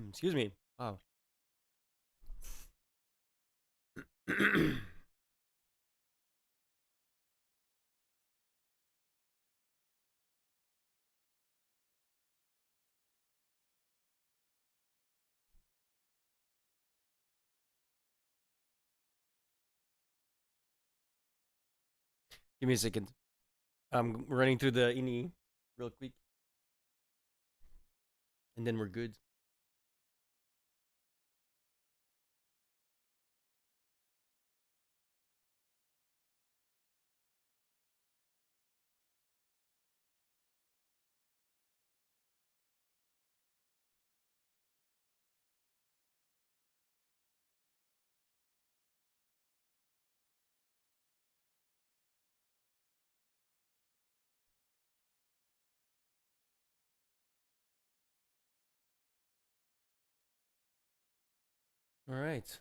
Excuse me. Wow. Give me a second. I'm running through the ini real quick, and then we're good. All right.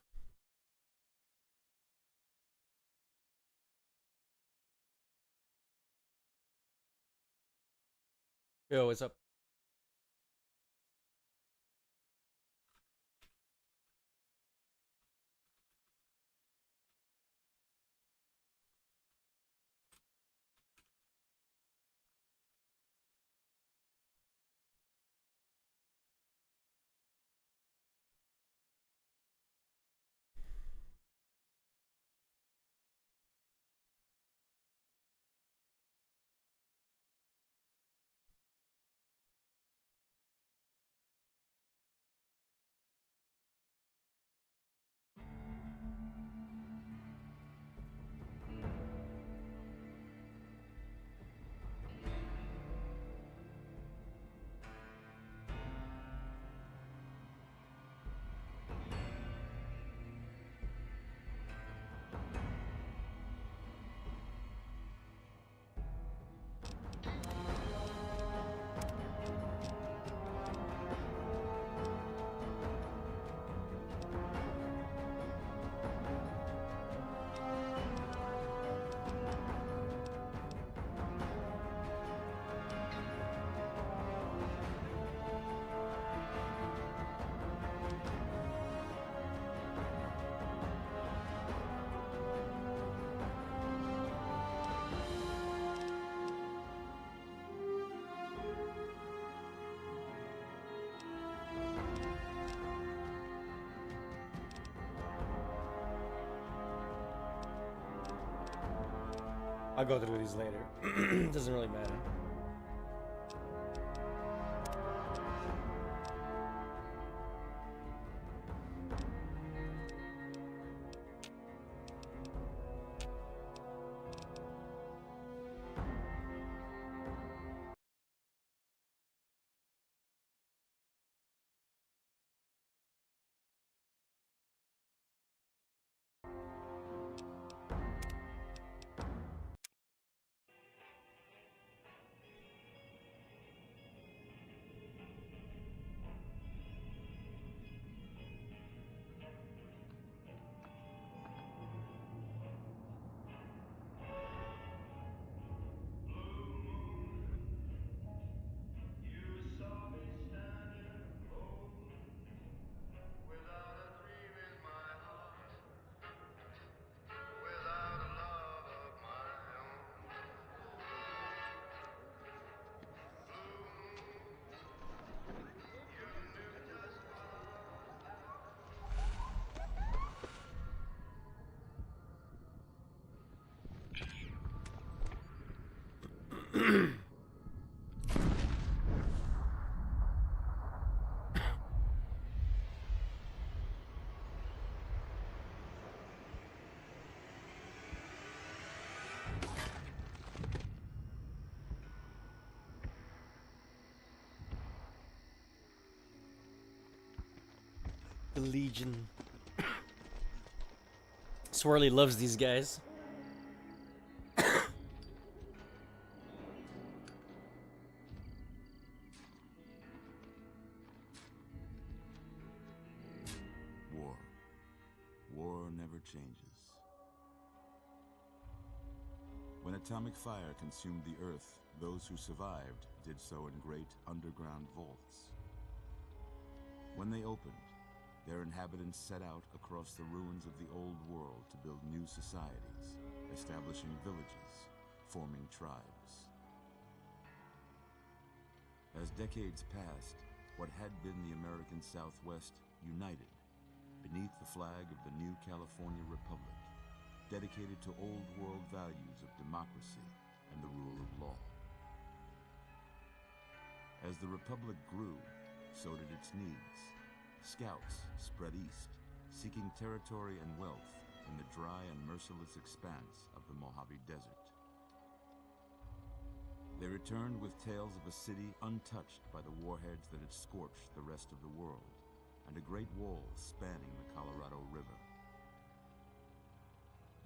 Yo, what's up? I'll go through these later. Doesn't really matter. The Legion. Swirly loves these guys. War. War never changes. When atomic fire consumed the Earth, those who survived did so in great underground vaults. When they opened, their inhabitants set out across the ruins of the old world to build new societies, establishing villages, forming tribes. As decades passed, what had been the American Southwest united beneath the flag of the new California Republic, dedicated to old world values of democracy and the rule of law. As the Republic grew, so did its needs. Scouts spread east, seeking territory and wealth in the dry and merciless expanse of the Mojave Desert. They returned with tales of a city untouched by the warheads that had scorched the rest of the world, and a great wall spanning the Colorado River.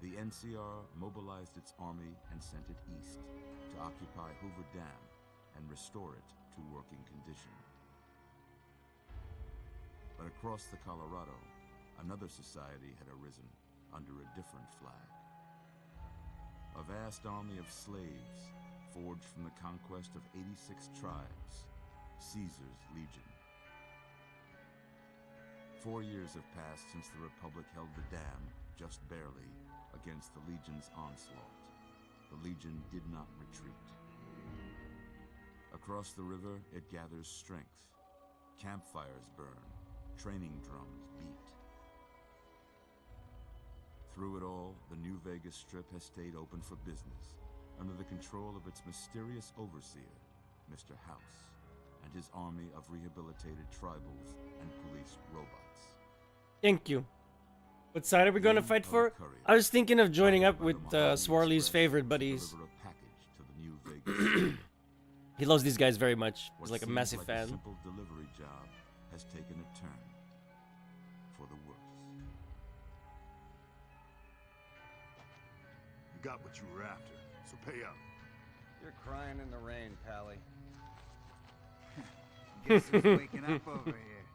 The NCR mobilized its army and sent it east to occupy Hoover Dam and restore it to working condition. But across the Colorado, another society had arisen under a different flag. A vast army of slaves forged from the conquest of 86 tribes, Caesar's Legion. 4 years have passed since the Republic held the dam, just barely, against the Legion's onslaught. The Legion did not retreat. Across the river, it gathers strength. Campfires burn, training drums beat. Through it all, the New Vegas Strip has stayed open for business, under the control of its mysterious overseer, Mr. House, and his army of rehabilitated tribals and police robots. Thank you. What side are we gonna fight for? I was thinking of joining up with Swarley's favorite buddies. He loves these guys very much. He's like a massive fan. A simple delivery job has taken a turn for the worse. You got what you were after, so pay up. You're crying in the rain, Pally. Guess who's waking up over here?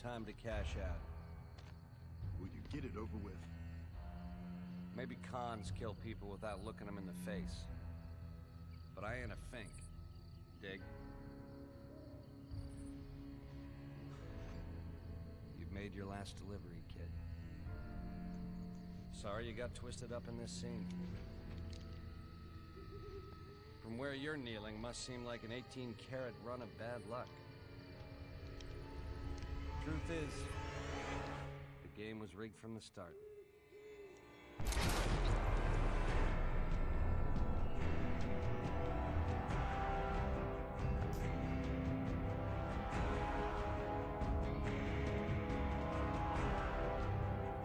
Time to cash out. Will you get it over with? Maybe cons kill people without looking them in the face. But I ain't a fink. Dig? You've made your last delivery, kid. Sorry you got twisted up in this scene. From where you're kneeling must seem like an 18-carat run of bad luck. Truth is, the game was rigged from the start.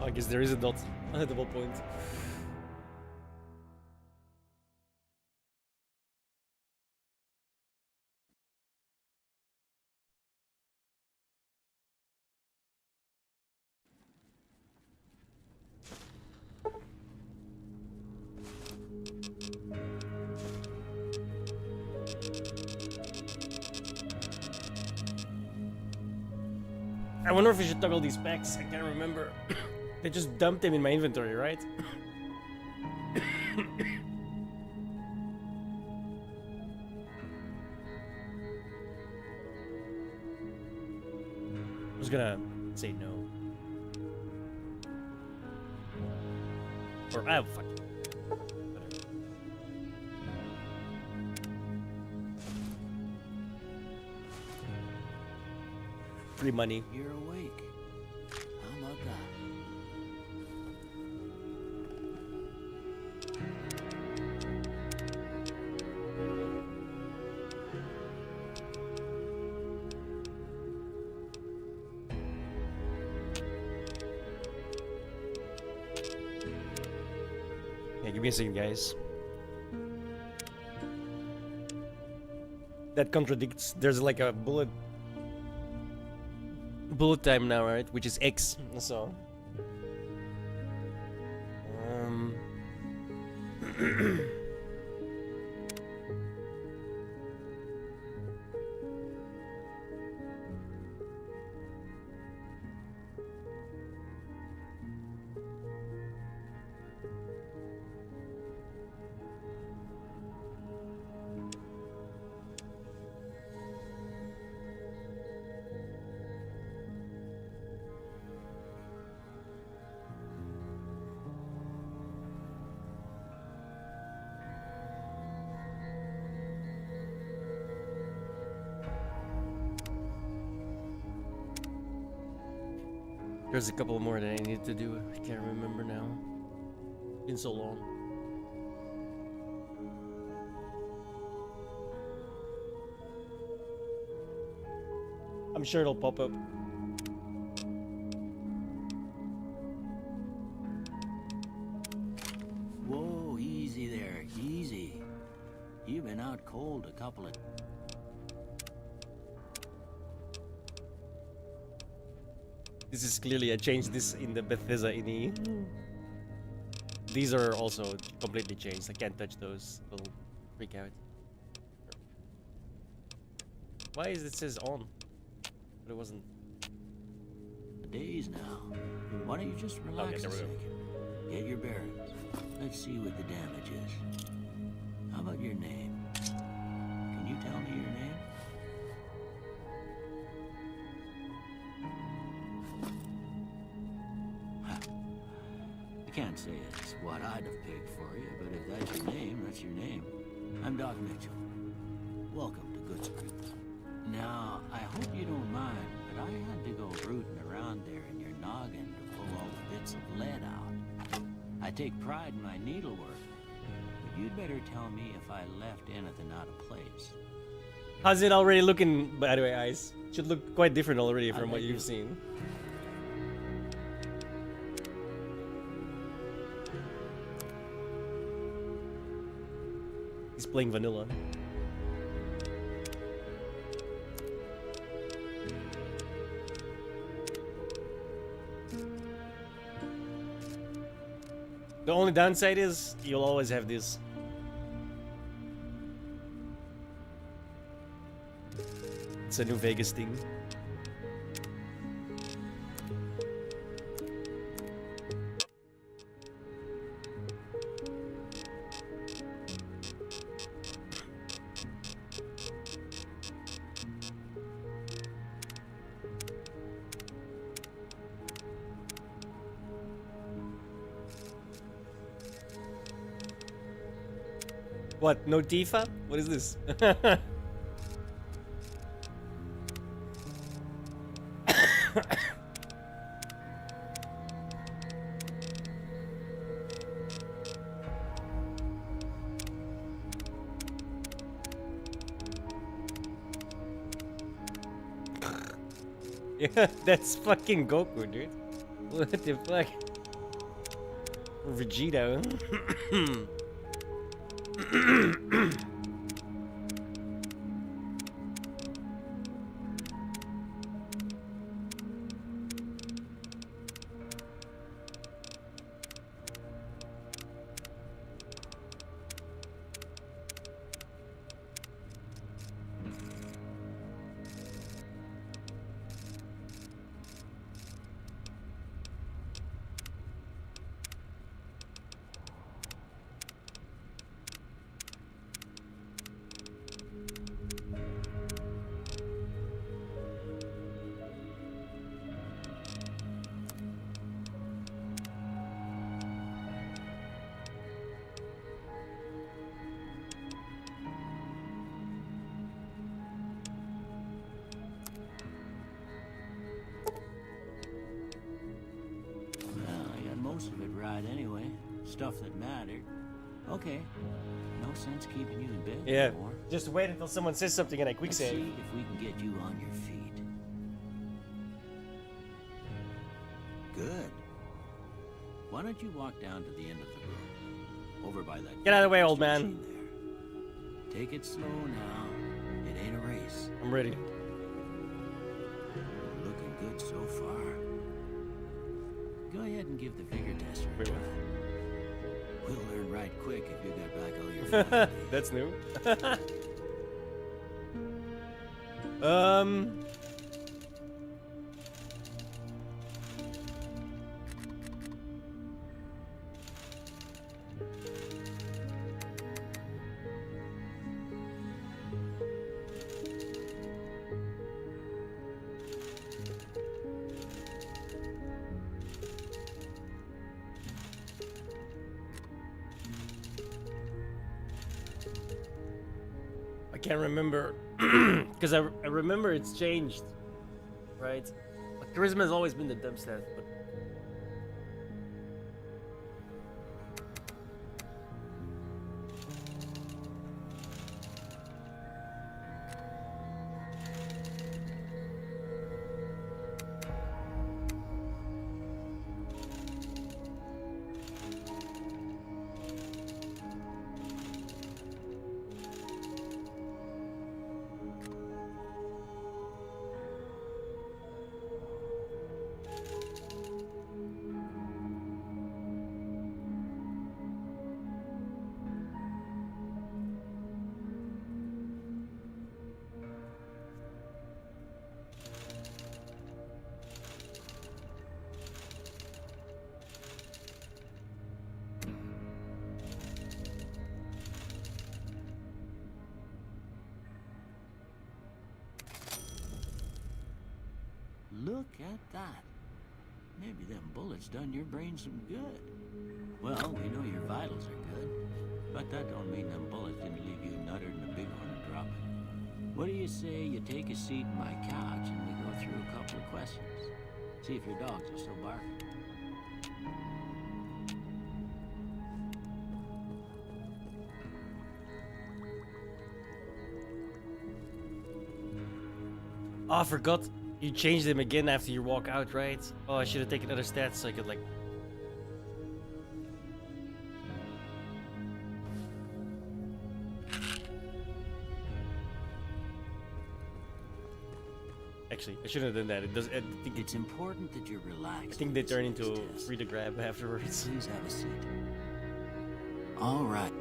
I guess there is a dot, a double point. I wonder if I should toggle these packs. I can't remember. They just dumped them in my inventory, right? I was gonna say no. Or, ah, fuck. Whatever. Free money. You're awake. Oh my god. Yeah, give me a second, guys. That contradicts. There's like a bullet time now, right? Which is X. So. There's a couple more that I need to do. I can't remember now. Been so long. I'm sure it'll pop up. Whoa, easy there, easy. You've been out cold a couple of... This is clearly a change this in the Bethesda INI. These are also completely changed. I can't touch those. They'll freak out. Why is it says on? But it wasn't. days now. Why don't you just relax a second? Get your bearings. Let's see what the damage is. How about your name? Can you tell me your name? I can't say it's what I'd have picked for you, but if that's your name, that's your name. I'm Doc Mitchell. Welcome to Good Springs. Now, I hope you don't mind, but I had to go rooting around there in your noggin to pull all the bits of lead out. I take pride in my needlework, but you'd better tell me if I left anything out of place. How's it already looking, by the way, Ice? Should look quite different already from what they you've do? seen. He's playing vanilla. The only downside is you'll always have this. It's a New Vegas thing. What? No Tifa? What is this? Yeah, that's fucking Goku, dude. What the fuck? Vegeta. Well, I got most of it right anyway. Stuff that mattered. Okay. No sense keeping you in bed Yeah. anymore. Just wait until someone says something and I quick Let's save. see if we can get you on your feet. Good. Why don't you walk down to the end of the room? Over by that... Get out of the way, old machine man. there. Take it slow now. It ain't a race. I'm ready. You're looking good so far. Go ahead and give the vigor tester a Wait, try. what? We'll learn right quick if you got back all your faculties. That's new. I can't remember because I remember it's changed, right? Charisma has always been the dumb stat, but Look at that. Maybe them bullets done your brain some good. Well, we know your vitals are good, but that don't mean them bullets didn't leave you nuttered and a big one a dropping. What do you say you take a seat in my couch and we go through a couple of questions? See if your dogs are still barking. oh, I forgot. You changed them again after you walk out, right? Oh, I should have taken other stats so I could like. Actually, I shouldn't have done that. It does. I think, It's important that you're relaxed. I think they when turn you see into this test. free to grab afterwards. Please have a seat. All right.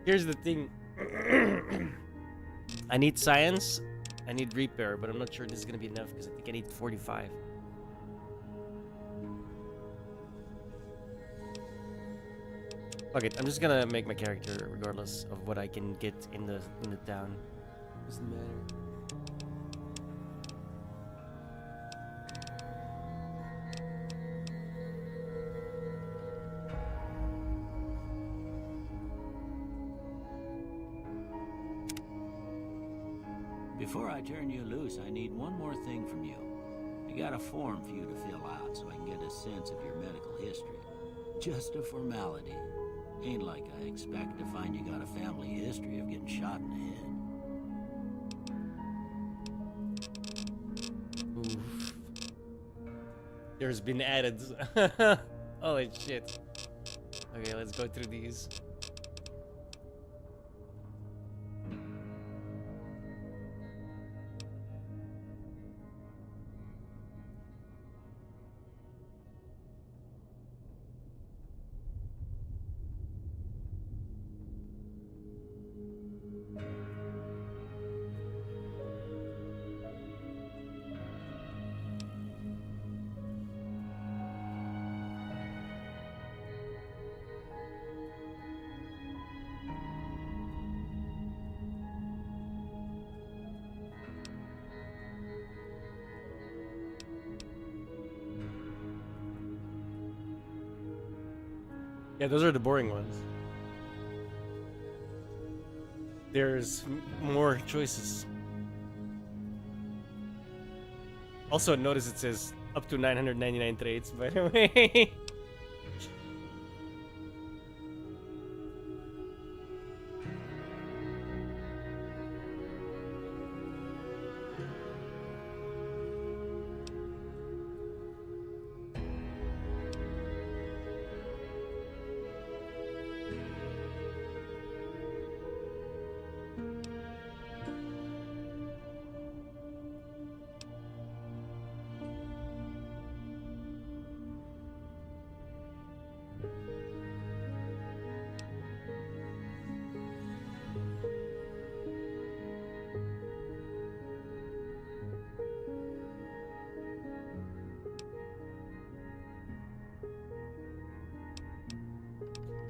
Here's the thing. I need science. I need repair, but I'm not sure this is gonna be enough because I think I need 45. Okay, I'm just gonna make my character regardless of what I can get in the town. Doesn't matter. Before I turn you loose, I need one more thing from you. I got a form for you to fill out so I can get a sense of your medical history. Just a formality. Ain't like I expect to find you got a family history of getting shot in the head. Oof. There's been added. Holy shit. Okay, let's go through these. Yeah, those are the boring ones. There's more choices. Also, notice it says up to 999 traits, by the way.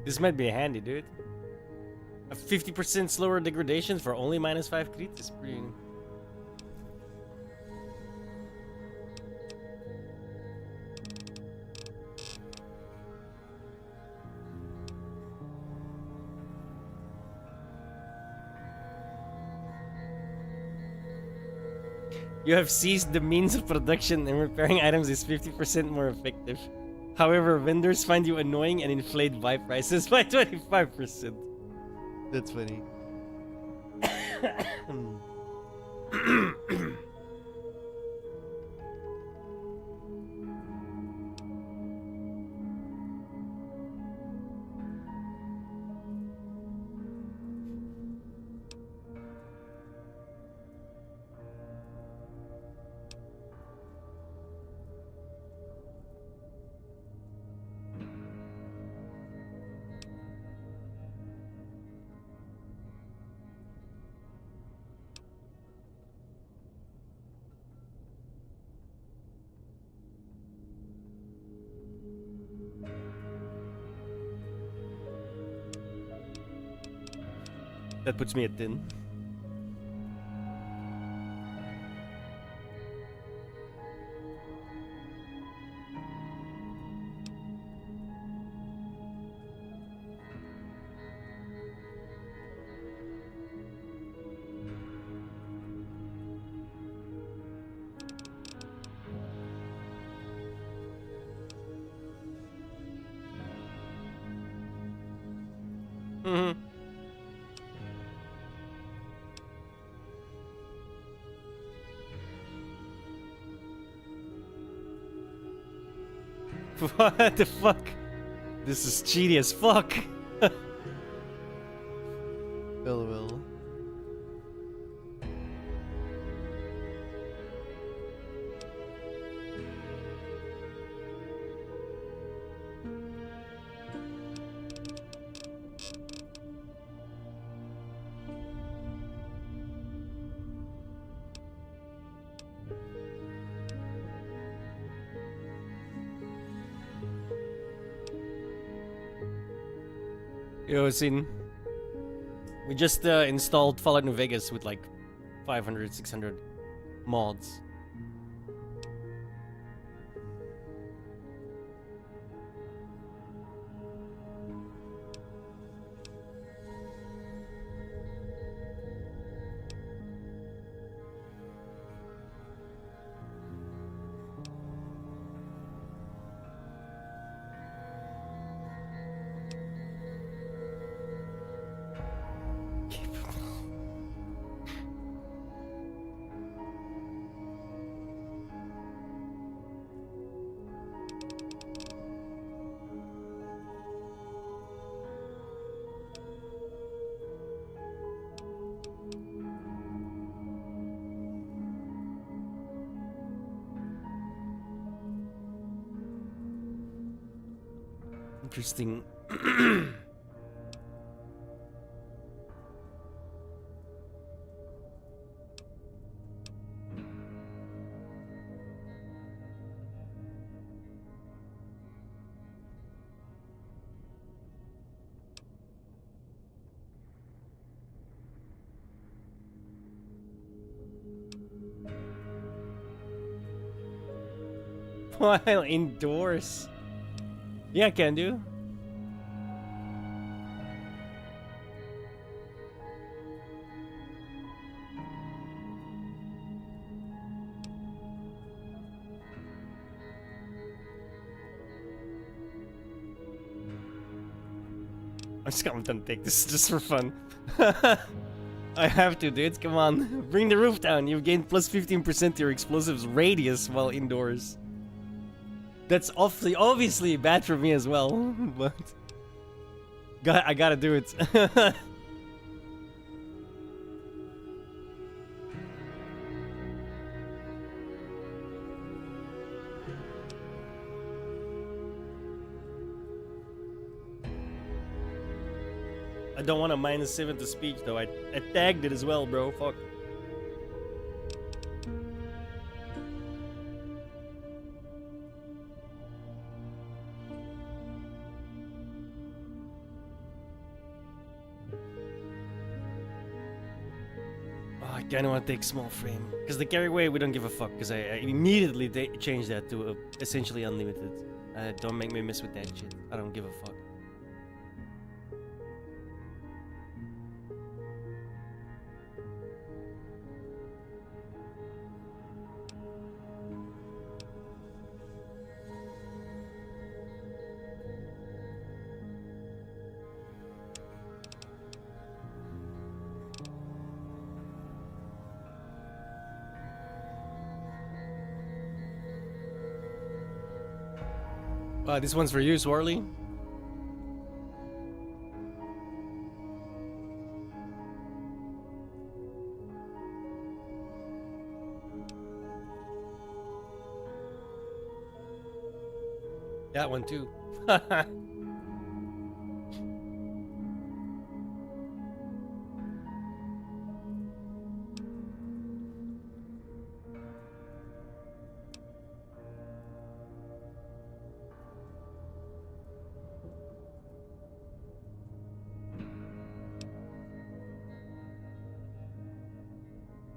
This might be handy, dude. A 50% slower degradation for only -5 crit is pretty. You have seized the means of production and repairing items is 50% more effective. However, vendors find you annoying and inflate buy prices by 25%. That's funny. That puts me at 10. Mm-hmm. What the fuck? This is cheaty as fuck. LOL. Yo, Sin. We just installed Fallout New Vegas with like 500, 600 mods. Interesting. While indoors. Yeah, can do. I'm just gonna take this just for fun. I have to, dude. Come on. Bring the roof down. You've gained plus 15% to your explosives radius while indoors. That's obviously bad for me as well, but I gotta do it. I don't want a -7 to speech though. I tagged it as well, bro. Fuck. Kinda wanna take small frame. Because the carry we don't give a fuck, because I immediately changed that to essentially unlimited. Don't make me mess with that shit. I don't give a fuck. This one's for you, Swarly. That one too.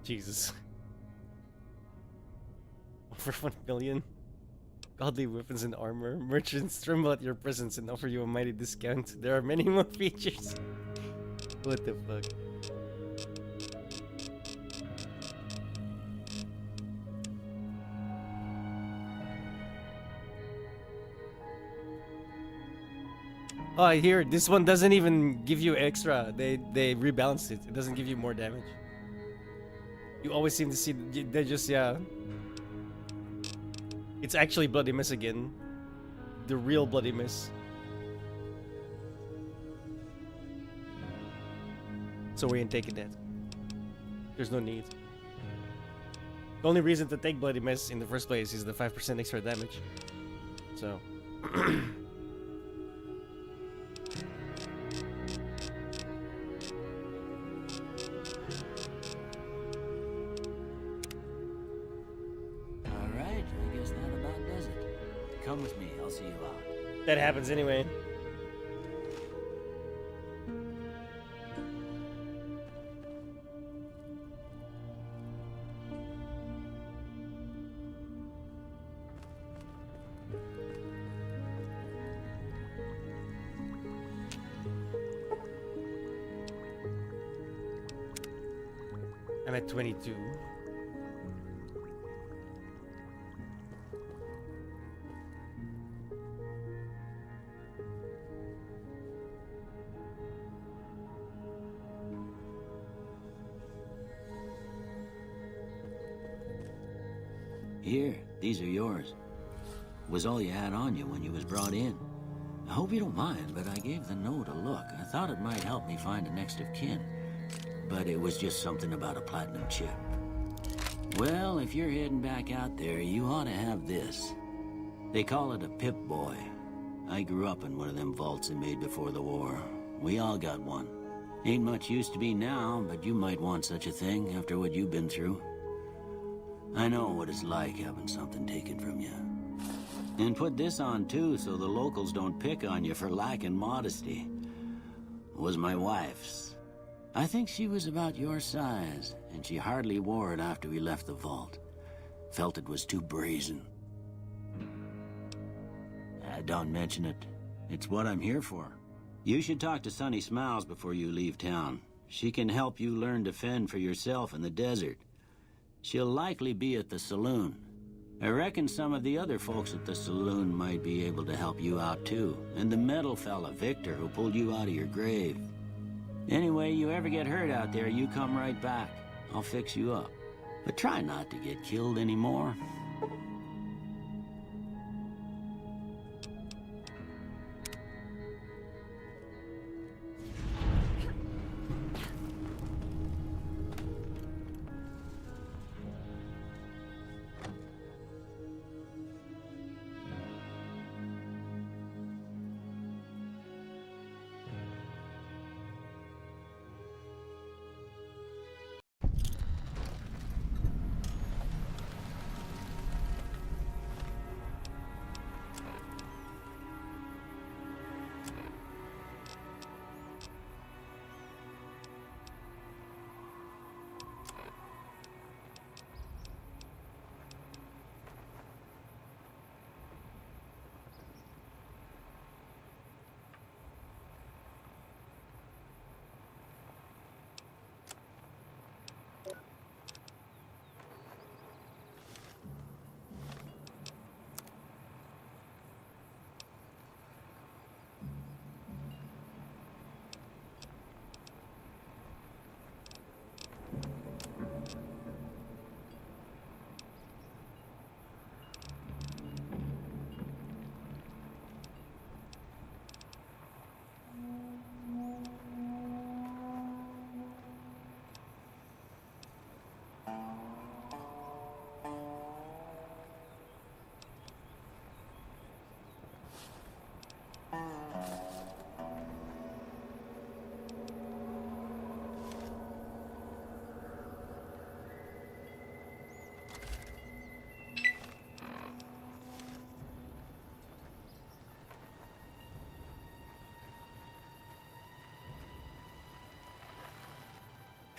Jesus. Over 1 million. Godly weapons and armor. Merchants tremble at your presence and offer you a mighty discount. There are many more features. What the fuck? Oh, here, this one doesn't even give you extra. They rebalanced it. It doesn't give you more damage. You always seem to see they just, yeah. It's actually Bloody Miss again. The real Bloody Miss. So we ain't taking that. There's no need. The only reason to take Bloody Miss in the first place is the 5% extra damage. So. Come with me, I'll see you out. That happens anyway. I'm at 22. Here, these are yours. Was all you had on you when you was brought in. I hope you don't mind, but I gave the note a look. I thought it might help me find a next of kin. But it was just something about a platinum chip. Well, if you're heading back out there, you ought to have this. They call it a Pip-Boy. I grew up in one of them vaults they made before the war. We all got one. Ain't much use to be now, but you might want such a thing after what you've been through. I know what it's like having something taken from you. And put this on too, so the locals don't pick on you for lacking modesty. Was my wife's. I think she was about your size, and she hardly wore it after we left the vault. Felt it was too brazen. Don't mention it. It's what I'm here for. You should talk to Sunny Smiles before you leave town. She can help you learn to fend for yourself in the desert. She'll likely be at the saloon. I reckon some of the other folks at the saloon might be able to help you out too. And the metal fella, Victor, who pulled you out of your grave. Anyway, you ever get hurt out there, you come right back. I'll fix you up. But try not to get killed anymore.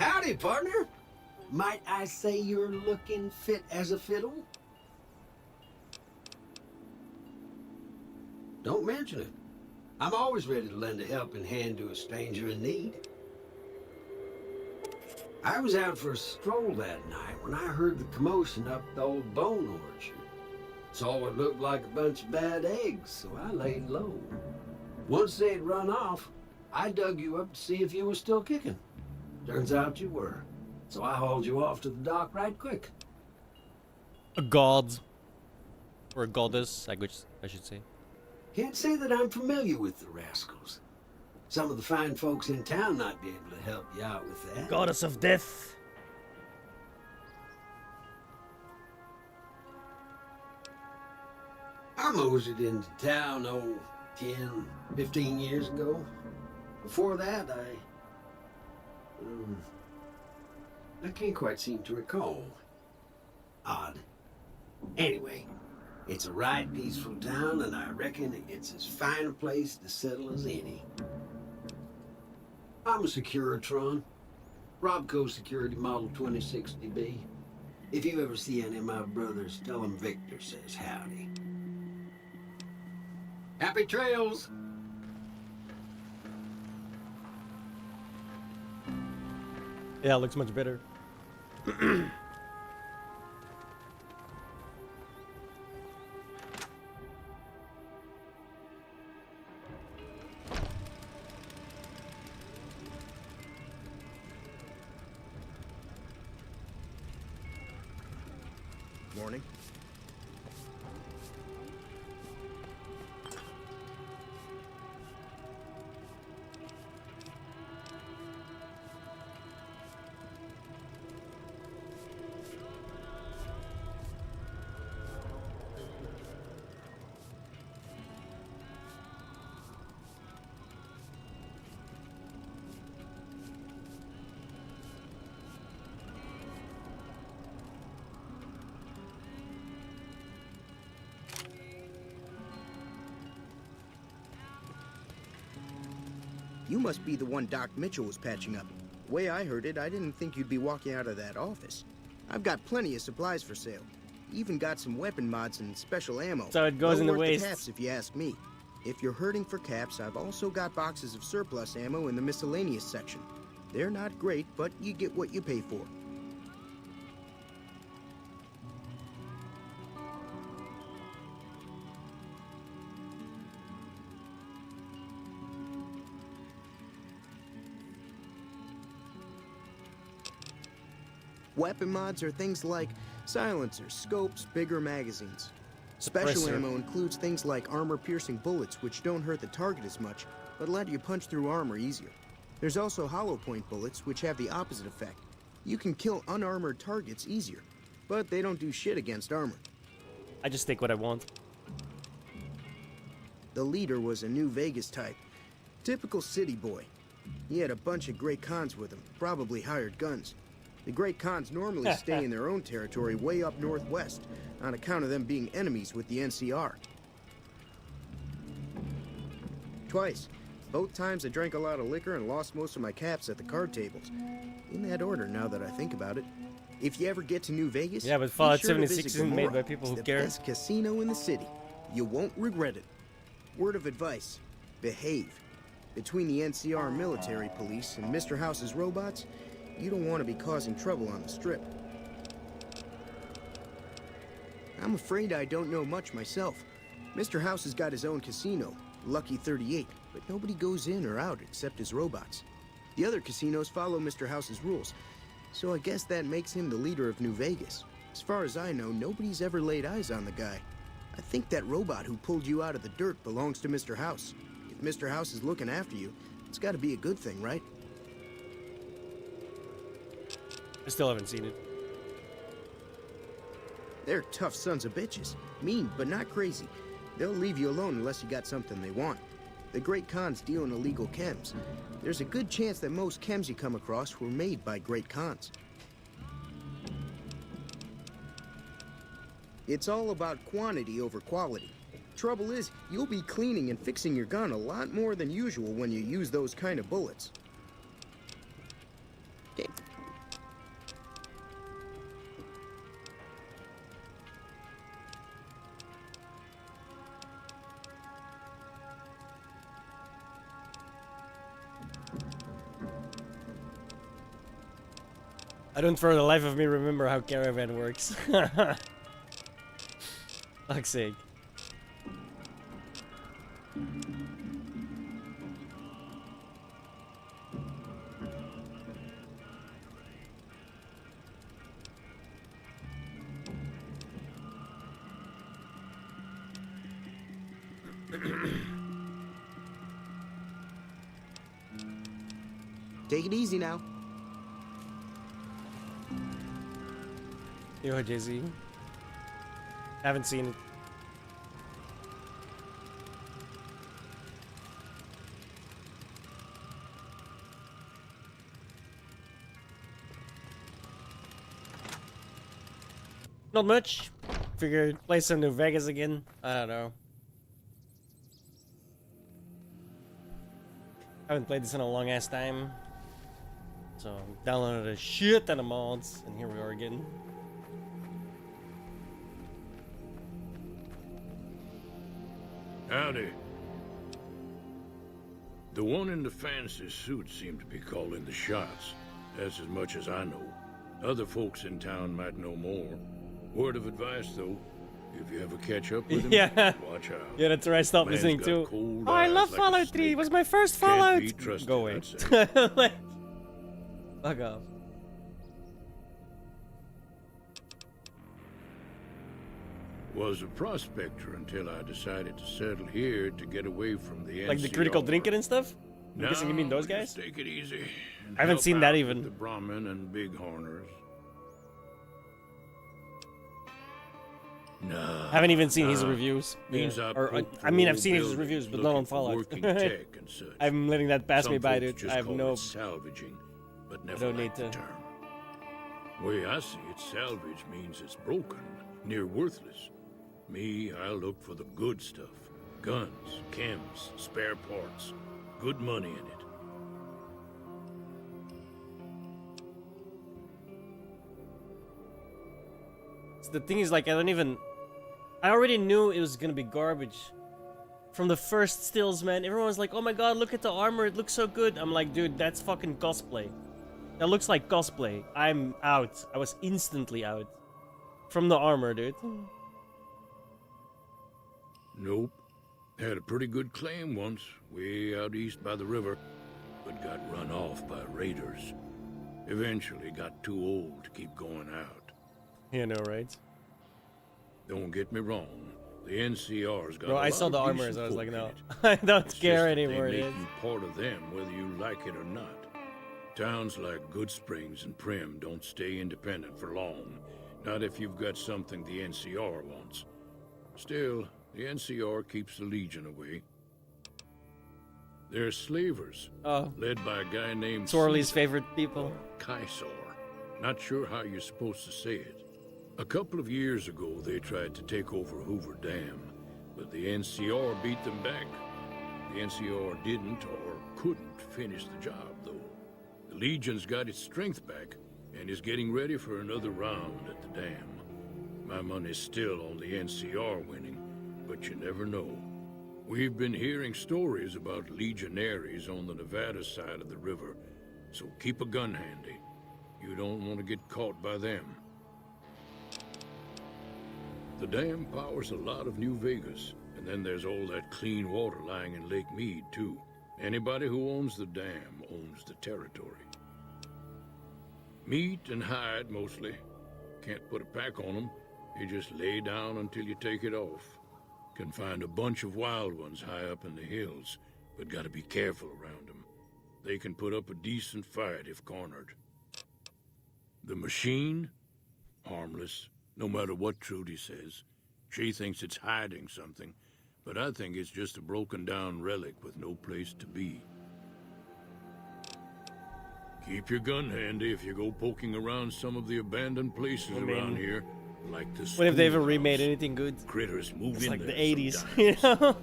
Howdy, partner. Might I say you're looking fit as a fiddle? Don't mention it. I'm always ready to lend a helping hand to a stranger in need. I was out for a stroll that night when I heard the commotion up the old bone orchard. Saw what looked like a bunch of bad eggs, so I laid low. Once they'd run off, I dug you up to see if you were still kicking. Turns out you were, so I hauled you off to the dock right quick. A god. Or a goddess, I should say. Can't say that I'm familiar with the rascals. Some of the fine folks in town might be able to help you out with that. Goddess of death. I moseyed into town, 10, 15 years ago. Before that, I can't quite seem to recall. Odd. Anyway, it's a right peaceful town, and I reckon it's as fine a place to settle as any. I'm a Securitron. Robco Security Model 2060B. If you ever see any of my brothers, tell them Victor says howdy. Happy trails! Yeah, it looks much better. Morning. You must be the one Doc Mitchell was patching up. The way I heard it, I didn't think you'd be walking out of that office. I've got plenty of supplies for sale. Even got some weapon mods and special ammo. So it goes in the Well worth waste. caps, if you ask me. If you're hurting for caps, I've also got boxes of surplus ammo in the miscellaneous section. They're not great, but you get what you pay for. Weapon mods are things like silencers, scopes, bigger magazines. Special Suppressor. ammo includes things like armor-piercing bullets, which don't hurt the target as much, but let you punch through armor easier. There's also hollow point bullets, which have the opposite effect. You can kill unarmored targets easier, but they don't do shit against armor. I just take what I want. The leader was a New Vegas type. Typical city boy. He had a bunch of Great Khans with him, probably hired guns. The Great Khans normally stay in their own territory way up northwest, on account of them being enemies with the NCR. Twice. Both times I drank a lot of liquor and lost most of my caps at the card tables. In that order, now that I think about it. If you ever get to New Vegas, Yeah, but be Fallout sure to 76 visit isn't made Gomorrah. by people who It's care. the best casino in the city. You won't regret it. Word of advice: behave. Between the NCR military police and Mr. House's robots, you don't want to be causing trouble on the Strip. I'm afraid I don't know much myself. Mr. House has got his own casino, Lucky 38, but nobody goes in or out except his robots. The other casinos follow Mr. House's rules, so I guess that makes him the leader of New Vegas. As far as I know, nobody's ever laid eyes on the guy. I think that robot who pulled you out of the dirt belongs to Mr. House. If Mr. House is looking after you, it's got to be a good thing, right? I still haven't seen it. They're tough sons of bitches. Mean, but not crazy. They'll leave you alone unless you got something they want. The Great Khans deal in illegal chems. There's a good chance that most chems you come across were made by Great Khans. It's all about quantity over quality. Trouble is, you'll be cleaning and fixing your gun a lot more than usual when you use those kind of bullets. Okay, I don't for the life of me remember how caravan works. Fuck's sake. Take it easy now. Yo, Jay-Z. Haven't seen it. Not much. Figured play some New Vegas again. I don't know. Haven't played this in a long ass time. So downloaded a shit ton of mods, and here we are again. Howdy. The one in the fancy suit seemed to be calling the shots. That's as much as I know. Other folks in town might know more. Word of advice, though, if you ever catch up with him, Yeah. watch out. Yeah, that's where I stopped Man's listening got to. cold Oh, I eyes love like a Fallout 3. It snake. was my first Can't Fallout. be trusted, Go away. I'd say. Like, fuck off. Was a prospector until I decided to settle here to get away from the Like the critical NCR. drinking and stuff? I'm guessing you mean those Now, guys? just take it easy. and I haven't help seen that out even. with the Brahmin and Bighorners. No. I haven't even seen his reviews. Means Yeah. I Or, poke I mean, through I've seen his buildings reviews, but not looking on for Fallout. working tech and such. I'm letting that pass me Some by, folks dude. just I have call no. it salvaging, but never don't liked need the to. term. Way I see it, salvage means it's broken, near worthless. Me, I look for the good stuff. Guns, chems, spare parts. Good money in it. The thing is, like, I already knew it was gonna be garbage. From the first stills, man, everyone was like, oh my god, look at the armor, it looks so good. I'm like, dude, that's fucking cosplay. That looks like cosplay. I'm out. I was instantly out. From the armor, dude. Nope. Had a pretty good claim once, way out east by the river, but got run off by raiders. Eventually got too old to keep going out. Yeah, no, right? Don't get me wrong, the NCR's got Bro, a I lot saw of the armor, decent so I was like, folk no. in it. I don't It's care just that anymore, they dude. make you part of them, whether you like it or not. Towns like Good Springs and Prim don't stay independent for long. Not if you've got something the NCR wants. Still, the NCR keeps the Legion away. They're slavers, Oh, led by a guy named Sorley's Caesar, favorite people. or Kaisar. Not sure how you're supposed to say it. A couple of years ago, they tried to take over Hoover Dam, but the NCR beat them back. The NCR didn't or couldn't finish the job, though. The Legion's got its strength back and is getting ready for another round at the dam. My money's still on the NCR winning, but you never know. We've been hearing stories about legionaries on the Nevada side of the river, so keep a gun handy. You don't want to get caught by them. The dam powers a lot of New Vegas, and then there's all that clean water lying in Lake Mead, too. Anybody who owns the dam owns the territory. Meat and hide, mostly. Can't put a pack on them. You just lay down until you take it off. Can find a bunch of wild ones high up in the hills, but gotta be careful around them. They can put up a decent fight if cornered. The machine? Harmless, no matter what Trudy says. She thinks it's hiding something, but I think it's just a broken down relic with no place to be. Keep your gun handy if you go poking around some of the abandoned places around here, like the What if they ever schoolhouse. remade anything good? Critters move It's in like the there 80s, sometimes. you know?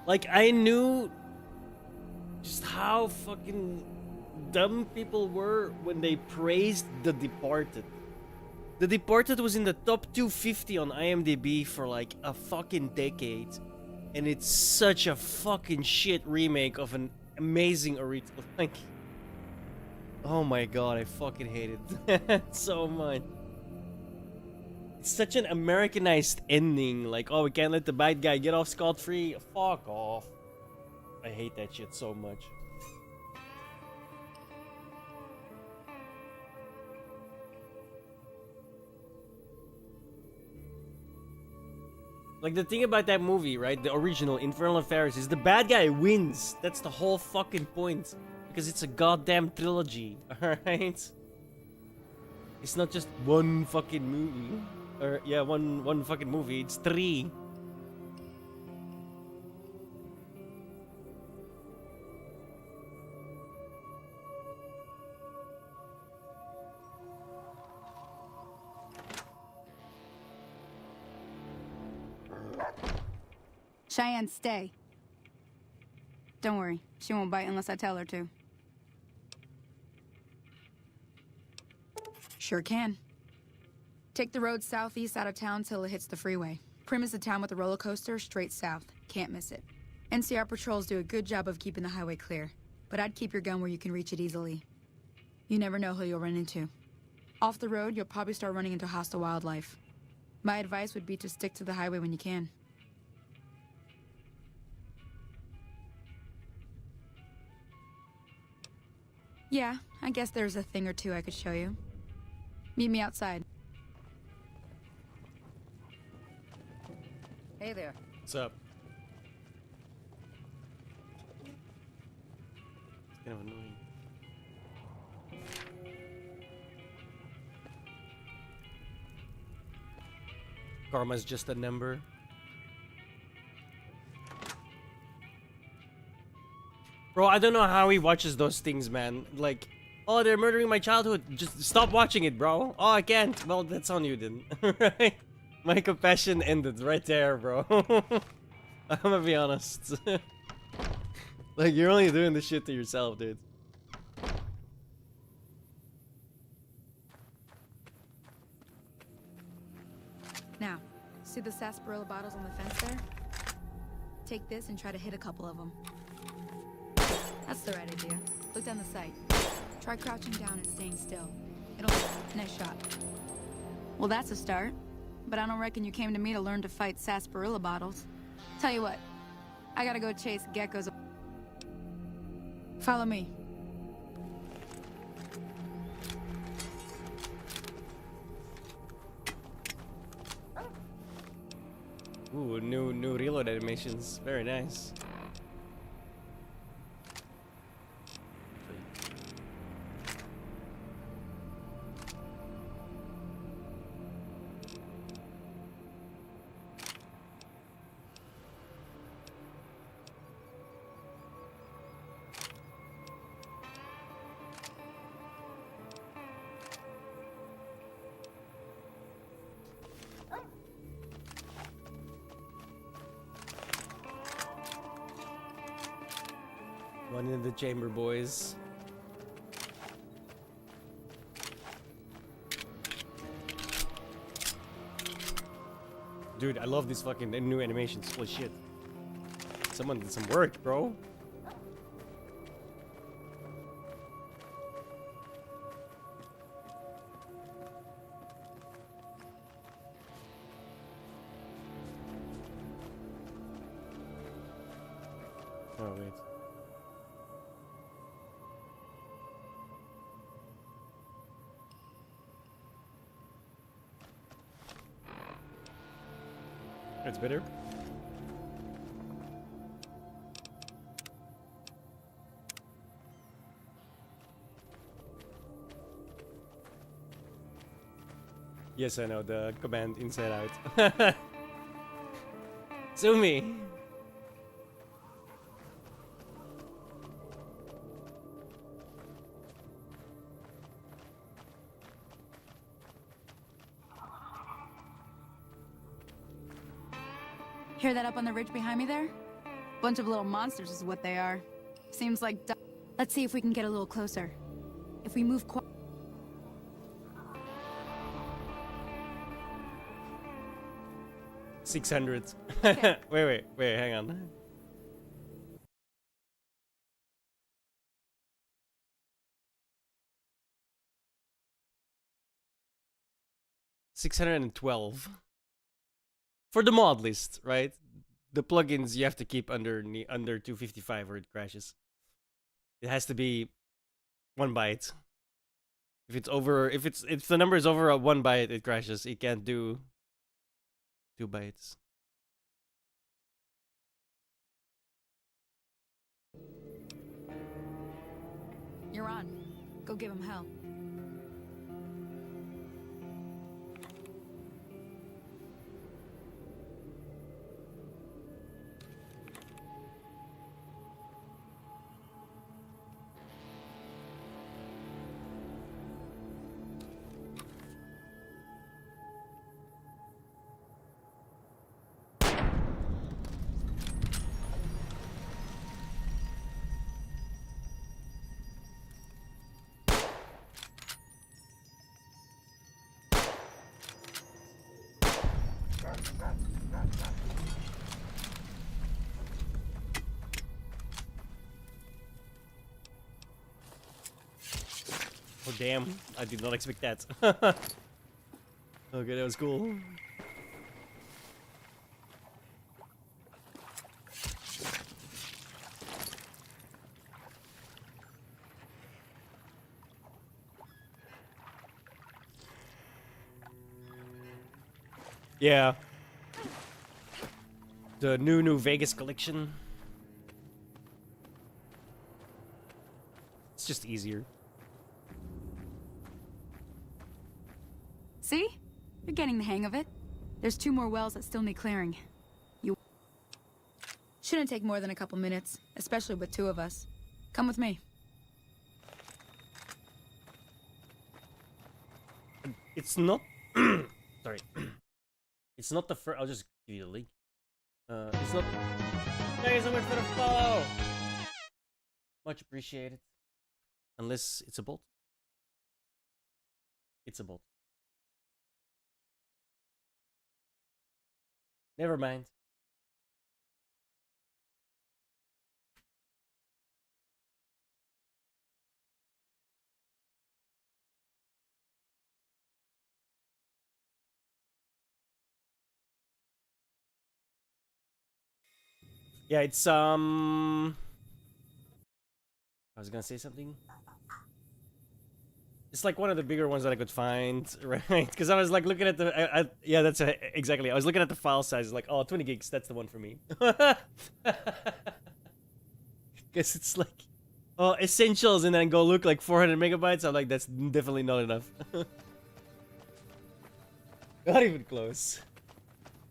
Like, I knew just how fucking dumb people were when they praised The Departed. The Departed was in the top 250 on IMDb for like a fucking decade. and it's such a fucking shit remake of an amazing original. Like, oh my god, I fucking hate it so much. It's such an Americanized ending. Like, oh, we can't let the bad guy get off scot-free. Fuck off. I hate that shit so much. Like, the thing about that movie, right? The original Infernal Affairs is the bad guy wins. That's the whole fucking point. Because it's a goddamn trilogy, alright? It's not just one fucking movie. Or, yeah, one fucking movie. It's 3. Cheyenne, stay. Don't worry, she won't bite unless I tell her to. Sure can. Take the road southeast out of town till it hits the freeway. Prim is the town with the roller coaster straight south. Can't miss it. NCR patrols do a good job of keeping the highway clear, but I'd keep your gun where you can reach it easily. You never know who you'll run into. Off the road, you'll probably start running into hostile wildlife. My advice would be to stick to the highway when you can. Yeah, I guess there's a thing or two I could show you. Meet me outside. Hey there. What's up? It's kind of annoying. Karma's just a number. Bro, I don't know how he watches those things, man. Like, oh, they're murdering my childhood. Just stop watching it, bro. Oh, I can't. Well, that's on you then. Right? My compassion ended right there, bro. I'm gonna be honest. Like, you're only doing this shit to yourself, dude. Now, see the sarsaparilla bottles on the fence there? Take this and try to hit a couple of them. That's the right idea. Look down the sight. Try crouching down and staying still. It'll... Nice shot. Well, that's a start. But I don't reckon you came to me to learn to fight sarsaparilla bottles. Tell you what, I gotta go chase geckos. Follow me. Ooh, new reload animations. Very nice. One in the chamber, boys. Dude, I love these fucking new animations. Holy shit. Someone did some work, bro. Oh, wait. It's better. Yes, I know the command inside out. Sumi. Hear that up on the ridge behind me there? Bunch of little monsters is what they are. Seems like... Let's see if we can get a little closer. If we move quiet... 600. Okay. wait, hang on. $612 for the mod list, right? The plugins you have to keep under 255 or it crashes. It has to be 1 byte. If the number is over 1 byte, it crashes. It can't do 2 bytes. You're on. Go give him hell. Oh damn, I did not expect that. Okay, that was cool. Yeah. The new Vegas collection. It's just easier. See? You're getting the hang of it. There's 2 more wells that still need clearing. You shouldn't take more than a couple minutes, especially with 2 of us. Come with me. It's not. Sorry. It's not the first. I'll just give you the link. It's not. Thank you so much for the follow. Much appreciated. Unless it's a bot. It's a bot. Never mind. Yeah, it's I was gonna say something. It's like one of the bigger ones that I could find, right? Because I was like looking at the, yeah, that's exactly. I was looking at the file size, like, oh, 20 gigs, that's the one for me. Because it's like, oh, essentials, and then go look like 400 megabytes. I'm like, that's definitely not enough. Not even close.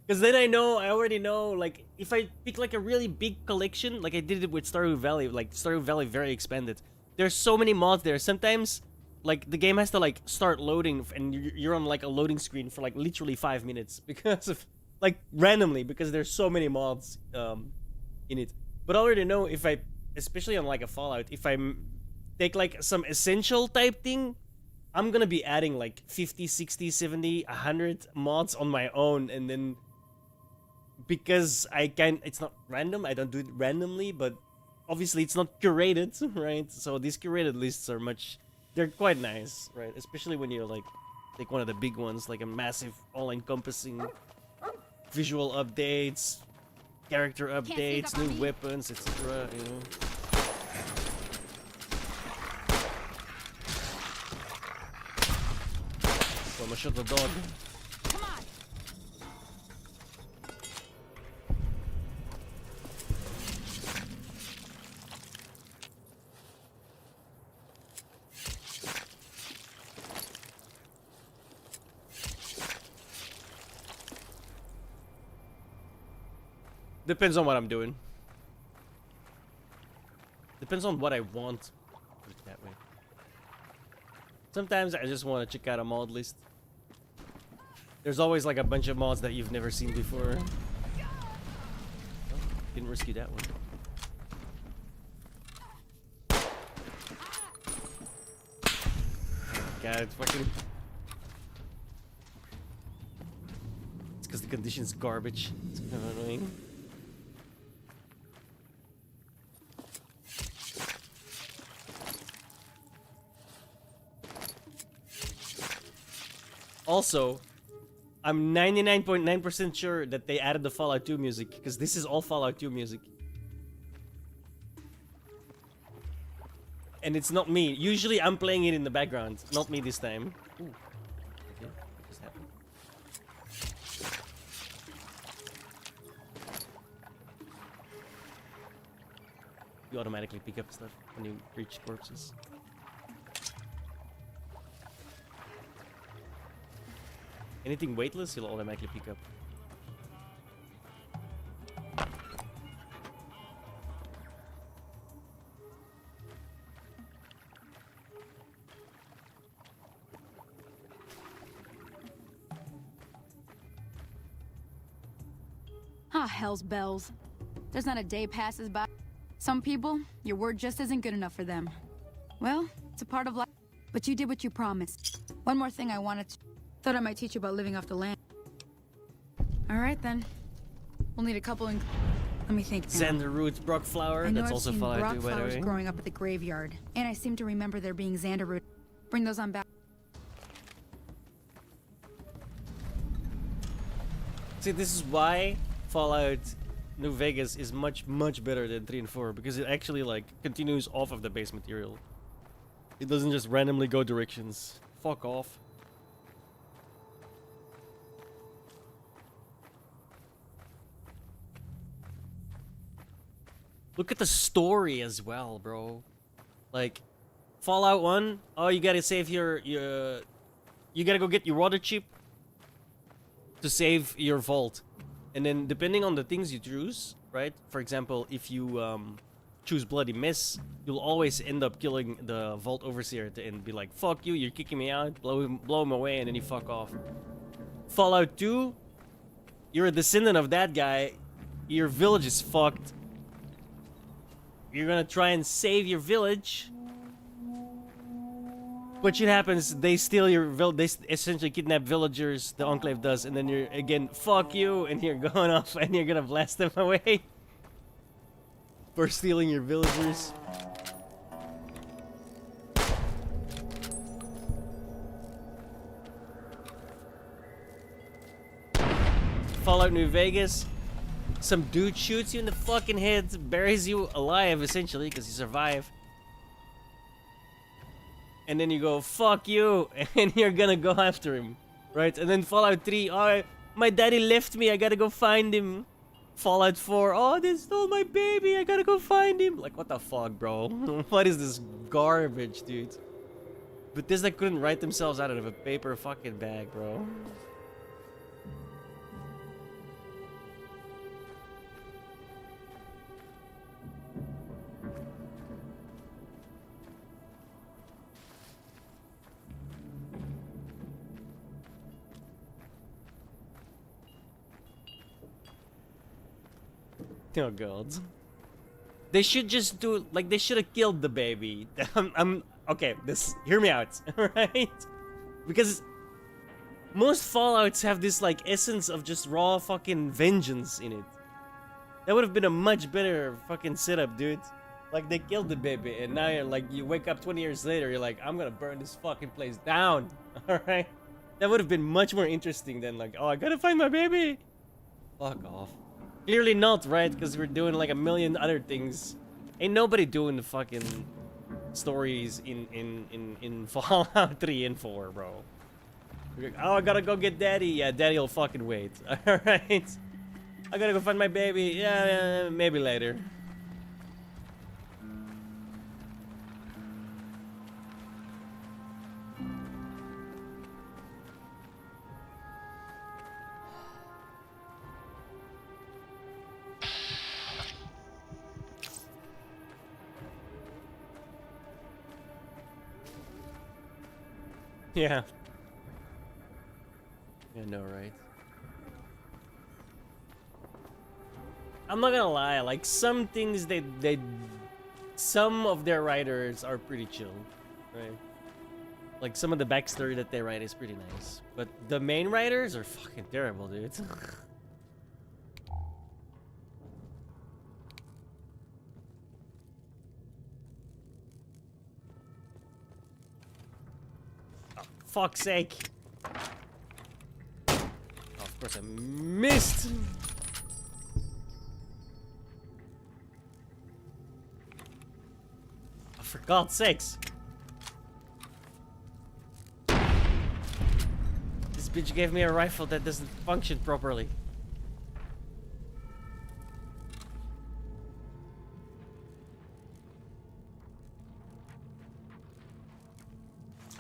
Because then I already know, like, if I pick like a really big collection, like I did it with Stardew Valley, like Stardew Valley very expanded. There's so many mods there. Sometimes, like, the game has to like start loading, and you're on like a loading screen for like literally 5 minutes because of, like, randomly, because there's so many mods in it. But I already know if I, especially on like a Fallout, if I take like some essential type thing, I'm gonna be adding like 50, 60, 70, 100 mods on my own, and then because I can, it's not random, I don't do it randomly, but obviously it's not curated, right? So these curated lists are they're quite nice, right? Especially when you're like one of the big ones, like a massive all-encompassing visual updates, character updates, new weapons, etc. You know. So I'm gonna shoot the dog. Come on. Depends on what I'm doing. Depends on what I want. Put it that way. Sometimes I just want to check out a mod list. There's always like a bunch of mods that you've never seen before. Oh, didn't rescue that one. God, it's fucking... It's because the condition's garbage. It's kind of annoying. Also, I'm 99.9% sure that they added the Fallout 2 music, because this is all Fallout 2 music. And it's not me. Usually I'm playing it in the background. Not me this time. Ooh. Okay, what just happened? You automatically pick up stuff when you reach corpses. Anything weightless, you'll automatically pick up. Ah, hell's bells. There's not a day passes by. Some people, your word just isn't good enough for them. Well, it's a part of life. But you did what you promised. One more thing I wanted to... Thought I might teach you about living off the land. Alright then. We'll need a couple in... Let me think now. Xander Roots, Brock Flower. I know That's I've also seen Fallout rock 2, by the flowers way. growing up at the graveyard. And I seem to remember there being Xander Root. Bring those on back. See, this is why Fallout New Vegas is much better than 3 and 4, because it actually like continues off of the base material. It doesn't just randomly go directions. Fuck off. Look at the story as well, bro. Like Fallout 1, oh, you gotta save you gotta go get your water chip to save your vault. And then depending on the things you choose, right? For example, if you choose Bloody Mess, you'll always end up killing the Vault Overseer at the end. Be like, fuck you, you're kicking me out, blow him away, and then you fuck off. Fallout 2, you're a descendant of that guy, your village is fucked. You're gonna try and save your village. But shit happens, they steal your village, they essentially kidnap villagers, the Enclave does, and then you're, again, fuck you, and you're going off and you're gonna blast them away. For stealing your villagers. Fallout New Vegas. Some dude shoots you in the fucking head, buries you alive, essentially, because you survive. And then you go, fuck you, and you're gonna go after him, right? And then Fallout 3, oh, my daddy left me, I gotta go find him. Fallout 4, oh, they stole my baby, I gotta go find him. Like, what the fuck, bro? What is this garbage, dude? Bethesda couldn't write themselves out of a paper fucking bag, bro. Oh god. They should just do, like, they should have killed the baby. Okay, hear me out, alright? Because most Fallouts have this, like, essence of just raw fucking vengeance in it. That would have been a much better fucking setup, dude. Like, they killed the baby, and now you're like, you wake up 20 years later, you're like, I'm gonna burn this fucking place down, alright? That would have been much more interesting than, like, oh, I gotta find my baby. Fuck off. Clearly not, right? Because we're doing like a million other things. Ain't nobody doing the fucking stories in Fallout 3 and 4, bro. Like, oh, I gotta go get daddy. Yeah, daddy'll fucking wait. Alright. I gotta go find my baby. Yeah, maybe later. Yeah. I know, right? I'm not gonna lie, like, some things some of their writers are pretty chill, right? Like, some of the backstory that they write is pretty nice. But the main writers are fucking terrible, dude. Oh, fuck's sake. Oh, of course I missed. Oh, for God's sakes. This bitch gave me a rifle that doesn't function properly.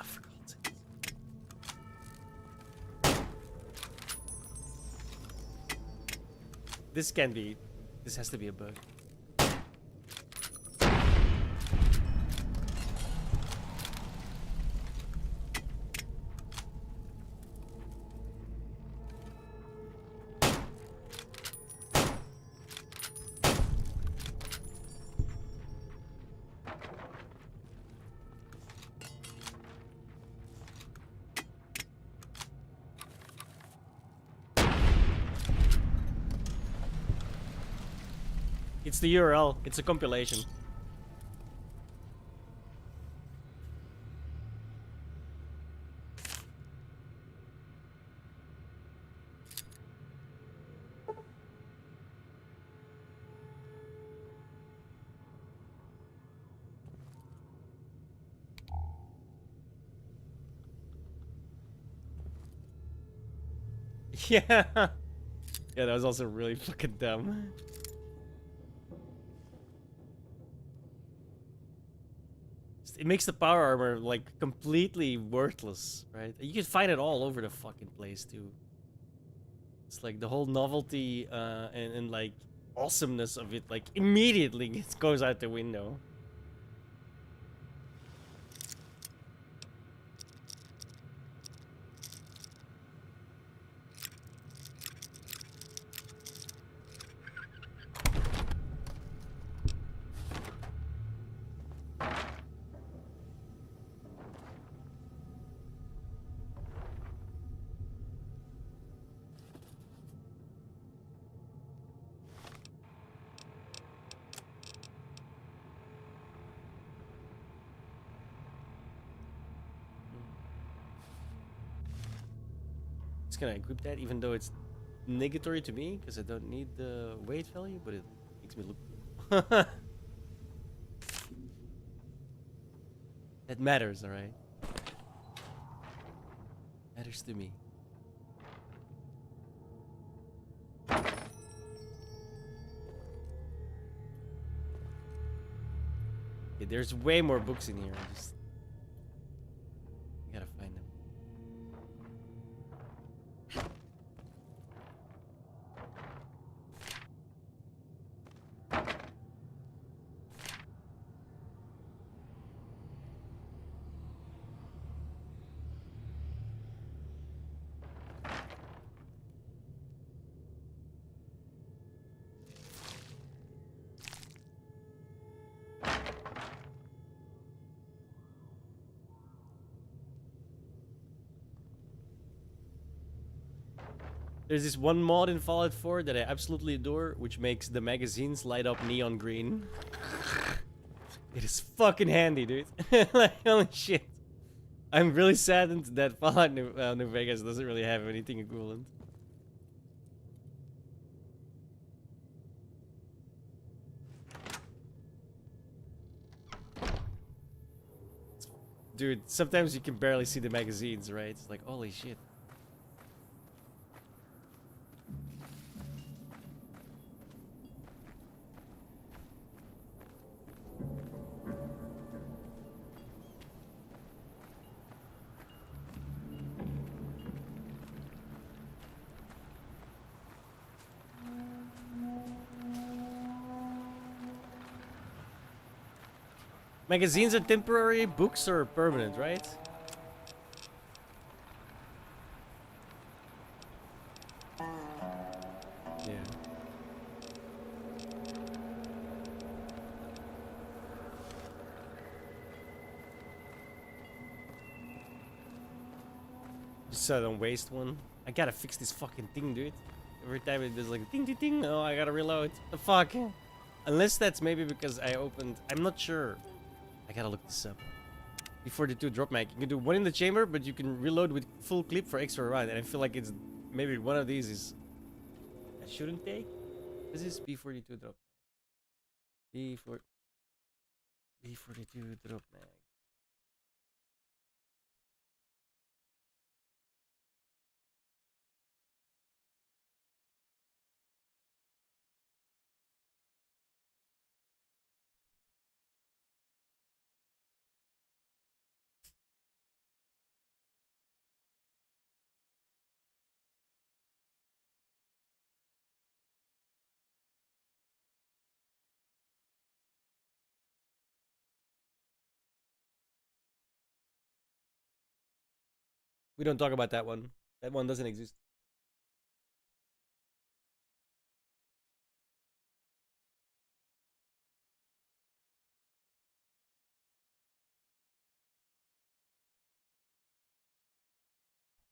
Oh, for God's sake. This can be. This has to be a bug. It's the URL. It's a compilation. Yeah. Yeah, that was also really fucking dumb. It makes the power armor like completely worthless, right? You can find it all over the fucking place too. It's like the whole novelty and like awesomeness of it like immediately goes out the window. Just gonna equip that even though it's negatory to me because I don't need the weight value, but it makes me look that matters, alright? Matters to me. Okay, there's way more books in here. I just gotta find them. There's this one mod in Fallout 4 that I absolutely adore, which makes the magazines light up neon green. It is fucking handy, dude. Like, holy shit. I'm really saddened that Fallout New Vegas doesn't really have anything equivalent. Dude, sometimes you can barely see the magazines, right? It's like, holy shit. Magazines are temporary, books are permanent, right? Yeah. Just so I don't waste one. I gotta fix this fucking thing, dude. Every time it does like ding ding ding. Oh, I gotta reload. The fuck? Unless that's maybe because I opened. I'm not sure. I gotta look this up. B42 drop mag. You can do one in the chamber, but you can reload with full clip for extra round. And I feel like it's maybe one of these is. I shouldn't take. This is B42 drop. B42 drop mag. We don't talk about that one. That one doesn't exist.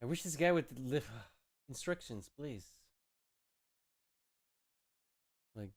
I wish this guy would live instructions, please. Like,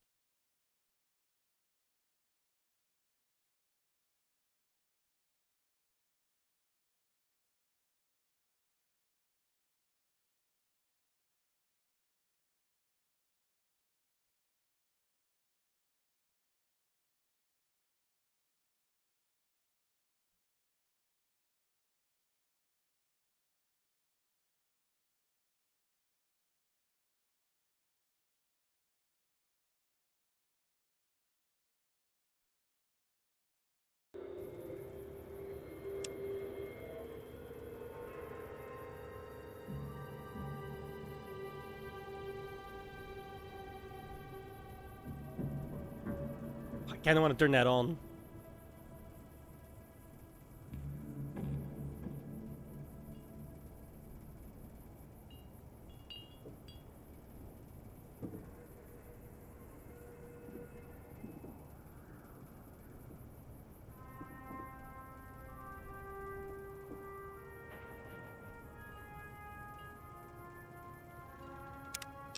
I kind of want to turn that on.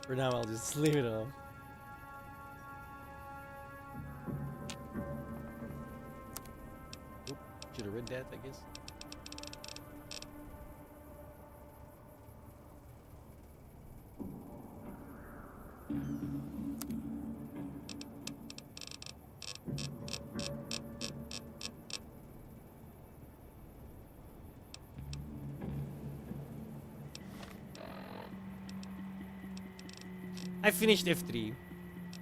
For now, I'll just leave it on. Oop, should have read that, I guess. I finished F3.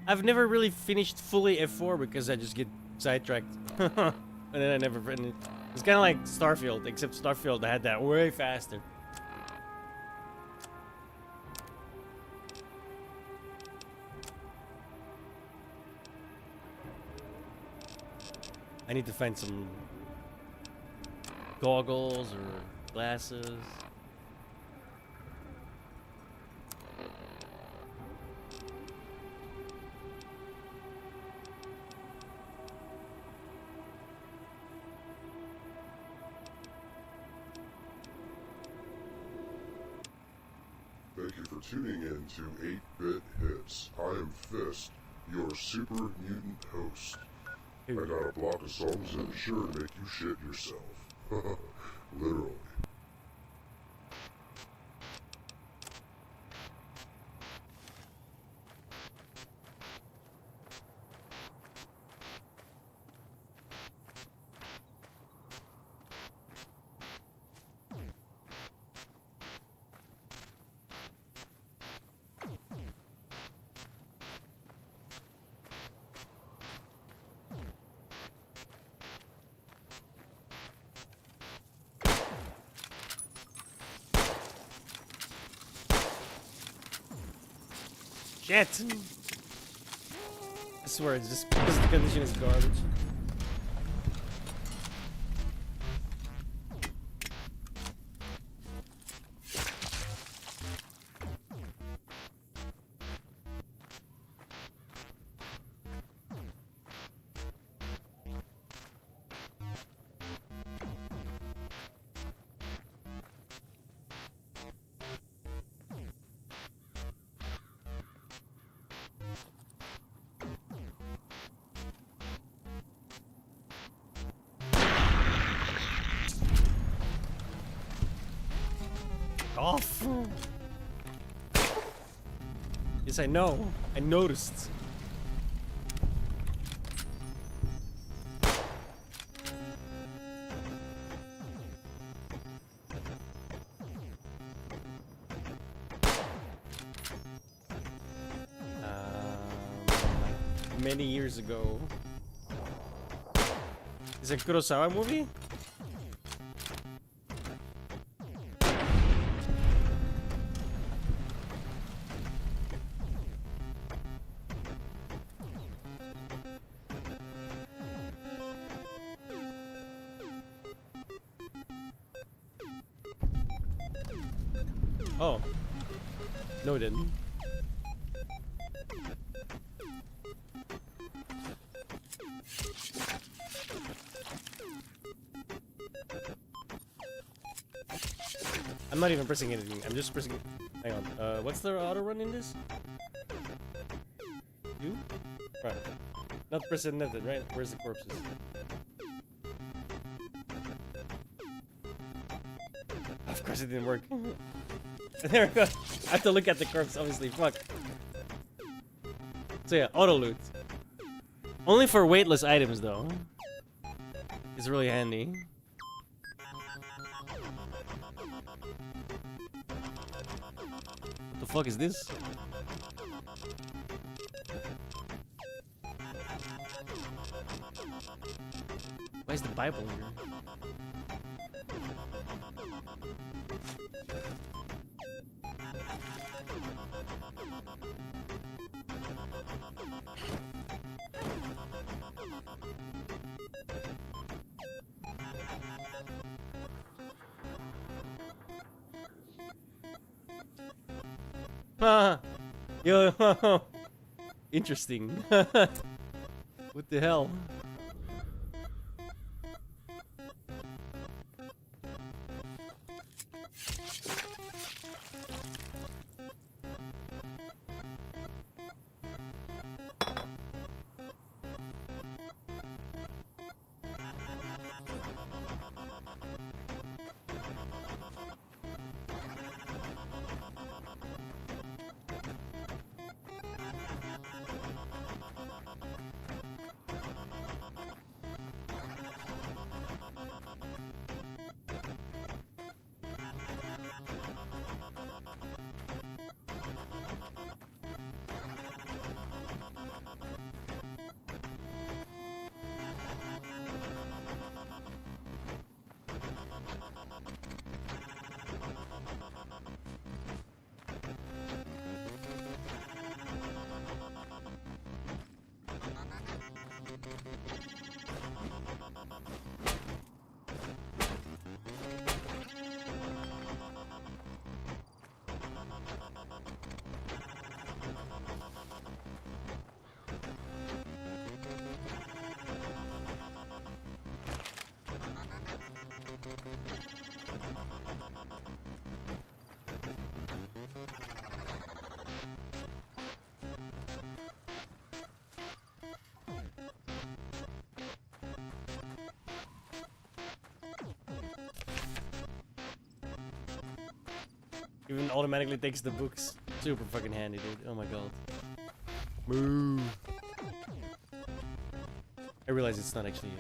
I've never really finished fully F4 because I just get sidetracked. And then I never finished. It's kind of like Starfield, except Starfield I had that way faster. I need to find some goggles or glasses. Thank you for tuning in to 8-Bit Hits. I am Fist, your super mutant host. I got a block of songs that are sure to make you shit yourself. Literally. Shit! I swear, it's just because the condition is garbage. off. Yes, I know. I noticed. Many years ago. Is it a Kurosawa movie? Oh. No, it didn't. I'm not even pressing anything. I'm just pressing. Hang on. What's the auto run in this? You? Right. Not pressing nothing, right? Where's the corpses? Of course it didn't work. There we go. I have to look at the corpse, obviously. Fuck. So yeah, auto loot. Only for weightless items, though. It's really handy. What the fuck is this? Why is the Bible here? Yo, interesting. What the hell? Even automatically takes the books. Super fucking handy, dude. Oh my god. Move. I realize it's not actually.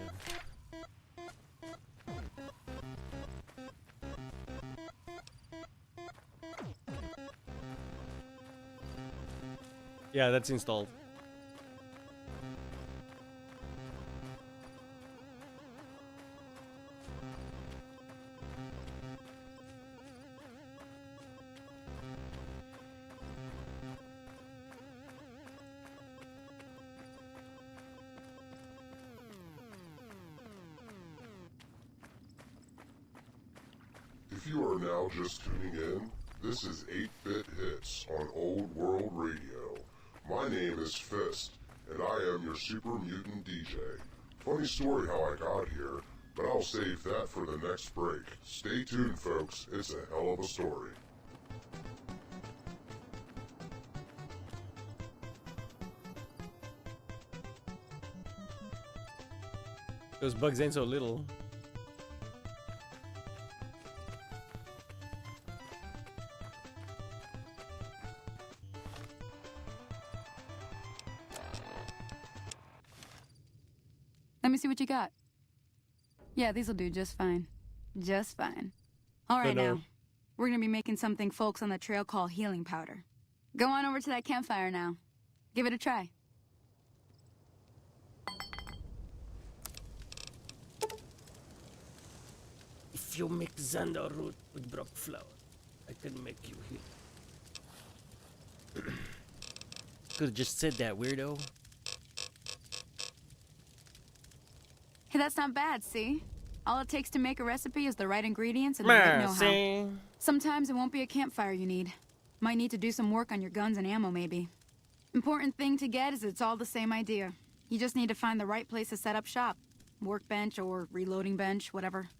Yeah, that's installed. If you are now just tuning in, this is 8-Bit Hits on Old World Radio. My name is Fist, and I am your Super Mutant DJ. Funny story how I got here, but I'll save that for the next break. Stay tuned, folks. It's a hell of a story. Those bugs ain't so little. Let me see what you got. Yeah, these'll do just fine. Just fine. All right, now. We're gonna be making something folks on the trail call healing powder. Go on over to that campfire now. Give it a try. If you make Xander root with brock flour, I can make you heal. Could've just said that, weirdo. Hey, that's not bad, see? All it takes to make a recipe is the right ingredients and the right know-how. Sometimes it won't be a campfire you need. Might need to do some work on your guns and ammo, maybe. Important thing to get is it's all the same idea. You just need to find the right place to set up shop. Workbench or reloading bench, whatever.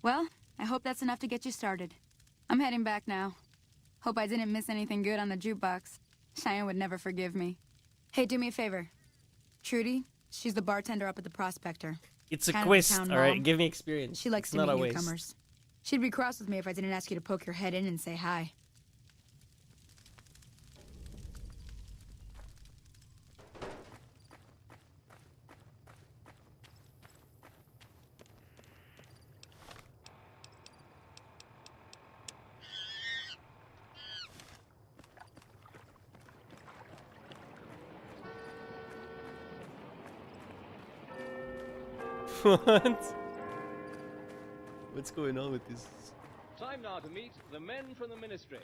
Well, I hope that's enough to get you started. I'm heading back now. Hope I didn't miss anything good on the jukebox. Cheyenne would never forgive me. Hey, do me a favor. Trudy, she's the bartender up at the Prospector. It's a quest, alright? Give me experience. She likes to meet newcomers. She'd be cross with me if I didn't ask you to poke your head in and say hi. What? What's going on with this? Time now to meet the men from the Ministry.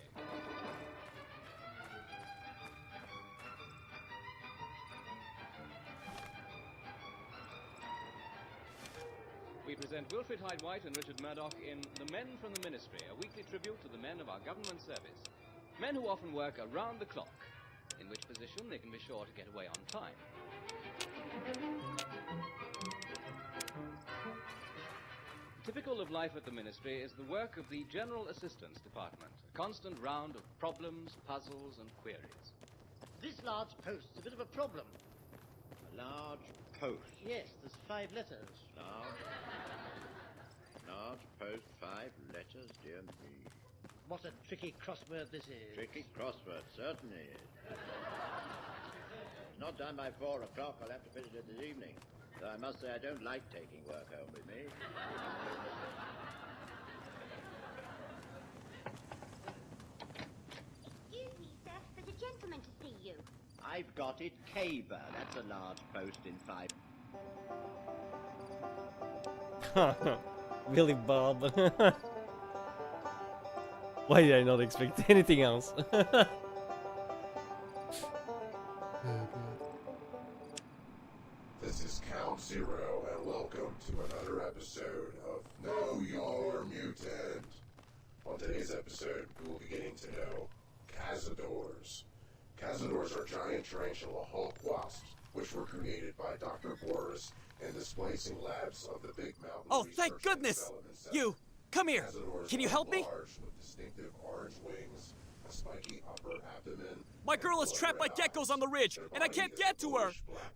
We present Wilfred Hyde-White and Richard Murdoch in The Men from the Ministry, a weekly tribute to the men of our government service. Men who often work around the clock, in which position they can be sure to get away on time. Typical of life at the Ministry is the work of the General Assistance Department, a constant round of problems, puzzles, and queries. This large post's a bit of a problem. A large post? Yes, there's 5 letters. Large post, 5 letters, dear me. What a tricky crossword this is. Tricky crossword, certainly is. It's not done by 4 o'clock. I'll have to finish it this evening. Though I must say I don't like taking work home with me. Excuse me, sir. There's a gentleman to see you. I've got it. Caber. That's a large post in 5. Really, Bob? Why did I not expect anything else? This is Count Zero, and welcome to another episode of Know Your Mutant. On today's episode, we will be getting to know cazadors. Cazadors are giant tarantula hulk wasps, which were created by Dr. Boris in the splicing labs of the Big Mountain. Oh, thank goodness! You, come here. Can you help me? Large, with distinctive orange wings, a spiky upper abdomen. My girl is trapped by geckos on the ridge, and I can't get to her.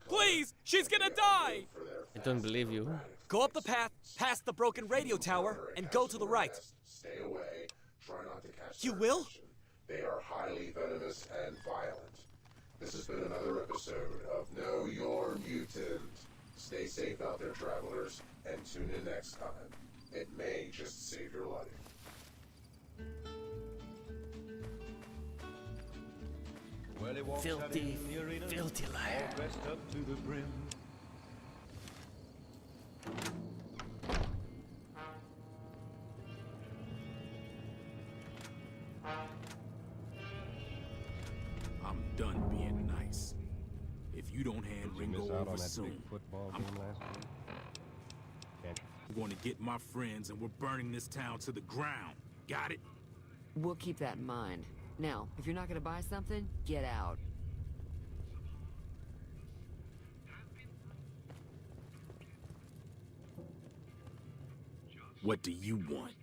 Please, she's gonna die. I don't believe you. Go up the path, past the broken radio tower, and go to the right. Stay away. Try not to catch You their will? attention. They are highly venomous and violent. This has been another episode of Know Your Mutant. Stay safe out there, travelers, and tune in next time. It may just save your life. Well, he walks out Filthy, in the arena, filthy liar. all dressed up to the brim. I'm done being nice. If you don't hand Ringo over soon, I'm going to get my friends and we're burning this town to the ground. Got it? We'll keep that in mind. Now, if you're not gonna buy something, get out. What do you want?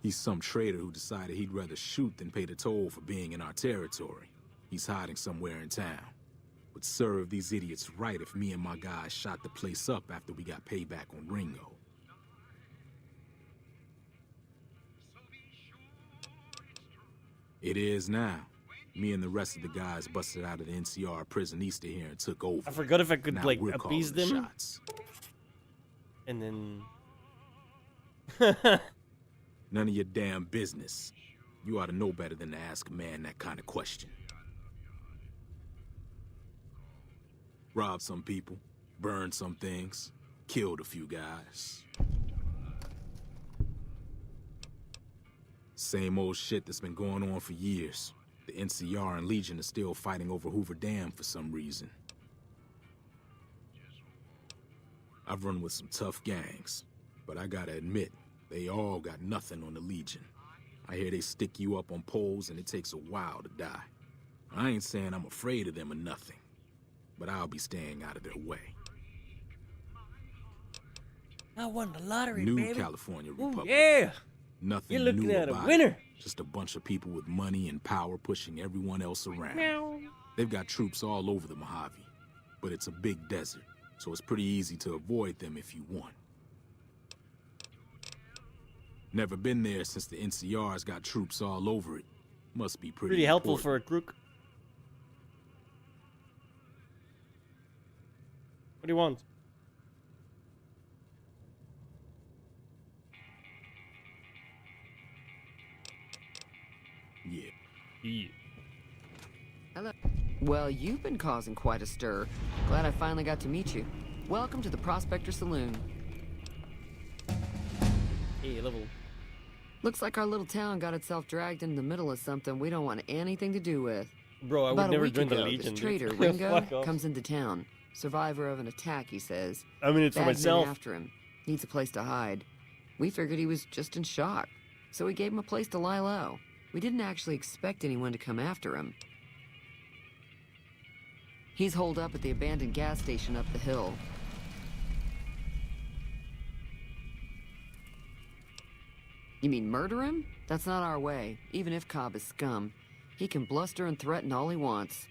He's some traitor who decided he'd rather shoot than pay the toll for being in our territory. He's hiding somewhere in town. Would serve these idiots right if me and my guys shot the place up after we got payback on Ringo. It is now. Me and the rest of the guys busted out of the NCR prison east of here and took over. I forgot if I could, Now like, we're appease calling the them. shots. And then... None of your damn business. You ought to know better than to ask a man that kind of question. Robbed some people, burned some things, killed a few guys. Same old shit that's been going on for years. The NCR and Legion are still fighting over Hoover Dam for some reason. I've run with some tough gangs, but I gotta admit, they all got nothing on the Legion. I hear they stick you up on poles and it takes a while to die. I ain't saying I'm afraid of them or nothing, but I'll be staying out of their way. I won the lottery, New baby. California Ooh, Republic. yeah. Nothing You're looking new at a about winner. it. Just a bunch of people with money and power pushing everyone else around. Meow. They've got troops all over the Mojave, but it's a big desert, so it's pretty easy to avoid them if you want. Never been there since the NCR's got troops all over it. Must be pretty helpful important. for a crook. What do you want? Yeah. Hello. Well, you've been causing quite a stir. Glad I finally got to meet you. Welcome to the Prospector Saloon. Hey, level. Looks like our little town got itself dragged into the middle of something we don't want anything to do with. Bro, I would About never a week join the ago, Legion, this dude. traitor, Fuck Ringo, off. comes into town. Survivor of an attack, he says. I'm in it for Bad men myself. after him. Needs a place to hide. We figured he was just in shock, so we gave him a place to lie low. We didn't actually expect anyone to come after him. He's holed up at the abandoned gas station up the hill. You mean murder him? That's not our way, even if Cobb is scum. He can bluster and threaten all he wants.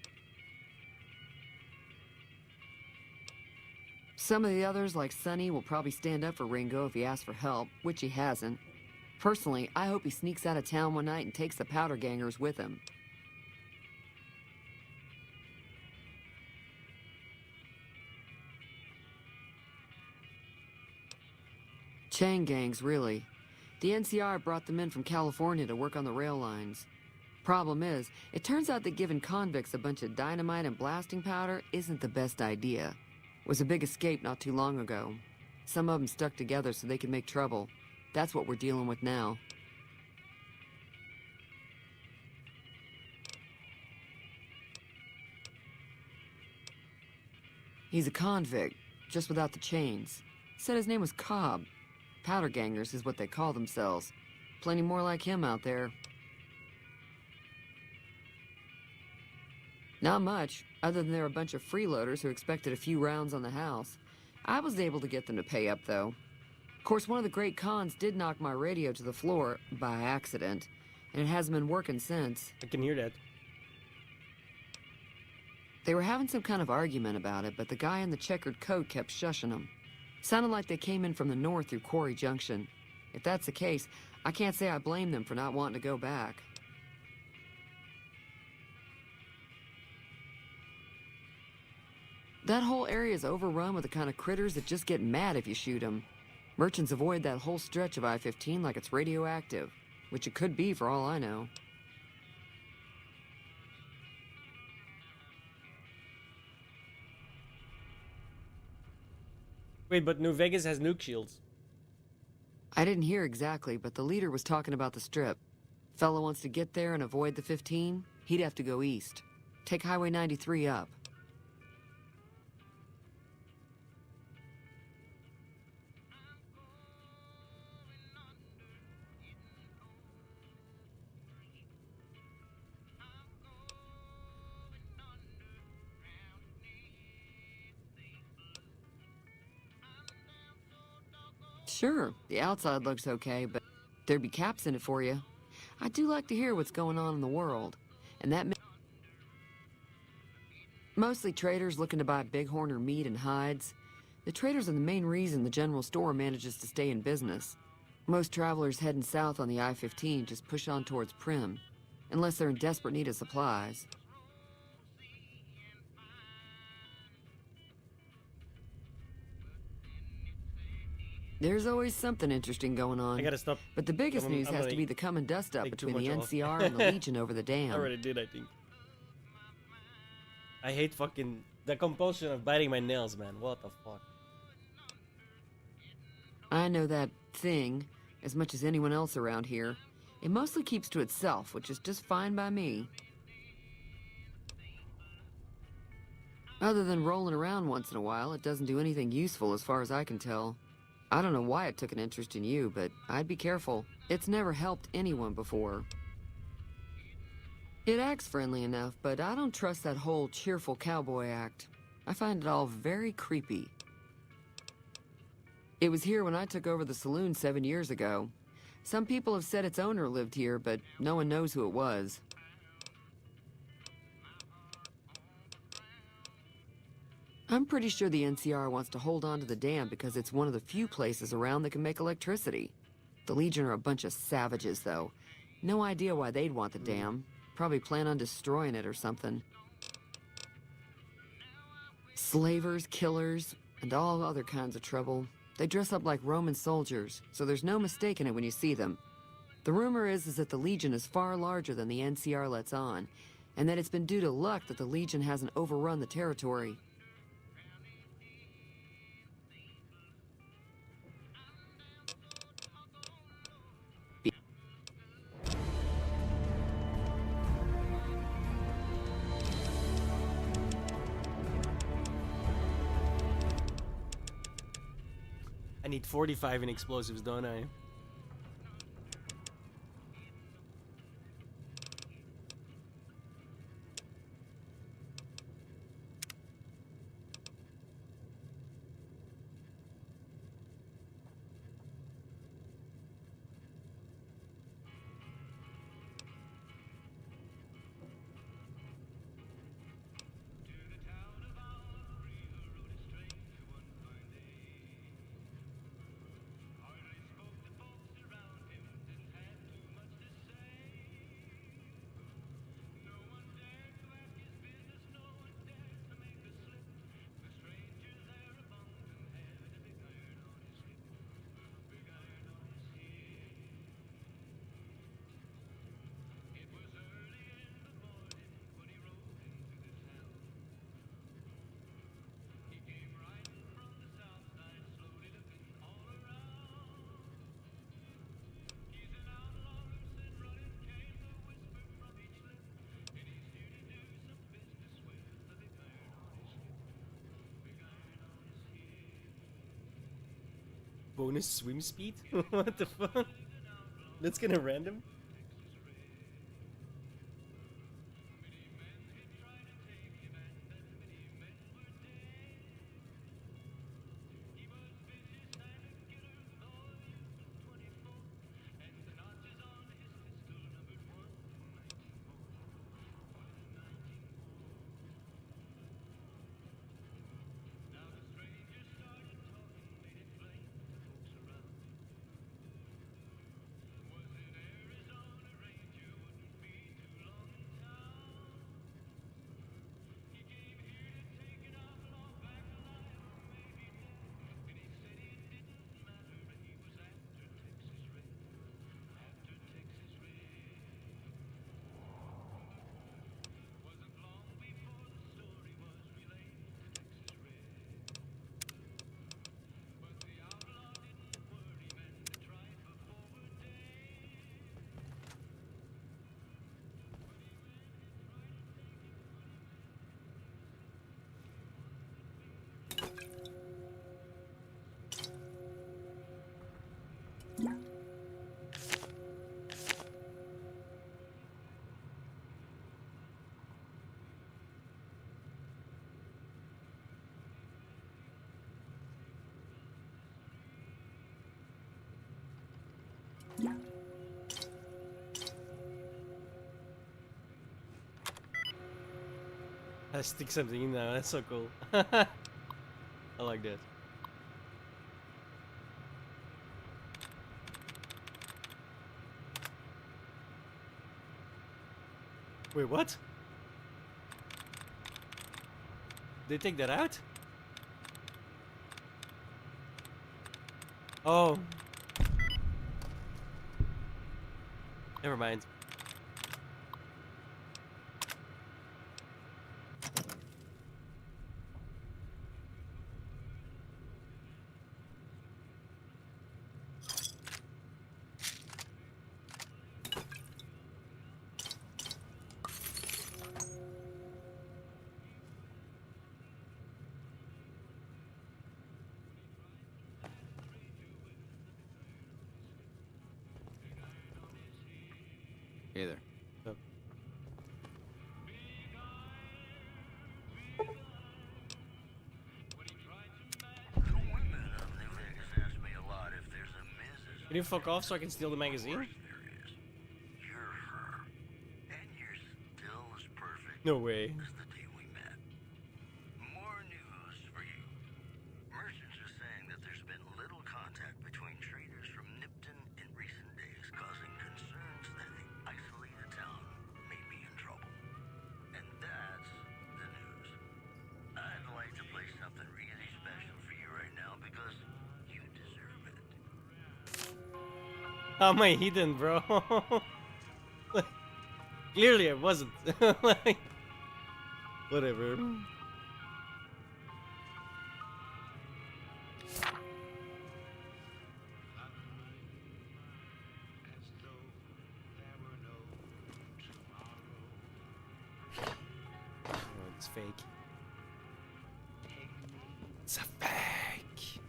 Some of the others, like Sonny, will probably stand up for Ringo if he asks for help, which he hasn't. Personally, I hope he sneaks out of town one night and takes the powder gangers with him. Chain gangs, really. The NCR brought them in from California to work on the rail lines. Problem is, it turns out that giving convicts a bunch of dynamite and blasting powder isn't the best idea. It was a big escape not too long ago. Some of them stuck together so they could make trouble. That's what we're dealing with now. He's a convict, just without the chains. Said his name was Cobb. Powder gangers is what they call themselves. Plenty more like him out there. Not much, other than they're a bunch of freeloaders who expected a few rounds on the house. I was able to get them to pay up, though. Of course, one of the great cons did knock my radio to the floor by accident, and it hasn't been working since. I can hear that. They were having some kind of argument about it, but the guy in the checkered coat kept shushing them. Sounded like they came in from the north through Quarry Junction. If that's the case, I can't say I blame them for not wanting to go back. That whole area is overrun with the kind of critters that just get mad if you shoot them. Merchants avoid that whole stretch of I-15 like it's radioactive, which it could be for all I know. Wait, but New Vegas has nuke shields. I didn't hear exactly, but the leader was talking about the strip. Fella wants to get there and avoid the 15, he'd have to go east. Take Highway 93 up. Sure, the outside looks okay, but there'd be caps in it for you. I do like to hear what's going on in the world, and that mostly traders looking to buy bighorn or meat and hides. The traders are the main reason the general store manages to stay in business. Most travelers heading south on the I-15 just push on towards Prim. unless they're in desperate need of supplies. There's always something interesting going on. I gotta stop. But the biggest I'm news has gonna to be the come and dust up take too between the much off. NCR and the Legion over the dam. I already did, I think. I hate fucking the compulsion of biting my nails, man. What the fuck? I know that thing as much as anyone else around here. It mostly keeps to itself, which is just fine by me. Other than rolling around once in a while, it doesn't do anything useful as far as I can tell. I don't know why it took an interest in you, but I'd be careful. It's never helped anyone before. It acts friendly enough, but I don't trust that whole cheerful cowboy act. I find it all very creepy. It was here when I took over the saloon 7 years ago. Some people have said its owner lived here, but no one knows who it was. I'm pretty sure the NCR wants to hold on to the dam because it's one of the few places around that can make electricity. The Legion are a bunch of savages, though. No idea why they'd want the dam. Probably plan on destroying it or something. Slavers, killers, and all other kinds of trouble. They dress up like Roman soldiers, so there's no mistaking it when you see them. The rumor is that the Legion is far larger than the NCR lets on, and that it's been due to luck that the Legion hasn't overrun the territory. I need 45 in explosives, don't I? Bonus swim speed? What the fuck? That's kinda random. I stick something in there, that's so cool. I like that. Wait, what? They take that out? Oh. Never mind. Hey there. Oh. Can you fuck off so I can steal the magazine? No way. More news for you. Merchants are saying that there's been little contact between traders from Nipton in recent days, causing concerns that the isolated town may be in trouble. And that's the news. I'd like to play something really special for you right now because you deserve it. How am I hidden, bro? Clearly I wasn't. Like, whatever. Oh, it's fake. It's a fake.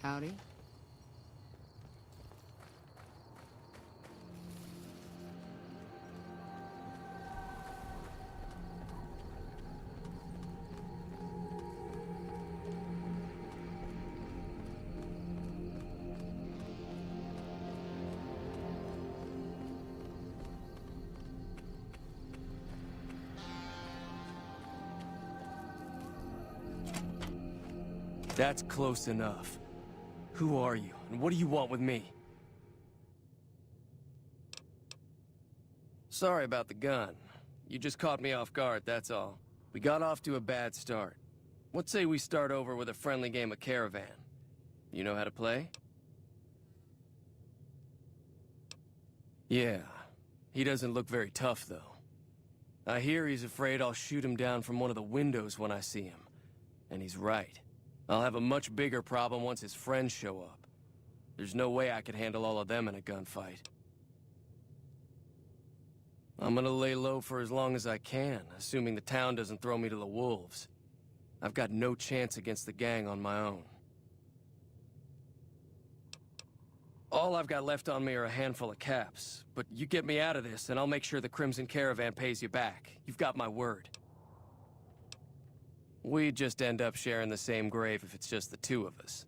Howdy. That's close enough. Who are you, and what do you want with me? Sorry about the gun. You just caught me off guard, that's all. We got off to a bad start. What say we start over with a friendly game of Caravan? You know how to play? Yeah. He doesn't look very tough, though. I hear he's afraid I'll shoot him down from one of the windows when I see him. And he's right. I'll have a much bigger problem once his friends show up. There's no way I could handle all of them in a gunfight. I'm gonna lay low for as long as I can, assuming the town doesn't throw me to the wolves. I've got no chance against the gang on my own. All I've got left on me are a handful of caps, but you get me out of this and I'll make sure the Crimson Caravan pays you back. You've got my word. We'd just end up sharing the same grave if it's just the two of us.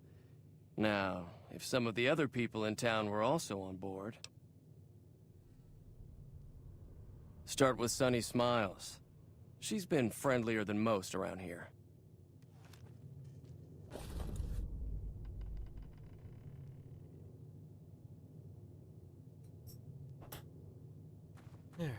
Now, if some of the other people in town were also on board... Start with Sunny Smiles. She's been friendlier than most around here. All right.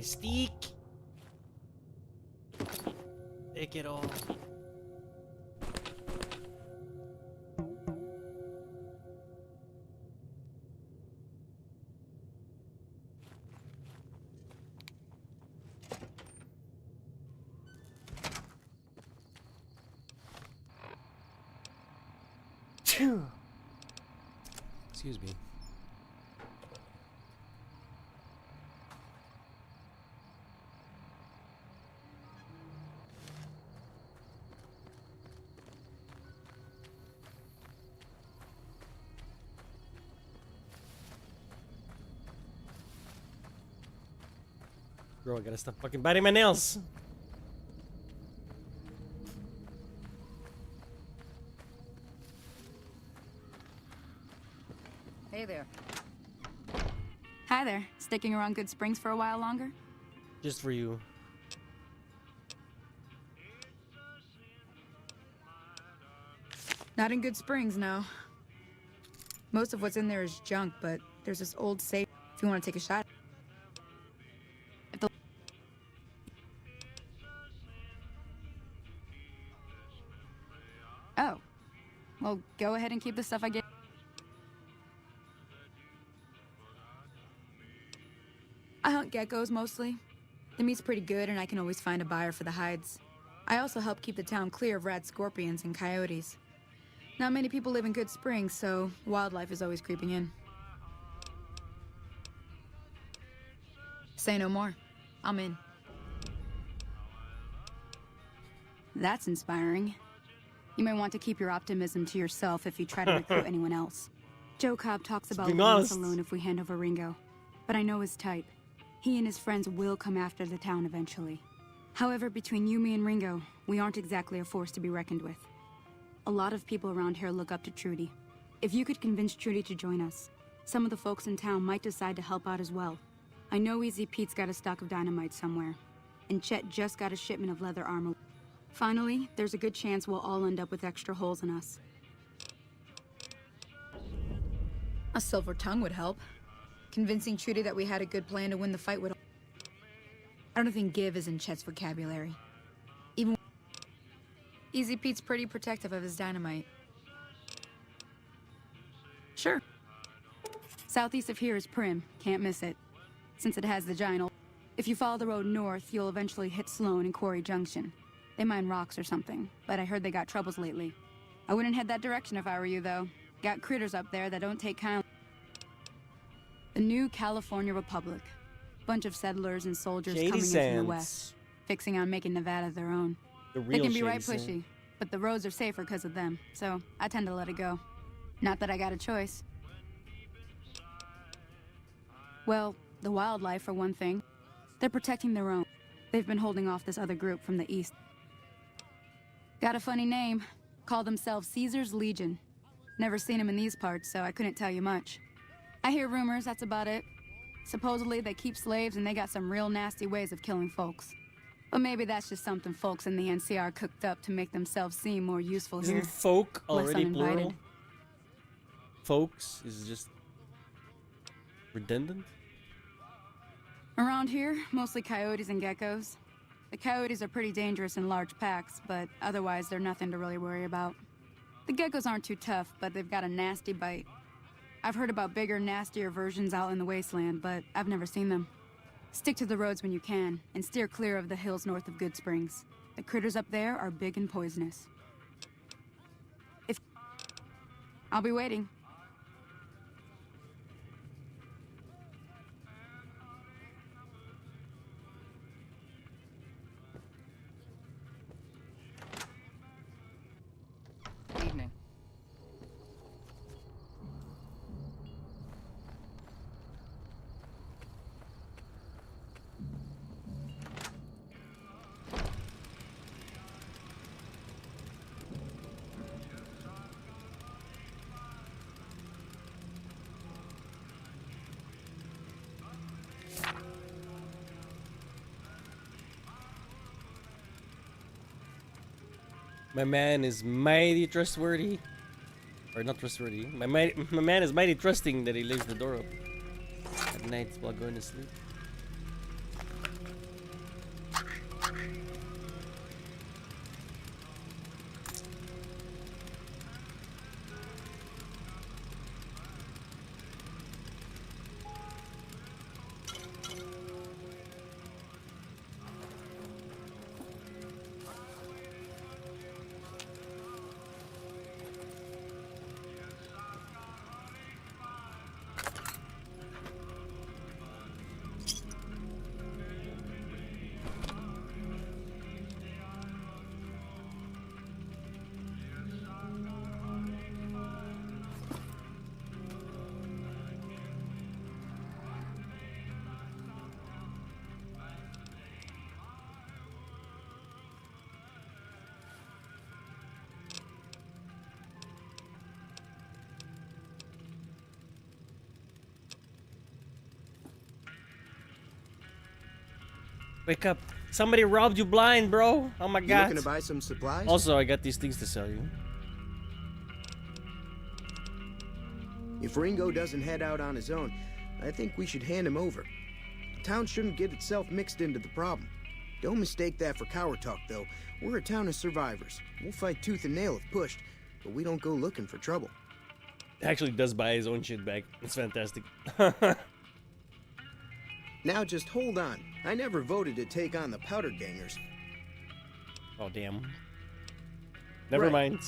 Mystique. Take it all. Excuse me. Bro, I gotta stop fucking biting my nails. Hey there. Hi there. Sticking around Good Springs for a while longer? Just for you. Not in Good Springs, no. Most of what's in there is junk, but there's this old safe if you want to take a shot. If the Oh. Well, go ahead and keep the stuff I get. I hunt geckos mostly. The meat's pretty good and I can always find a buyer for the hides. I also help keep the town clear of rat scorpions and coyotes. Not many people live in Good Springs, so wildlife is always creeping in. Say no more. I'm in. That's inspiring. You may want to keep your optimism to yourself if you try to recruit anyone else. Joe Cobb talks about leaving us alone if we hand over Ringo, but I know his type. He and his friends will come after the town eventually. However, between you, me, and Ringo, we aren't exactly a force to be reckoned with. A lot of people around here look up to Trudy. If you could convince Trudy to join us, some of the folks in town might decide to help out as well. I know Easy Pete's got a stock of dynamite somewhere, and Chet just got a shipment of leather armor. Finally, there's a good chance we'll all end up with extra holes in us. A silver tongue would help. Convincing Trudy that we had a good plan to win the fight would... I don't think give is in Chet's vocabulary. Even... Easy Pete's pretty protective of his dynamite. Sure. Southeast of here is Prim. Can't miss it. Since it has the giant old... If you follow the road north, you'll eventually hit Sloan and Quarry Junction. They mine rocks or something, but I heard they got troubles lately. I wouldn't head that direction if I were you, though. Got critters up there that don't take kindly. The new California Republic. Bunch of settlers and soldiers coming in from the west, fixing on making Nevada their own. They can be right pushy, but the roads are safer because of them, so I tend to let it go. Not that I got a choice. Well, the wildlife, for one thing. They're protecting their own. They've been holding off this other group from the east. Got a funny name. Call themselves Caesar's Legion. Never seen them in these parts, so I couldn't tell you much. I hear rumors, that's about it. Supposedly they keep slaves and they got some real nasty ways of killing folks. But maybe that's just something folks in the NCR cooked up to make themselves seem more useful here. Isn't folk already Less plural? uninvited. Folks is just redundant? Around here, mostly coyotes and geckos. The coyotes are pretty dangerous in large packs, but otherwise they're nothing to really worry about. The geckos aren't too tough, but they've got a nasty bite. I've heard about bigger, nastier versions out in the wasteland, but I've never seen them. Stick to the roads when you can, and steer clear of the hills north of Good Springs. The critters up there are big and poisonous. I'll be waiting. Evening. My man is mighty trustworthy. Or not trustworthy. My man is mighty trusting that he leaves the door open at night while going to sleep. Wake up. Somebody robbed you blind, bro. Oh my You god. looking to buy some supplies? Also, I got these things to sell you. If Ringo doesn't head out on his own, I think we should hand him over. The town shouldn't get itself mixed into the problem. Don't mistake that for coward talk, though. We're a town of survivors. We'll fight tooth and nail if pushed, but we don't go looking for trouble. He actually does buy his own shit back. It's fantastic. Now just hold on. I never voted to take on the powder gangers. Oh, damn. Never Right. mind.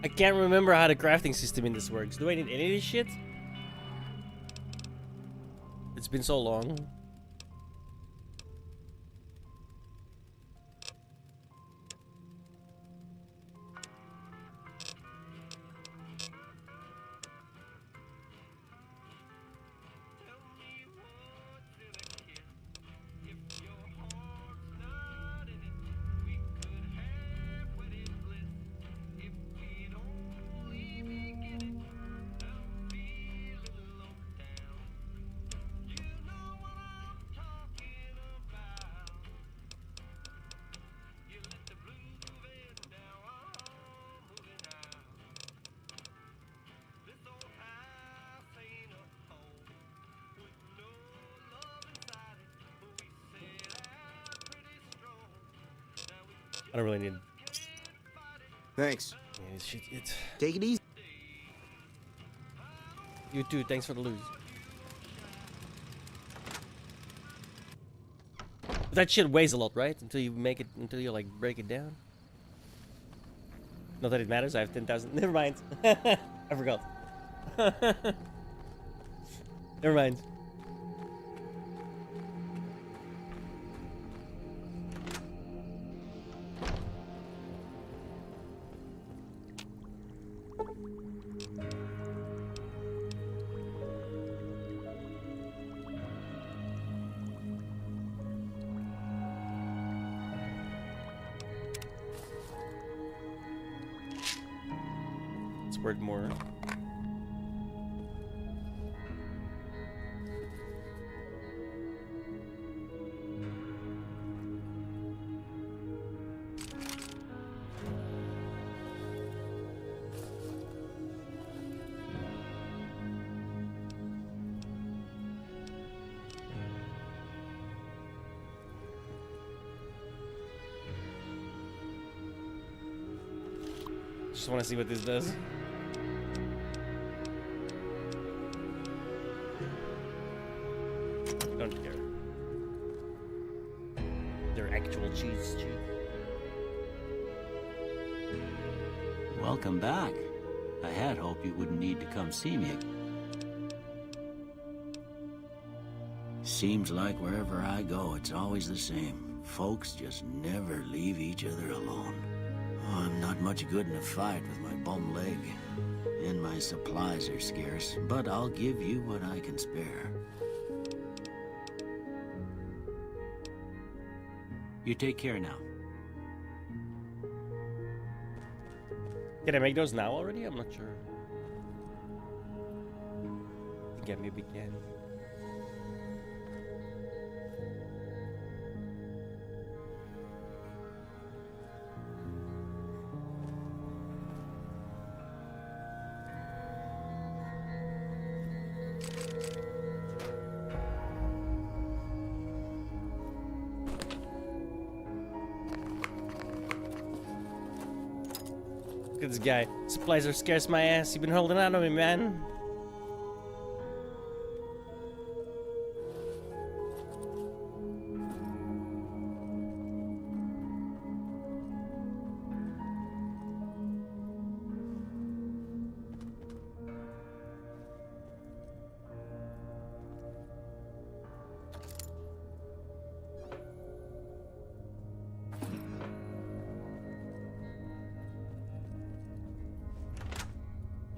I can't remember how the crafting system in this works. Do I need any of this shit? It's been so long. I don't really need. Thanks. Yeah, shit, it. Take it easy. You too. Thanks for the loot. That shit weighs a lot, right? Until you make it, until you like break it down. Not that it matters. I have 10,000. Never mind. I forgot. Never mind. It's worth more. Just want to see what this does. Don't care. They're actual cheese. Welcome back. I had hoped you wouldn't need to come see me. Seems like wherever I go, it's always the same. Folks just never leave each other alone. Oh, I'm not much good in a fight with my bum leg. And my supplies are scarce, but I'll give you what I can spare. You take care now. Can I make those now already? I'm not sure. Yeah, maybe can. Look at this guy. Supplies are scarce, my ass. You've been holding on to me, man.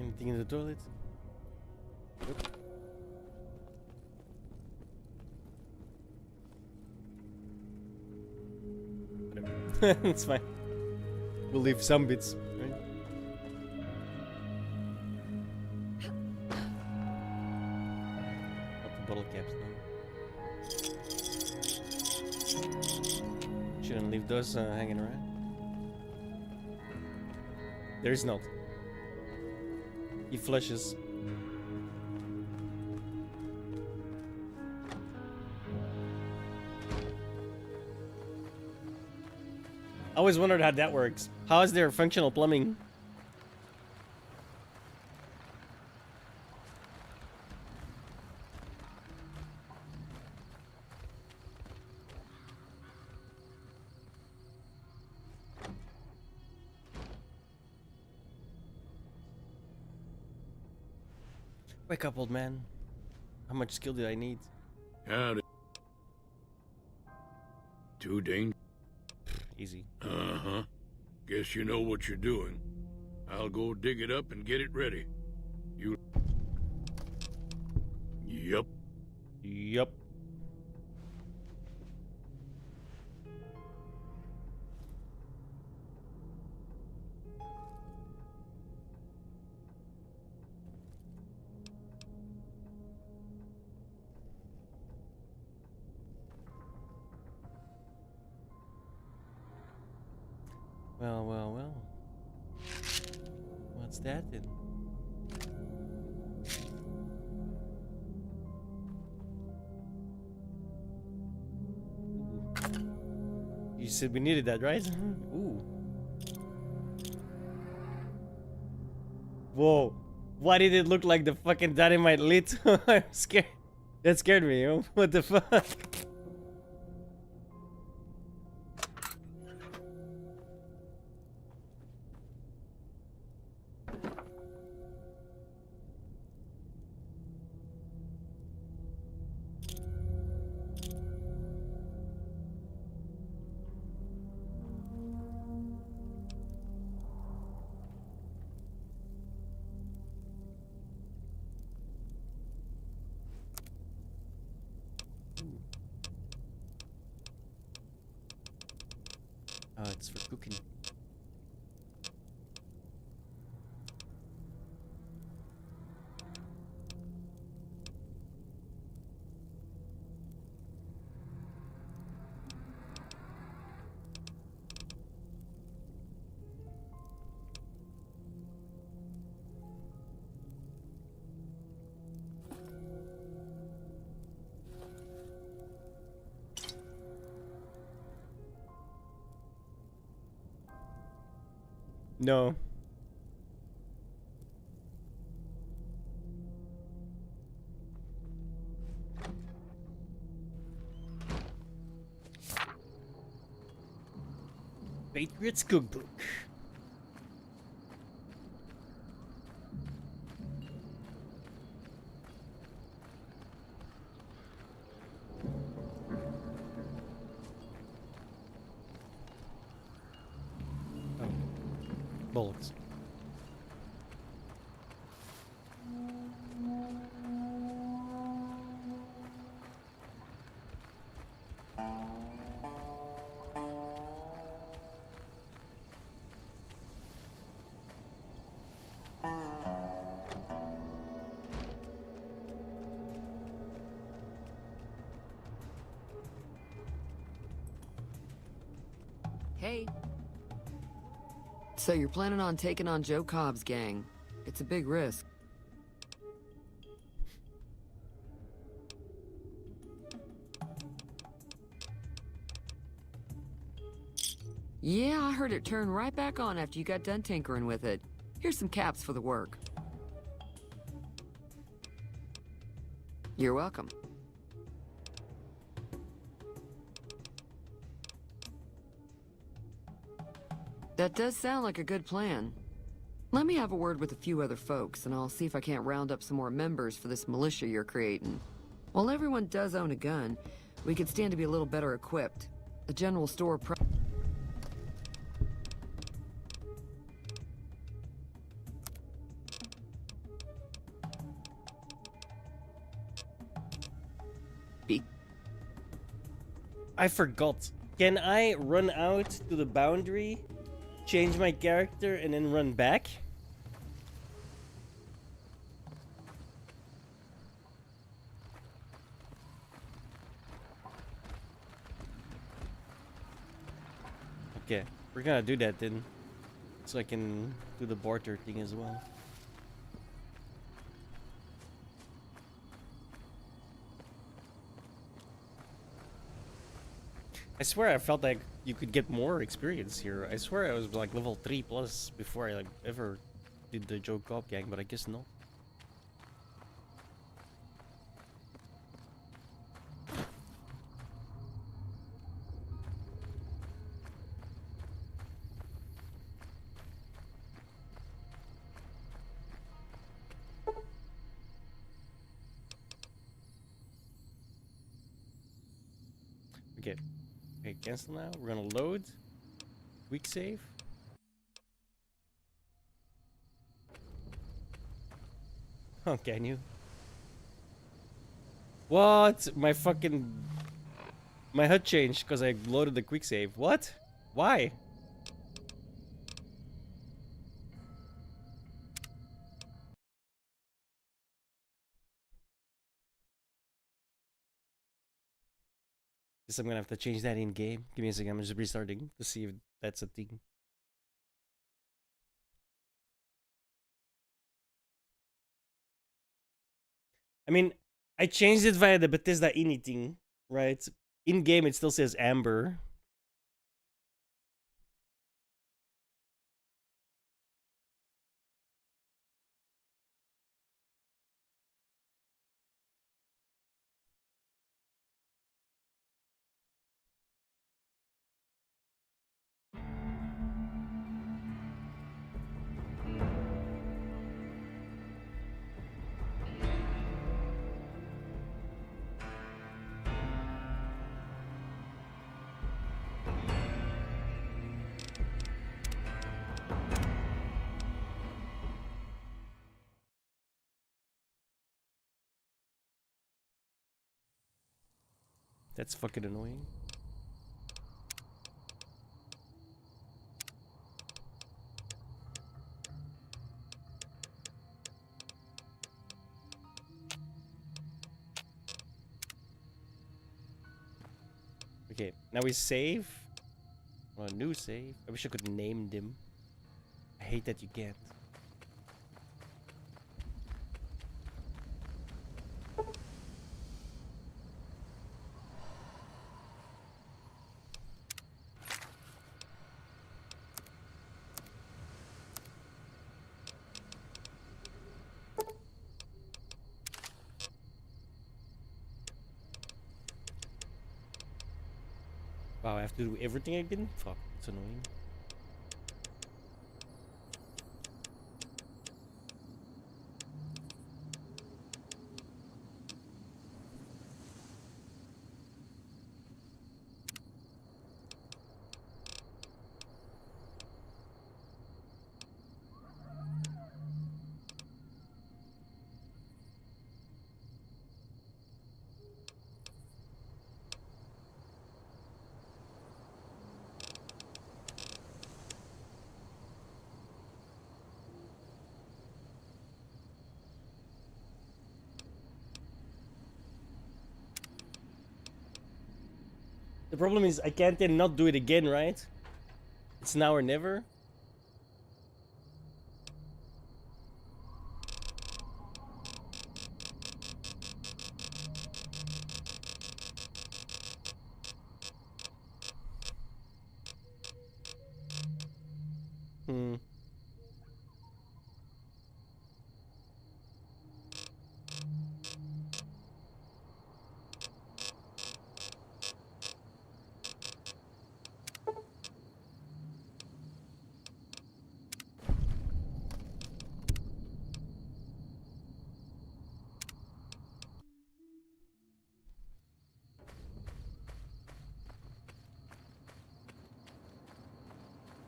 Anything in the toilet? Nope. Whatever. It's fine. We'll leave some bits, right? Not the bottle caps, no. Shouldn't leave those hanging around. There's not. He flushes. I always wondered how that works. How is there functional plumbing? Wake up, old man. How much skill did I need? Howdy. Too dangerous. Easy. Uh-huh. Guess you know what you're doing. I'll go dig it up and get it ready. You... Yup. Yup. Well, well, well. What's that then? You said we needed that, right? Ooh. Whoa. Why did it look like the fucking dynamite lit? I'm scared. That scared me, yo. What the fuck? Oh, it's for cooking. No. Patriots Cookbook. Oh. Bullets. Hey. So you're planning on taking on Joe Cobb's gang. It's a big risk. Yeah, I heard it turn right back on after you got done tinkering with it. Here's some caps for the work. You're welcome. That does sound like a good plan. Let me have a word with a few other folks, and I'll see if I can't round up some more members for this militia you're creating. While everyone does own a gun, we could stand to be a little better equipped. A general store I forgot. Can I run out to the boundary, change my character, and then run back? Okay, we're gonna do that then. So I can do the barter thing as well. I swear I felt like you could get more experience here. I swear I was like level 3 plus before I like ever did the Joe Cobb gang, but I guess not. Okay. Okay, cancel now. We're gonna load. Quick save. Oh, can you? What? My HUD changed because I loaded the quick save. What? Why? Guess I'm gonna have to change that in game. Give me a second. I'm just restarting to see if that's a thing. I mean, I changed it via the Bethesda anything, right? In game, it still says Amber. That's fucking annoying. Okay, now we save. Well, a new save. I wish I could name them. I hate that you can't. Wow, I have to do everything again? Fuck, it's annoying. The problem is I can't then not do it again, right? It's now or never.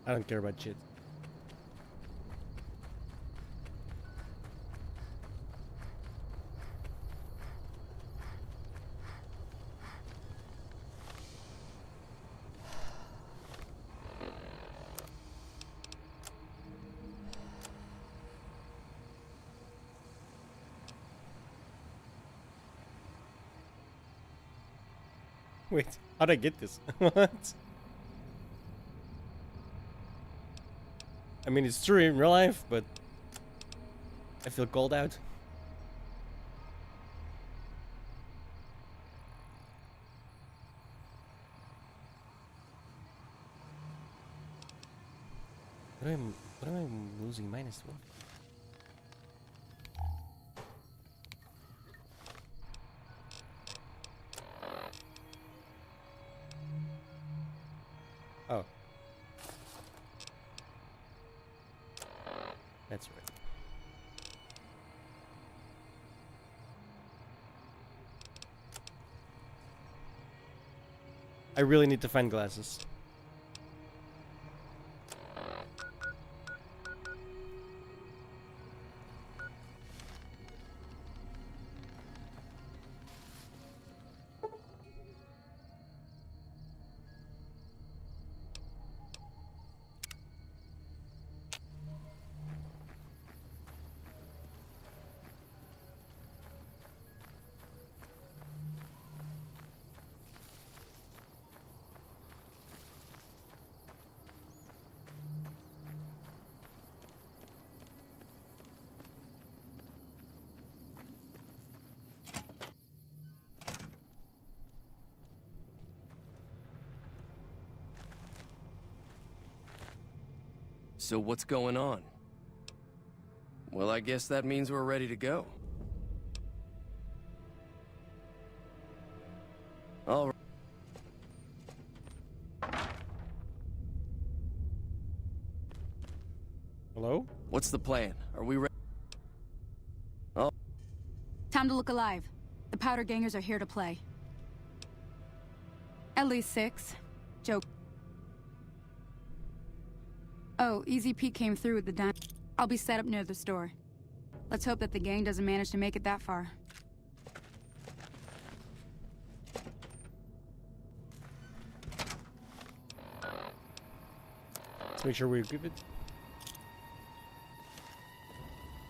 I don't care about shit. Wait, how'd I get this? What? I mean, it's true in real life, but I feel called out. What am I losing minus for? Oh. That's right. I really need to find glasses. So what's going on? Well, I guess that means we're ready to go. All right. Hello? What's the plan? Are we ready? Oh. Time to look alive. The powder gangers are here to play. At least 6. Joke. Oh, Easy Pete came through with the dime. I'll be set up near the store. Let's hope that the gang doesn't manage to make it that far. Let's make sure we equip it.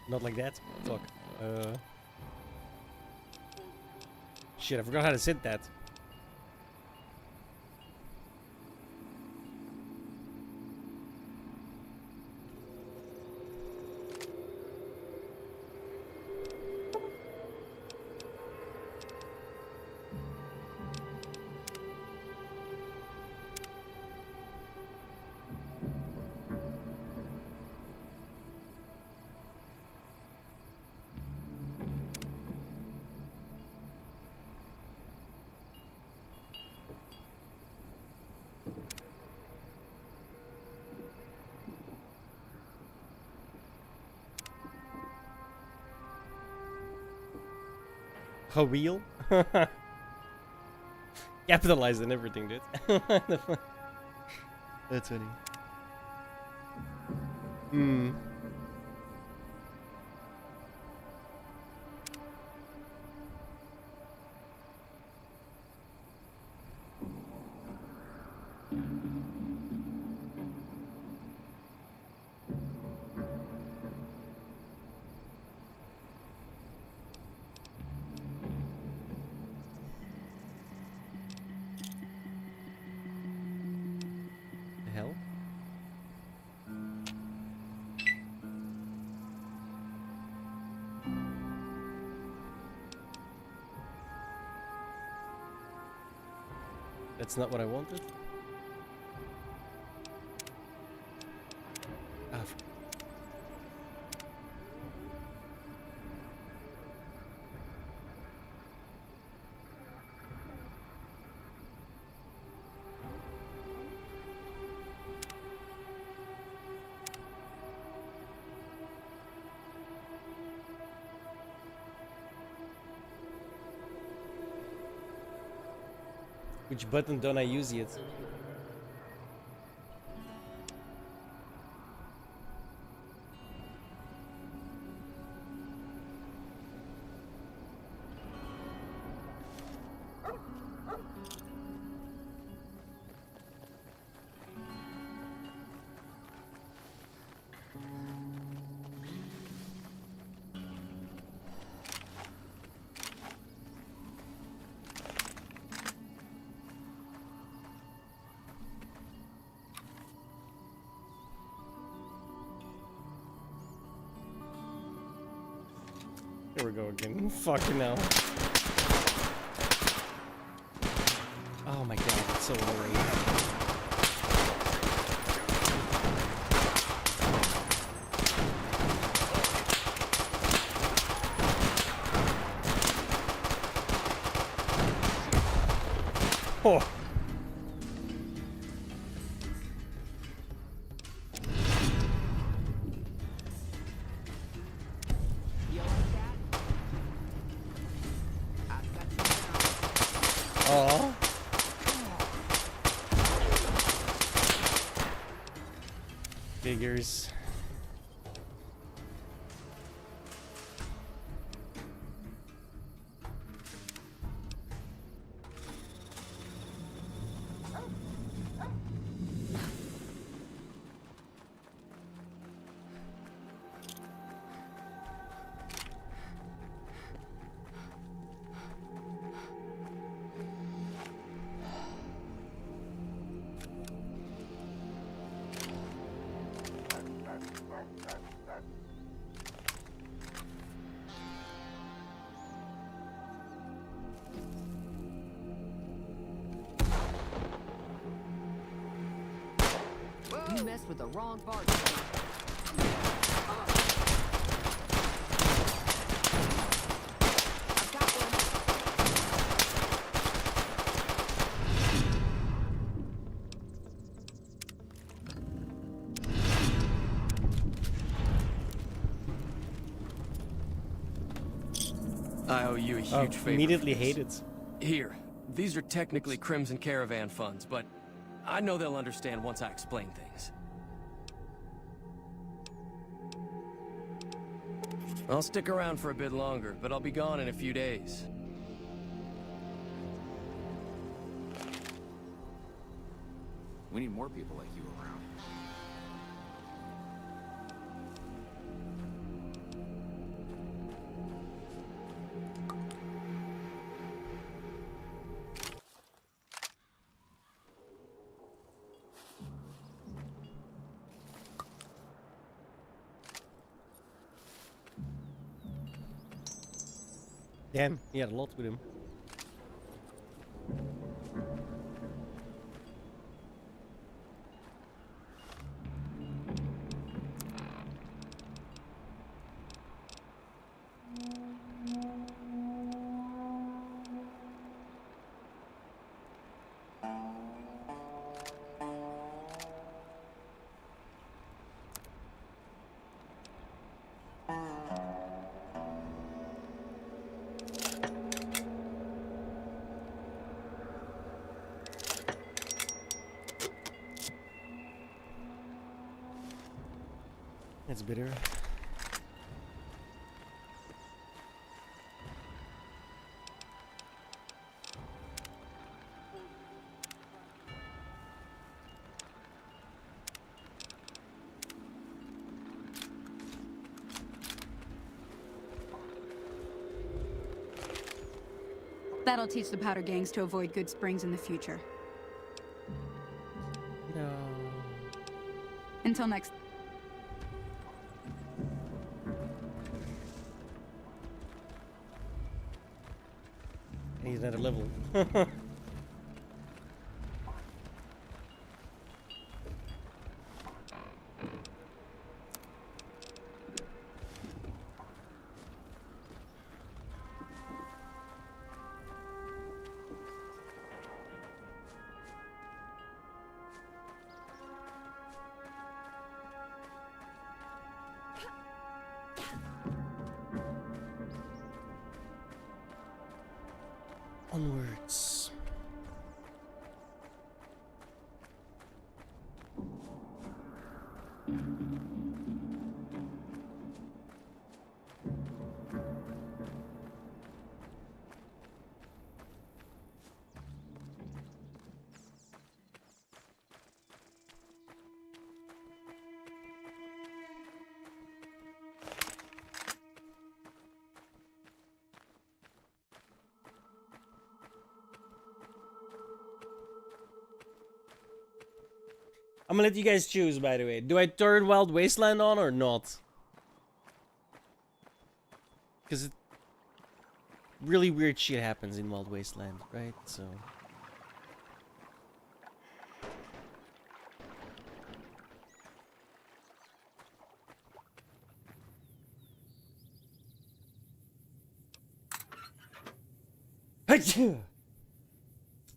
Not like that. Fuck. Shit, I forgot how to set that. A wheel? Capitalized on everything, dude. That's funny. Hmm. The hell? That's not what I wanted. Ah, which button don't I use yet? Here we go again. Fucking hell. Oh my god, it's so annoying. Oh. Oh. Figures. You messed with the wrong part. I owe you a huge favor. Immediately hate it. Here, these are technically Crimson Caravan funds, but I know they'll understand once I explain things. I'll stick around for a bit longer, but I'll be gone in a few days. We need more people like you around. Damn, he had a lot with him. That's bitter. That'll teach the powder gangs to avoid Good Springs in the future. No. Until next. He's another level. Onwards. I'm gonna let you guys choose, by the way. Do I turn Wild Wasteland on or not? Because really weird shit happens in Wild Wasteland, right? So.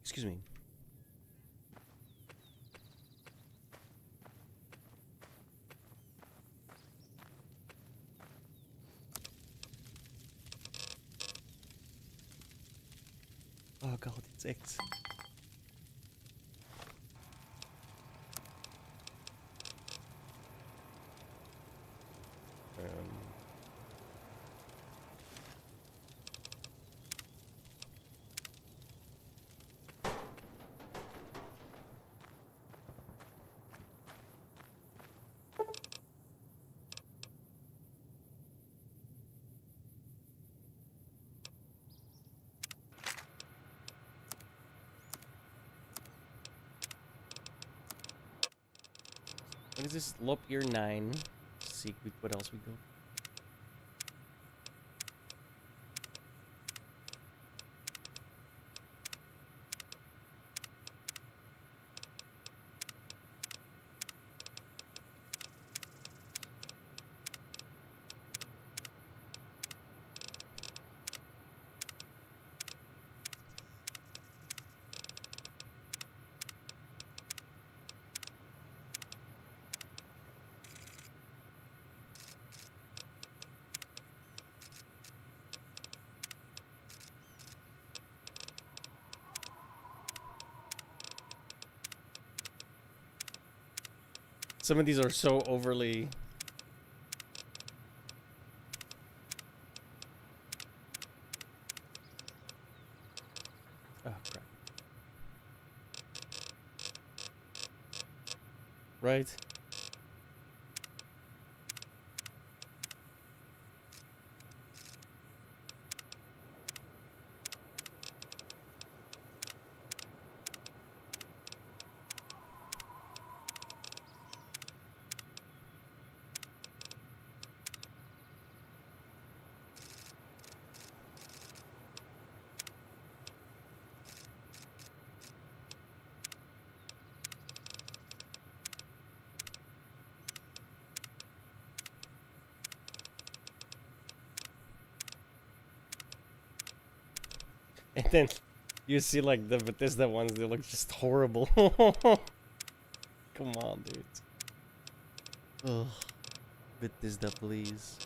Excuse me. Oh god, insects. What is this? Lop Ear 9. Let's see what else we go. Some of these are so overly... Oh, crap. Right? And then you see like the Bethesda ones, they look just horrible. Come on, dude. Ugh. Bethesda, please.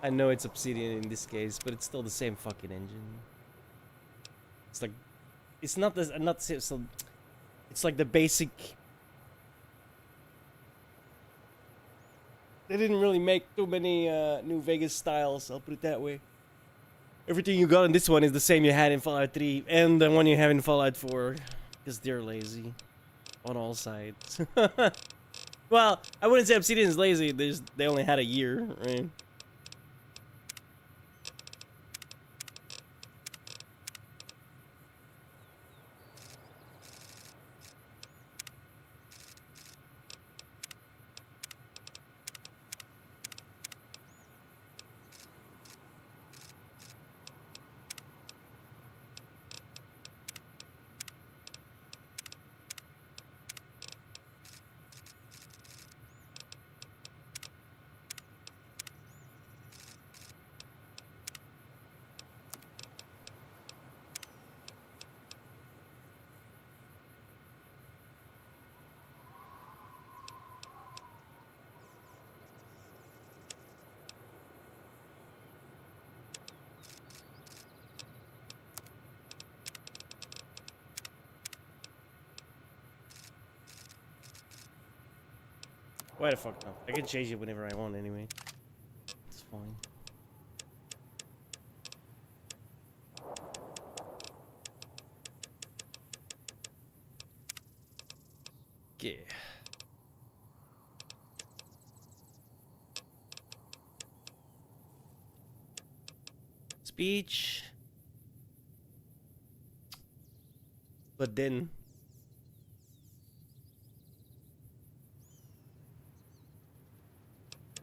I know it's Obsidian in this case, but it's still the same fucking engine. It's like, it's not this, not so. It's like the basic. They didn't really make too many New Vegas styles, I'll put it that way. Everything you got in this one is the same you had in Fallout 3 and the one you have in Fallout 4. Because they're lazy. On all sides. Well, I wouldn't say Obsidian's lazy, they only had a year, right? Why the fuck not? I can change it whenever I want anyway. It's fine. Okay. Speech. But then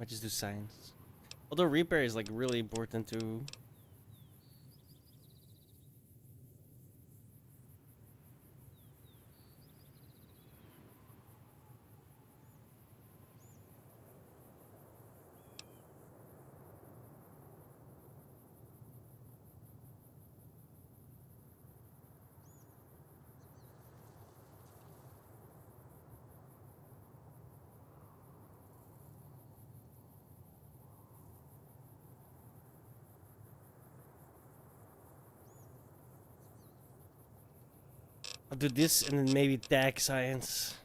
I just do science. Although repair is like really important too. I'll do this and then maybe tag science.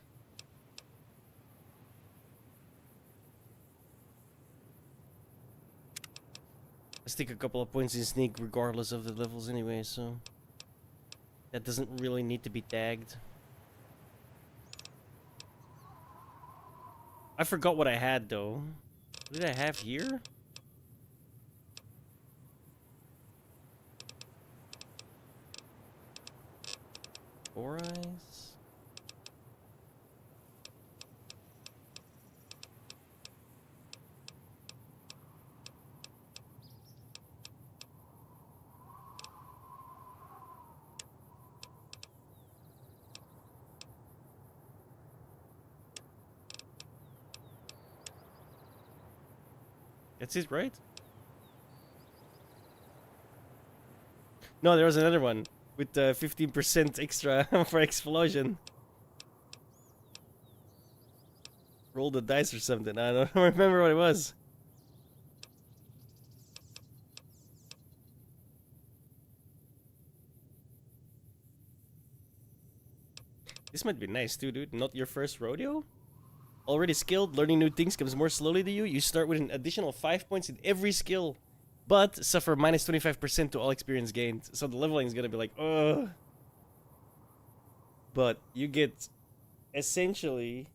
I stick a couple of points in sneak regardless of the levels anyway, so that doesn't really need to be tagged. I forgot what I had though. What did I have here? Four eyes. That's it, right? No, there was another one with 15% extra for explosion. Roll the dice or something. I don't remember what it was. This might be nice too, dude. Not your first rodeo? Already skilled, learning new things comes more slowly to you. You start with an additional 5 points in every skill, but suffer minus 25% to all experience gained. So the leveling is gonna be like, ugh. But you get essentially,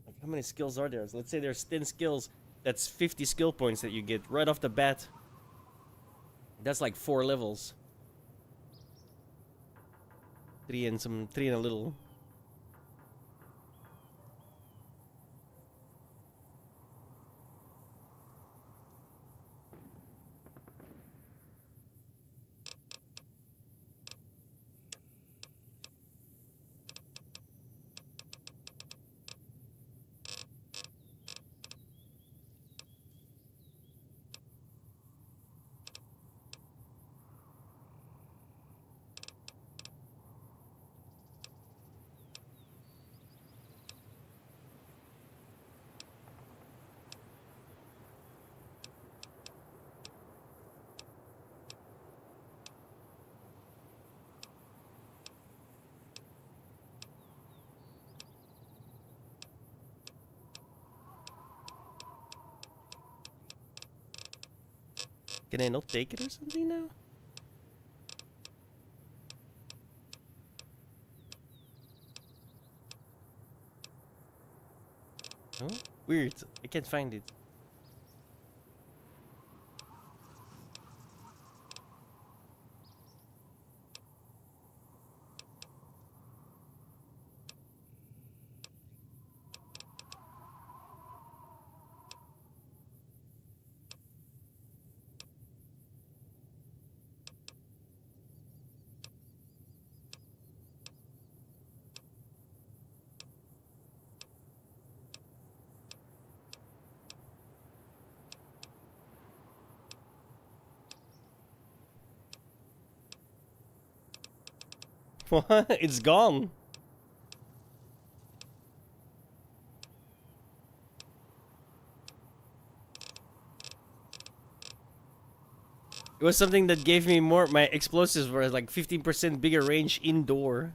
like, how many skills are there? So let's say there's 10 skills. That's 50 skill points that you get right off the bat. That's like 4 levels. 3 and a little. Can I not take it or something now? No? Weird. I can't find it. What? It's gone. It was something that gave me more. My explosives were like 15% bigger range indoor.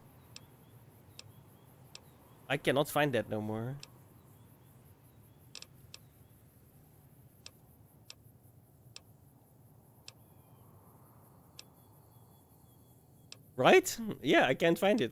I cannot find that no more. Right? Yeah, I can't find it.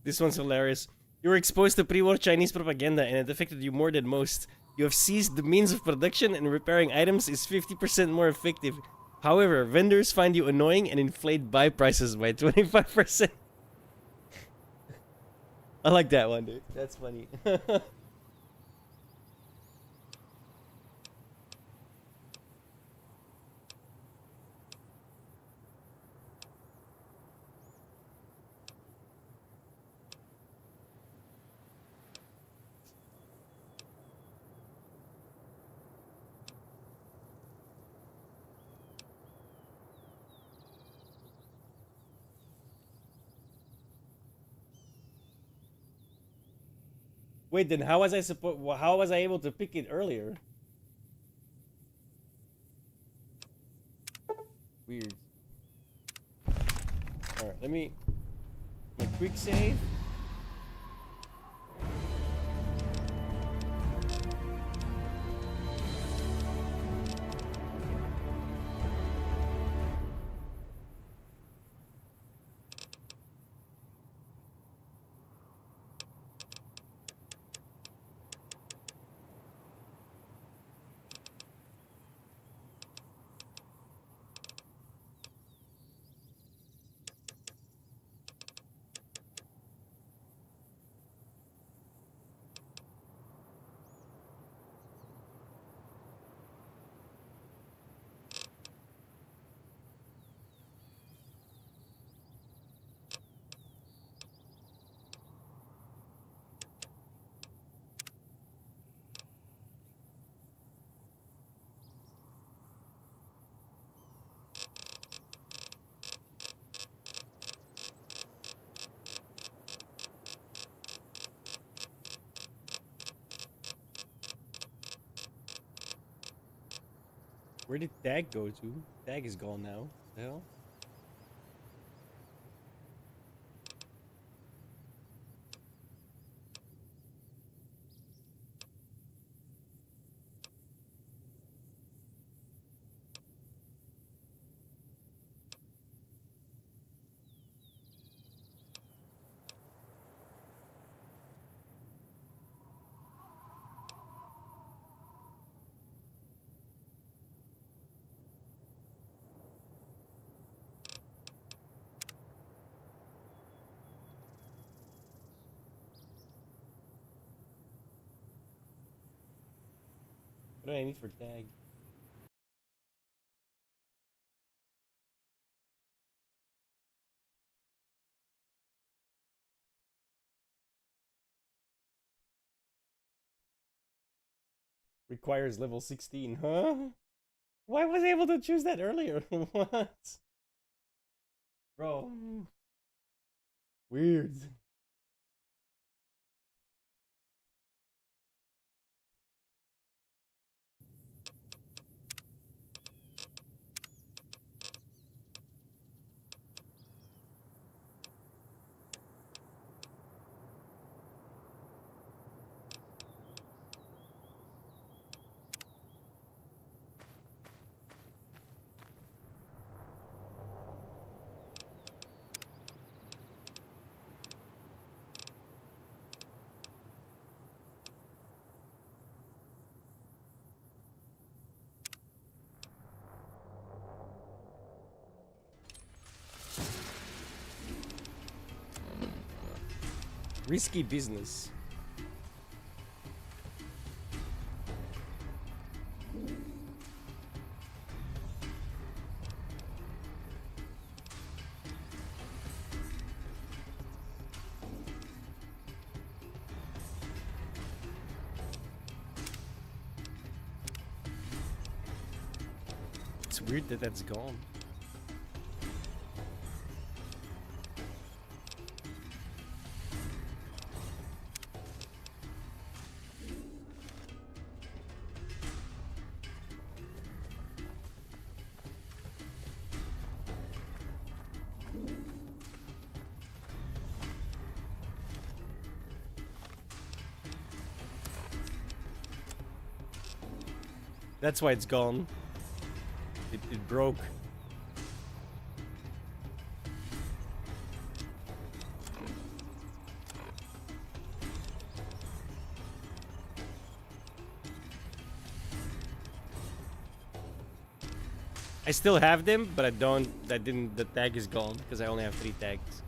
This one's hilarious. You were exposed to pre-war Chinese propaganda and it affected you more than most. You have seized the means of production and repairing items is 50% more effective. However, vendors find you annoying and inflate buy prices by 25%. I like that one, dude. That's funny. Wait, then how was I able to pick it earlier? Weird. Alright, let me my quick save. Where did Dag go to? Dag is gone now. The hell? What do I need for Dag? Requires level 16, huh? Why was I able to choose that earlier? What? Bro. Weird. Risky business. It's weird that that's gone. That's why it's gone. It broke. I still have them, but I don't. I didn't. The tag is gone because I only have 3 tags.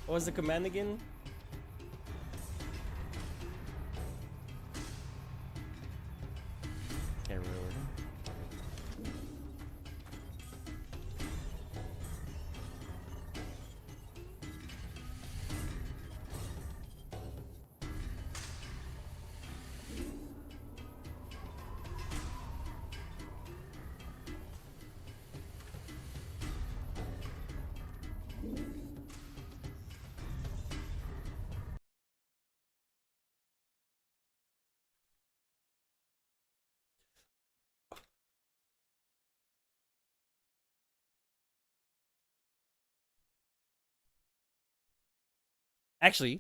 What was the command again? Can't remember. Actually,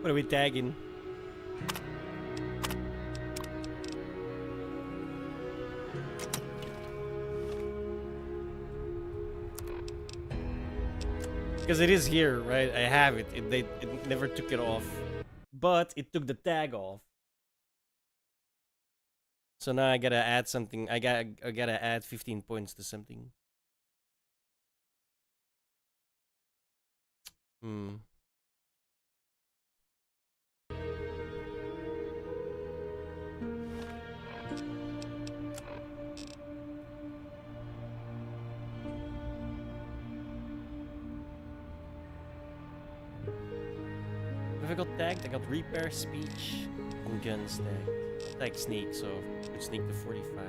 what are we tagging? Because it is here, right? I have it. It never took it off, but it took the tag off. So now I gotta add something. I gotta add 15 points to something. Hmm. If I got tagged, I got repair, speech, and guns tagged. Tag sneak, so it sneak to 45.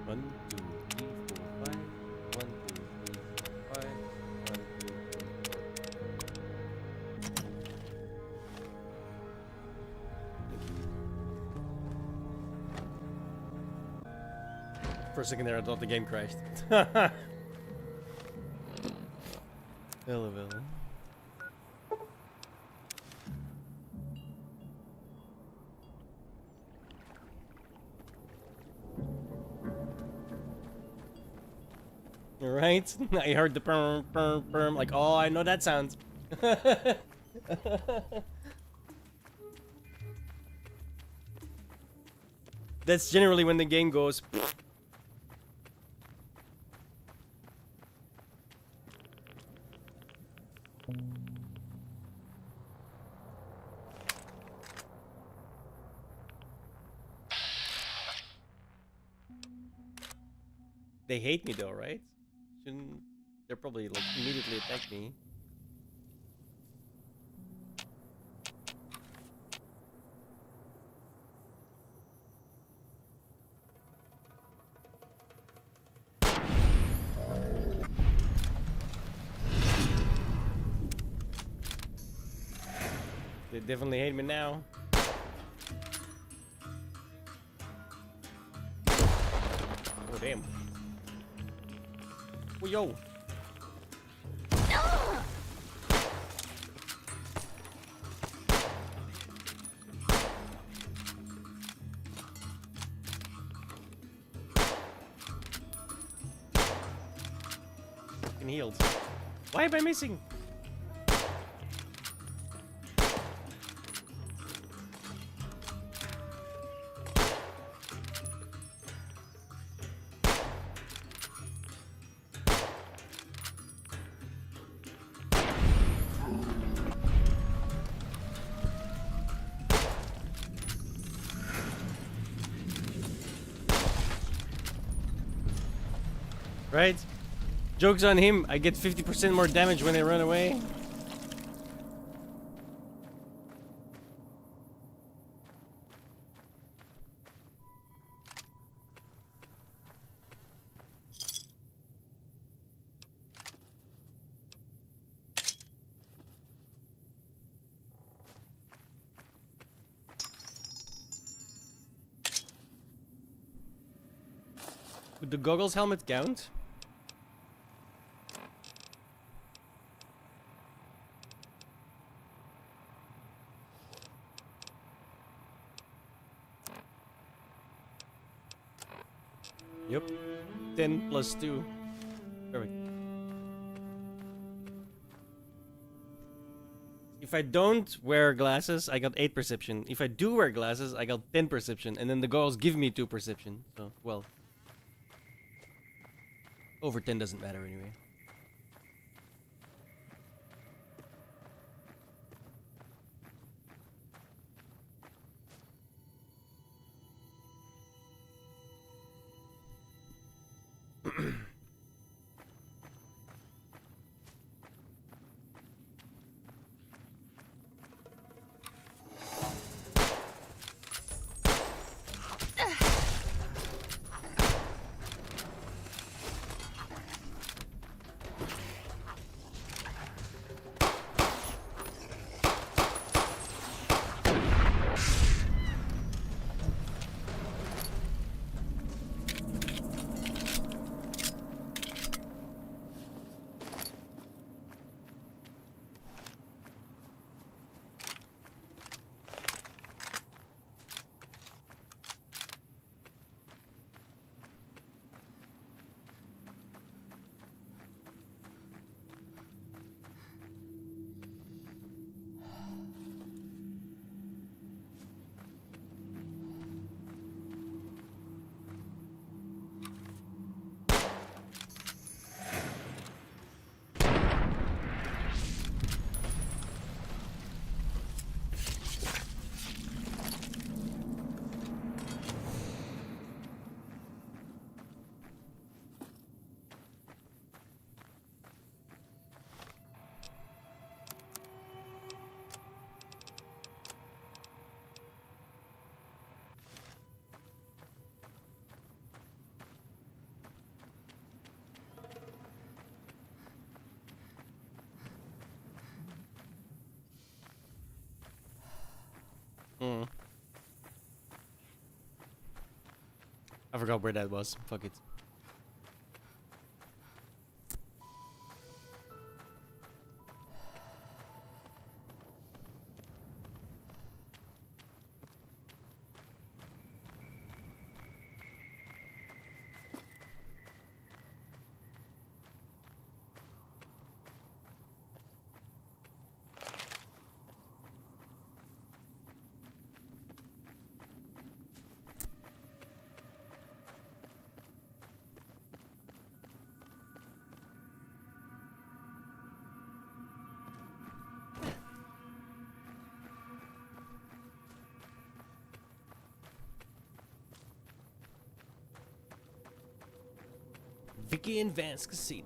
One, two, three, four, five. 1, 2, 3, 4, 5. 1, 2, 3, 4. For a second there, I thought the game crashed. Hello. Alright, I heard the perm, perm, perm, like, oh, I know that sound. That's generally when the game goes. They hate me though, right? Shouldn't they're probably like immediately attack me. They definitely hate me now. Oh damn. Oh yo. healed. Why am I missing? Right? Joke's on him. I get 50% more damage when I run away. Would the goggles helmet count? Yep. 10 plus 2. Perfect. If I don't wear glasses, I got 8 perception. If I do wear glasses, I got 10 perception. And then the goggles give me 2 perception. So, well. Over 10 doesn't matter anyway. I forgot where that was. Fuck it. Vicky and Vance Casino.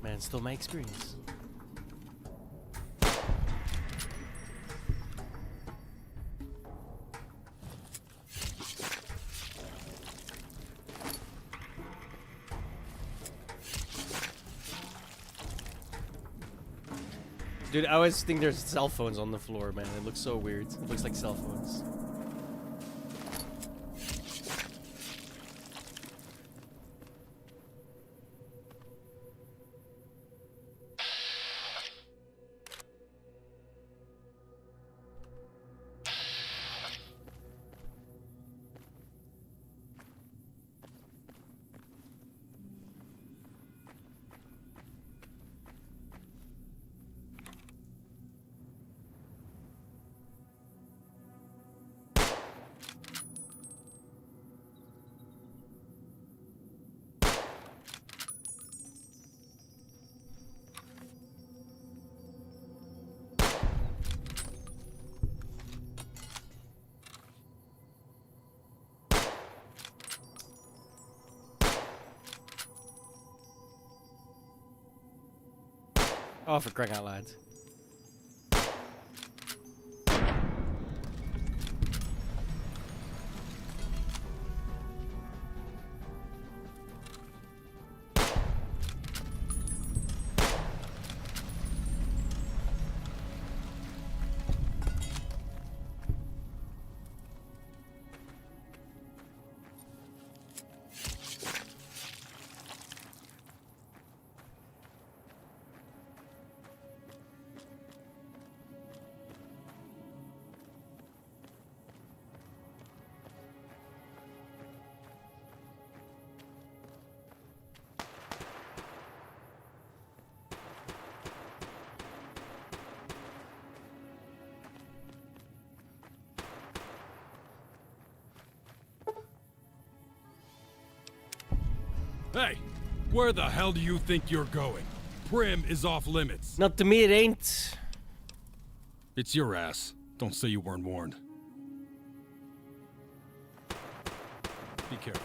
Man, still my experience. Dude, I always think there's cell phones on the floor, man. It looks so weird. It looks like cell phones. Oh, for crying out loud. Hey, where the hell do you think you're going? Prim is off limits. Not to me, it ain't. It's your ass. Don't say you weren't warned. Be careful.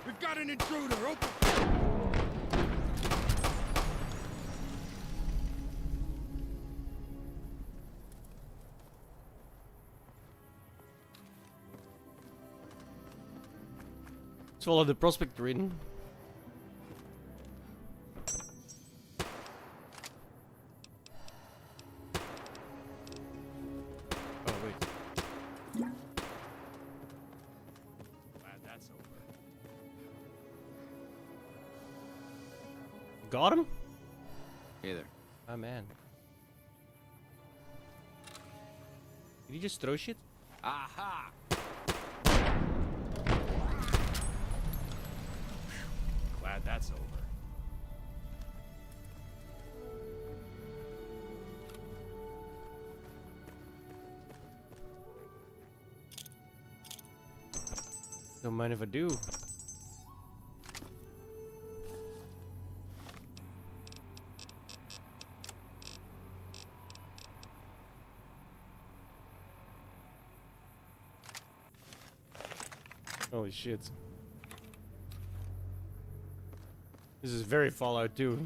We've got an intruder. Open. Swallow the prospect reading. Oh wait. Glad that's over. Got him? Hey there. Oh man. Did he just throw shit? Aha! Glad that's over. Don't mind if I do. Holy shit. This is very Fallout 2.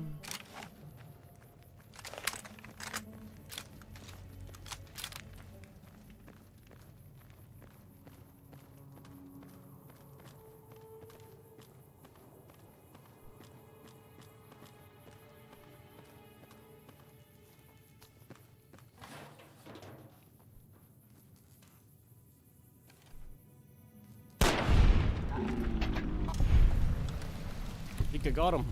I think I got him.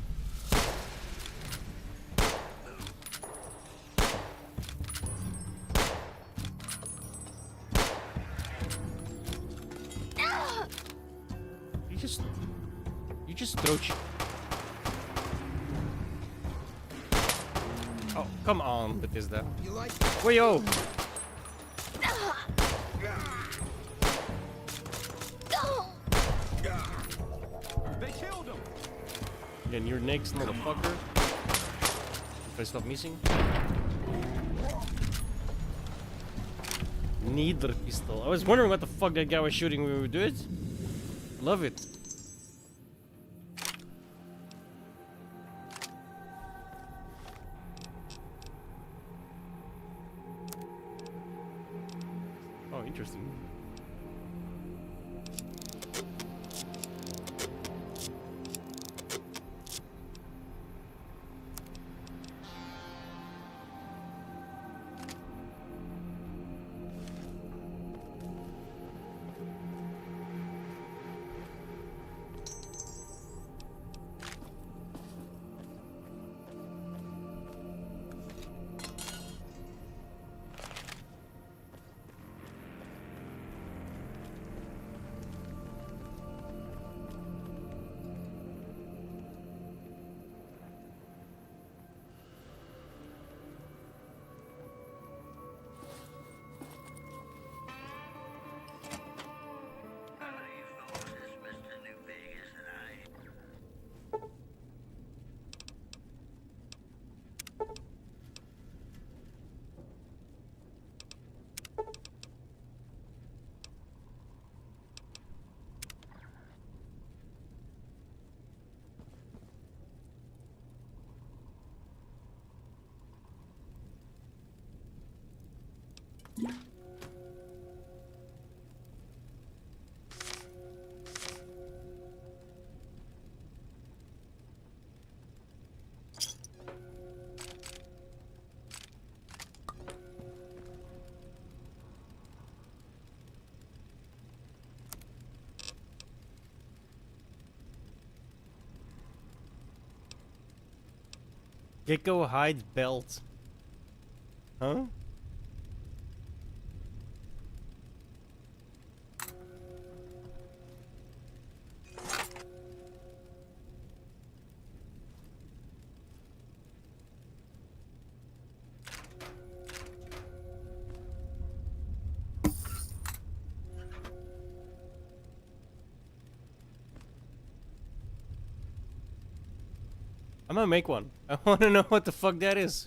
You just throw shit. Oh, come on, Bethesda. You like? Where yo? They killed him. Then you're next, motherfucker. If I stop missing. Neither pistol. I was wondering what the fuck that guy was shooting when we would do it. Love it. Oh, interesting. Gecko hide belt. Huh? I'm gonna make one. I wanna know what the fuck that is.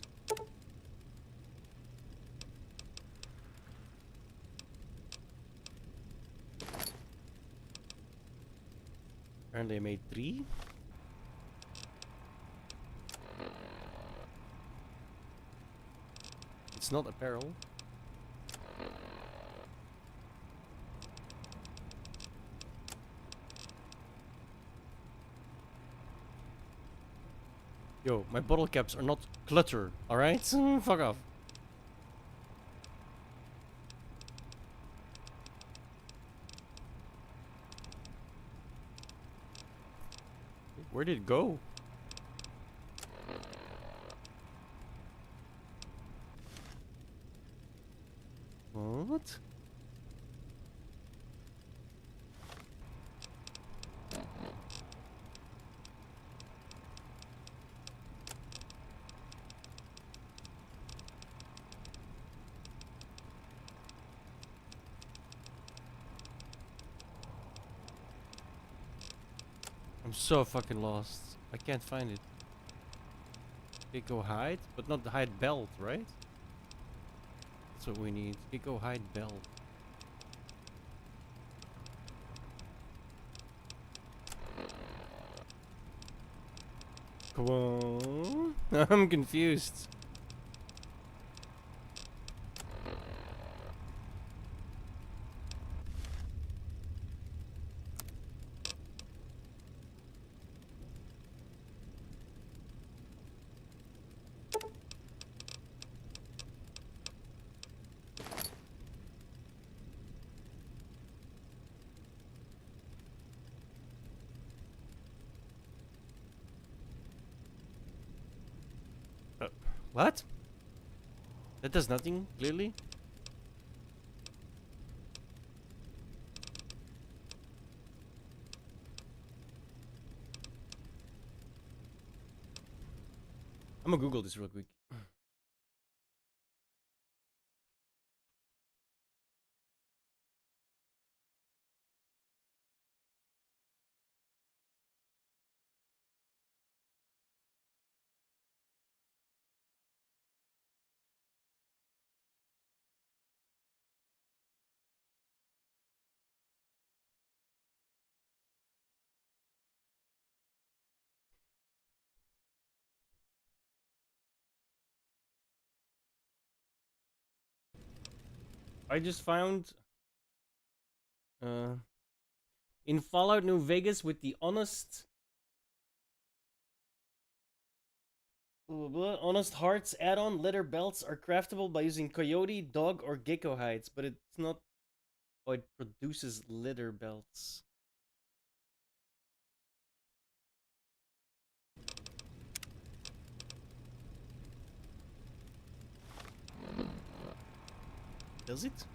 Apparently I made 3. It's not apparel. Yo, my bottle caps are not clutter, alright? Fuck off. Where did it go? What? I'm so fucking lost. I can't find it. Gecko hide, but not the hide belt, right? That's what we need. Gecko hide belt. Come on. I'm confused. What? That does nothing, clearly. I'm gonna Google this real quick. I just found in Fallout New Vegas with the honest Honest Hearts add-on, leather belts are craftable by using coyote, dog, or gecko hides, but it's not. Oh, it produces leather belts. Does it?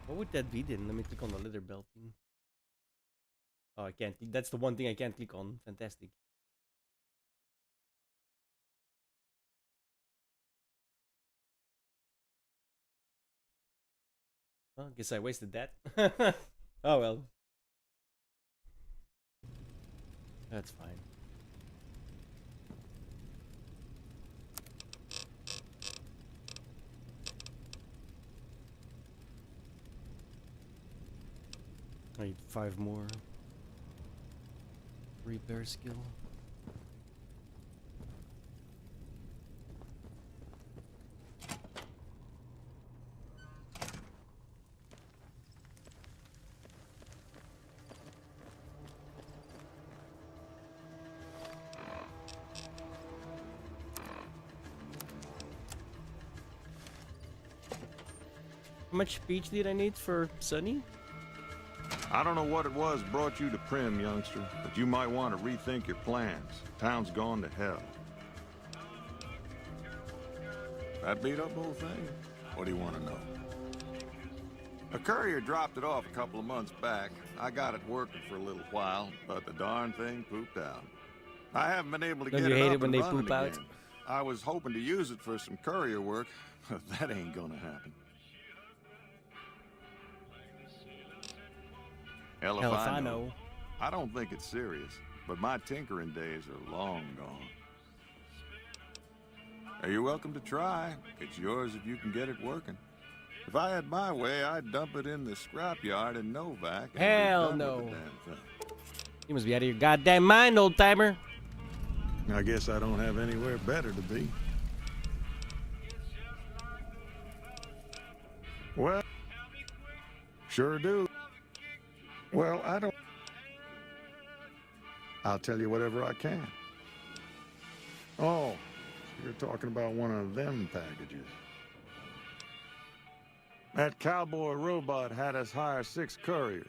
What would that be then? Let me click on the leather belt thing. Oh, I can't. That's the one thing I can't click on. Fantastic. Well, guess I wasted that. Oh well. That's fine. I need 5 more. Repair skill. How much speech did I need for Sunny? I don't know what it was brought you to Prim, youngster, but you might want to rethink your plans. Town's gone to hell. That beat up whole thing? What do you want to know? A courier dropped it off a couple of months back. I got it working for a little while, but the darn thing pooped out. I haven't been able to Don't get you it hate up it when and they running poop out? again. I was hoping to use it for some courier work, but that ain't gonna happen. Hell if I know. I don't think it's serious, but my tinkering days are long gone. You're welcome to try. It's yours if you can get it working. If I had my way, I'd dump it in the scrapyard in Novak. And Hell be done no. with the damn thing. You must be out of your goddamn mind, old timer. I guess I don't have anywhere better to be. Well, sure do. Well, I don't. I'll tell you whatever I can. Oh, you're talking about one of them packages. That cowboy robot had us hire 6 couriers.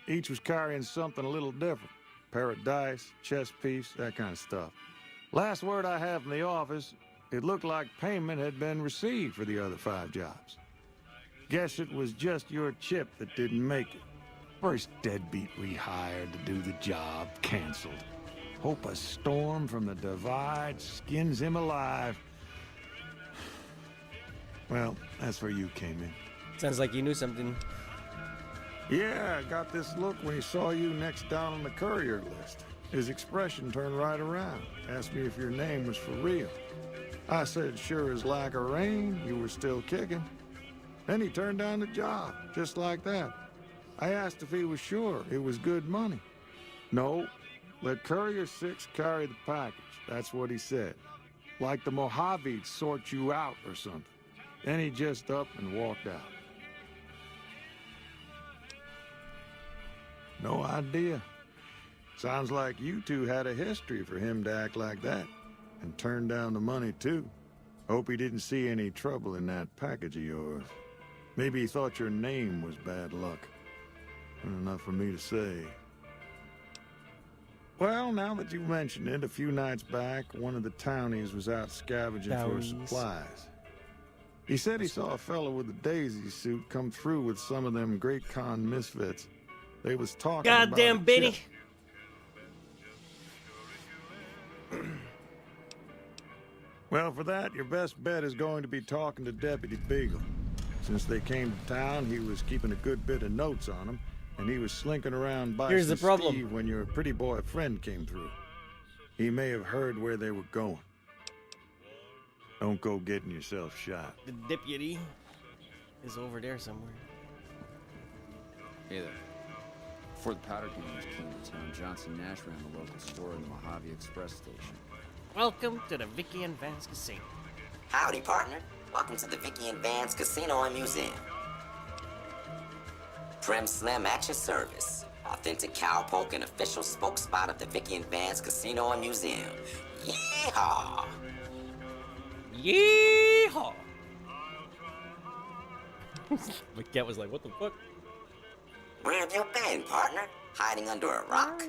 Each was carrying something a little different. Pair of dice, chess piece, that kind of stuff. Last word I have from the office, it looked like payment had been received for the other 5 jobs. Guess it was just your chip that didn't make it. First deadbeat we hired to do the job canceled. Hope a storm from the divide skins him alive. Well, that's where you came in. Sounds like you knew something. Yeah, I got this look when he saw you next down on the courier list. His expression turned right around. Asked me if your name was for real. I said, sure as lack of rain, you were still kicking. Then he turned down the job, just like that. I asked if he was sure it was good money. No, let Courier 6 carry the package. That's what he said. Like the Mojaves sort you out or something. Then he just up and walked out. No idea. Sounds like you two had a history for him to act like that. And turn down the money, too. Hope he didn't see any trouble in that package of yours. Maybe he thought your name was bad luck. Enough for me to say. Well, now that you've mentioned it, a few nights back, one of the townies was out scavenging for supplies. He said he saw a fellow with a daisy suit come through with some of them Great Con misfits. They was talking Goddamn about Benny. Well, for that, your best bet is going to be talking to Deputy Beagle. Since they came to town, he was keeping a good bit of notes on them, and he was slinking around by Here's the problem. Steve when your pretty boy friend came through. He may have heard where they were going. Don't go getting yourself shot. The deputy is over there somewhere. Hey there. Before the powder gangs came to town, Johnson Nash ran the local store in the Mojave Express station. Welcome to the Vicky and Vance Casino. Howdy, partner. Welcome to the Vicky and Vance Casino and Museum. Prim Slim at your service. Authentic cowpoke and official spokespot of the Vicky and Vance Casino and Museum. Yeehaw! Yeehaw! My cat was like, what the fuck? Where have you been, partner? Hiding under a rock?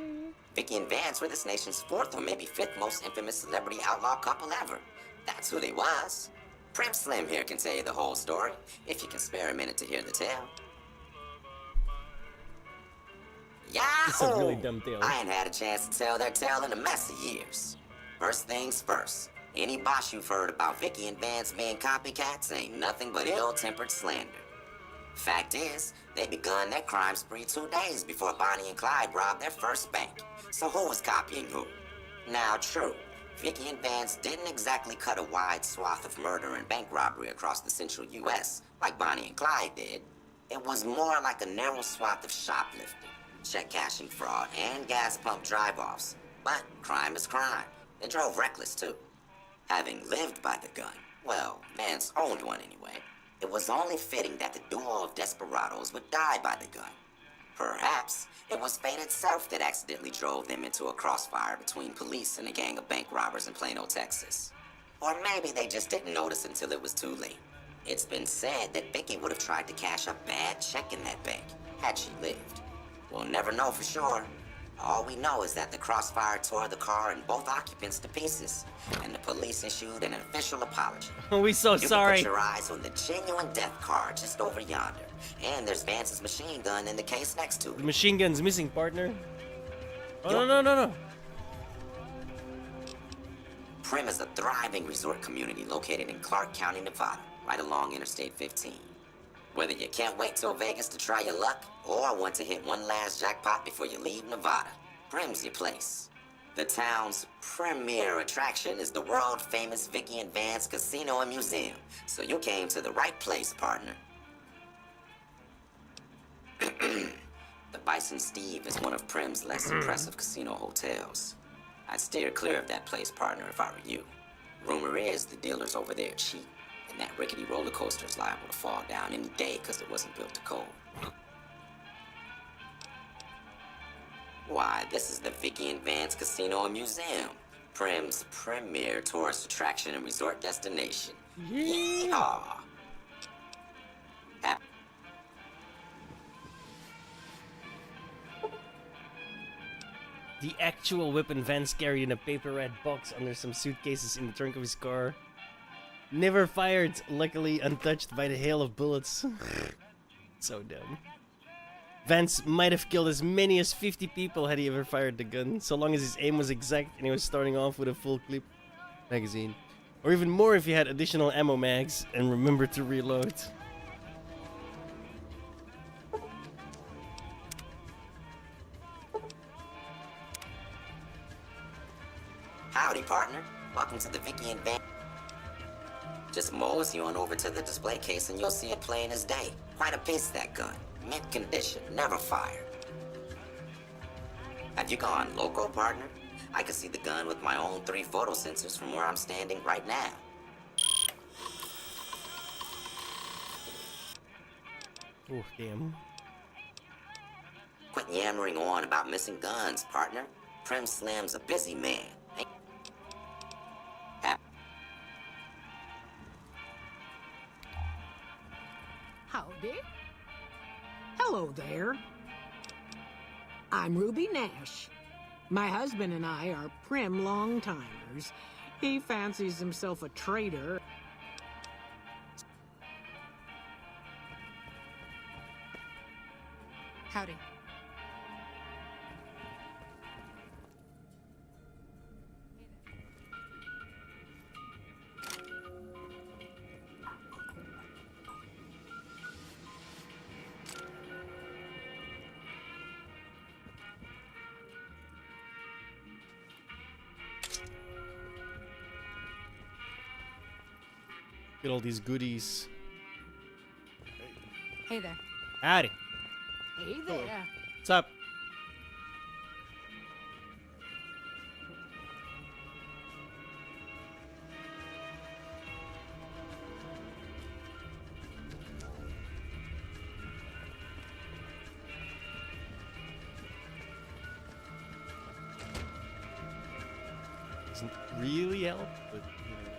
Vicky and Vance were this nation's 4th or maybe 5th most infamous celebrity outlaw couple ever. That's who they was. Prim Slim here can tell you the whole story, if you can spare a minute to hear the tale. It's a Yahoo! really dumb tale. I ain't had a chance to tell their tale in a mess of years. First things first, any bosh you've heard about Vicky and Vance being copycats ain't nothing but ill-tempered slander. Fact is, they begun their crime spree 2 days before Bonnie and Clyde robbed their first bank. So who was copying who? Now, true, Vicky and Vance didn't exactly cut a wide swath of murder and bank robbery across the central U.S. like Bonnie and Clyde did. It was more like a narrow swath of shoplifting, check cashing fraud, and gas pump drive-offs. But crime is crime. They drove reckless, too. Having lived by the gun, well, Vance owned one anyway, it was only fitting that the duo of desperados would die by the gun. Perhaps it was fate itself that accidentally drove them into a crossfire between police and a gang of bank robbers in Plano, Texas. Or maybe they just didn't notice until it was too late. It's been said that Vicky would have tried to cash a bad check in that bank, had she lived. We'll never know for sure. All we know is that the crossfire tore the car and both occupants to pieces, and the police issued an official apology. We so You sorry. can put your eyes on the genuine death car just over yonder, and there's Vance's machine gun in the case next to it. The machine gun's missing, partner. Oh, no. Prim is a thriving resort community located in Clark County, Nevada, right along Interstate 15. Whether you can't wait till Vegas to try your luck, or want to hit one last jackpot before you leave Nevada, Prim's your place. The town's premier attraction is the world-famous Vicky and Vance Casino and Museum, so you came to the right place, partner. The Bison Steve is one of Prim's less impressive casino hotels. I'd steer clear of that place, partner, if I were you. Rumor is the dealers over there cheat, and that rickety roller coaster is liable to fall down any day because it wasn't built to code. Why, this is the Vicky and Vance Casino and Museum, Prim's premier tourist attraction and resort destination. Yeehaw! The actual weapon Vance carried in a paper red box under some suitcases in the trunk of his car. Never fired, luckily untouched by the hail of bullets. So dumb. Vance might have killed as many as 50 people had he ever fired the gun, so long as his aim was exact and he was starting off with a full clip magazine. Or even more if he had additional ammo mags and remembered to reload. Howdy, partner. Welcome to the Vicky and Vance. Just mosey on over to the display case and you'll see it plain as day. Quite a piece, that gun. Mint condition, never fired. Have you gone loco, partner? I can see the gun with my own 3 photo sensors from where I'm standing right now. Oh, damn. Quit yammering on about missing guns, partner. Prim Slim's a busy man. Howdy. Hello there. I'm Ruby Nash. My husband and I are Prim long-timers. He fancies himself a traitor. Howdy. Get all these goodies. Hey there. Howdy. Hey there. What's up? Doesn't really help, but you know.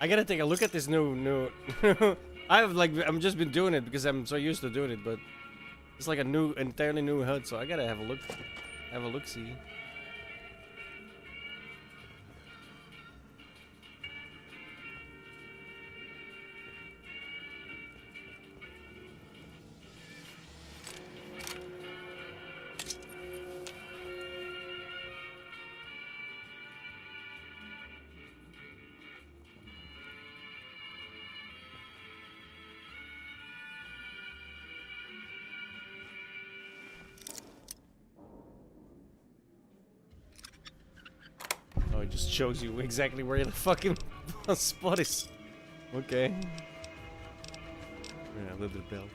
I gotta take a look at this new I'm just been doing it because I'm so used to doing it, but it's like a entirely new HUD, so I gotta have a look see. just shows you exactly where the fucking spot is. Okay. Yeah, a little bit of bell.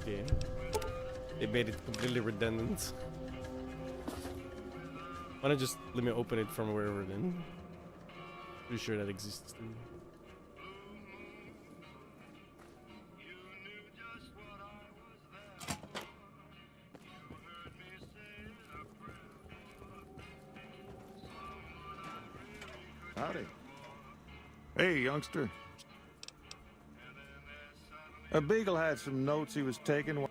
Okay. They made it completely redundant. Why not just let me open it from wherever then? Pretty sure that exists too. Howdy. Hey, youngster. A Beagle had some notes he was taking.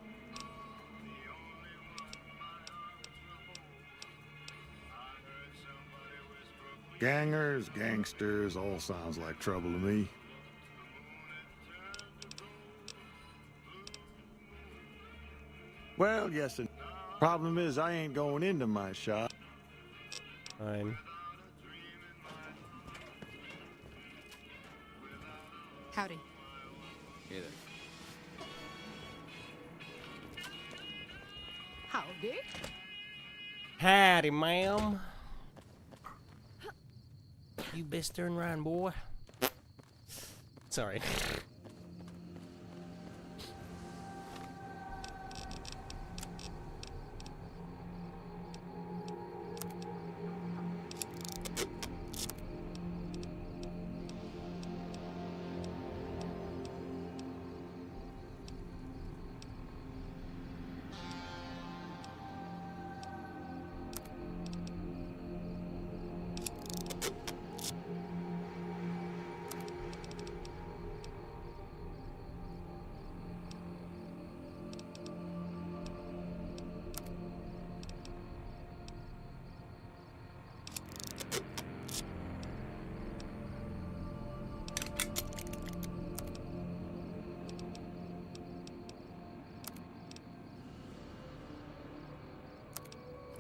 Gangers, gangsters, all sounds like trouble to me. Well, yes, and problem is I ain't going into my shop. Fine. Howdy. Hey there. Howdy. Howdy, ma'am. You best turn around, boy. Sorry.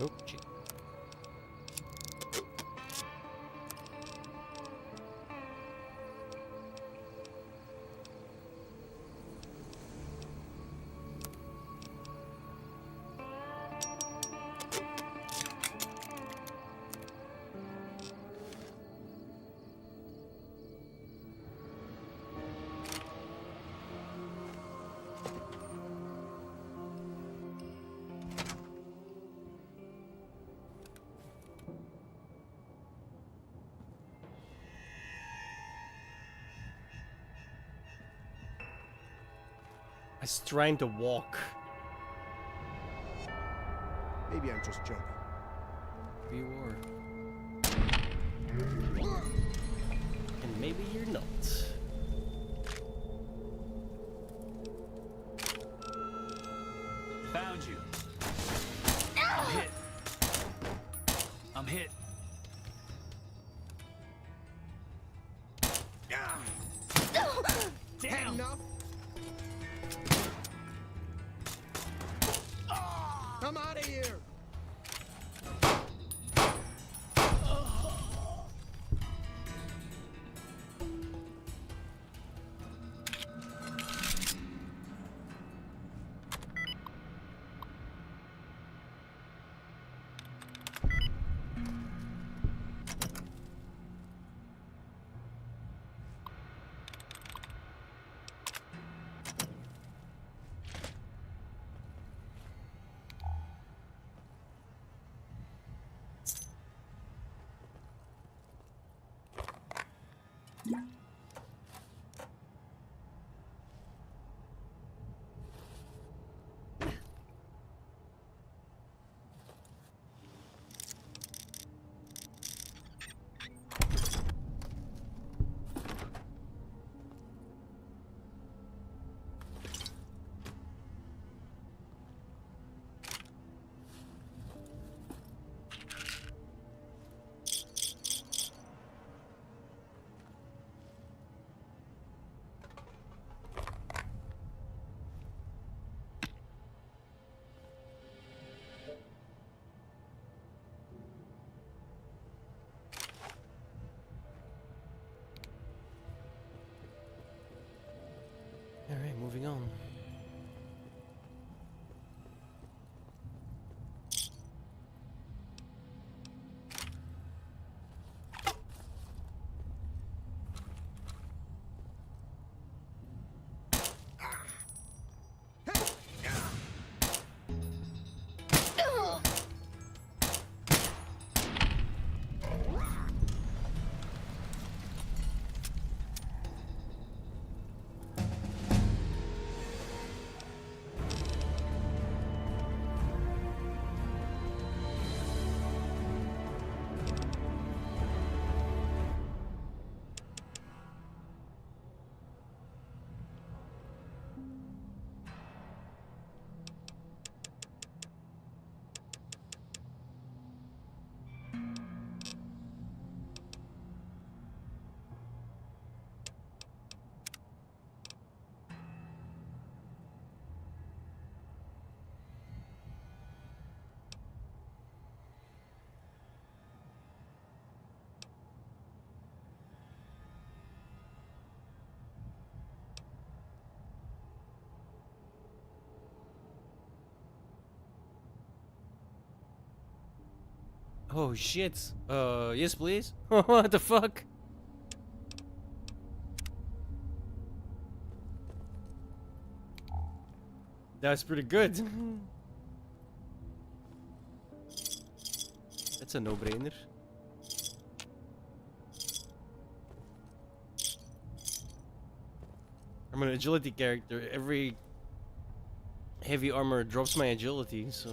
Oh, shit. I was trying to walk. Maybe I'm just jumpy. You are. And maybe you're not. Found you. I'm hit. I'm hit. Damn. Enough. I'm out of here. moving on. Oh shit. Yes please. What the fuck? That's pretty good. That's a no-brainer. I'm an agility character. Every heavy armor drops my agility, so...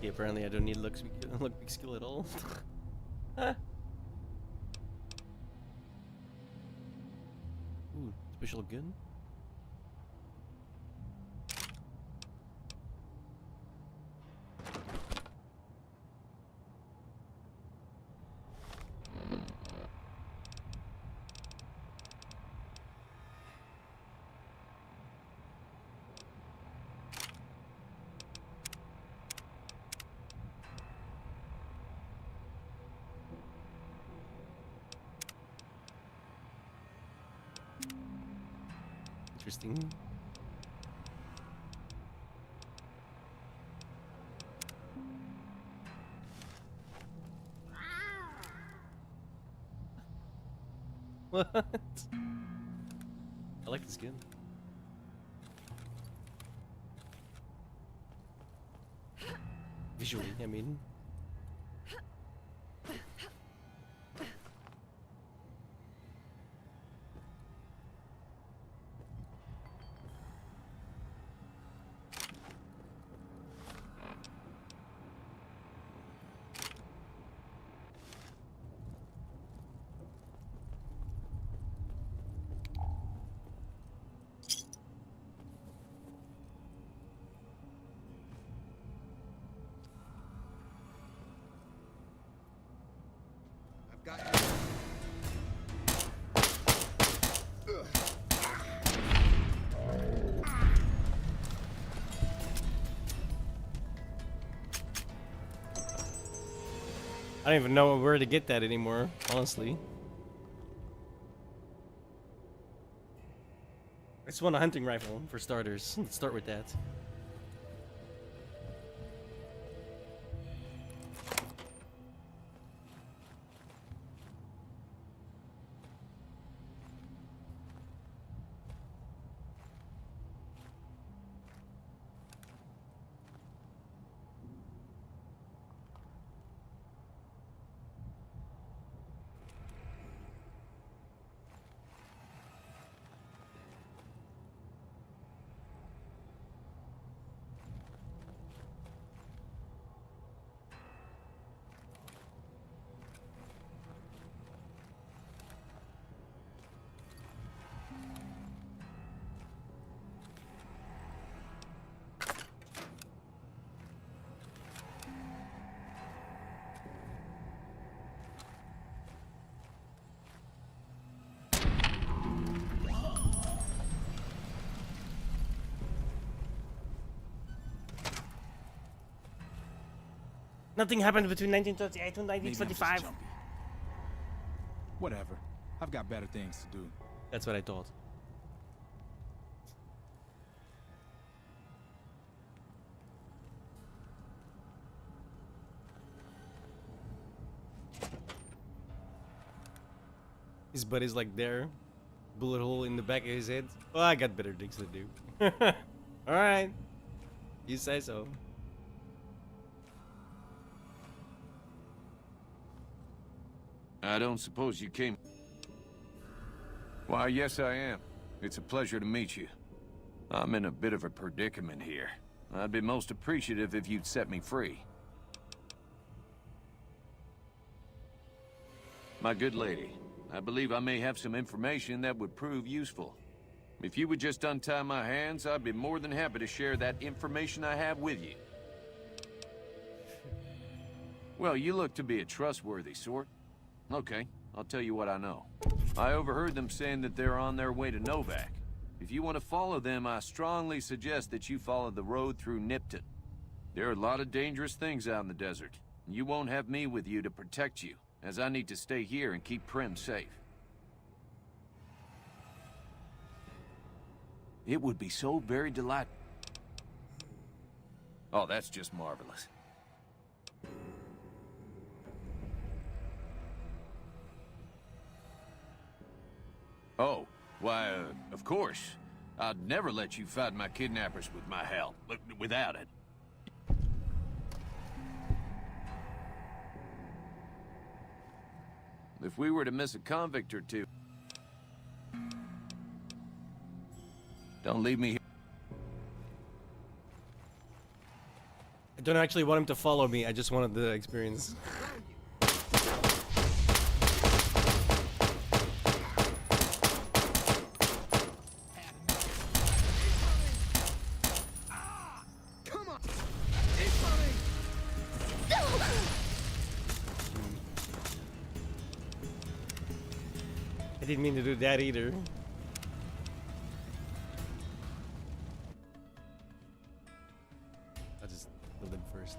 Yeah, apparently I don't need luck big skill at all. Huh? Ooh, special gun? Interesting. What? I like the skin. Visually, I mean. I don't even know where to get that anymore, honestly. I just want a hunting rifle for starters. Let's start with that. Nothing happened between 1938 and Maybe I'm just 1945. jumpy. Whatever. I've got better things to do. That's what I thought. His buddy's like there. Bullet hole in the back of his head. Oh, I got better things to do. Alright. You say so. I don't suppose you came... Why, yes I am. It's a pleasure to meet you. I'm in a bit of a predicament here. I'd be most appreciative if you'd set me free. My good lady, I believe I may have some information that would prove useful. If you would just untie my hands, I'd be more than happy to share that information I have with you. Well, you look to be a trustworthy sort. Okay, I'll tell you what I know. I overheard them saying that they're on their way to Novak. If you want to follow them, I strongly suggest that you follow the road through Nipton. There are a lot of dangerous things out in the desert. You won't have me with you to protect you, as I need to stay here and keep Prim safe. It would be so very delightful. Oh, that's just marvelous. Oh, why, of course. I'd never let you fight my kidnappers with my help, without it. If we were to miss a convict or two... Don't leave me here. I don't actually want him to follow me. I just wanted the experience. I didn't mean to do that either. I'll just kill them first.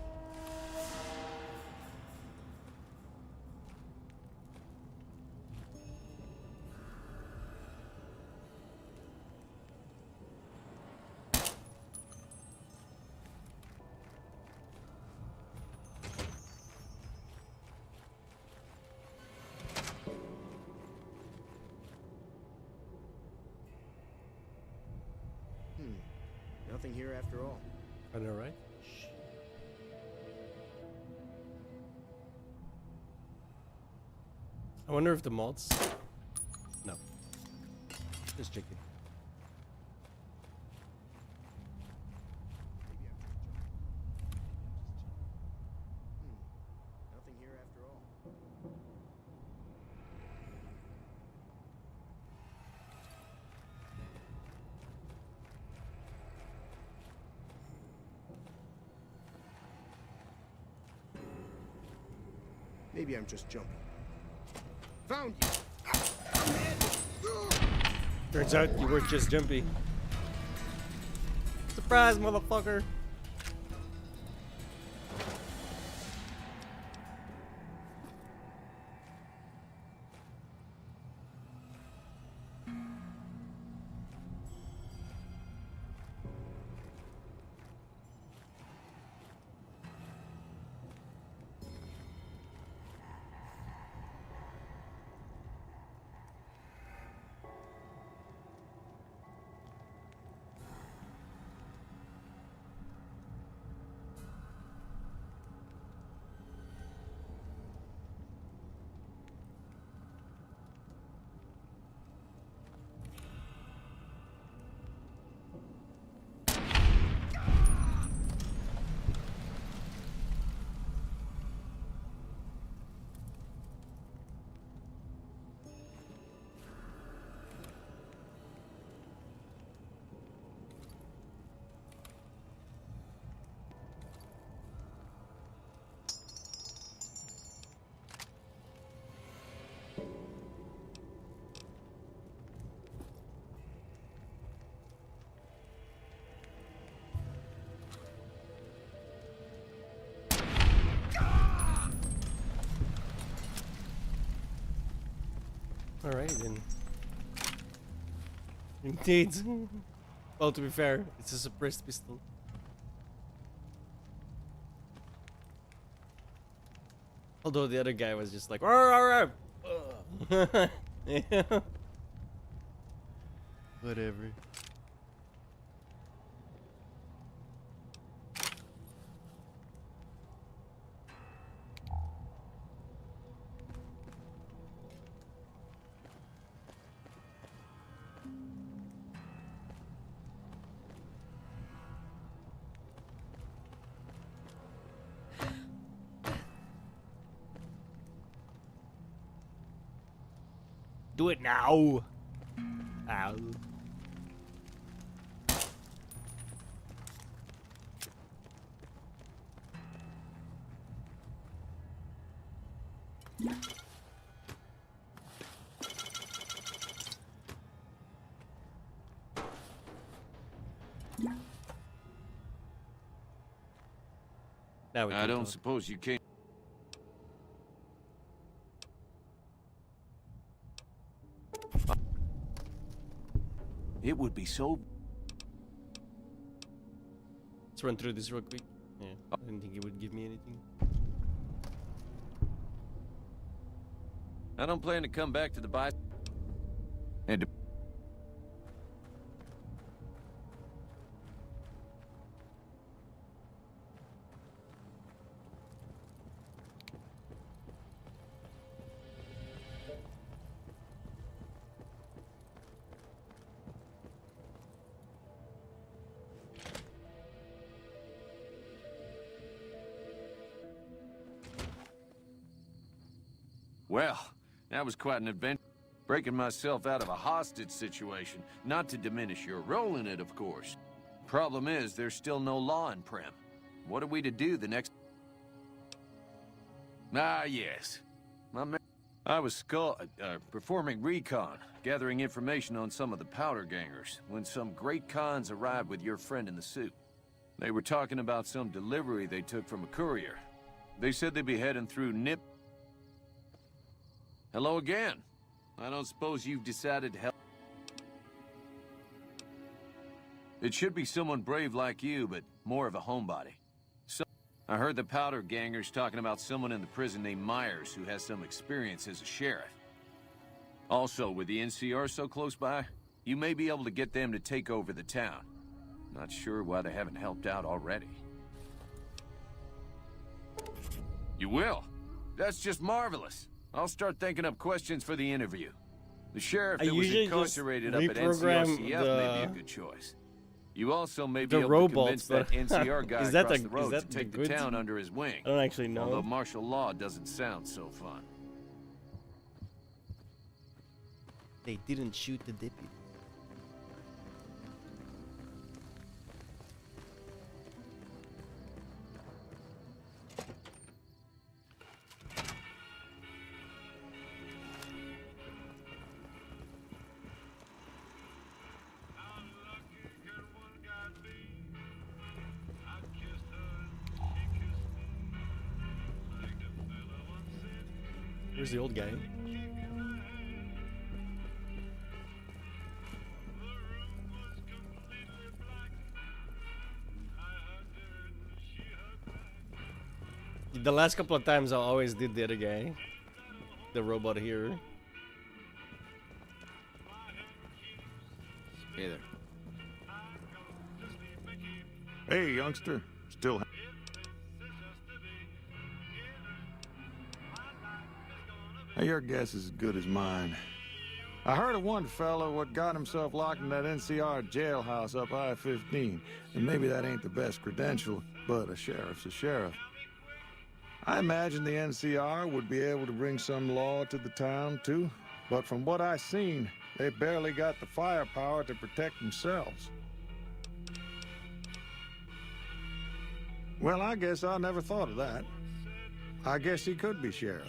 Nothing here after all. I know, right? I wonder if the mods... No. Just checking. Nothing here after all. Maybe I'm just jumping. Found you! Turns out you weren't just jumpy. Surprise, motherfucker! Alright then. Indeed. Well, to be fair, it's a suppressed pistol. Although the other guy was just like, "Arr, arr." Yeah. Whatever. Do it now. Ow. Now we I can don't talk. suppose you came. It would be so. Let's run through this real quick. Yeah, I didn't think it would give me anything. I don't plan to come back to the bison. And well, that was quite an adventure. Breaking myself out of a hostage situation. Not to diminish your role in it, of course. Problem is, there's still no law in Prim. What are we to do the next... Ah, yes. I was performing recon, gathering information on some of the powder gangers, when some great cons arrived with your friend in the suit. They were talking about some delivery they took from a courier. They said they'd be heading through Nip... Hello again. I don't suppose you've decided to help. It should be someone brave like you, but more of a homebody. So, I heard the powder gangers talking about someone in the prison named Myers who has some experience as a sheriff. Also, with the NCR so close by, you may be able to get them to take over the town. Not sure why they haven't helped out already. You will? That's just marvelous. I'll start thinking up questions for the interview. The sheriff that was incarcerated up at NCRCF may be a good choice. You also may be able to convince that NCR guy across the road to take the town under his wing. I don't actually know. Although martial law doesn't sound so fun. They didn't shoot the deputy. Where's the old guy? The last couple of times I always did the other guy. The robot here. Hey there. Hey, youngster. Still... Your guess is as good as mine. I heard of one fellow what got himself locked in that NCR jailhouse up I-15. And maybe that ain't the best credential, but a sheriff's a sheriff. I imagine the NCR would be able to bring some law to the town, too. But from what I've seen, they barely got the firepower to protect themselves. Well, I guess I never thought of that. I guess he could be sheriff.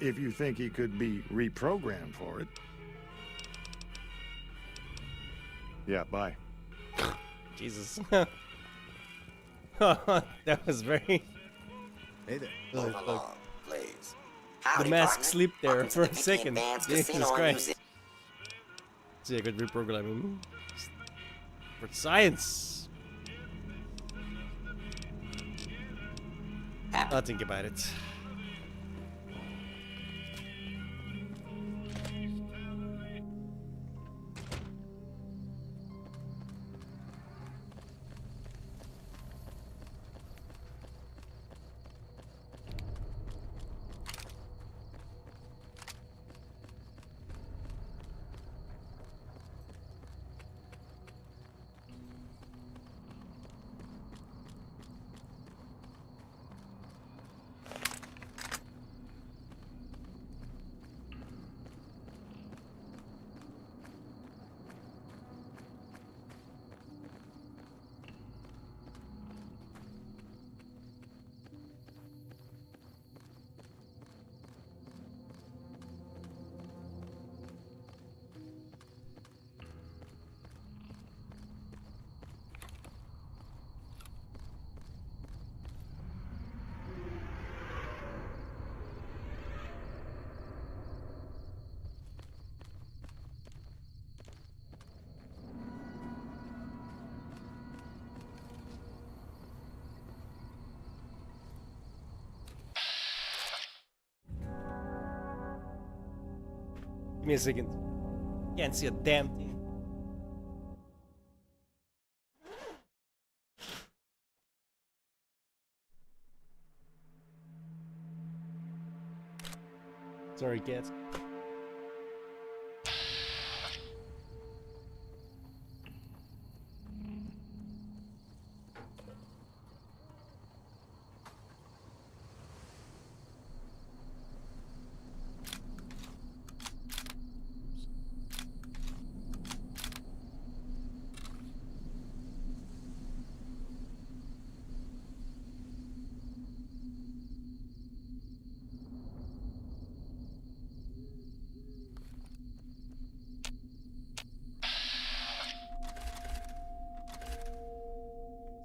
If you think he could be reprogrammed for it. Yeah, bye. Jesus. That was very... Hey there. Move along, please. The mask slipped there for a second. Jesus Christ. See, I could reprogram him. For science. I'll think about it. Give me a second. Can't see a damn thing. Sorry, cats.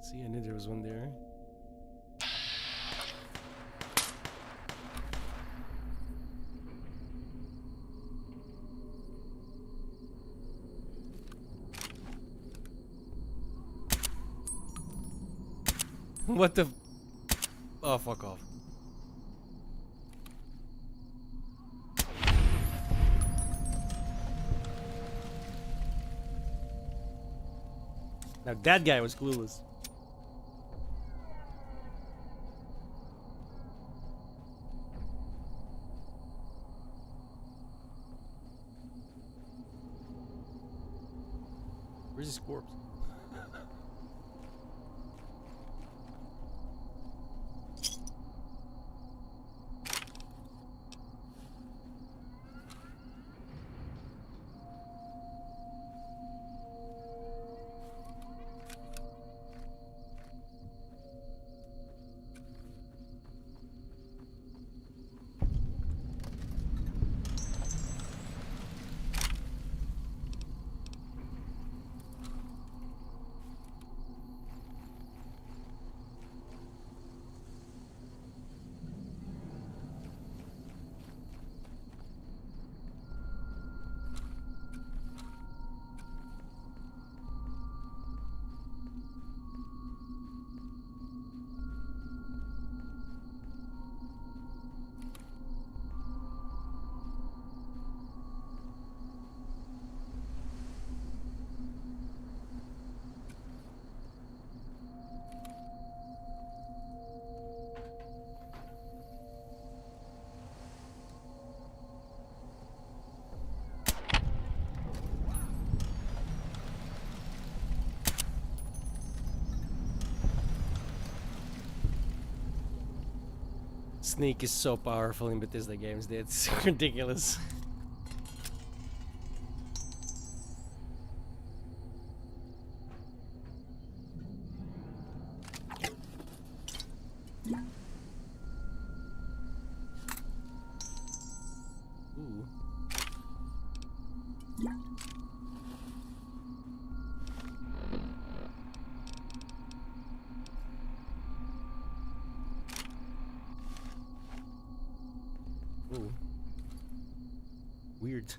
See, I knew there was one there. What the? Oh, fuck off. Now that guy was clueless. Where's his corpse? Sneak is so powerful in Bethesda games that it's ridiculous. Ooh. Whoa. Weird.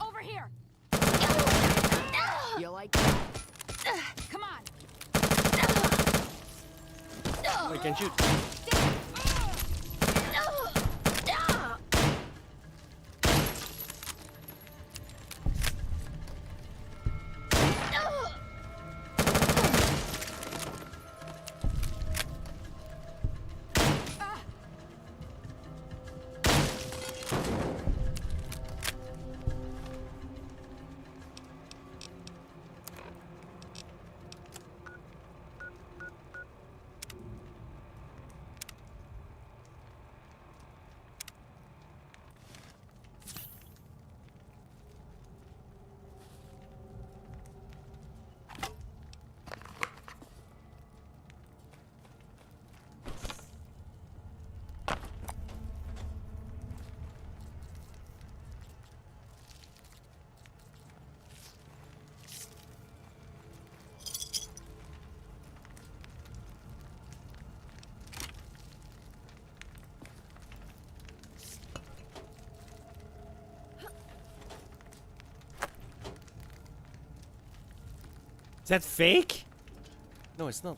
Over here. You like that? Come on. I can shoot. Is that fake? No, it's not.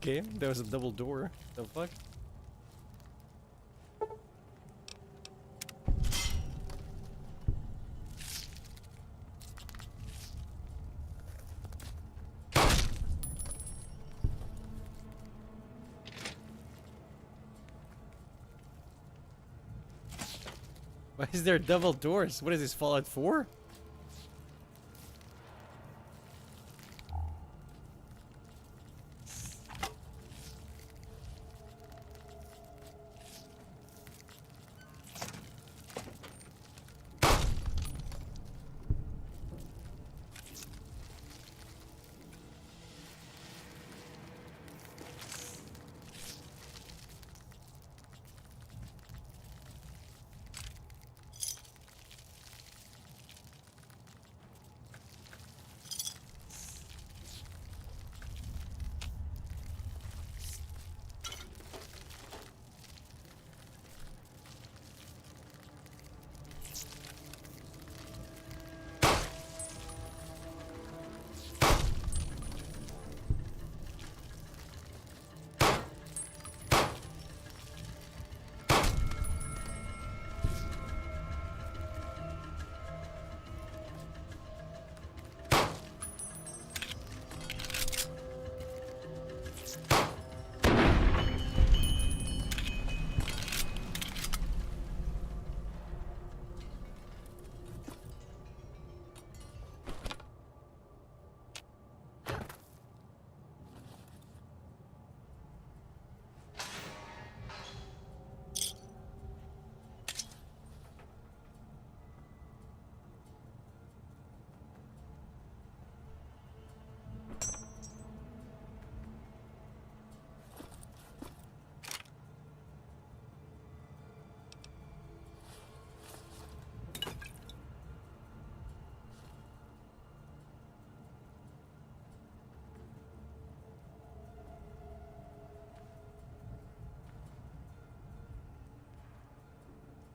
Okay, there was a double door. The fuck? Why is there double doors? What is this, Fallout 4?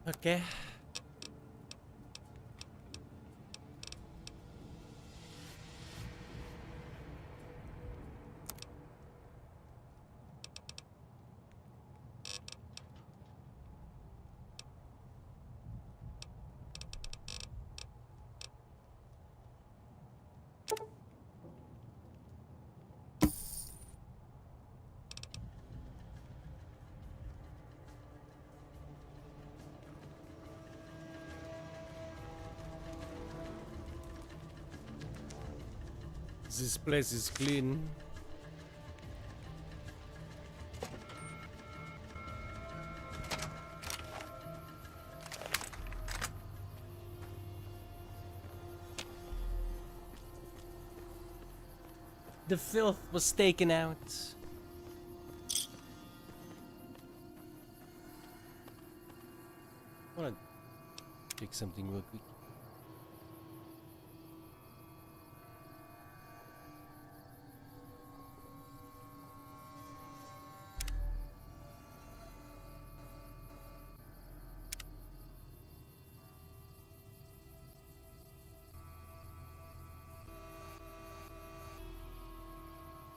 Okay. This place is clean. The filth was taken out. I wanna check something real quick.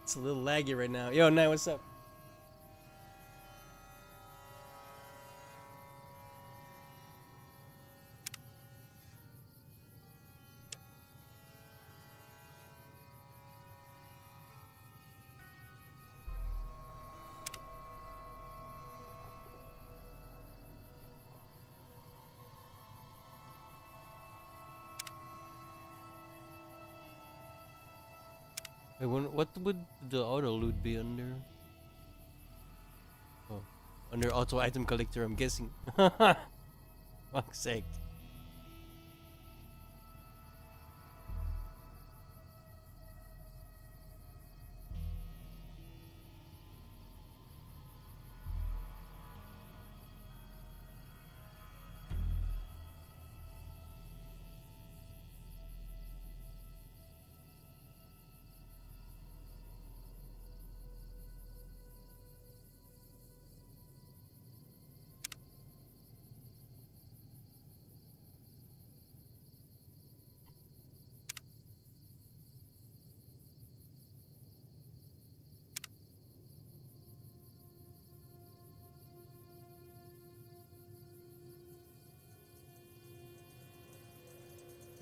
It's a little laggy right now. Yo, Nye, what's up? Wait, what would the auto loot be under? Oh, under auto item collector, I'm guessing. Fuck's sake.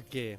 Okay.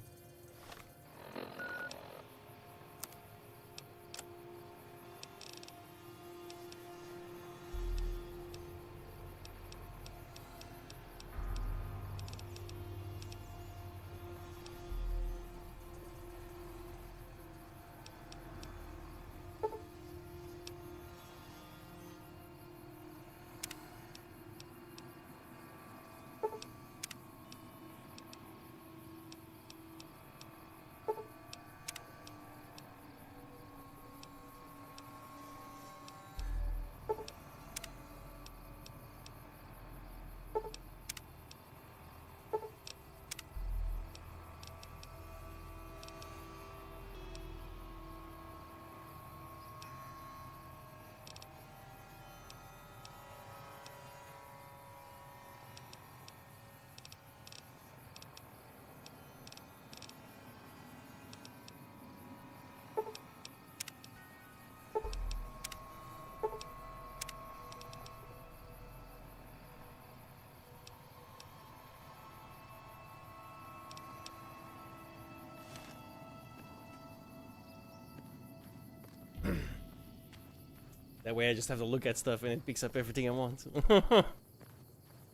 That way I just have to look at stuff and it picks up everything I want.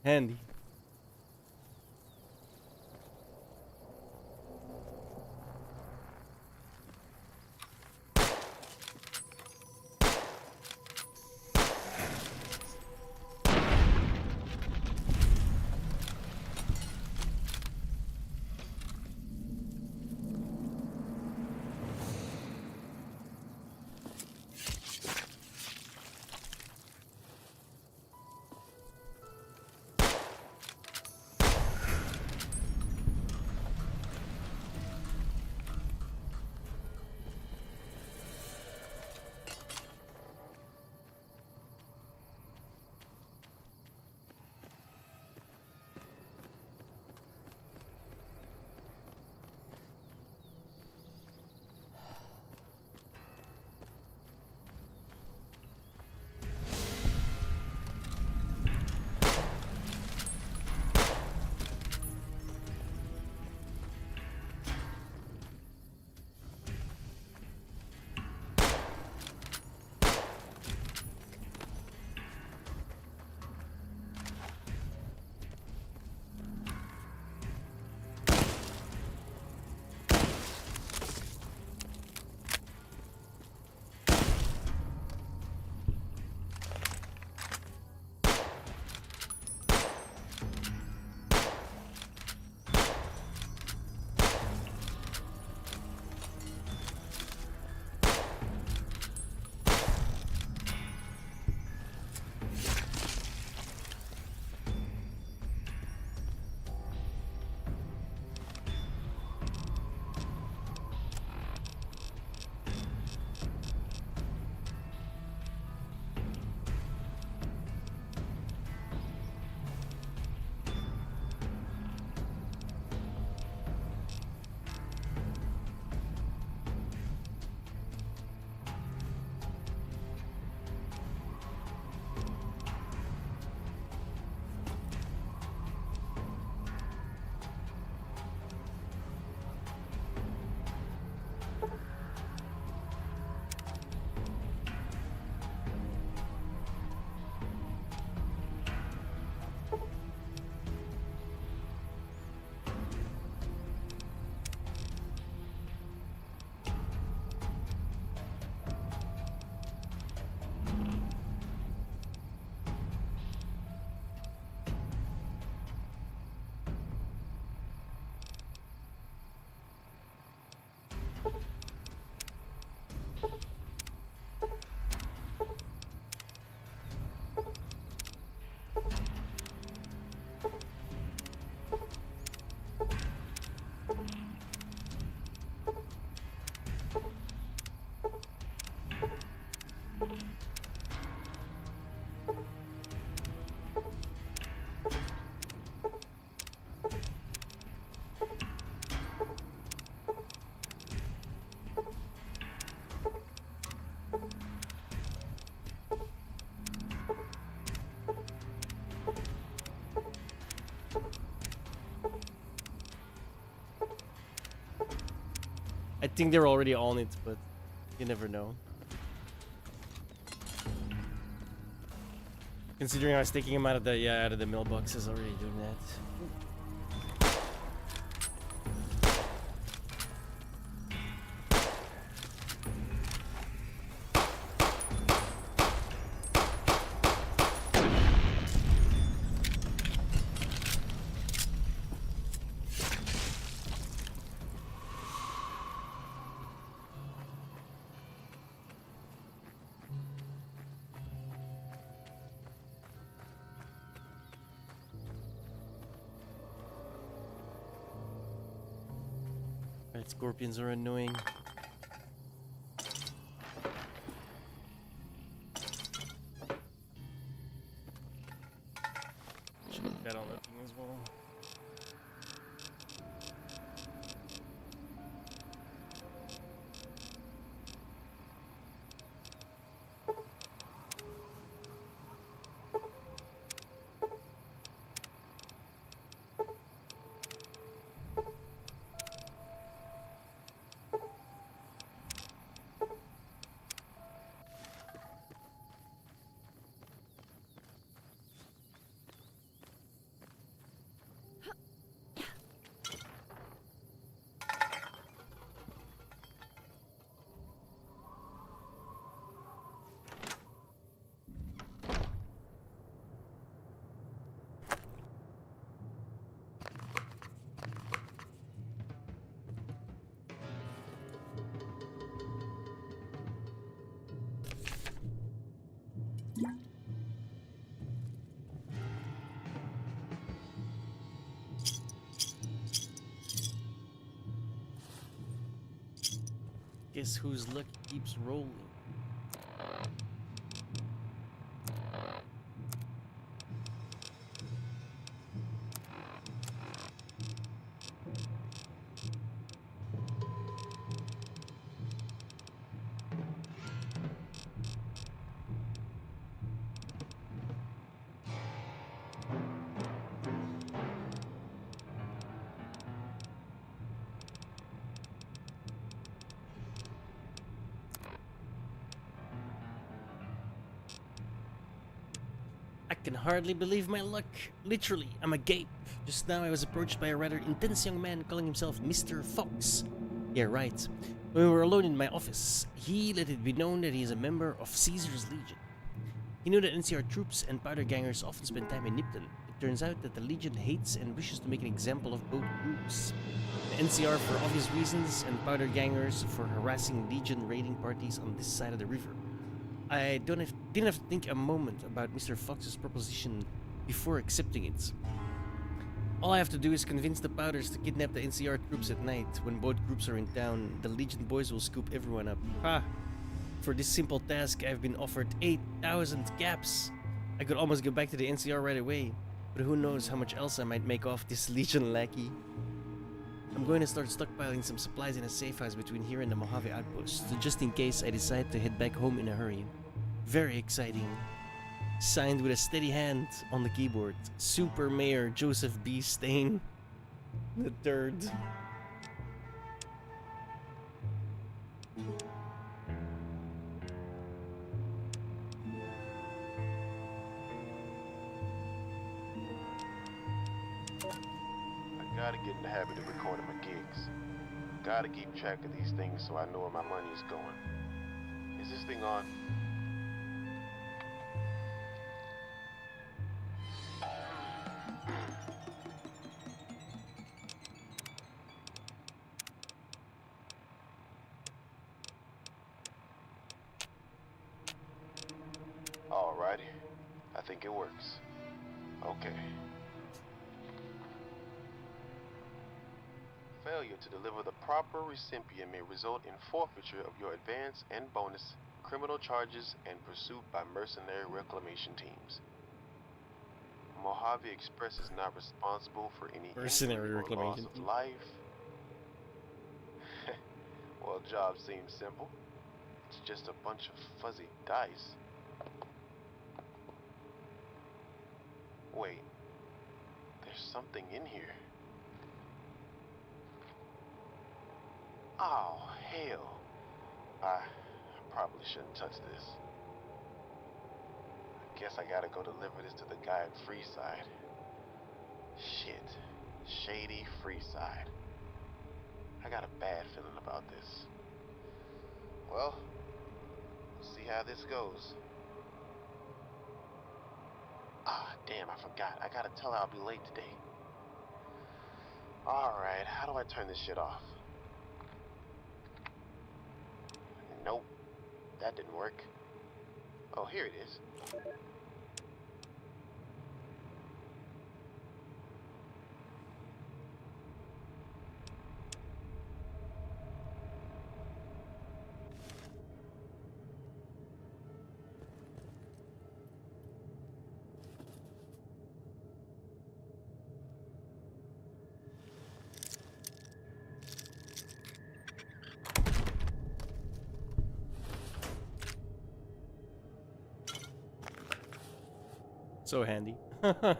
Handy. I think they're already on it, but you never know. Considering I was taking him out of the mailboxes, already doing that. Right, scorpions are annoying. Should have that on that thing as well. Guess whose luck keeps rolling? I can hardly believe my luck. Literally, I'm agape. Just now I was approached by a rather intense young man calling himself Mr. Fox. Yeah, right. When we were alone in my office, he let it be known that he is a member of Caesar's Legion. He knew that NCR troops and powder gangers often spend time in Nipton. It turns out that the Legion hates and wishes to make an example of both groups. The NCR for obvious reasons, and powder gangers for harassing Legion raiding parties on this side of the river. I didn't have to think a moment about Mr. Fox's proposition before accepting it. All I have to do is convince the powders to kidnap the NCR troops at night. When both groups are in town, the Legion boys will scoop everyone up. Ha! For this simple task, I've been offered 8,000 caps. I could almost go back to the NCR right away, but who knows how much else I might make off this Legion lackey. I'm going to start stockpiling some supplies in a safe house between here and the Mojave outpost, so just in case I decide to head back home in a hurry. Very exciting. Signed with a steady hand on the keyboard, Super Mayor Joseph B. Stain the Third. I gotta get in the habit of recording my gigs. Gotta keep track of these things so I know where my money is going. Is this thing on? Alrighty. I think it works. Okay. Failure to deliver the proper recipient may result in forfeiture of your advance and bonus, criminal charges, and pursuit by mercenary reclamation teams. Mojave Express is not responsible for any Mercenary injury or loss reclamation of team. life. Well, job seems simple. It's just a bunch of fuzzy dice. Wait, there's something in here. Oh, hell. I probably shouldn't touch this. I guess I gotta go deliver this to the guy at Freeside. Shit. Shady Freeside. I got a bad feeling about this. Well, we'll see how this goes. Ah, damn, I forgot. I gotta tell her I'll be late today. Alright, how do I turn this shit off? Nope, that didn't work. Oh, here it is. So handy. I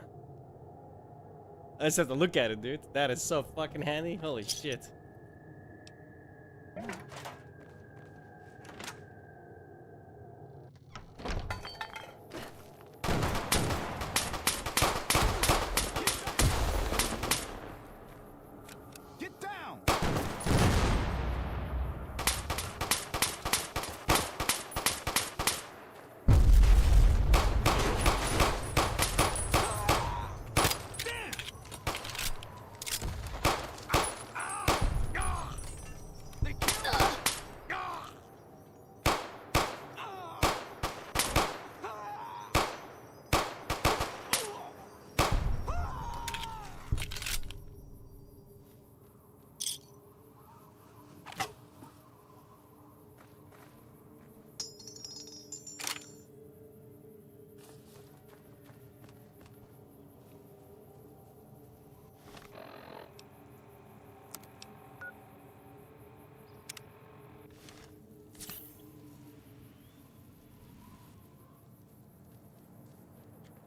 just have to look at it, dude. That is so fucking handy. Holy shit. Get down!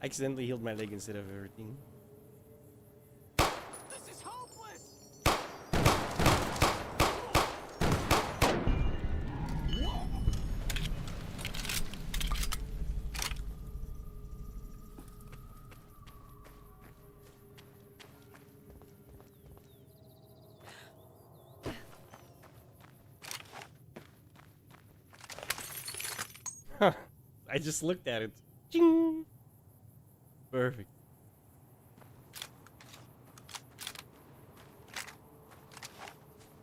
Accidentally healed my leg instead of everything. This is hopeless! Huh. I just looked at it. Ching! Perfect.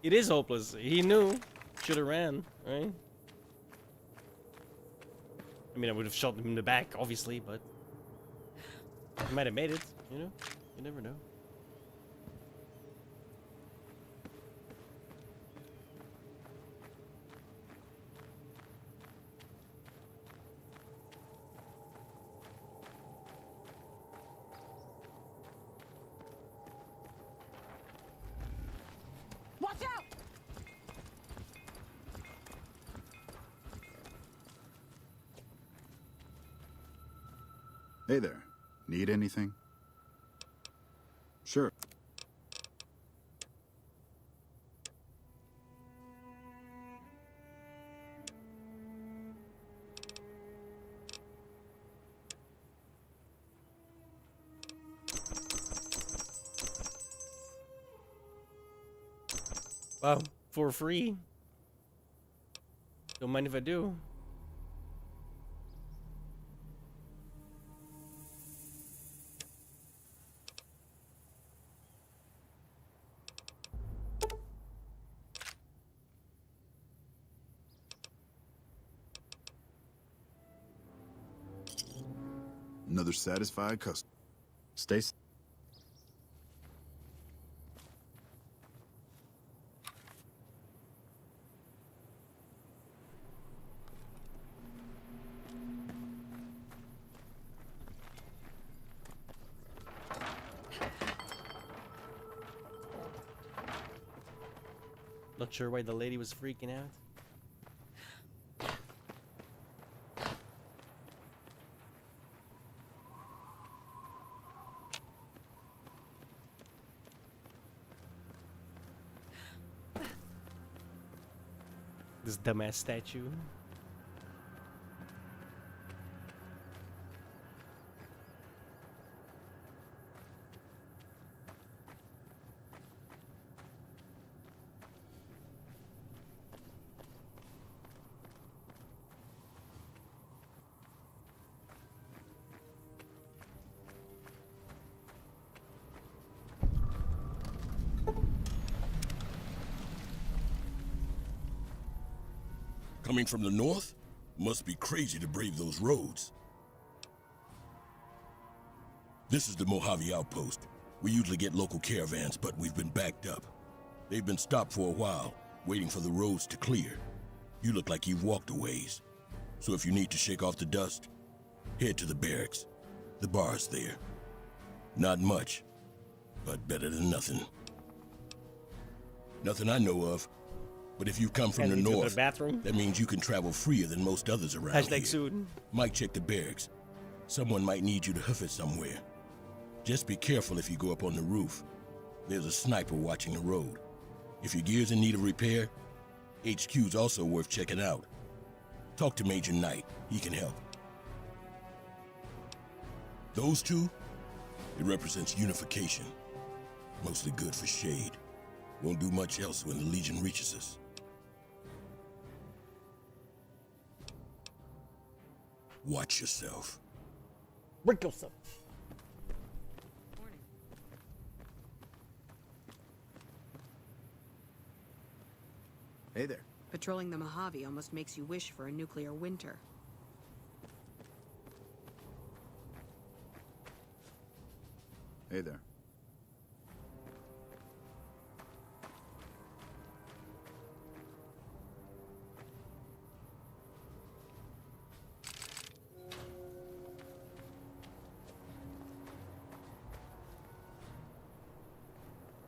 It is hopeless. He knew. Should have ran, right? I mean, I would have shot him in the back, obviously, but he might have made it, you know? You never know. Watch out! Hey there. Need anything? Sure. Wow, for free. Don't mind if I do. Another satisfied customer. Stay. Not sure why the lady was freaking out. This dumbass statue. Coming from the north? Must be crazy to brave those roads. This is the Mojave Outpost. We usually get local caravans, but we've been backed up. They've been stopped for a while, waiting for the roads to clear. You look like you've walked a ways. So if you need to shake off the dust, head to the barracks. The bar's there. Not much, but better than nothing. Nothing I know of. But if you come from the north, that means you can travel freer than most others around here. Soon. Might check the barracks. Someone might need you to hoof it somewhere. Just be careful if you go up on the roof. There's a sniper watching the road. If your gear's in need of repair, HQ's also worth checking out. Talk to Major Knight. He can help. Those two, it represents unification. Mostly good for shade. Won't do much else when the Legion reaches us. Watch yourself. Break yourself. Hey there. Patrolling the Mojave almost makes you wish for a nuclear winter. Hey there.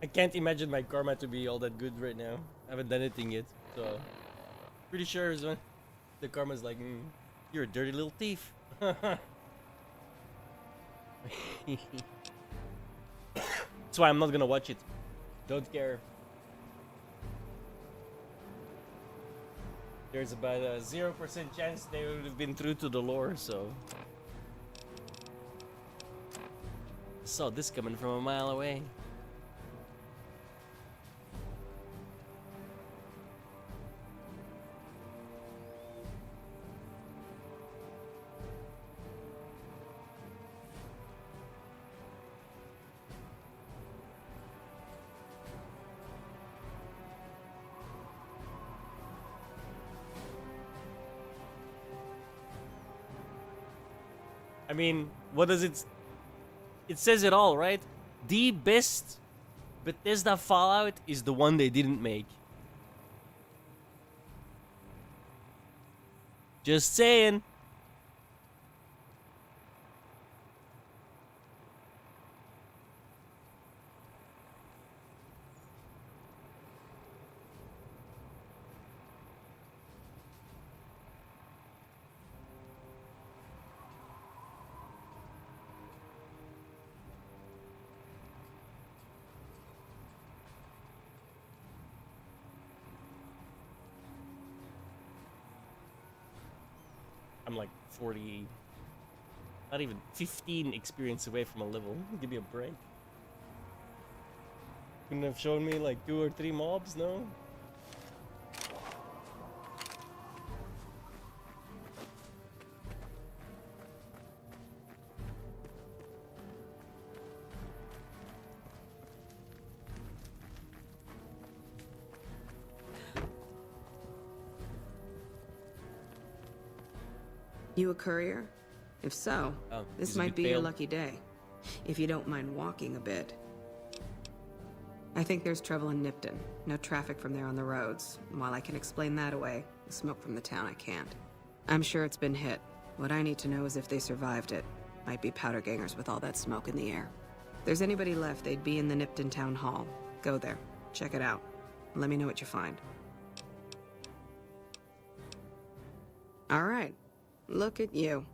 I can't imagine my karma to be all that good right now. I haven't done anything yet, so pretty sure the karma's like, you're a dirty little thief. That's why I'm not gonna watch it. Don't care. There's about a 0% chance they would have been true to the lore, so. Saw this coming from a mile away. I mean, what does it... It says it all, right? The best Bethesda Fallout is the one they didn't make. Just saying. I'm like 40, not even 15 experience away from a level. Give me a break. Couldn't have shown me like 2 or 3 mobs, no? You a courier? If so, this might be your lucky day. If you don't mind walking a bit. I think there's trouble in Nipton. No traffic from there on the roads. And while I can explain that away, the smoke from the town I can't. I'm sure it's been hit. What I need to know is if they survived it. Might be powder gangers with all that smoke in the air. If there's anybody left, they'd be in the Nipton Town Hall. Go there. Check it out. Let me know what you find. All right. Look at you.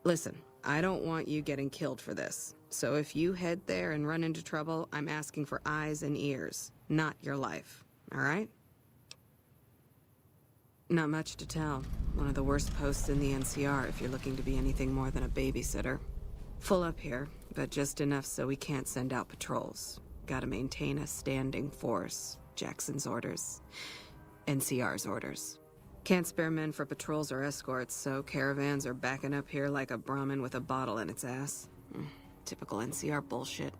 Listen, I don't want you getting killed for this. So if you head there and run into trouble, I'm asking for eyes and ears, not your life. All right? Not much to tell. One of the worst posts in the NCR if you're looking to be anything more than a babysitter. Full up here, but just enough so we can't send out patrols. Gotta maintain a standing force. Jackson's orders. NCR's orders. Can't spare men for patrols or escorts, so caravans are backing up here like a Brahmin with a bottle in its ass. Typical NCR bullshit.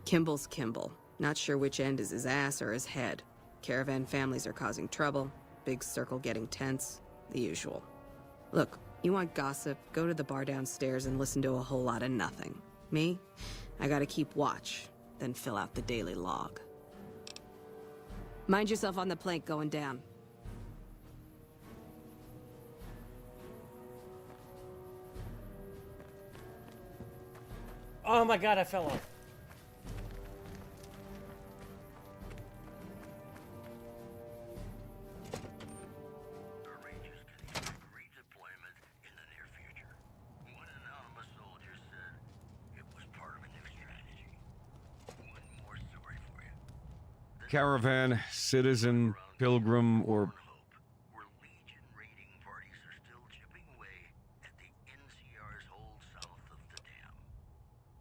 Kimball's Kimball. Not sure which end is his ass or his head. Caravan families are causing trouble. Big circle getting tense. The usual. Look, you want gossip, go to the bar downstairs and listen to a whole lot of nothing. Me? I gotta keep watch, then fill out the daily log. Mind yourself on the plank going down. Oh my god, I fell off. Caravan, citizen, pilgrim, or...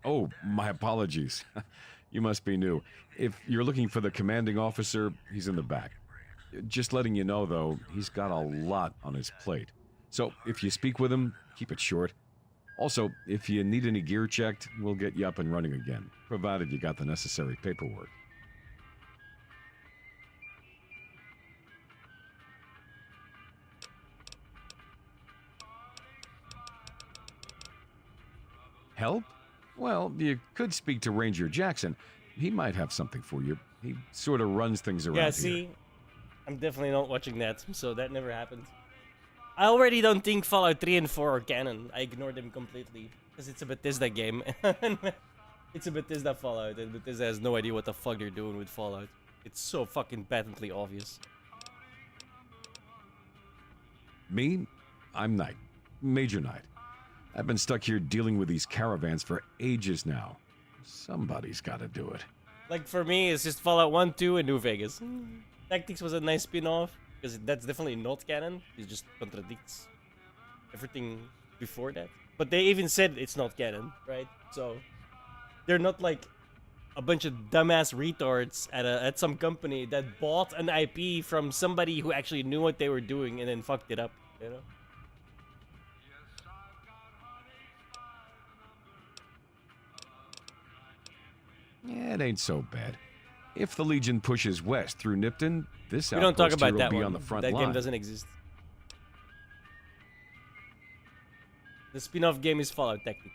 Oh, my apologies. You must be new. If you're looking for the commanding officer, he's in the back. Just letting you know, though, he's got a lot on his plate. So, if you speak with him, keep it short. Also, if you need any gear checked, we'll get you up and running again, provided you got the necessary paperwork. Help? Well, you could speak to Ranger Jackson. He might have something for you. He sort of runs things around Yeah, here. see? I'm definitely not watching that, so that never happened. I already don't think Fallout 3 and 4 are canon. I ignore them completely. Because it's a Bethesda game. It's a Bethesda Fallout, and Bethesda has no idea what the fuck they're doing with Fallout. It's so fucking patently obvious. Me? I'm Knight. Major Knight. I've been stuck here dealing with these caravans for ages now. Somebody's gotta do it. Like, for me, it's just Fallout 1, 2, and New Vegas. Tactics was a nice spin-off, because that's definitely not canon. It just contradicts everything before that. But they even said it's not canon, right? So, they're not like a bunch of dumbass retards at some company that bought an IP from somebody who actually knew what they were doing and then fucked it up, you know? Yeah, it ain't so bad. If the Legion pushes west through Nipton, this We don't talk outpost about here will that be one. on the front That line. game doesn't exist. The spin-off game is Fallout Tactics.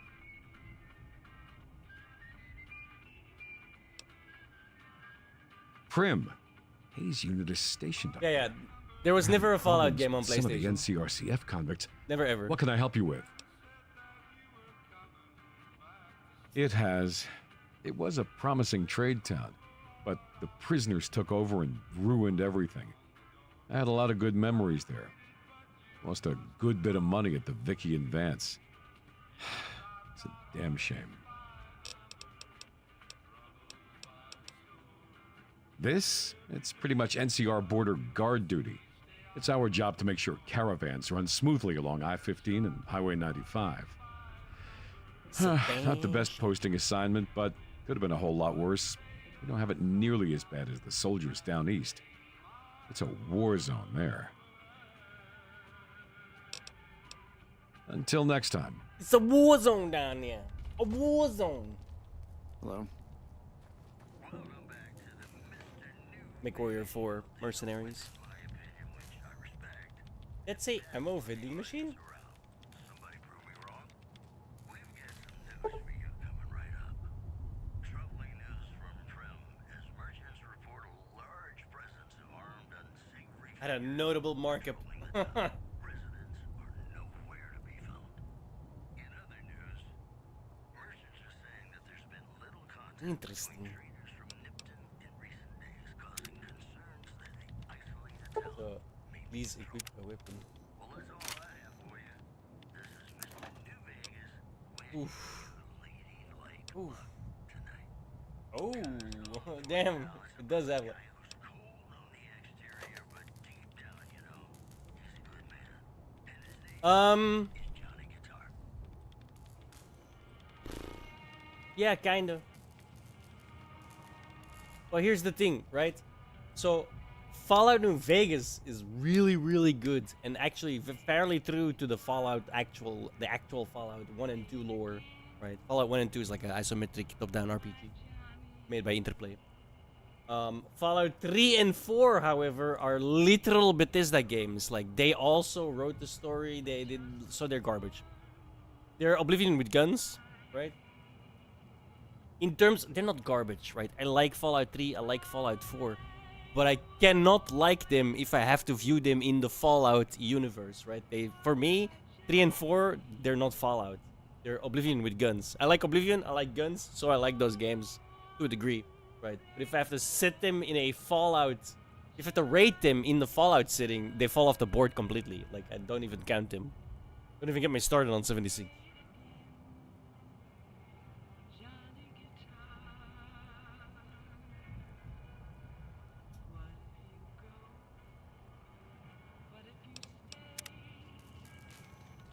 Prim. Hayes unit is stationed up Yeah, yeah. there. There was never a Fallout Problems game on with some of the PlayStation. NCRCF convicts. Never ever. What can I help you with? It has. It was a promising trade town, but the prisoners took over and ruined everything. I had a lot of good memories there. Lost a good bit of money at the Vicky and Vance. It's a damn shame. This? It's pretty much NCR border guard duty. It's our job to make sure caravans run smoothly along I-15 and Highway 95. Not the best posting assignment, but could have been a whole lot worse. We don't have it nearly as bad as the soldiers down east. It's a war zone there. Until next time. It's a war zone down there. A war zone. Hello? MechWarrior 4 Mercenaries. Let's say ammo vending machine. Had a notable markup. Interesting. So, please equip a weapon. Oof. Oof. Oh, damn. It does have one. Yeah, kinda. Well, here's the thing, right? So, Fallout New Vegas is really, really good, and actually fairly true to the actual Fallout 1 and 2 lore, right? Fallout 1 and 2 is like an isometric top-down RPG made by Interplay. Fallout 3 and 4, however, are literal Bethesda games. Like, they also wrote the story, so they're garbage. They're Oblivion with guns, right? In terms, they're not garbage, right? I like Fallout 3, I like Fallout 4, but I cannot like them if I have to view them in the Fallout universe, right? For me, 3 and 4, they're not Fallout. They're Oblivion with guns. I like Oblivion, I like guns, so I like those games to a degree, right? But if I have to set them in a Fallout, if I have to rate them in the Fallout setting, they fall off the board completely. Like, I don't even count them. Don't even get me started on 76.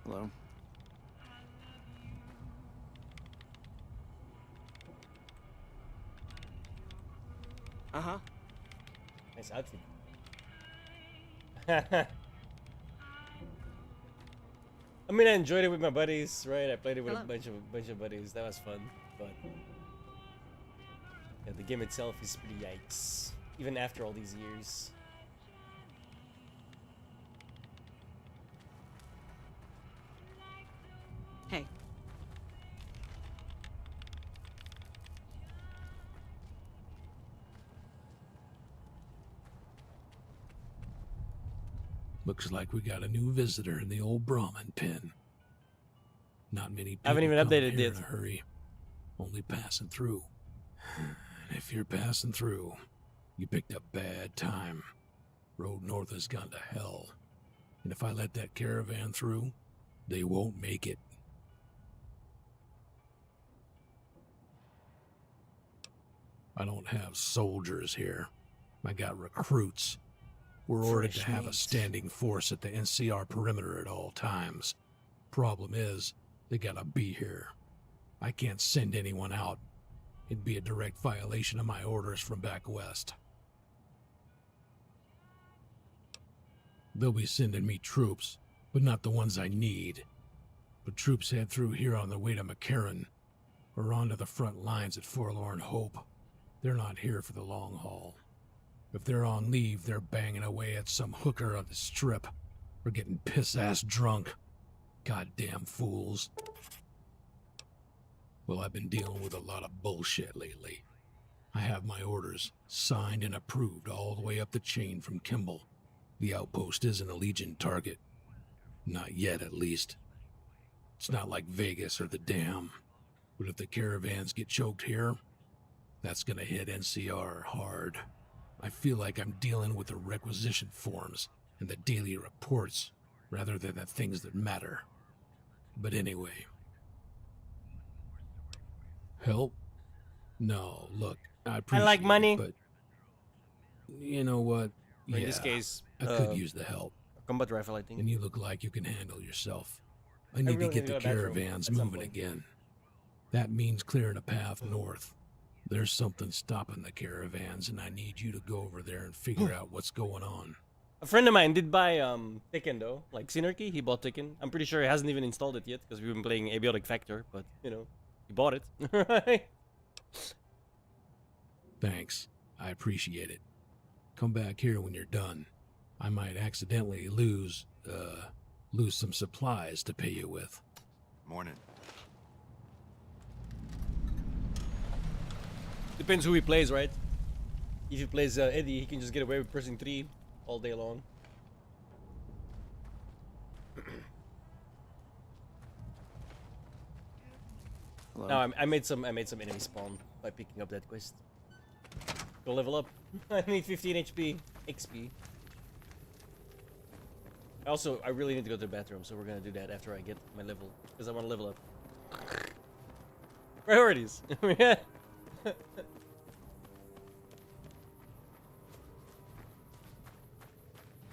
Hello? Uh-huh. Nice outfit. I mean, I enjoyed it with my buddies, right? I played it with a bunch of buddies. That was fun, but yeah, the game itself is pretty yikes, even after all these years. Hey. Looks like we got a new visitor in the old Brahmin pen. Not many people I haven't even come updated here it. in a hurry. Only passing through. And if you're passing through, you picked a bad time. Road north has gone to hell. And if I let that caravan through, they won't make it. I don't have soldiers here. I got recruits. We're ordered to have a standing force at the NCR perimeter at all times. Problem is, they gotta be here. I can't send anyone out. It'd be a direct violation of my orders from back west. They'll be sending me troops, but not the ones I need. But troops head through here on their way to McCarran, or onto the front lines at Forlorn Hope. They're not here for the long haul. If they're on leave, they're banging away at some hooker on the strip, or getting piss-ass drunk. Goddamn fools. Well, I've been dealing with a lot of bullshit lately. I have my orders signed and approved all the way up the chain from Kimball. The outpost isn't a Legion target. Not yet, at least. It's not like Vegas or the Dam. But if the caravans get choked here, that's gonna hit NCR hard. I feel like I'm dealing with the requisition forms and the daily reports rather than the things that matter. But anyway. Help? No, look, I appreciate like money. it, but you know what? In this case, I could use the help. Combat rifle, I think. And you look like you can handle yourself. I need really to get need the to go to the bathroom caravans at some moving point. again. That means clearing a path north. There's something stopping the caravans, and I need you to go over there and figure out what's going on. A friend of mine did buy Tekken though, like Synergy. He bought Tekken. I'm pretty sure he hasn't even installed it yet because we've been playing Abiotic Factor. But you know, he bought it. Right? Thanks. I appreciate it. Come back here when you're done. I might accidentally lose some supplies to pay you with. Morning. Depends who he plays, right? If he plays Eddie, he can just get away with pressing 3 all day long. No, I made some enemy spawn by picking up that quest. Go level up. I need 15 HP XP. I really need to go to the bathroom, so we're gonna do that after I get my level, because I want to level up. Priorities.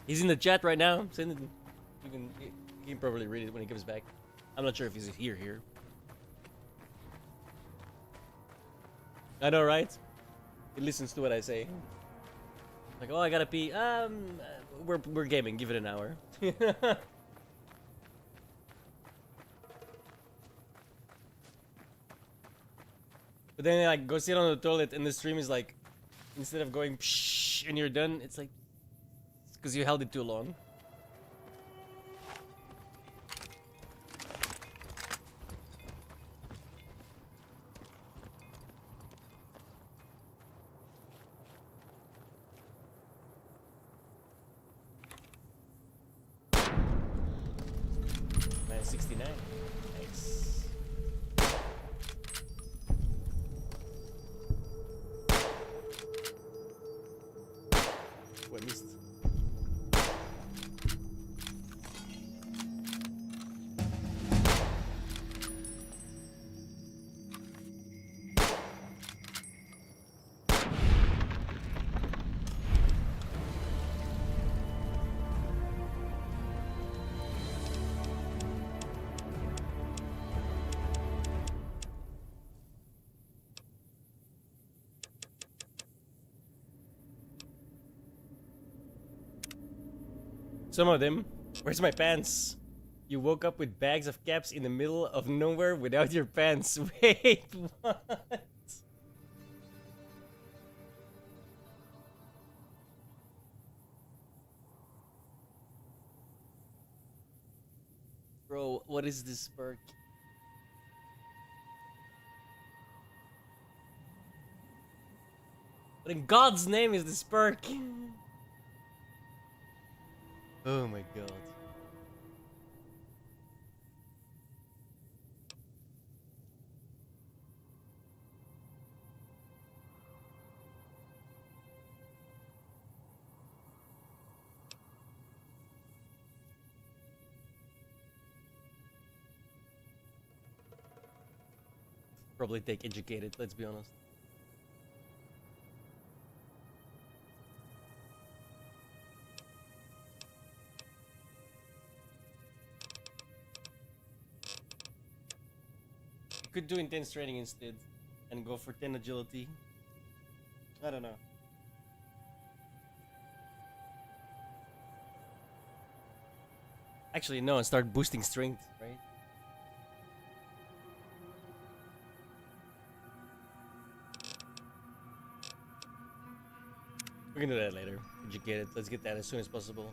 He's in the chat right now. Send it. You can probably read it when he comes back. I'm not sure if he's here. I know, right? He listens to what I say. Like, oh, I gotta pee. We're gaming. Give it an hour. But then like go sit on the toilet and the stream is like, instead of going psh and you're done, it's like, because you held it too long. Man, 69. Nice. Oh, I missed. Some of them. Where's my pants? You woke up with bags of caps in the middle of nowhere without your pants. Wait, what? Bro, what is this perk? What in God's name is this perk? Oh my god. Probably take educated, let's be honest. You could do intense training instead and go for 10 agility. I don't know. Actually, no, and start boosting strength, right? We can do that later. Educated. Let's get that as soon as possible.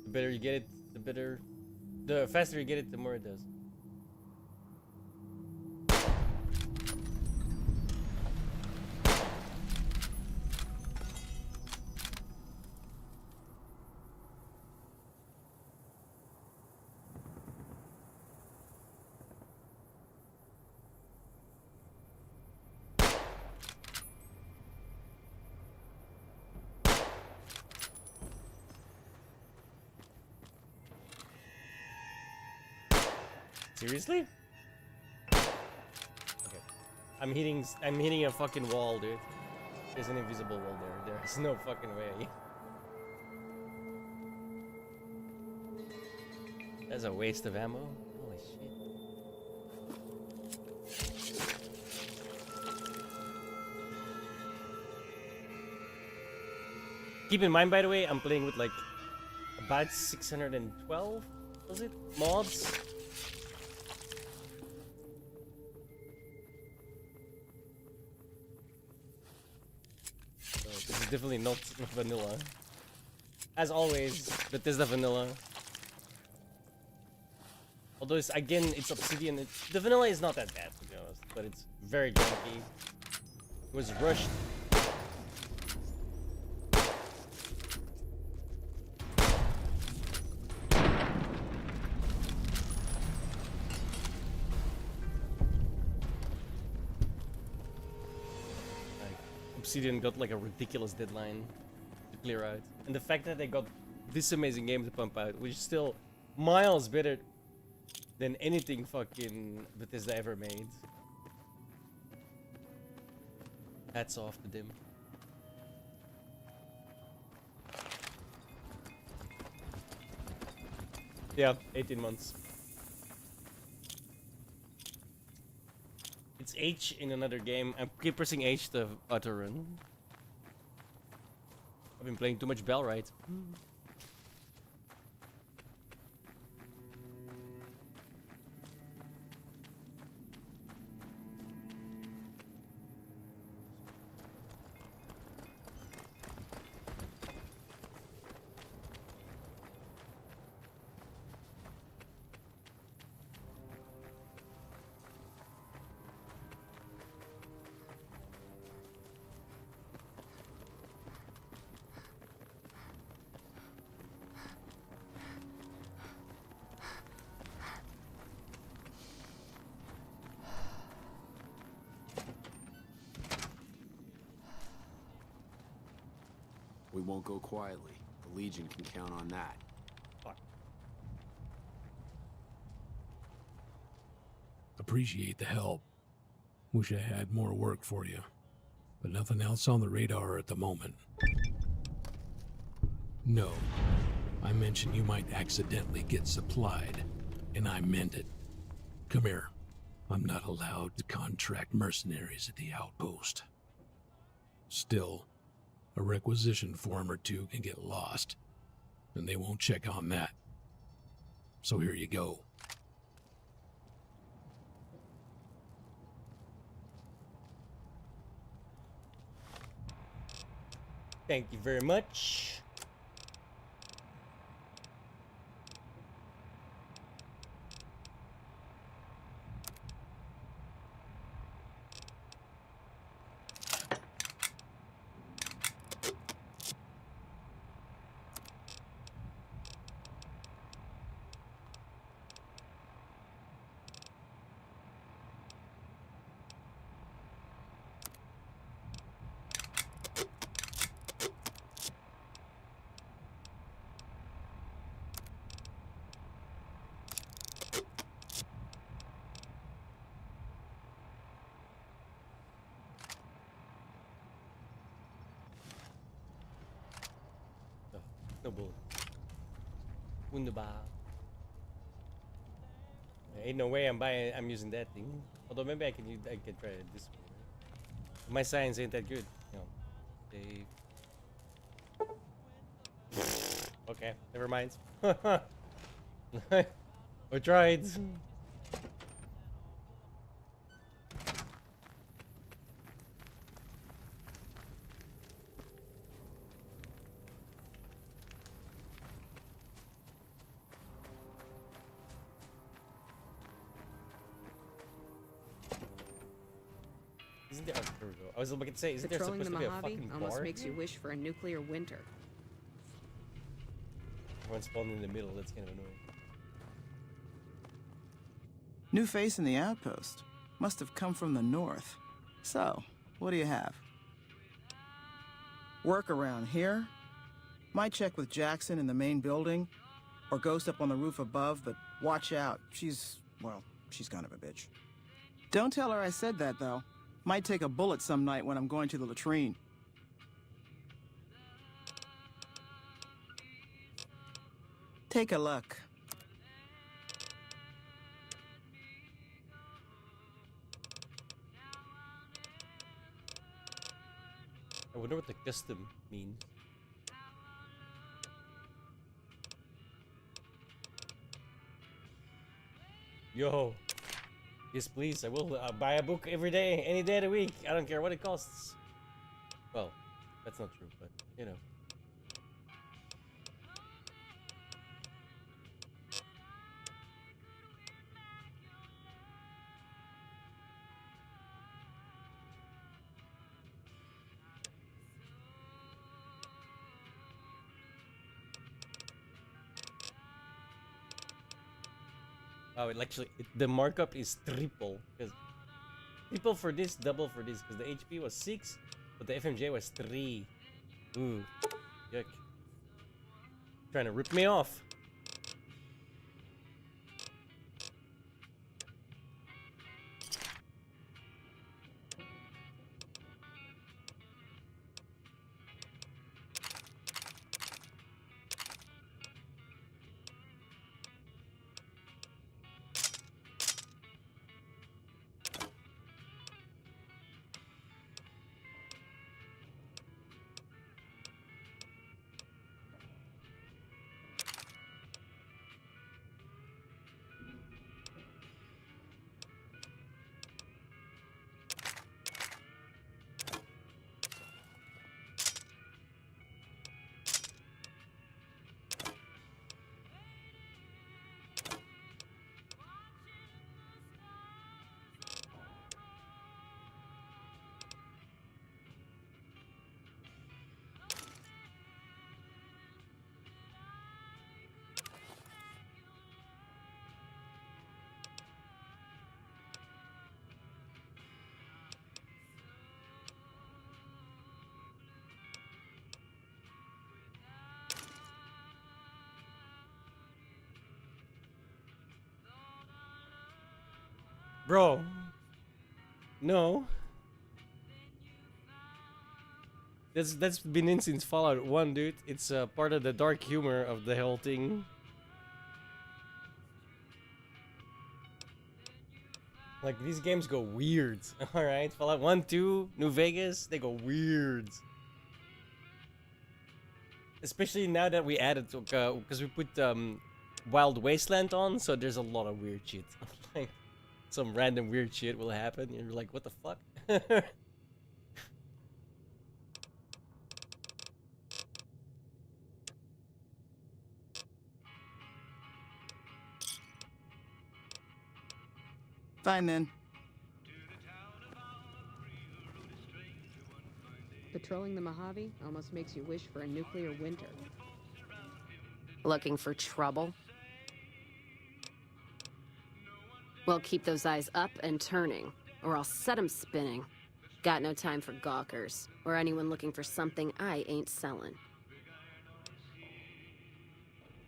The better you get it, the better. The faster you get it, the more it does. Seriously? Okay. I'm hitting a fucking wall, dude. There's an invisible wall there. There's no fucking way. That's a waste of ammo. Holy shit. Keep in mind, by the way, I'm playing with like about 612, was it? Mods? So this is definitely not vanilla. As always, Bethesda vanilla. Although it's, again, it's Obsidian. The vanilla is not that bad, to be honest, but it's very janky. It was rushed. Obsidian got like a ridiculous deadline to clear out, and the fact that they got this amazing game to pump out, which is still miles better than anything fucking Bethesda ever made. Hats off to them. Yeah, 18 months. It's H in another game. I keep pressing H to auto run. I've been playing too much Bellrite. We won't go quietly. The Legion can count on that. Appreciate the help. Wish I had more work for you. But nothing else on the radar at the moment. No. I mentioned you might accidentally get supplied, and I meant it. Come here. I'm not allowed to contract mercenaries at the outpost. Still, a requisition form or two can get lost, and they won't check on that. So here you go. Thank you very much. No bull. Wunderbar. Ain't no way I'm using that thing. Although maybe I can try it this way. Right? My science ain't that good. You know. Save. Okay, never mind. I tried. Isn't there? There we go. I was about to say, isn't there Patrolling supposed the to be a Mojave fucking almost bar? makes you wish for a nuclear winter. Everyone spawned in the middle. That's kind of annoying. New face in the outpost. Must have come from the north. So, what do you have? Work around here? Might check with Jackson in the main building, or Ghost up on the roof above, but watch out. She's kind of a bitch. Don't tell her I said that, though. Might take a bullet some night when I'm going to the latrine. Take a look. I wonder what the custom means. Yo. Yes, please. I will buy a book every day, any day of the week. I don't care what it costs. Well, that's not true, but you know. Oh, the markup is triple. Because triple for this, double for this. Because the HP was 6, but the FMJ was 3. Ooh, yuck. Trying to rip me off. Bro. No. That's been in since Fallout 1, dude. It's part of the dark humor of the whole thing. Like, these games go weird. Alright, Fallout 1, 2, New Vegas, they go weird. Especially now that we added, because we put Wild Wasteland on, so there's a lot of weird shit. Like, some random weird shit will happen, and you're like, what the fuck? Fine then. Patrolling the Mojave almost makes you wish for a nuclear winter. Looking for trouble? Well, keep those eyes up and turning, or I'll set 'em spinning. Got no time for gawkers, or anyone looking for something I ain't selling.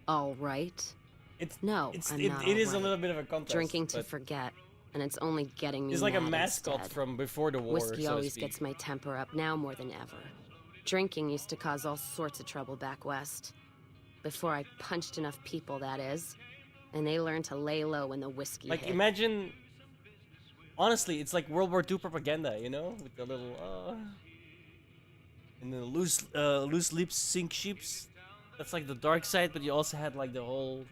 All right? I'm not it is all a little right. bit of a contest. Drinking to but forget, and it's only getting me He's like a mad mascot instead. from before the war, Whiskey so to always speak. gets my temper up now more than ever. Drinking used to cause all sorts of trouble back west. Before I punched enough people, that is. And they learned to lay low when the whiskey Like, hit. imagine... Honestly, it's like World War II propaganda, you know? With the little, and the loose lips sink ships. That's like the dark side, but you also had like the whole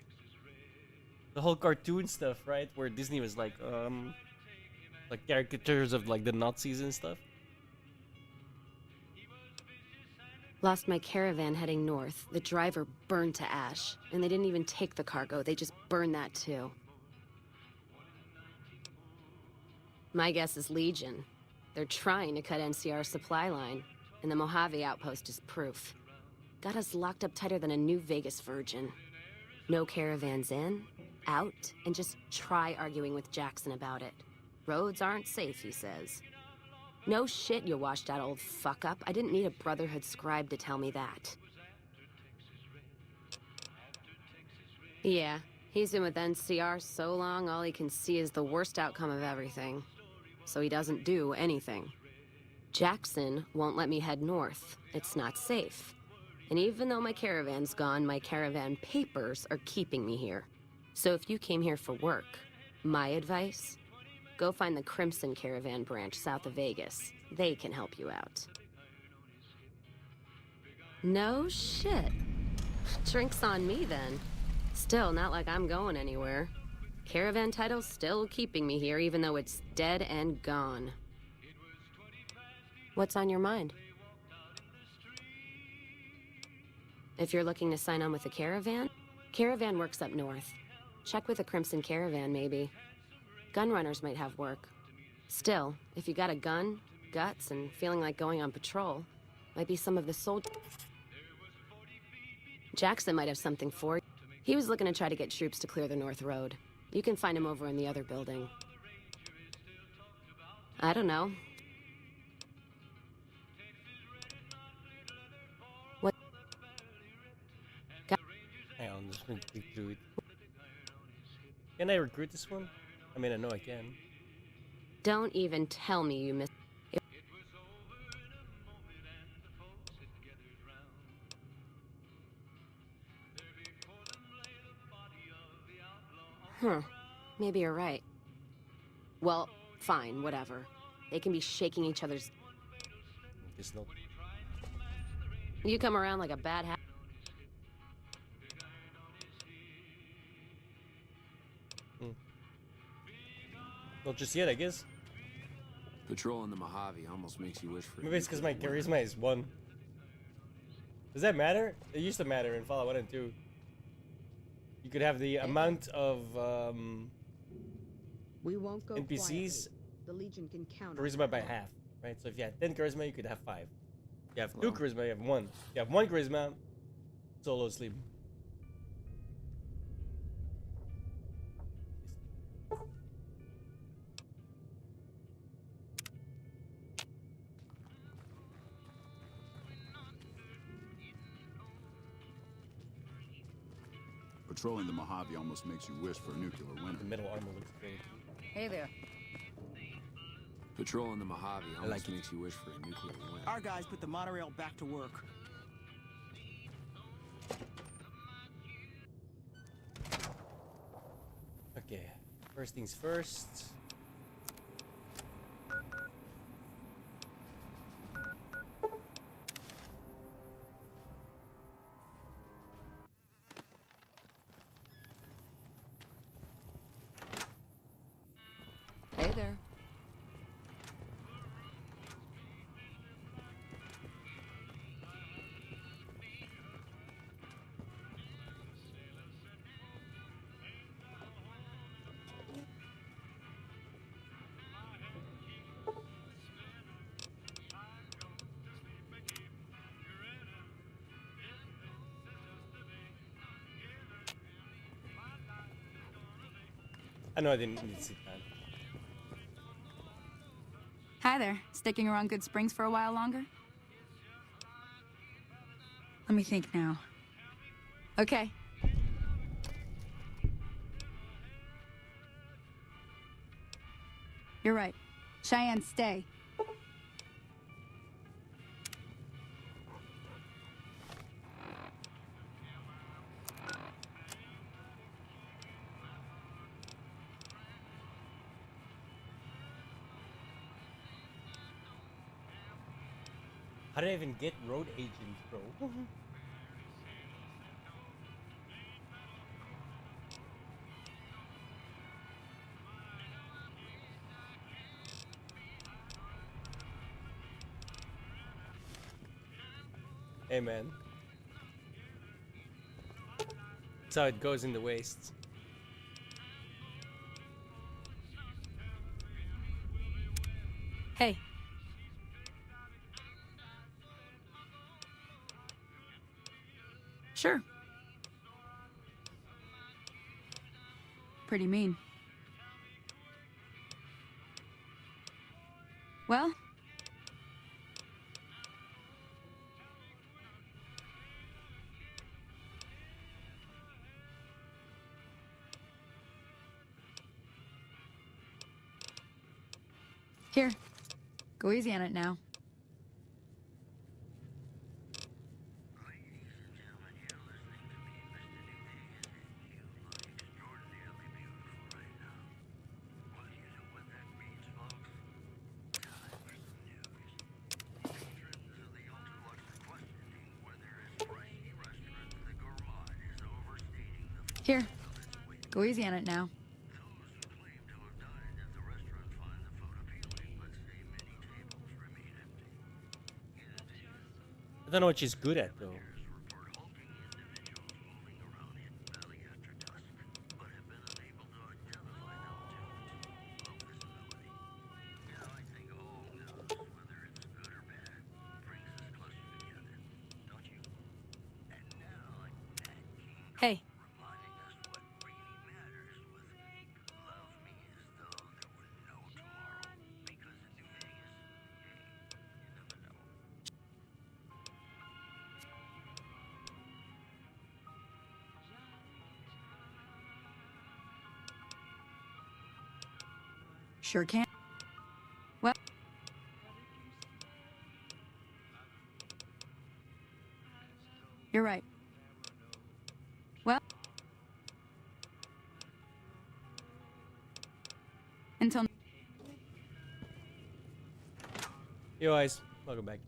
cartoon stuff, right? Where Disney was like caricatures of like the Nazis and stuff. Lost my caravan heading north. The driver burned to ash. And they didn't even take the cargo, they just burned that too. My guess is Legion. They're trying to cut NCR's supply line, and the Mojave outpost is proof. Got us locked up tighter than a New Vegas virgin. No caravans in, out, and just try arguing with Jackson about it. Roads aren't safe, he says. No shit, you washed out old fuck up. I didn't need a Brotherhood scribe to tell me that. Yeah, he's been with NCR so long, all he can see is the worst outcome of everything. So he doesn't do anything. Jackson won't let me head north. It's not safe. And even though my caravan's gone, my caravan papers are keeping me here. So if you came here for work, my advice, go find the Crimson Caravan branch south of Vegas. They can help you out. No shit. Drinks on me then. Still, not like I'm going anywhere. Caravan title's still keeping me here, even though it's dead and gone. What's on your mind? If you're looking to sign on with the Caravan, Caravan works up north. Check with the Crimson Caravan, maybe. Gunrunners might have work. Still, if you got a gun, guts, and feeling like going on patrol, might be some of the soldiers. Jackson might have something for you. He was looking to try to get troops to clear the North Road. You can find him over in the other building. I don't know. What? Hang on, just gonna click through it. Can I recruit this one? I mean, I know I can. Don't even tell me you missed. Huh. Maybe you're right. Well, fine, whatever. They can be shaking each other's... Guess not. You come around like a bad hat. Not just yet, I guess. Patrolling the Mojave almost makes you wish for... Maybe it's because my charisma is 1. Does that matter? It used to matter in Fallout 1 and 2. You could have the amount of We won't go NPCs quietly. The Legion can count on charisma by half, right? So if you had 10 charisma, you could have 5. If you have 2 charisma, you have 1. If you have 1 charisma, solo sleep. Patrolling the Mojave almost makes you wish for a nuclear winter. The metal armor looks great. Hey there. Patrolling the Mojave almost like it. makes you wish for a nuclear winter. Our guys put the monorail back to work. Okay, first things first. Hey there. I know I didn't need to sit down. Hi there. Sticking around Good Springs for a while longer? Let me think now. Okay. You're right. Cheyenne, stay. How did I even get road agent, bro? Hey, man. That's how it goes in the wastes. Hey. Sure. Pretty mean. Well, here. Go easy on it now. Here. Go easy on it now. I don't know what she's good at, though. Hey. Sure can. Well, you're right. Well, until Yo, guys. Welcome back.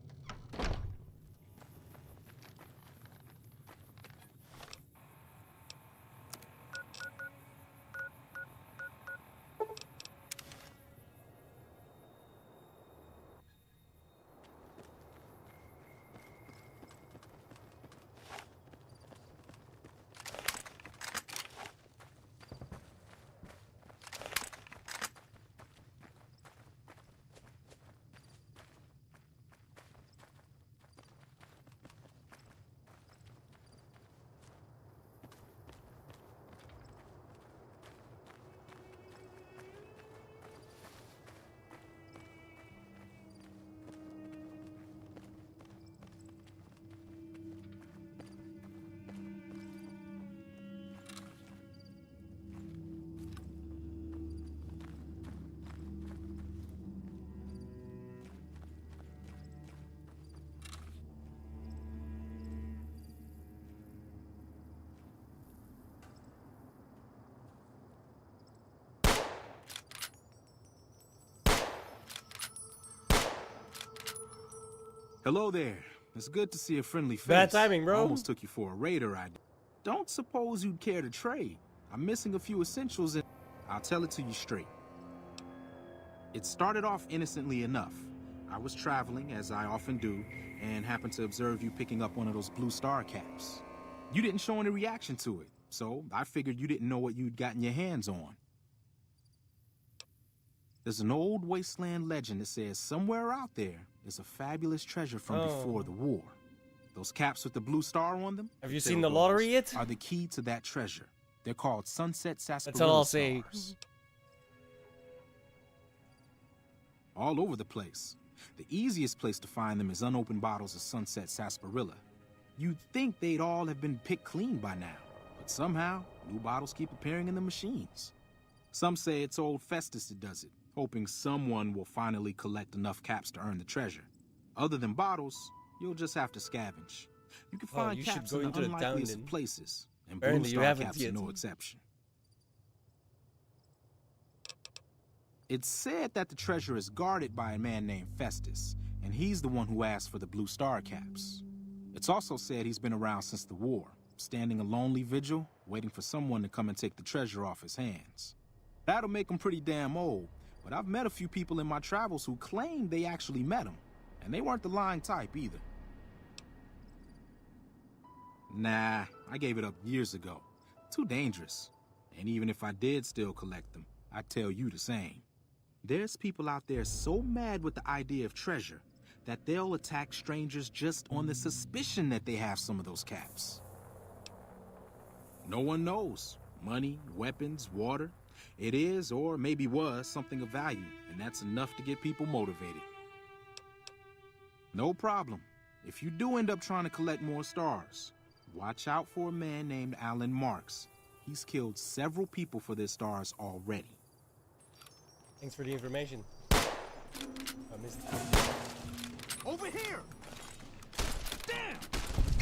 Hello there. It's good to see a friendly face. Bad timing, bro. I almost took you for a raider. I don't suppose you'd care to trade. I'm missing a few essentials and I'll tell it to you straight. It started off innocently enough. I was traveling, as I often do, and happened to observe you picking up one of those blue star caps. You didn't show any reaction to it, so I figured you didn't know what you'd gotten your hands on. There's an old wasteland legend that says somewhere out there is a fabulous treasure from before the war. Those caps with the blue star on them, have you seen the lottery yet? Are the key to that treasure. They're called Sunset Sarsaparilla That's all I'll say. Stars. All over the place. The easiest place to find them is unopened bottles of Sunset Sarsaparilla. You'd think they'd all have been picked clean by now, but somehow new bottles keep appearing in the machines. Some say it's old Festus that does it, hoping someone will finally collect enough caps to earn the treasure. Other than bottles, you'll just have to scavenge. You can find caps in the unlikeliest of places, and blue star caps are no exception. It's said that the treasure is guarded by a man named Festus, and he's the one who asked for the blue star caps. It's also said he's been around since the war, standing a lonely vigil, waiting for someone to come and take the treasure off his hands. That'll make him pretty damn old, but I've met a few people in my travels who claim they actually met him, and they weren't the lying type either. Nah, I gave it up years ago. Too dangerous. And even if I did still collect them, I'd tell you the same. There's people out there so mad with the idea of treasure that they'll attack strangers just on the suspicion that they have some of those caps. No one knows. Money, weapons, water. It is, or maybe was, something of value, and that's enough to get people motivated. No problem. If you do end up trying to collect more stars, watch out for a man named Alan Marks. He's killed several people for their stars already. Thanks for the information. I missed it. Over here! Damn!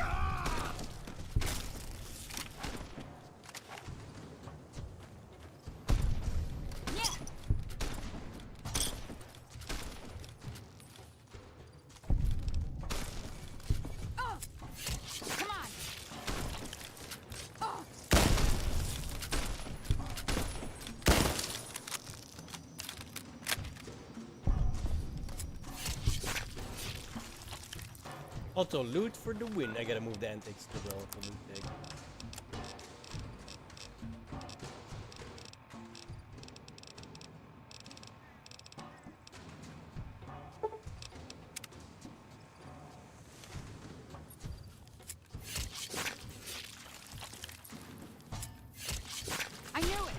Ah! Also, loot for the win. I gotta move the antics to the loot tag. I knew it.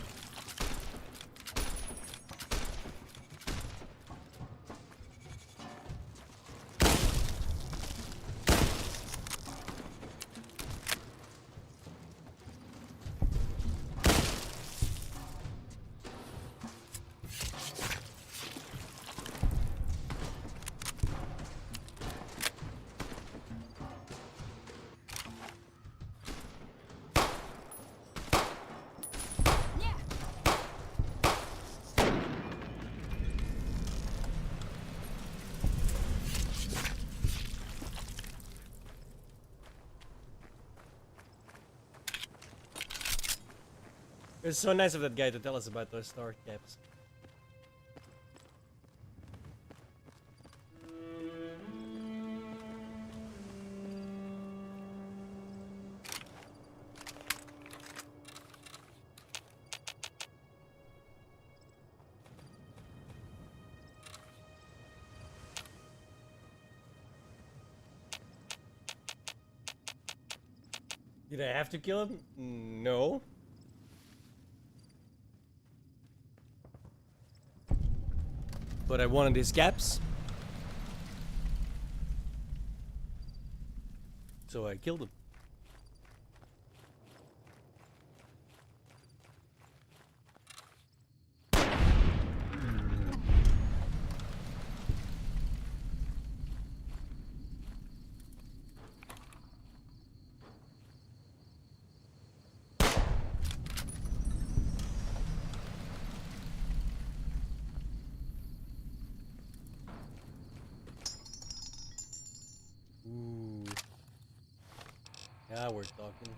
It's so nice of that guy to tell us about those star caps. Did I have to kill him? No. But I wanted his caps. So I killed him. Ooh. Yeah, we're talking.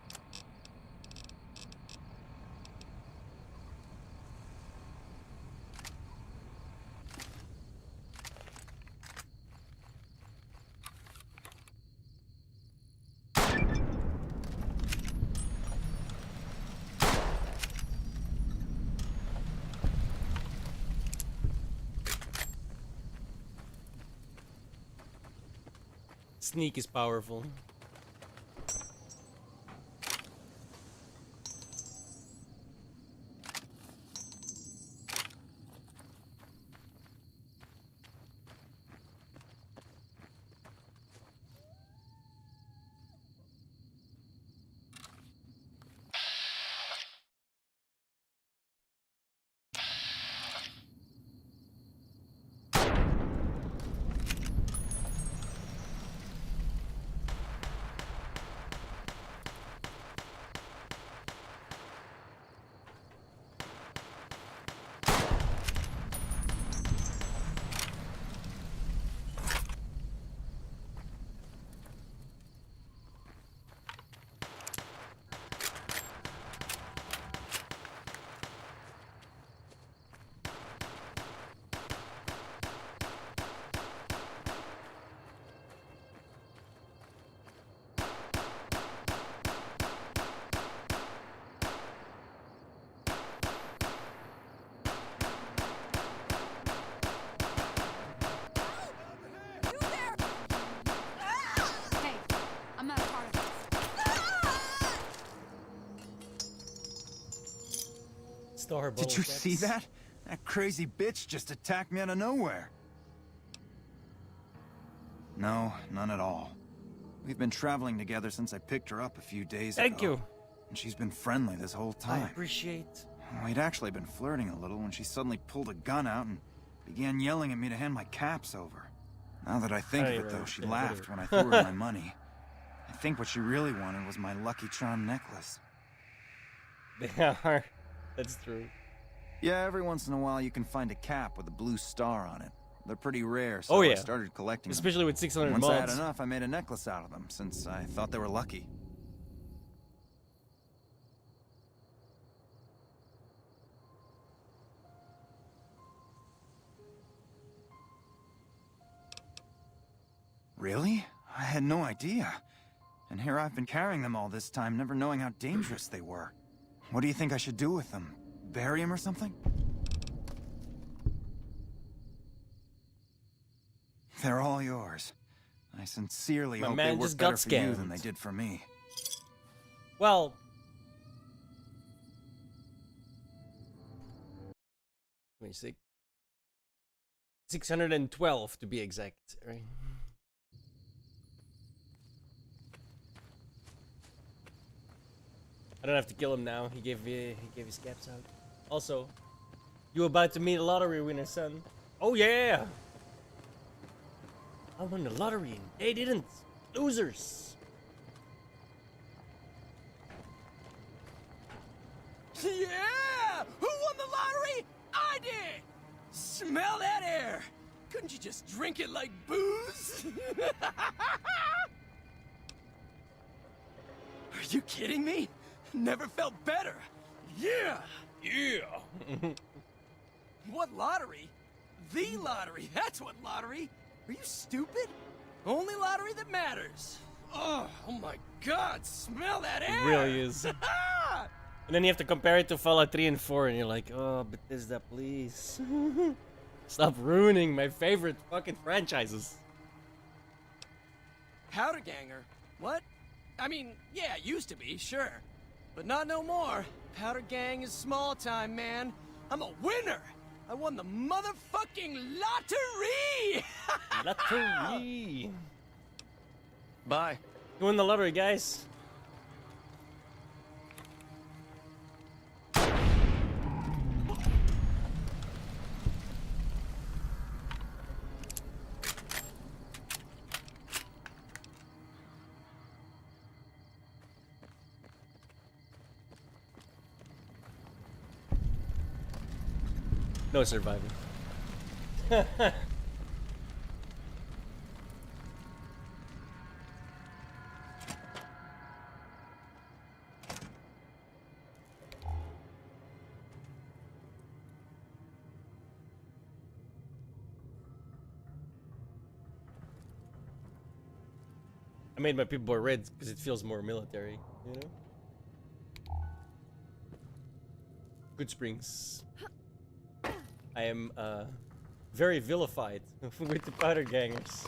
Sneak is powerful. Hey, I'm not a part of this. Star Did you see that? That crazy bitch just attacked me out of nowhere. No, none at all. We've been traveling together since I picked her up a few days ago. Thank you. And she's been friendly this whole time. I appreciate. We'd actually been flirting a little when she suddenly pulled a gun out and began yelling at me to hand my caps over. Now that I think of it, though, she laughed when I threw her my money. I think what she really wanted was my Lucky Charm necklace. They are. That's true. Yeah, every once in a while you can find a cap with a blue star on it. They're pretty rare, so Oh, yeah. I started collecting Especially them. with 600 Once I had mods. enough, I made a necklace out of them, since I thought they were lucky. Really? I had no idea. And here I've been carrying them all this time, never knowing how dangerous they were. What do you think I should do with them? Bury them or something? They're all yours. I sincerely hope they work better for you than they did for me. Well, let me see. 612 to be exact, right? I don't have to kill him now. He gave his caps out. Also, you about to meet a lottery winner, son. Oh yeah! I won the lottery and they didn't. Losers. Yeah! Who won the lottery? I did! Smell that air! Couldn't you just drink it like booze? Are you kidding me? Never felt better. Yeah! Yeah! What lottery? The lottery, that's what lottery! Are you stupid? Only lottery that matters. Oh my god, smell that air! It really is. And then you have to compare it to Fallout 3 and 4 and you're like, oh, Bethesda, please. Stop ruining my favorite fucking franchises. Powder ganger? What? I mean, yeah, it used to be, sure. But not no more. Powder gang is small time, man. I'm a winner! I won the motherfucking lottery! Lottery! Bye. You won the lottery, guys. No surviving. I made my Pip-Boy red because it feels more military, you know? Good Springs. I am very vilified with the powder gangers.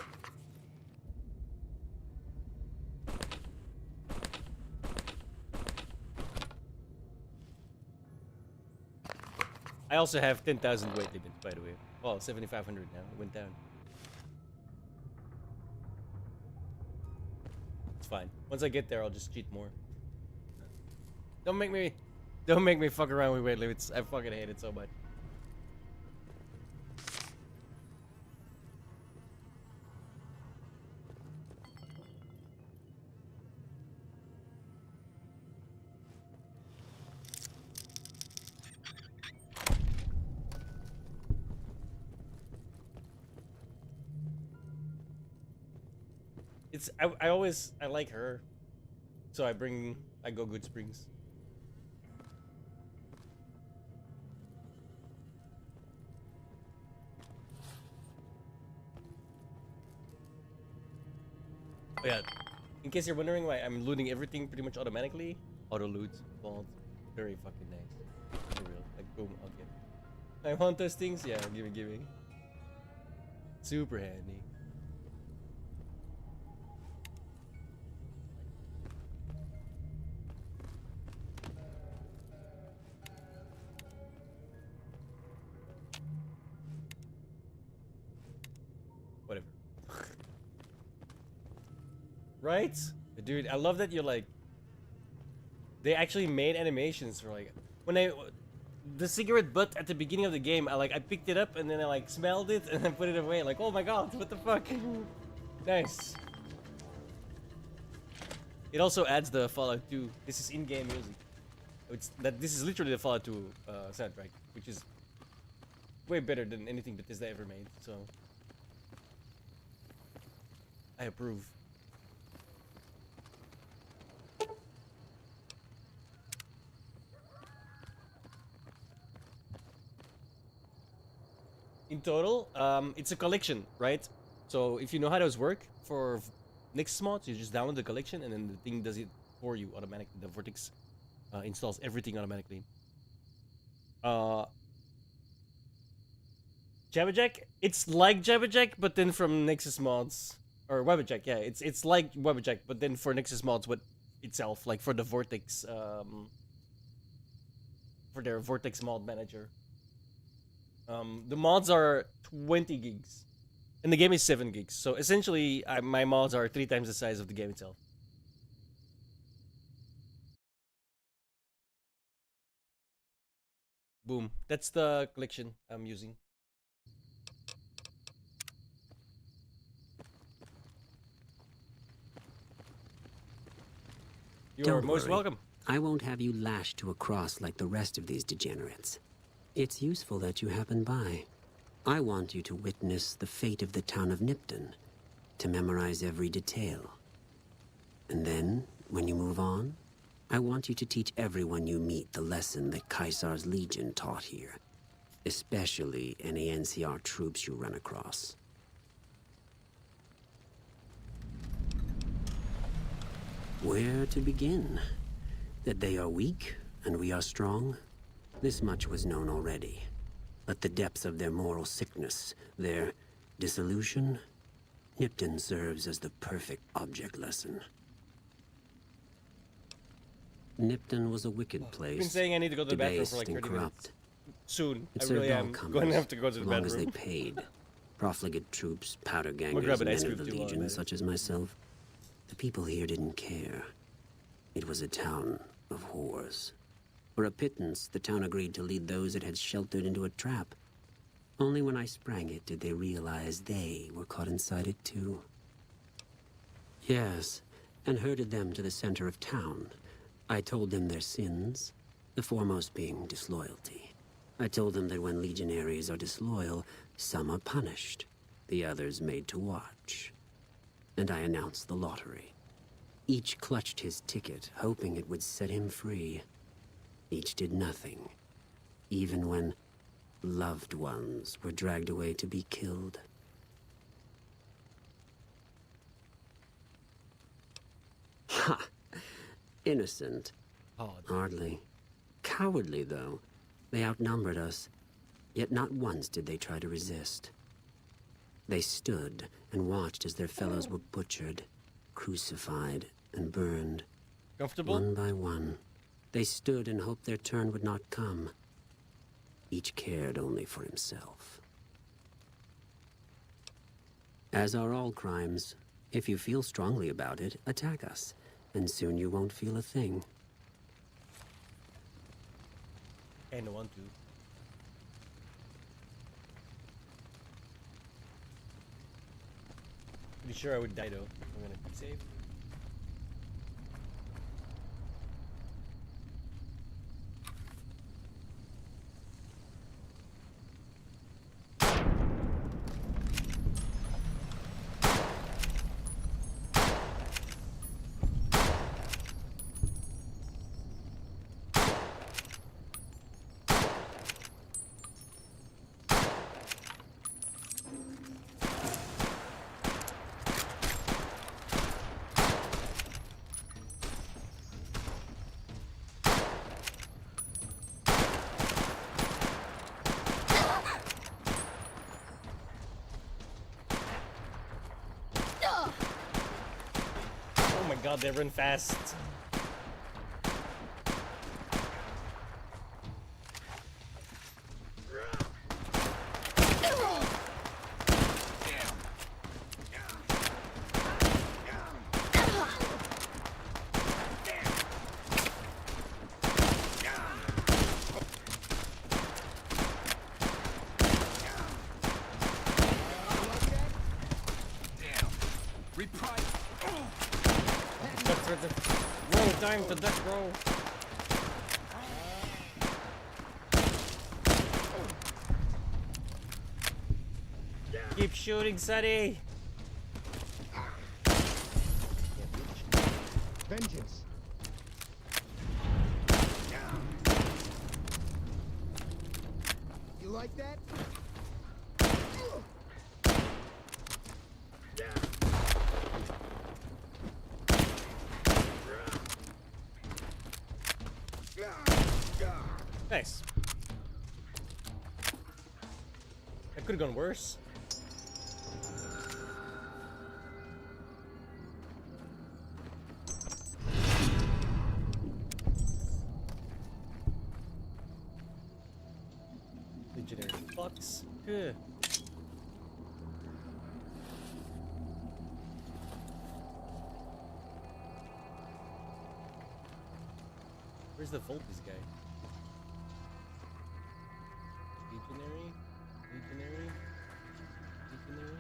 I also have 10,000 weight limit, by the way. Well, 7,500 now. It went down. It's fine. Once I get there, I'll just cheat more. Don't make me fuck around with weight limits. I fucking hate it so much. It's I like her, so I go Good Springs. Oh yeah, in case you're wondering why I'm looting everything pretty much automatically, auto loot, well, very fucking nice. For real, like boom, okay. I want those things, yeah, give me. Super handy. Whatever. Right? Dude, I love that you're like... They actually made animations for like... The cigarette butt at the beginning of the game, I picked it up and then I like smelled it and then put it away. Like, oh my god, what the fuck? Nice. It also adds the Fallout 2. This is in-game music. This is literally the Fallout 2 soundtrack, which is way better than anything Bethesda ever made, so... I approve. In total, it's a collection, right? So if you know how those work for Nexus mods, you just download the collection and then the thing does it for you automatically. The Vortex installs everything automatically. Jabberjack, it's like Jabberjack, but then from Nexus mods. Or Webberjack, yeah, it's like Webberjack, but then for Nexus mods, but itself, like for the Vortex, for their Vortex mod manager. The mods are 20 gigs, and the game is 7 gigs. So essentially, my mods are 3 times the size of the game itself. Boom. That's the collection I'm using. You're most welcome. I won't have you lashed to a cross like the rest of these degenerates. It's useful that you happened by. I want you to witness the fate of the town of Nipton, to memorize every detail. And then, when you move on, I want you to teach everyone you meet the lesson that Caesar's Legion taught here, especially any NCR troops you run across. Where to begin? That they are weak and we are strong? This much was known already. But the depths of their moral sickness, their dissolution, Nipton serves as the perfect object lesson. Nipton was a wicked place. I've been saying I need to go to the bathroom for like 30 minutes. Soon. I really am going to have to go to the bathroom. As long as they paid. Profligate troops, powder gangers, men of the Legion, such as myself. The people here didn't care. It was a town of whores. For a pittance, the town agreed to lead those it had sheltered into a trap. Only when I sprang it did they realize they were caught inside it too. Yes, and herded them to the center of town. I told them their sins, the foremost being disloyalty. I told them that when legionaries are disloyal, some are punished, the others made to watch. And I announced the lottery. Each clutched his ticket, hoping it would set him free. Each did nothing, even when loved ones were dragged away to be killed. Ha! Innocent. Hardly. Cowardly, though. They outnumbered us. Yet not once did they try to resist. They stood and watched as their fellows were butchered, crucified, and burned. Comfortable? One by one. They stood and hoped their turn would not come. Each cared only for himself. As are all crimes, if you feel strongly about it, attack us, and soon you won't feel a thing. Kinda want to. Pretty sure I would die though. I'm gonna quick save. Oh my god, they run fast. Whoa, time to duck, bro. Keep shooting, Sonny. Vengeance. You like that? Nice. That could have gone worse. Legionary Fox. Good. Where's the Volpes guy? Legionary? Legionary? Legionary?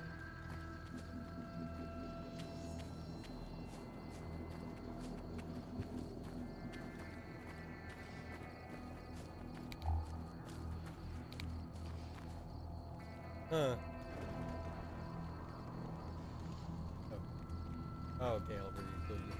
Huh. Oh, okay, I'll already include it.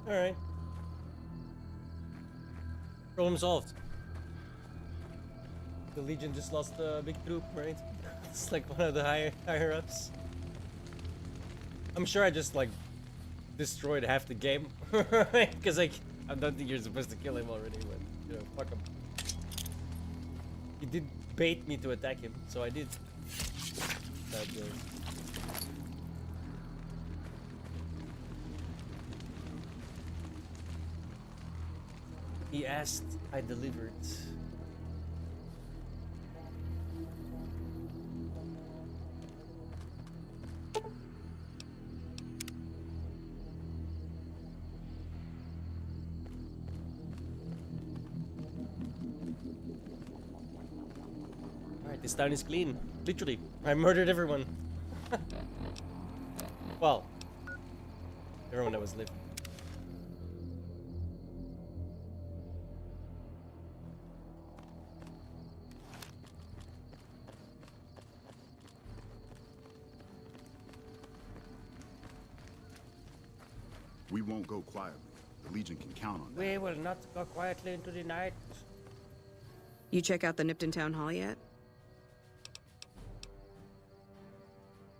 Alright. Problem solved. The Legion just lost a big troop, right? It's like one of the higher ups. I'm sure I just like destroyed half the game. Because like I don't think you're supposed to kill him already, but you know, fuck him. He did bait me to attack him, so I did. Bad joke. He asked, I delivered. Alright, this town is clean. Literally. I murdered everyone. Well, everyone that was living. We won't go quietly. The Legion can count on that. We will not go quietly into the night. You check out the Nipton Town Hall yet?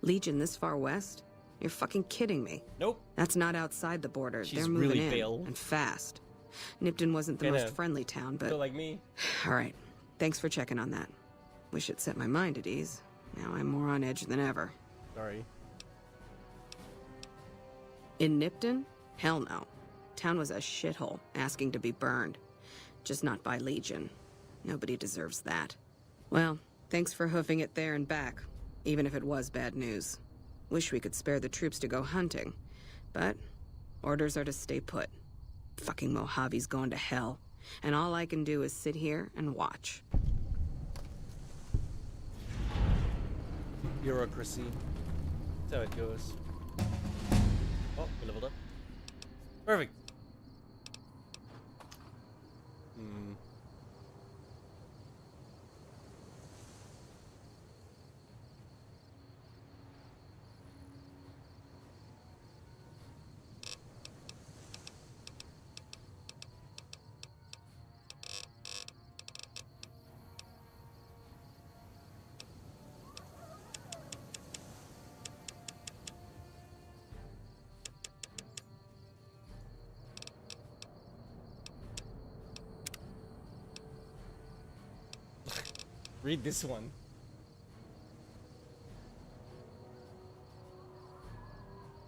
Legion this far west? You're fucking kidding me. Nope. That's not outside the border. She's They're moving really in, pale. and fast. Nipton wasn't the most friendly town, but... Feel like me. All right. Thanks for checking on that. Wish it set my mind at ease. Now I'm more on edge than ever. Sorry. In Nipton? Hell no. Town was a shithole, asking to be burned. Just not by Legion. Nobody deserves that. Well, thanks for hoofing it there and back, even if it was bad news. Wish we could spare the troops to go hunting. But orders are to stay put. Fucking Mojave's going to hell. And all I can do is sit here and watch. Bureaucracy. That's how it goes. Oh, we leveled up. Perfect. Read this one.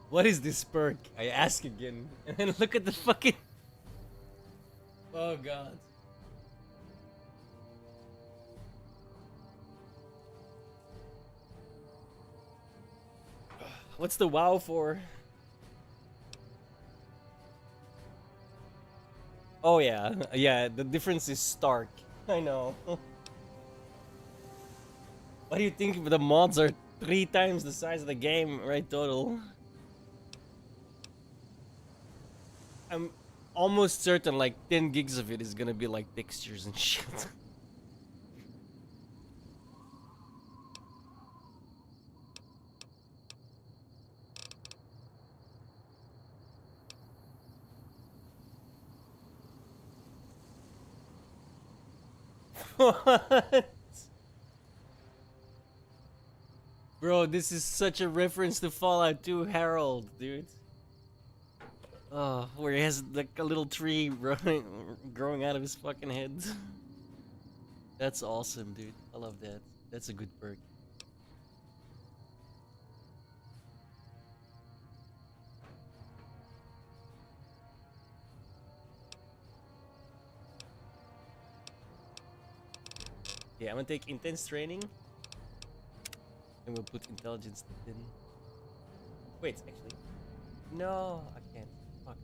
What is this perk? I ask again. And then look at the fucking... Oh god. What's the WoW for? Oh yeah. Yeah, the difference is stark. I know. What do you think the mods are 3 times the size of the game, right, total? I'm almost certain like 10 gigs of it is gonna be like textures and shit. What? Bro, this is such a reference to Fallout 2 Harold, dude. Oh, where he has like a little tree growing out of his fucking head. That's awesome, dude. I love that. That's a good perk. Yeah, I'm gonna take intense training. And we'll put intelligence in. Wait, actually. No, I can't. Fuck.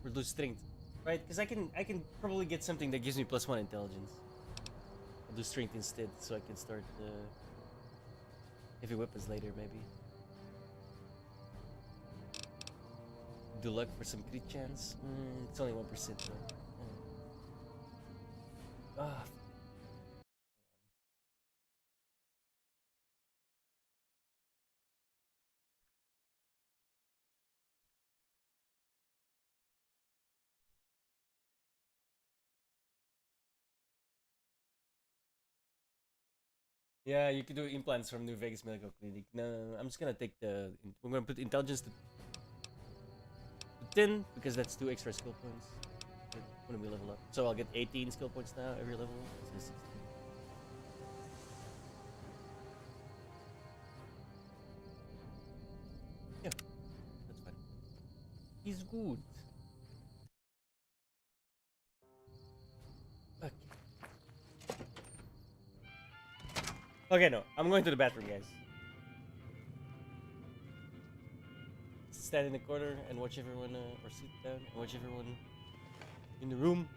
We'll do strength. Right? Because I can probably get something that gives me +1 intelligence. I'll do strength instead so I can start heavy weapons later maybe. Do luck for some crit chance. It's only 1% though. Ah. Yeah, you could do implants from New Vegas Medical Clinic. No, I'm just gonna take the... We're gonna put intelligence to 10, because that's 2 extra skill points when we level up. So I'll get 18 skill points now every level. So 16. Yeah, that's fine. He's good. Okay. Okay, no. I'm going to the bathroom, guys. Stand in the corner and watch everyone, or sit down and watch everyone in the room.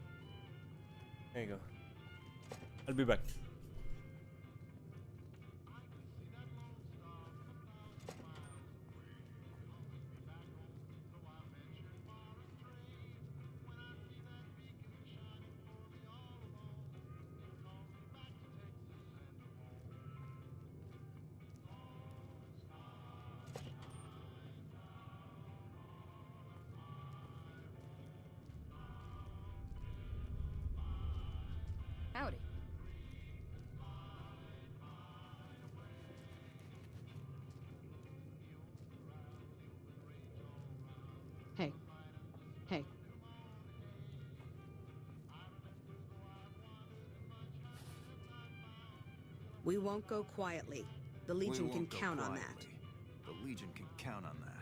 There you go. I'll be back. We won't go quietly. The Legion can count on that. The Legion can count on that.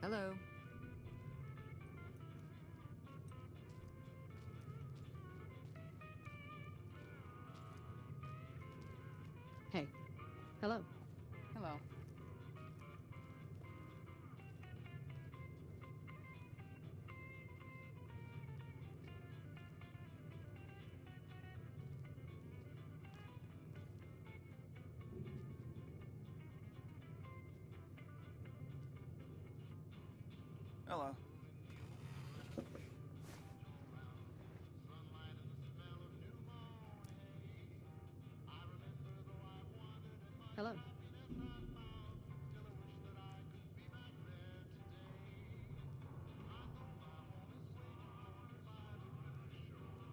Hello. Hey. Hello. Hello. Hello. Hello.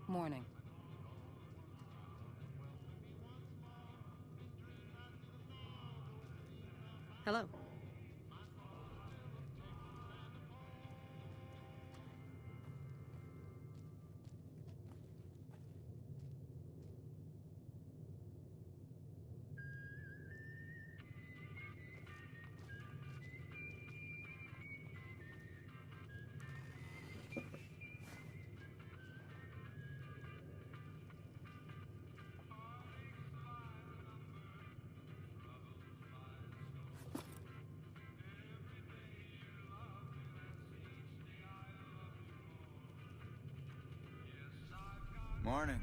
Morning. Hello. Morning.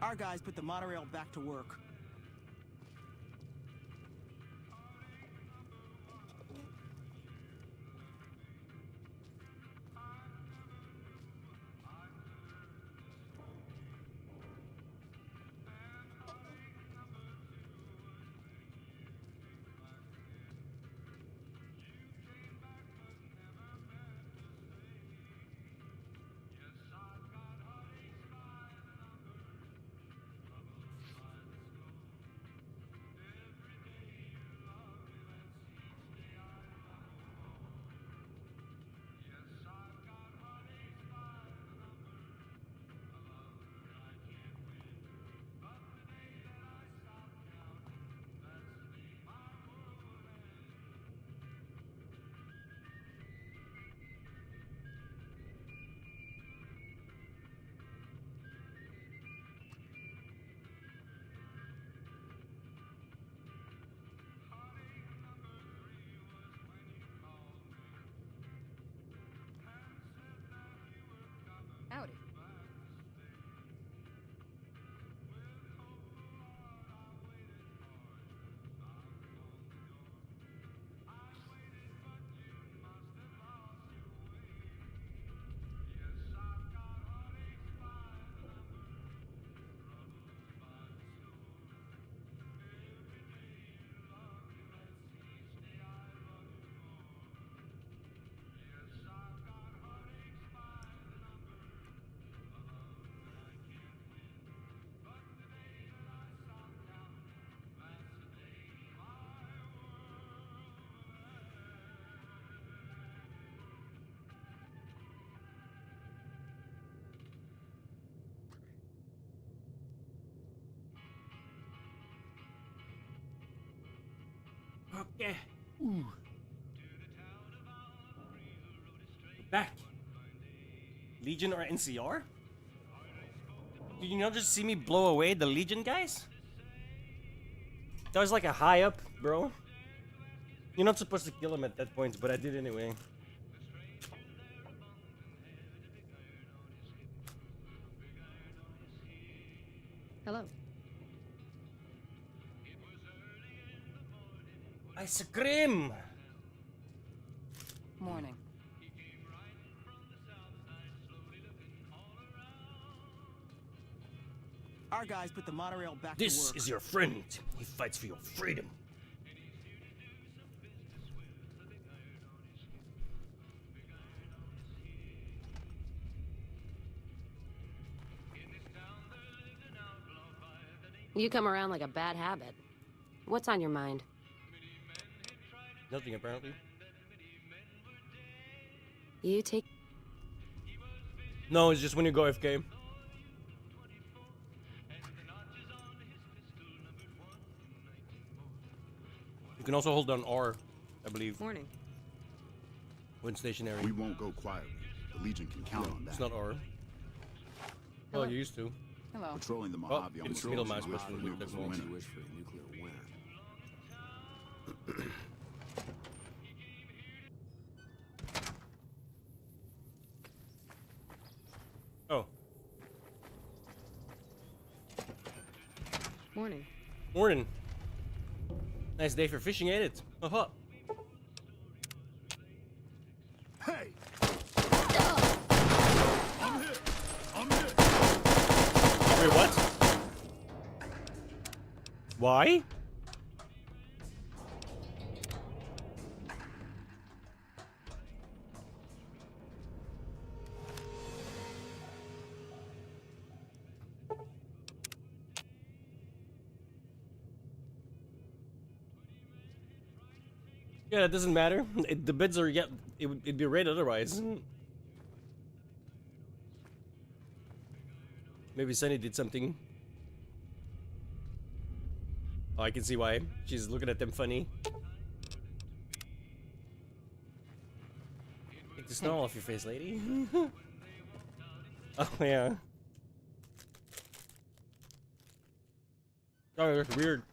Our guys put the monorail back to work. Howdy. Okay. Ooh. Back. Legion or NCR? Did you not just see me blow away the Legion guys? That was like a high up, bro. You're not supposed to kill him at that point, but I did anyway. Hello. Ice cream! Morning. Our guys put the monorail back to work. This is your friend. He fights for your freedom. You come around like a bad habit. What's on your mind? Nothing, apparently. You take... No, it's just when you go AFK. You can also hold down R, I believe. Morning. When stationary. We won't go quietly. The Legion can count on that. It's not R. Well, you used to. Hello. Patrolling the Mojave on it's the middle roads mouse is wish button. for a nuclear winner. Wish for a nuclear winner. Oh. Morning. Morning. Nice day for fishing, ain't it? Haha. Hey! I'm hit! I'm hit! Wait, what? Why? Yeah, it doesn't matter. The bids are it'd be red otherwise. Maybe Sunny did something. Oh, I can see why. She's looking at them funny. Take the snow off your face, lady. Oh yeah. Oh, that's weird.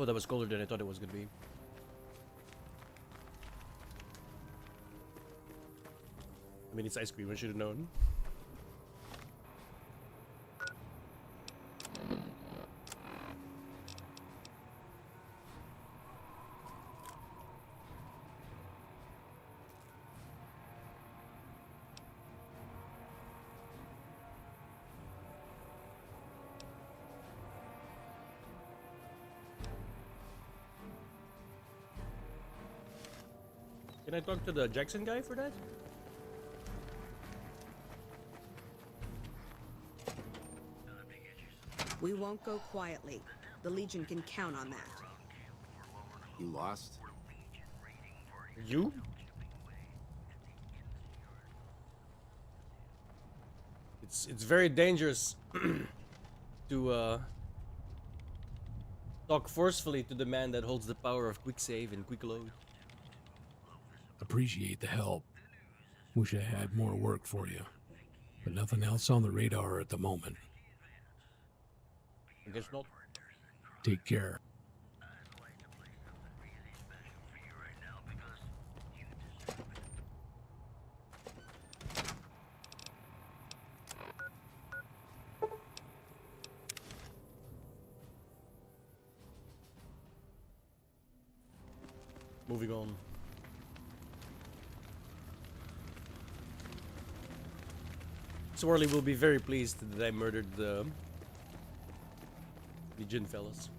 Oh, that was colder than I thought it was gonna be. I mean, it's ice cream. I should have known. Can I talk to the Jackson guy for that? We won't go quietly. The Legion can count on that. You lost? You? It's very dangerous to talk forcefully to the man that holds the power of quick save and quick load. Appreciate the help. Wish I had more work for you. But nothing else on the radar at the moment. I guess not. Take care. Moving on. Swarley will be very pleased that I murdered the Legion fellas.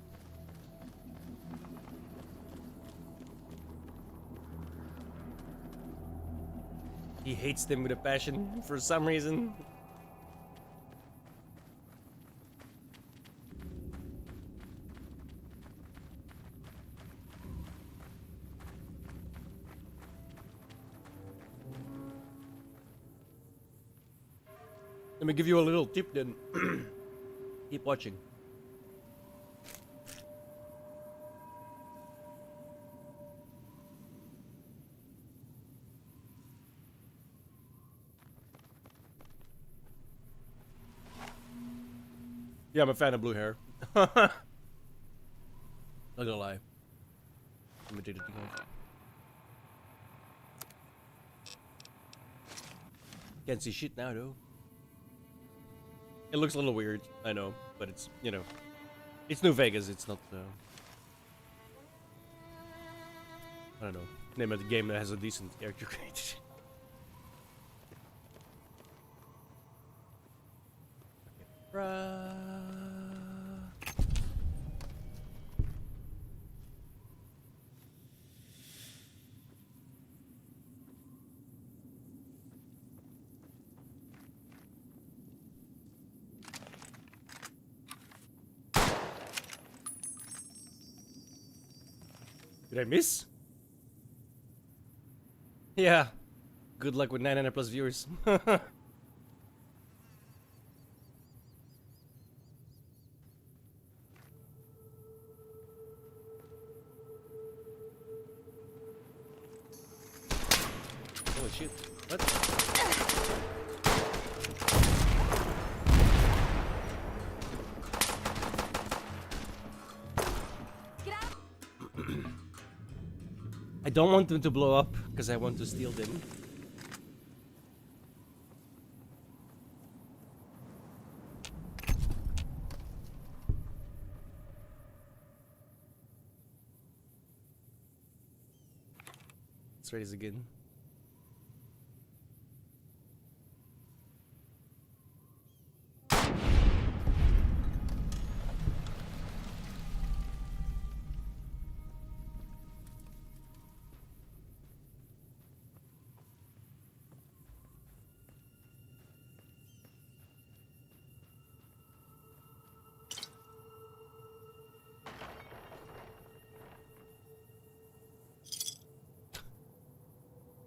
He hates them with a passion for some reason. Let me give you a little tip then. Keep watching. Yeah, I'm a fan of blue hair. Not gonna lie. Imitated the guys. Can't see shit now though. It looks a little weird, I know, but it's, you know, it's New Vegas, it's not, I don't know, name of the game that has a decent character creation. Did I miss? Yeah. Good luck with 900 plus viewers. Holy shit. What? I don't want them to blow up because I want to steal them. Let's raise again.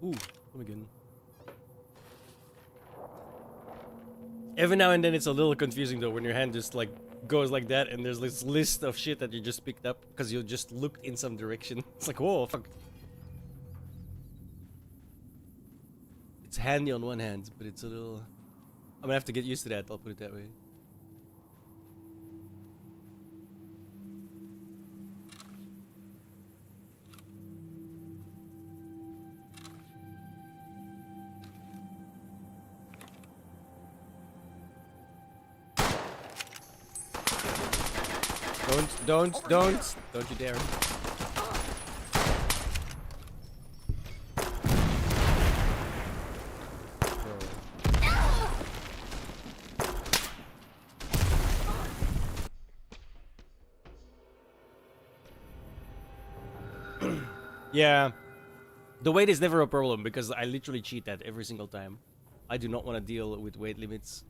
Ooh, come again. Every now and then it's a little confusing though when your hand just like goes like that and there's this list of shit that you just picked up because you just looked in some direction. It's like, whoa, fuck. It's handy on one hand, but it's a little... I'm gonna have to get used to that, I'll put it that way. Don't you dare. Yeah. The weight is never a problem because I literally cheat that every single time. I do not want to deal with weight limits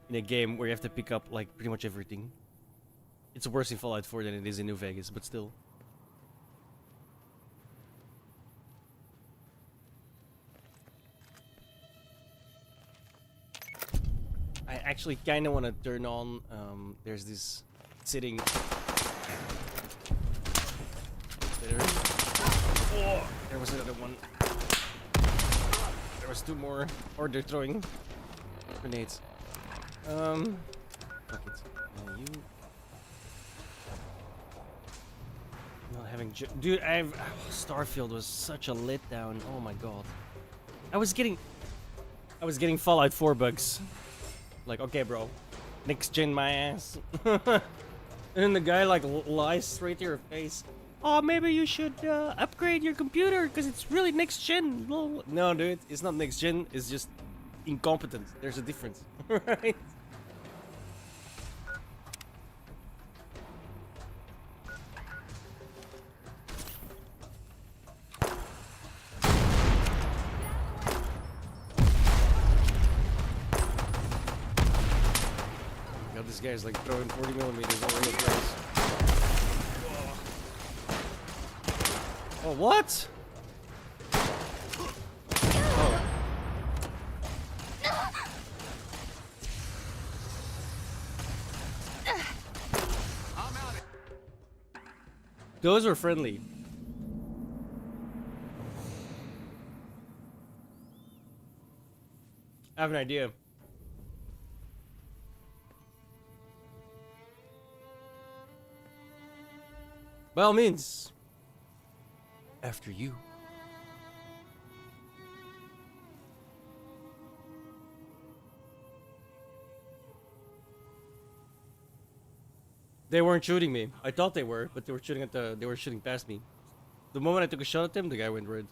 in a game where you have to pick up like pretty much everything. It's worse in Fallout 4 than it is in New Vegas, but still. I actually kind of want to turn on, there's this sitting... Oh, there was another one. There was two more. Or they're throwing grenades. Fuck it. You... Not having... Dude, Starfield was such a letdown. Oh my god. I was getting Fallout 4 bugs. Like, okay, bro. Next gen my ass. And then the guy, like, lies straight to your face. Oh, maybe you should upgrade your computer because it's really next gen. No, dude, it's not next gen. It's just incompetent. There's a difference, right? God, this guy's like throwing 40 millimeters all over the place. Oh, what? Oh. Those were friendly. I have an idea. By all means. After you. They weren't shooting me. I thought they were, but they were shooting past me. The moment I took a shot at them, the guy went red.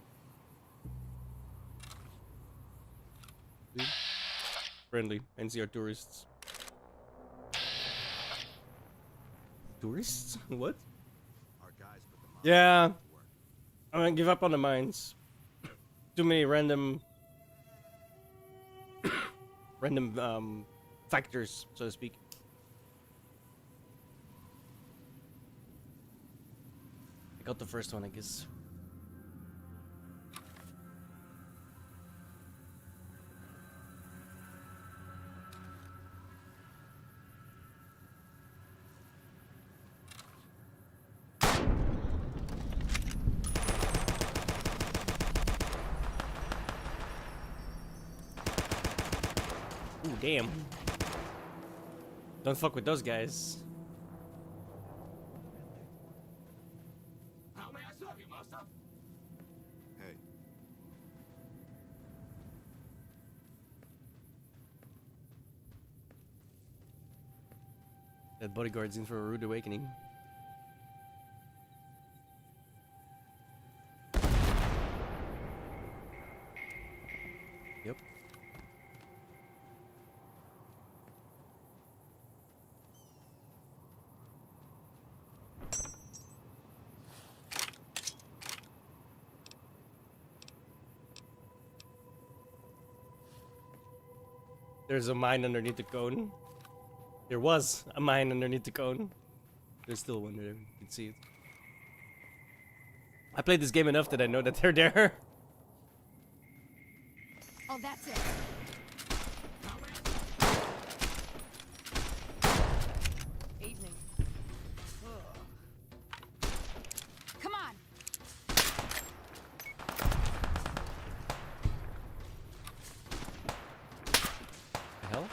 See? Friendly. NCR tourists. Tourists? What? Yeah. I'm gonna give up on the mines. Too many random factors, so to speak. Like Not the first one, I guess. Ooh, damn. Don't fuck with those guys. How may I serve you, master? Hey. That bodyguard's in for a rude awakening. Yep. There's a mine underneath the cone. There was a mine underneath the cone. There's still one there. You can see it. I played this game enough that I know that they're there. Oh, that's it. Evening. Come on. The hell?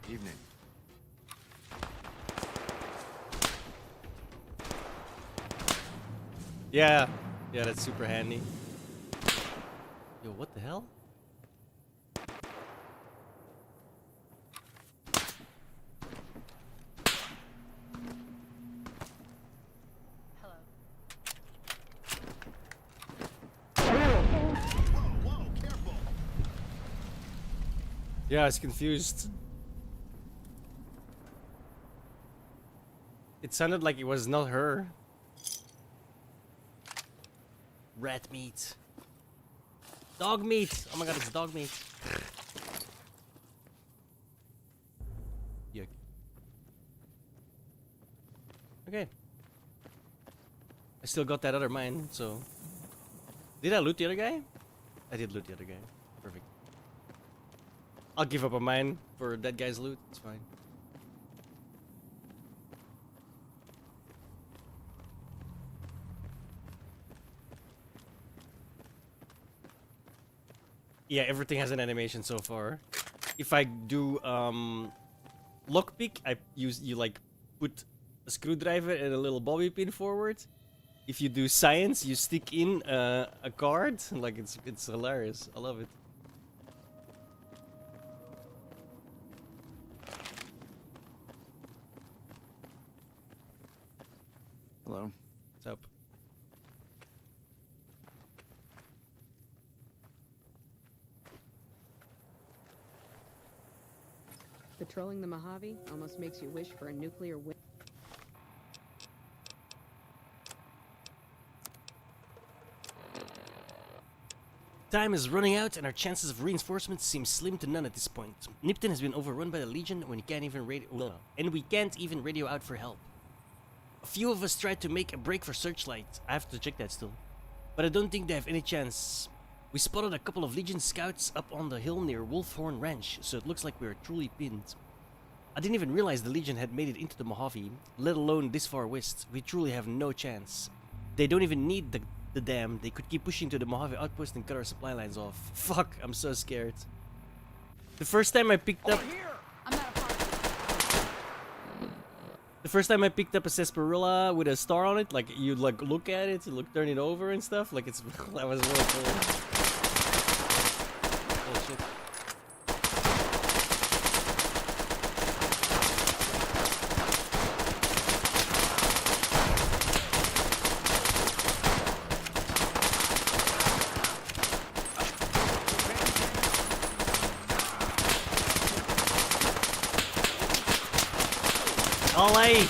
Evening. Yeah. Yeah, that's super handy. Yo, what the hell? Yeah, I was confused. It sounded like it was not her. Rat meat. Dog meat! Oh my god, it's dog meat. Yuck. Okay. I still got that other mine, so... Did I loot the other guy? I did loot the other guy. Perfect. I'll give up a mine for that guy's loot. It's fine. Yeah, everything has an animation so far. If I do lockpick, you like put a screwdriver and a little bobby pin forward. If you do science, you stick in a card. Like it's hilarious. I love it. Hello. What's up? Patrolling the Mojave almost makes you wish for a nuclear winter. Time is running out, and our chances of reinforcements seem slim to none at this point. Nipton has been overrun by the Legion, when we can't even radio out for help. A few of us tried to make a break for Searchlight. I have to check that still, but I don't think they have any chance. We spotted a couple of Legion scouts up on the hill near Wolfhorn Ranch, so it looks like we are truly pinned. I didn't even realize the Legion had made it into the Mojave, let alone this far west. We truly have no chance. They don't even need the dam. They could keep pushing to the Mojave outpost and cut our supply lines off. Fuck, I'm so scared. The first time I picked up... The first time I picked up a sarsaparilla with a star on it, like you'd like look at it, turn it over and stuff, like it's that was really cool. Oh shit. Ollie!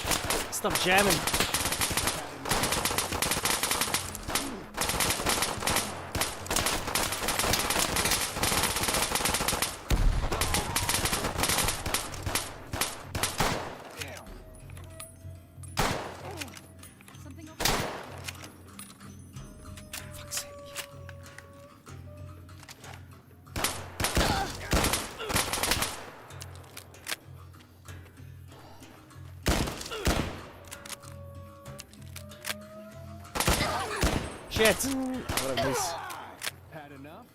Stop jamming. shit! What a miss. Had enough?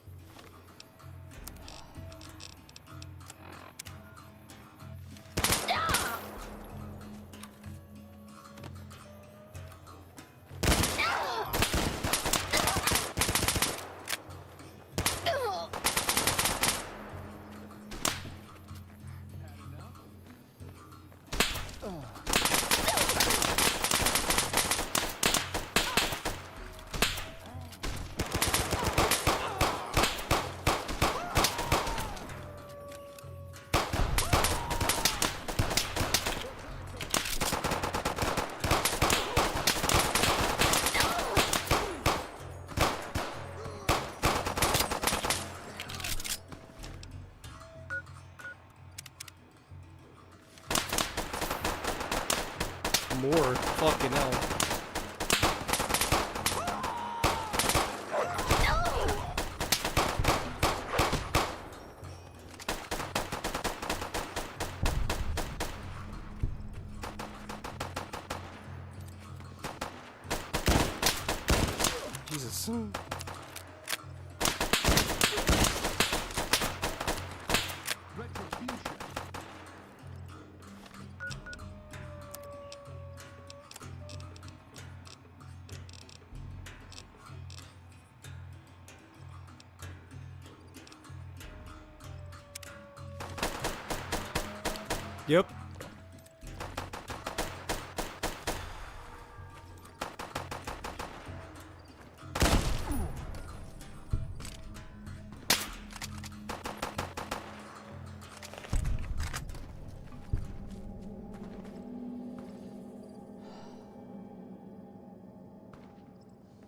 More. Fucking hell. Jesus. Yep.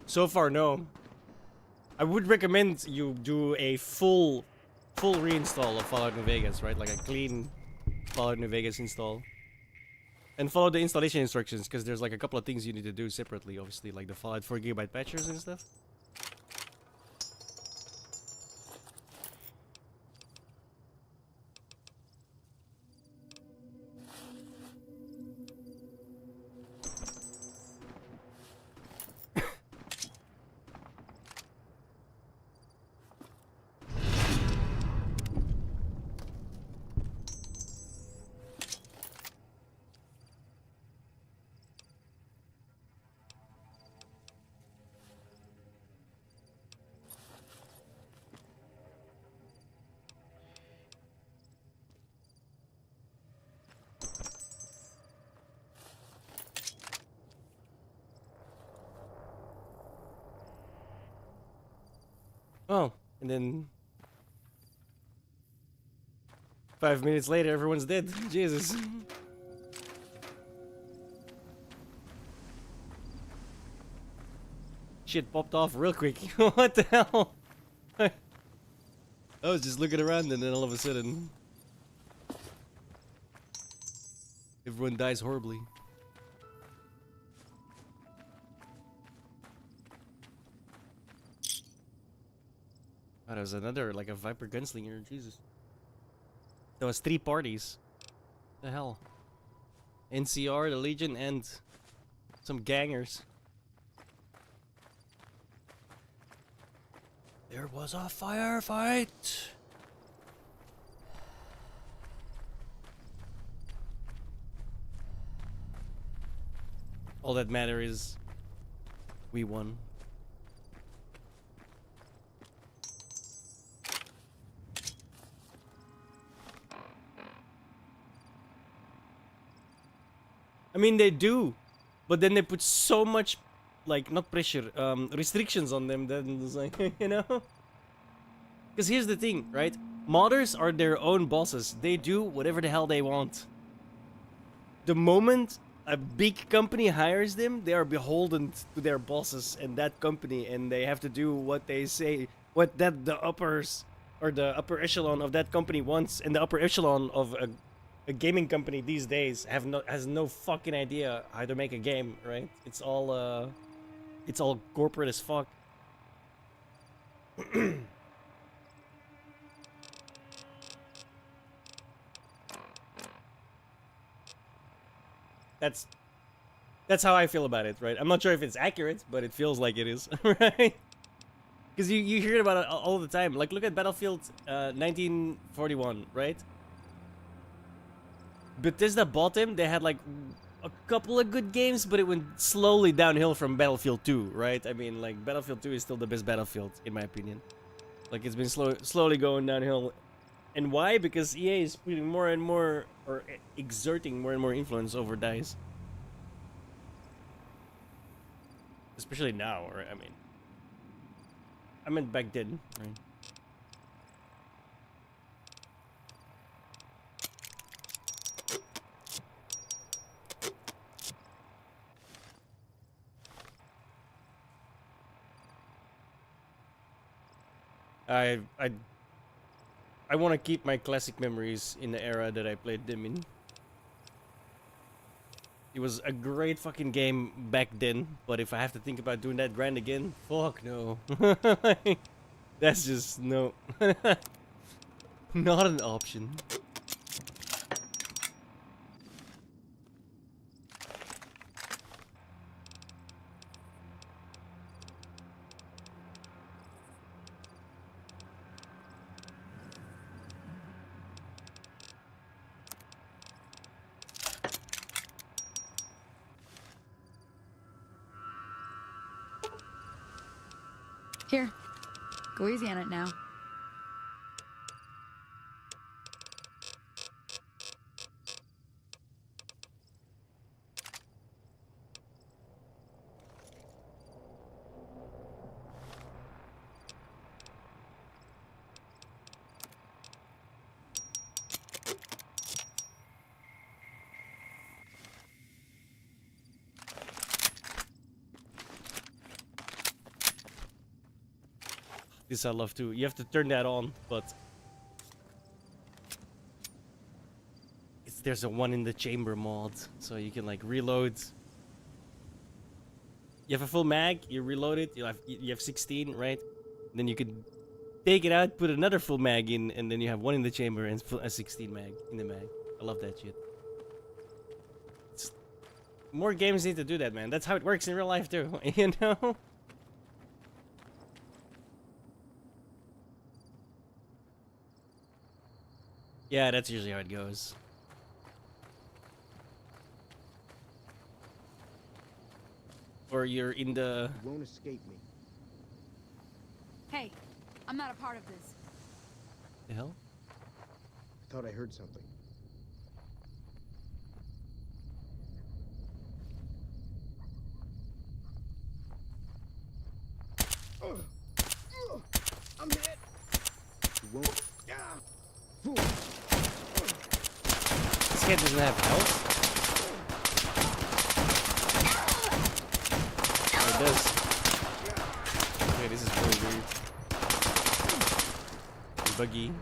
So far, no. I would recommend you do a full reinstall of Fallout New Vegas, right? Like a clean Fallout New Vegas install. And follow the installation instructions, because there's like a couple of things you need to do separately, obviously, like the Fallout 4GB patchers and stuff. Oh, and then 5 minutes later, everyone's dead. Jesus. Shit popped off real quick. What the hell? I was just looking around and then all of a sudden everyone dies horribly. Oh, there was another, like a Viper gunslinger. Jesus. There was 3 parties. The hell? NCR, the Legion, and some gangers. There was a firefight. All that matters is we won. I mean, they do, but then they put so much, like, not pressure, restrictions on them that it's like, you know? Because here's the thing, right? Modders are their own bosses. They do whatever the hell they want. The moment a big company hires them, they are beholden to their bosses and that company, and they have to do what they say, what that the uppers, or the upper echelon of that company wants, and the upper echelon of a gaming company these days has no fucking idea how to make a game, right? It's all corporate as fuck. That's how I feel about it, right? I'm not sure if it's accurate, but it feels like it is, right? Because you hear about it all the time. Like, look at Battlefield 1941, right? Bethesda bought him. They had like a couple of good games, but it went slowly downhill from Battlefield 2, right? I mean, like, Battlefield 2 is still the best Battlefield, in my opinion. Like, it's been slowly going downhill. And why? Because EA is putting more and more, or exerting more and more influence over DICE. Especially now, or I meant back then, right? I want to keep my classic memories in the era that I played them in. It was a great fucking game back then, but if I have to think about doing that grind again, fuck no. That's just no. Not an option. Here, go easy on it now. This I love too. You have to turn that on, but there's a one in the chamber mod, so you can like reload. You have a full mag, you reload it. You have 16, right? Then you can take it out, put another full mag in, and then you have one in the chamber and a 16 mag in the mag. I love that shit. More games need to do that, man. That's how it works in real life too, you know? Yeah, that's usually how it goes. Or you're in the... You won't escape me. Hey, I'm not a part of this. The hell? I thought I heard something. I'm hit. You won't. Fool. This guy doesn't have health? Oh, it does. Okay, this is really weird. Buggy.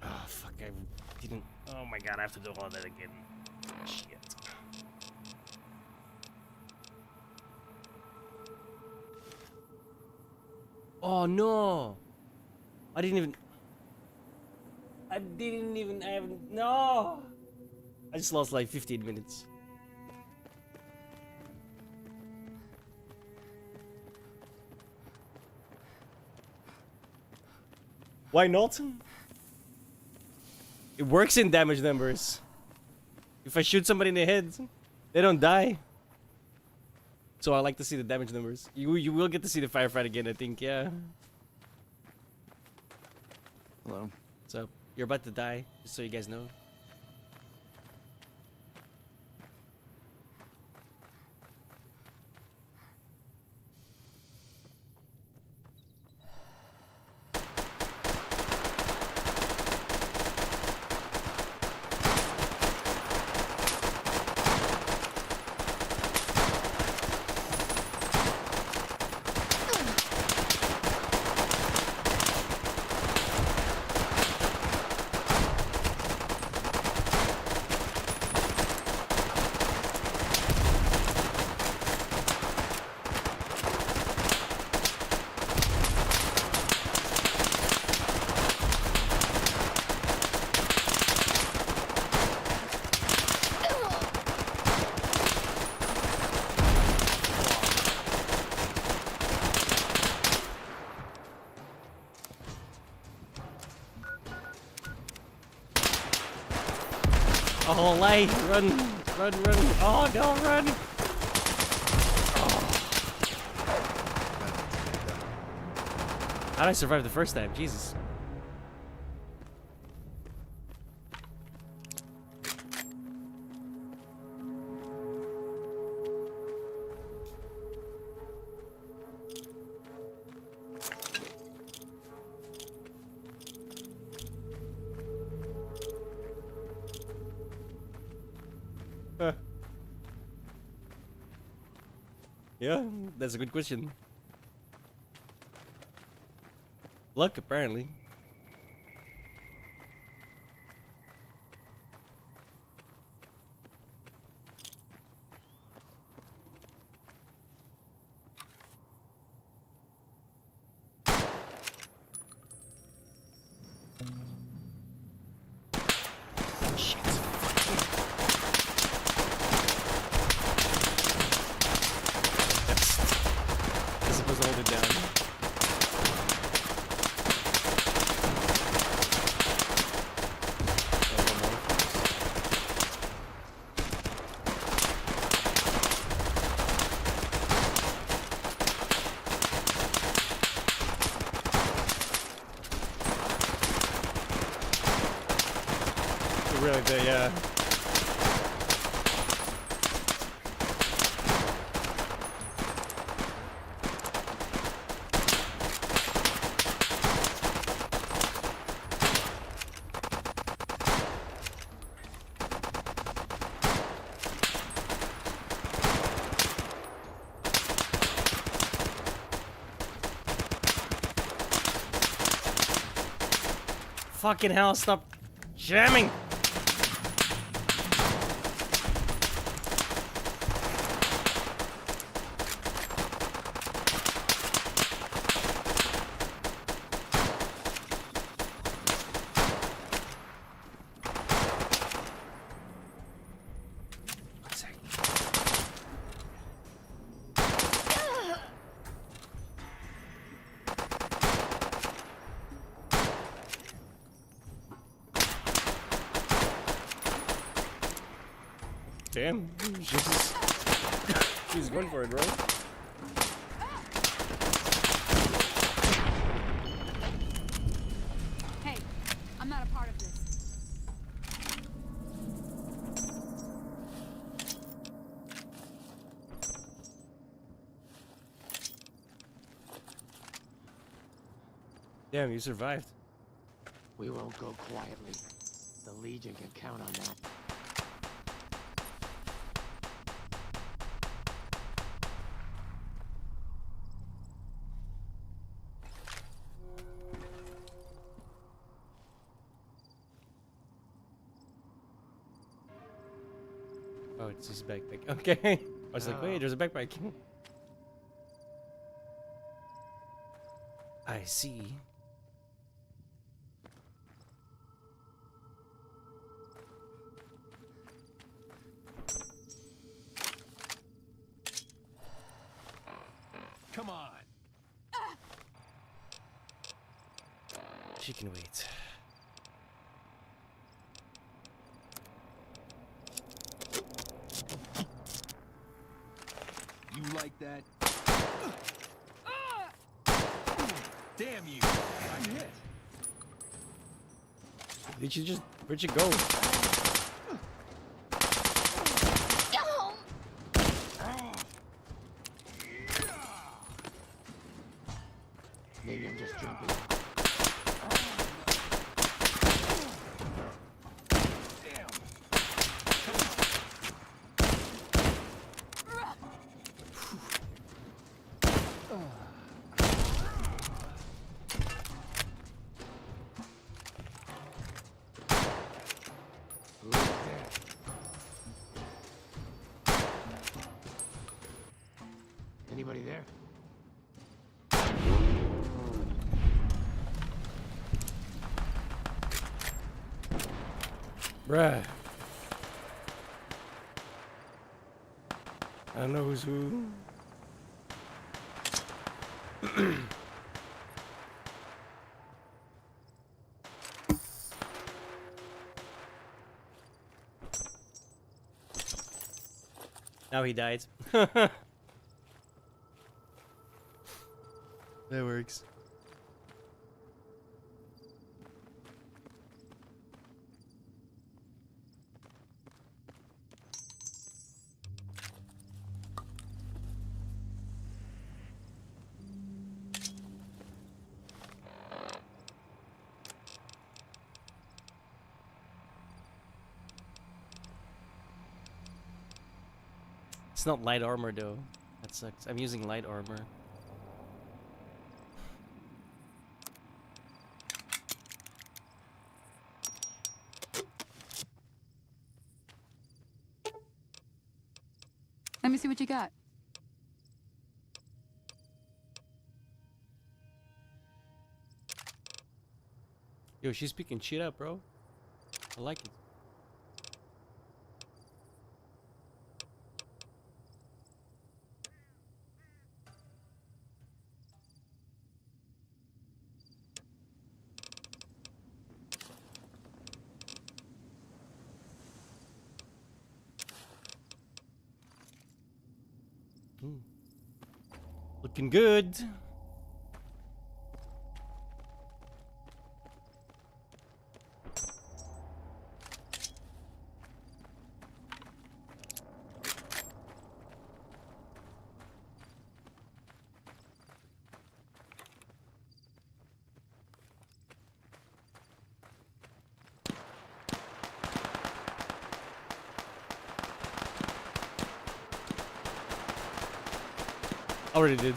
Oh, fuck, I didn't... Oh my god, I have to do all that again. Shit. Oh no! I haven't, no! I just lost like 15 minutes. Why not? It works in damage numbers. If I shoot somebody in the head, they don't die. So I like to see the damage numbers. You will get to see the firefight again, I think, yeah. Hello. What's up? You're about to die, just so you guys know. Oh, light! Run! Run, run! Oh, no, run! How did I survive the first time? Jesus. Yeah, that's a good question. Luck, apparently. Really do, yeah. Fucking hell, stop jamming! Damn, she's going for it, right? Hey, I'm not a part of this. Damn, you survived. We won't go quietly. The Legion can count on that. Oh, it's his backpack. Okay. I was like, wait, there's a backpack. I see. Come on. She can wait. You like that? Damn you! I'm hit. Did you just... Where'd you go? Maybe I'm just jumping. Anybody there? Bruh. I don't know who's who. Now he died. That works. It's not light armor though. That sucks. I'm using light armor. Let me see what you got. Yo, she's picking shit up, bro. I like it. Looking good. Already did.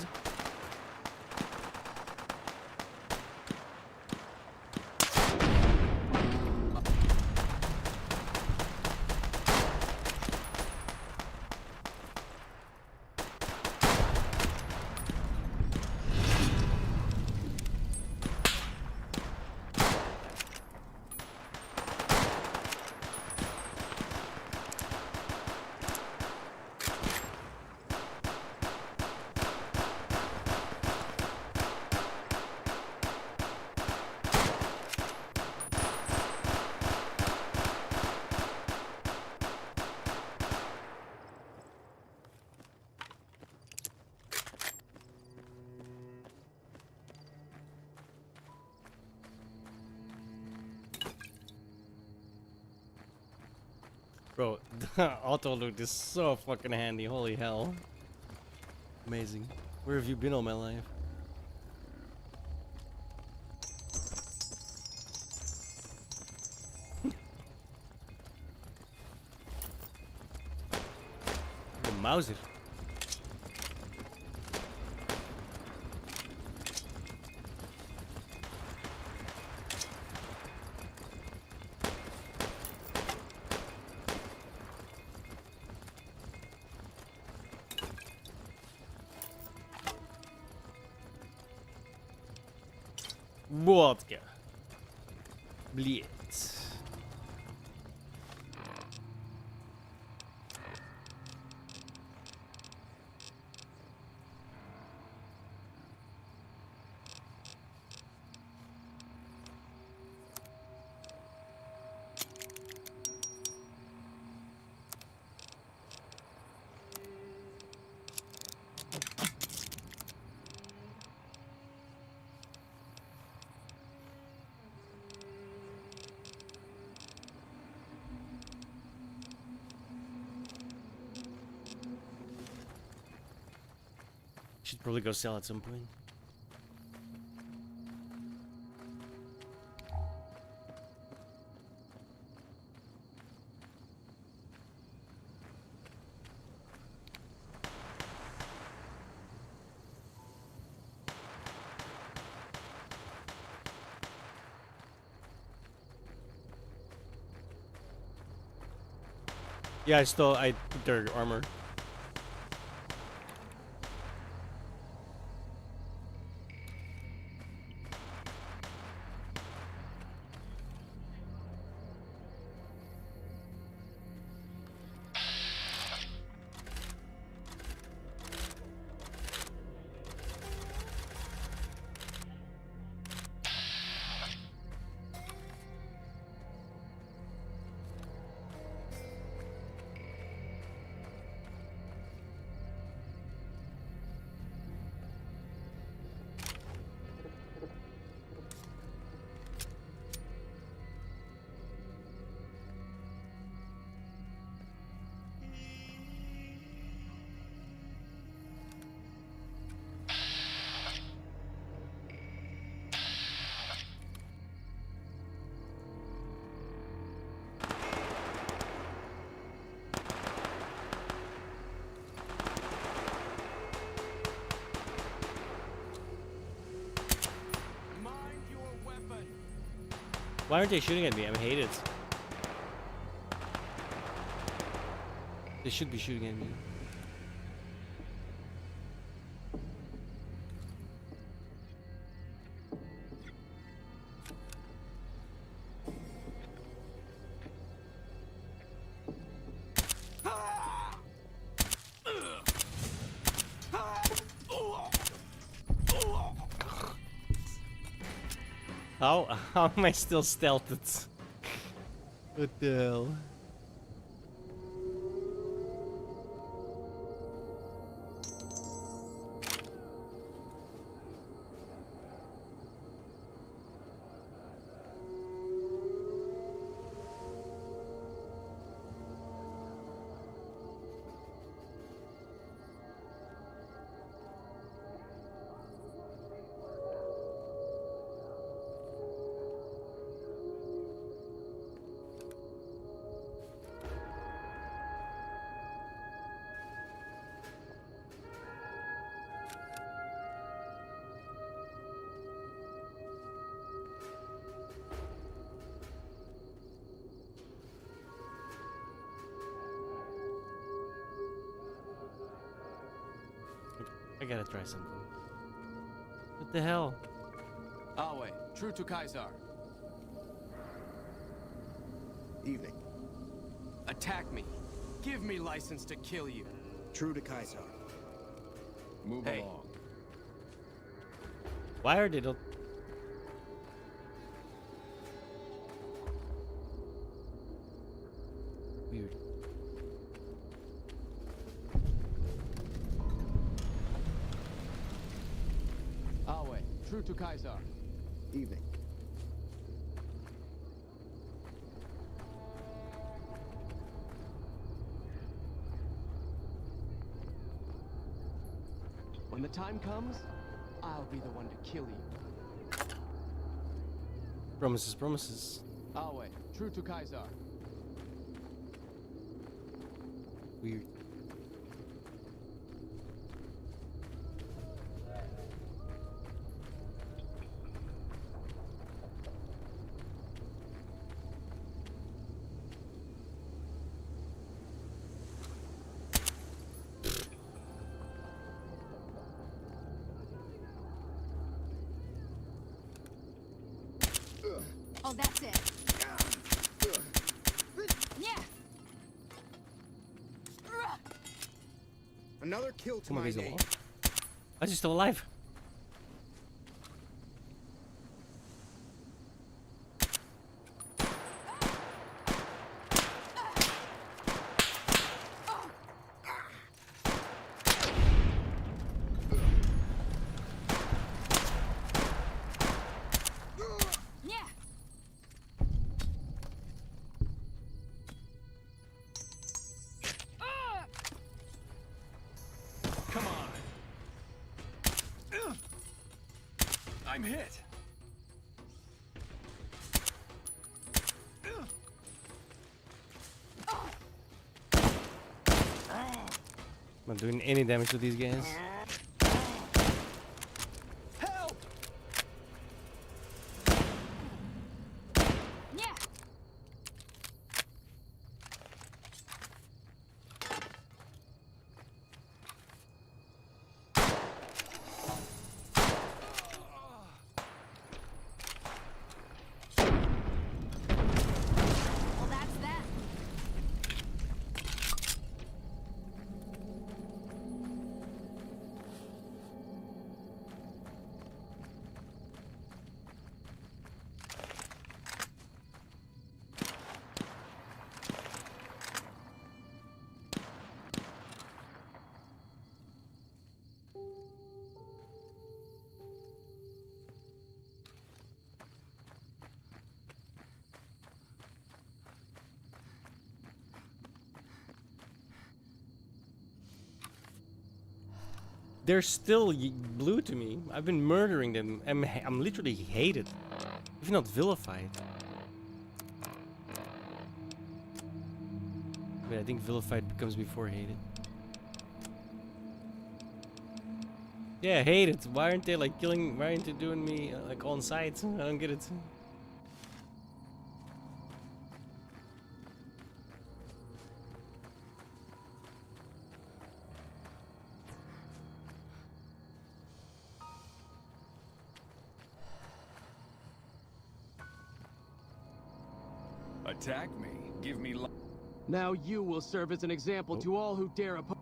Bro, auto loot is so fucking handy. Holy hell. Amazing. Where have you been all my life? The Mauser. Vodka. Blitz. Should probably go sell at some point. Yeah, I took their armor. Why aren't they shooting at me? I hate it. They should be shooting at me. How am I still stealthed? What the hell? I gotta try something. What the hell? Alway, true to Kaiser. Evening. Attack me. Give me license to kill you. True to Kaiser. Move along. Why are they not? Weird. Alway, true to Kaiser. Evening. When the time comes, I'll be the one to kill you. Promises, promises. Alway, true to Kaiser. Weird. Oh, that's it. Yeah. Another kill to Oh my my God, he's name. alive. Why is he still alive? Come on. I'm hit. I'm not doing any damage to these guys. Help! Yeah. Well, that's that. They're still blue to me. I've been murdering them. I'm literally hated, if not vilified. Wait, I think vilified becomes before hated. Yeah, hated. Why aren't they like killing? Why aren't they doing me like on sight? I don't get it. Attack me. Give me Now you will serve as an example to all who dare oppose.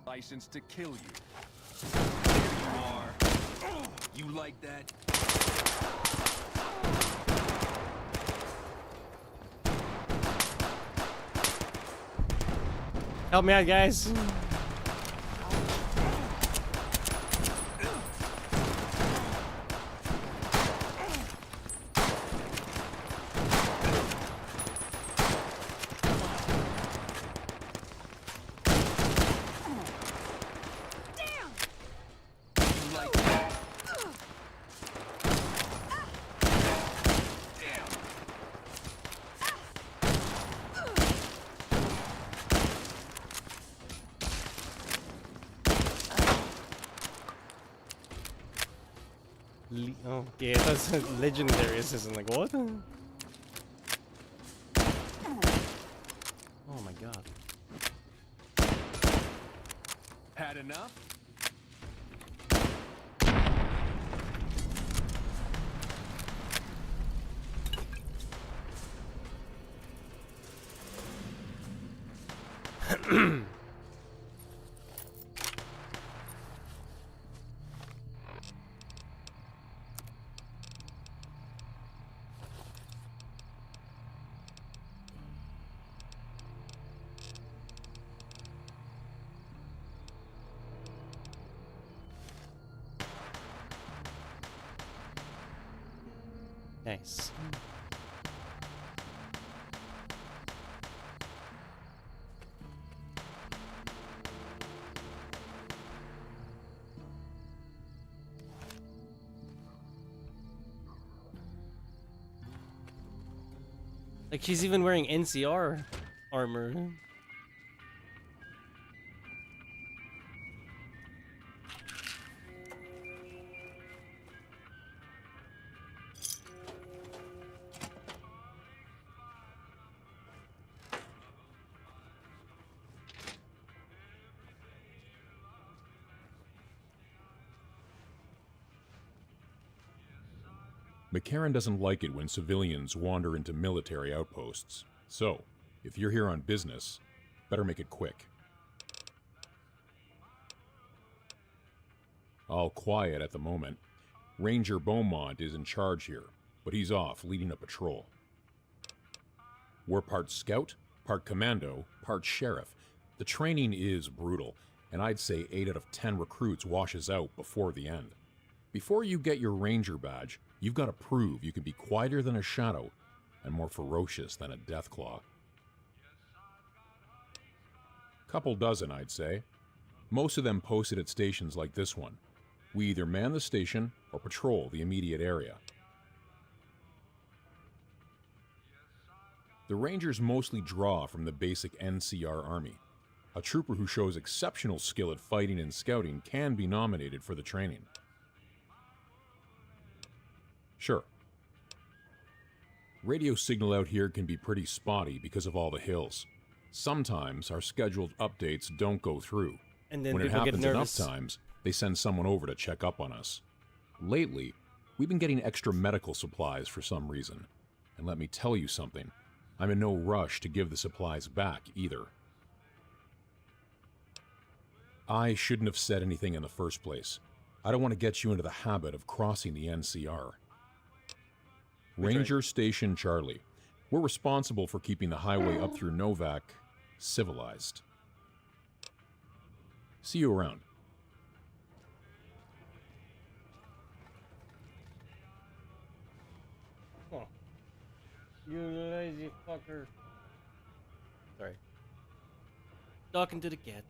license to kill you. There you are. You like that? Help me out, guys. Oh, yeah, that's legendary assistant. Like, what? Oh my god. Had enough? Nice. Like, she's even wearing NCR armor. McCarran doesn't like it when civilians wander into military outposts. So, if you're here on business, better make it quick. All quiet at the moment. Ranger Beaumont is in charge here, but he's off leading a patrol. We're part scout, part commando, part sheriff. The training is brutal, and I'd say 8 out of 10 recruits washes out before the end. Before you get your ranger badge, you've got to prove you can be quieter than a shadow and more ferocious than a deathclaw. Couple dozen, I'd say. Most of them posted at stations like this one. We either man the station or patrol the immediate area. The Rangers mostly draw from the basic NCR Army. A trooper who shows exceptional skill at fighting and scouting can be nominated for the training. Sure. Radio signal out here can be pretty spotty because of all the hills. Sometimes our scheduled updates don't go through. And then when it people get happens enough nervous. times, they send someone over to check up on us. Lately, we've been getting extra medical supplies for some reason. And let me tell you something, I'm in no rush to give the supplies back either. I shouldn't have said anything in the first place. I don't want to get you into the habit of crossing the NCR. Ranger Station Charlie. We're responsible for keeping the highway up through Novak civilized. See you around. Oh. You lazy fucker. Sorry. Talking to the cat.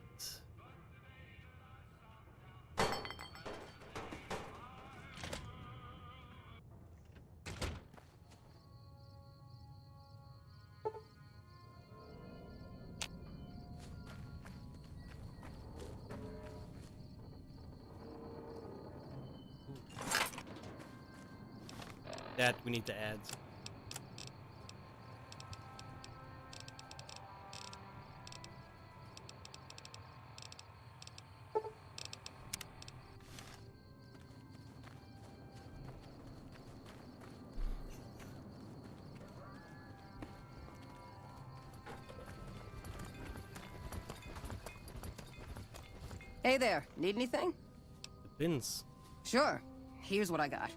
That we need to add. Hey there, need anything? The pins. Sure. Here's what I got.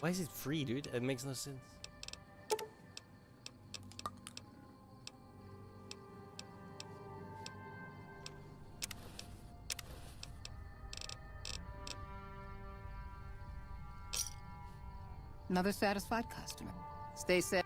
Why is it free, dude? It makes no sense. Another satisfied customer. Stay safe.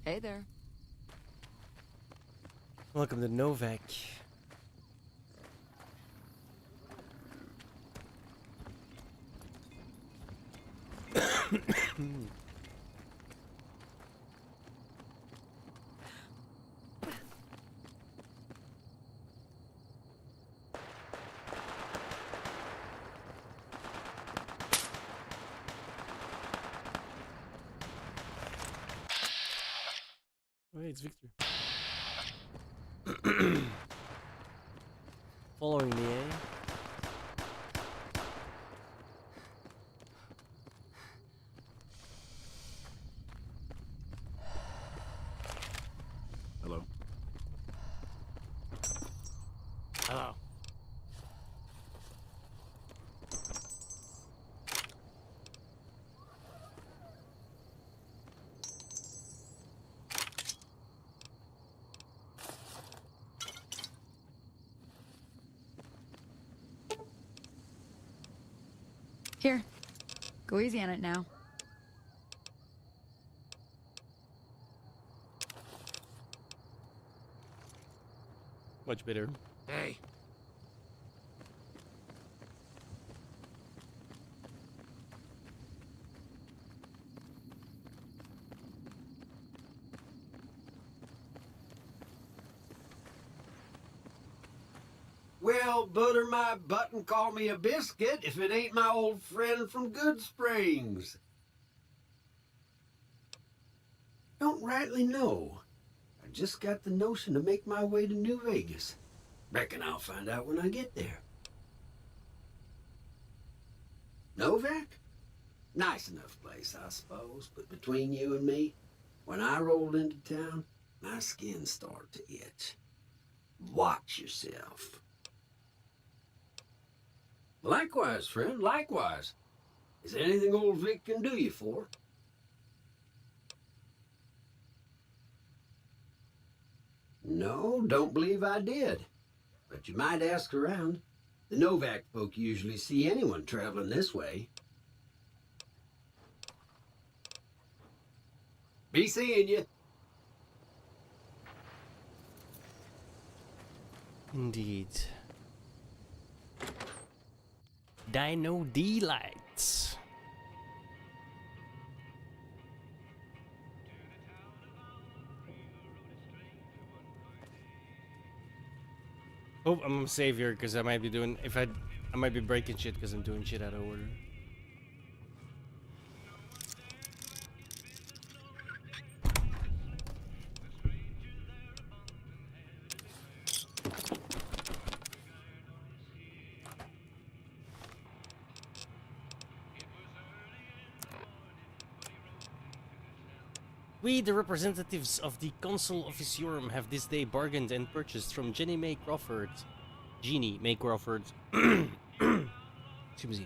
Hey there. Welcome to Novak. Wait, it's Victor. Following me, eh? Hello. Hello. Here. Go easy on it now. Much better. Hey. Well, butter my butt and call me a biscuit if it ain't my old friend from Good Springs. Don't rightly know. I just got the notion to make my way to New Vegas. Reckon I'll find out when I get there. Novak? Nice enough place, I suppose, but between you and me, when I rolled into town, my skin started to itch. Watch yourself. Likewise, friend, likewise. Is there anything old Vic can do you for? No, don't believe I did. But you might ask around. The Novak folk usually see anyone traveling this way. Be seeing you. Indeed. Dino D-Lights. Oh, I'm gonna save here because I might be doing I might be breaking shit because I'm doing shit out of order. We, the representatives of the Consul Officiorum, have this day bargained and purchased from Jeannie May Crawford, excuse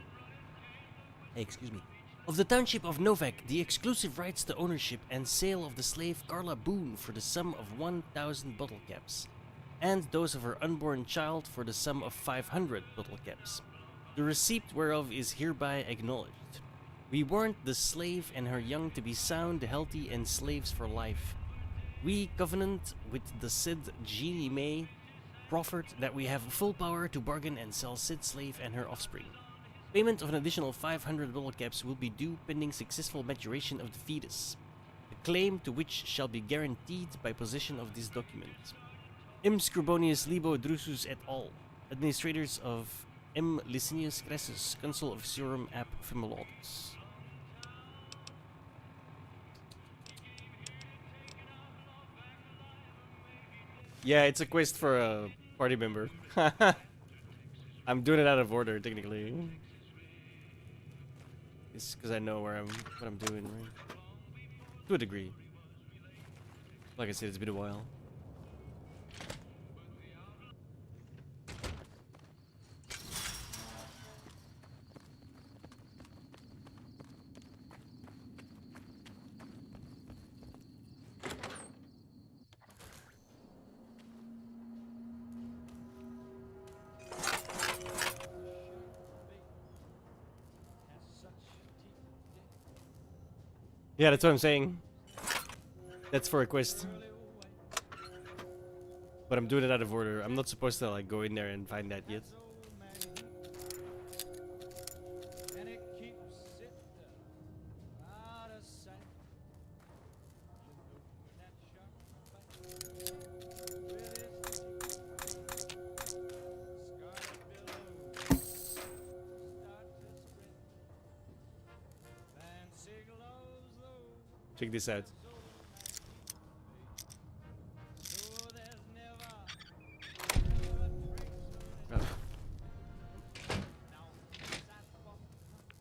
me, of the township of Novak, the exclusive rights to ownership and sale of the slave Carla Boone for the sum of 1,000 bottle caps, and those of her unborn child for the sum of 500 bottle caps. The receipt whereof is hereby acknowledged. We warrant the slave and her young to be sound, healthy, and slaves for life. We covenant with the said Jeannie May Crawford that we have full power to bargain and sell said slave and her offspring. Payment of an additional 500 bottle caps will be due pending successful maturation of the fetus, the claim to which shall be guaranteed by possession of this document. M. Scribonius Libo Drusus et al., administrators of M. Licinius Crassus, Consul Officiorum ab Femologus. Yeah, it's a quest for a party member. I'm doing it out of order, technically. It's because I know what I'm doing, right? To a degree. Like I said, it's been a while. Yeah, that's what I'm saying. That's for a quest. But I'm doing it out of order. I'm not supposed to like go in there and find that yet. Check this out. Oh.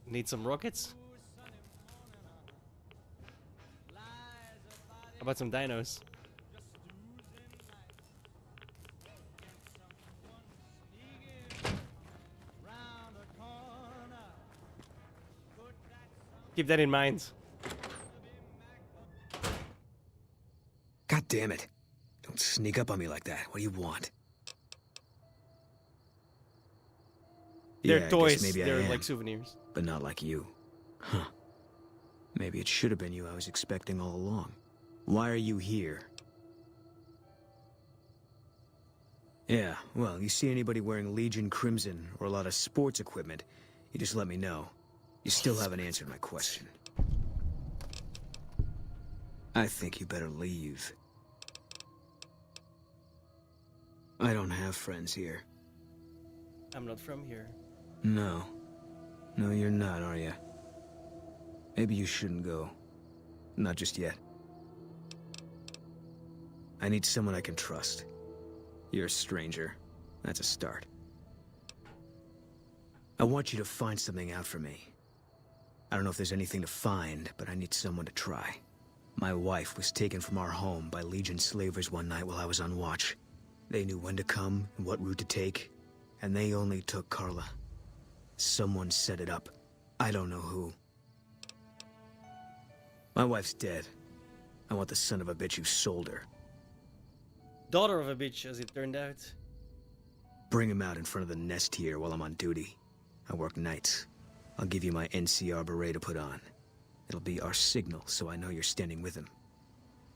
Need some rockets? How about some dinos? Keep that in mind. God damn it. Don't sneak up on me like that. What do you want? They're Yeah, toys. maybe They're I am, like souvenirs. but not like you. Huh. Maybe it should have been you I was expecting all along. Why are you here? Yeah, well, you see anybody wearing Legion Crimson or a lot of sports equipment, you just let me know. You still haven't answered my question. I think you better leave. I don't have friends here. I'm not from here. No. No, you're not, are you? Maybe you shouldn't go. Not just yet. I need someone I can trust. You're a stranger. That's a start. I want you to find something out for me. I don't know if there's anything to find, but I need someone to try. My wife was taken from our home by Legion slavers one night while I was on watch. They knew when to come and what route to take, and they only took Carla. Someone set it up. I don't know who. My wife's dead. I want the son of a bitch who sold her. Daughter of a bitch, as it turned out. Bring him out in front of the nest here while I'm on duty. I work nights. I'll give you my NCR beret to put on. It'll be our signal, so I know you're standing with him.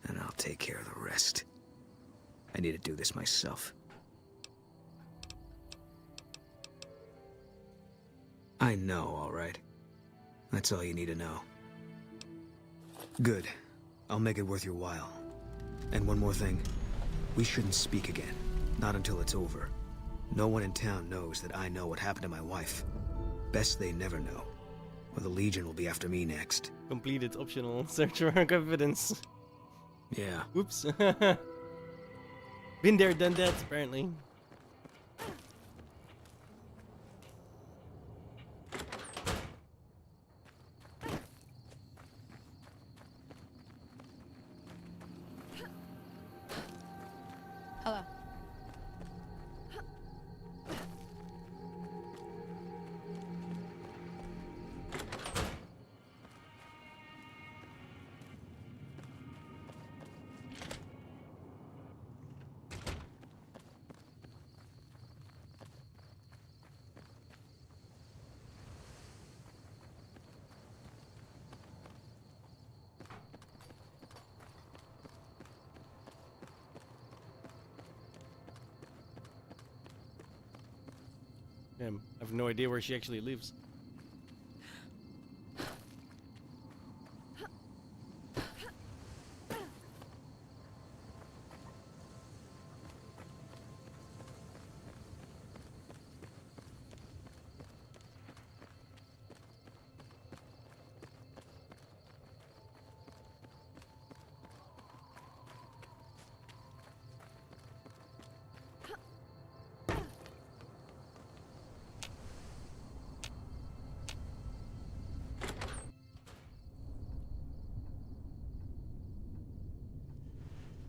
And I'll take care of the rest. I need to do this myself. I know, all right. That's all you need to know. Good. I'll make it worth your while. And one more thing. We shouldn't speak again. Not until it's over. No one in town knows that I know what happened to my wife. Best they never know. Or the Legion will be after me next. Completed optional search for evidence. Yeah. Oops. Been there, done that, apparently. Hello. Damn, I have no idea where she actually lives.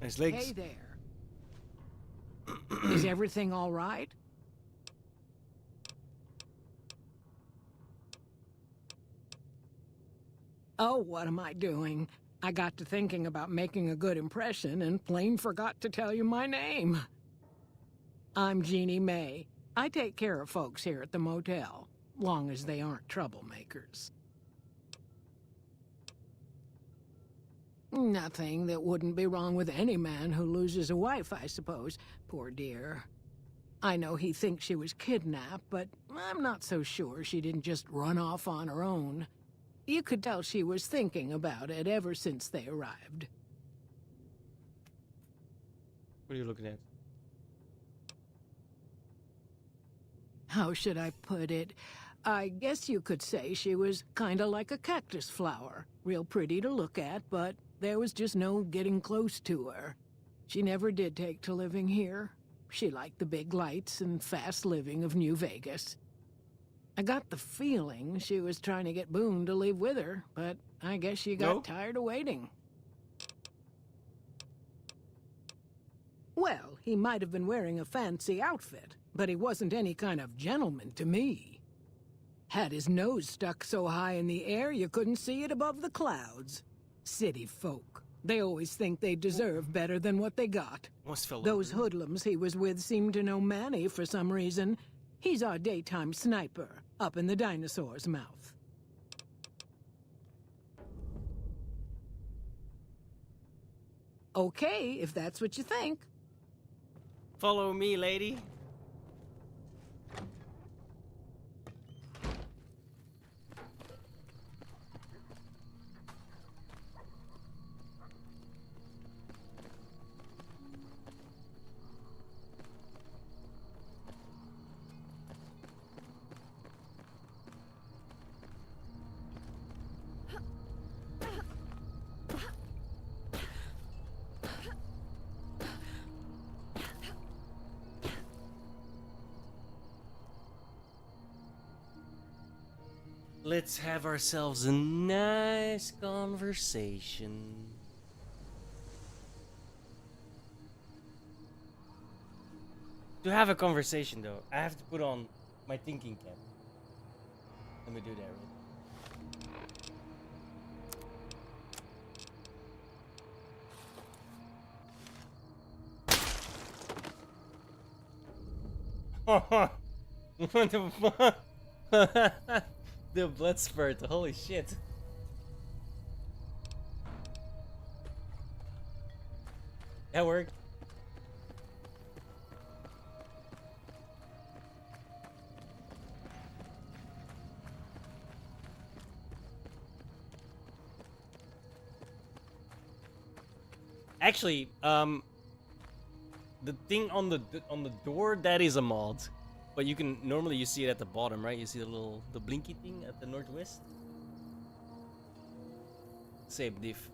Nice legs. Hey there. Is everything all right? Oh, what am I doing? I got to thinking about making a good impression and plain forgot to tell you my name. I'm Jeannie May. I take care of folks here at the motel, long as they aren't troublemakers. Nothing that wouldn't be wrong with any man who loses a wife, I suppose. Poor dear. I know he thinks she was kidnapped, but I'm not so sure she didn't just run off on her own. You could tell she was thinking about it ever since they arrived. What are you looking at? How should I put it? I guess you could say she was kinda like a cactus flower. Real pretty to look at, but there was just no getting close to her. She never did take to living here. She liked the big lights and fast living of New Vegas. I got the feeling she was trying to get Boone to leave with her, but I guess she got tired of waiting. Well, he might have been wearing a fancy outfit, but he wasn't any kind of gentleman to me. Had his nose stuck so high in the air you couldn't see it above the clouds. City folk. They always think they deserve better than what they got. Those hoodlums he was with seemed to know Manny for some reason. He's our daytime sniper, up in the dinosaur's mouth. Okay, if that's what you think. Follow me, lady. Let's have ourselves a nice conversation. To have a conversation, though, I have to put on my thinking cap. Let me do that real quick. What the fuck? The blood spurt, holy shit. That worked. Actually, the thing on the door, that is a mod. But you can normally you see it at the bottom, right? You see the blinky thing at the northwest. Same diff.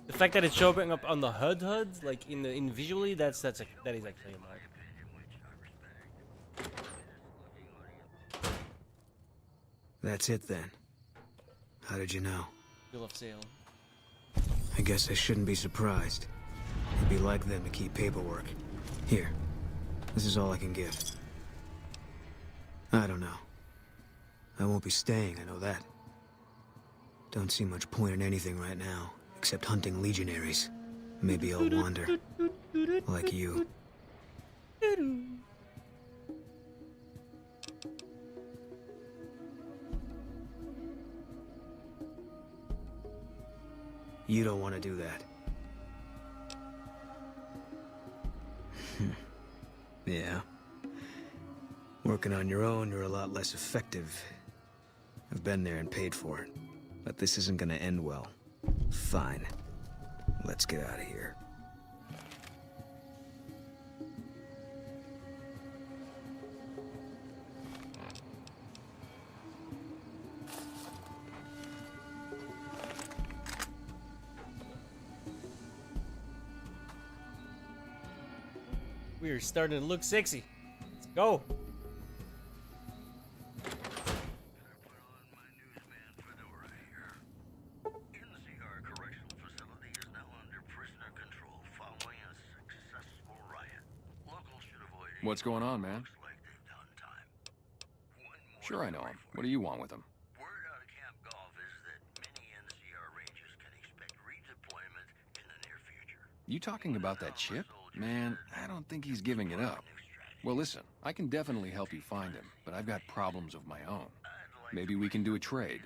The fact that it's showing up on the HUD, like in visually, that is actually a mod. That's it then. How did you know? Bill of sale. I guess I shouldn't be surprised. He'd be be like them to keep paperwork. Here, this is all I can give. I don't know. I won't be staying, I know that. Don't see much point in anything right now, except hunting legionaries. Maybe I'll wander. Like you. You don't want to do that. Yeah. Working on your own, you're a lot less effective. I've been there and paid for it. But this isn't gonna end well. Fine. Let's get out of here. We're starting to look sexy. Let's go. What's going on, man? Sure, I know him. What do you want with him? You talking about that chip? Man, I don't think he's giving it up. Well, listen, I can definitely help you find him, but I've got problems of my own. Maybe we can do a trade.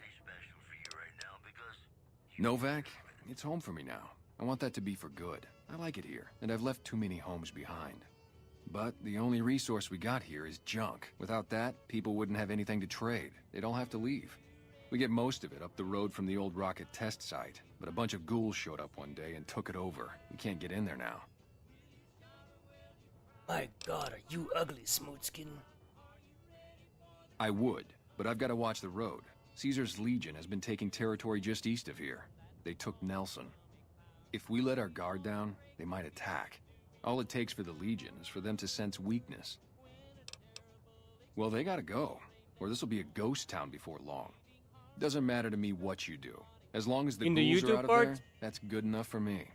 Novak, it's home for me now. I want that to be for good. I like it here, and I've left too many homes behind. But the only resource we got here is junk. Without that, people wouldn't have anything to trade. They'd all have to leave. We get most of it up the road from the old rocket test site, but a bunch of ghouls showed up one day and took it over. We can't get in there now. My God, are you ugly, Smoothskin? I would, but I've got to watch the road. Caesar's Legion has been taking territory just east of here. They took Nelson. If we let our guard down, they might attack. All it takes for the Legion is for them to sense weakness. Well, they gotta go, or this will be a ghost town before long. Doesn't matter to me what you do. As long as the ghouls are out of there, that's good enough for me.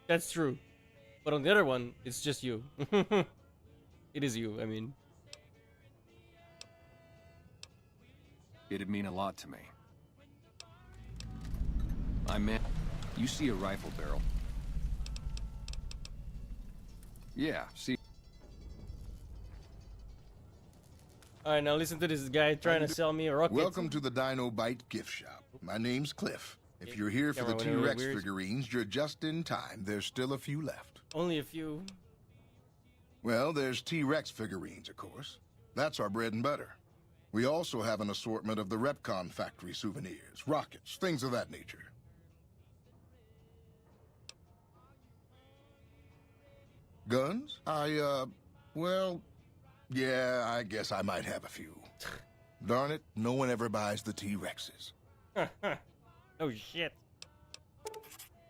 That's true. But on the other one, it's just you. It is you, I mean. It'd mean a lot to me. You see a rifle barrel. Yeah, see. Alright, now listen to this guy trying to sell me a rocket. Welcome to the Dino Bite gift shop. My name's Cliff. If you're here for the T-Rex figurines, you're just in time. There's still a few left. Only a few. Well, there's T-Rex figurines, of course. That's our bread and butter. We also have an assortment of the Repcon factory souvenirs, rockets, things of that nature. Guns? Well, yeah, I guess I might have a few. Darn it, no one ever buys the T-Rexes. Oh, shit.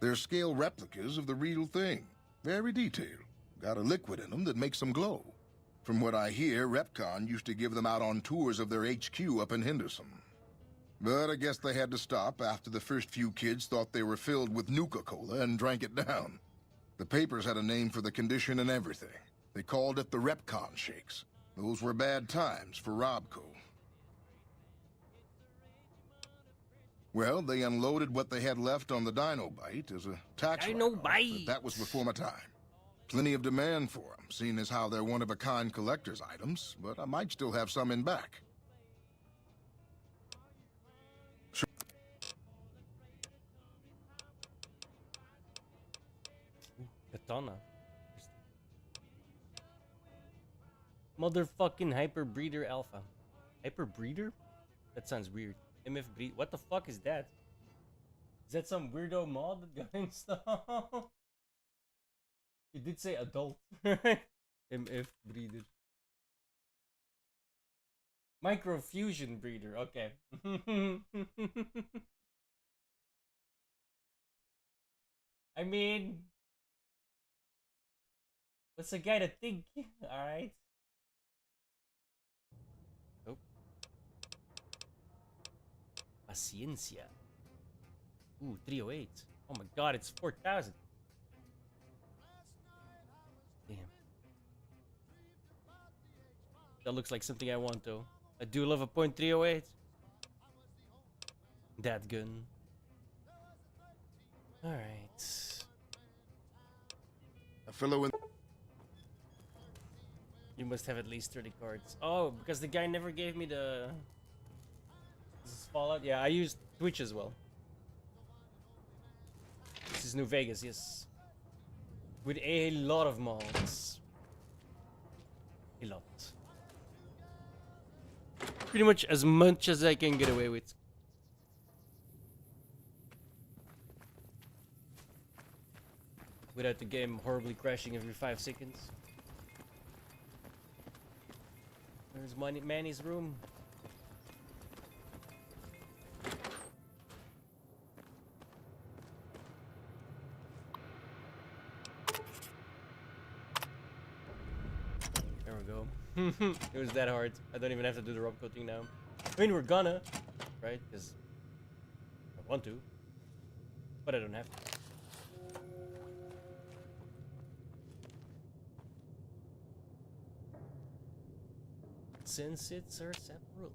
They're scale replicas of the real thing. Very detailed. Got a liquid in them that makes them glow. From what I hear, Repcon used to give them out on tours of their HQ up in Henderson. But I guess they had to stop after the first few kids thought they were filled with Nuka-Cola and drank it down. The papers had a name for the condition and everything. They called it the Repcon Shakes. Those were bad times for Robco. Well, they unloaded what they had left on the Dinobite as a tax write-off, but that was before my time. Plenty of demand for them, seeing as how they're one-of-a-kind collector's items, but I might still have some in back. Sure. Katana. Motherfucking hyper breeder alpha. Hyper breeder? That sounds weird. MF breed. What the fuck is that? Is that some weirdo mod that got installed? You did say adult. MF breeder. Microfusion breeder. Okay. I mean, what's a guy to think? Alright. Oh. Paciencia. Ooh, 308. Oh my god, it's 4,000. That looks like something I want, though. I do love a .308. That gun. Alright. A fellow in... You must have at least 30 cards. Oh, because the guy never gave me the... This is Fallout? Yeah, I used Twitch as well. This is New Vegas, yes. With a lot of mods. A lot. Pretty much as I can get away with. Without the game horribly crashing every 5 seconds. There's Manny's room. There we go. It was that hard. I don't even have to do the rub coating now. I mean, we're gonna, right? Because I want to, but I don't have to. Since it's sarsaparilla.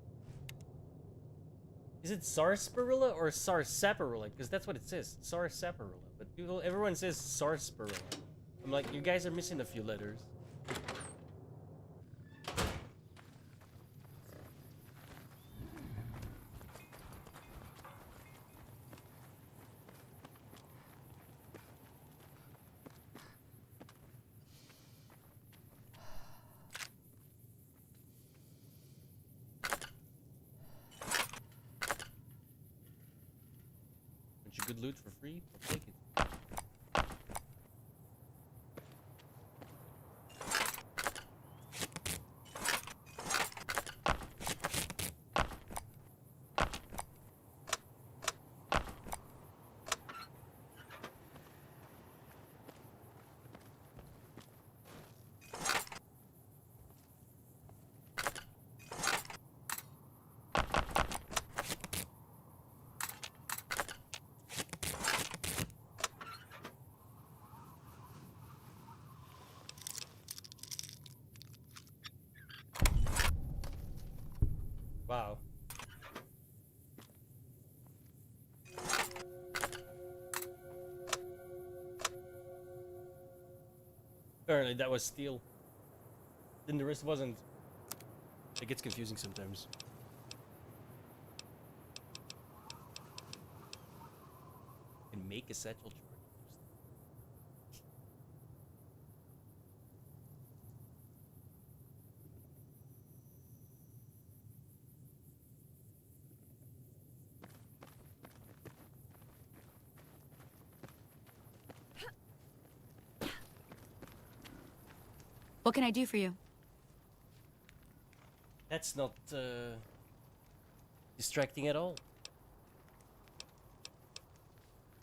Is it sarsaparilla or sarsaparilla? Because that's what it says, sarsaparilla. But everyone says sarsaparilla. I'm like, you guys are missing a few letters. Good loot for free? I'll take it. Wow. Apparently that was steel. Then the rest wasn't. It gets confusing sometimes. And make a satchel charge. What can I do for you? That's not distracting at all.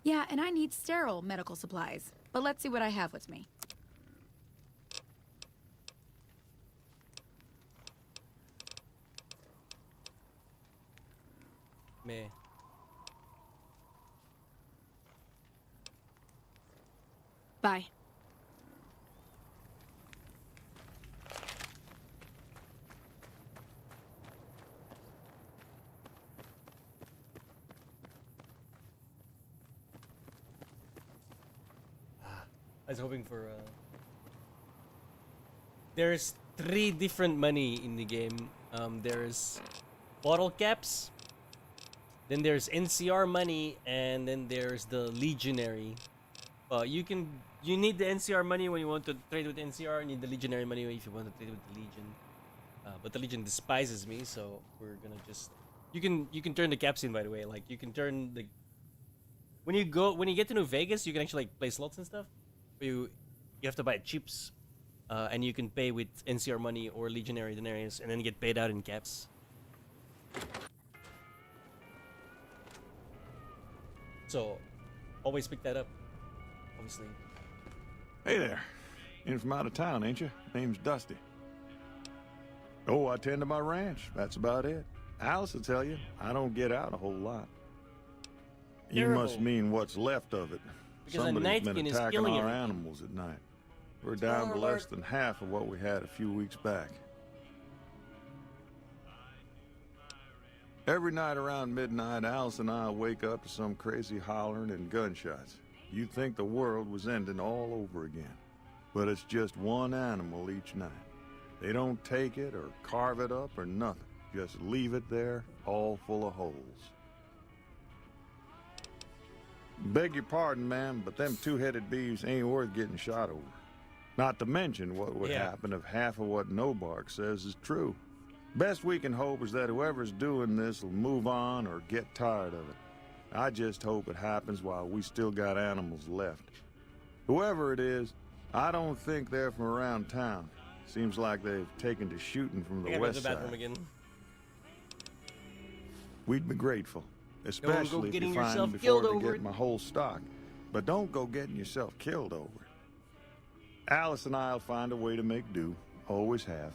Yeah, and I need sterile medical supplies. But let's see what I have with me. Meh. Bye. I was hoping for there's 3 different money in the game. There's bottle caps, then there's NCR money, and then there's the legionary. You need the NCR money when you want to trade with NCR, you need the legionary money if you want to trade with the Legion. But the Legion despises me, so we're gonna just you can turn the caps in, by the way. Like, you can turn the when you get to New Vegas, you can actually like play slots and stuff. You have to buy chips, and you can pay with NCR money or Legionary denarius, and then get paid out in caps. So, always pick that up, obviously. Hey there. In from out of town, ain't you? Name's Dusty. Oh, I tend to my ranch. That's about it. Alice will tell you, I don't get out a whole lot. You must mean what's left of it. Because somebody's been is attacking killing our everything. animals at night. We're down to less than half of what we had a few weeks back. Every night around midnight, Alice and I wake up to some crazy hollering and gunshots. You'd think the world was ending all over again. But it's just one animal each night. They don't take it or carve it up or nothing. Just leave it there, all full of holes. Beg your pardon, ma'am, but them two-headed beeves ain't worth getting shot over. Not to mention what would happen if half of what Nobark says is true. Best we can hope is that whoever's doing this will move on or get tired of it. I just hope it happens while we still got animals left. Whoever it is, I don't think they're from around town. Seems like they've taken to shooting from the west side. Again. We'd be grateful, especially if you find yourself before killed they over get it. my whole stock. But don't go getting yourself killed over it. Alice and I'll find a way to make do. Always have.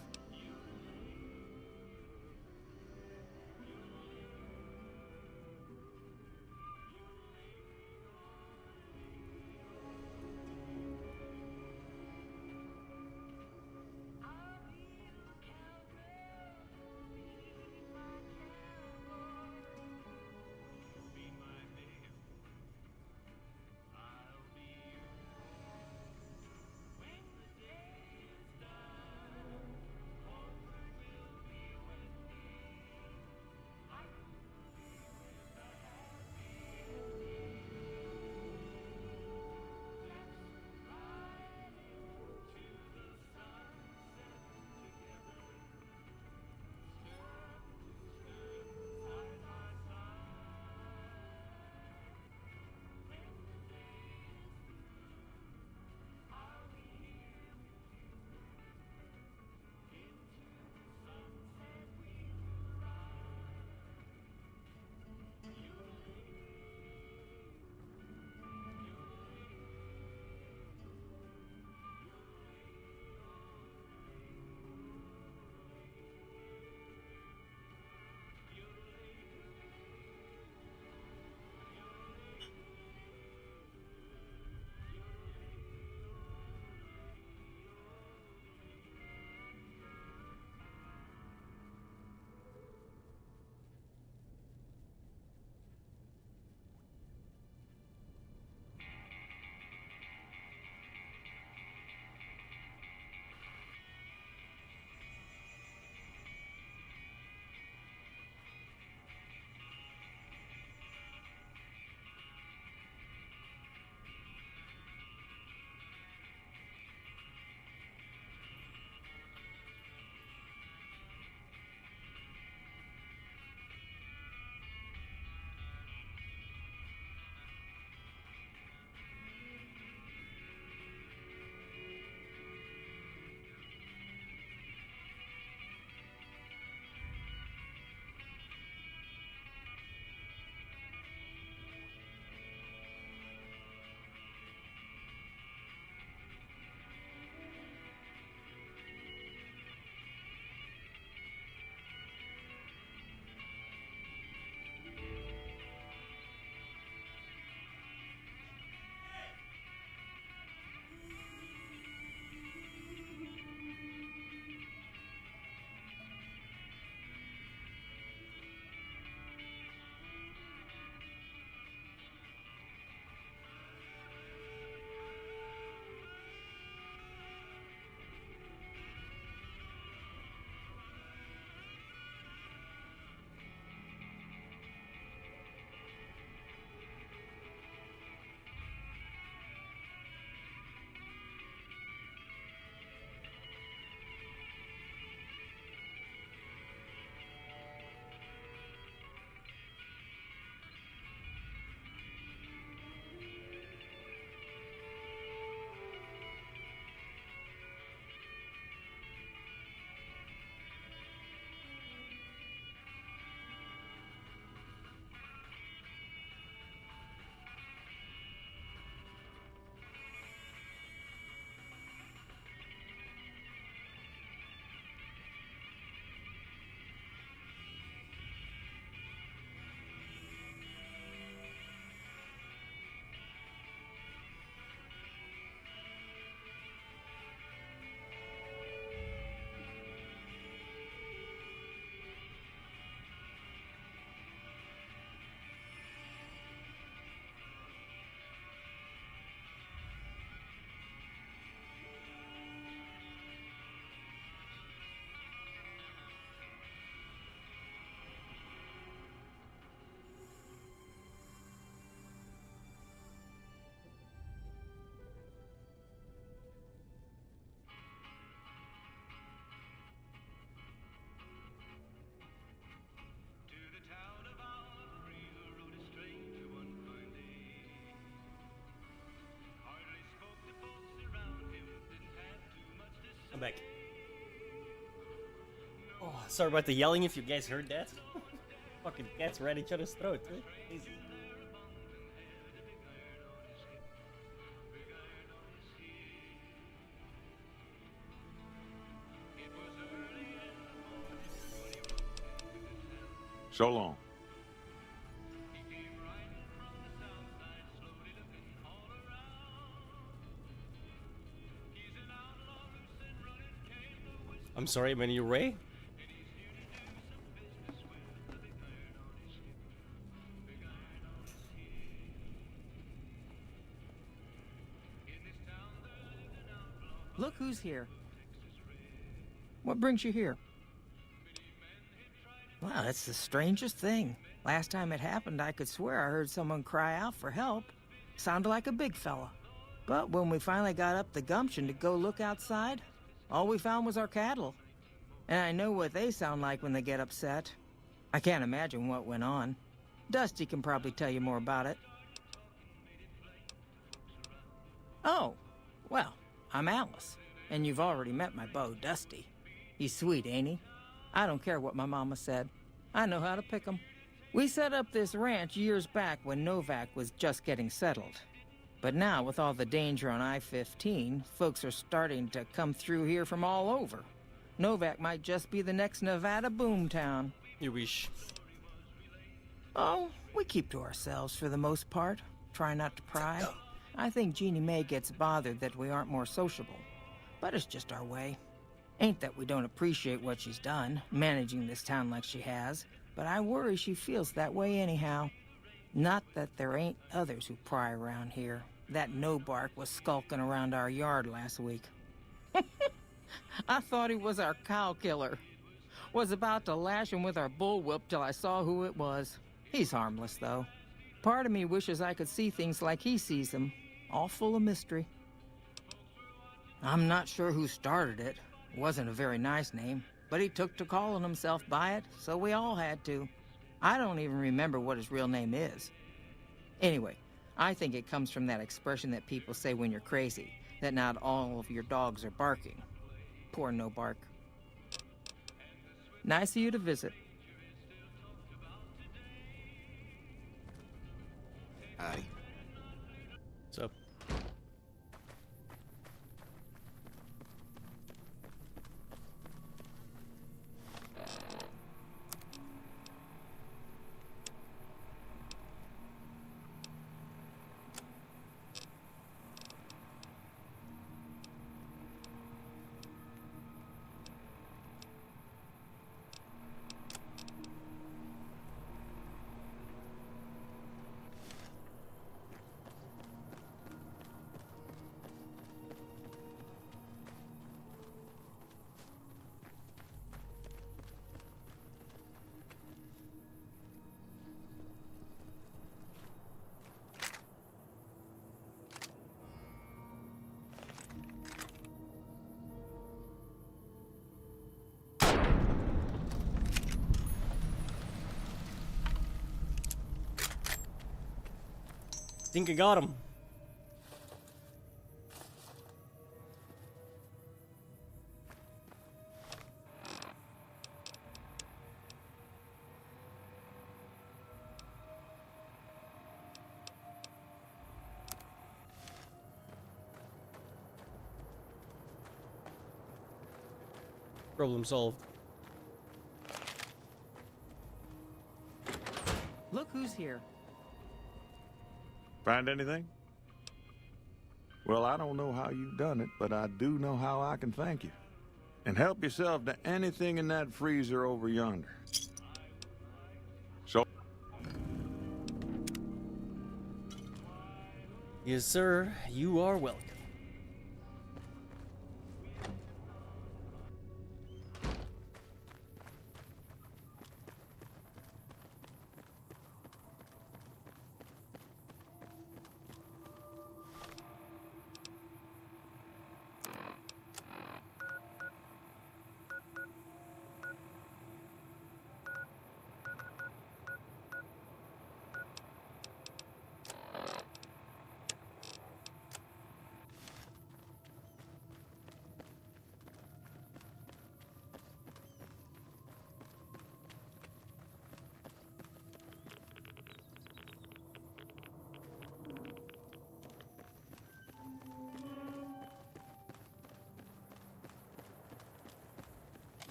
back. Oh, sorry about the yelling if you guys heard that. Fucking cats right at each other's throats, right? Jesus. So long. I'm sorry, man, you Ray? Look who's here. What brings you here? Well, it's the strangest thing. Last time it happened, I could swear I heard someone cry out for help. Sounded like a big fella. But when we finally got up the gumption to go look outside, all we found was our cattle. And I know what they sound like when they get upset. I can't imagine what went on. Dusty can probably tell you more about it. Oh, well, I'm Alice. And you've already met my beau, Dusty. He's sweet, ain't he? I don't care what my mama said. I know how to pick 'em. We set up this ranch years back when Novak was just getting settled. But now, with all the danger on I-15, folks are starting to come through here from all over. Novak might just be the next Nevada boomtown. You wish. Oh, we keep to ourselves for the most part. Try not to pry. I think Jeannie Mae gets bothered that we aren't more sociable. But it's just our way. Ain't that we don't appreciate what she's done, managing this town like she has, but I worry she feels that way anyhow. Not that there ain't others who pry around here. That no-bark was skulking around our yard last week. I thought he was our cow killer. Was about to lash him with our bullwhip till I saw who it was. He's harmless, though. Part of me wishes I could see things like he sees them, all full of mystery. I'm not sure who started it. It wasn't a very nice name, but he took to calling himself by it, so we all had to. I don't even remember what his real name is. Anyway, I think it comes from that expression that people say when you're crazy, that not all of your dogs are barking. Poor no bark. Nice of you to visit. Hi. What's up? Think I got him. Problem solved. Look who's here. Find anything? Well, I don't know how you've done it, but I do know how I can thank you. And help yourself to anything in that freezer over yonder. So... Yes, sir. You are welcome.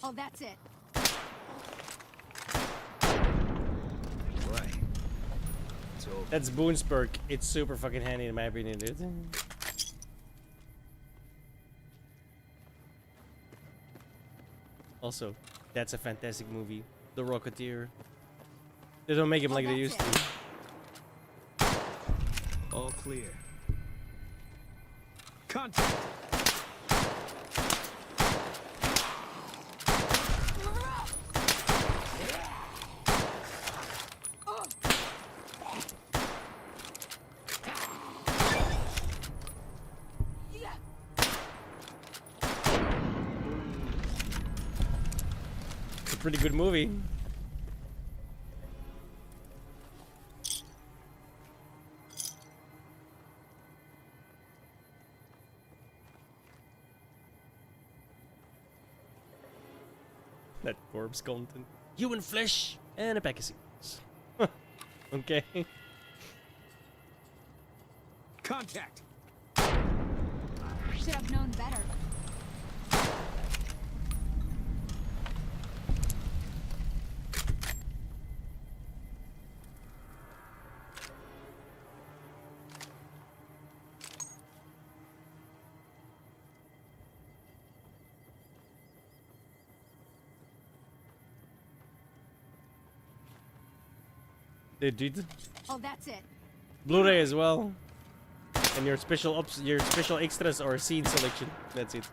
Oh, that's it. Right. So That's Boone's perk. It's super fucking handy in my opinion, dude. Also, that's a fantastic movie. The Rocketeer. They don't make him like they used to. all clear. Contact. It's a pretty good movie. That corpse content. Human flesh and a pack of cigarettes. Okay. Contact. Should have known better. They did Oh, that's it. Blu-ray as well. And your special extras or scene selection. That's it.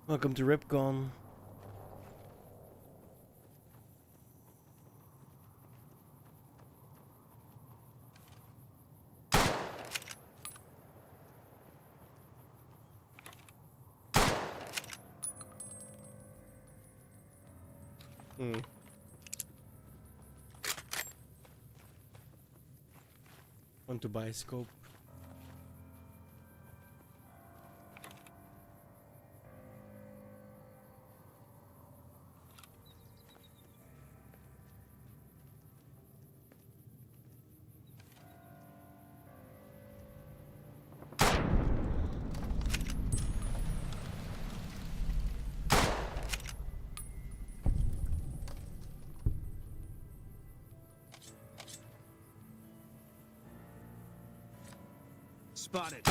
Welcome to Ripcon. Want to buy a scope? Spotted.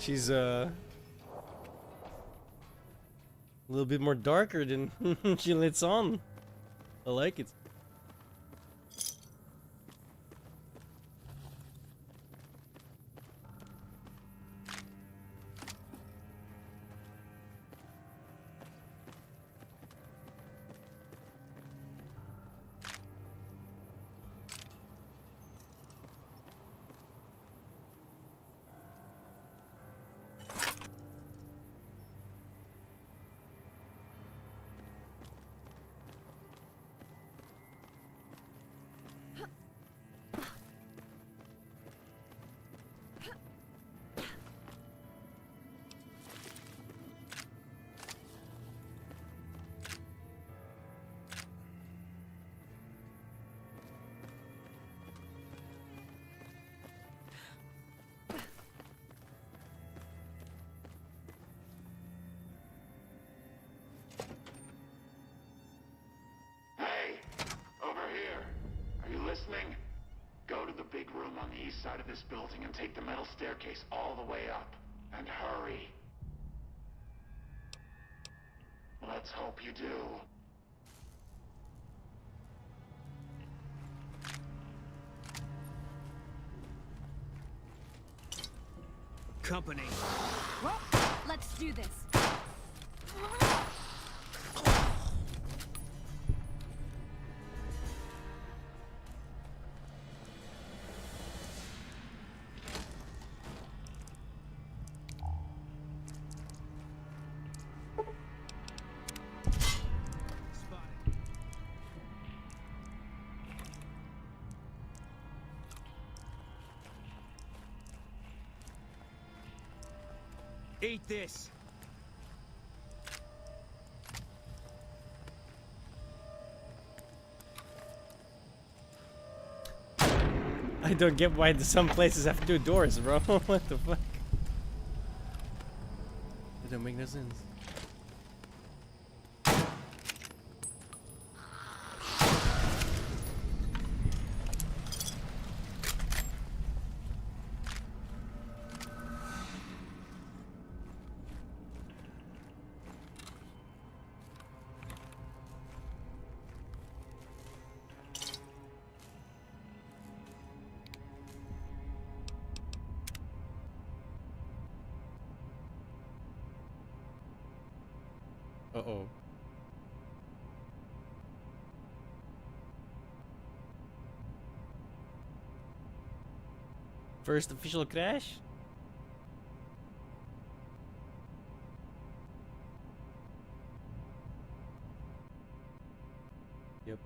She's a little bit more darker than she lets on. I like it. Listening? Go to the big room on the east side of this building and take the metal staircase all the way up. And hurry. Let's hope you do. Company. Well, let's do this. Eat this. I don't get why some places have 2 doors, bro. What the fuck? That don't make no sense. Uh-oh. First official crash? Yep.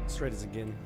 Let's try this again.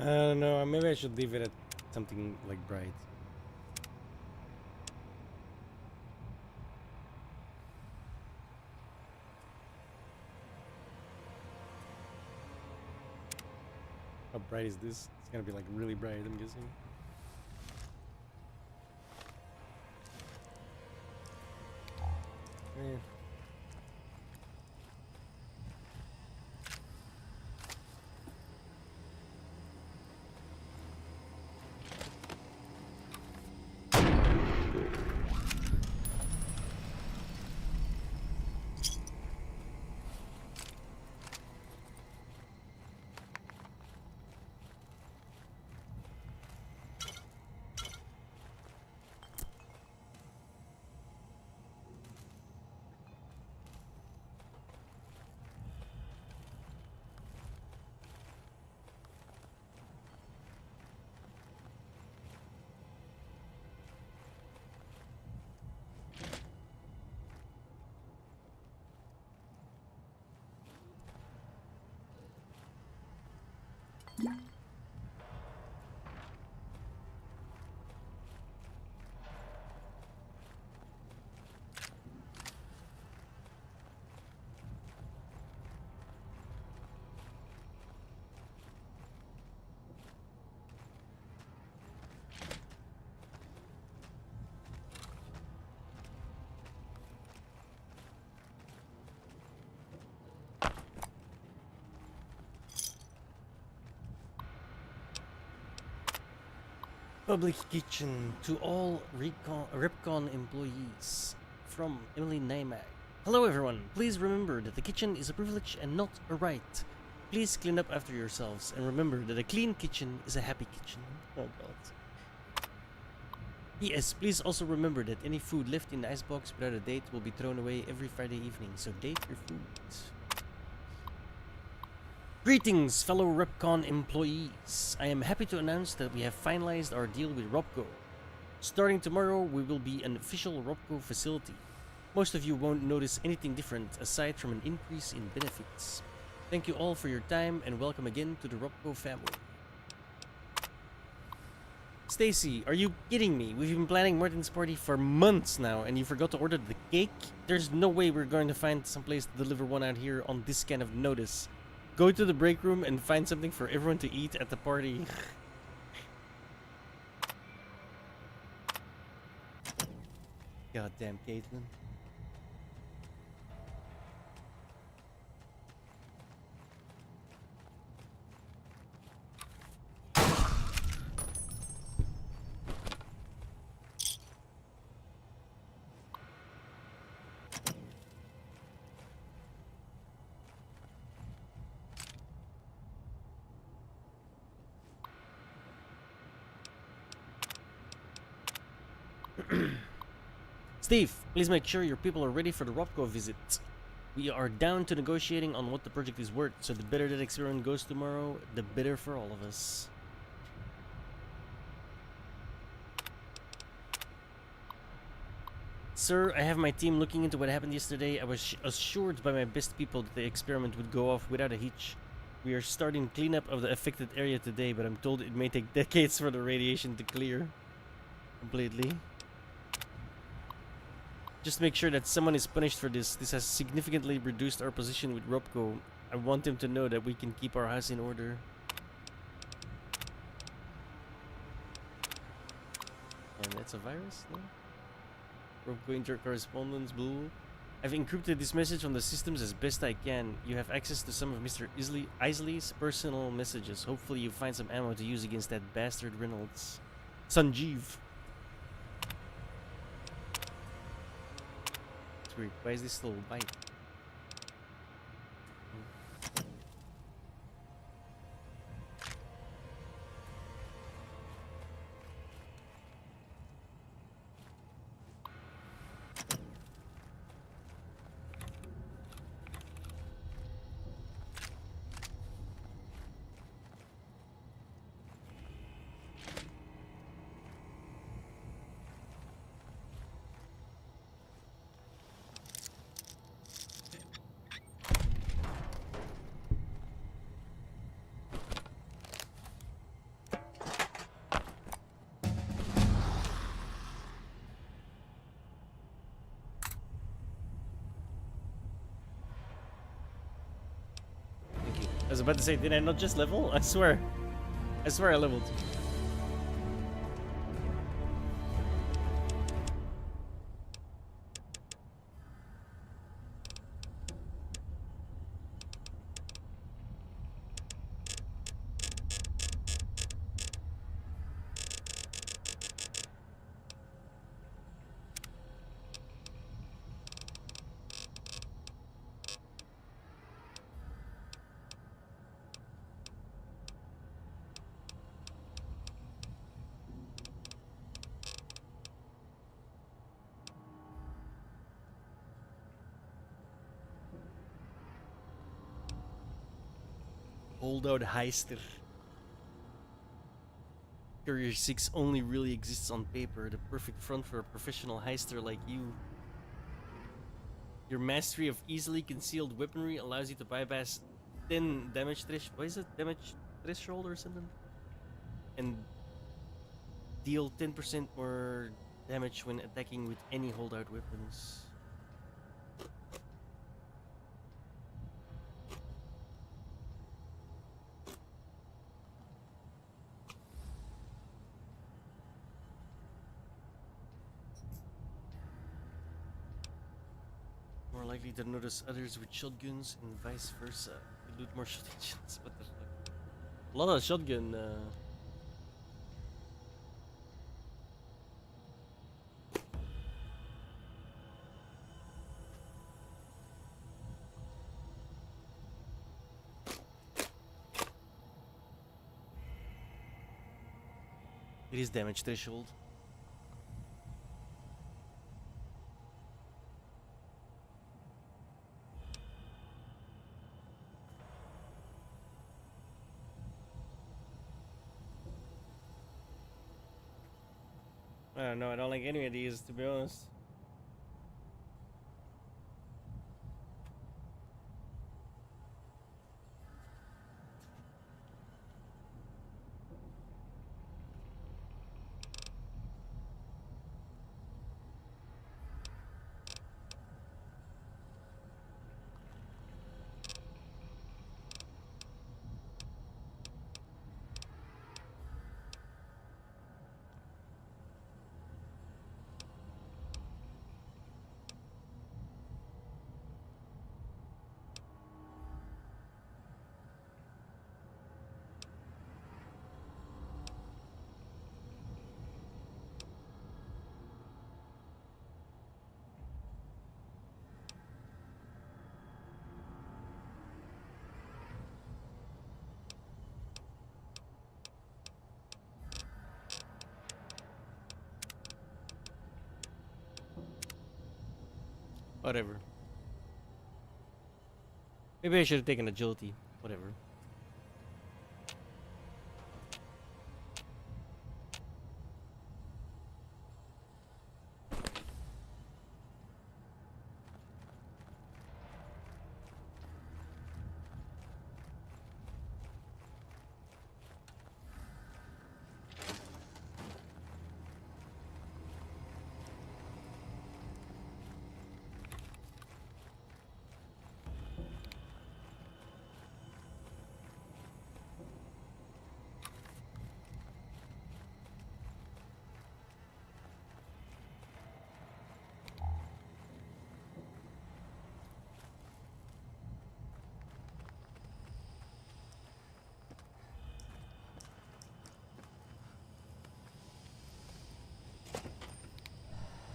I don't know. Maybe I should leave it at something like bright. How bright is this? It's gonna be like really bright, I'm guessing. Eh. Public kitchen to all Ripcon employees from Emily Naimak. Hello everyone, please remember that the kitchen is a privilege and not a right. Please clean up after yourselves and remember that a clean kitchen is a happy kitchen. Oh god. P.S. Please also remember that any food left in the icebox without a date will be thrown away every Friday evening, so date your food. Greetings, fellow Repcon employees. I am happy to announce that we have finalized our deal with Robco. Starting tomorrow, we will be an official Robco facility. Most of you won't notice anything different aside from an increase in benefits. Thank you all for your time and welcome again to the Robco family. Stacy, are you kidding me? We've been planning Martin's party for months now and you forgot to order the cake? There's no way we're going to find some place to deliver one out here on this kind of notice. Go to the break room and find something for everyone to eat at the party. Goddamn Caitlin. Steve, please make sure your people are ready for the Robco visit. We are down to negotiating on what the project is worth, so the better that experiment goes tomorrow, the better for all of us. Sir, I have my team looking into what happened yesterday. I was assured by my best people that the experiment would go off without a hitch. We are starting cleanup of the affected area today, but I'm told it may take decades for the radiation to clear completely. Just make sure that someone is punished for this. This has significantly reduced our position with Robco. I want them to know that we can keep our house in order. And that's a virus, no? Robco inter-correspondence, blue. I've encrypted this message on the systems as best I can. You have access to some of Mr. Isley's personal messages. Hopefully you find some ammo to use against that bastard Reynolds. Sanjeev. Weird. Why is this little bite? was about to say, did I not just level? I swear I leveled. Holdout heister. Courier 6 only really exists on paper, the perfect front for a professional heister like you. Your mastery of easily concealed weaponry allows you to bypass 10 damage threshold. What is it? Damage threshold or something? And deal 10% more damage when attacking with any holdout weapons. More likely to notice others with shotguns and vice versa. You loot more shotguns. What the fuck? A lot of shotgun. It is damage threshold. I don't know, I don't like any of these, to be honest. Whatever. Maybe I should have taken agility. Whatever.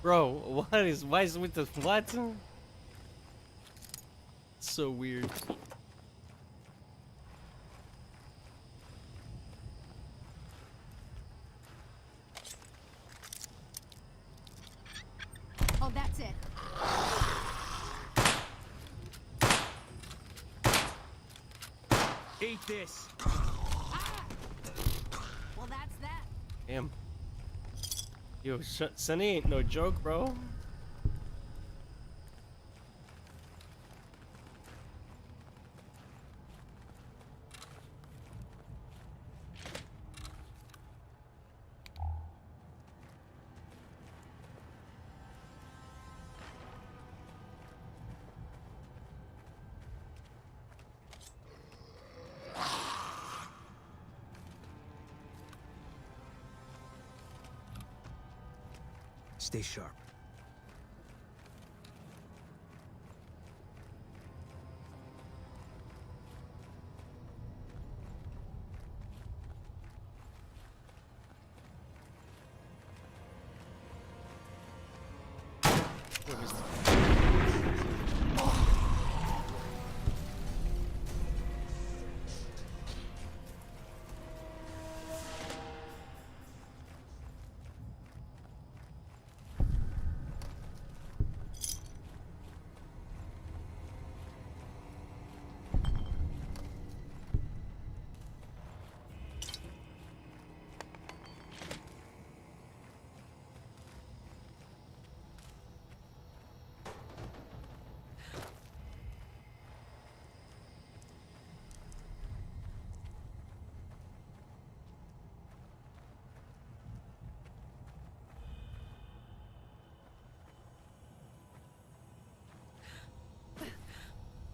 Bro, why is with the what? So weird. Oh, that's it. Eat this. Well, that's that. Damn. Yo, Sunny ain't no joke, bro. Stay sharp.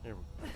There we go.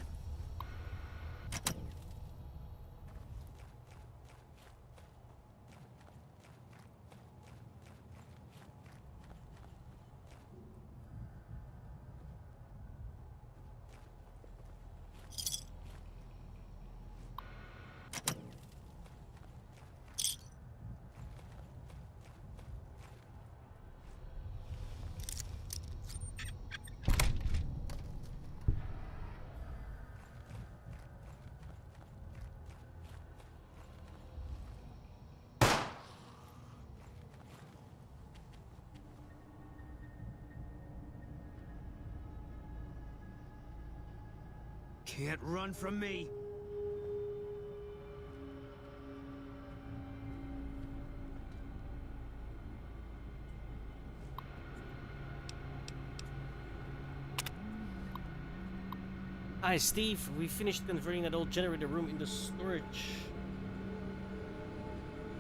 Can't run from me. Hi, Steve. We finished converting that old generator room into storage.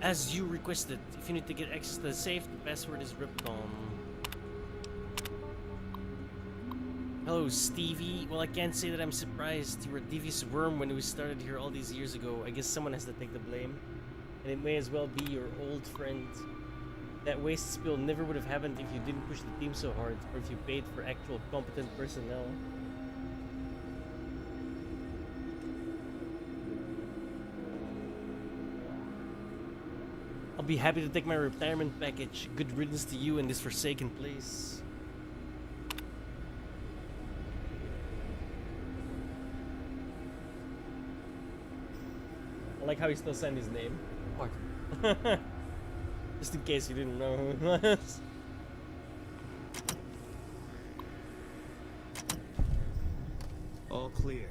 As you requested, if you need to get access to the safe, the password is Ripcon. Hello, Stevie. Well, I can't say that I'm surprised. You were a devious worm when we started here all these years ago. I guess someone has to take the blame. And it may as well be your old friend. That waste spill never would have happened if you didn't push the team so hard, or if you paid for actual competent personnel. I'll be happy to take my retirement package. Good riddance to you in this forsaken place. I like how he still signed his name. Just in case you didn't know who it was. All clear.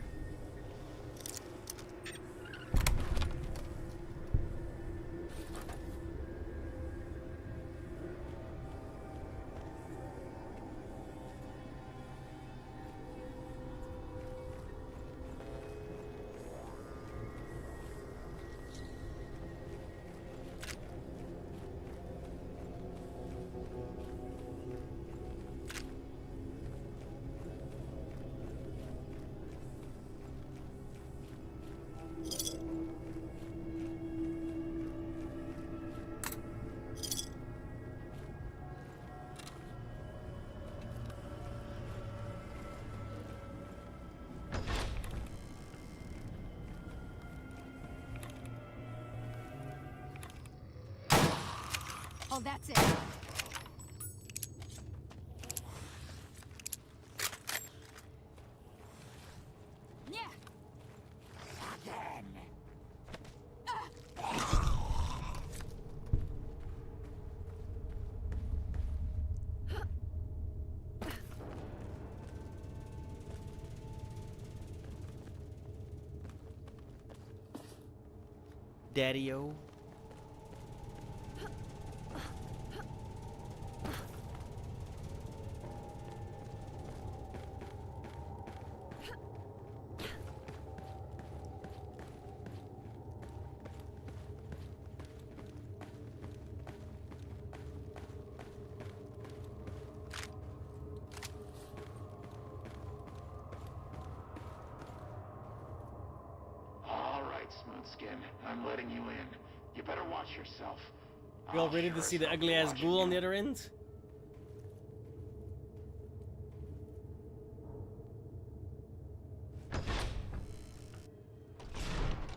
Oh, that's it. Yeah. Again. Daddy-o. All right, Smoothskin. I'm letting you in. You better watch yourself. You all ready to see the ugly-ass ghoul on the other end?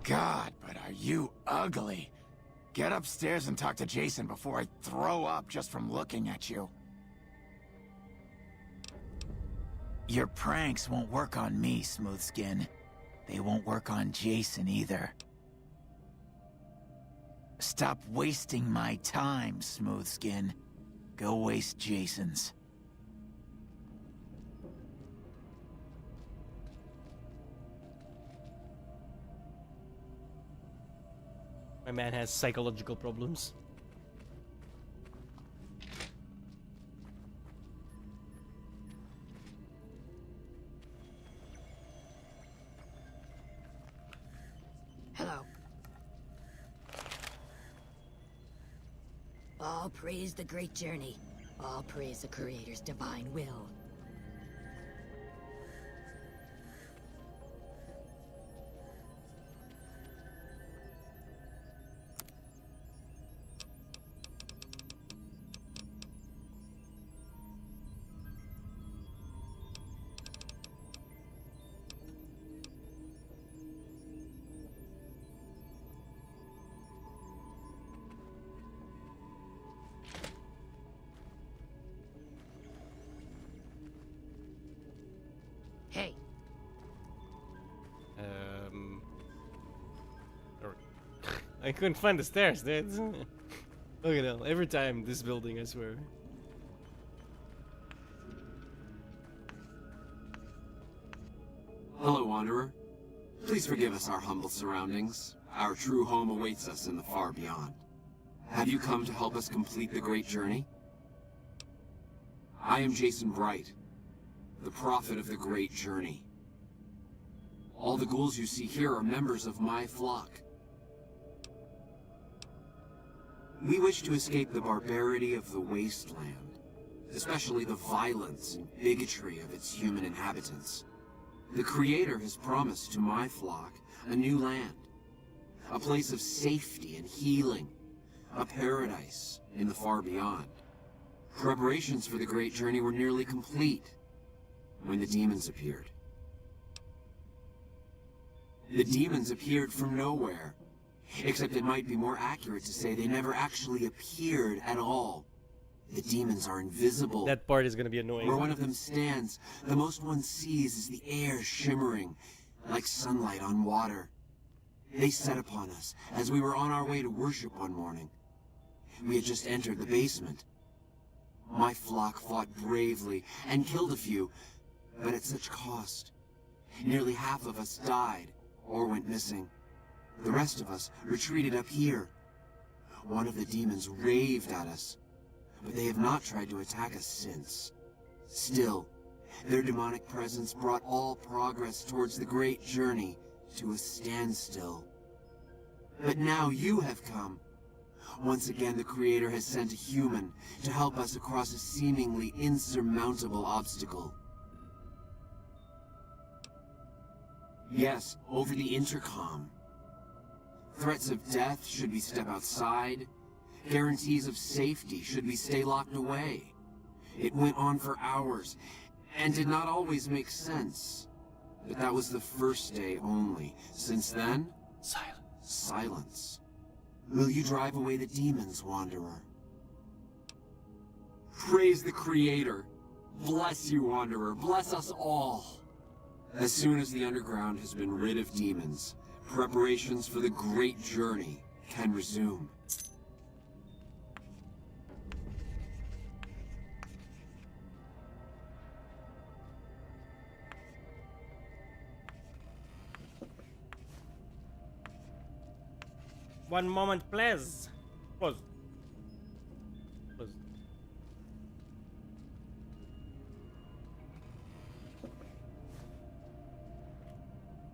God, but are you ugly. Get upstairs and talk to Jason before I throw up just from looking at you. Your pranks won't work on me, Smoothskin. They won't work on Jason either. Stop wasting my time, Smoothskin. Go waste Jason's. My man has psychological problems. Hello. All praise the great journey. All praise the Creator's divine will. Hey. I couldn't find the stairs, dude. Look at that. Every time this building, I swear. Hello, Wanderer. Please forgive us our humble surroundings. Our true home awaits us in the far beyond. Have you come to help us complete the great journey? I am Jason Bright, the prophet of the great journey. All the ghouls you see here are members of my flock. We wish to escape the barbarity of the wasteland, especially the violence and bigotry of its human inhabitants. The Creator has promised to my flock a new land, a place of safety and healing, a paradise in the far beyond. Preparations for the great journey were nearly complete when the demons appeared. The demons appeared from nowhere, except it might be more accurate to say they never actually appeared at all. The demons are invisible. That part is gonna be annoying. Where one of them stands, the most one sees is the air shimmering like sunlight on water. They set upon us as we were on our way to worship one morning. We had just entered the basement. My flock fought bravely and killed a few, but at such cost. Nearly half of us died or went missing. The rest of us retreated up here. One of the demons raved at us, but they have not tried to attack us since. Still, their demonic presence brought all progress towards the great journey to a standstill. But now you have come. Once again, the Creator has sent a human to help us across a seemingly insurmountable obstacle. Yes, over the intercom. Threats of death should we step outside. Guarantees of safety should we stay locked away. It went on for hours, and did not always make sense. But that was the first day only. Since then, silence. Silence. Will you drive away the demons, Wanderer? Praise the Creator. Bless you, Wanderer. Bless us all. As soon as the underground has been rid of demons, preparations for the great journey can resume. One moment, please. Pause. Pause.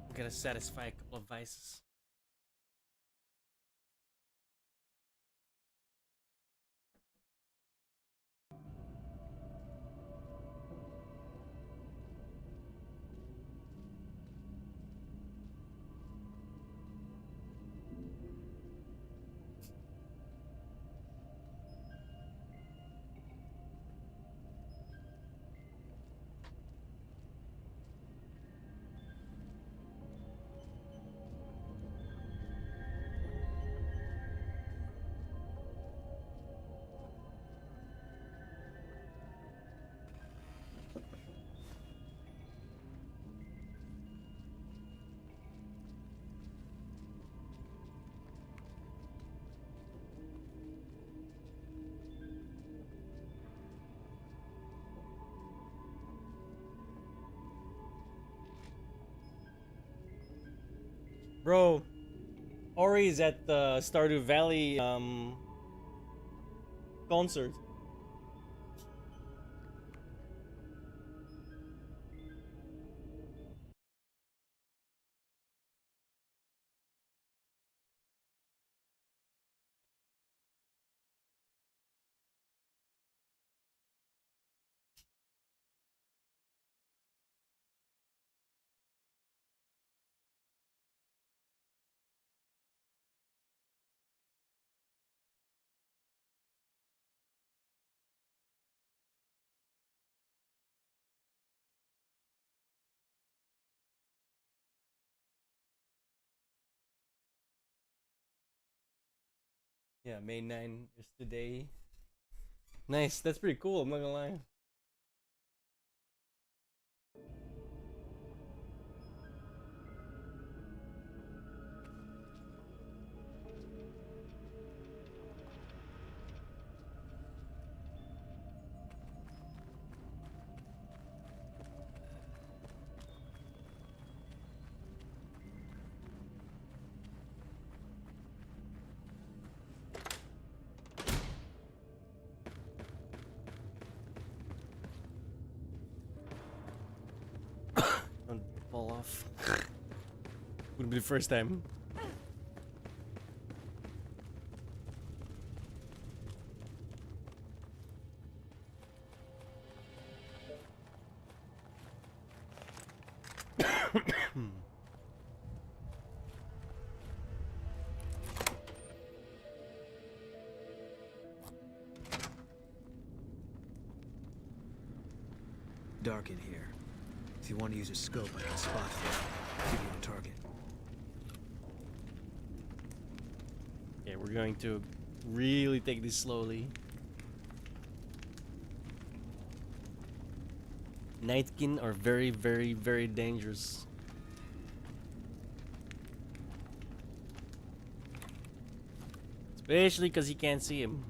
I'm gonna satisfy a couple of vices. Bro, Ori is at the Stardew Valley concert. Yeah, May 9 is today. Nice, that's pretty cool, I'm not gonna lie. Don't fall off. Would be the first time. Dark in here. If you want to use a scope, I can spot for you. Give you a target. Okay, we're going to really take this slowly. Nightkin are very, very, very dangerous. Especially because you can't see him.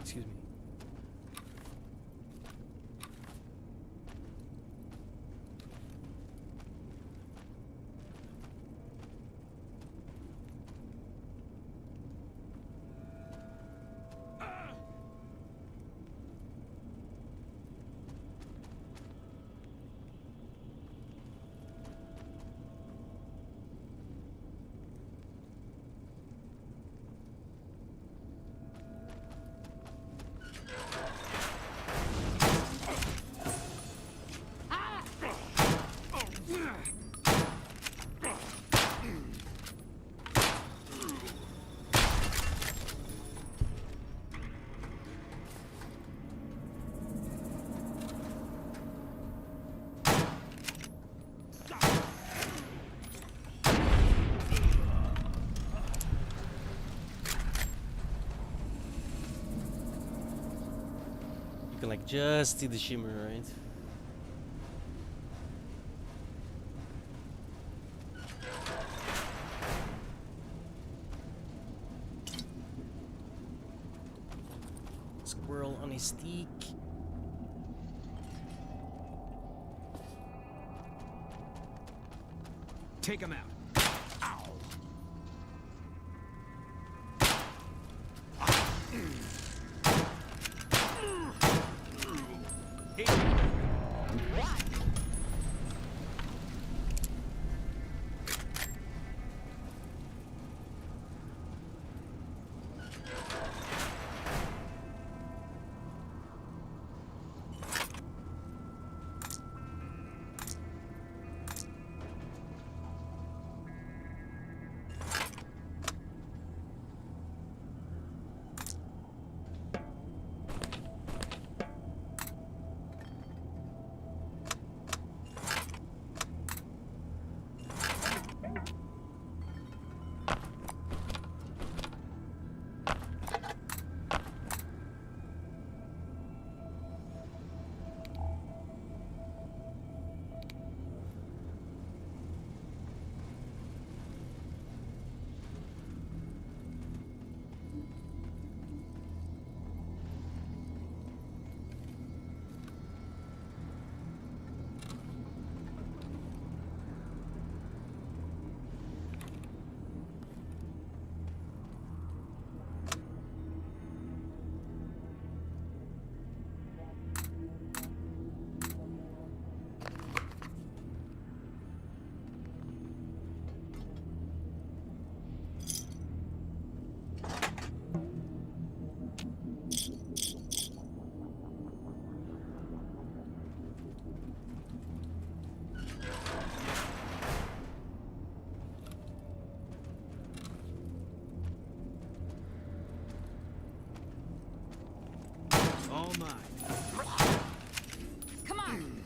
Excuse me. You can like just see the shimmer, right? Squirrel on a stick. Take him out. All mine. Come on.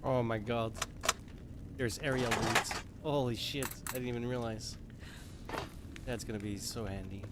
Oh my god. There's aerial loot. Holy shit, I didn't even realize. That's gonna be so handy.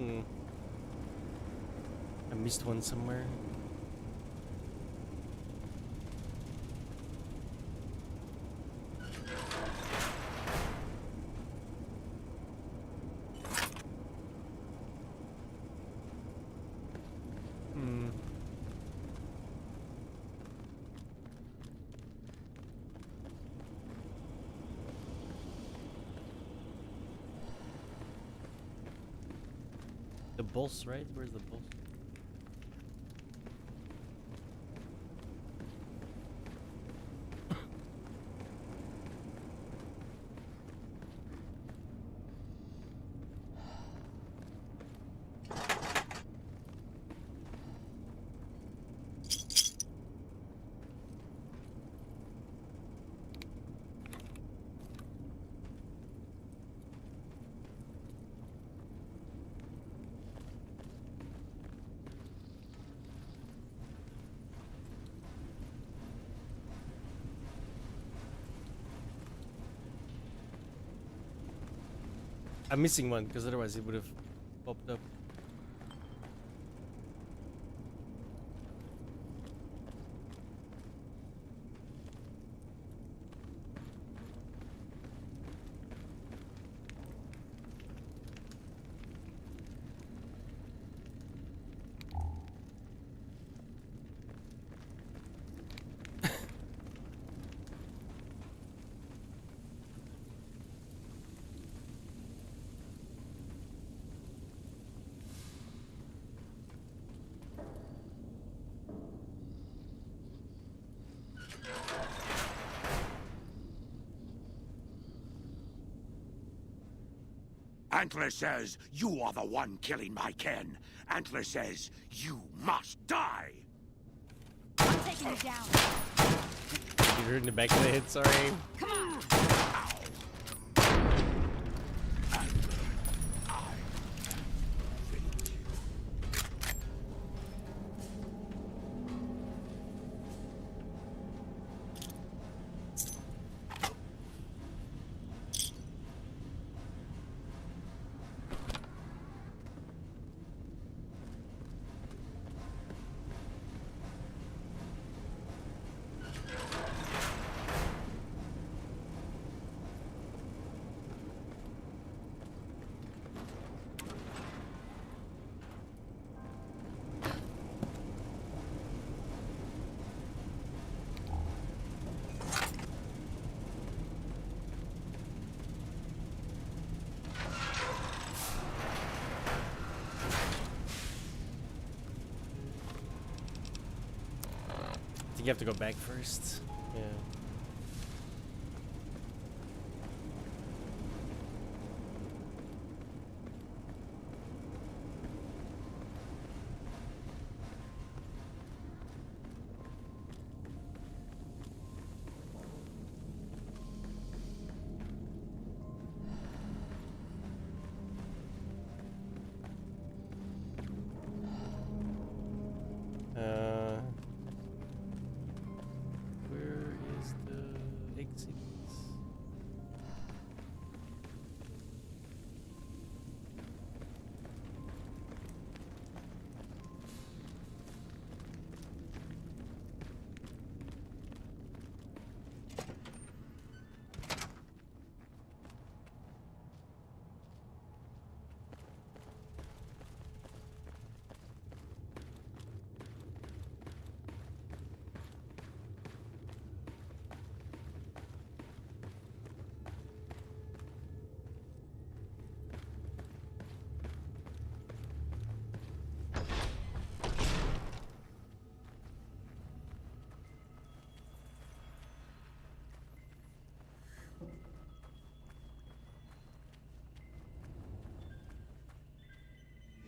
I missed one somewhere. The boss, right? Where's the boss? I'm missing one because otherwise it would have popped up. Antler says you are the one killing my kin. Antler says you must die. I'm taking you down. You hurt in the back of the head, sorry. Come on. I think you have to go back first. Yeah. Where is the exit?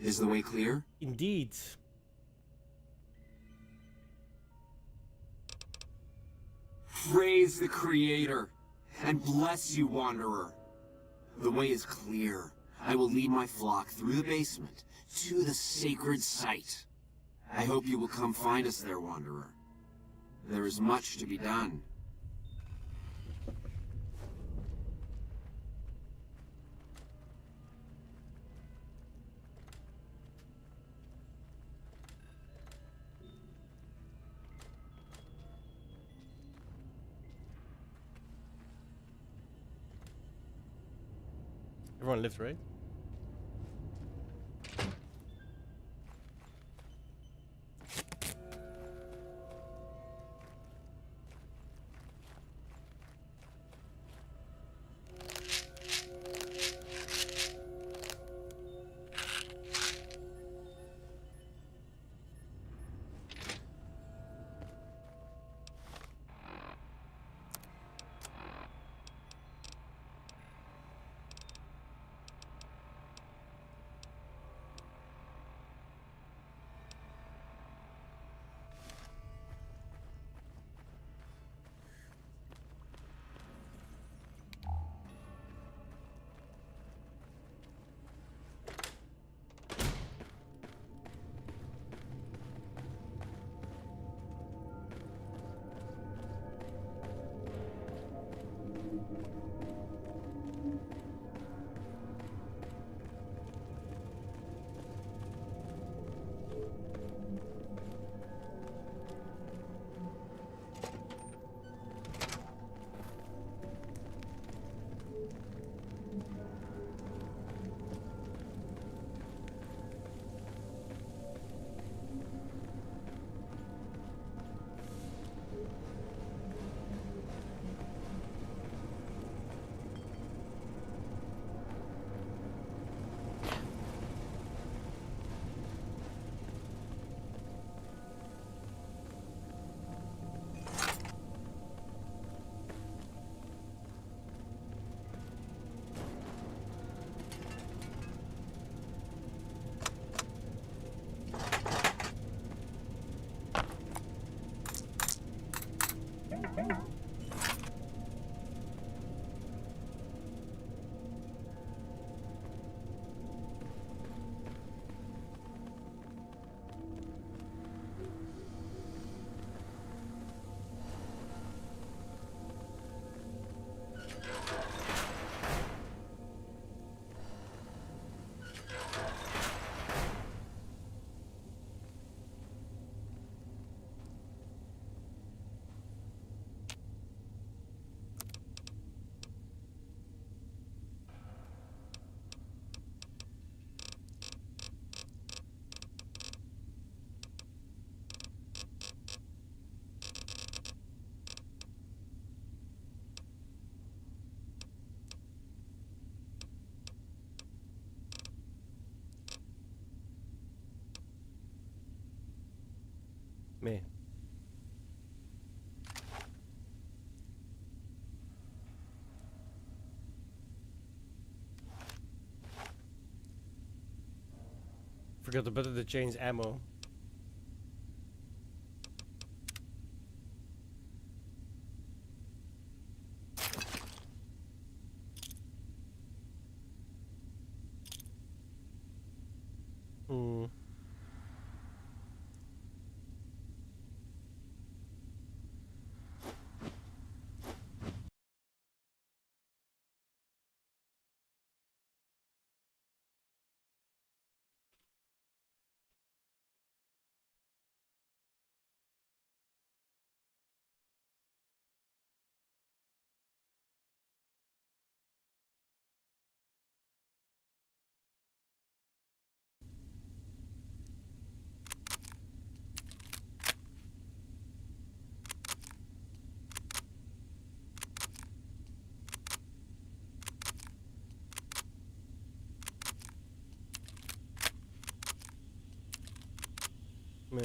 Is the way clear? Indeed. Praise the Creator, and bless you, Wanderer. The way is clear. I will lead my flock through the basement to the sacred site. I hope you will come find us there, Wanderer. There is much to be done. Everyone lived, right? Me. Forgot the button to change ammo. Hmm. Me.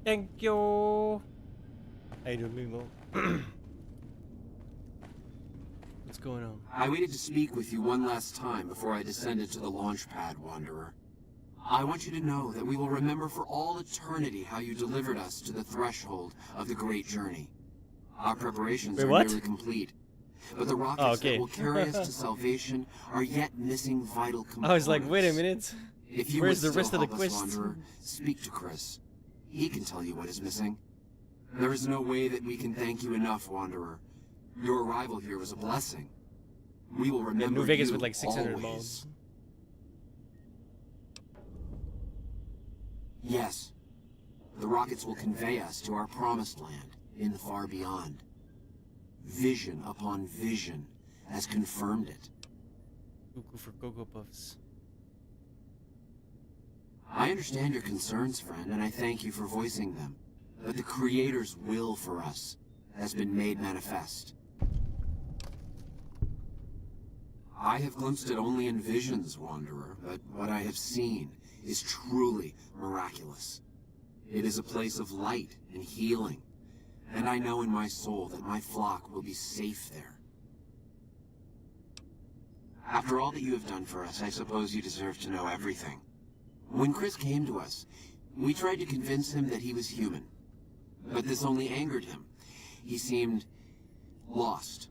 Thank you. How you doing, Mimo? What's going on? I waited to speak with you one last time before I descended to the launch pad, Wanderer. I want you to know that we will remember for all eternity how you delivered us to the threshold of the great journey. Our preparations are nearly complete, but the rockets that will carry us to salvation are yet missing vital components. I was like, wait a minute. If you Where's would the rest still of the help us, quest? Wanderer, speak to Chris. He can tell you what is missing. There is no way that we can thank you enough, Wanderer. Your arrival here was a blessing. We will remember New Vegas you with like 600 always. balls. Yes. The rockets will convey us to our promised land in the far beyond. Vision upon vision has confirmed it. Cuckoo for Cocoa Puffs. I understand your concerns, friend, and I thank you for voicing them. But the Creator's will for us has been made manifest. I have glimpsed it only in visions, Wanderer, but what I have seen is truly miraculous. It is a place of light and healing, and I know in my soul that my flock will be safe there. After all that you have done for us, I suppose you deserve to know everything. When Chris came to us, we tried to convince him that he was human, but this only angered him. He seemed lost.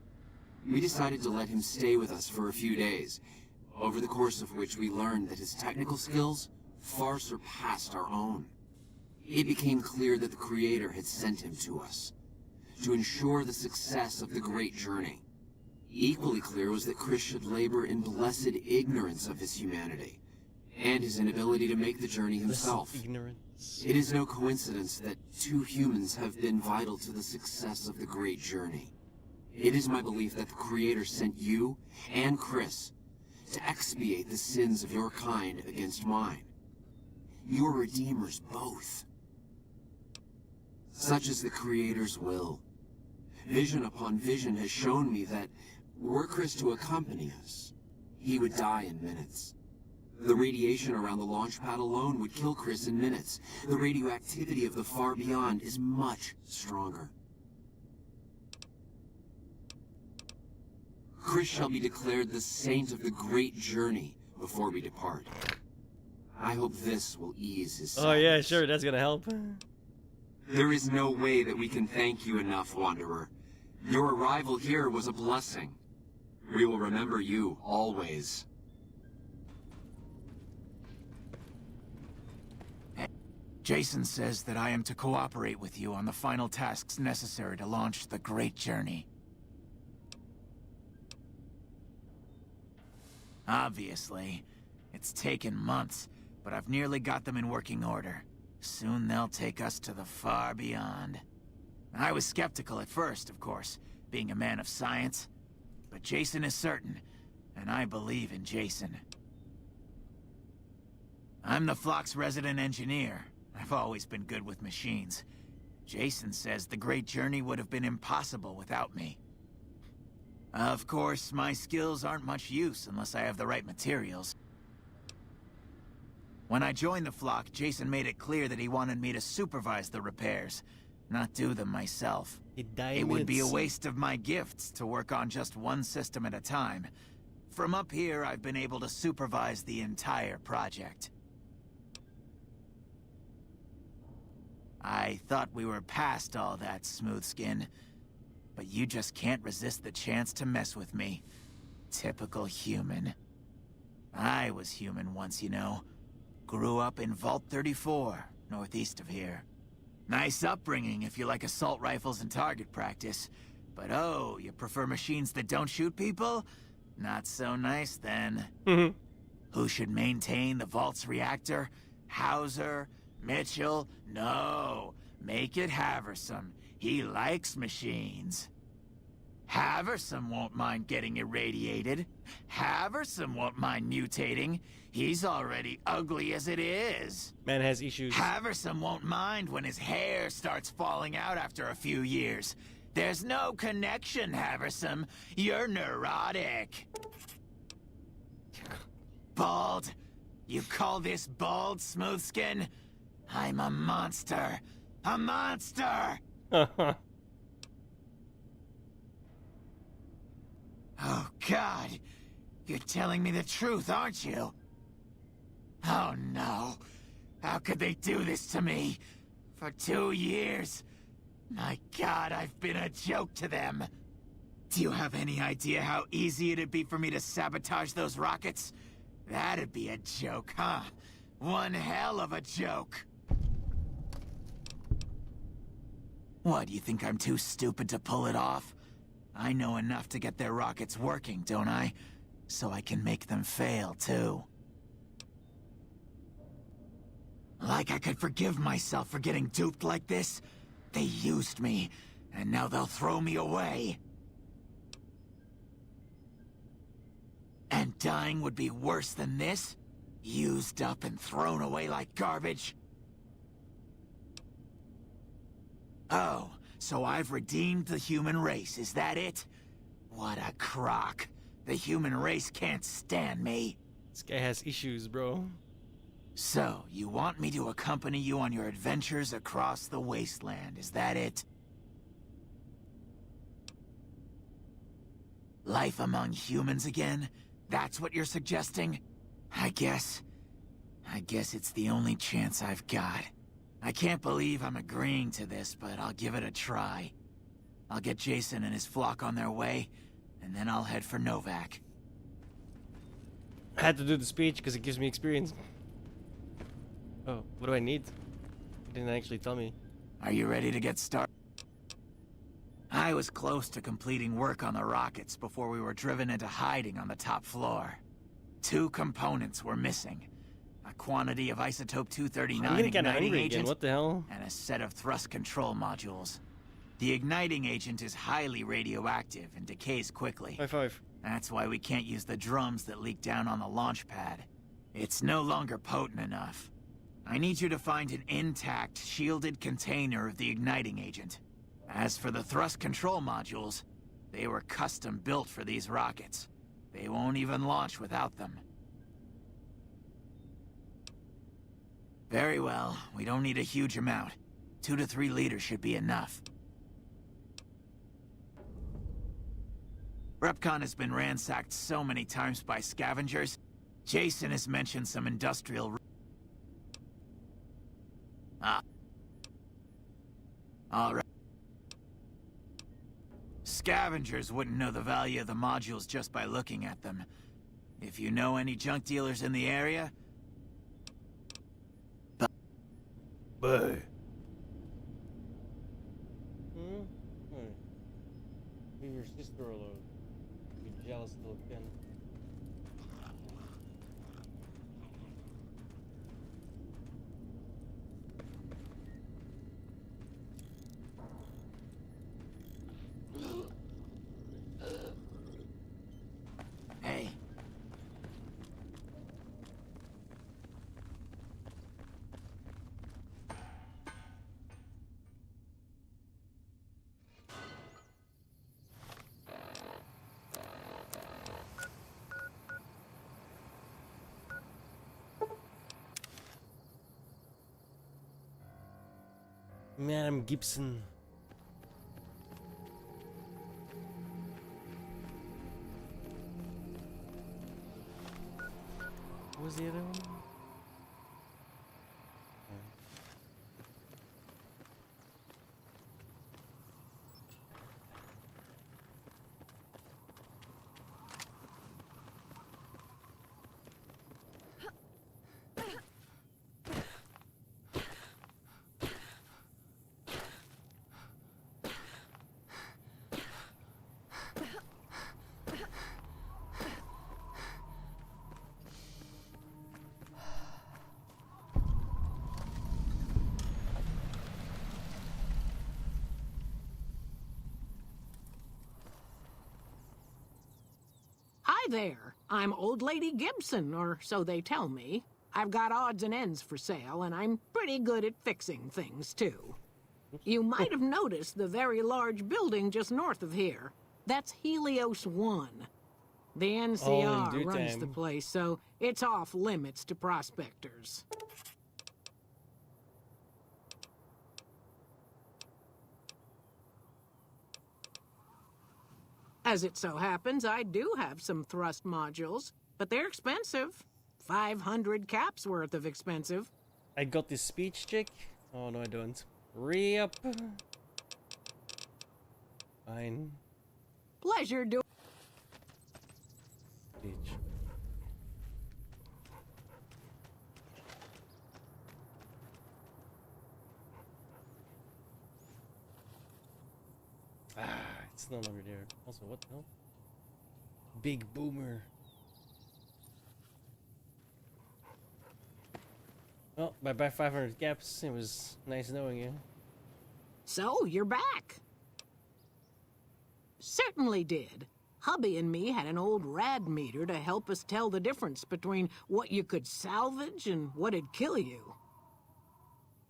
We decided to let him stay with us for a few days, over the course of which we learned that his technical skills far surpassed our own. It became clear that the Creator had sent him to us, to ensure the success of the great journey. Equally clear was that Chris should labor in blessed ignorance of his humanity, and his inability to make the journey himself. It is no coincidence that two humans have been vital to the success of the great journey. It is my belief that the Creator sent you and Chris to expiate the sins of your kind against mine. You are redeemers both. Such is the Creator's will. Vision upon vision has shown me that were Chris to accompany us, he would die in minutes. The radiation around the launch pad alone would kill Chris in minutes. The radioactivity of the far beyond is much stronger. Chris shall be declared the saint of the great journey before we depart. I hope this will ease his sadness. Oh yeah, sure, that's gonna help. There is no way that we can thank you enough, Wanderer. Your arrival here was a blessing. We will remember you always. Jason says that I am to cooperate with you on the final tasks necessary to launch the Great Journey. Obviously, it's taken months, but I've nearly got them in working order. Soon they'll take us to the far beyond. I was skeptical at first, of course, being a man of science. But Jason is certain, and I believe in Jason. I'm the flock's resident engineer. I've always been good with machines. Jason says the Great Journey would have been impossible without me. Of course, my skills aren't much use unless I have the right materials. When I joined the flock, Jason made it clear that he wanted me to supervise the repairs, not do them myself. It would be a waste of my gifts to work on just one system at a time. From up here, I've been able to supervise the entire project. I thought we were past all that, Smoothskin. But you just can't resist the chance to mess with me. Typical human. I was human once, you know. Grew up in Vault 34, northeast of here. Nice upbringing if you like assault rifles and target practice. But oh, you prefer machines that don't shoot people? Not so nice then. Who should maintain the Vault's reactor? Hauser? Mitchell? No. Make it Haversam. He likes machines. Haversam won't mind getting irradiated. Haversam won't mind mutating. He's already ugly as it is. Man has issues. Haversam won't mind when his hair starts falling out after a few years. There's no connection, Haversam. You're neurotic. Bald? You call this bald, Smoothskin? I'm a monster. A monster! Oh, God. You're telling me the truth, aren't you? Oh no. How could they do this to me? For 2 years? My God, I've been a joke to them. Do you have any idea how easy it'd be for me to sabotage those rockets? That'd be a joke, huh? One hell of a joke. What, you think I'm too stupid to pull it off? I know enough to get their rockets working, don't I? So I can make them fail, too. Like I could forgive myself for getting duped like this? They used me, and now they'll throw me away. And dying would be worse than this? Used up and thrown away like garbage? Oh, so I've redeemed the human race, is that it? What a crock. The human race can't stand me. This guy has issues, bro. So, you want me to accompany you on your adventures across the wasteland, is that it? Life among humans again? That's what you're suggesting? I guess it's the only chance I've got. I can't believe I'm agreeing to this, but I'll give it a try. I'll get Jason and his flock on their way, and then I'll head for Novak. I had to do the speech because it gives me experience. Oh, what do I need? It didn't actually tell me. Are you ready to get started? I was close to completing work on the rockets before we were driven into hiding on the top floor. 2 components were missing. A quantity of isotope 239 igniting agent, what the hell? and a set of thrust control modules. The igniting agent is highly radioactive and decays quickly. High five. That's why we can't use the drums that leak down on the launch pad. It's no longer potent enough. I need you to find an intact, shielded container of the igniting agent. As for the thrust control modules, they were custom built for these rockets. They won't even launch without them. Very well, we don't need a huge amount. 2 to 3 liters should be enough. Repcon has been ransacked so many times by scavengers. Jason has mentioned some industrial... Alright. Scavengers wouldn't know the value of the modules just by looking at them. If you know any junk dealers in the area... Bye. Leave your sister alone. You jealous little pin. Hey. Madam Gibson. What was the other one? Hi there. I'm Old Lady Gibson, or so they tell me. I've got odds and ends for sale, and I'm pretty good at fixing things, too. You might have noticed the very large building just north of here. That's Helios 1. The NCR runs the place, so it's off limits to prospectors. As it so happens, I do have some thrust modules, but they're expensive. 500 caps worth of expensive. I got this speech check. Oh no, I don't. Re-up. Fine. Pleasure doing. Speech. It's no longer there. Also, what the hell? Big boomer. Well, bye-bye 500 caps. It was nice knowing you. So, you're back. Certainly did. Hubby and me had an old rad meter to help us tell the difference between what you could salvage and what'd kill you.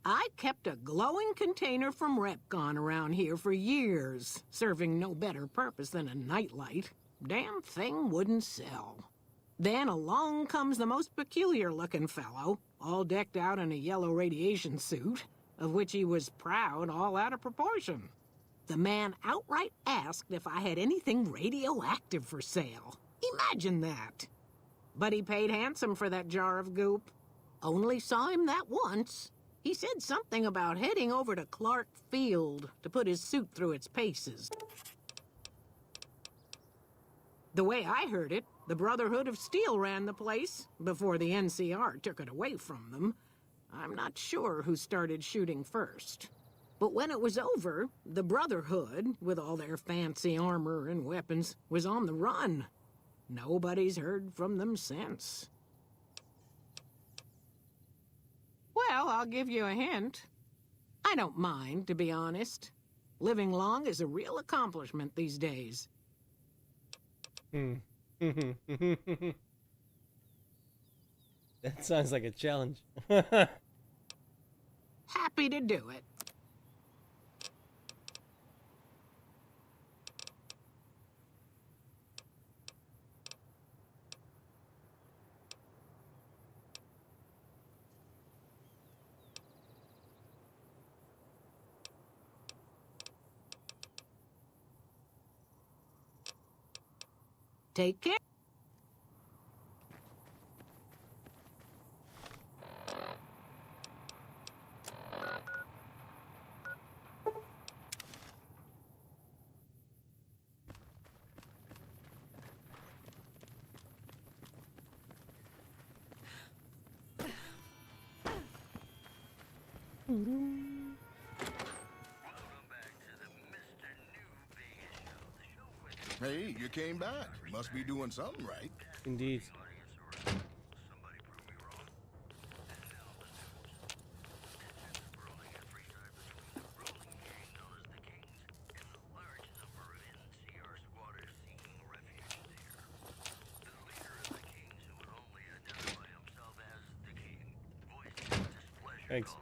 I kept a glowing container from Repcon around here for years, serving no better purpose than a nightlight. Damn thing wouldn't sell. Then along comes the most peculiar-looking fellow, all decked out in a yellow radiation suit, of which he was proud all out of proportion. The man outright asked if I had anything radioactive for sale. Imagine that. But he paid handsome for that jar of goop. Only saw him that once. He said something about heading over to Clark Field to put his suit through its paces. The way I heard it, the Brotherhood of Steel ran the place before the NCR took it away from them. I'm not sure who started shooting first. But when it was over, the Brotherhood, with all their fancy armor and weapons, was on the run. Nobody's heard from them since. Well, I'll give you a hint. I don't mind, to be honest. Living long is a real accomplishment these days. That sounds like a challenge. Happy to do it. Take care. Hey, you came back. Must be doing something right. Indeed. Thanks.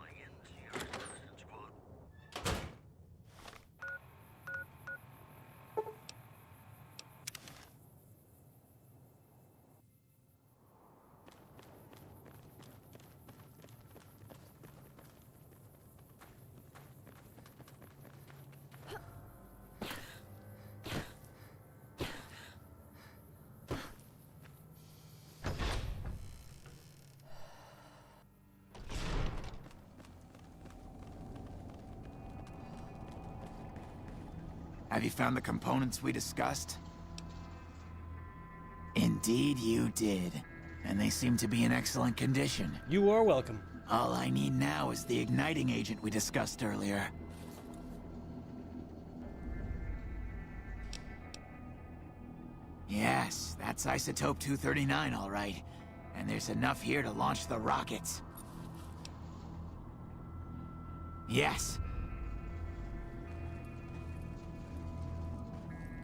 Have you found the components we discussed? Indeed you did. And they seem to be in excellent condition. You are welcome. All I need now is the igniting agent we discussed earlier. Yes, that's isotope 239, all right. And there's enough here to launch the rockets. Yes.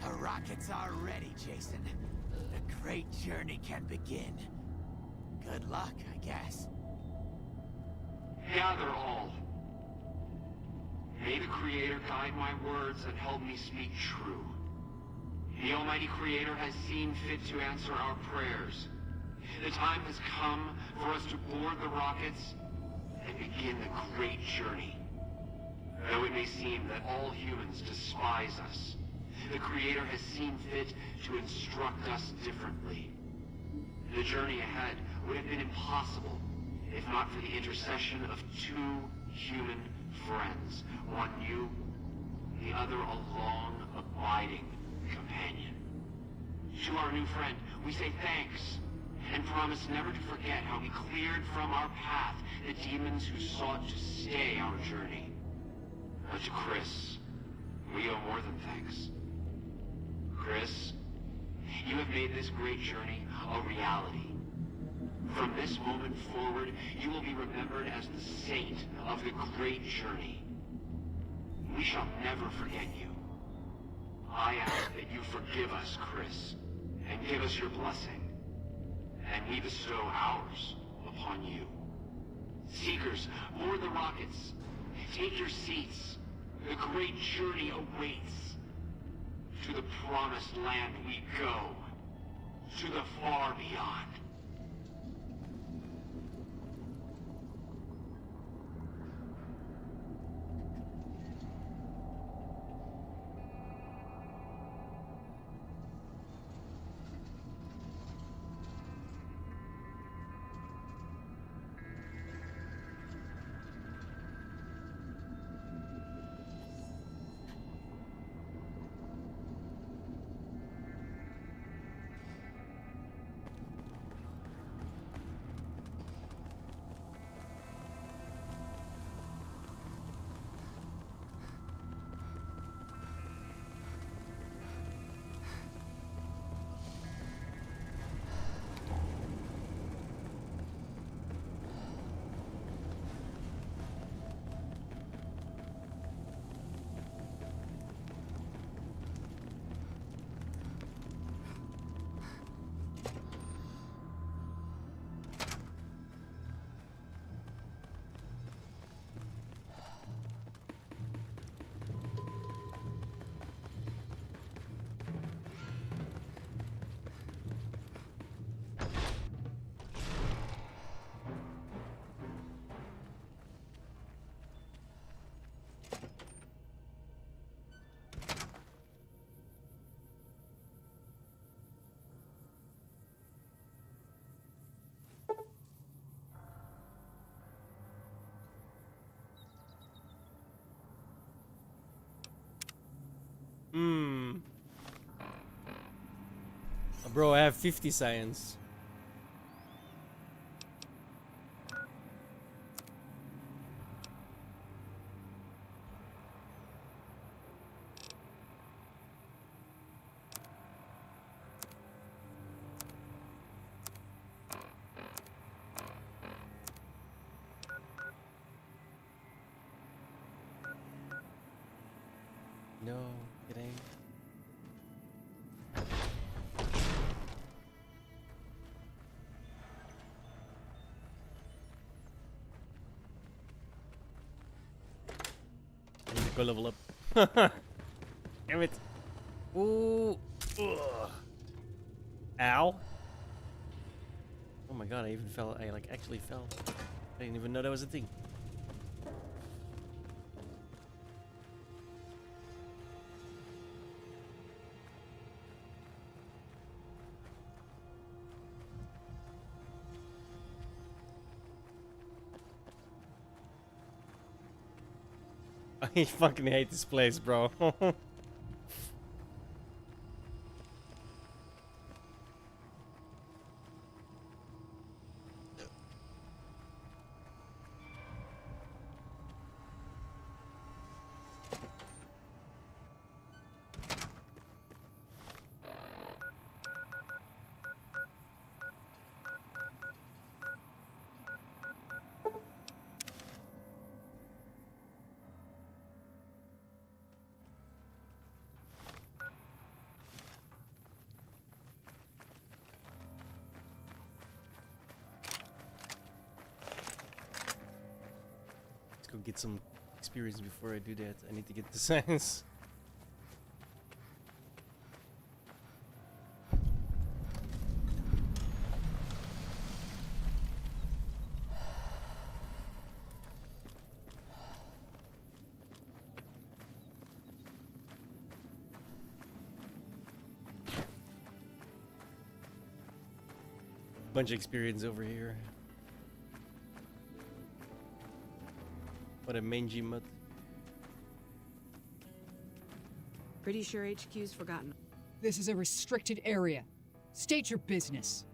The rockets are ready, Jason. The great journey can begin. Good luck, I guess. Gather all. May the Creator guide my words and help me speak true. The Almighty Creator has seen fit to answer our prayers. The time has come for us to board the rockets and begin the great journey. Though it may seem that all humans despise us, the Creator has seen fit to instruct us differently. The journey ahead would have been impossible if not for the intercession of two human friends. One new, the other a long, abiding companion. To our new friend, we say thanks, and promise never to forget how we cleared from our path the demons who sought to stay our journey. But to Chris, we owe more than thanks. Chris, you have made this great journey a reality. From this moment forward, you will be remembered as the saint of the great journey. We shall never forget you. I ask that you forgive us, Chris, and give us your blessing. And we bestow ours upon you. Seekers, board the rockets. Take your seats. The great journey awaits. To the promised land we go. To the far beyond. Bro, I have 50 science. No, it ain't. I need to go level up. Damn it. Ooh. Ugh. Ow. Oh my god, I even fell. I like actually fell. I didn't even know that was a thing. I fucking hate this place, bro. Go get some experience before I do that. I need to get the science. bunch of experience over here. What a mangy mutt. Pretty sure HQ's forgotten. This is a restricted area. State your business.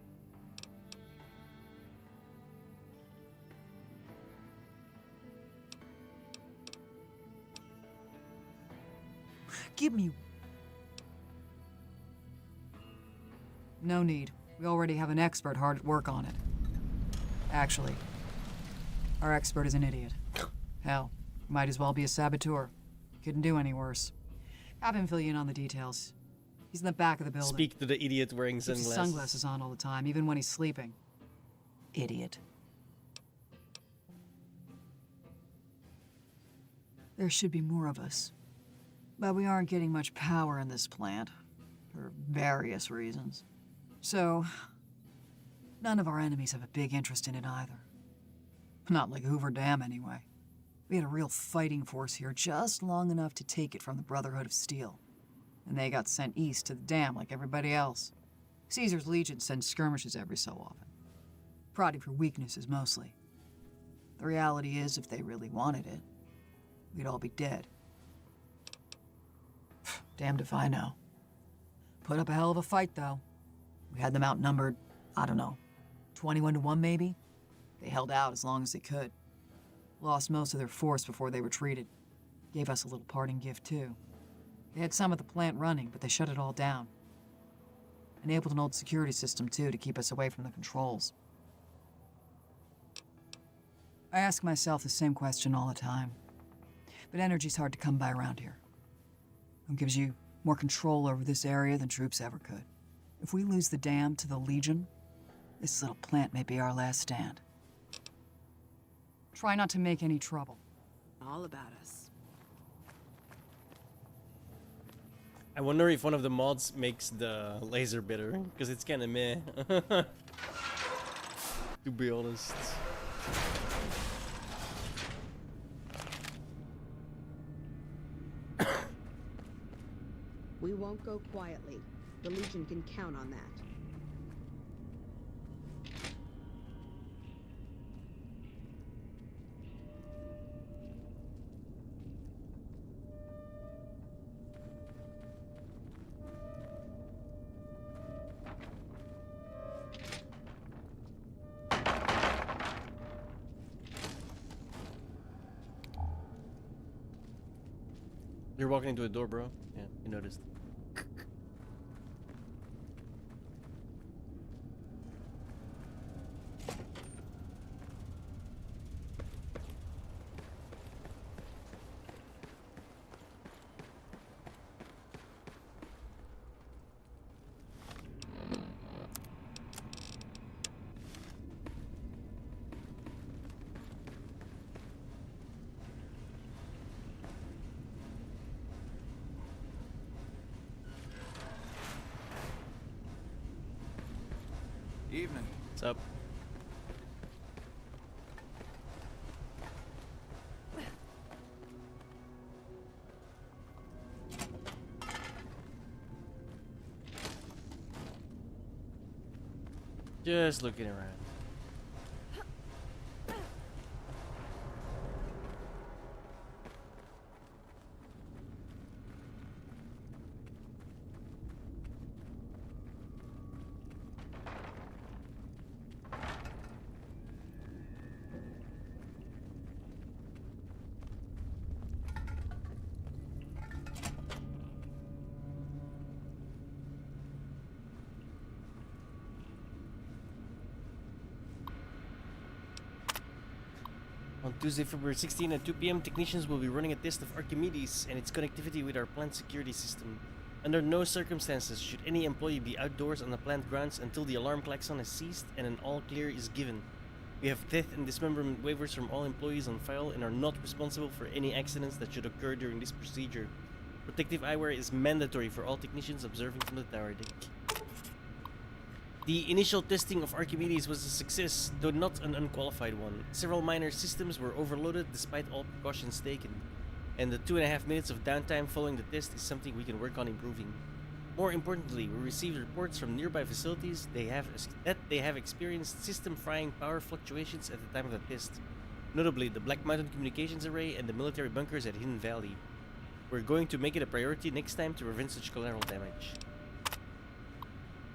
Give me... No need. We already have an expert hard at work on it. Actually, our expert is an idiot. Hell, might as well be a saboteur. Couldn't do any worse. Have him fill you in on the details. He's in the back of the building. Speak to the idiot wearing Keeps his sunglasses. sunglasses on all the time, even when he's sleeping. Idiot. There should be more of us. But we aren't getting much power in this plant, for various reasons. So, none of our enemies have a big interest in it either. Not like Hoover Dam, anyway. We had a real fighting force here just long enough to take it from the Brotherhood of Steel. And they got sent east to the dam like everybody else. Caesar's Legion sends skirmishes every so often. Prodding for weaknesses, mostly. The reality is, if they really wanted it, we'd all be dead. Damned if I know. Put up a hell of a fight, though. We had them outnumbered, I don't know, 21-1 maybe? They held out as long as they could. Lost most of their force before they retreated. Gave us a little parting gift, too. They had some of the plant running, but they shut it all down. Enabled an old security system, too, to keep us away from the controls. I ask myself the same question all the time. But energy's hard to come by around here. It gives you more control over this area than troops ever could. If we lose the dam to the Legion, this little plant may be our last stand. Try not to make any trouble. All about us. I wonder if one of the mods makes the laser better, because it's kind of meh. To be honest. We won't go quietly. The Legion can count on that. You're walking into a door, bro. Yeah, you noticed. Evening. What's up? Just looking around. On Tuesday, February 16 at 2 p.m., technicians will be running a test of Archimedes and its connectivity with our plant security system. Under no circumstances should any employee be outdoors on the plant grounds until the alarm klaxon has ceased and an all clear is given. We have death and dismemberment waivers from all employees on file and are not responsible for any accidents that should occur during this procedure. Protective eyewear is mandatory for all technicians observing from the tower deck. The initial testing of Archimedes was a success, though not an unqualified one. Several minor systems were overloaded despite all precautions taken, and the 2.5 minutes of downtime following the test is something we can work on improving. More importantly, we received reports from nearby facilities that they have experienced system frying power fluctuations at the time of the test. Notably, the Black Mountain Communications Array and the military bunkers at Hidden Valley. We're going to make it a priority next time to prevent such collateral damage.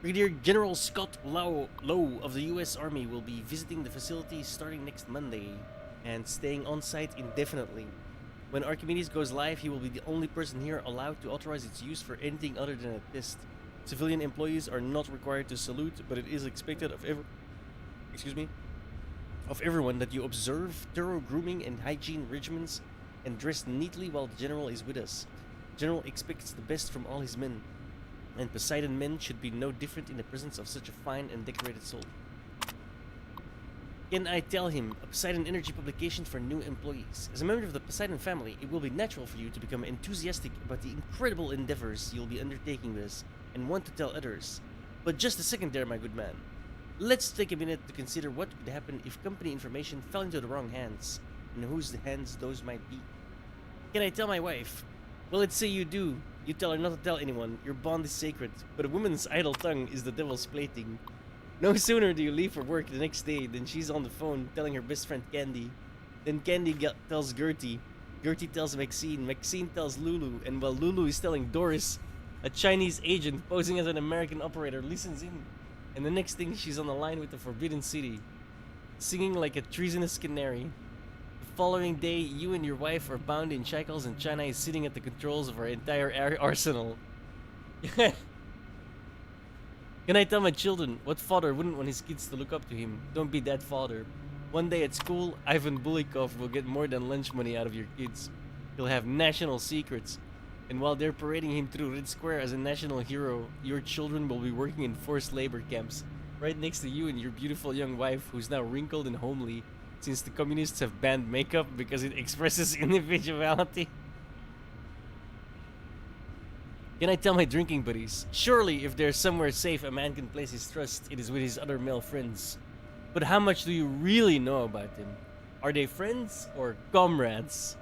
Brigadier General Scott Lowe of the U.S. Army will be visiting the facility starting next Monday and staying on site indefinitely. When Archimedes goes live, he will be the only person here allowed to authorize its use for anything other than a test. Civilian employees are not required to salute, but it is expected of everyone that you observe thorough grooming and hygiene regimens and dress neatly while the General is with us. The General expects the best from all his men, and Poseidon men should be no different in the presence of such a fine and decorated soul. Can I tell him a Poseidon Energy publication for new employees? As a member of the Poseidon family, it will be natural for you to become enthusiastic about the incredible endeavors you'll be undertaking with us and want to tell others. But just a second there, my good man. Let's take a minute to consider what could happen if company information fell into the wrong hands, and whose hands those might be. Can I tell my wife? Well, let's say you do. You tell her not to tell anyone. Your bond is sacred, but a woman's idle tongue is the devil's plaything. No sooner do you leave for work the next day than she's on the phone telling her best friend Candy. Then Candy tells Gertie. Gertie tells Maxine. Maxine tells Lulu. And while Lulu is telling Doris, a Chinese agent posing as an American operator listens in. And the next thing, she's on the line with the Forbidden City, singing like a treasonous canary. The following day, you and your wife are bound in shackles and China is sitting at the controls of our entire arsenal. Can I tell my children, what father wouldn't want his kids to look up to him? Don't be that father. One day at school, Ivan Bulikov will get more than lunch money out of your kids. He'll have national secrets. And while they're parading him through Red Square as a national hero, your children will be working in forced labor camps, right next to you and your beautiful young wife, who's now wrinkled and homely, since the communists have banned makeup because it expresses individuality. Can I tell my drinking buddies? Surely, if there's somewhere safe a man can place his trust, it is with his other male friends. But how much do you really know about them? Are they friends or comrades?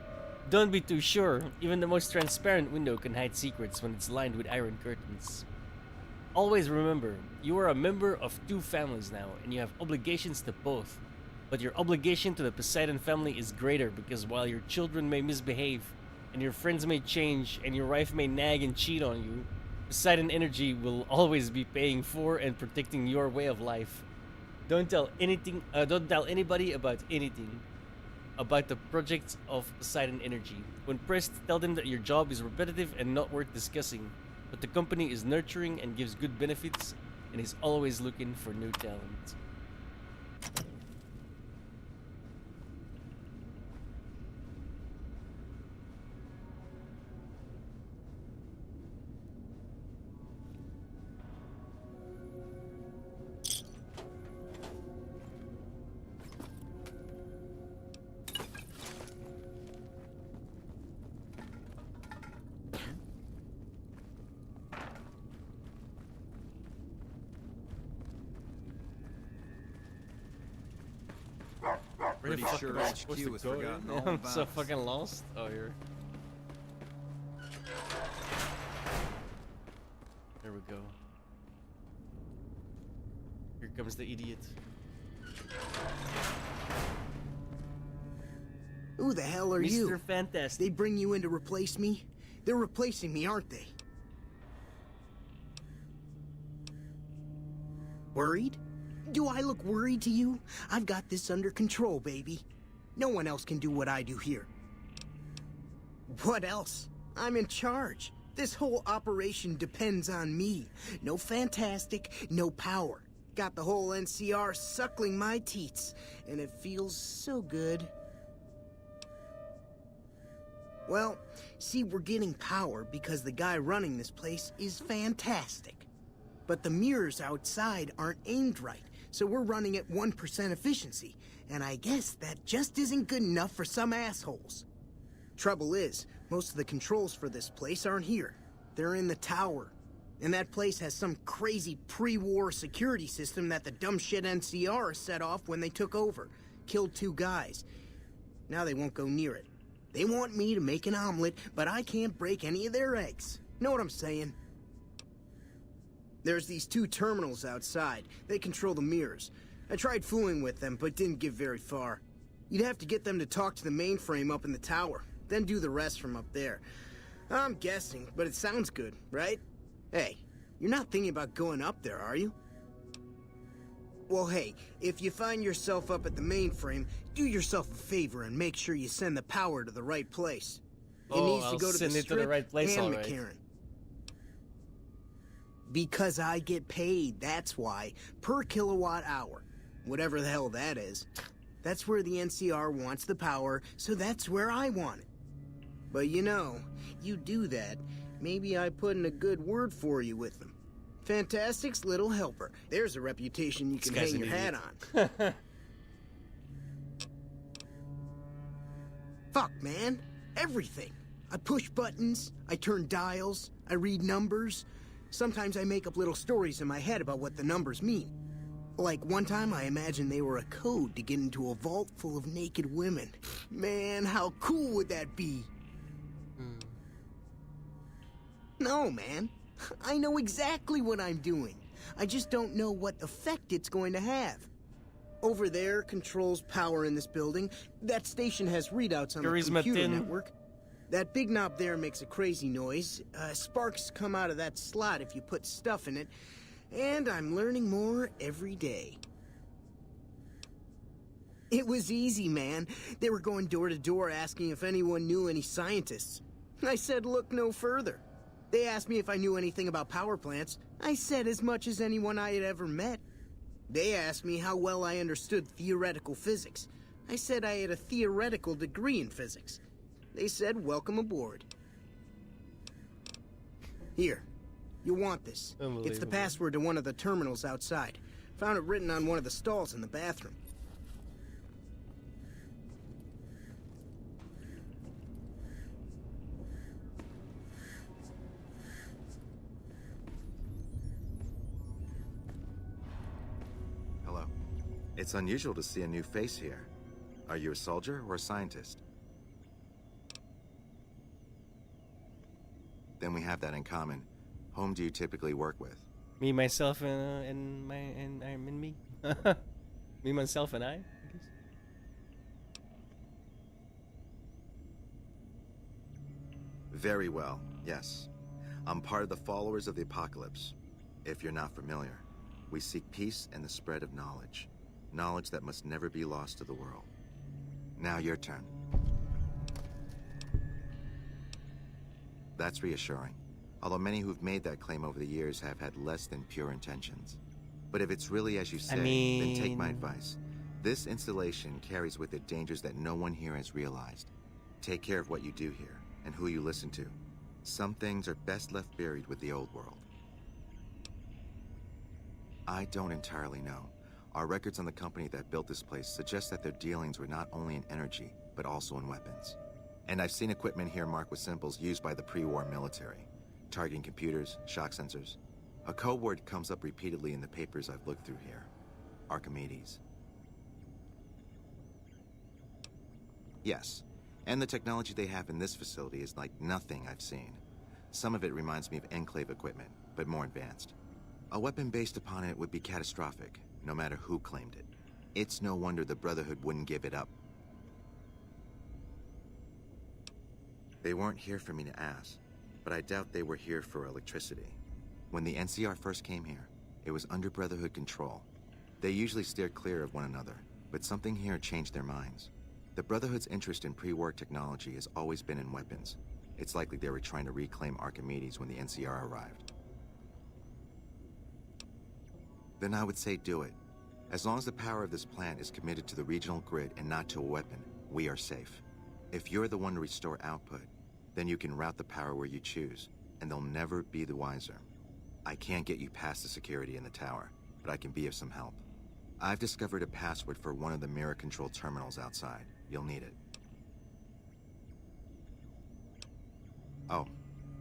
Don't be too sure. Even the most transparent window can hide secrets when it's lined with iron curtains. Always remember, you are a member of two families now, and you have obligations to both. But your obligation to the Poseidon family is greater because while your children may misbehave, and your friends may change, and your wife may nag and cheat on you, Poseidon Energy will always be paying for and protecting your way of life. Don't tell anybody about anything about the project of Poseidon Energy. When pressed, tell them that your job is repetitive and not worth discussing, but the company is nurturing and gives good benefits and is always looking for new talent. Pretty sure HQ was forgotten all I'm about so us. fucking lost. Oh, here. There we go. Here comes the idiot. Who the hell are you? Mr. Fantastic. They bring you in to replace me? They're replacing me, aren't they? Worried? Do I look worried to you? I've got this under control, baby. No one else can do what I do here. What else? I'm in charge. This whole operation depends on me. No fantastic, no power. Got the whole NCR suckling my teats, and it feels so good. Well, see, we're getting power because the guy running this place is fantastic. But the mirrors outside aren't aimed right, so we're running at 1% efficiency, and I guess that just isn't good enough for some assholes. Trouble is, most of the controls for this place aren't here. They're in the tower. And that place has some crazy pre-war security system that the dumb shit NCR set off when they took over. Killed 2 guys. Now they won't go near it. They want me to make an omelet, but I can't break any of their eggs. Know what I'm saying? There's these 2 terminals outside. They control the mirrors. I tried fooling with them, but didn't get very far. You'd have to get them to talk to the mainframe up in the tower, then do the rest from up there. I'm guessing, but it sounds good, right? Hey, you're not thinking about going up there, are you? Well, hey, if you find yourself up at the mainframe, do yourself a favor and make sure you send the power to the right place. It needs to go to the Strip and McCarran. Because I get paid, that's why. Per kilowatt hour. Whatever the hell that is. That's where the NCR wants the power, so that's where I want it. But you know, you do that, maybe I put in a good word for you with them. Fantastic's little helper. There's a reputation you can hang your hat on. Fuck, man. Everything. I push buttons, I turn dials, I read numbers. Sometimes I make up little stories in my head about what the numbers mean. Like one time I imagined they were a code to get into a vault full of naked women. Man, how cool would that be? No, man. I know exactly what I'm doing. I just don't know what effect it's going to have. Over there controls power in this building. That station has readouts on the computer network. That big knob there makes a crazy noise. Sparks come out of that slot if you put stuff in it. And I'm learning more every day. It was easy, man. They were going door to door asking if anyone knew any scientists. I said look no further. They asked me if I knew anything about power plants. I said as much as anyone I had ever met. They asked me how well I understood theoretical physics. I said I had a theoretical degree in physics. They said welcome aboard. Here, you'll want this. It's the password to one of the terminals outside. Found it written on one of the stalls in the bathroom. Hello. It's unusual to see a new face here. Are you a soldier or a scientist? Then we have that in common. Whom do you typically work with? Me, myself, and me. Me, myself, and I guess. Very well, yes. I'm part of the followers of the apocalypse. If you're not familiar, we seek peace and the spread of knowledge. Knowledge that must never be lost to the world. Now your turn. That's reassuring. Although many who've made that claim over the years have had less than pure intentions. But if it's really as you say, then take my advice. This installation carries with it dangers that no one here has realized. Take care of what you do here, and who you listen to. Some things are best left buried with the old world. I don't entirely know. Our records on the company that built this place suggest that their dealings were not only in energy, but also in weapons. And I've seen equipment here marked with symbols used by the pre-war military. Targeting computers, shock sensors. A code word comes up repeatedly in the papers I've looked through here. Archimedes. Yes, and the technology they have in this facility is like nothing I've seen. Some of it reminds me of Enclave equipment, but more advanced. A weapon based upon it would be catastrophic, no matter who claimed it. It's no wonder the Brotherhood wouldn't give it up. They weren't here for me to ask, but I doubt they were here for electricity. When the NCR first came here, it was under Brotherhood control. They usually steer clear of one another, but something here changed their minds. The Brotherhood's interest in pre-war technology has always been in weapons. It's likely they were trying to reclaim Archimedes when the NCR arrived. Then I would say do it. As long as the power of this plant is committed to the regional grid and not to a weapon, we are safe. If you're the one to restore output, then you can route the power where you choose, and they'll never be the wiser. I can't get you past the security in the tower, but I can be of some help. I've discovered a password for one of the mirror control terminals outside. You'll need it. Oh,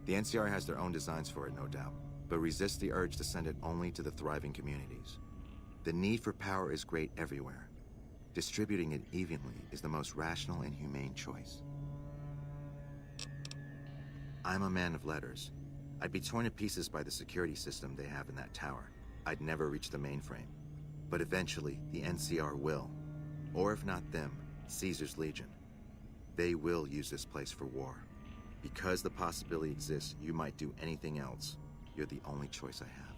the NCR has their own designs for it, no doubt, but resist the urge to send it only to the thriving communities. The need for power is great everywhere. Distributing it evenly is the most rational and humane choice. I'm a man of letters. I'd be torn to pieces by the security system they have in that tower. I'd never reach the mainframe. But eventually, the NCR will. Or if not them, Caesar's Legion. They will use this place for war. Because the possibility exists you might do anything else, you're the only choice I have.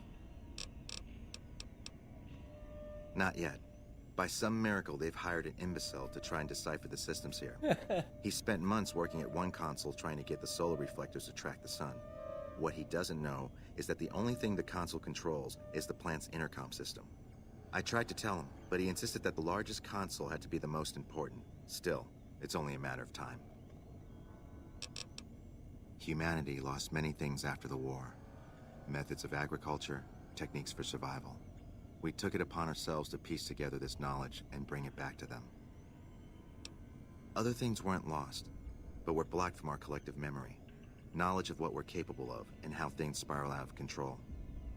Not yet. By some miracle, they've hired an imbecile to try and decipher the systems here. He spent months working at one console trying to get the solar reflectors to track the sun. What he doesn't know is that the only thing the console controls is the plant's intercom system. I tried to tell him, but he insisted that the largest console had to be the most important. Still, it's only a matter of time. Humanity lost many things after the war. Methods of agriculture, techniques for survival. We took it upon ourselves to piece together this knowledge and bring it back to them. Other things weren't lost, but were blocked from our collective memory. Knowledge of what we're capable of and how things spiral out of control.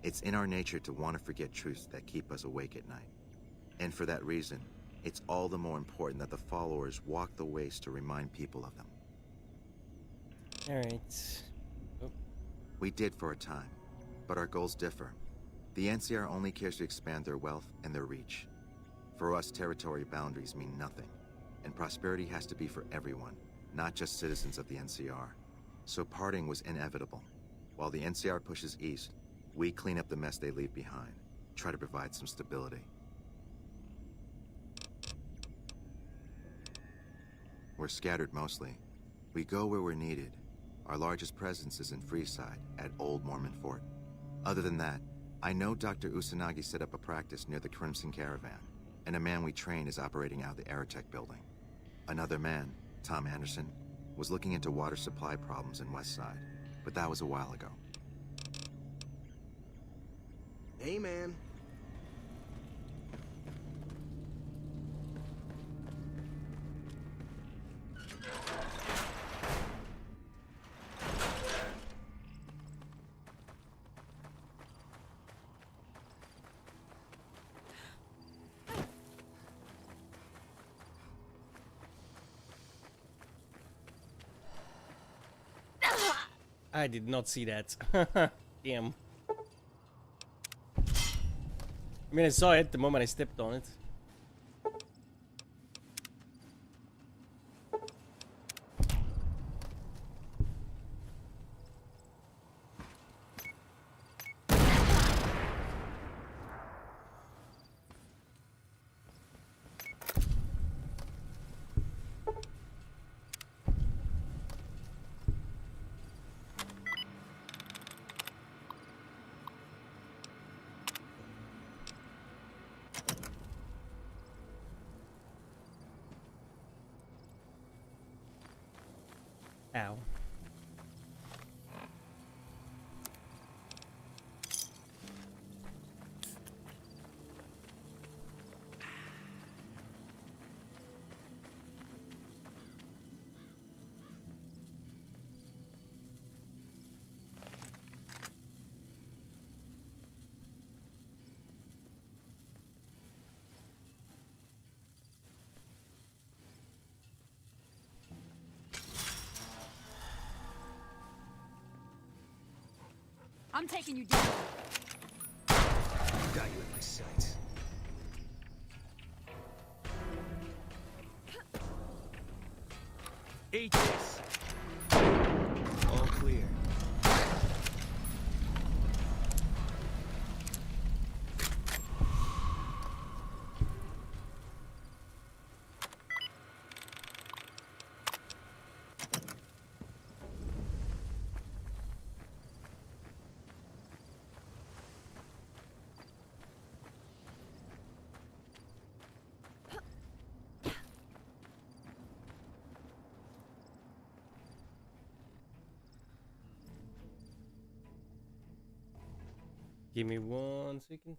It's in our nature to want to forget truths that keep us awake at night. And for that reason, it's all the more important that the followers walk the waste to remind people of them. Alright. Oh. We did for a time, but our goals differ. The NCR only cares to expand their wealth and their reach. For us, territory boundaries mean nothing, and prosperity has to be for everyone, not just citizens of the NCR. So parting was inevitable. While the NCR pushes east, we clean up the mess they leave behind, try to provide some stability. We're scattered mostly. We go where we're needed. Our largest presence is in Freeside, at Old Mormon Fort. Other than that, I know Dr. Usanagi set up a practice near the Crimson Caravan, and a man we train is operating out of the Aerotech building. Another man, Tom Anderson, was looking into water supply problems in Westside, but that was a while ago. Hey, man. I did not see that. Damn. I mean, I saw it the moment I stepped on it. Ow. I'm taking you down. Got you in my sights. Eat this. All clear. Give me 1 second.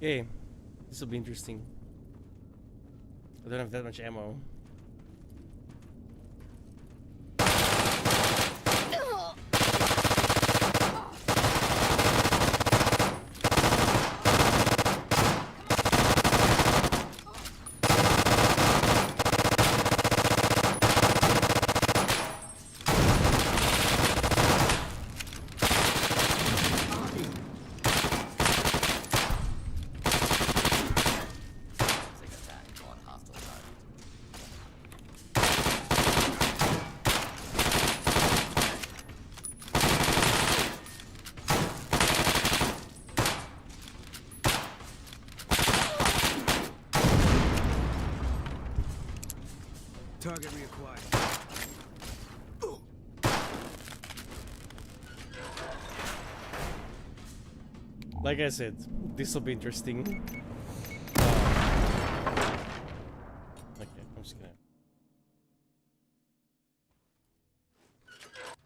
Okay, this will be interesting. I don't have that much ammo. Target reacquired. Like I said, this will be interesting. Okay, I'm just gonna...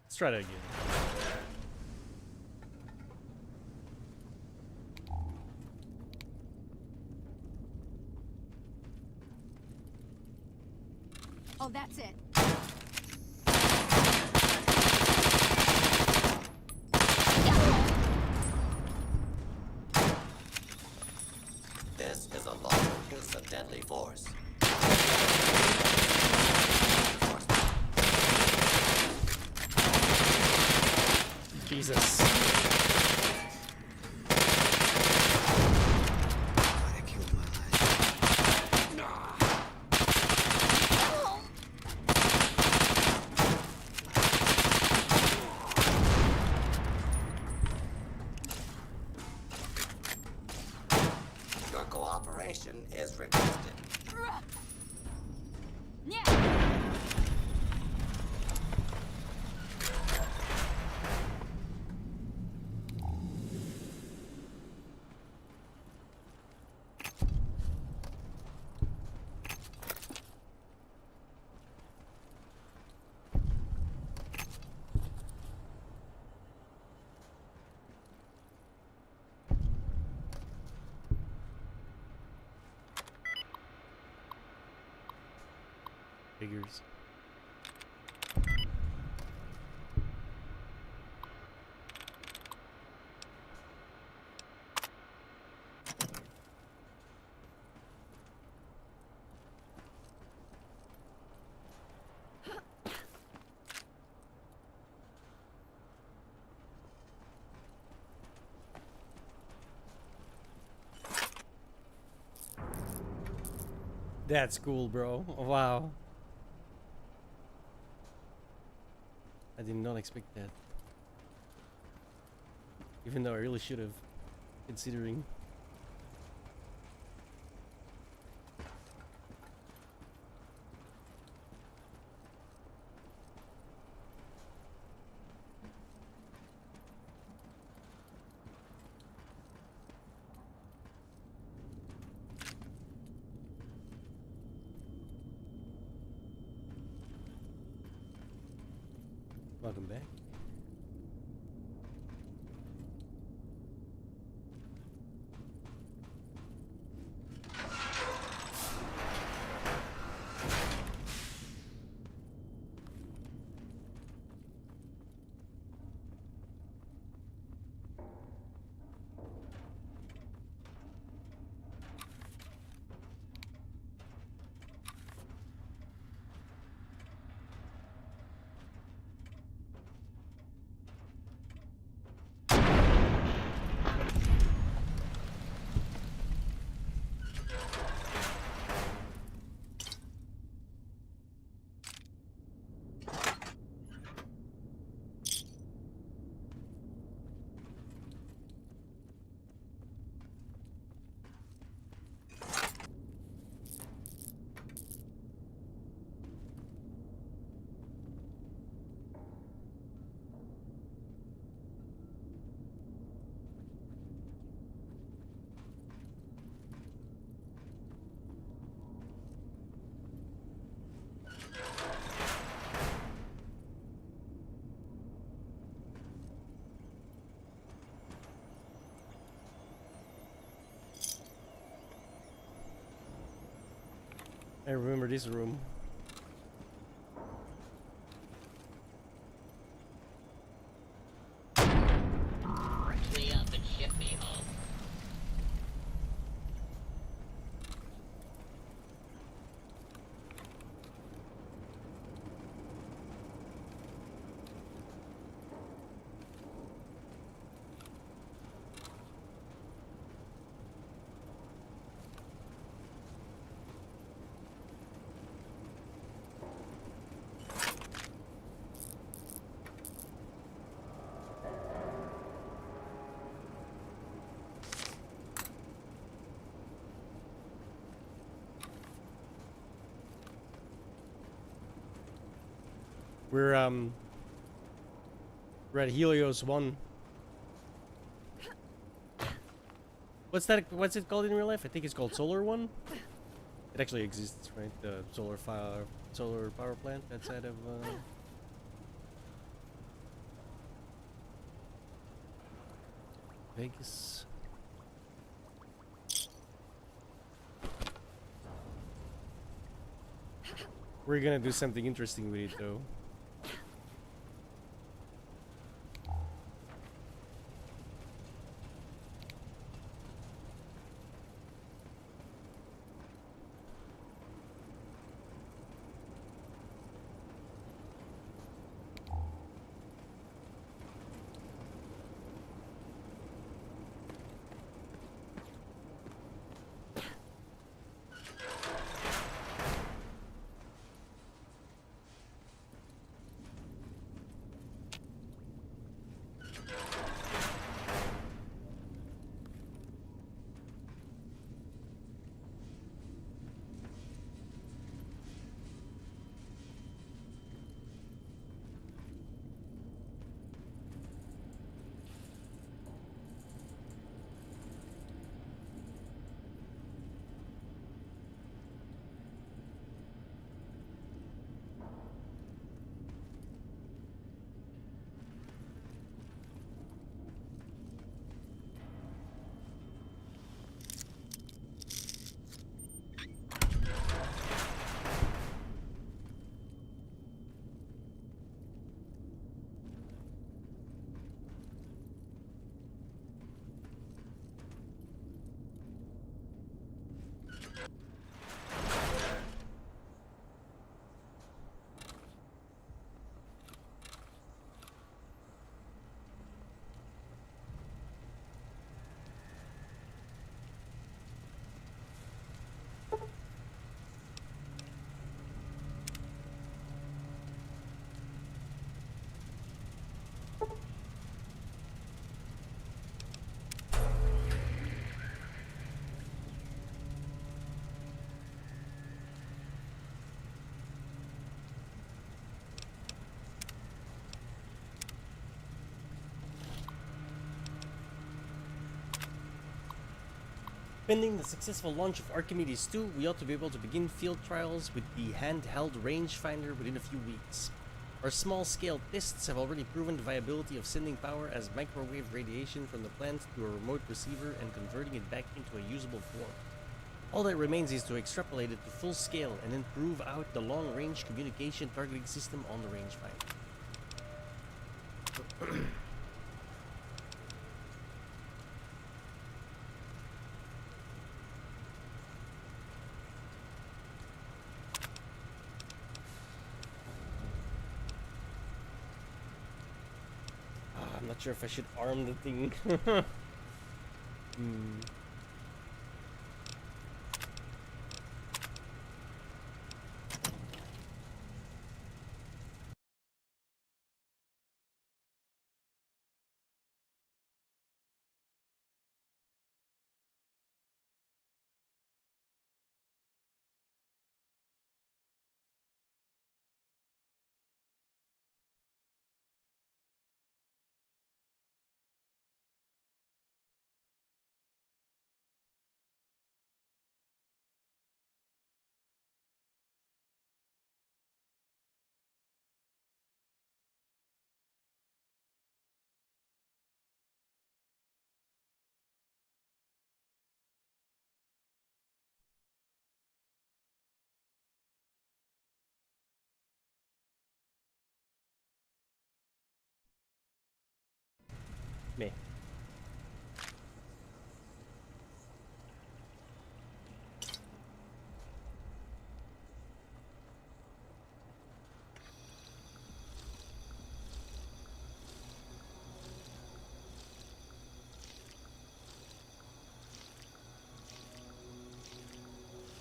Let's try that again. Oh, that's it. This is a lawful use of deadly force. Jesus. Your cooperation is requested. Figures. That's cool, bro. Wow. I did not expect that. Even though I really should have, considering. Welcome back. I remember this room. Me up and ship me home. We're at Helios 1. What's that? What's it called in real life? I think it's called Solar 1. It actually exists, right? The solar power plant outside of Vegas. We're gonna do something interesting with it though. Pending the successful launch of Archimedes 2, we ought to be able to begin field trials with the handheld rangefinder within a few weeks. Our small-scale tests have already proven the viability of sending power as microwave radiation from the plant to a remote receiver and converting it back into a usable form. All that remains is to extrapolate it to full scale and then prove out the long-range communication targeting system on the rangefinder. I'm not sure if I should arm the thing.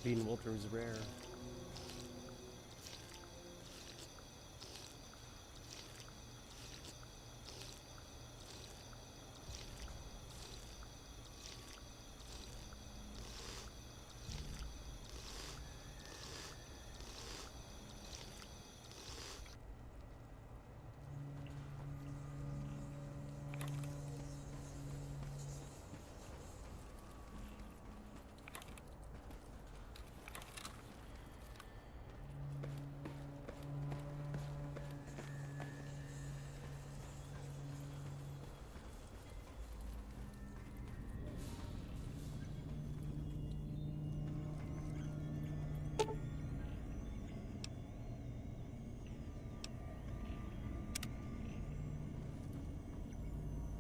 Clean water is rare.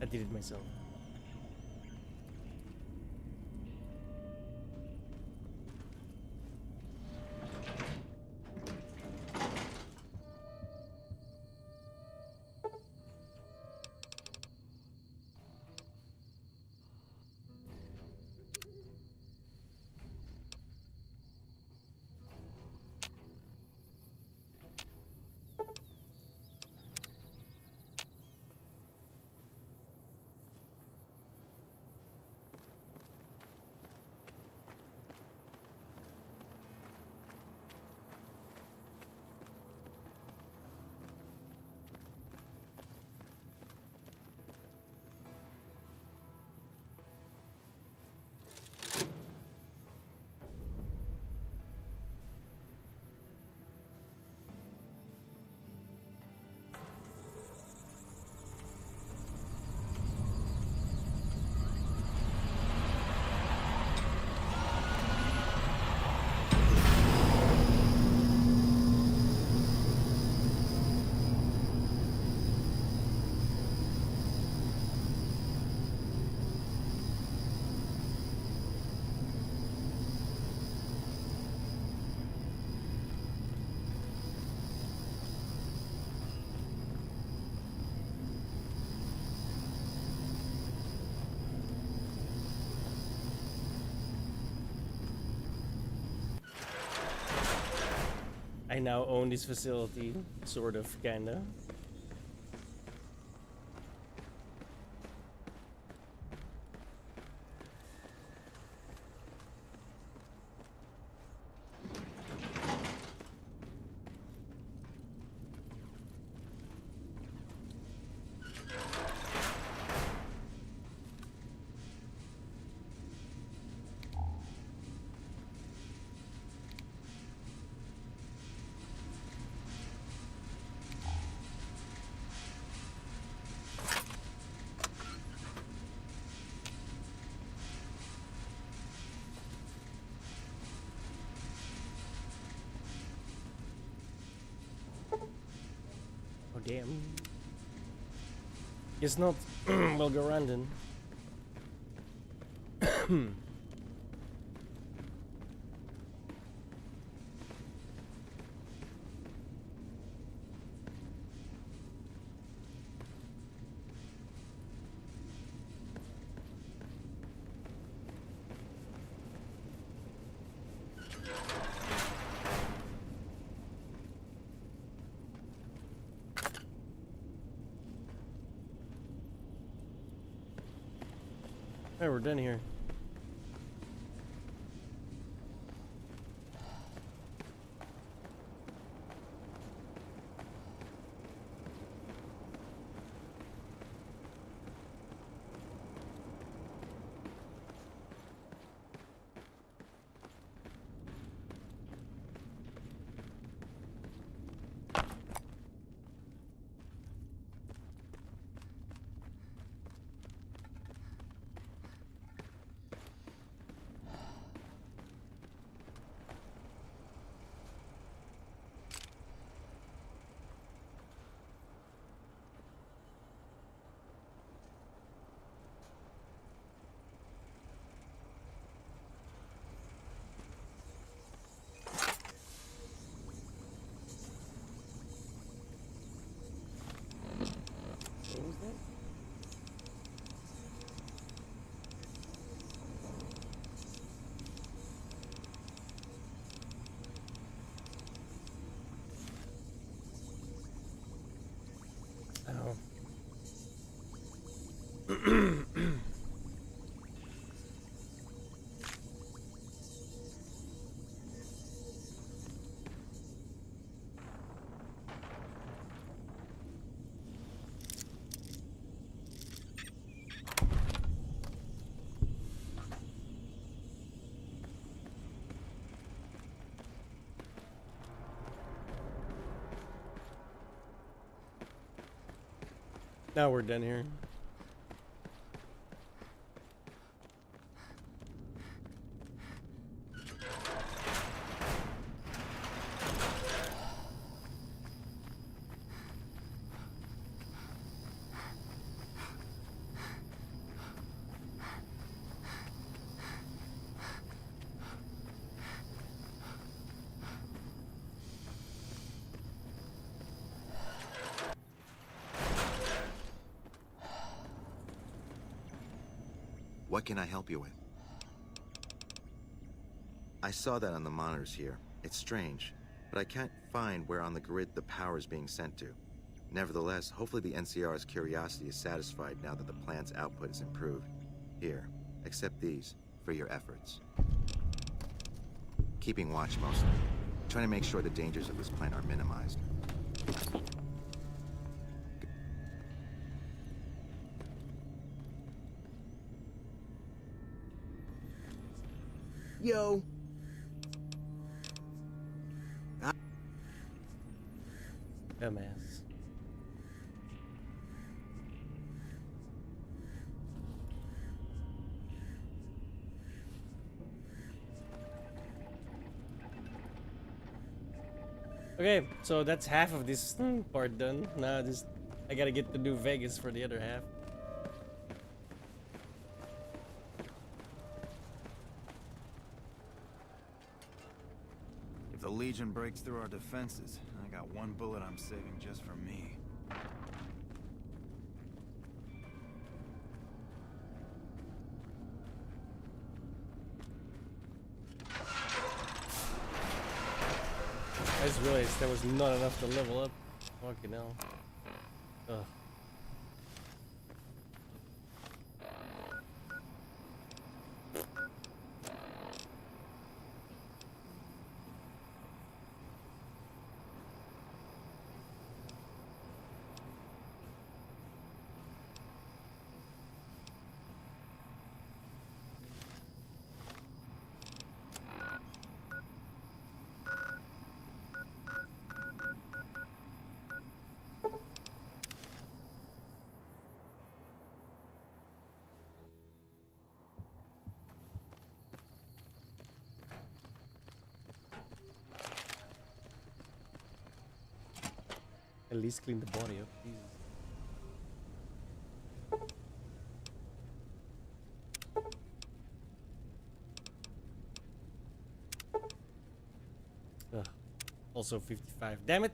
I did it myself. I now own this facility, sort of, kinda. Oh damn. It's not well go around then. Hey, we're done here. Now we're done here. What can I help you with? I saw that on the monitors here. It's strange, but I can't find where on the grid the power is being sent to. Nevertheless, hopefully the NCR's curiosity is satisfied now that the plant's output is improved. Here, accept these for your efforts. Keeping watch mostly. Trying to make sure the dangers of this plant are minimized. Yo. Dumbass. Okay, so that's half of this part done. Now I gotta get to New Vegas for the other half. If the Legion breaks through our defenses, I got one bullet I'm saving just for me. I just realized there was not enough to level up. Fucking hell. Ugh. At least clean the body up. Jesus. Ugh. Also 55. Damn it!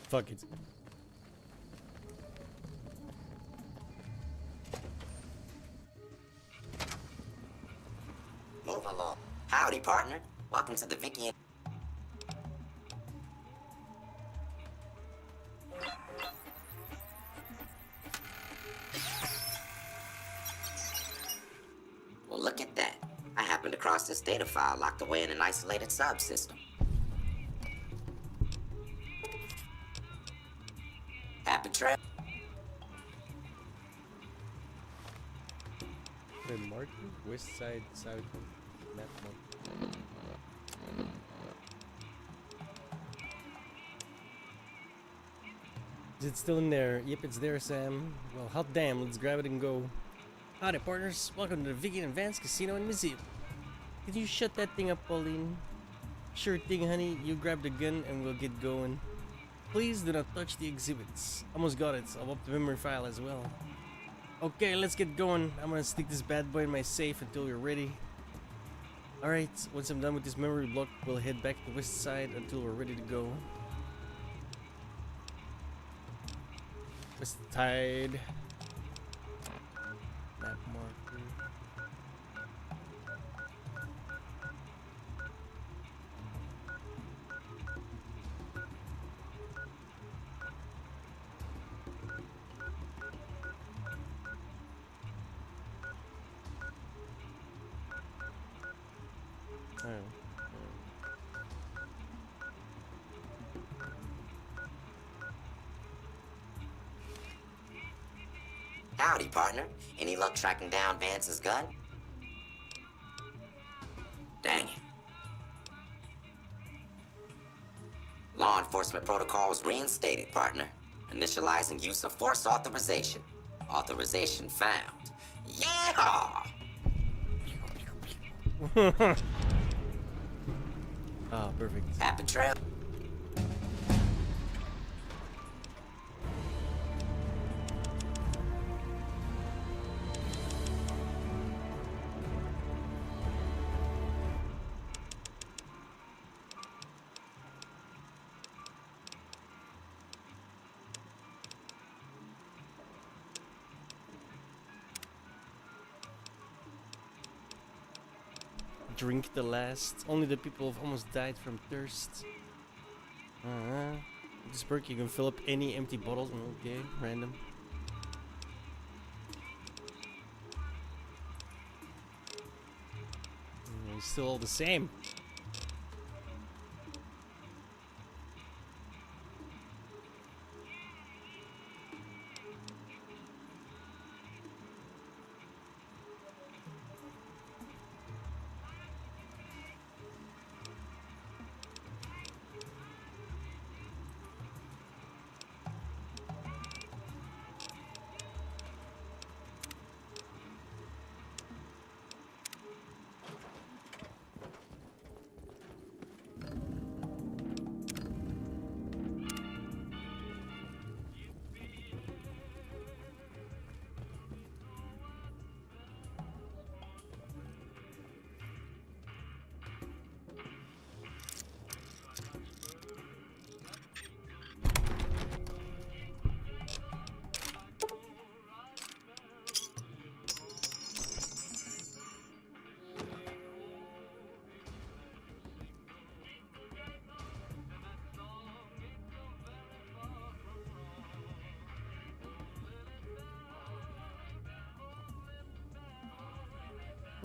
Fuck it. Move along. Howdy, partner. Welcome to the Vicky. Well, look at that. I happened across this data file locked away in an isolated subsystem. Happy trail. Wait, marker? West side, south, map mark. Is it still in there? Yep, it's there, Sam. Well, hot damn, let's grab it and go. Howdy, partners. Welcome to the Vicky Advanced Casino and Museum. Can you shut that thing up, Pauline? Sure thing, honey. You grab the gun and we'll get going. Please do not touch the exhibits. Almost got it. I'll up the memory file as well. Okay, let's get going. I'm gonna stick this bad boy in my safe until we're ready. Alright, once I'm done with this memory block, we'll head back to the west side until we're ready to go. West side. Map marker. Howdy, partner. Any luck tracking down Vance's gun? enforcement protocol was reinstated, partner. Initializing use of force authorization. Authorization found. Yeah! Ah, perfect. Happy trail. Drink the last. Only the people have almost died from thirst. This perk, you can fill up any empty bottles. Okay, random. It's still all the same.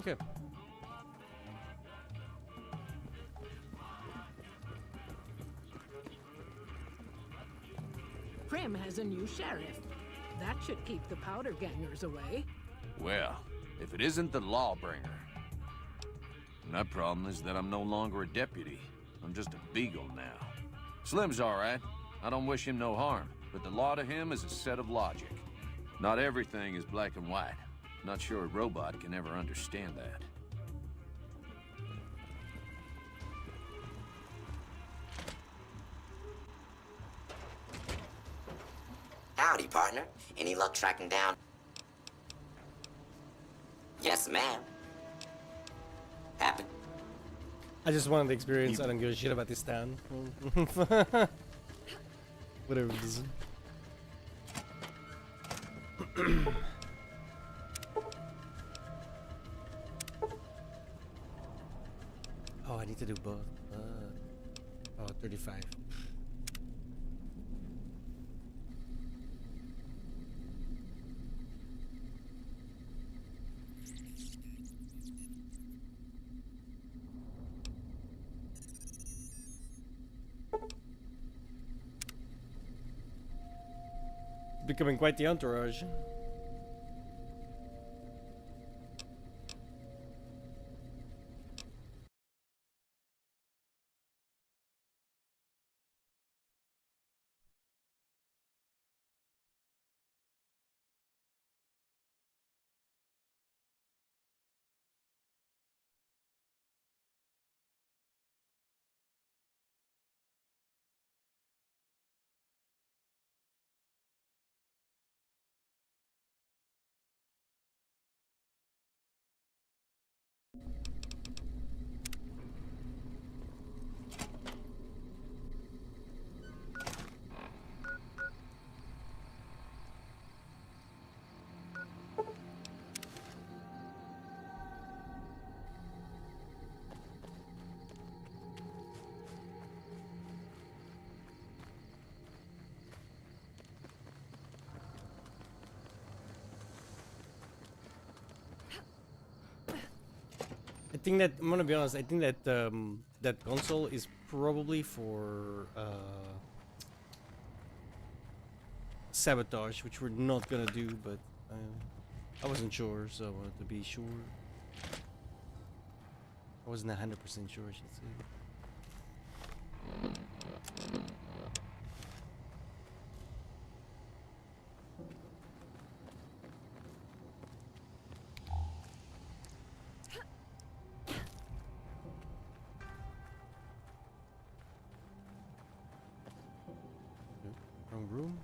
Okay. Prim has a new sheriff. That should keep the powder gangers away. Well, if it isn't the lawbringer. My problem is that I'm no longer a deputy. I'm just a beagle now. Slim's all right. I don't wish him no harm, but the law to him is a set of logic. Not everything is black and white. Not sure a robot can ever understand that. Howdy, partner. Any luck tracking down? Yes, ma'am. Happy. I just wanted the experience. I don't give a shit about this town. Whatever it is. Oh, I need to do both. Oh, 35. Becoming quite the entourage. I think that I'm gonna be honest. I think that that console is probably for sabotage, which we're not gonna do. But I wasn't sure, so I wanted to be sure. I wasn't 100% sure, I should say. Wrong room.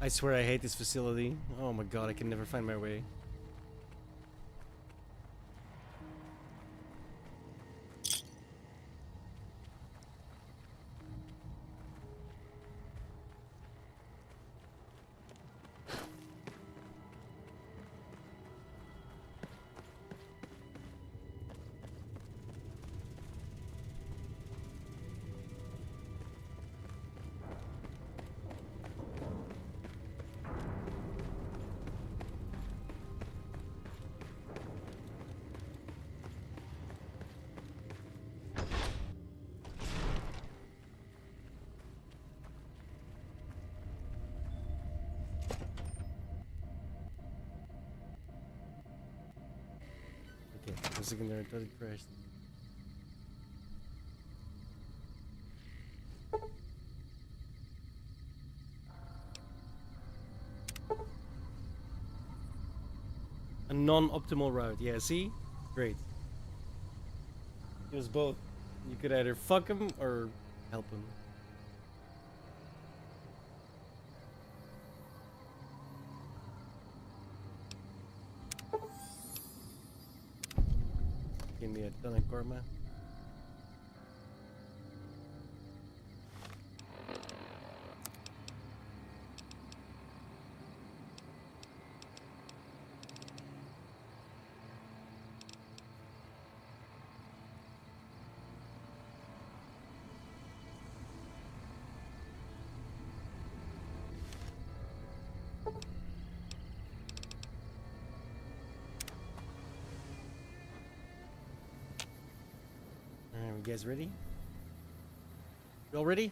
I swear I hate this facility. Oh my god, I can never find my way. Okay, for a second there, I thought it crashed. A non-optimal route. Yeah, see? Great. It was both. You could either fuck him or help him. Give me a ton of karma. Alright, you guys ready? You all ready?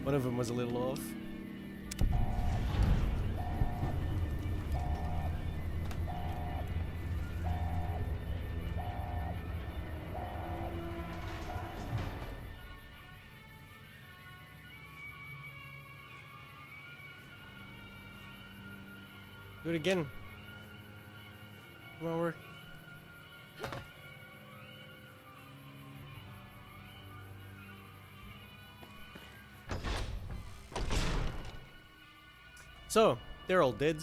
One of them was a little off. Do it again. Come on, work. So, they're all dead.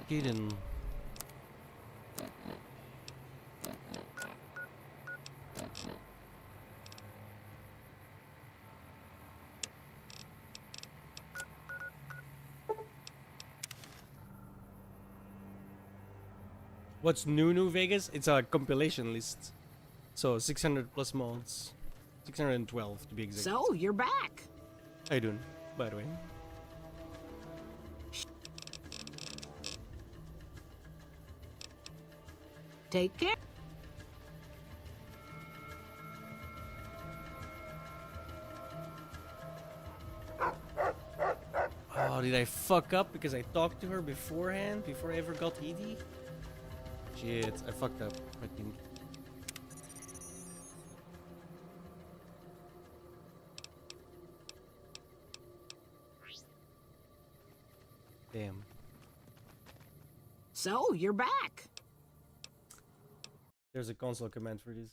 Get in. What's new Vegas? It's a compilation list. So 600 plus mods. 612 to be exact. So, you're back. How you doing, by the way? Take care. Oh, did I fuck up because I talked to her beforehand, before I ever got ED? Shit, I fucked up, I think. Damn. So, you're back. There's a console command for this.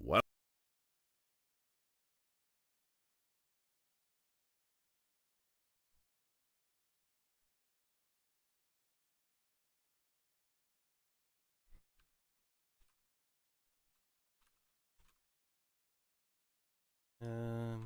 Well. Um.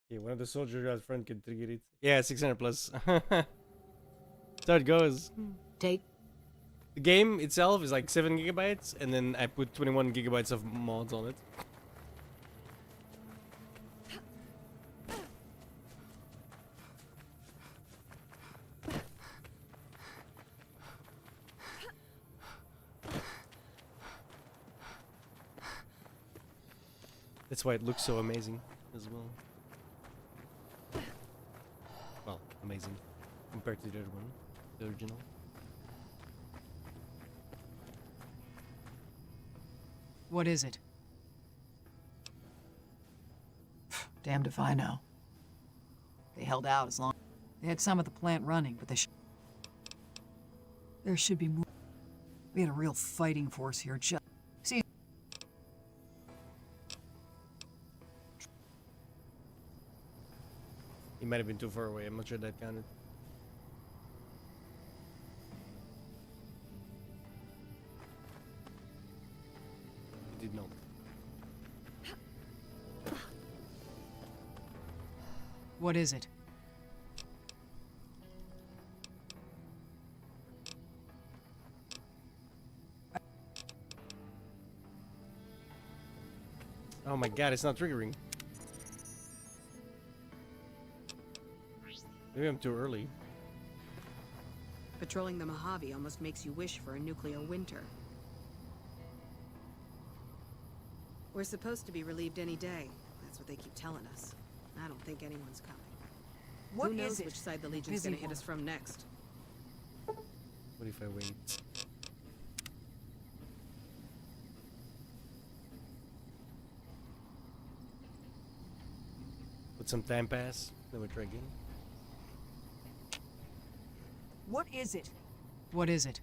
Yeah, one of the soldiers out front can trigger it. Yeah, 600 plus. That's how it goes. Take. The game itself is like 7 gigabytes, and then I put 21 gigabytes of mods on it. That's why it looks so amazing as well. Well, amazing compared to the other one, the original. What is it? Damned if I know. They held out as long. They had some of the plant running, but there should be more. We had a real fighting force here. See. He might have been too far away. I'm not sure that counted. He did not. What is it? Oh my god, it's not triggering. Maybe I'm too early. Patrolling the Mojave almost makes you wish for a nuclear winter. We're supposed to be relieved any day. That's what they keep telling us. I don't think anyone's coming. What Who knows is it? which side the Legion's Busy gonna hit one. us from next? What if I wait? Let some time pass, then we try again. What is it? What is it?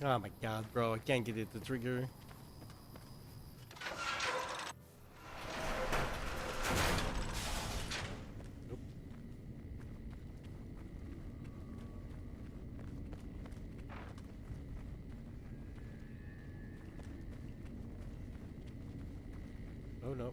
Oh my god, bro, I can't get it to trigger. Nope. Oh no.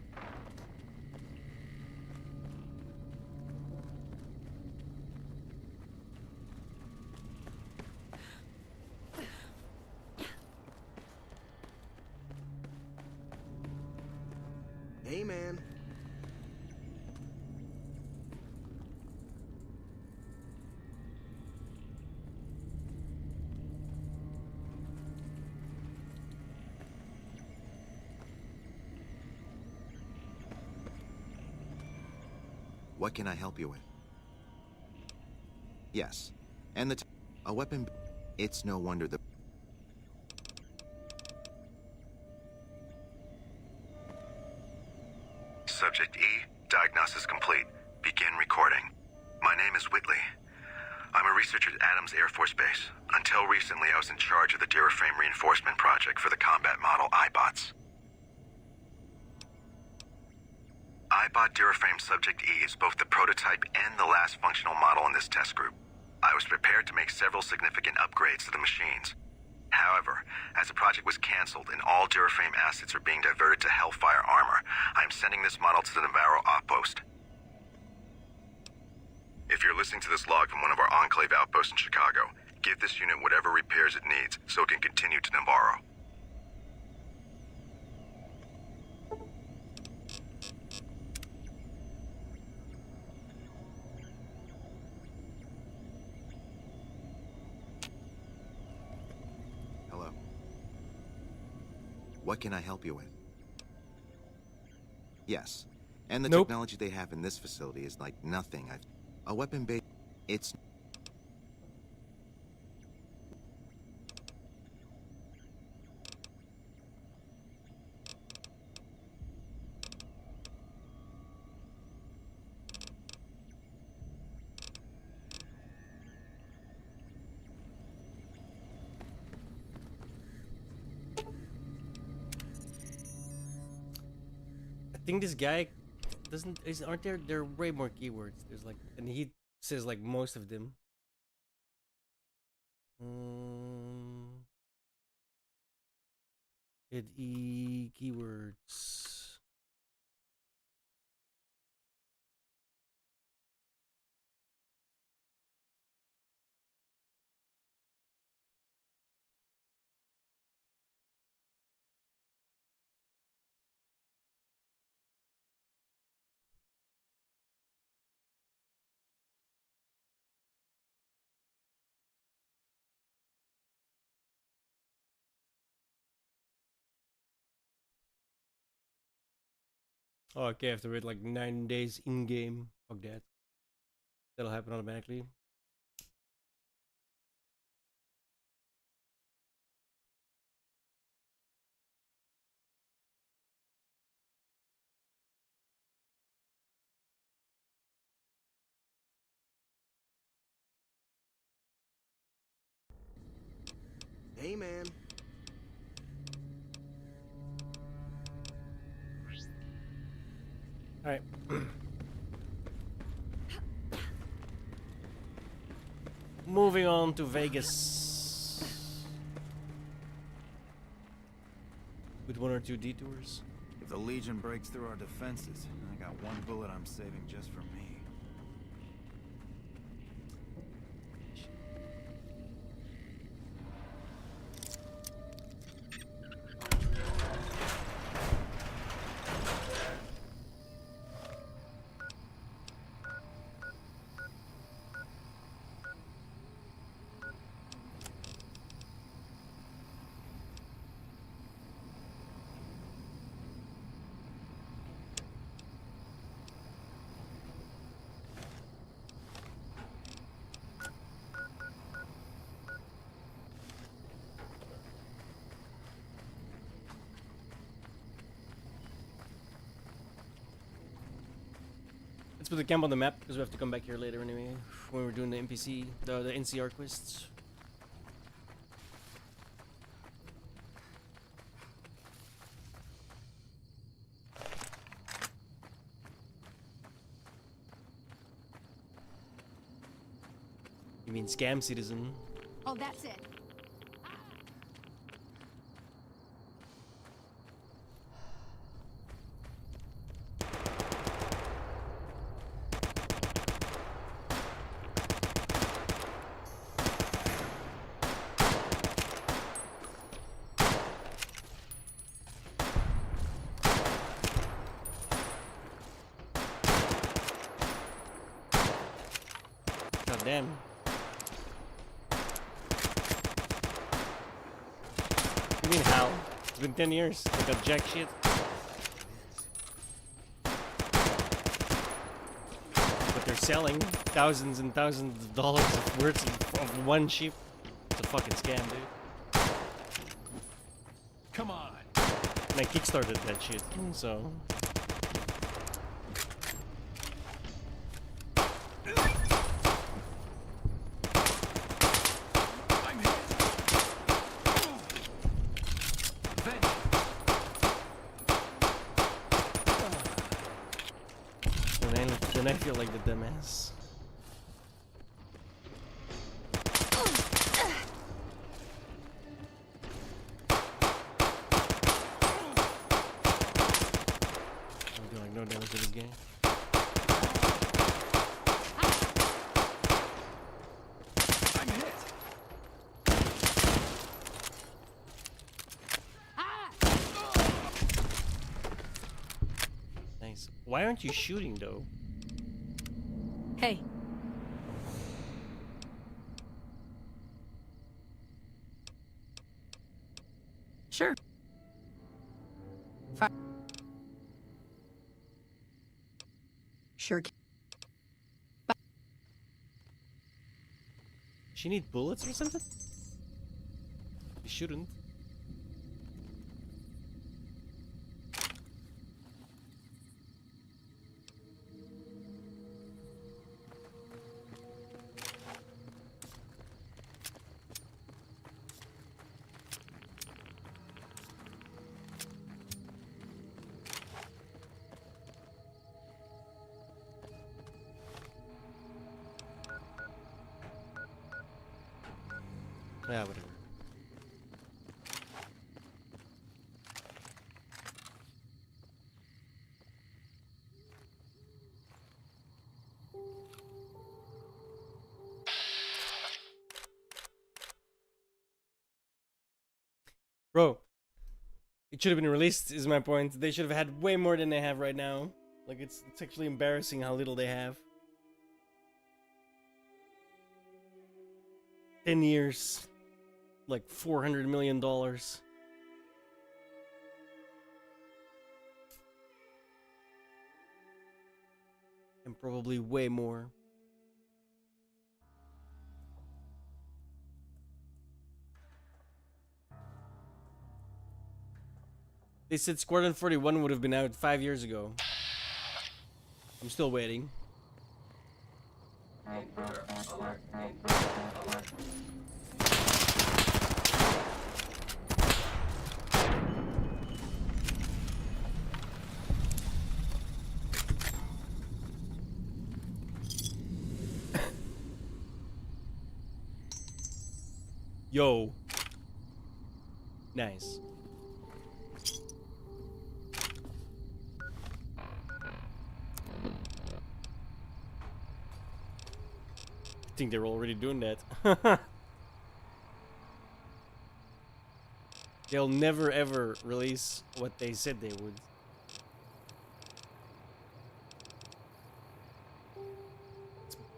Hey, man. What can I help you with? Yes. And the A weapon... It's no wonder the... Subject E, diagnosis complete. Begin recording. My name is Whitley. I'm a researcher at Adams Air Force Base. Until recently, I was in charge of the Duraframe Reinforcement Project for the combat model iBots. iBot Duraframe Subject E is both the prototype and the last functional model in this test group. I was prepared to make several significant upgrades to the machines. However, as the project was canceled and all Duraframe assets are being diverted to Hellfire armor, I am sending this model to the Navarro outpost. If you're listening to this log from one of our Enclave outposts in Chicago, give this unit whatever repairs it needs so it can continue to Navarro. Hello. What can I help you with? Yes. And the technology they have in this facility is like nothing I've... A weapon-based... It's... I think this guy doesn't... Aren't there are way more keywords. There's like... And he says like most of them. Hit E keywords. Oh, okay, I have to wait like 9 days in game. Fuck that. That'll happen automatically. Hey, man. Alright. Moving on to Vegas. With 1 or 2 detours. If the Legion breaks through our defenses, I got 1 bullet I'm saving just for me. Let's put the camp on the map because we have to come back here later anyway when we're doing the NPC, the NCR quests. You mean scam citizen? Oh, that's it. God damn. You mean how? It's been 10 years. I got jack shit. But they're selling thousands and thousands of dollars worth of one ship. It's a fucking scam, dude. Come on. And I kickstarted that shit, so. Then I feel like the dumbass. I'm doing like no damage to this game. I'm hit. Nice. Why aren't you shooting though? Hey. Sure. Fine. Sure. She need bullets or something? You shouldn't. Yeah, whatever. Bro, it should have been released, is my point. They should have had way more than they have right now. Like, it's actually embarrassing how little they have. 10 years. Like $400 million. And probably way more. They said Squadron 41 would have been out 5 years ago. I'm still waiting. Yo. Nice. I think they're already doing that. They'll never ever release what they said they would.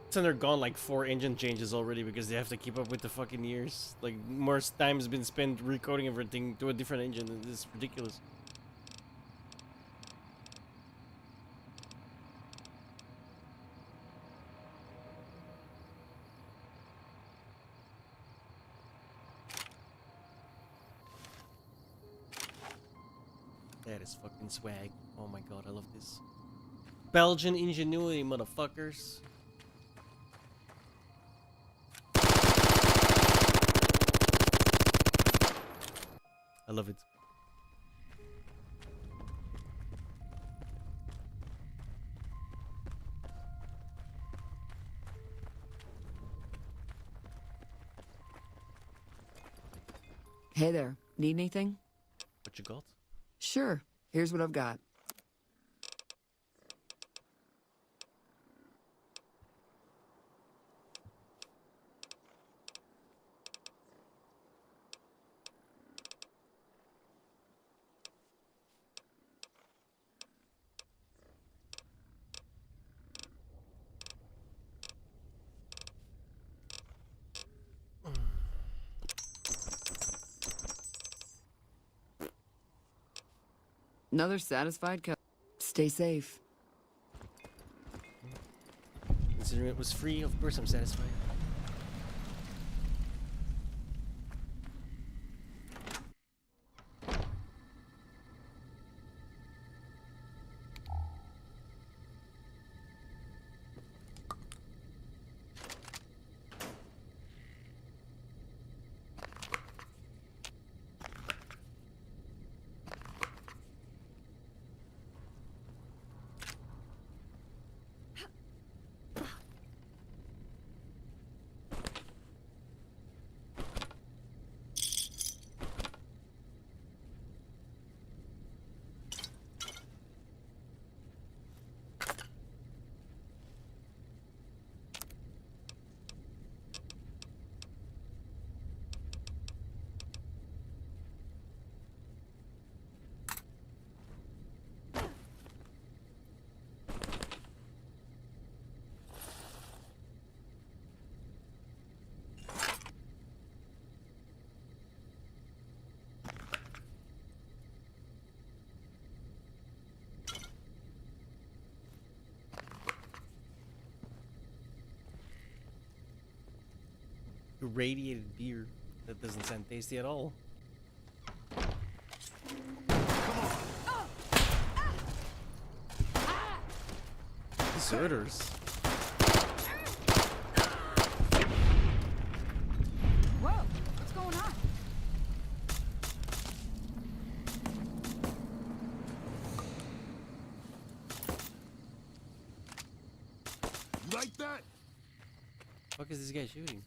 It's undergone like 4 engine changes already because they have to keep up with the fucking years. Like, more time's been spent recoding everything to a different engine. It's ridiculous. That is fucking swag. Oh my god, I love this. Belgian ingenuity, motherfuckers. I love it. Hey there, need anything? What you got? Sure, here's what I've got. Another satisfied customer. Stay safe. Considering it was free, of course I'm satisfied. Irradiated beer. That doesn't sound tasty at all. Deserters. Whoa, what's going on? Like that? Fuck is this guy shooting?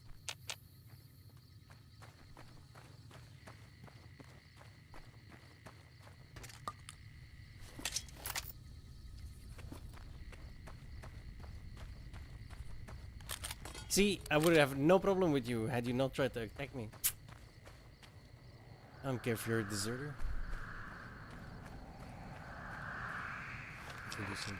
See, I would have no problem with you had you not tried to attack me. I don't care if you're a deserter. I can do something.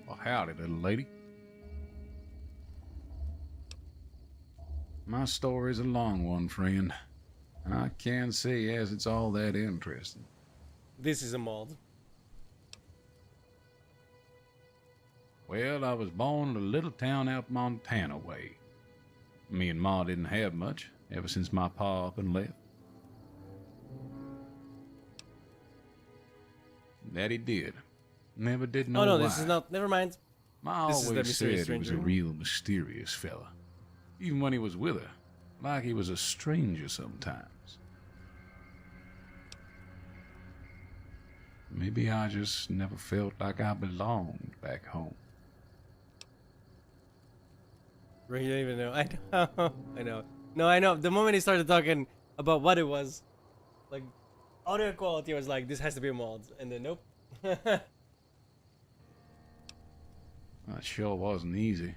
Well, howdy, little lady. My story's a long one, friend. And I can't say as it's all that interesting. This is a mod. Well, I was born in a little town out Montana way. Me and Ma didn't have much ever since my pa up and left. Daddy did. Never did know Oh no, why. this is not. Never mind. Ma This is the always mysterious said he was a stranger. real mysterious fella. Even when he was with her. Like he was a stranger sometimes. Maybe I just never felt like I belonged back home. Right, you don't even know. I know. I know. No, I know. The moment he started talking about what it was, like, audio quality, was like, this has to be a mod. And then, nope. That sure wasn't easy.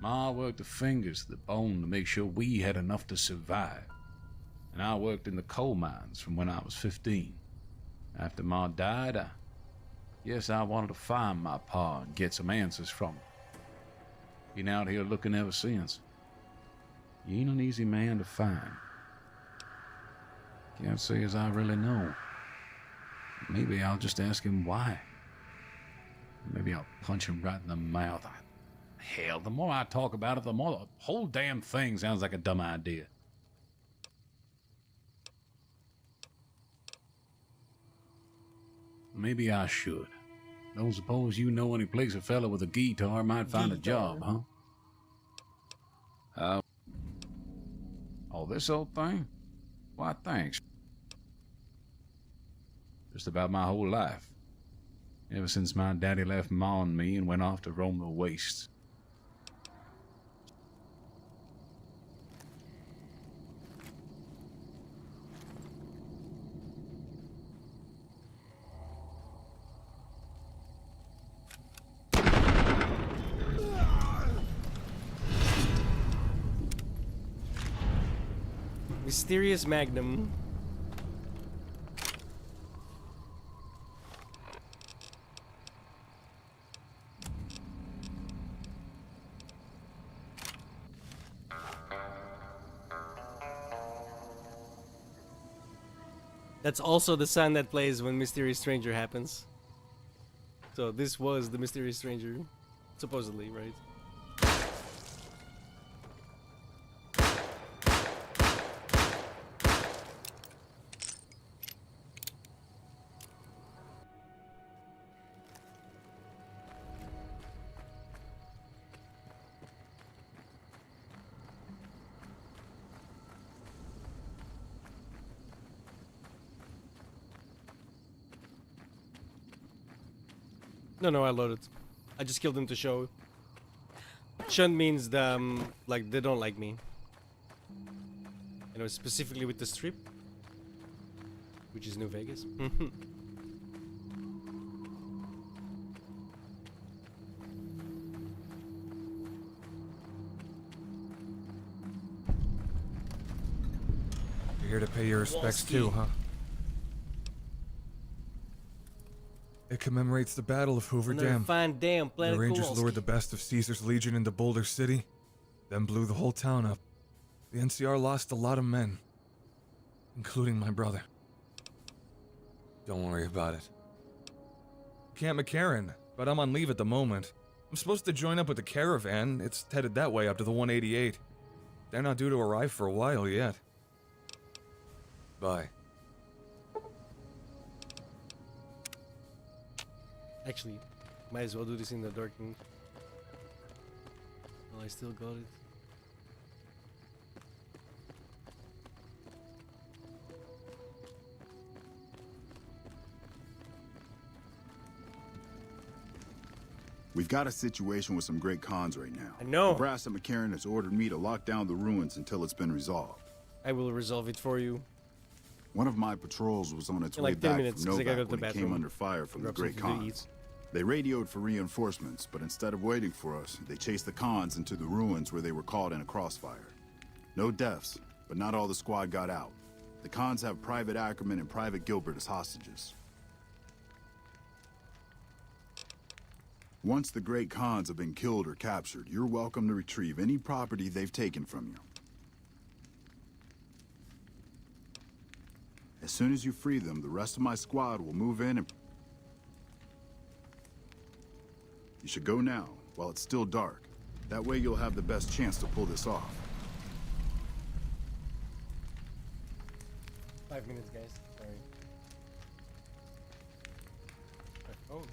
Ma worked her fingers to the bone to make sure we had enough to survive. And I worked in the coal mines from when I was 15. After Ma died, I guess I wanted to find my pa and get some answers from him. Been out here looking ever since. He ain't an easy man to find. Can't say as I really know. Maybe I'll just ask him why. Maybe I'll punch him right in the mouth. Hell, the more I talk about it, the more the whole damn thing sounds like a dumb idea. Maybe I should. Don't suppose you know any place a fella with a guitar might find a job, huh? Oh, this old thing? Why, thanks. Just about my whole life. Ever since my daddy left Ma and me and went off to roam the wastes. Mysterious Magnum. That's also the sound that plays when Mysterious Stranger happens. So this was the Mysterious Stranger, supposedly, right? No, I loaded. I just killed him to show. Shunned means like they don't like me. You know, specifically with the strip, which is New Vegas. You're here to pay your respects too, huh? It commemorates the Battle of Hoover Another Dam. fine damn The Planet Rangers Kowalski. lured the best of Caesar's Legion into Boulder City, then blew the whole town up. The NCR lost a lot of men, including my brother. Don't worry about it. Camp McCarran, but I'm on leave at the moment. I'm supposed to join up with the caravan. It's headed that way up to the 188. They're not due to arrive for a while yet. Bye. Actually, might as well do this in the dark room. Oh, I still got it. We've got a situation with some great cons right now. I know. The brass at McCarran has ordered me to lock down the ruins until it's been resolved. I will resolve it for you. One of my patrols was on its In way like 10 back minutes, from 'cause I gotta Novak go to the when it came bathroom. under fire from the Grab great something to cons. eat. They radioed for reinforcements, but instead of waiting for us, they chased the cons into the ruins where they were caught in a crossfire. No deaths, but not all the squad got out. The cons have Private Ackerman and Private Gilbert as hostages. Once the great cons have been killed or captured, you're welcome to retrieve any property they've taken from you. As soon as you free them, the rest of my squad will move in and... You should go now, while it's still dark. That way you'll have the best chance to pull this off. 5 minutes, guys. Sorry. My phone.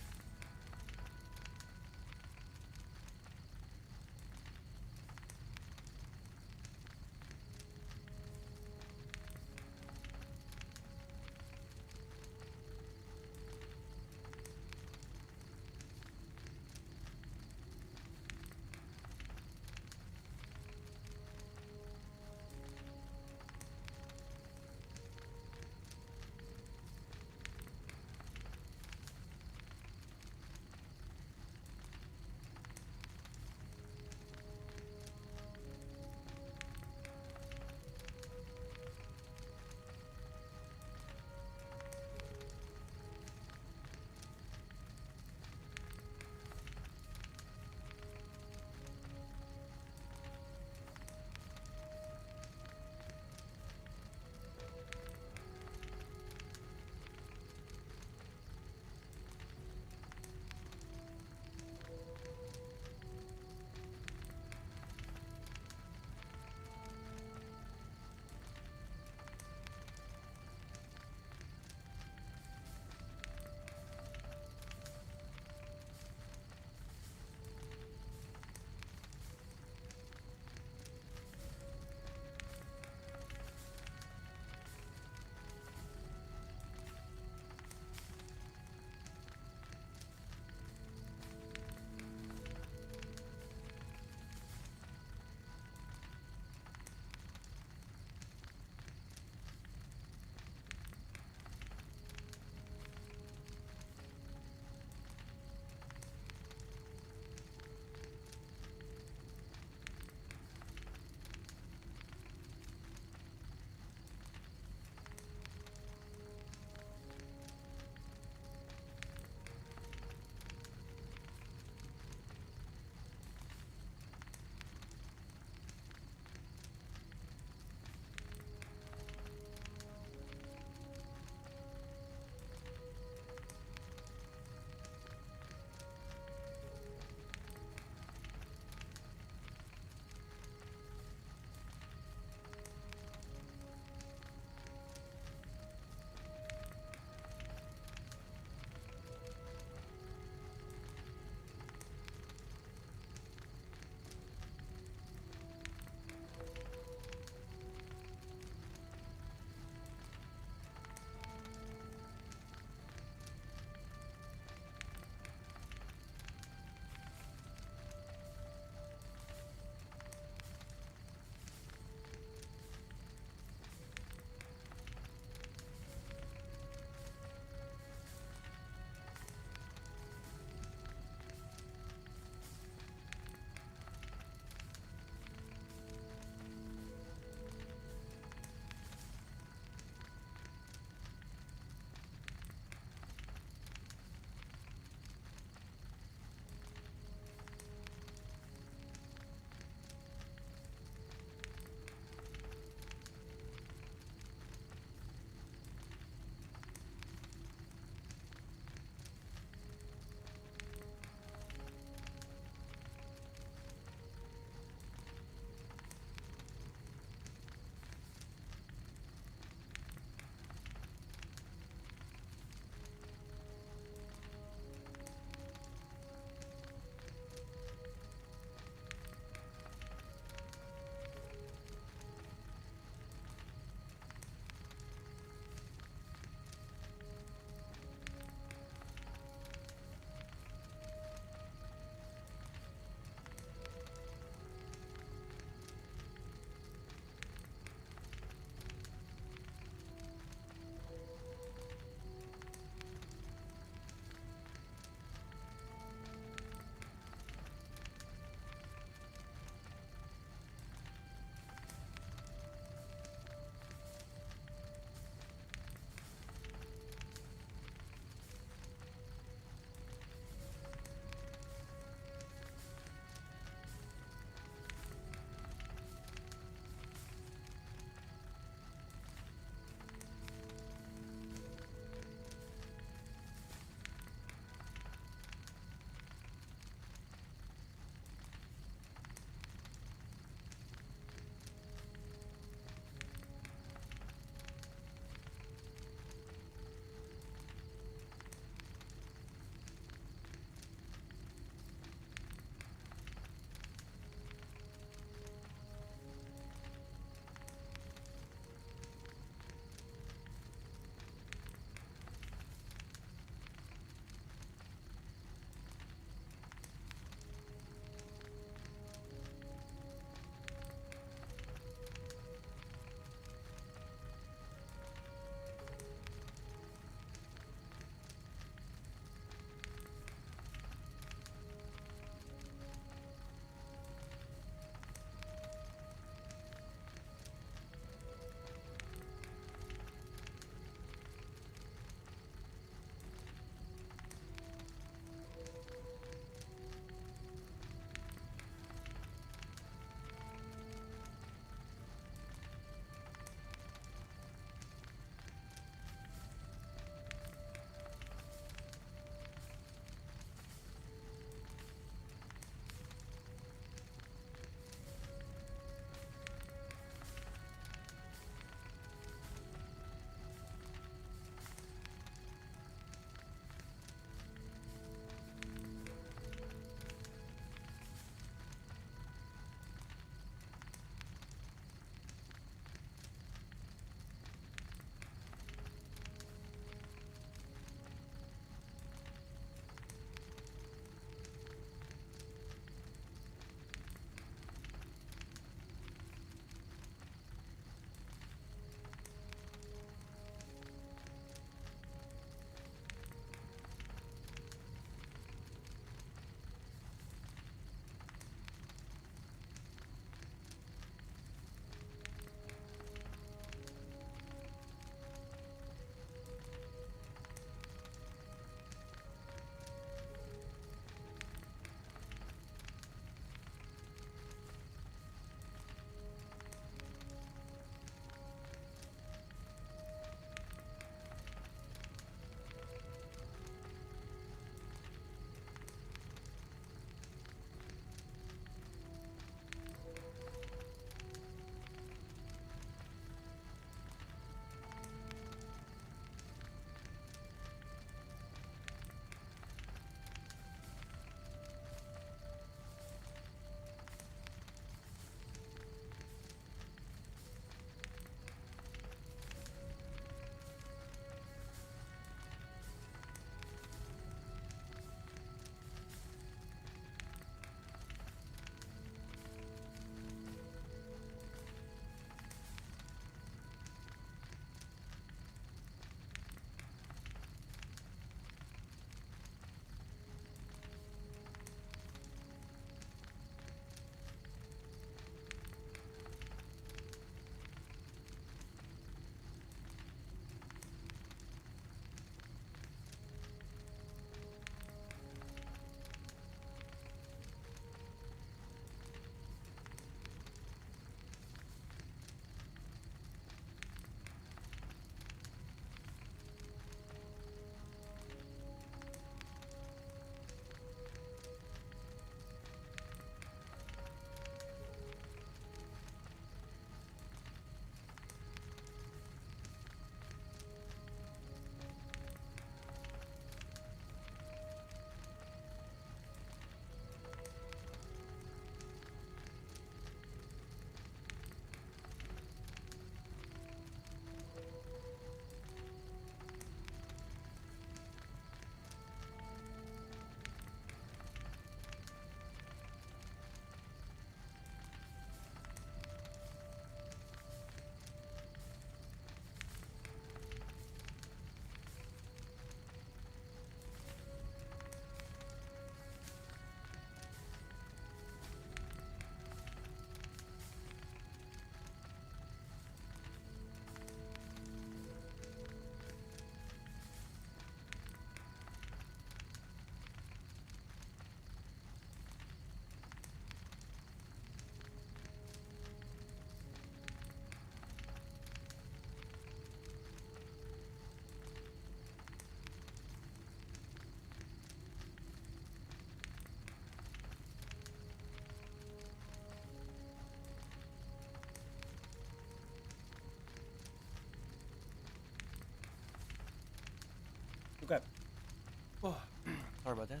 Sorry about that.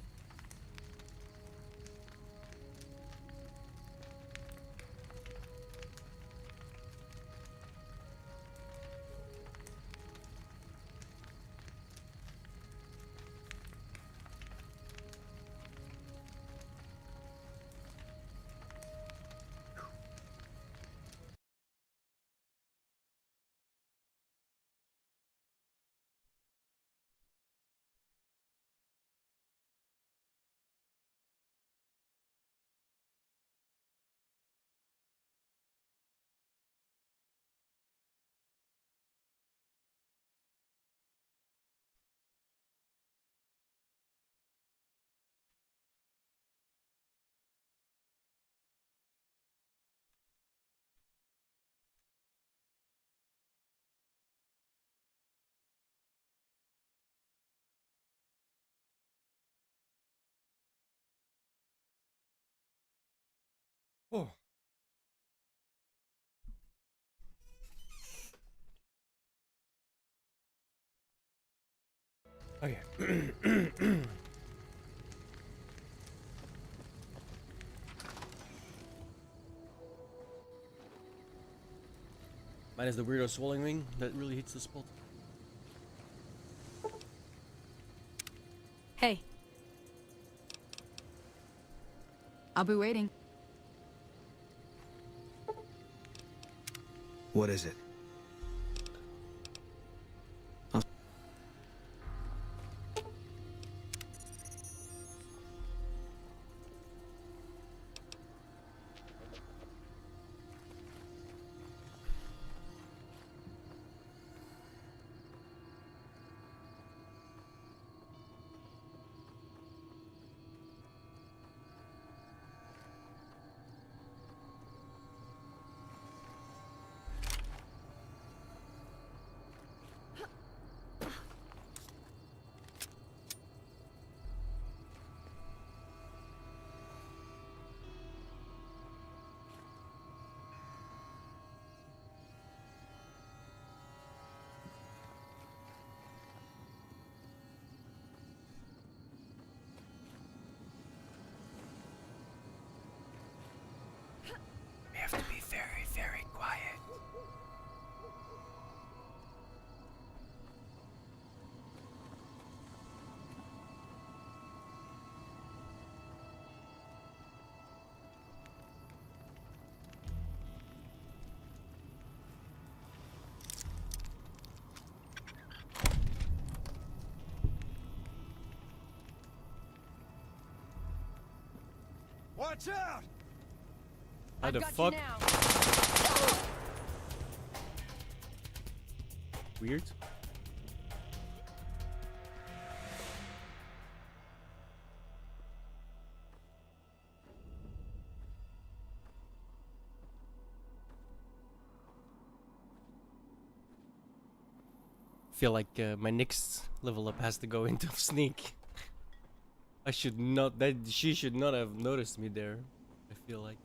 Oh. Okay. Mine is the weirdo swallowing ring that really hits the spot. Hey. I'll be waiting. What is it? We have to be very, very quiet. Watch out! How the fuck? Weird. Feel like my next level up has to go into sneak. I should not. She should not have noticed me there. I feel like.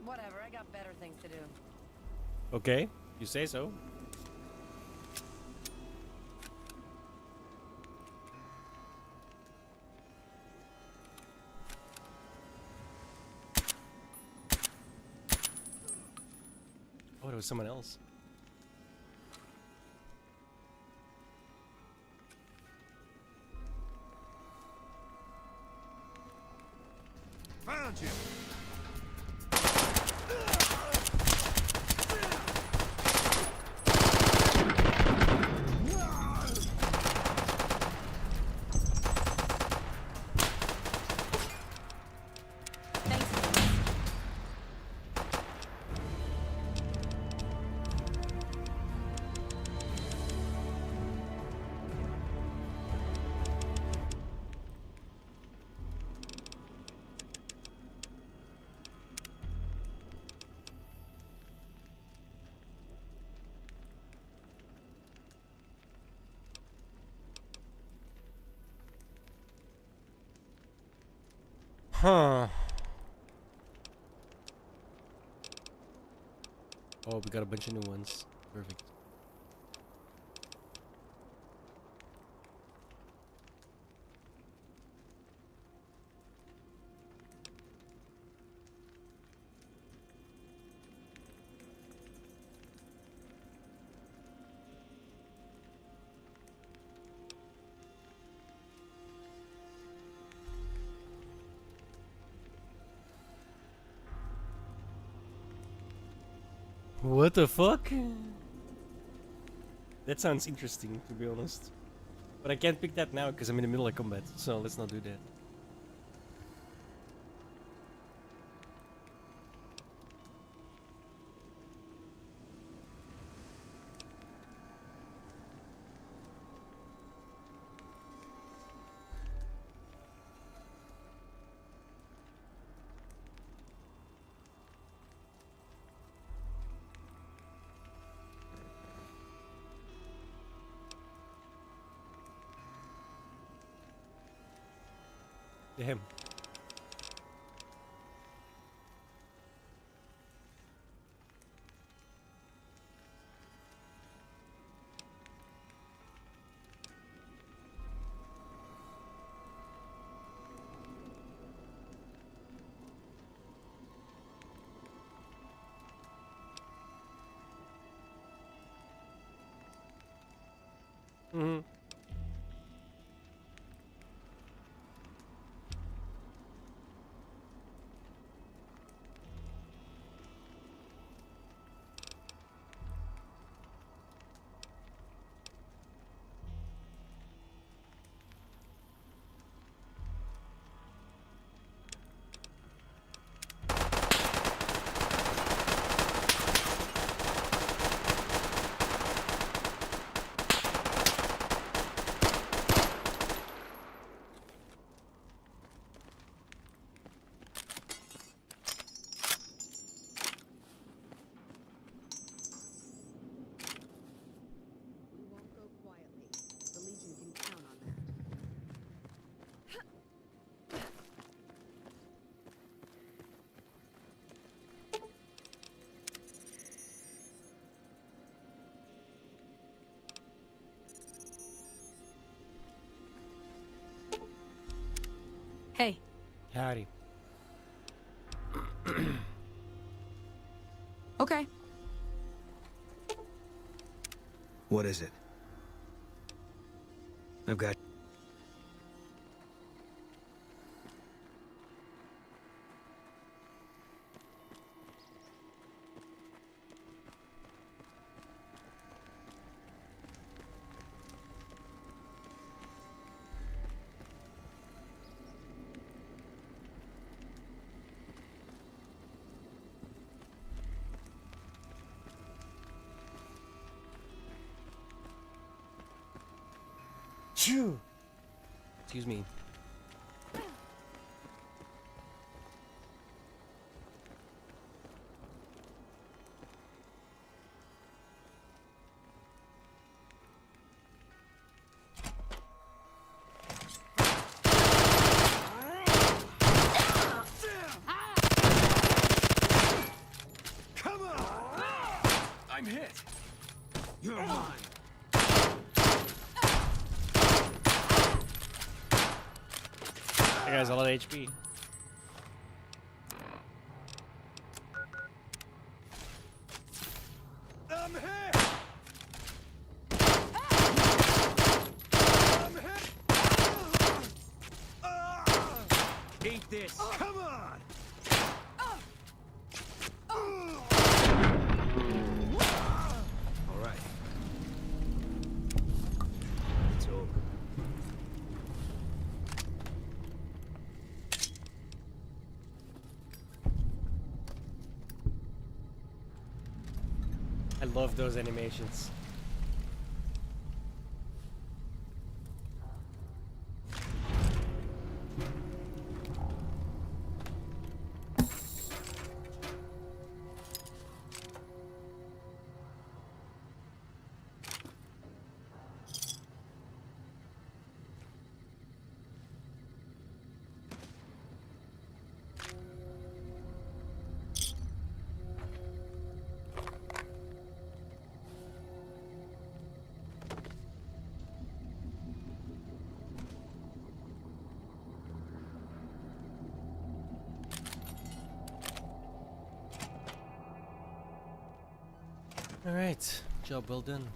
Whatever, I got better things to do. Okay, you say so. Oh, it was someone else. Found you! Huh. Oh, we got a bunch of new ones. Perfect. What the fuck? That sounds interesting, to be honest. But I can't pick that now because I'm in the middle of combat, so let's not do that. Damn. Mm-hmm. We won't go quietly. The Legion can count on that. Hey. Howdy. Okay. What is it? I've got... Phew. Excuse me. Come on! I'm hit! You're mine! That guy's a lot of HP. I'm hit! I'm hit! Eat this! Come on! All right. It's over. I love those animations. Alright, job well done.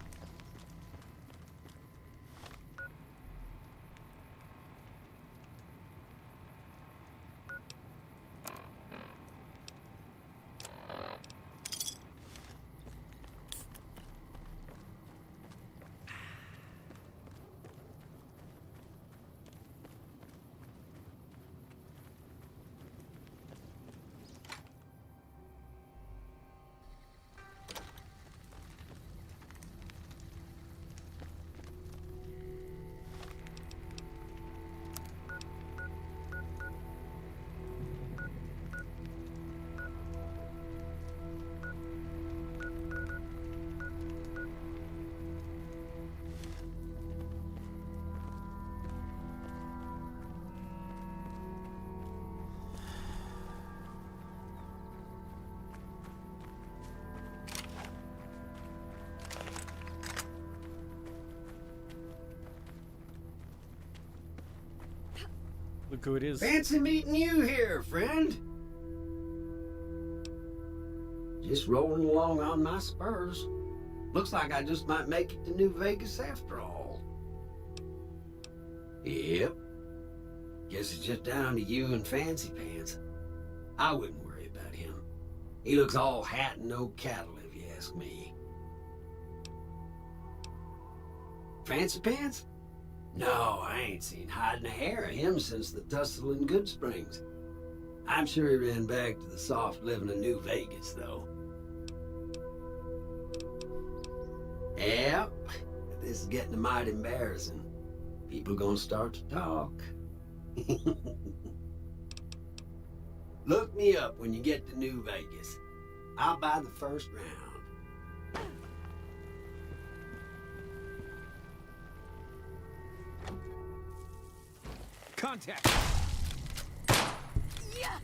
Look who it is. Fancy meeting you here, friend. Just rolling along on my spurs. Looks like I just might make it to New Vegas after all. Yep. Guess it's just down to you and Fancy Pants. I wouldn't worry about him. He looks all hat and no cattle, if you ask me. Fancy Pants? No, I ain't seen hide and hair of him since the tussle in Good Springs. I'm sure he ran back to the soft living of New Vegas, though. Yep, this is getting mighty embarrassing. People gonna start to talk. Look me up when you get to New Vegas. I'll buy the first round. Contact! Yeah.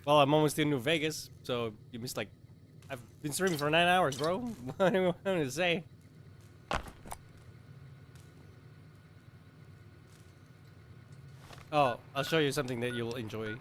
Well, I'm almost in New Vegas, so you missed like... I've been streaming for 9 hours, bro. What do you want me to say? Oh, I'll show you something that you'll enjoy.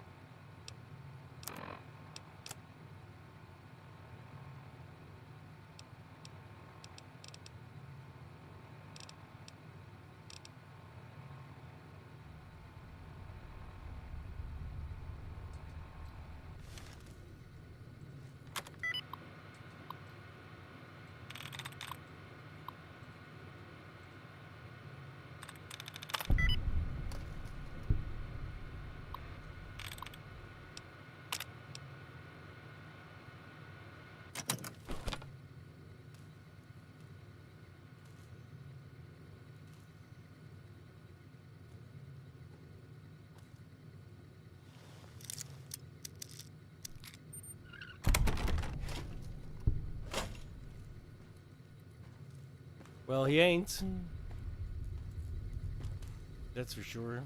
Well, he ain't. That's for sure.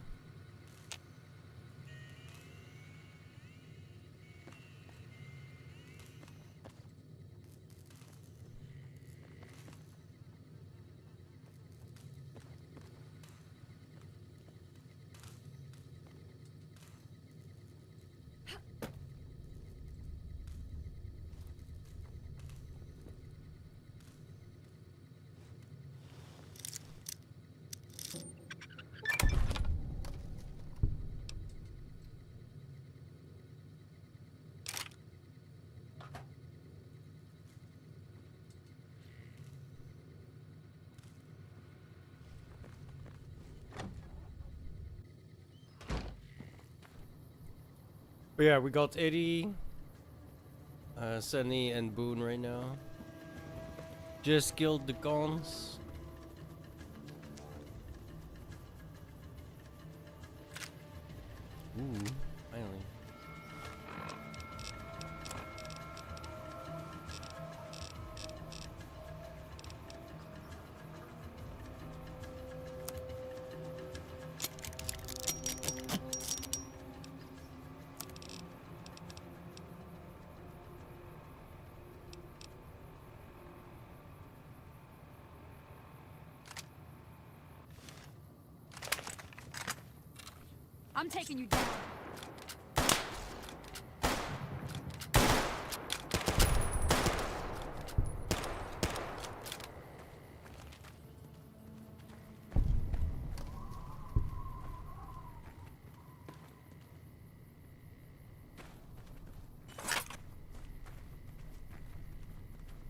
But yeah, we got Eddie, Sunny, and Boone right now. Just killed the cons. Ooh, finally. I'm taking you down.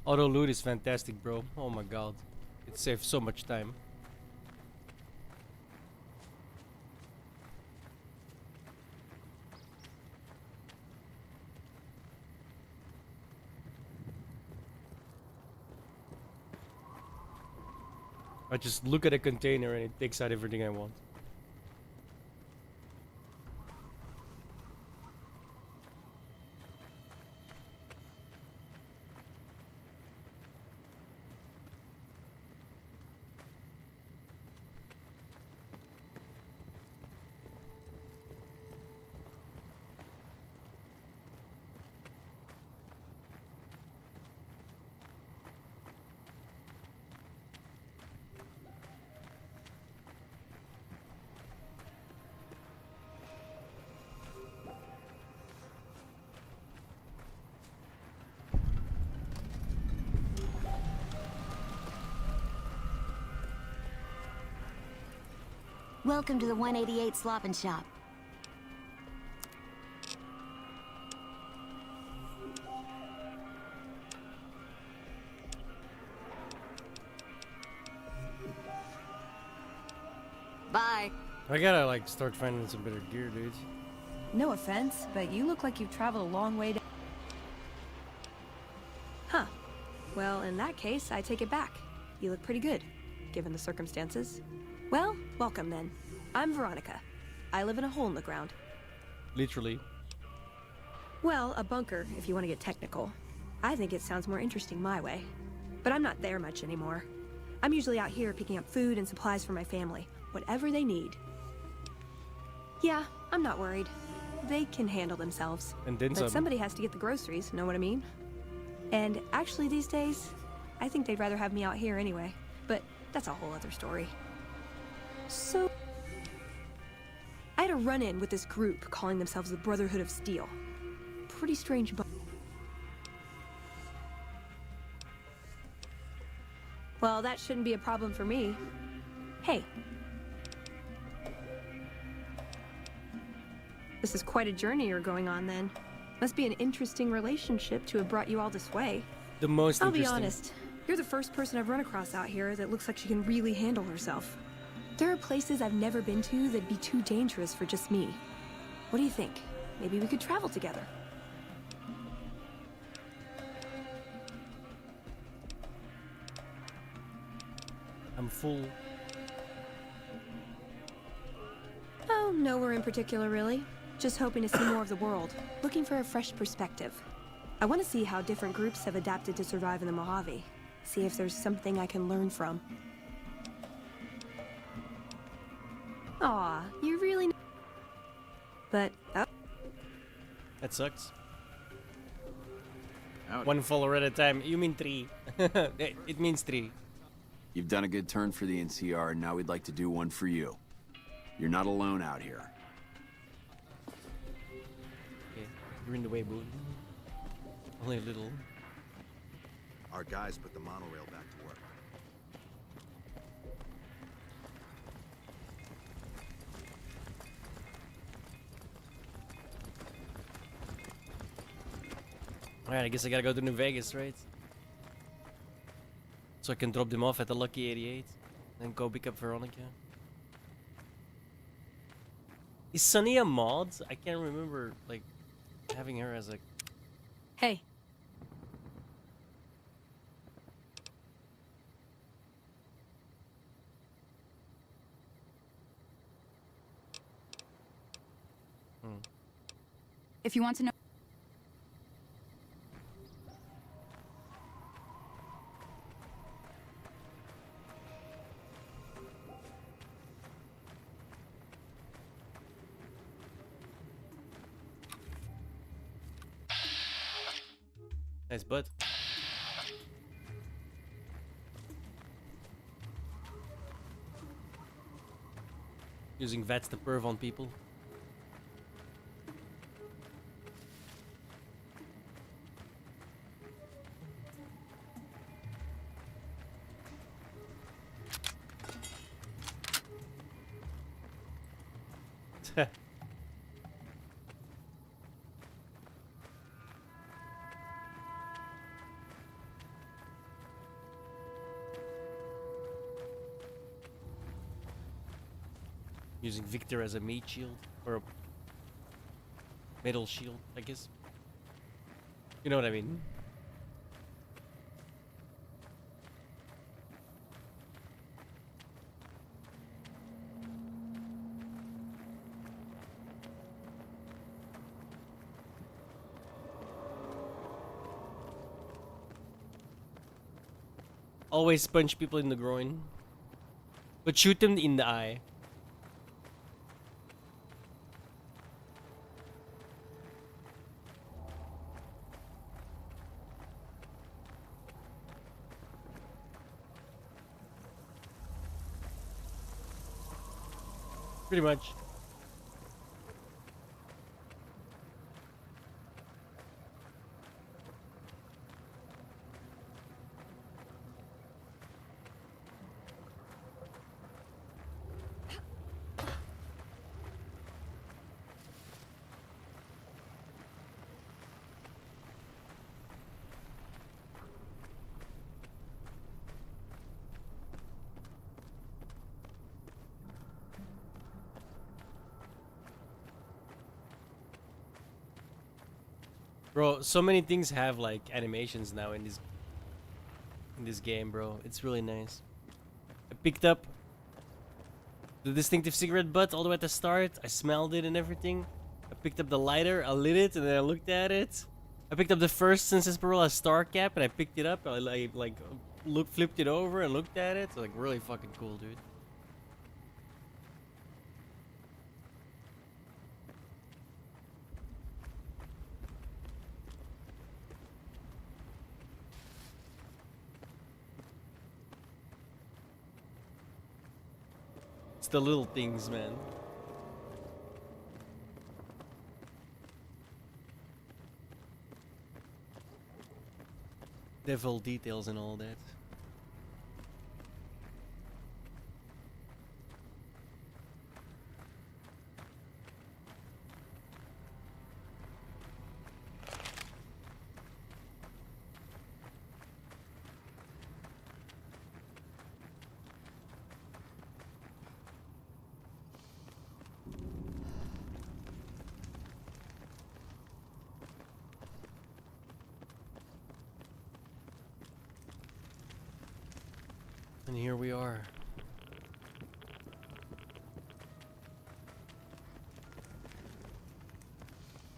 Auto loot is fantastic, bro. Oh my god. It saves so much time. I just look at a container and it takes out everything I want. Welcome to the 188 Slop and Shop. Bye. I gotta like start finding some better gear, dudes. No offense, but you look like you've traveled a long way to... Huh. Well, in that case, I take it back. You look pretty good, given the circumstances. Well, welcome then. I'm Veronica. I live in a hole in the ground. Literally. Well, a bunker, if you want to get technical. I think it sounds more interesting my way. But I'm not there much anymore. I'm usually out here picking up food and supplies for my family, whatever they need. Yeah, I'm not worried. They can handle themselves. And then but some. Somebody has to get the groceries, know what I mean? And actually these days, I think they'd rather have me out here anyway. But that's a whole other story. So, I had a run-in with this group calling themselves the Brotherhood of Steel. Pretty strange Well, that shouldn't be a problem for me. Hey. This is quite a journey you're going on then. Must be an interesting relationship to have brought you all this way. The most I'll interesting. be honest, you're the first person I've run across out here that looks like she can really handle herself. There are places I've never been to that'd be too dangerous for just me. What do you think? Maybe we could travel together. I'm full. Oh, nowhere in particular, really. Just hoping to see more of the world. Looking for a fresh perspective. I want to see how different groups have adapted to survive in the Mojave. See if there's something I can learn from. Aw, you really... But, oh. That sucks. Howdy. One follower at a time. You mean 3. It means 3. You've done a good turn for the NCR, and now we'd like to do one for you. You're not alone out here. Okay, you're in the way, boo. Only a little. Our guys put the monorail back to work. Alright, I guess I gotta go to New Vegas, right? So I can drop them off at the Lucky 88. Then go pick up Veronica. Is Sunny a mod? I can't remember, like, having her as a... Hey. If you want to know... Nice butt. Using VATS to perv on people. Using Victor as a meat shield or a metal shield, I guess. You know what I mean? Always punch people in the groin, but shoot them in the eye. Pretty much. Bro, so many things have like animations now in this game, bro. It's really nice. I picked up the distinctive cigarette butt all the way at the start. I smelled it and everything. I picked up the lighter, I lit it, and then I looked at it. I picked up the first Census Parola star cap, and I picked it up. I flipped it over and looked at it. It's like really fucking cool, dude. It's the little things, man. Devil details and all that. And here we are.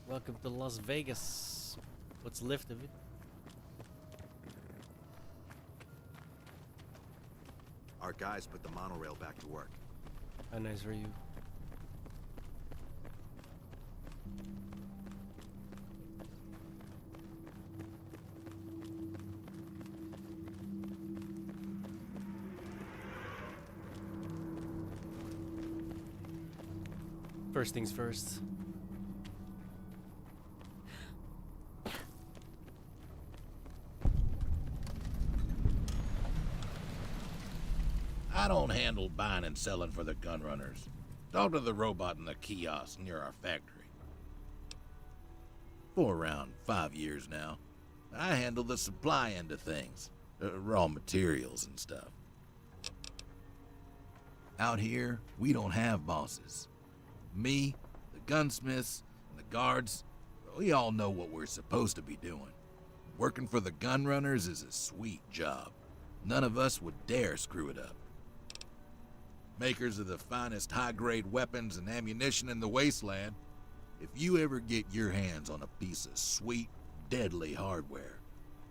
Welcome to Las Vegas. What's left of it? Our guys put the monorail back to work. How nice are you? First things first. I don't handle buying and selling for the gun runners. Talk to the robot in the kiosk near our factory. For around 5 years now, I handle the supply end of things, raw materials and stuff. Out here, we don't have bosses. Me, the gunsmiths, and the guards, we all know what we're supposed to be doing. Working for the gun runners is a sweet job. None of us would dare screw it up. Makers of the finest high-grade weapons and ammunition in the wasteland, if you ever get your hands on a piece of sweet, deadly hardware,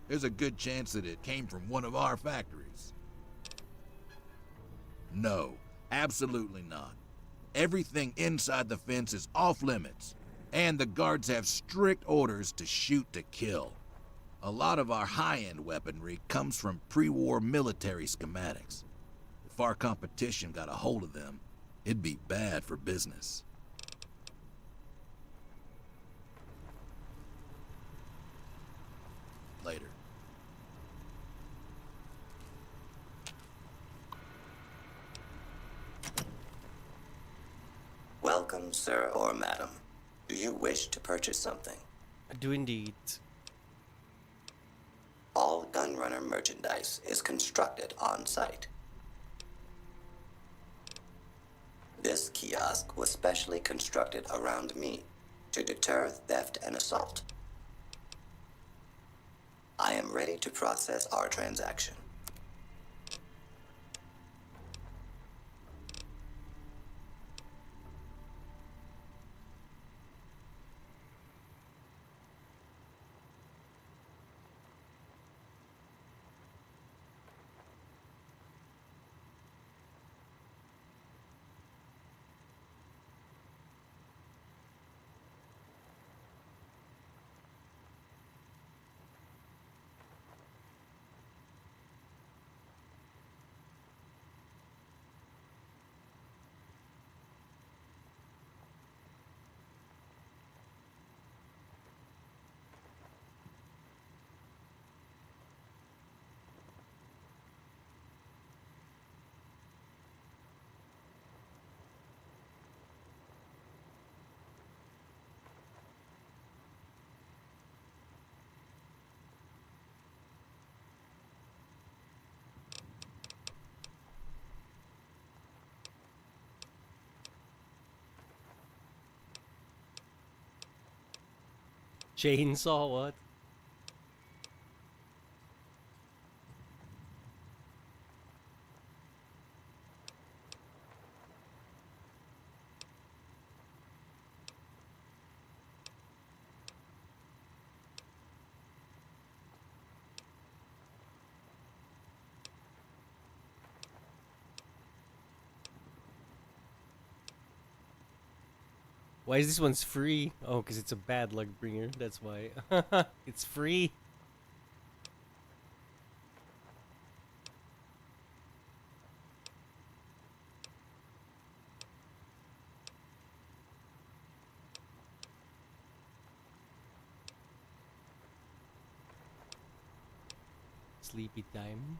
there's a good chance that it came from one of our factories. No, absolutely not. Everything inside the fence is off limits, and the guards have strict orders to shoot to kill. A lot of our high-end weaponry comes from pre-war military schematics. If our competition got a hold of them, it'd be bad for business. Later. Welcome, sir or madam. Do you wish to purchase something? I do indeed. All Gunrunner merchandise is constructed on site. This kiosk was specially constructed around me to deter theft and assault. I am ready to process our transaction. Chainsaw, what? Why is this one's free? Oh, because it's a bad luck bringer. That's why. It's free. Sleepy time.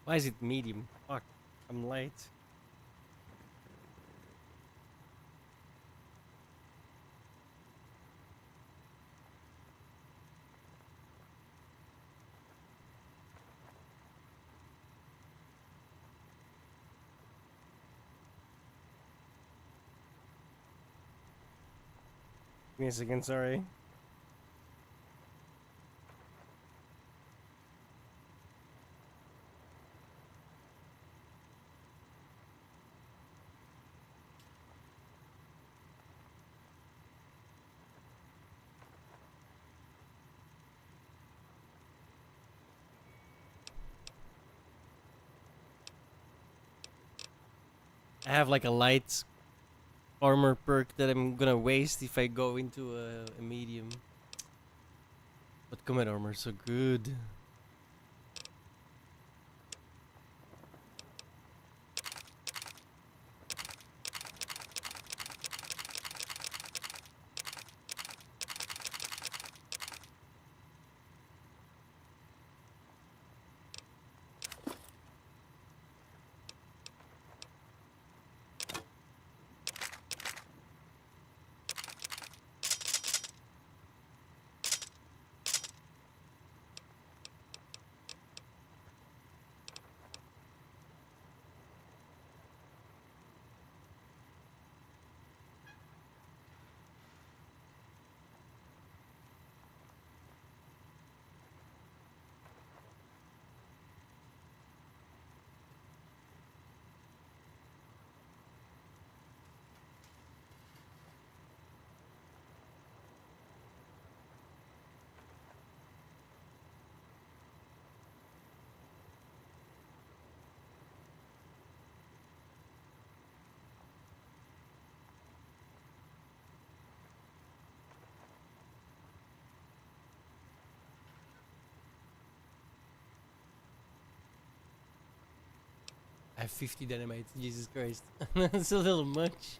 Why is it medium? Fuck, I'm late. Give me a second, sorry. I have like a light armor perk that I'm gonna waste if I go into a medium. But combat armor is so good. I have 50 dynamite. Jesus Christ. That's a little much.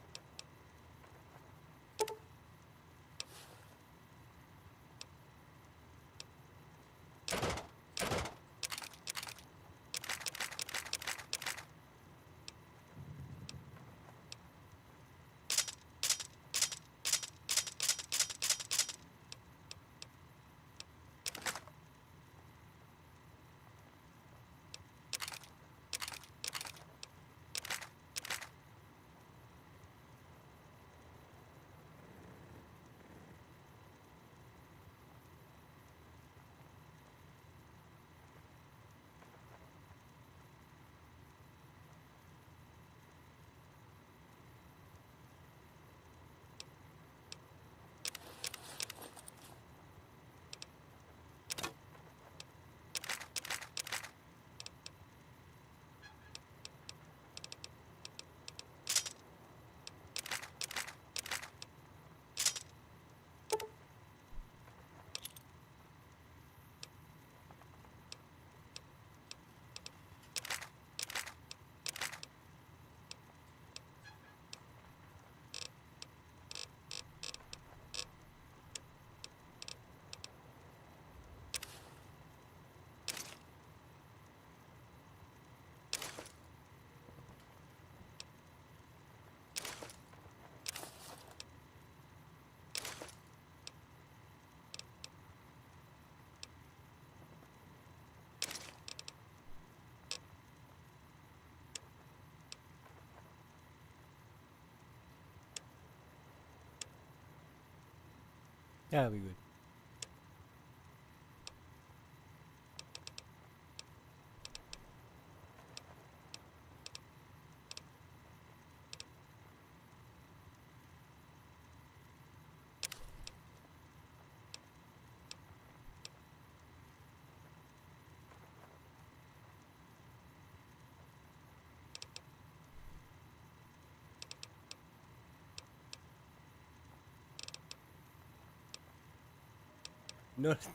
That'll be good.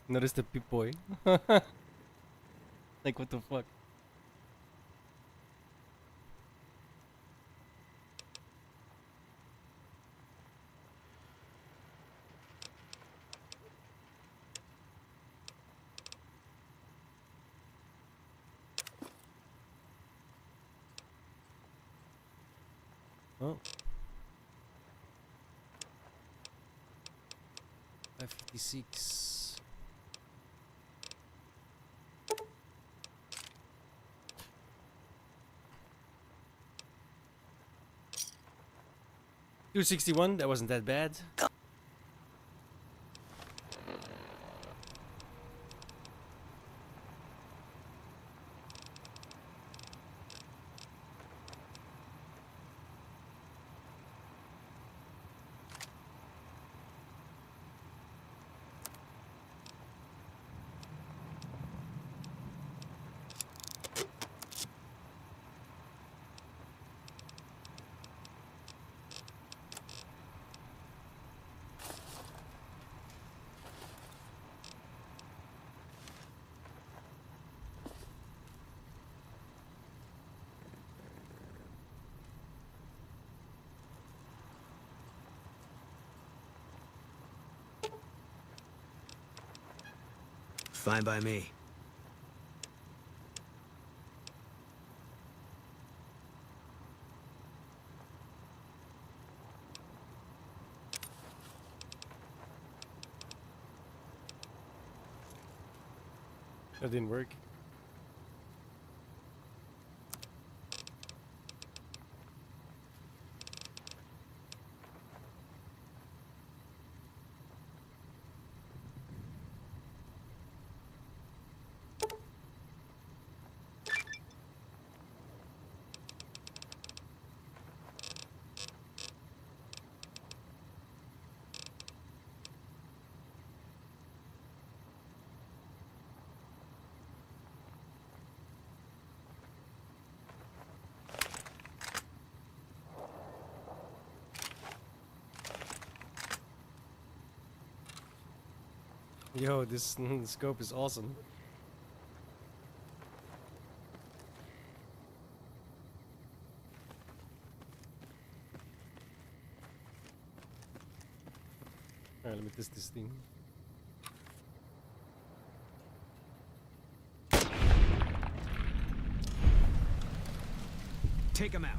Notice the Pip-Boy. Like, what the fuck? Oh. 556. $261. That wasn't that bad. Fine by me. That didn't work. Yo, this scope is awesome. Alright, let me test this thing. Take him out.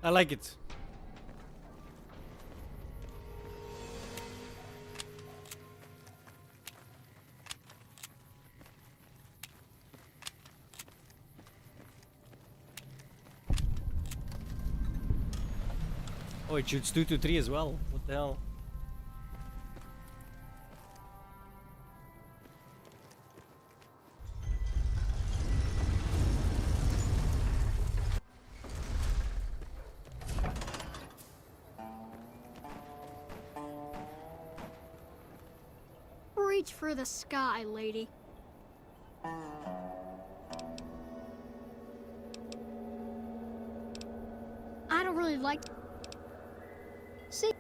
I like it. Oh, it shoots 2 to 3 as well. What the hell? Reach for the sky, lady. I don't really like... See?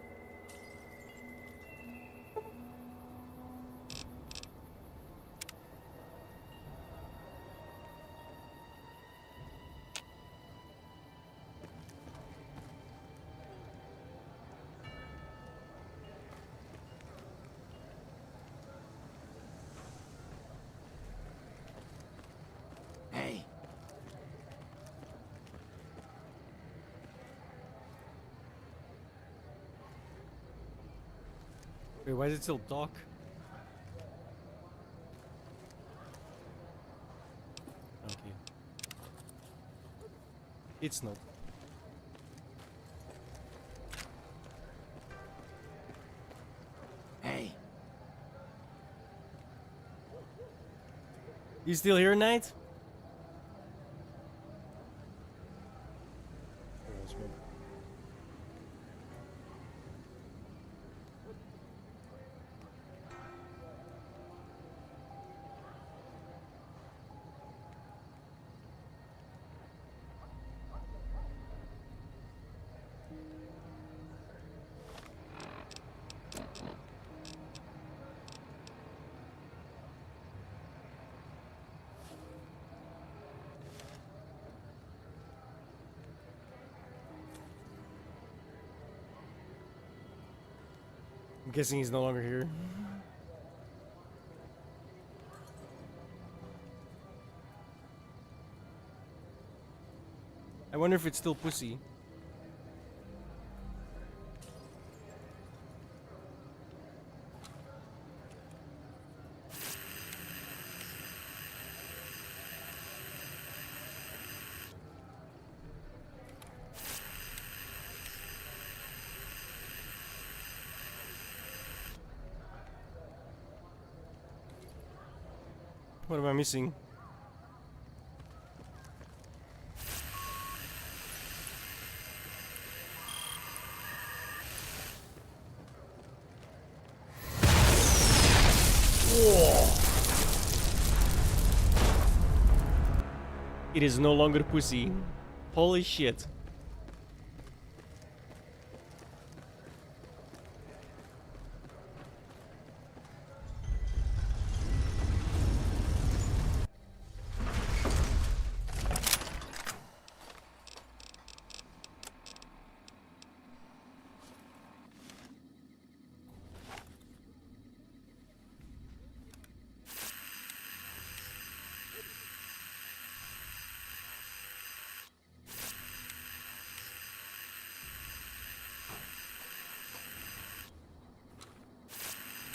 Hey. Wait, why is it still dark? Okay. It's not. Hey. You still here, Knight? I'm guessing he's no longer here. I wonder if it's still pussy. What am I missing? It is no longer pussy. Holy shit.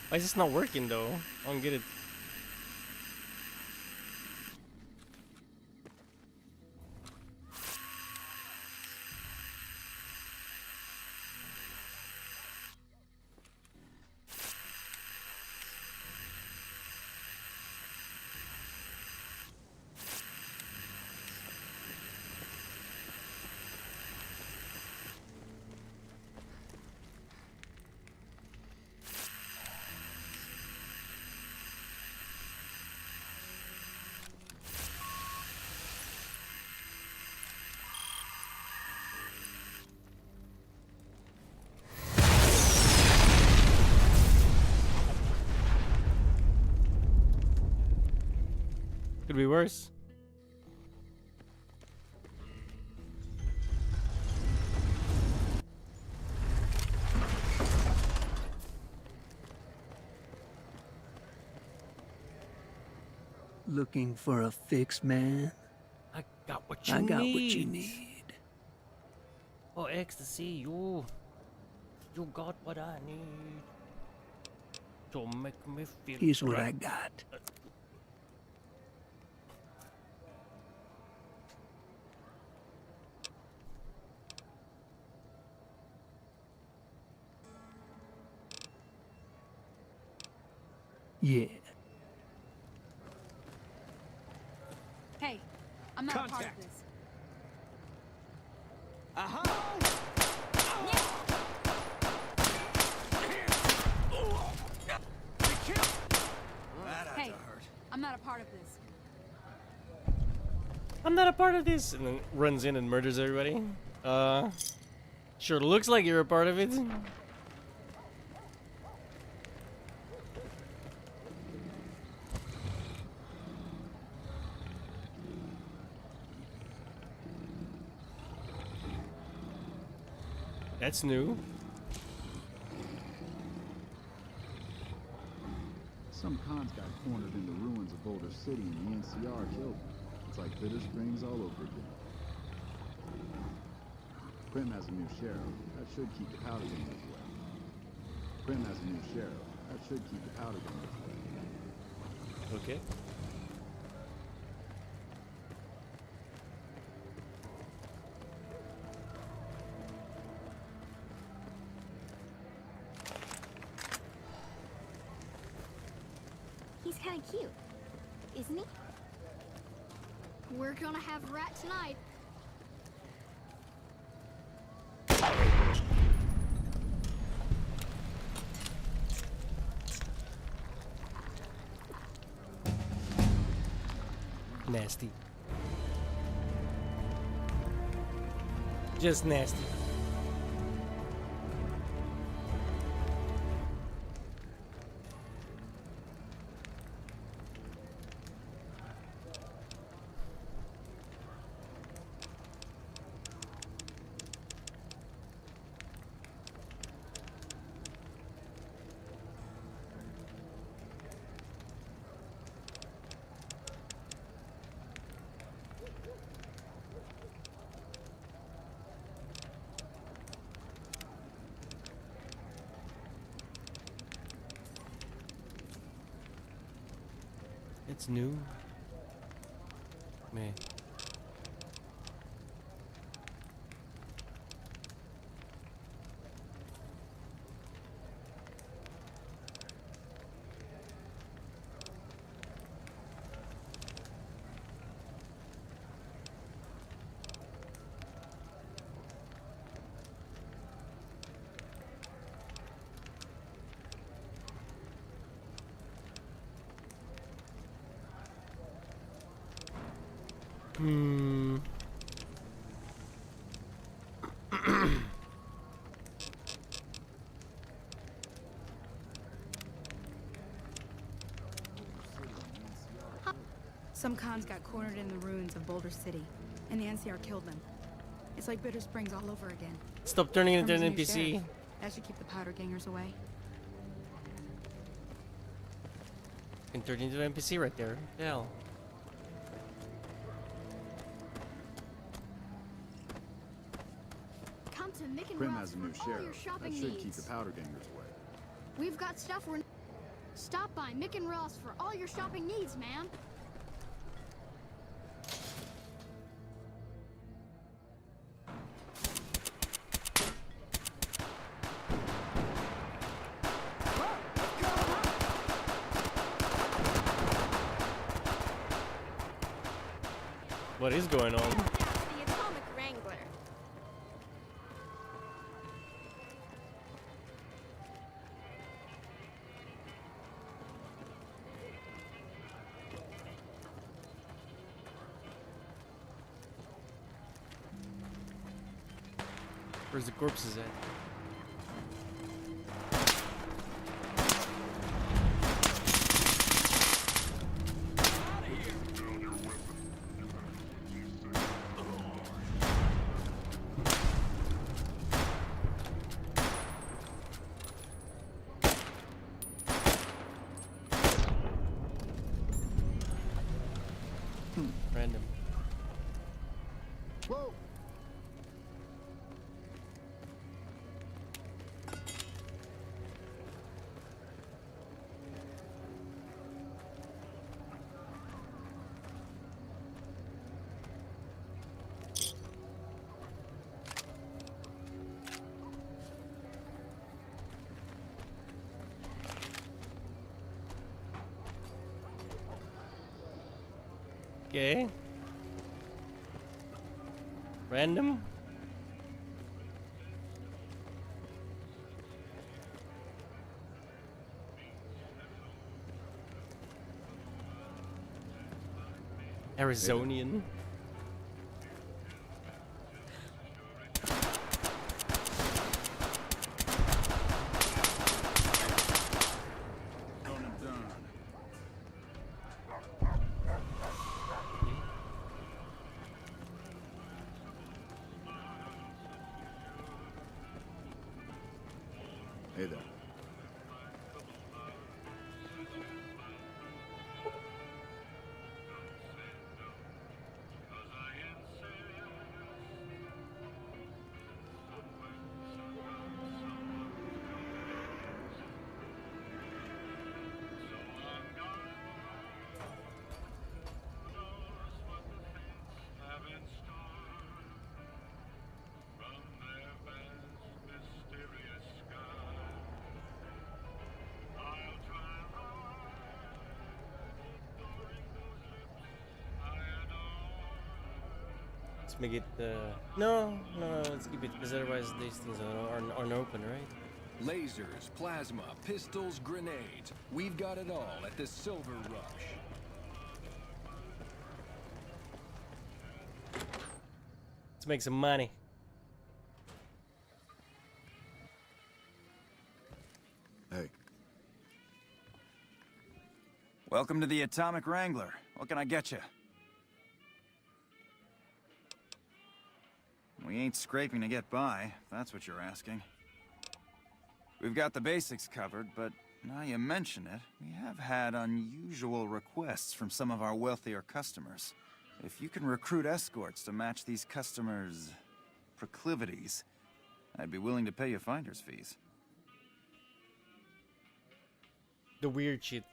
Why is this not working though? I don't get it. Could be worse. Looking for a fix, man? I got what you I need. got what you need. Oh, ecstasy, you got what I need to make me feel. Here's what right. I got. Yeah. Hey, I'm not a part of this. Hey, I'm not a part of this. I'm not a part of this, and then runs in and murders everybody. Sure looks like you're a part of it. That's new. Some cons got cornered in the ruins of Boulder City and the NCR killed them. It's like Bitter Springs all over again. Prim has a new sheriff. That should keep the powder gangers away. Prim has a new sheriff. That should keep the powder gangers away. Okay. He's kind of cute, isn't he? We're gonna have rat tonight. Nasty. Just nasty. It's new. Man. Some cons got cornered in the ruins of Boulder City, and the NCR killed them. It's like Bitter Springs all over again. Stop turning into Prim's an a new NPC. sheriff. That should keep the powder gangers away. Can turn into an NPC right there. Hell. Come to Mick and Prim Ross has a new for all your sheriff. shopping That should keep needs. the powder gangers away. We've got stuff we're... Stop by Mick and Ross for all your shopping needs, man. What is going on? The Atomic Wrangler. Where's the corpses at? Whoa! Okay. Random? Arizonian? Hey there. Let's make it, no, let's keep it, because otherwise these things aren't open, right? Lasers, plasma, pistols, grenades. We've got it all at the Silver Rush. Let's make some money. Hey. Welcome to the Atomic Wrangler. What can I get you? We ain't scraping to get by, if that's what you're asking. We've got the basics covered, but now you mention it, we have had unusual requests from some of our wealthier customers. If you can recruit escorts to match these customers' proclivities, I'd be willing to pay you finder's fees. The weird shit.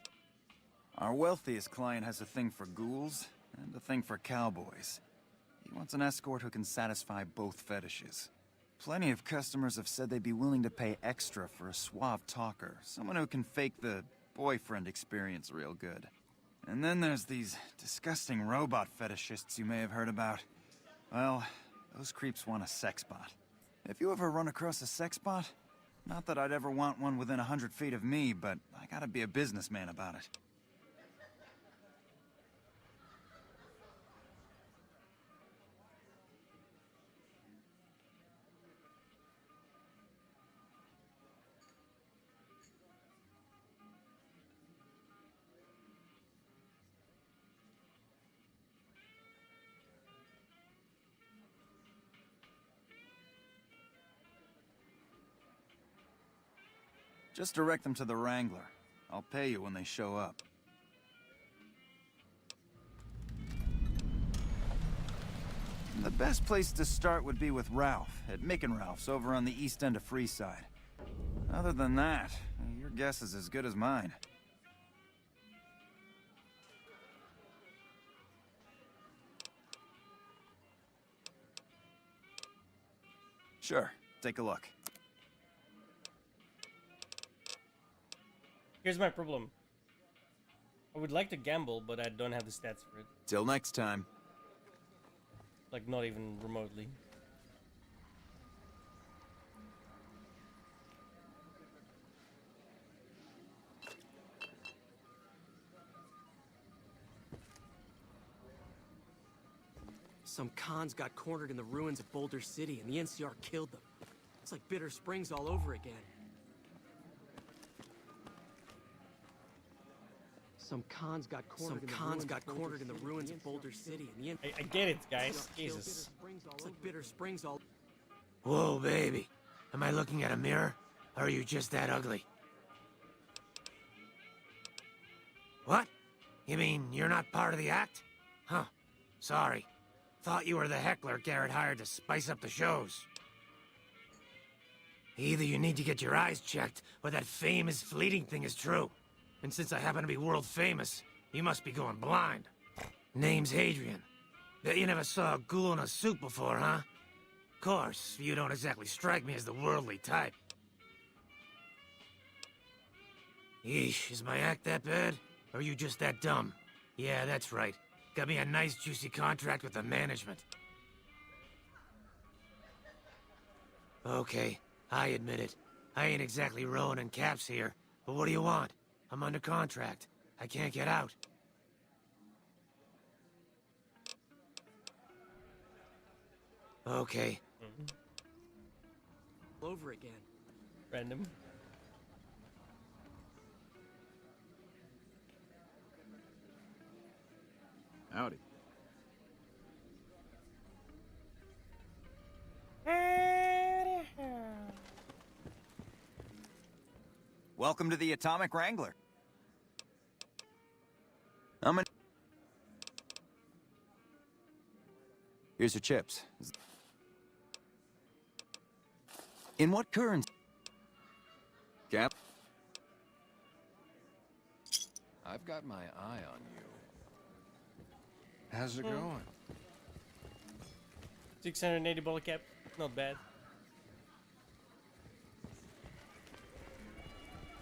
Our wealthiest client has a thing for ghouls and a thing for cowboys. He wants an escort who can satisfy both fetishes. Plenty of customers have said they'd be willing to pay extra for a suave talker, someone who can fake the boyfriend experience real good. And then there's these disgusting robot fetishists you may have heard about. Well, those creeps want a sex bot. If you ever run across a sex bot, not that I'd ever want one within 100 feet of me, but I gotta be a businessman about it. Just direct them to the Wrangler. I'll pay you when they show up. The best place to start would be with Ralph, at Mick and Ralph's over on the east end of Freeside. Other than that, your guess is as good as mine. Sure, take a look. Here's my problem. I would like to gamble, but I don't have the stats for it. Till next time. Like, not even remotely. Some cons got cornered in the ruins of Boulder City, and the NCR killed them. It's like Bitter Springs all over again. Some cons got cornered in the ruins of Boulder City, and the I get it, guys. Jesus. It's like Bitter Springs all. Whoa, baby. Am I looking at a mirror? Or are you just that ugly? What? You mean you're not part of the act? Huh. Sorry. Thought you were the heckler Garrett hired to spice up the shows. Either you need to get your eyes checked, or that fame is fleeting thing is true. And since I happen to be world famous, you must be going blind. Name's Hadrian. Bet you never saw a ghoul in a suit before, huh? Course, you don't exactly strike me as the worldly type. Yeesh, is my act that bad? Or are you just that dumb? Yeah, that's right. Got me a nice juicy contract with the management. Okay, I admit it. I ain't exactly rowing in caps here, but what do you want? I'm under contract. I can't get out. Okay. Over again. Random. Howdy. Welcome to the Atomic Wrangler. Here's your chips. In what currency? Cap? I've got my eye on you. How's it going? 680 bullet cap. Not bad.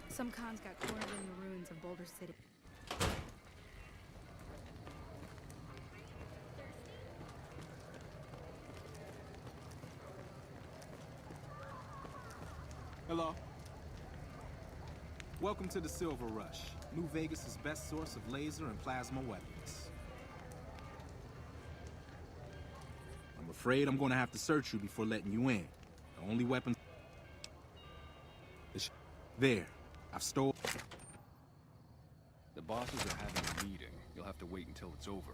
Some cons got cornered in the ruins of Boulder City. Hello. Welcome to the Silver Rush, New Vegas' best source of laser and plasma weapons. I'm afraid I'm going to have to search you before letting you in. The only weapon... There. I've stolen... The bosses are having a meeting. You'll have to wait until it's over.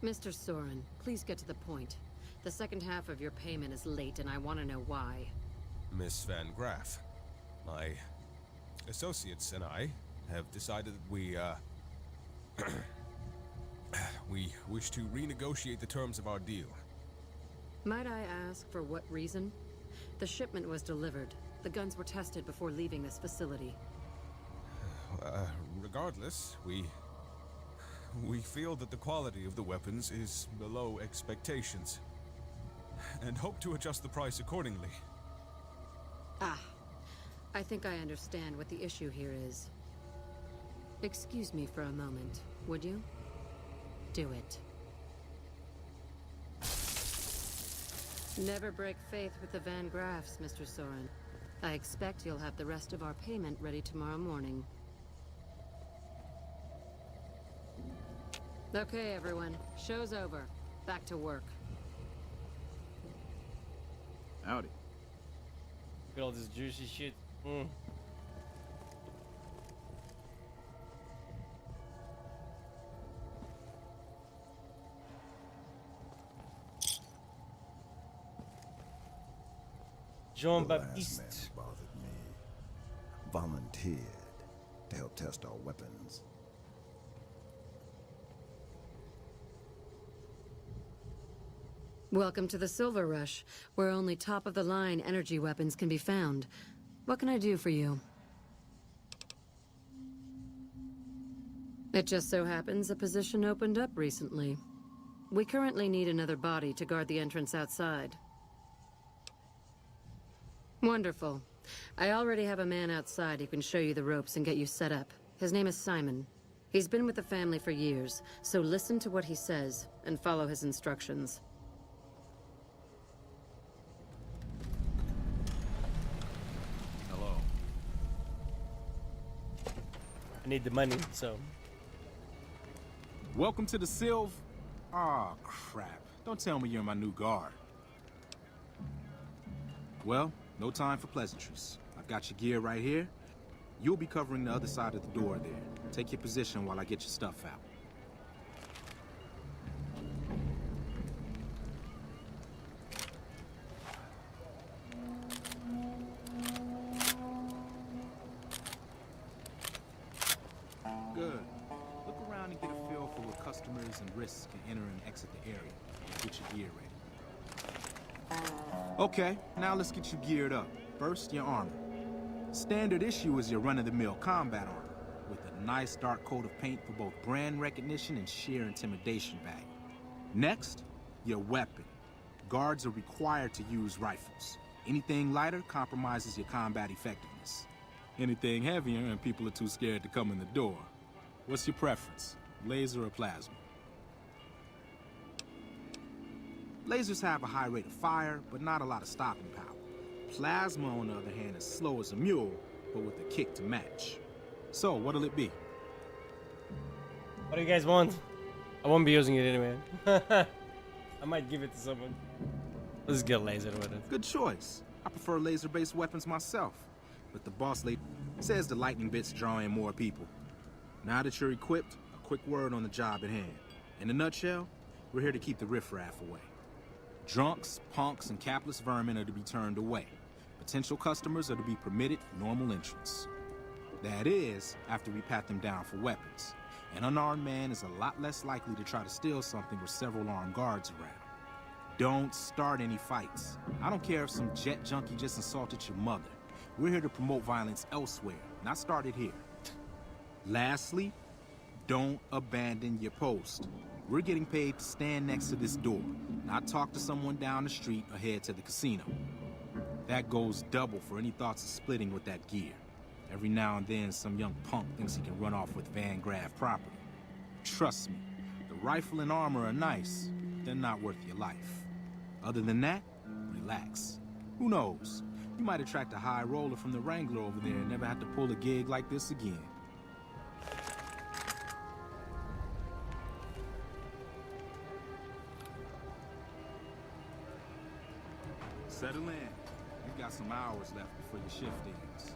Mr. Soren, please get to the point. The second half of your payment is late, and I want to know why. Miss Van Graff, my associates and I have decided that we wish to renegotiate the terms of our deal. Might I ask for what reason? The shipment was delivered. The guns were tested before leaving this facility. Regardless, we feel that the quality of the weapons is below expectations, and hope to adjust the price accordingly. Ah, I think I understand what the issue here is. Excuse me for a moment, would you? Do it. Never break faith with the Van Graffs, Mr. Soren. I expect you'll have the rest of our payment ready tomorrow morning. Okay, everyone. Show's over. Back to work. Howdy. Look at all this juicy shit. Jean-Baptiste. The last man bothered me. Volunteered to help test our weapons. Welcome to the Silver Rush, where only top-of-the-line energy weapons can be found. What can I do for you? It just so happens a position opened up recently. We currently need another body to guard the entrance outside. Wonderful. I already have a man outside who can show you the ropes and get you set up. His name is Simon. He's been with the family for years, so listen to what he says and follow his instructions. Hello. I need the money, so... Welcome to the Silv... Aw, crap. Don't tell me you're my new guard. Well, no time for pleasantries. I've got your gear right here. You'll be covering the other side of the door there. Take your position while I get your stuff out. Good. Look around and get a feel for what customers and risks can enter your gear ready. Okay, now let's get you geared up. First, your armor. Standard issue is your run-of-the-mill combat armor, with a nice dark coat of paint for both brand recognition and sheer intimidation value. Next, your weapon. Guards are required to use rifles. Anything lighter compromises your combat effectiveness. Anything heavier and people are too scared to come in the door. What's your preference, laser or plasma? Lasers have a high rate of fire, but not a lot of stopping power. Plasma, on the other hand, is slow as a mule, but with a kick to match. So, what'll it be? What do you guys want? I won't be using it anyway. I might give it to someone. Let's get laser with it. Good choice. I prefer laser-based weapons myself, but the boss lady says the lightning bits draw in more people. Now that you're equipped, a quick word on the job at hand. In a nutshell, we're here to keep the riffraff away. Drunks, punks, and capless vermin are to be turned away. Potential customers are to be permitted normal entrance. That is, after we pat them down for weapons. An unarmed man is a lot less likely to try to steal something with several armed guards around. Don't start any fights. I don't care if some jet junkie just insulted your mother. We're here to promote violence elsewhere, not start it here. Lastly, don't abandon your post. We're getting paid to stand next to this door, not talk to someone down the street or head to the casino. That goes double for any thoughts of splitting with that gear. Every now and then, some young punk thinks he can run off with Van Graff property. Trust me, the rifle and armor are nice, but they're not worth your life. Other than that, relax. Who knows? You might attract a high roller from the Wrangler over there and never have to pull a gig like this again. Settle in. You've got some hours left before your shift ends.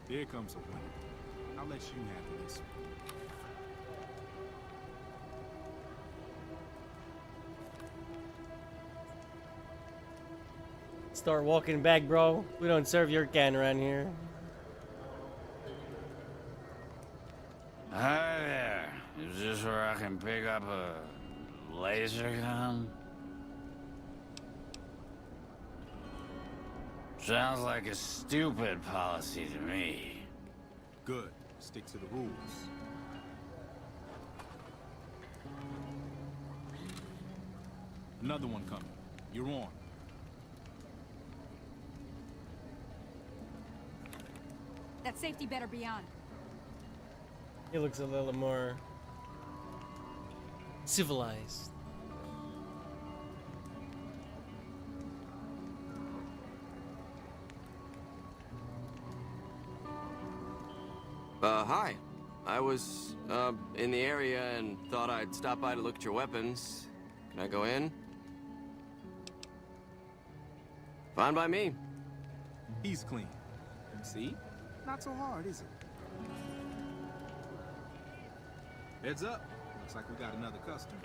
Here comes a winner. I'll let you handle this one. Start walking back, bro. We don't serve your can around here. Hi there. Is this where I can pick up a laser gun? Sounds like a stupid policy to me. Good. Stick to the rules. Another one coming. You're on. That safety better be on. He looks a little more civilized. Hi. I was, in the area and thought I'd stop by to look at your weapons. Can I go in? Fine by me. He's clean. See? Not so hard, is it? Heads up. Looks like we got another customer.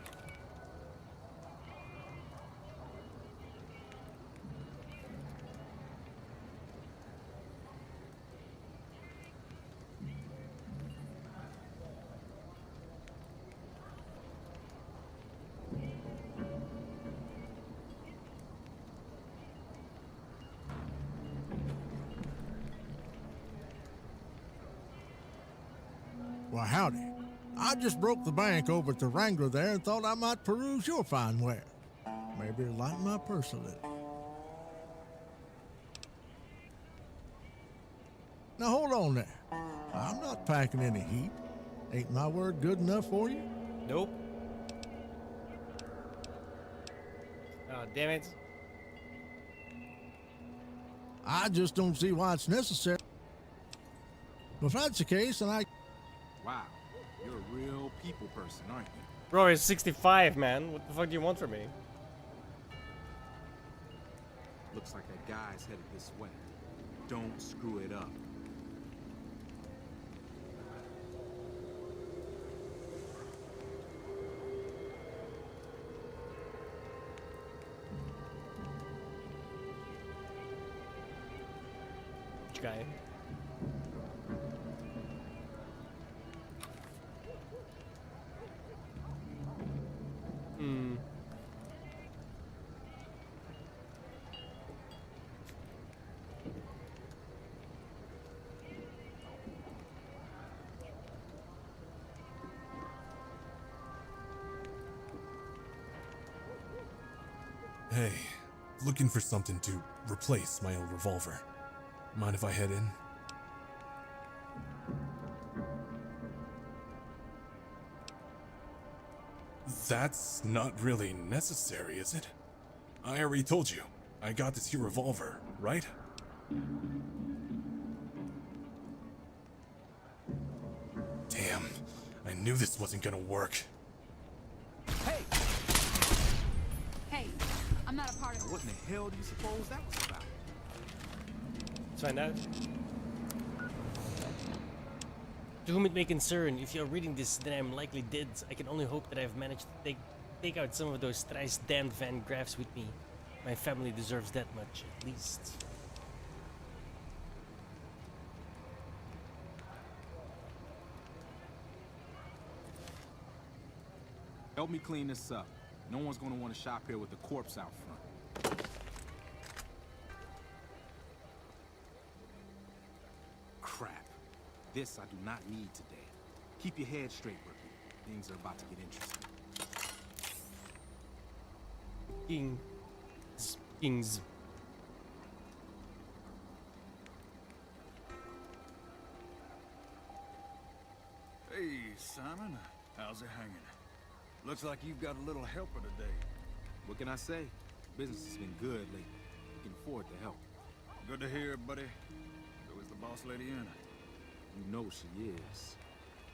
Well, howdy. I just broke the bank over at the Wrangler there and thought I might peruse your fine ware. Maybe it'll lighten my purse a little. Now hold on there. I'm not packing any heat. Ain't my word good enough for you? Nope. Oh, damn it. I just don't see why it's necessary. But if that's the case, then I... Wow, you're a real people person, aren't you? Bro, it's 65, man. What the fuck do you want from me? Looks like that guy's headed this way. Don't screw it up. Which guy? Hey, looking for something to replace my old revolver. Mind if I head in? That's not really necessary, is it? I already told you. I got this here revolver, right? Damn, I knew this wasn't gonna work. Hey! Hey, I'm not a part of it. What in the hell do you suppose that was about? Let's find out. To whom it may concern, if you're reading this, then I'm likely dead. I can only hope that I've managed to take out some of those thrice damned Van Graffs with me. My family deserves that much, at least. Help me clean this up. No one's gonna want to shop here with a corpse out front. Crap. This I do not need today. Keep your head straight, rookie. Things are about to get interesting. Kings. Hey, Simon. How's it hanging? Looks like you've got a little helper today. What can I say? Business has been good lately. We can afford the help. Good to hear, buddy. So is the boss lady in? You know she is.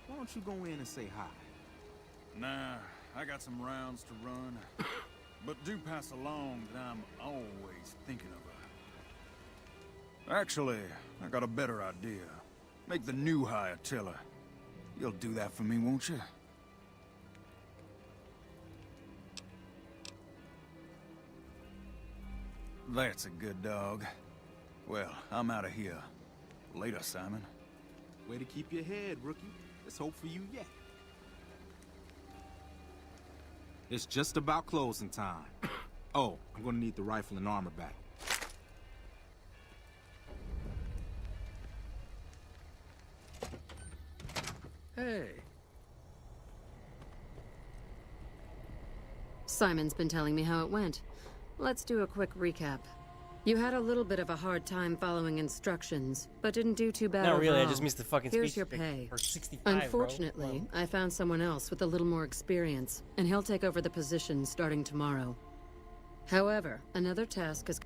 Why don't you go in and say hi? Nah, I got some rounds to run. But do pass along that I'm always thinking of her. Actually, I got a better idea. Make the new hire tell her. You'll do that for me, won't you? That's a good dog. Well, I'm out of here. Later, Simon. Way to keep your head, rookie. Let's hope for you yet. It's just about closing time. Oh, I'm gonna need the rifle and armor back. Hey. Simon's been telling me how it went. Let's do a quick recap. You had a little bit of a hard time following instructions, but didn't do too bad Not really, I overall. just missed the fucking Here's speech your pick pay. for 65, Unfortunately, bro. I found someone else with a little more experience, and he'll take over the position starting tomorrow. However, another task is...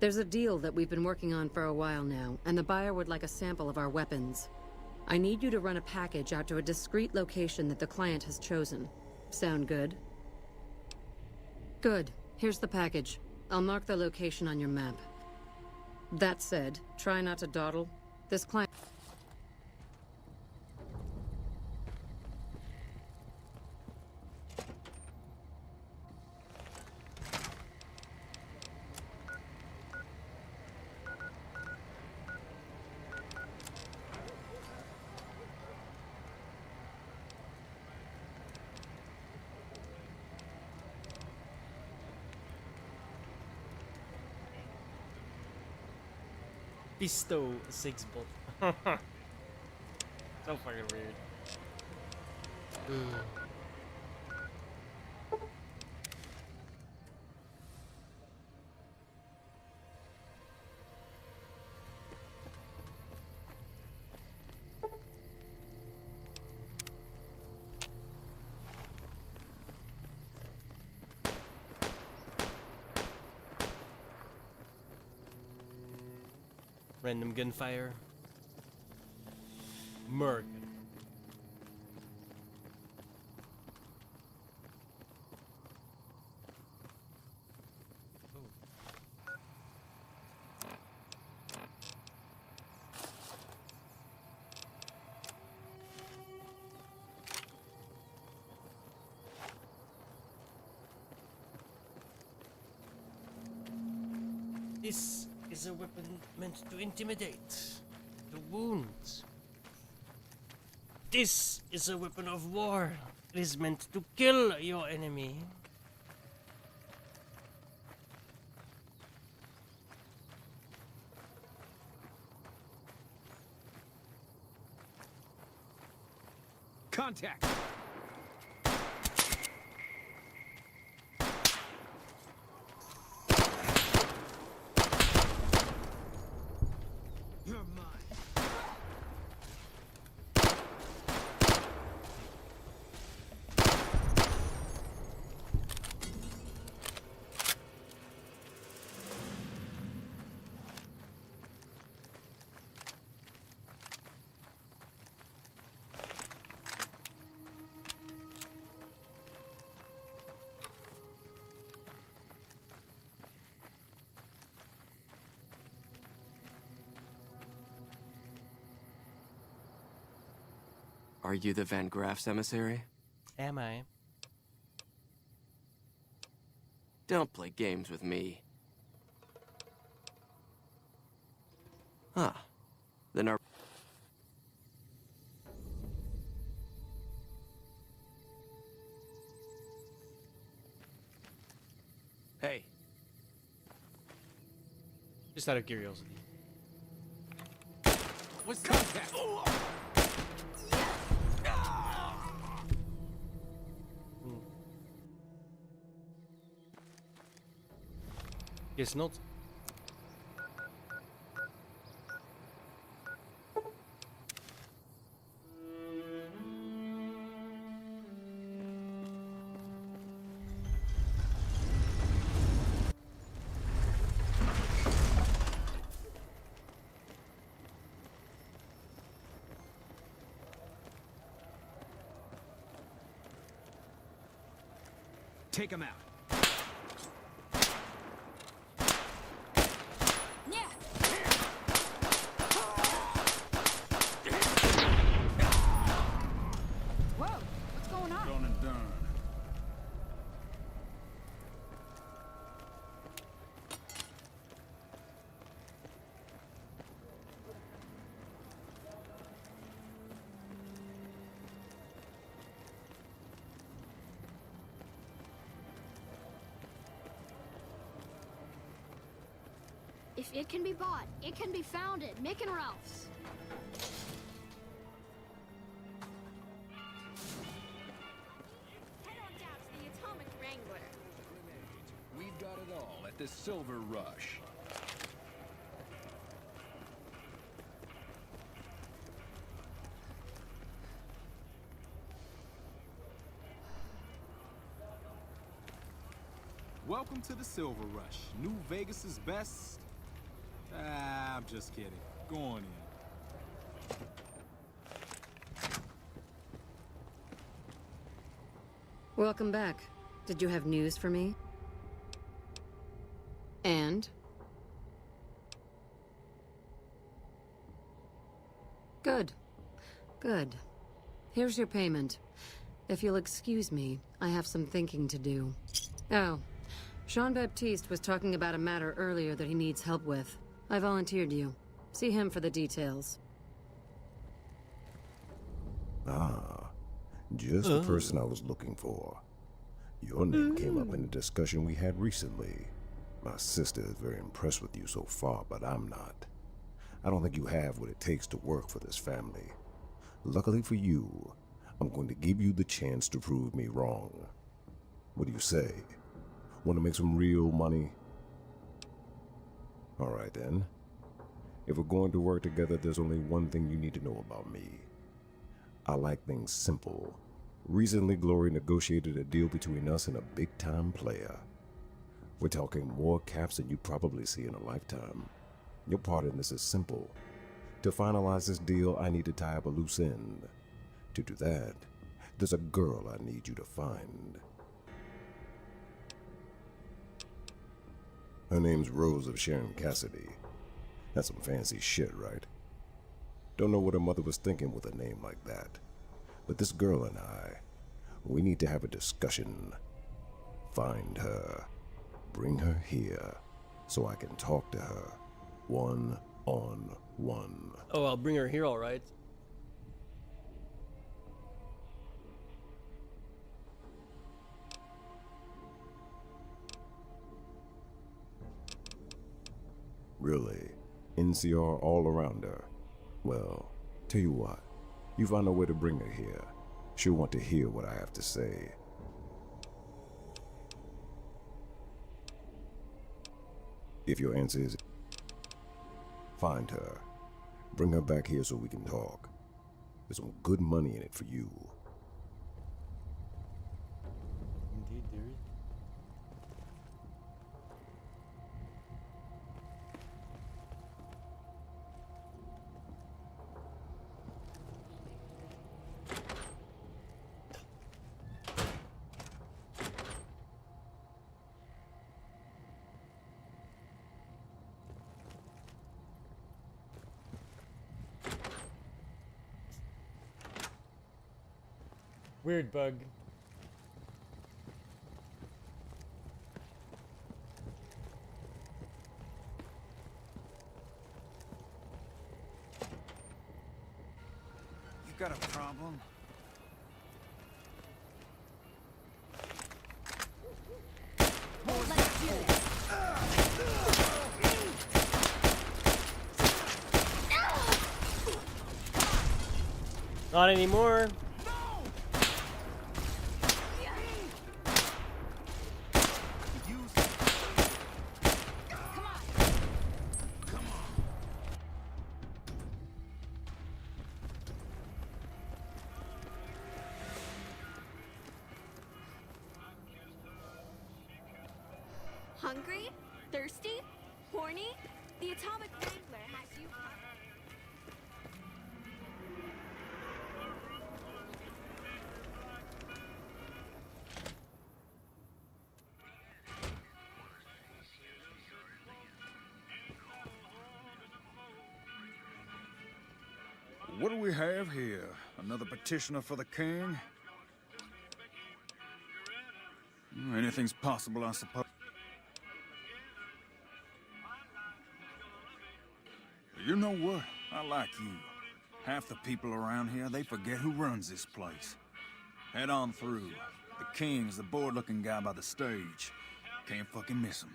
There's a deal that we've been working on for a while now, and the buyer would like a sample of our weapons. I need you to run a package out to a discreet location that the client has chosen. Sound good? Good. Here's the package. I'll mark the location on your map. That said, try not to dawdle. This client... Pisto 6 bolt. So fucking weird. Random gunfire. Merc. This is a weapon meant to intimidate, to wound. This is a weapon of war. It is meant to kill your enemy. Contact! Are you the Van Graff's emissary? Am I? Don't play games with me. Huh. Then our... Hey. Just out of curiosity. What's contact? Guess not. Take him out. Whoa, what's going on? Done and done. If it can be bought, it can be found at Mick and Ralph's. Head on down to the Atomic Wrangler. We've got it all at the Silver Rush. Welcome to the Silver Rush. New Vegas's best. I'm just kidding. Go on in. Welcome back. Did you have news for me? And? Good. Good. Here's your payment. If you'll excuse me, I have some thinking to do. Oh, Jean-Baptiste was talking about a matter earlier that he needs help with. I volunteered you. See him for the details. Ah, just the person I was looking for. Your name came up in a discussion we had recently. My sister is very impressed with you so far, but I'm not. I don't think you have what it takes to work for this family. Luckily for you, I'm going to give you the chance to prove me wrong. What do you say? Want to make some real money? All right then. If we're going to work together, there's only one thing you need to know about me. I like things simple. Recently, Glory negotiated a deal between us and a big-time player. We're talking more caps than you probably see in a lifetime. Your part in this is simple. To finalize this deal, I need to tie up a loose end. To do that, there's a girl I need you to find. Her name's Rose of Sharon Cassidy. That's some fancy shit, right? Don't know what her mother was thinking with a name like that. But this girl and we need to have a discussion. Find her. Bring her here, so I can talk to her. One-on-one. Oh, I'll bring her here, alright. Really? NCR all around her? Well, tell you what. You find a way to bring her here. She'll want to hear what I have to say. If your answer is find her. Bring her back here so we can talk. There's some good money in it for you. Indeed, there is. Weird bug. You've got a problem? Let's do this. Not anymore. Hungry? Thirsty? Horny? The Atomic Wrangler has you covered. What do we have here? Another petitioner for the king? Anything's possible, I suppose. You know what? I like you. Half the people around here, they forget who runs this place. Head on through. The king's the bored-looking guy by the stage. Can't fucking miss him.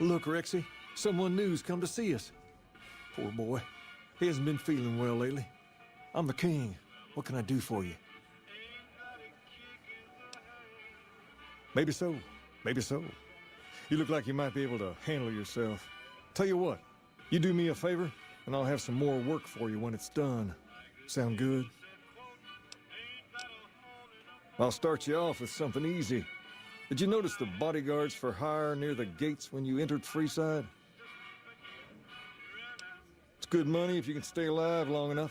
Look, Rexy, someone new's come to see us. Poor boy. He hasn't been feeling well lately. I'm the king. What can I do for you? Maybe so. Maybe so. You look like you might be able to handle yourself. Tell you what, you do me a favor, and I'll have some more work for you when it's done. Sound good? I'll start you off with something easy. Did you notice the bodyguards for hire near the gates when you entered Freeside? It's good money if you can stay alive long enough.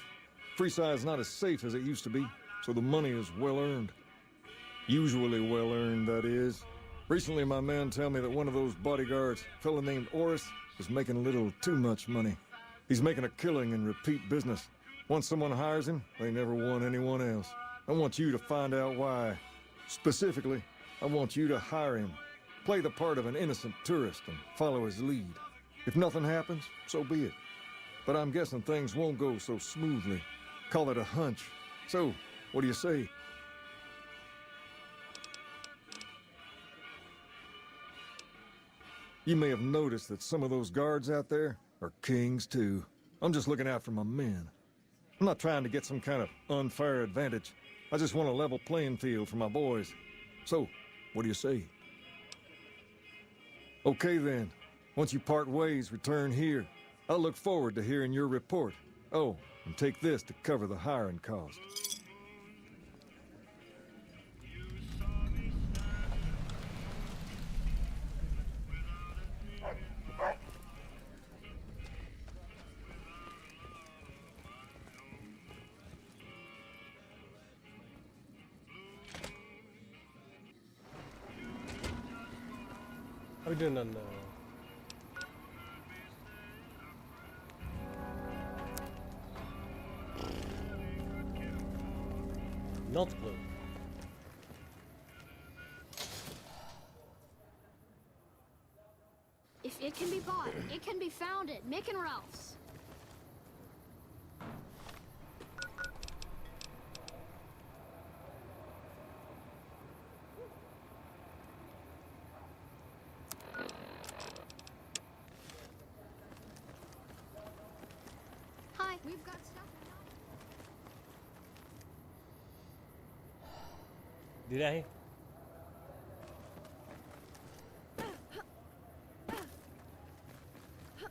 Freeside's not as safe as it used to be, so the money is well earned. Usually well earned, that is. Recently, my man told me that one of those bodyguards, a fellow named Oris, is making a little too much money. He's making a killing in repeat business. Once someone hires him, they never want anyone else. I want you to find out why. Specifically, I want you to hire him. Play the part of an innocent tourist and follow his lead. If nothing happens, so be it. But I'm guessing things won't go so smoothly. Call it a hunch. So, what do you say? You may have noticed that some of those guards out there are kings too. I'm just looking out for my men. I'm not trying to get some kind of unfair advantage. I just want a level playing field for my boys. So, what do you say? Okay then. Once you part ways, return here. I'll look forward to hearing your report. Oh, and take this to cover the hiring cost. How are we doing on not blue? If it can be bought, it can be found at Mick and Ralph's. Hi, we've got stuff. Did I?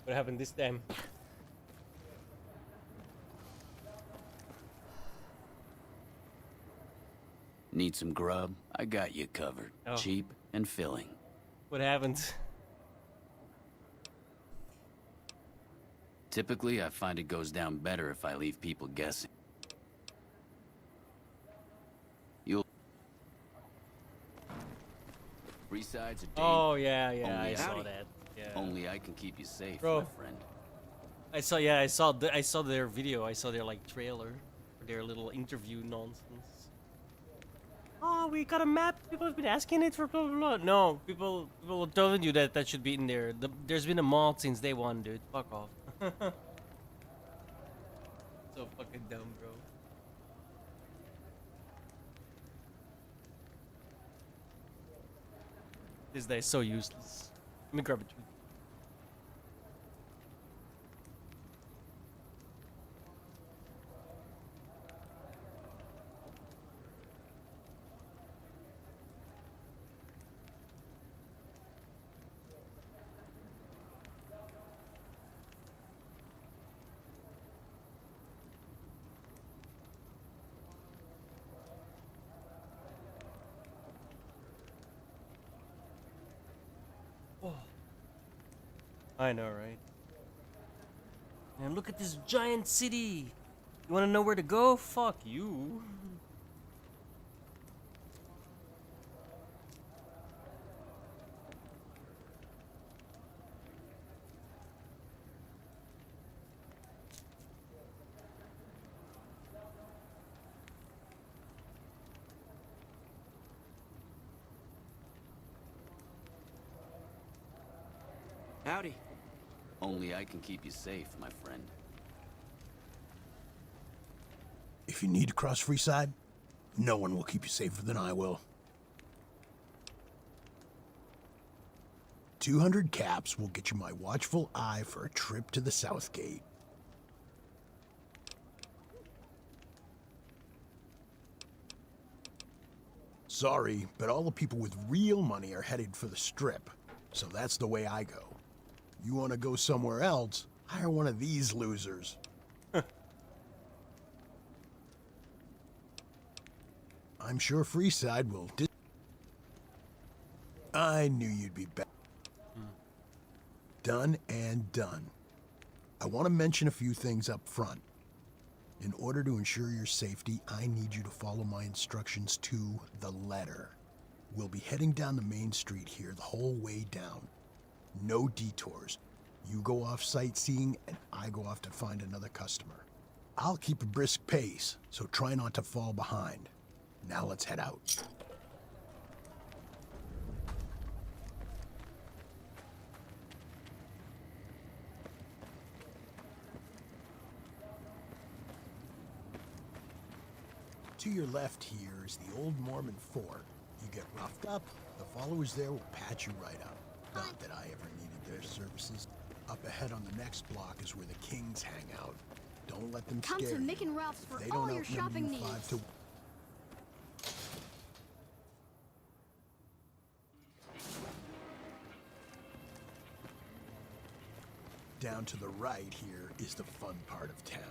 What happened this time? Need some grub? I got you covered. Oh. Cheap and filling. What happened? Typically, I find it goes down better if I leave people guessing. You'll... Freeside's a Oh yeah, yeah, Only I saw howdy. that. Yeah. Only I can keep you safe, Bro. my friend. I saw, yeah, I saw their video. I saw their like trailer, their little interview nonsense. Oh, we got a map. People have been asking it for blah blah blah. No, people are telling you that should be in there. There's been a mod since day one, dude. Fuck off. So fucking dumb, bro. This guy is so useless. Let me grab a tweet. Oh. I know, right? And look at this giant city. You wanna know where to go? Fuck you. Howdy. Only I can keep you safe, my friend. If you need to cross Freeside, no one will keep you safer than I will. 200 caps will get you my watchful eye for a trip to the South Gate. Sorry, but all the people with real money are headed for the Strip, so that's the way I go. You want to go somewhere else, hire one of these losers. I'm sure Freeside will. I knew you'd be back. Done and done. I want to mention a few things up front. In order to ensure your safety, I need you to follow my instructions to the letter. We'll be heading down the main street here the whole way down. No detours. You go off sightseeing, and I go off to find another customer. I'll keep a brisk pace, so try not to fall behind. Now let's head out. To your left here is the old Mormon fort. You get roughed up, the followers there will patch you right up. Not that I ever needed their services. Up ahead on the next block is where the Kings hang out. Don't let them Come scare to you. Mick and Ralph's for They all don't your outnumber shopping you 5 needs. to... Down to the right here is the fun part of town.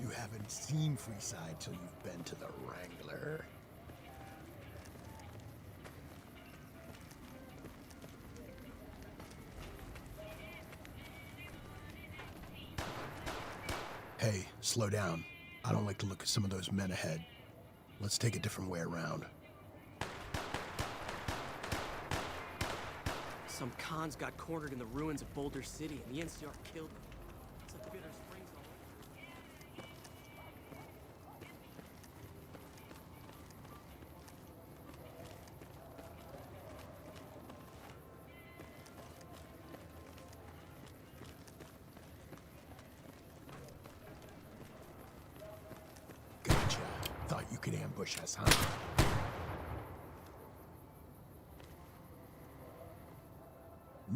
You haven't seen Freeside till you've been to the Wrangler. Hey, slow down. I don't like to look at some of those men ahead. Let's take a different way around. Some cons got cornered in the ruins of Boulder City, and the NCR killed them. It's like Bitter Springs all over. Gotcha. Thought you could ambush us, huh?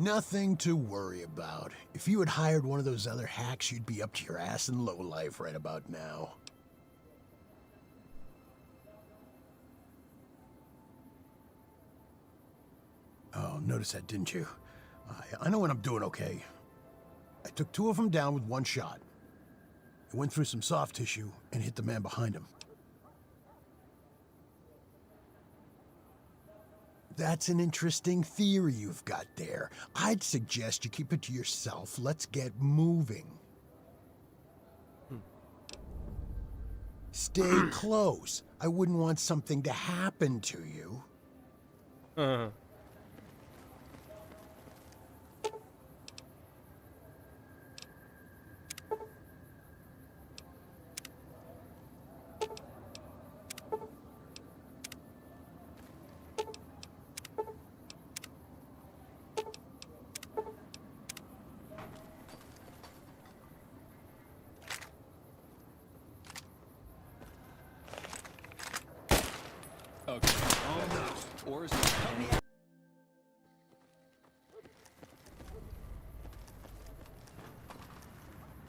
Nothing to worry about. If you had hired one of those other hacks, you'd be up to your ass in lowlife right about now. Oh, notice that, didn't you? I know when I'm doing okay. I took 2 of them down with 1 shot. It went through some soft tissue and hit the man behind him. That's an interesting theory you've got there. I'd suggest you keep it to yourself. Let's get moving. Stay close. I wouldn't want something to happen to you.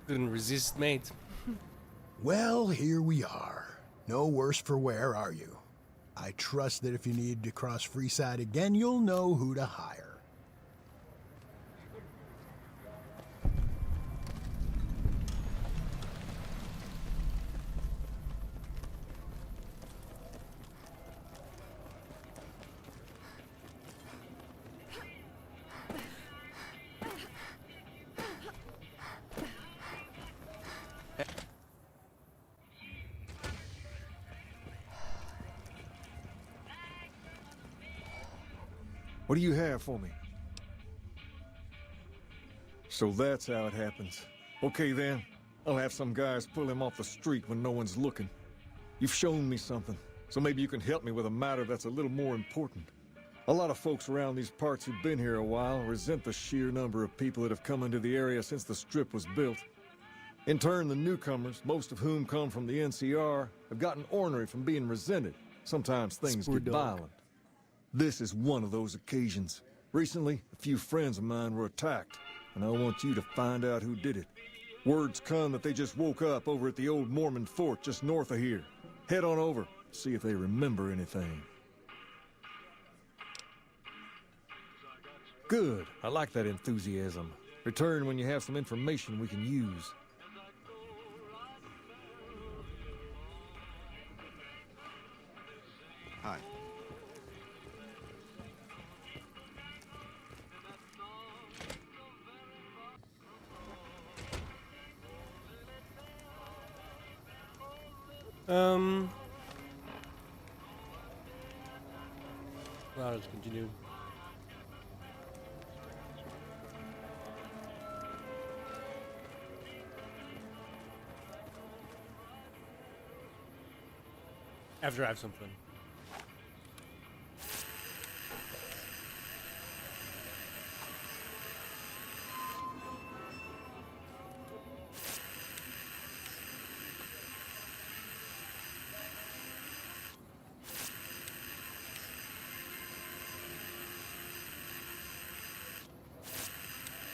Couldn't resist, mate. Well, here we are. No worse for wear, are you? I trust that if you need to cross Freeside again, you'll know who to hire. What do you have for me? So that's how it happens. Okay then, I'll have some guys pull him off the street when no one's looking. You've shown me something, so maybe you can help me with a matter that's a little more important. A lot of folks around these parts who've been here a while resent the sheer number of people that have come into the area since the Strip was built. In turn, the newcomers, most of whom come from the NCR, have gotten ornery from being resented. Sometimes things get violent. This is one of those occasions. Recently, a few friends of mine were attacked, and I want you to find out who did it. Word's come that they just woke up over at the old Mormon fort just north of here. Head on over, see if they remember anything. Good. I like that enthusiasm. Return when you have some information we can use. Hi. Well, let's continue. After I have some fun.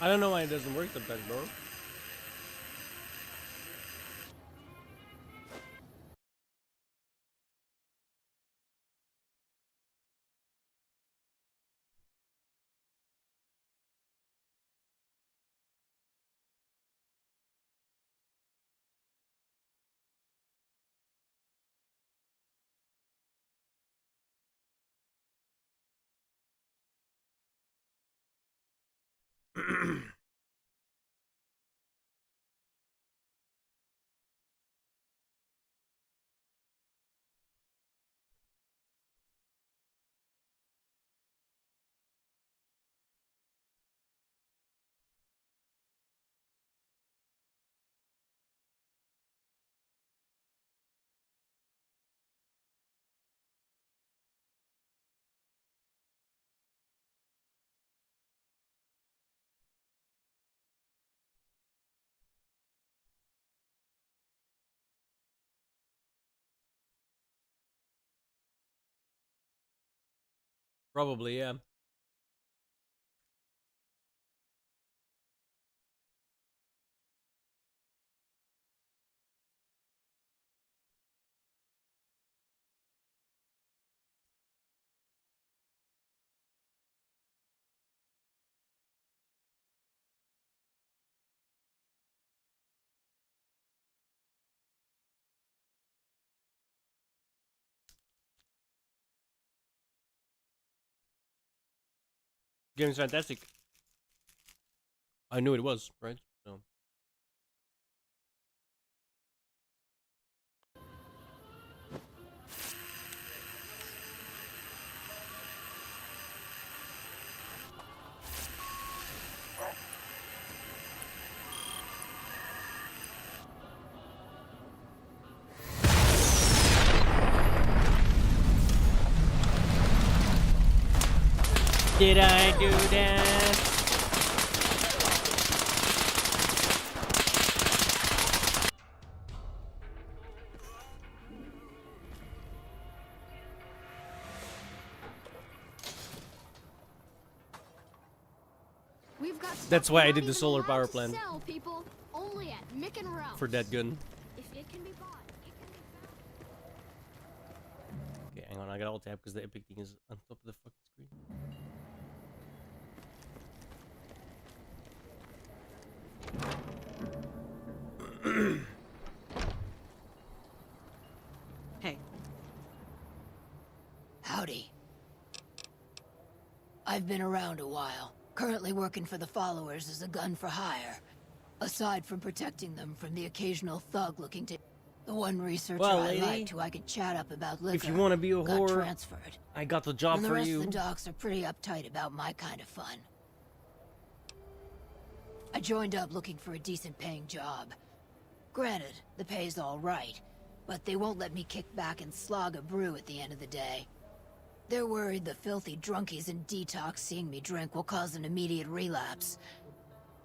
I don't know why it doesn't work sometimes, bro. Probably, yeah. Game's fantastic. I knew it was, right? So. Did I do that? We've got That's why I did the Not solar even power allowed to plant sell, people. Only at Mick and Ralph's. for that gun. If it can be bought, it can be Okay, hang on, I got alt tab because the epic thing is on top of the fucking screen. Hey. Howdy. I've been around a while, currently working for the followers as a gun for hire. Aside from protecting them from the occasional thug looking to... The one researcher Well, I lady, liked who I could chat up about liquor if you want to be a got whore, transferred. I got the job And the for rest you. of the docs are pretty uptight about my kind of fun. I joined up looking for a decent paying job. Granted, the pay's all right, but they won't let me kick back and slog a brew at the end of the day. They're worried the filthy drunkies in detox seeing me drink will cause an immediate relapse.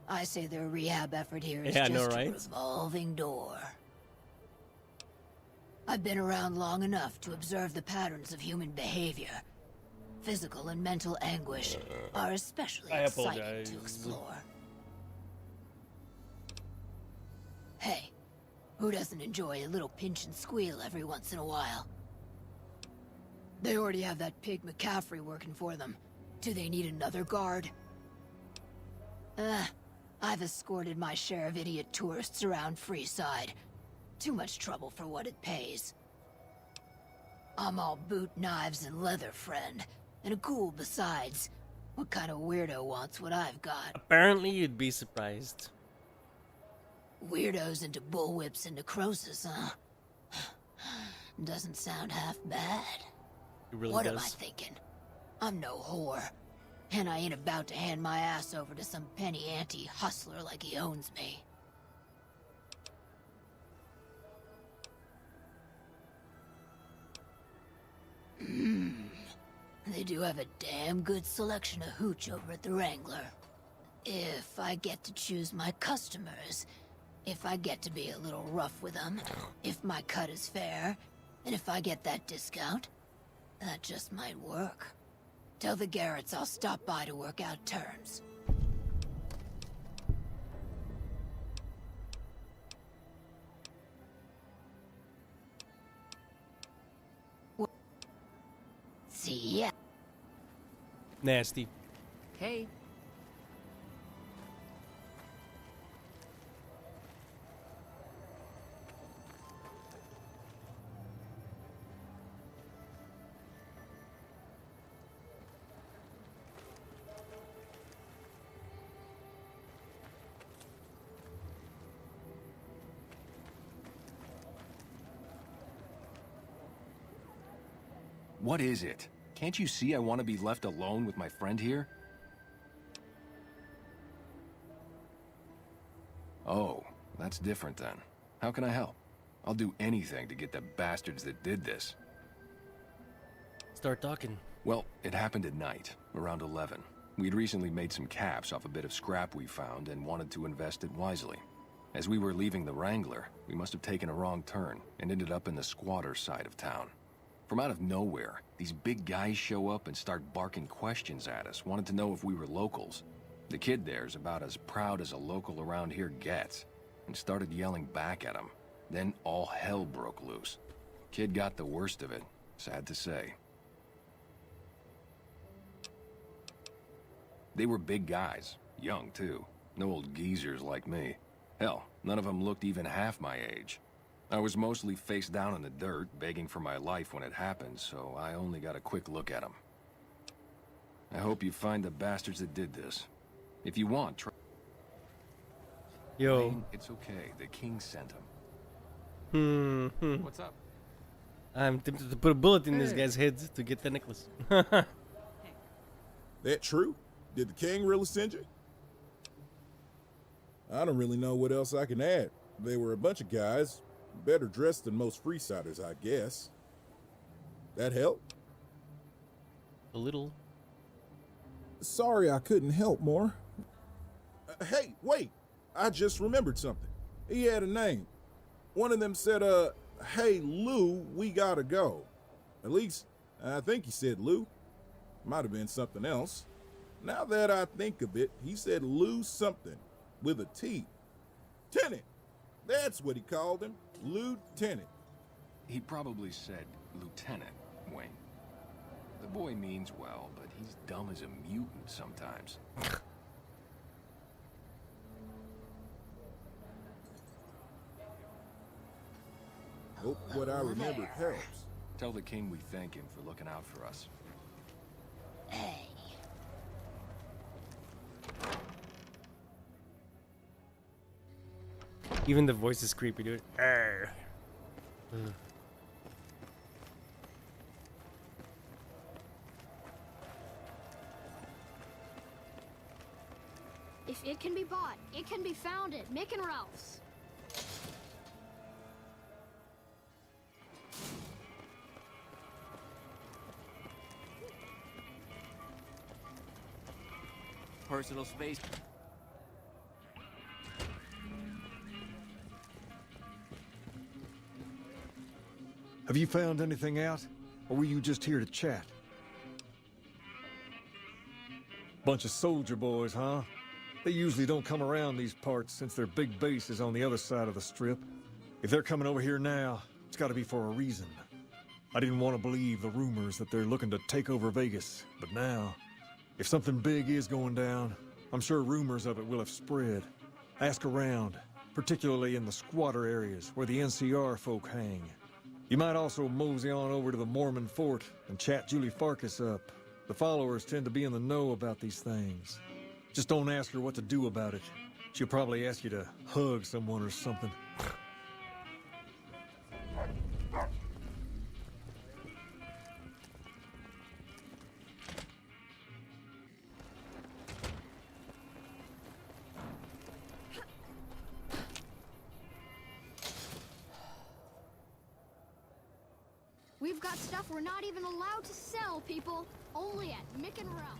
I say their rehab effort here is just a revolving door. I've been around long enough to observe the patterns of human behavior. Physical and mental anguish are especially exciting to explore. Hey, who doesn't enjoy a little pinch and squeal every once in a while? They already have that pig McCaffrey working for them. Do they need another guard? I've escorted my share of idiot tourists around Freeside. Too much trouble for what it pays. I'm all boot, knives, and leather, friend. And a ghoul besides. What kind of weirdo wants what I've got? Apparently, you'd be surprised. Weirdos into bullwhips and necrosis, huh? Doesn't sound half bad. It really What does. am I thinking? I'm no whore. And I ain't about to hand my ass over to some penny ante hustler like he owns me. They do have a damn good selection of hooch over at the Wrangler. If I get to choose my customers, if I get to be a little rough with them, if my cut is fair, and if I get that discount, that just might work. Tell the Garretts I'll stop by to work out terms. See ya. Nasty. Hey. What is it? Can't you see I want to be left alone with my friend here? Oh, that's different then. How can I help? I'll do anything to get the bastards that did this. Start talking. Well, it happened at night, around 11. We'd recently made some caps off a bit of scrap we found and wanted to invest it wisely. As we were leaving the Wrangler, we must have taken a wrong turn and ended up in the squatter side of town. From out of nowhere, these big guys show up and start barking questions at us, wanted to know if we were locals. The kid there's about as proud as a local around here gets, and started yelling back at him. Then all hell broke loose. Kid got the worst of it, sad to say. They were big guys, young too, no old geezers like me. Hell, none of them looked even half my age. I was mostly face down in the dirt, begging for my life when it happened, so I only got a quick look at them. I hope you find the bastards that did this. If you want, try... Yo. Wayne, it's okay. The king sent him. What's up? I'm tempted to put a bullet in this guy's head to get the necklace. That true? Did the king really send you? I don't really know what else I can add. They were a bunch of guys, better dressed than most Freesiders, I guess. That help? A little. Sorry I couldn't help more. Hey, wait! I just remembered something. He had a name. One of them said, hey, Lou, we gotta go. At least, I think he said Lou. Might have been something else. Now that I think of it, he said Lou something with a T. Tenant. That's what he called him. Lieutenant. He probably said Lieutenant, Wayne. The boy means well, but he's dumb as a mutant sometimes. Hope what I remembered helps. Tell the king we thank him for looking out for us. Hey. Even the voice is creepy, dude. Arr. If it can be bought, it can be found at Mick and Ralph's. Personal space. Have you found anything out? Or were you just here to chat? Bunch of soldier boys, huh? They usually don't come around these parts since their big base is on the other side of the strip. If they're coming over here now, it's gotta be for a reason. I didn't want to believe the rumors that they're looking to take over Vegas, but now, if something big is going down, I'm sure rumors of it will have spread. Ask around, particularly in the squatter areas where the NCR folk hang. You might also mosey on over to the Mormon fort and chat Julie Farkas up. The followers tend to be in the know about these things. Just don't ask her what to do about it. She'll probably ask you to hug someone or something. We've got stuff we're not even allowed to sell, people. Only at Mick and Ralph's.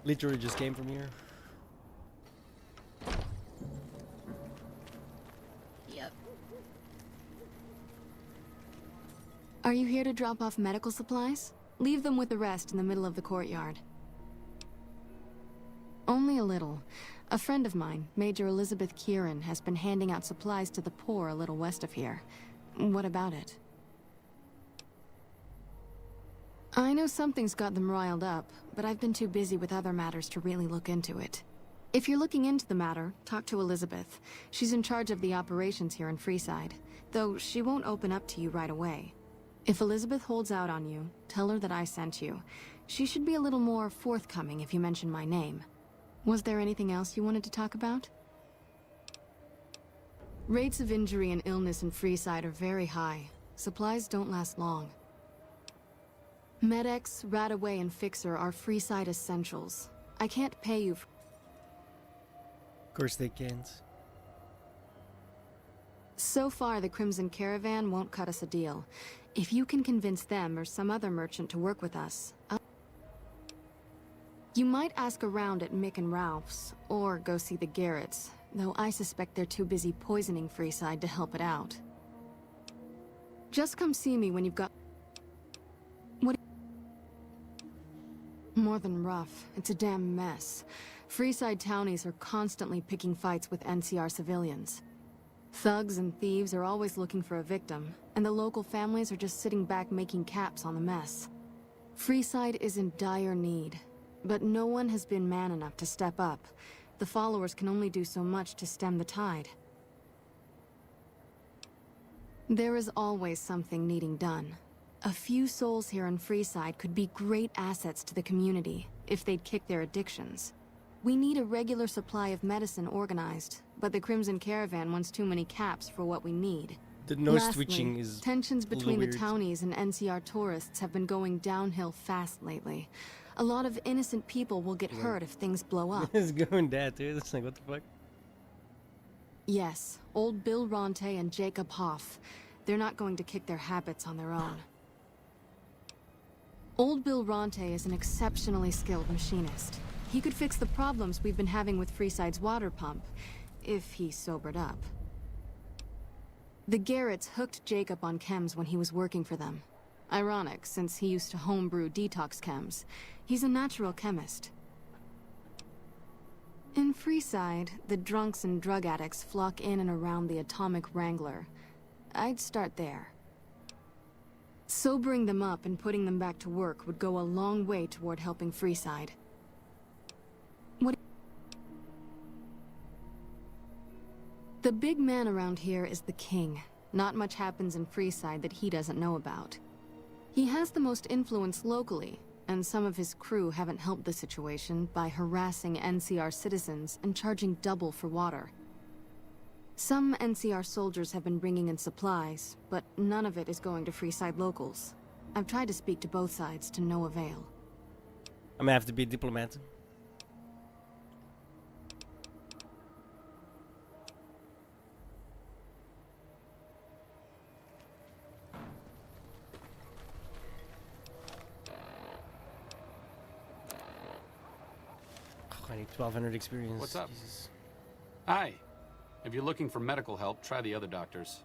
Literally just came from here. Yep. Are you here to drop off medical supplies? Leave them with the rest in the middle of the courtyard. Only a little. A friend of mine, Major Elizabeth Kieran, has been handing out supplies to the poor a little west of here. What about it? I know something's got them riled up, but I've been too busy with other matters to really look into it. If you're looking into the matter, talk to Elizabeth. She's in charge of the operations here in Freeside, though she won't open up to you right away. If Elizabeth holds out on you, tell her that I sent you. She should be a little more forthcoming if you mention my name. Was there anything else you wanted to talk about? Rates of injury and illness in Freeside are very high. Supplies don't last long. Med-X, Radaway, and Fixer are Freeside essentials. I can't pay you for— Of course they can't. So far, the Crimson Caravan won't cut us a deal. If you can convince them or some other merchant to work with us, you might ask around at Mick and Ralph's, or go see the Garretts, though I suspect they're too busy poisoning Freeside to help it out. Just come see me when you've got— What? More than rough. It's a damn mess. Freeside townies are constantly picking fights with NCR civilians. Thugs and thieves are always looking for a victim, and the local families are just sitting back making caps on the mess. Freeside is in dire need, but no one has been man enough to step up. The followers can only do so much to stem the tide. There is always something needing done. A few souls here in Freeside could be great assets to the community if they'd kick their addictions. We need a regular supply of medicine organized, but the Crimson Caravan wants too many caps for what we need. The nose Lastly, twitching is tensions between the weird. townies and NCR tourists have been going downhill fast lately. A lot of innocent people will get hurt if things blow up. It's going that, dude. It's like, what the fuck? Yes, old Bill Ronte and Jacob Hoff. They're not going to kick their habits on their own. Old Bill Ronte is an exceptionally skilled machinist. He could fix the problems we've been having with Freeside's water pump, if he sobered up. The Garretts hooked Jacob on chems when he was working for them. Ironic, since he used to homebrew detox chems. He's a natural chemist. In Freeside, the drunks and drug addicts flock in and around the Atomic Wrangler. I'd start there. Sobering them up and putting them back to work would go a long way toward helping Freeside. The big man around here is the king. Not much happens in Freeside that he doesn't know about. He has the most influence locally, and some of his crew haven't helped the situation by harassing NCR citizens and charging double for water. Some NCR soldiers have been bringing in supplies, but none of it is going to Freeside locals. I've tried to speak to both sides to no avail. I'm gonna have to be a diplomat. I need 1200 experience. What's up? Jesus. Hi. If you're looking for medical help, try the other doctors.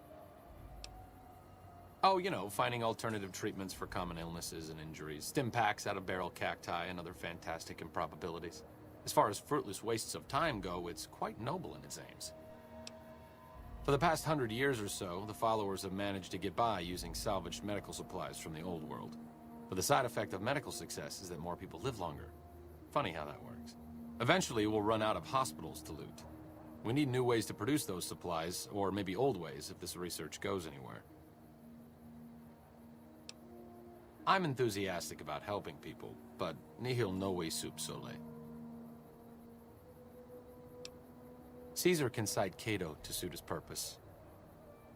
Oh, you know, finding alternative treatments for common illnesses and injuries, stim packs out of barrel cacti, and other fantastic improbabilities. As far as fruitless wastes of time go, it's quite noble in its aims. For the past 100 years or so, the followers have managed to get by using salvaged medical supplies from the old world. But the side effect of medical success is that more people live longer. Funny how that works. Eventually, we'll run out of hospitals to loot. We need new ways to produce those supplies, or maybe old ways if this research goes anywhere. I'm enthusiastic about helping people, but nihil novi sub sole. Caesar can cite Cato to suit his purpose.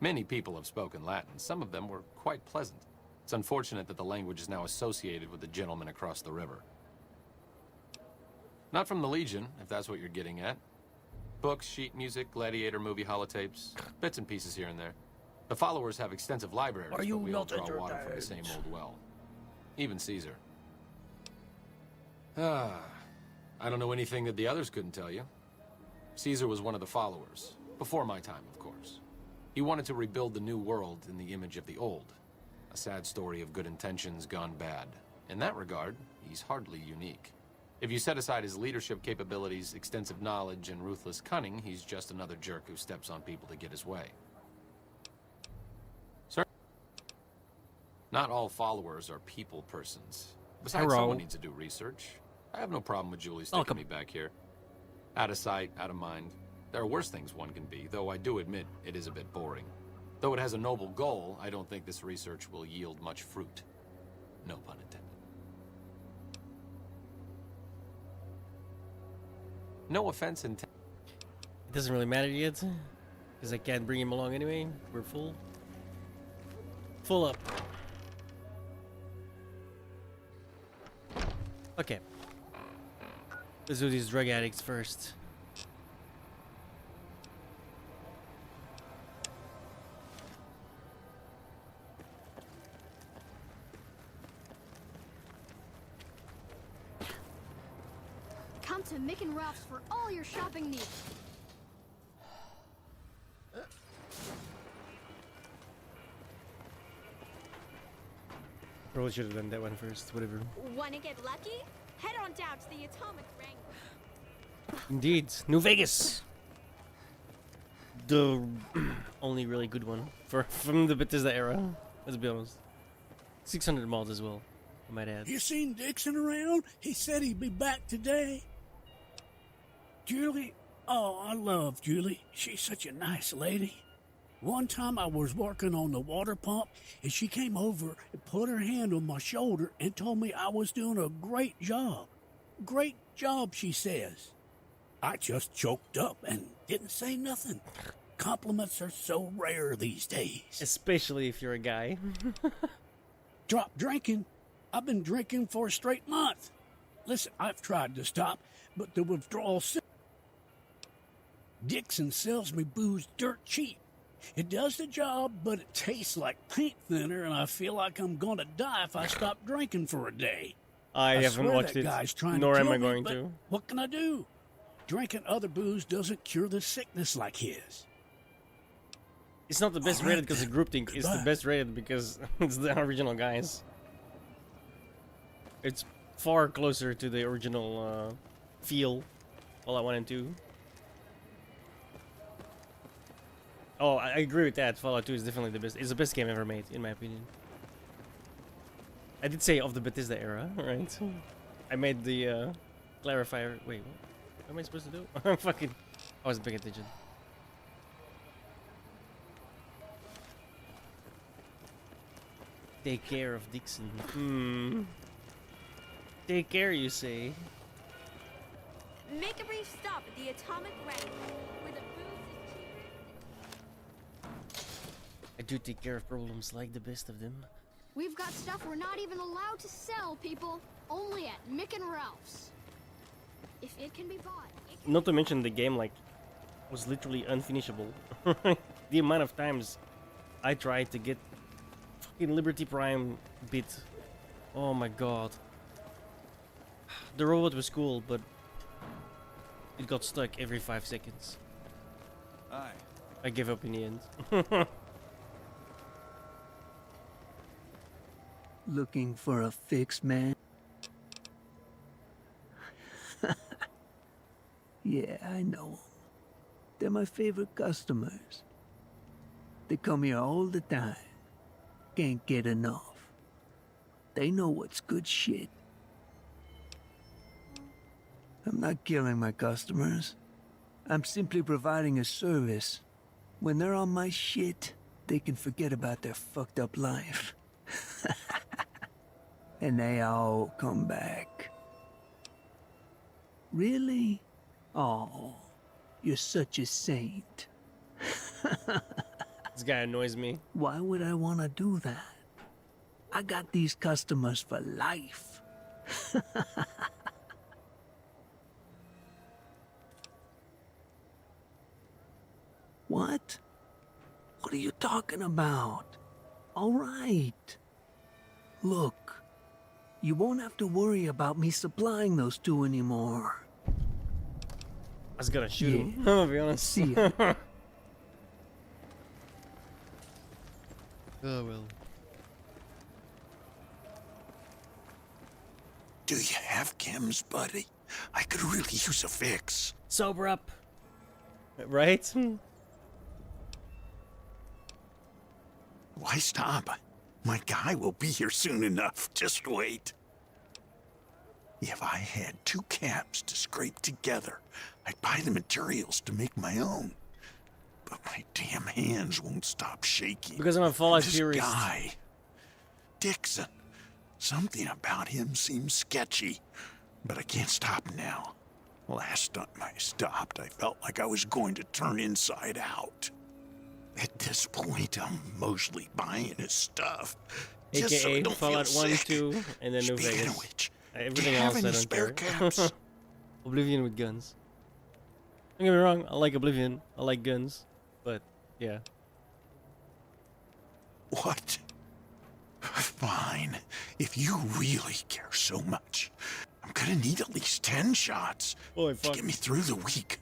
Many people have spoken Latin. Some of them were quite pleasant. It's unfortunate that the language is now associated with the gentleman across the river. Not from the Legion, if that's what you're getting at. Books, sheet music, gladiator movie holotapes, bits and pieces here and there. The followers have extensive libraries, but we all draw water from the same old well. Even Caesar. I don't know anything that the others couldn't tell you. Caesar was one of the followers, before my time, of course. He wanted to rebuild the new world in the image of the old. A sad story of good intentions gone bad. In that regard, he's hardly unique. If you set aside his leadership capabilities, extensive knowledge, and ruthless cunning, he's just another jerk who steps on people to get his way. Sir? Not all followers are people persons. Besides, someone needs to do research. I have no problem with Julie sticking me back here. Out of sight, out of mind. There are worse things one can be, though I do admit it is a bit boring. Though it has a noble goal, I don't think this research will yield much fruit. No pun intended. No offense intended. It doesn't really matter yet, because I can't bring him along anyway. We're full. Full up. Okay. Let's do these drug addicts first. Come to Mick and Ralph's for all your shopping needs. Probably should have done that one first. Whatever. Wanna get lucky? Head on down to the Atomic Wrangler. Indeed, New Vegas. The only really good one from the Bethesda era. Let's be honest. 600 mods as well, I might add. You seen Dixon around? He said he'd be back today. Julie? Oh, I love Julie. She's such a nice lady. One time I was working on the water pump, and she came over and put her hand on my shoulder and told me I was doing a great job. Great job, she says. I just choked up and didn't say nothing. Compliments are so rare these days. Especially if you're a guy. Drop drinking. I've been drinking for a straight month. Listen, I've tried to stop, but the withdrawal... Dixon sells me booze dirt cheap. It does the job, but it tastes like paint thinner, and I feel like I'm gonna die if I stop drinking for a day. I haven't watched it, nor am I going to. What can I do? Drinking other booze doesn't cure the sickness like his. It's not the best rated because the group think it's the best rated because it's the original guys. It's far closer to the original feel, Fallout 1 and 2. Oh, I agree with that. Fallout 2 is definitely the best. It's the best game ever made, in my opinion. I did say of the Bethesda era, right? I made the clarifier. Wait, what am I supposed to do? I'm fucking. I wasn't paying attention. Take care of Dixon. Take care, you say? Make a brief stop at the Atomic Wrangler, where the booze is cheaper. I do take care of problems like the best of them. We've got stuff we're not even allowed to sell, people. Only at Mick and Ralph's. If it can be bought. Not to mention the game, like, was literally unfinishable. The amount of times I tried to get fucking Liberty Prime bit. Oh my god. The robot was cool, but it got stuck every 5 seconds. Aye. I gave up in the end. Looking for a fix, man? Yeah, I know 'em. They're my favorite customers. They come here all the time. Can't get enough. They know what's good shit. I'm not killing my customers. I'm simply providing a service. When they're on my shit, they can forget about their fucked up life. And they all come back. Really? Oh, you're such a saint. This guy annoys me. Why would I want to do that? I got these customers for life. What? What are you talking about? All right. Look, you won't have to worry about me supplying those two anymore. I was gonna shoot him, I'm gonna be honest. See ya. Oh well. Do you have chems, buddy? I could really use a fix. Sober up. Right? Why stop? My guy will be here soon enough. Just wait. If I had 2 caps to scrape together, I'd buy the materials to make my own. But my damn hands won't stop shaking. Because I'm a Fallout This purist. guy, Dixon, something about him seems sketchy. But I can't stop now. Last time I stopped, I felt like I was going to turn inside out. At this point, I'm mostly buying his stuff. Just so I AKA don't Fallout feel 1, sick. 2, and then New Speaking Vegas. of which, Everything do you have else I any don't spare care. caps? Oblivion with guns. Don't get me wrong, I like Oblivion. I like guns. But, yeah. What? Fine. If you really care so much, I'm gonna need at least 10 shots Holy to fuck. get me through the week.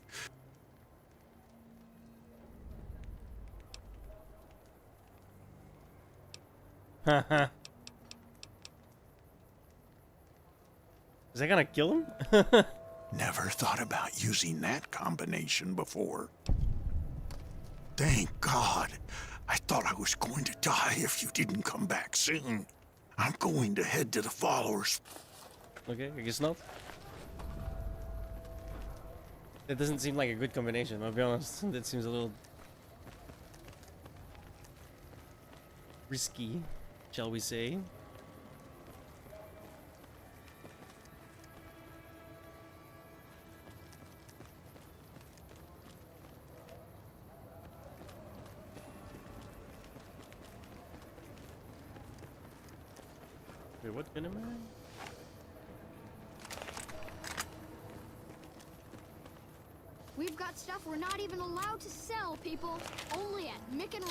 Haha. Is that gonna kill him? Never thought about using that combination before. Thank God. I thought I was going to die if you didn't come back soon. I'm going to head to the followers. Okay, I guess not. That doesn't seem like a good combination, I'll be honest. That seems a little risky, shall we say. Wait, what gun am I? We've got stuff we're not even allowed to sell, people. Only at Mick and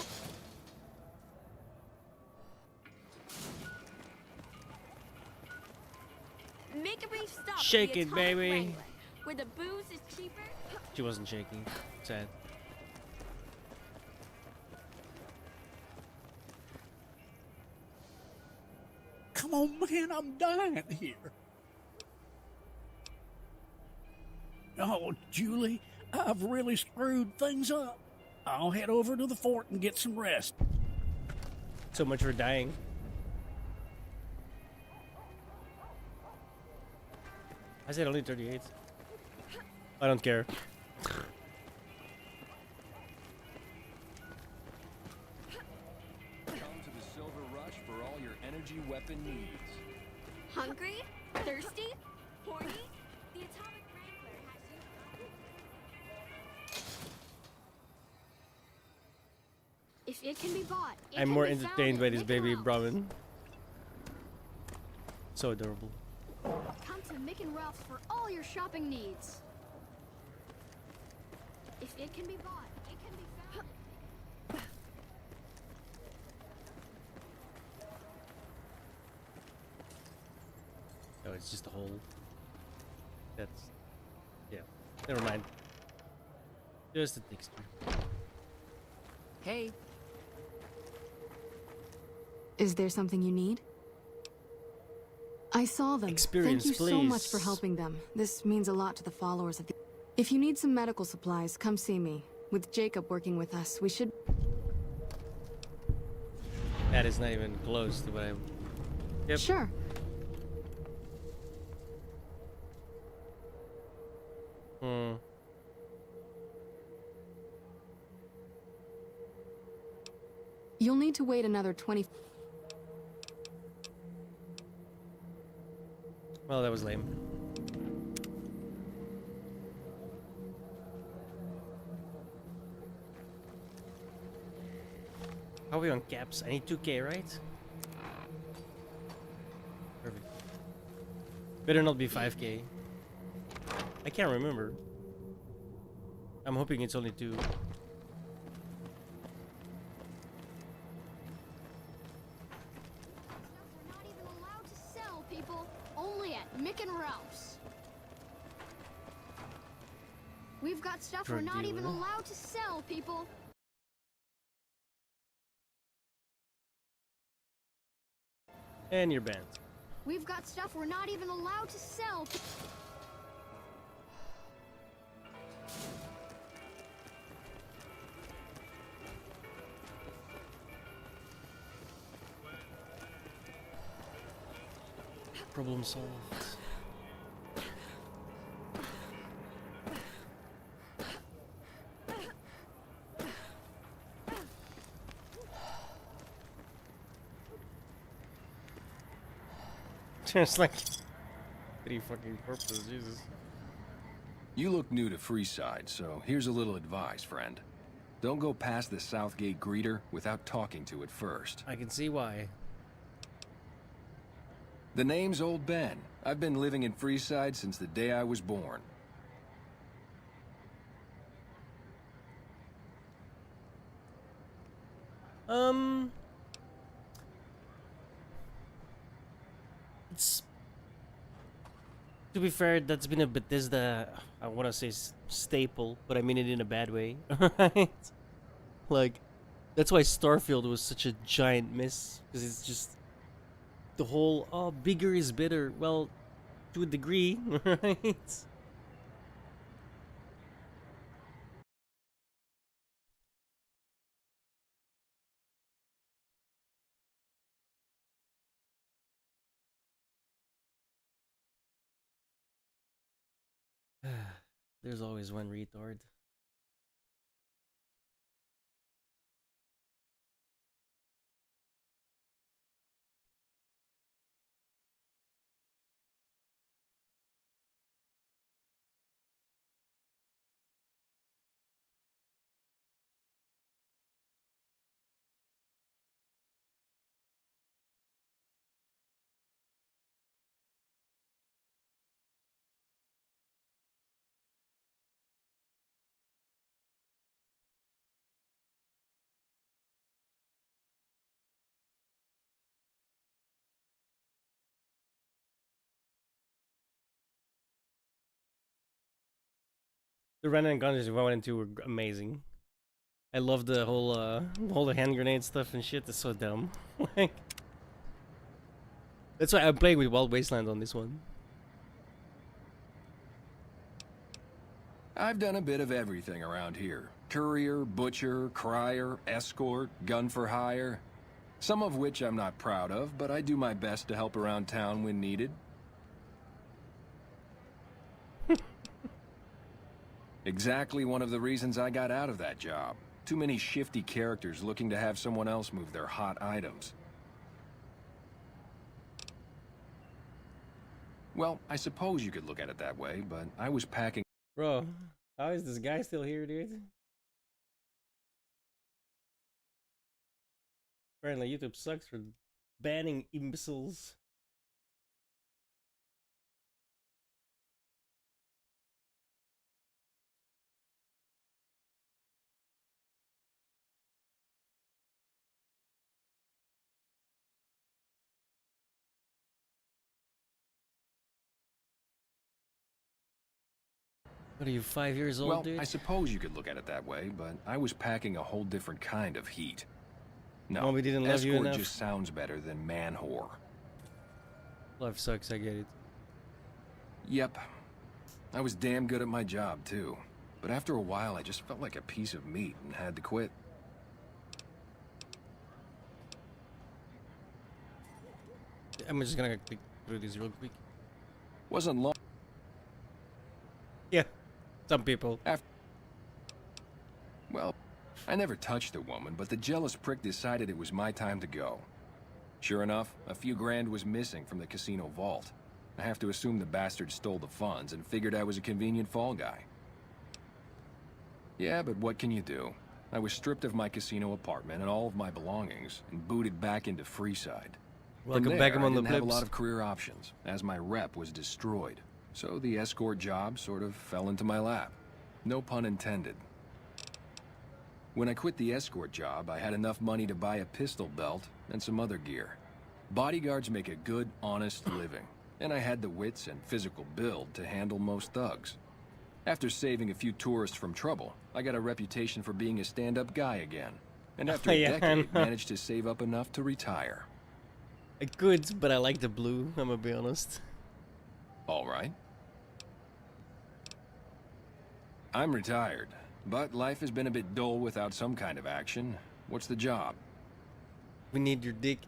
Make a brief stop. Shake at the it, Atomic baby. Wrangler, where the booze is cheaper. She wasn't shaking. Sad. Oh man, I'm dying here. Oh, Julie, I've really screwed things up. I'll head over to the fort and get some rest. So much for dying. I said only 38. I don't care. Come to the Silver Rush for all your energy weapon needs. Hungry? Thirsty? Horny? The atomic wrangler has you. If it can be bought, it I'm can more be found entertained by at this Mick baby and Ralph's. Brahmin. So adorable. Come to Mick and Ralph's for all your shopping needs. If it can be bought, it can be found. Oh, it's just a hole. That's... yeah. Never mind. Just a texture. Hey. Is there something you need? I saw them. Experience, Thank you so much please. for helping them. This means a lot to the followers of the... If you need some medical supplies, come see me. With Jacob working with us, we should... That is not even close to what I'm... Yep. Sure. You'll need to wait another 20... Well, that was lame. How are we on caps? I need 2K, right? Perfect. Better not be 5K. I can't remember. I'm hoping it's only 2. We're not even allowed to sell, people. Only at Mick and Ralph's. We've got stuff we're Drug not even dealer. allowed to sell, people. And you're banned. We've got stuff we're not even allowed to sell. Problem solved. There's like 3 fucking corpses, Jesus. You look new to Freeside, so here's a little advice, friend. Don't go past the Southgate greeter without talking to it first. I can see why. The name's Old Ben. I've been living in Freeside since the day I was born. It's... to be fair, that's been a Bethesda, I want to say staple, but I mean it in a bad way, right? Like, that's why Starfield was such a giant miss, because it's just the whole, oh, bigger is better. Well, to a degree, right? There's always one retard. The run and guns if I went into were amazing. I love the whole the hand grenade stuff and shit. It's so dumb. Like, That's why I'm playing with Wild Wasteland on this one. I've done a bit of everything around here. Courier, butcher, crier, escort, gun for hire. Some of which I'm not proud of, but I do my best to help around town when needed. Exactly one of the reasons I got out of that job. Too many shifty characters looking to have someone else move their hot items. Well, I suppose you could look at it that way, but I was packing... Bro, how is this guy still here, dude? Apparently YouTube sucks for banning imbeciles. What are you, 5 years old, well, dude? I suppose you could look at it that way, but I was packing a whole different kind of heat. No, Mommy didn't love you escort enough. just sounds better than man-whore. Life sucks, I get it. Yep. I was damn good at my job, too. But after a while, I just felt like a piece of meat and had to quit. I'm just gonna click through this real quick. Wasn't long. Yeah, some people. Well, I never touched a woman, but the jealous prick decided it was my time to go. Sure enough, a few grand was missing from the casino vault. I have to assume the bastard stole the funds and figured I was a convenient fall guy. Yeah, but what can you do? I was stripped of my casino apartment and all of my belongings and booted back into Freeside. Welcome From back there, among I the didn't have a plebs. lot of career options, as my rep was destroyed. So the escort job sort of fell into my lap. No pun intended. When I quit the escort job, I had enough money to buy a pistol belt and some other gear. Bodyguards make a good, honest living, and I had the wits and physical build to handle most thugs. After saving a few tourists from trouble, I got a reputation for being a stand-up guy again. And after a Yeah, decade, managed to save up enough to retire. I could, but I like the blue, I'm gonna be honest. All right. I'm retired, but life has been a bit dull without some kind of action. What's the job? We need your dick.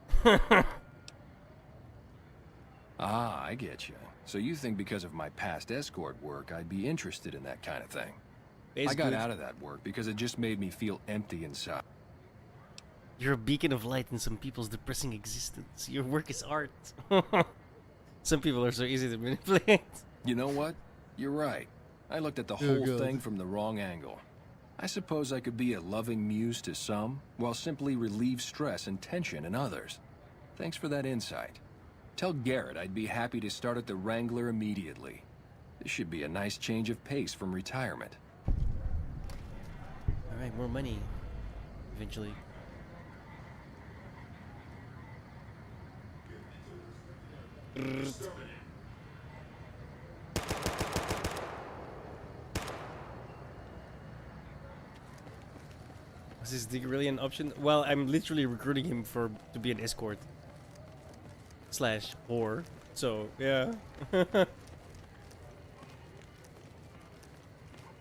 Ah, I get you. So you think because of my past escort work, I'd be interested in that kind of thing. It's I got good. out of that work because it just made me feel empty inside. You're a beacon of light in some people's depressing existence. Your work is art. Some people are so easy to manipulate. You know what? You're right. I looked at the Oh, whole God. thing from the wrong angle. I suppose I could be a loving muse to some, while simply relieve stress and tension in others. Thanks for that insight. Tell Garrett I'd be happy to start at the Wrangler immediately. This should be a nice change of pace from retirement. Alright, more money. Eventually. Is this dick really an option? Well, I'm literally recruiting him to be an escort. Slash whore. So, yeah.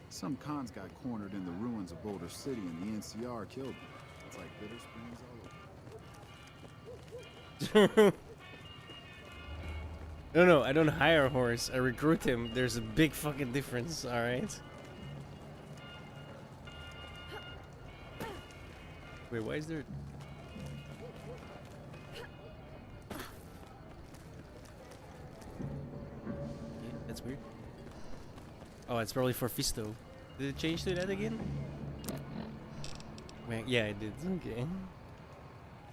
Some cons got cornered in the ruins of Boulder City and the NCR killed them. It's like Bitter Springs all over. No, I don't hire a horse. I recruit him. There's a big fucking difference, alright? Wait, why is there... Okay, that's weird. Oh, it's probably for Fisto. Did it change to that again? Wait, yeah, it did. Okay.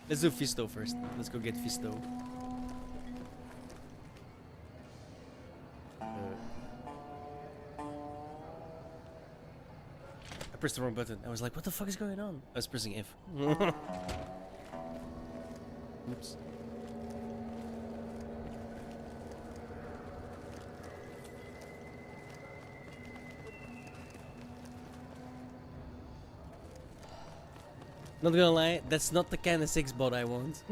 Let's do Fisto first. Let's go get Fisto. I pressed the wrong button. I was like, what the fuck is going on? I was pressing F. Oops. Not gonna lie, that's not the kind of sex bot I want.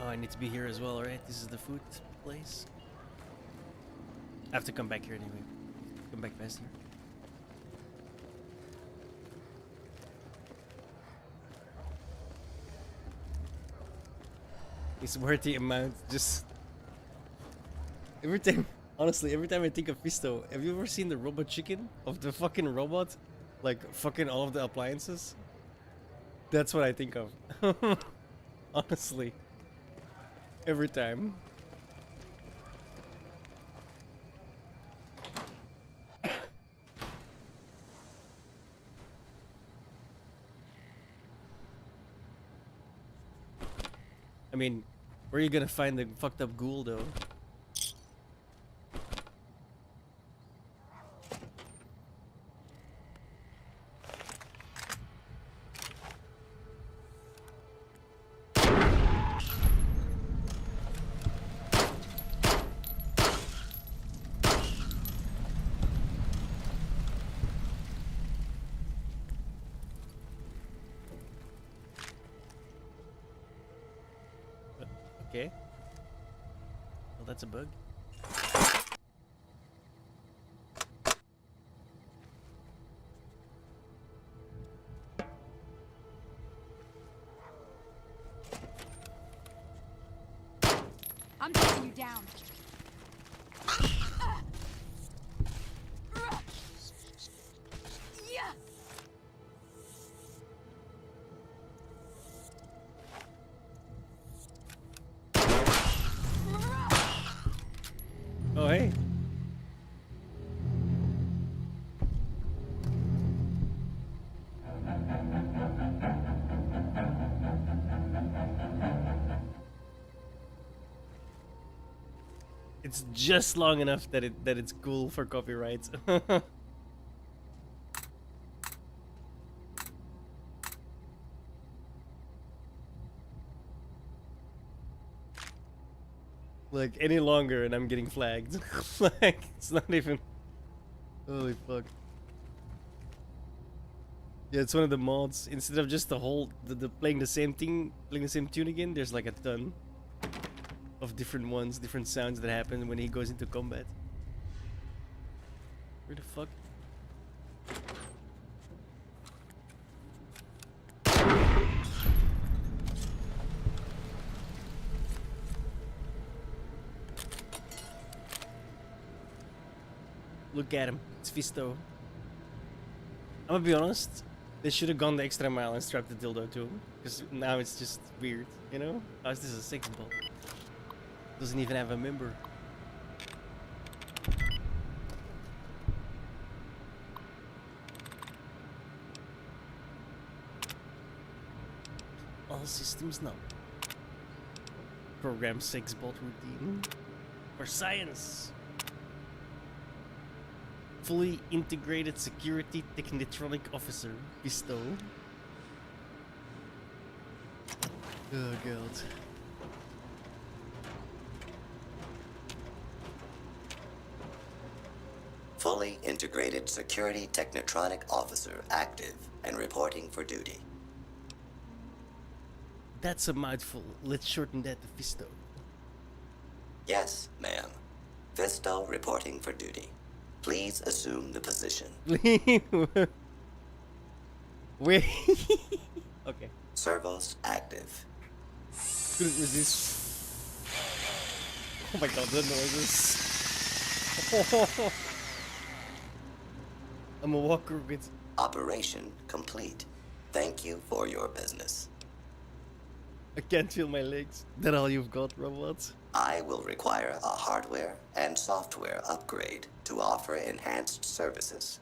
Oh, I need to be here as well, right? This is the food place. I have to come back here anyway. Come back faster. It's worth the amount. Just every time, honestly, every time I think of Fisto, have you ever seen the robot chicken of the fucking robot, like fucking all of the appliances? That's what I think of. Honestly, every time. I mean, where are you gonna find the fucked up ghoul though? Okay. Well, that's a bug. I'm taking you down. Yeah. Oh, hey. It's just long enough that it's cool for copyrights. Like any longer and I'm getting flagged. Like it's not even. Holy fuck. Yeah, it's one of the mods. Instead of just the whole the playing the same thing, playing the same tune again, there's like a ton of different ones, different sounds that happen when he goes into combat. Where the fuck? Look at him. It's Fisto. I'm gonna be honest. They should have gone the extra mile and strapped the dildo to him. Because now it's just weird, you know? How is this a sex ball? Doesn't even have a member. All systems now. Program 6 bot routine. For science. Fully integrated security technitronic officer. Pisto. Oh god. Fully integrated security technotronic officer active and reporting for duty. That's a mouthful. Let's shorten that to Fisto. Yes, ma'am. Fisto reporting for duty. Please assume the position. Wait. Okay. Servos active. Couldn't resist. Oh my god, the noises. I'm a walker with. Operation complete. Thank you for your business. I can't feel my legs. That all you've got, robots? I will require a hardware and software upgrade to offer enhanced services.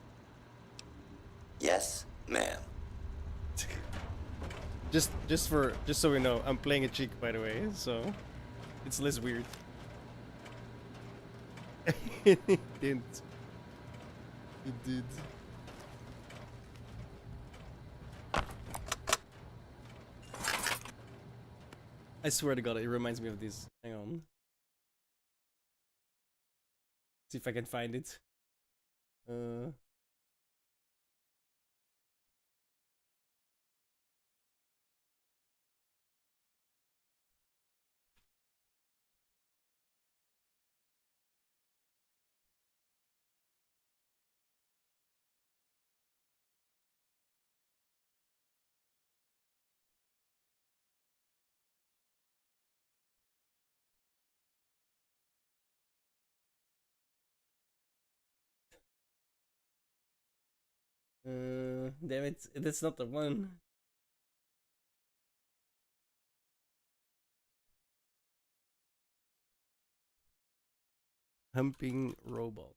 Yes, ma'am. Just so we know, I'm playing a chick, by the way, so it's less weird. It didn't. It did. I swear to God, it reminds me of this. Hang on. See if I can find it. Damn it, that's not the one. Humping robot.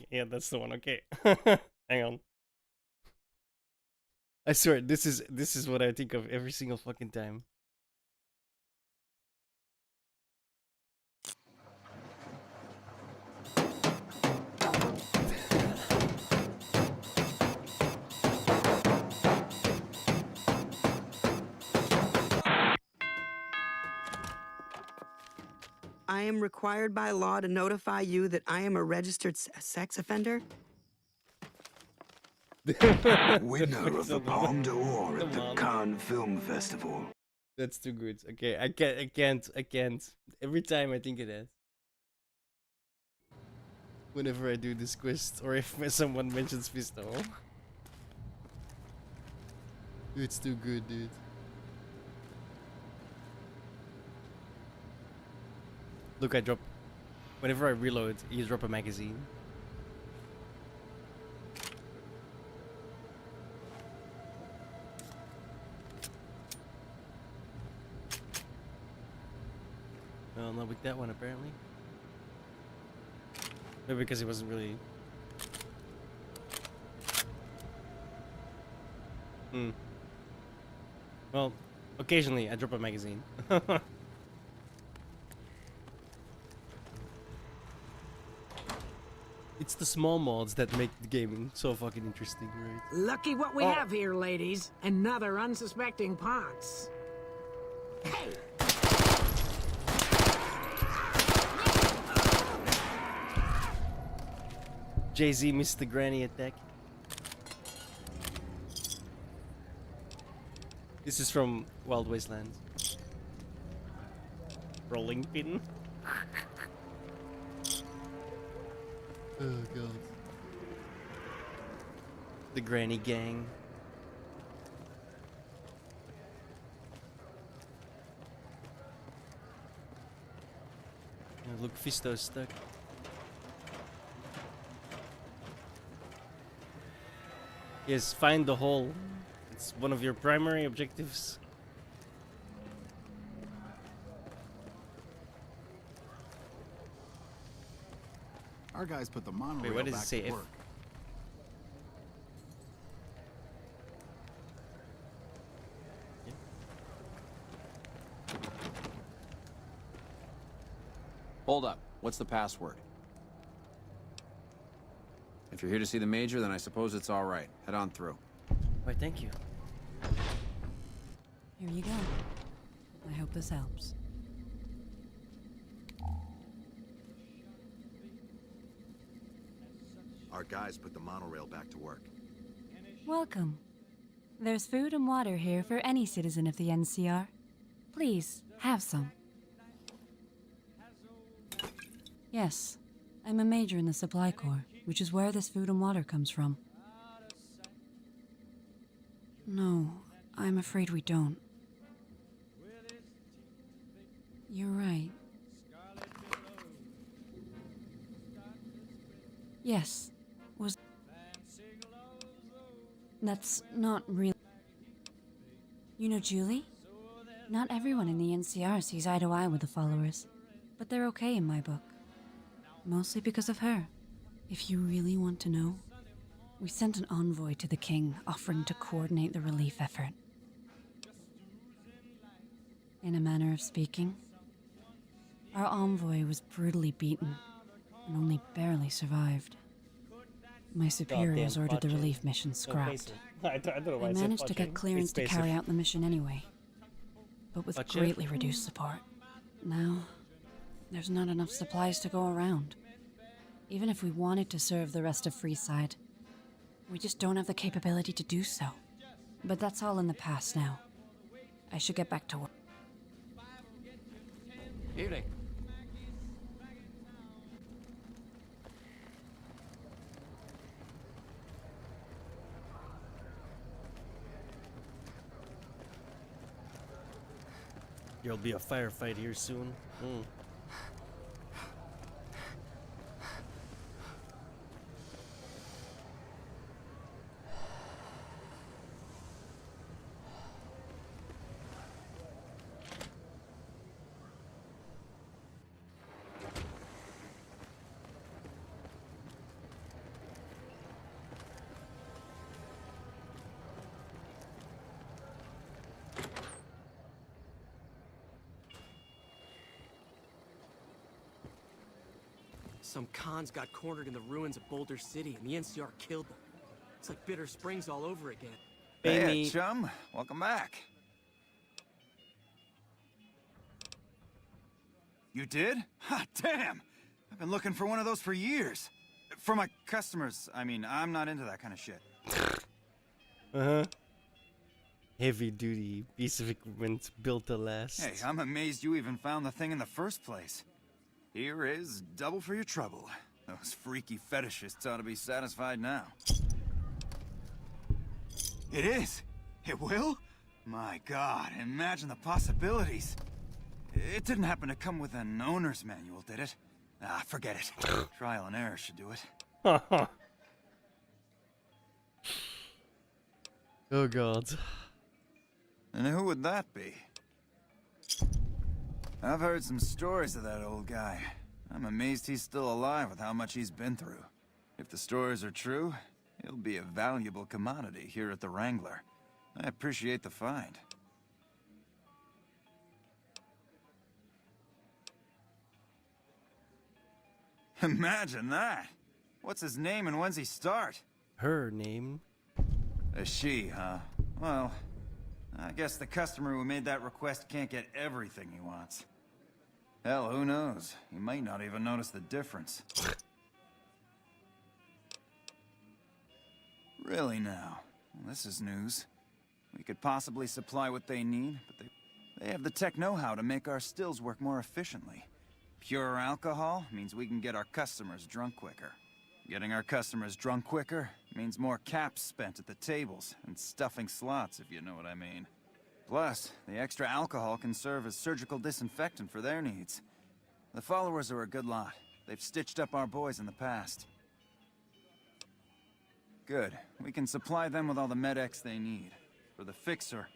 Yeah, that's the one. Okay. Hang on. I swear, this is what I think of every single fucking time. I am required by law to notify you that I am a registered sex offender. Winner of the Palme d'Or at the Cannes Film Festival. That's too good. Okay, I can't. Every time I think of that. Whenever I do this quest, or if someone mentions Fisto. It's too good, dude. Look, I drop. Whenever I reload, you drop a magazine. Well, not with that one, apparently. Maybe because it wasn't really... Well, occasionally I drop a magazine. It's the small mods that make the game so fucking interesting, right? Lucky what we have here, ladies. Another unsuspecting pox. Hey! Jay-Z missed the granny attack. This is from Wild Wasteland. Rolling pin. Oh god. The granny gang. Oh, look, Fisto's stuck. Yes, find the hole. It's one of your primary objectives. Our guys put the monorail Wait, what does back it say? to work. Hold up. What's the password? If you're here to see the Major, then I suppose it's all right. Head on through. Why, thank you. Here you go. I hope this helps. Our guys put the monorail back to work. Welcome. There's food and water here for any citizen of the NCR. Please, have some. Yes, I'm a major in the Supply Corps, which is where this food and water comes from. No, I'm afraid we don't. You're right. Yes, was... That's not real. You know Julie? Not everyone in the NCR sees eye to eye with the followers, but they're okay in my book. Mostly because of her. If you really want to know, we sent an envoy to the king offering to coordinate the relief effort. In a manner of speaking, our envoy was brutally beaten and only barely survived. My superiors ordered the relief mission scrapped. I don't know why I managed to get clearance to carry out the mission anyway, but with greatly reduced support. Now, there's not enough supplies to go around. Even if we wanted to serve the rest of Freeside, we just don't have the capability to do so. But that's all in the past now. I should get back to work. Evening. There'll be a firefight here soon. Some cons got cornered in the ruins of Boulder City, and the NCR killed them. It's like Bitter Springs all over again. Hey, chum. Welcome back. You did? Ha, damn! I've been looking for one of those for years. For my customers, I mean, I'm not into that kind of shit. Heavy duty piece of equipment built to last. Hey, I'm amazed you even found the thing in the first place. Here is double for your trouble. Those freaky fetishists ought to be satisfied now. It is! It will? My God, imagine the possibilities. It didn't happen to come with an owner's manual, did it? Ah, forget it. Trial and error should do it. Oh God. And who would that be? I've heard some stories of that old guy. I'm amazed he's still alive with how much he's been through. If the stories are true, he'll be a valuable commodity here at the Wrangler. I appreciate the find. Imagine that! What's his name and when's he start? Her name? A she, huh? Well, I guess the customer who made that request can't get everything he wants. Hell, who knows? He might not even notice the difference. Really now? Well, this is news. We could possibly supply what they need, but they have the tech know-how to make our stills work more efficiently. Pure alcohol means we can get our customers drunk quicker. Getting our customers drunk quicker means more caps spent at the tables and stuffing slots, if you know what I mean. Plus, the extra alcohol can serve as surgical disinfectant for their needs. The followers are a good lot. They've stitched up our boys in the past. Good. We can supply them with all the med-X they need. For the fixer,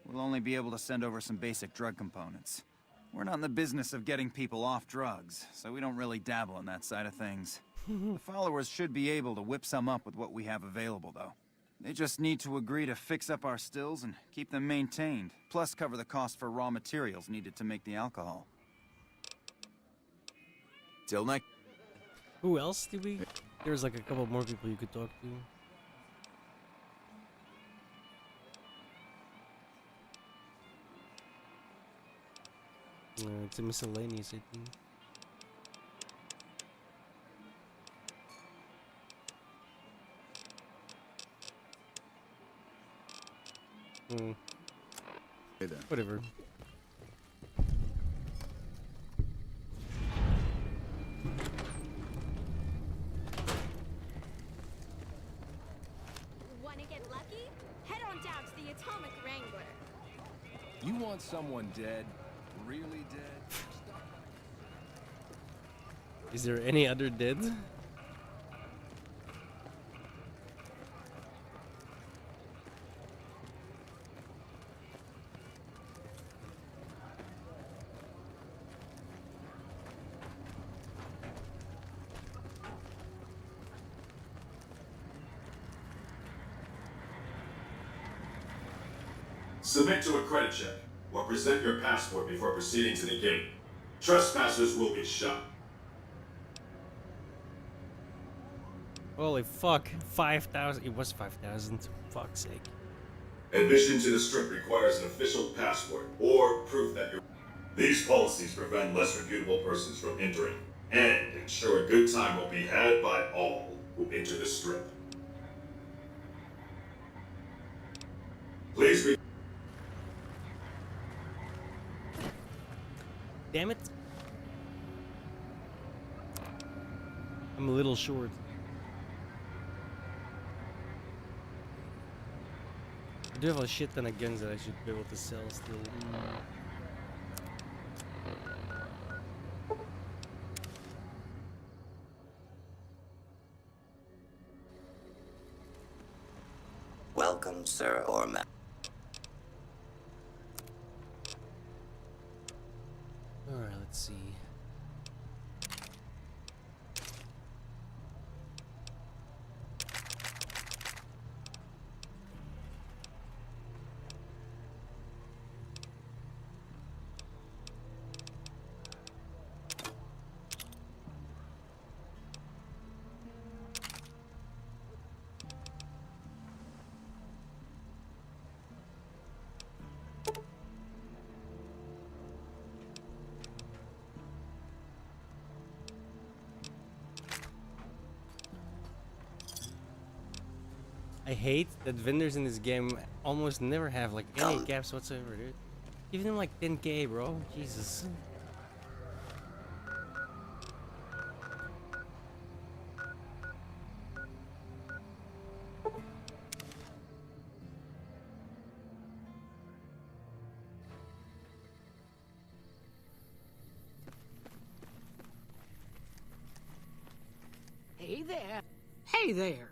we'll only be able to send over some basic drug components. We're not in the business of getting people off drugs, so we don't really dabble in that side of things. The followers should be able to whip some up with what we have available, though. They just need to agree to fix up our stills and keep them maintained, plus cover the cost for raw materials needed to make the alcohol. Till next. Who else did we? There's like a couple more people you could talk to. It's a miscellaneous, I think. Hey there. Whatever. Wanna get lucky? Head on down to the Atomic Wrangler. You want someone dead? Really dead? Is there any other dead? Submit to a credit check, or present your passport before proceeding to the gate. Trespassers will be shot. Holy fuck, 5,000. It was 5,000. Fuck's sake. Admission to the strip requires an official passport, or proof that you're... These policies prevent less reputable persons from entering, and ensure a good time will be had by all who enter the strip. Please be... Damn it. I'm a little short. I do have a shit ton of guns that I should be able to sell still. Welcome, sir or ma'am. Alright, let's see. I hate that vendors in this game almost never have like any gaps whatsoever, dude. Give them like 10k, bro. Jesus. Hey there. Hey there.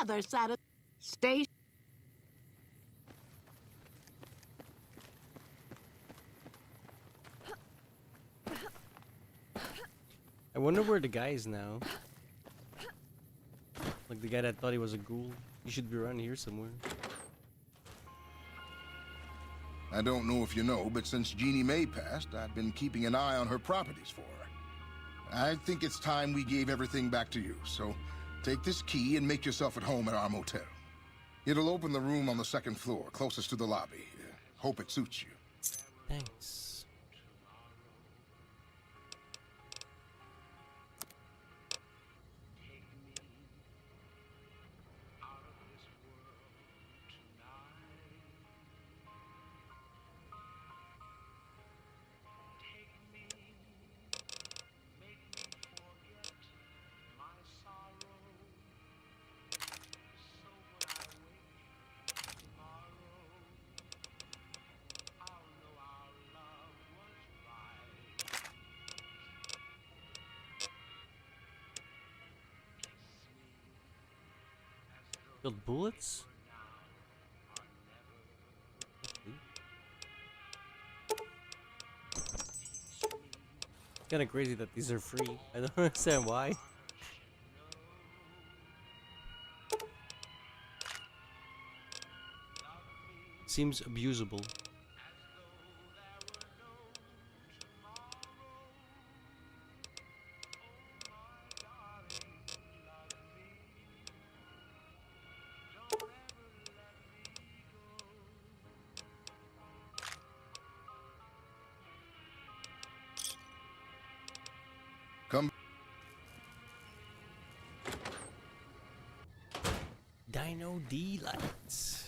Another station. I wonder where the guy is now. Like the guy that thought he was a ghoul. He should be around here somewhere. I don't know if you know, but since Jeannie May passed, I've been keeping an eye on her properties for her. I think it's time we gave everything back to you, so take this key and make yourself at home at our motel. It'll open the room on the second floor, closest to the lobby. Hope it suits you. Thanks. Build bullets? It's kinda crazy that these are free. I don't understand why. Seems abusable. Come. Dino D-Lights.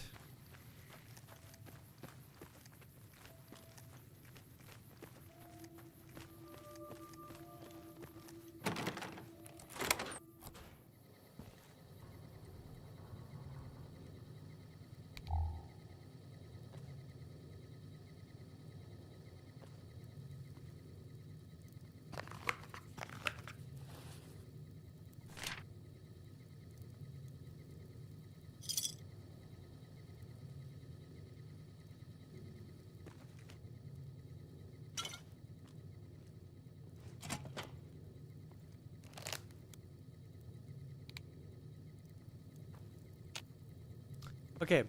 Okay.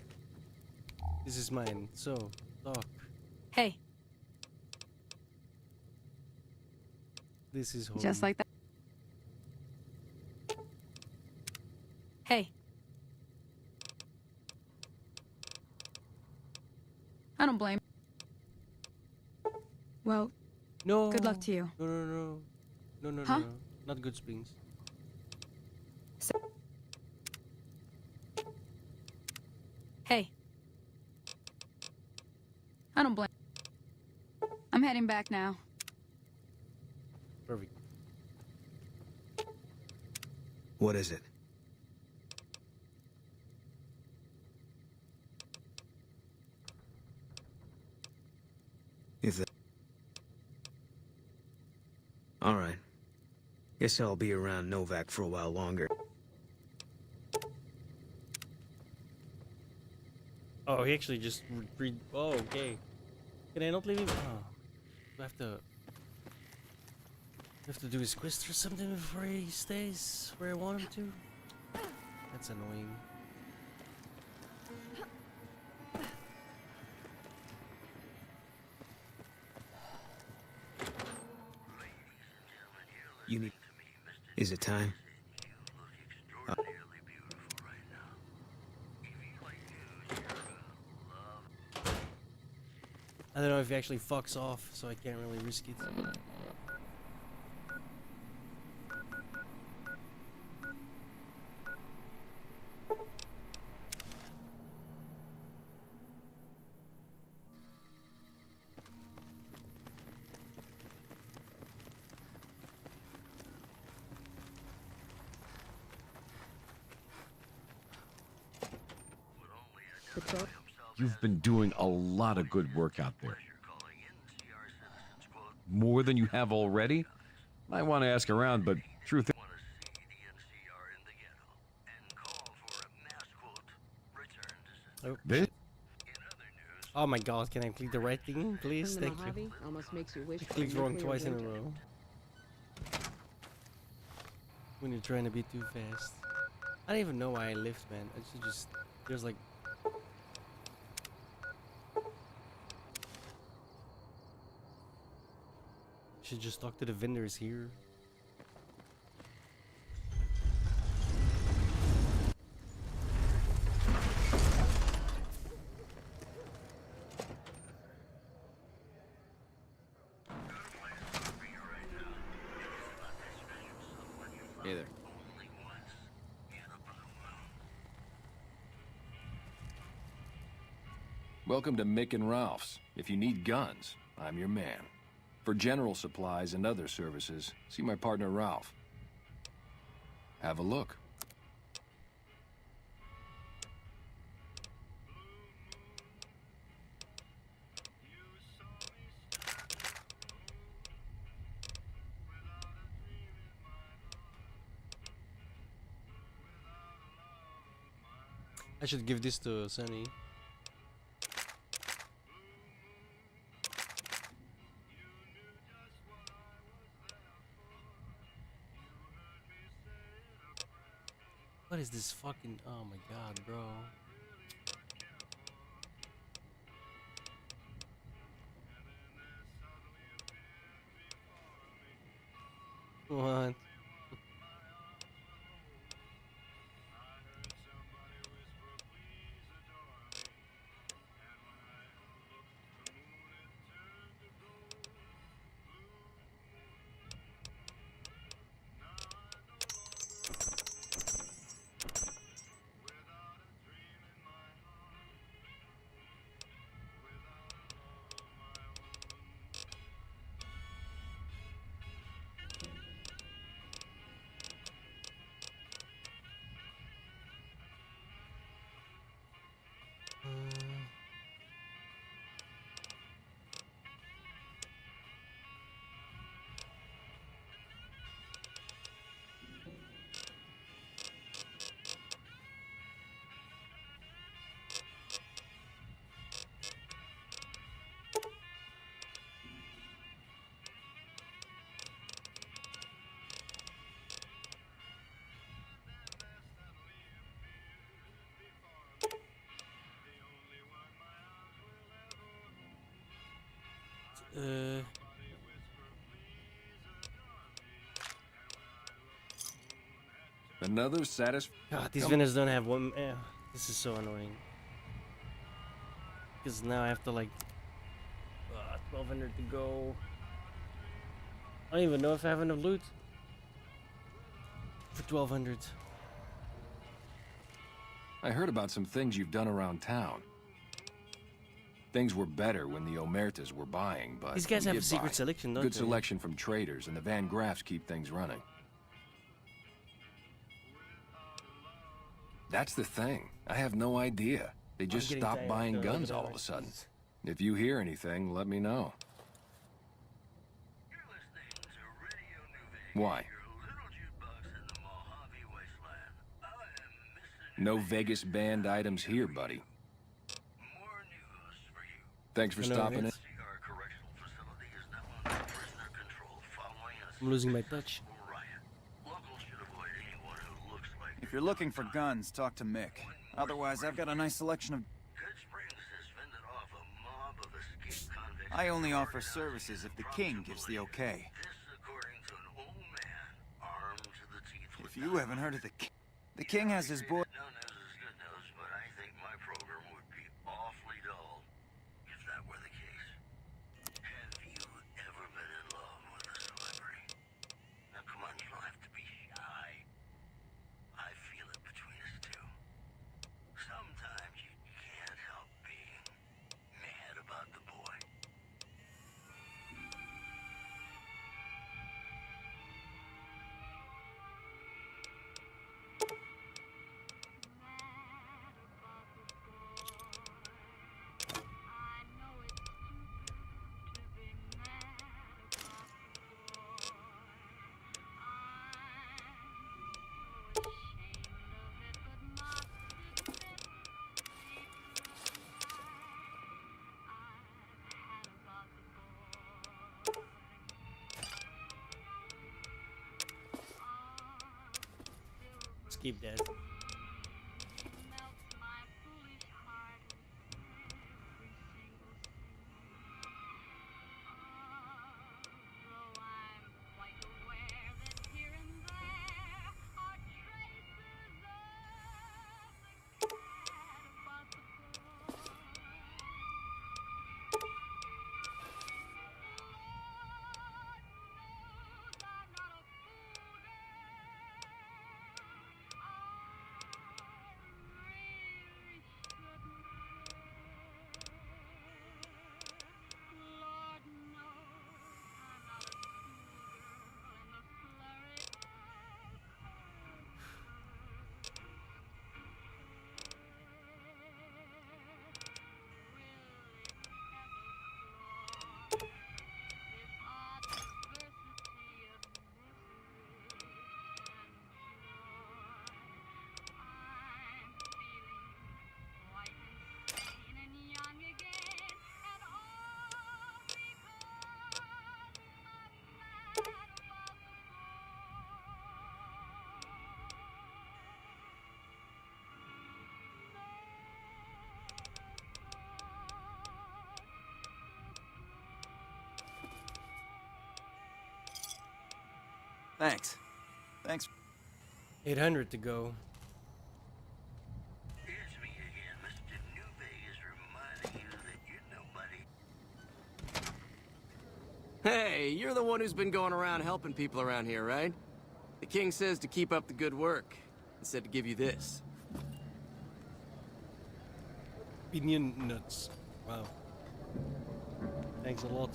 This is mine. So, talk. Hey. This is home. Just like that. Hey. I don't blame. Well, no. Good luck to you. No. Huh? No. Not Good Springs. Hey. I don't blame. I'm heading back now. Perfect. What is it? If that... All right. Guess I'll be around Novak for a while longer. Oh, he actually just read. Oh, okay. Can I not leave him? Oh, do I have to do his quest or something before he stays where I want him to? That's annoying. You need... Is it time? I don't know if he actually fucks off, so I can't really risk it. You've been doing a lot of good work out there. More than you have already? I want to ask around, but truth is... Oh, This? Oh my god, can I click the right thing, please? Thank you. Almost makes you wish I clicked wrong twice in a row. When you're trying to be too fast. I don't even know why I lift, man. I should just... There's like... Should just talk to the vendors here. Hey there. Welcome to Mick and Ralph's. If you need guns, I'm your man. For general supplies and other services, see my partner Ralph. Have a look. I should give this to Sunny. What is this fucking... Oh my god, bro. What? Another God, these vendors don't have one. This is so annoying. Because now I have to like 1200 to go. I don't even know if I have enough loot for 1200. I heard about some things you've done around town. Things were better when the Omertas were buying, but These guys we have a get secret by. selection, don't Good they? selection from traders, and the Van Graffs keep things running. That's the thing. I have no idea. They just getting stopped tired buying after guns 11 all of a hours. sudden. If you hear anything, let me know. Why? No Vegas banned items here, buddy. Thanks for stopping in. I'm losing my touch. If you're looking for guns, talk to Mick. Otherwise, I've got a nice selection of... I only offer services if the king gives the okay. If you haven't heard of the king has his boy... Skip that. Thanks. 800 to go. Hey, you're the one who's been going around helping people around here, right? The king says to keep up the good work, and said to give you this. Opinion nuts. Wow. Thanks a lot.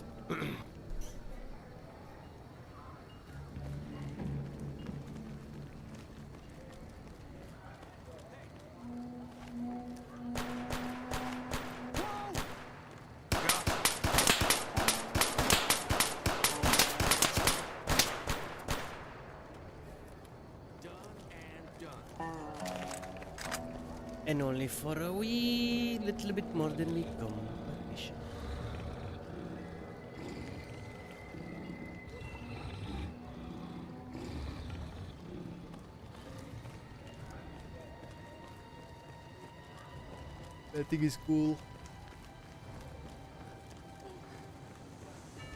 And only for a wee little bit more than we competition. That thing is cool.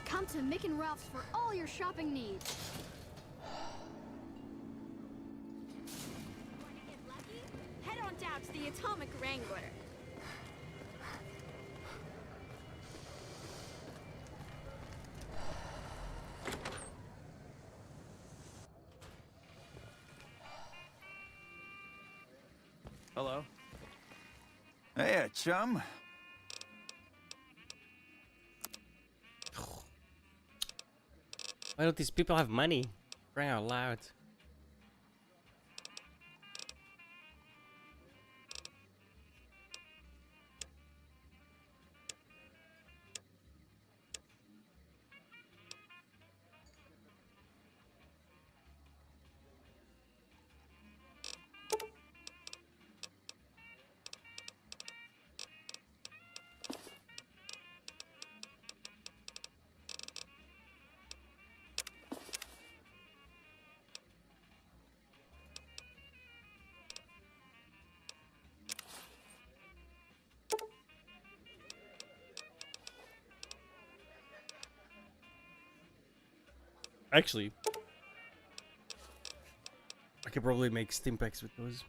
Come to Mick and Ralph's for all your shopping needs. Head on down to the Atomic Wrangler. Hello. Hey, chum. Why don't these people have money? Crying out loud. Actually, I could probably make stim packs with those.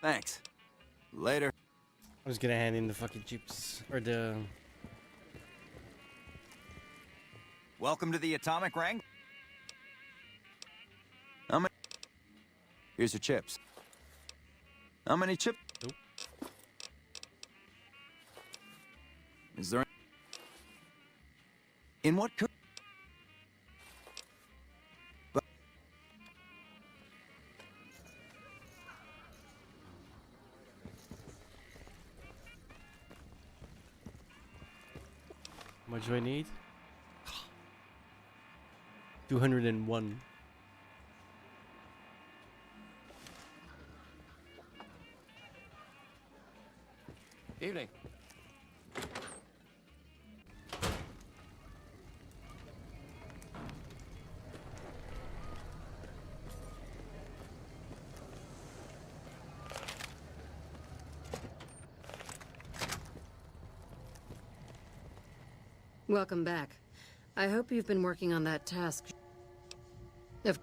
Thanks. Later. I was gonna hand in the fucking chips or the. Welcome to the Atomic Wrangler. How many? Here's your chips. How many chips? Nope. Is there? In what? How much do I need? 201. Evening. Welcome back. I hope you've been working on that task. Of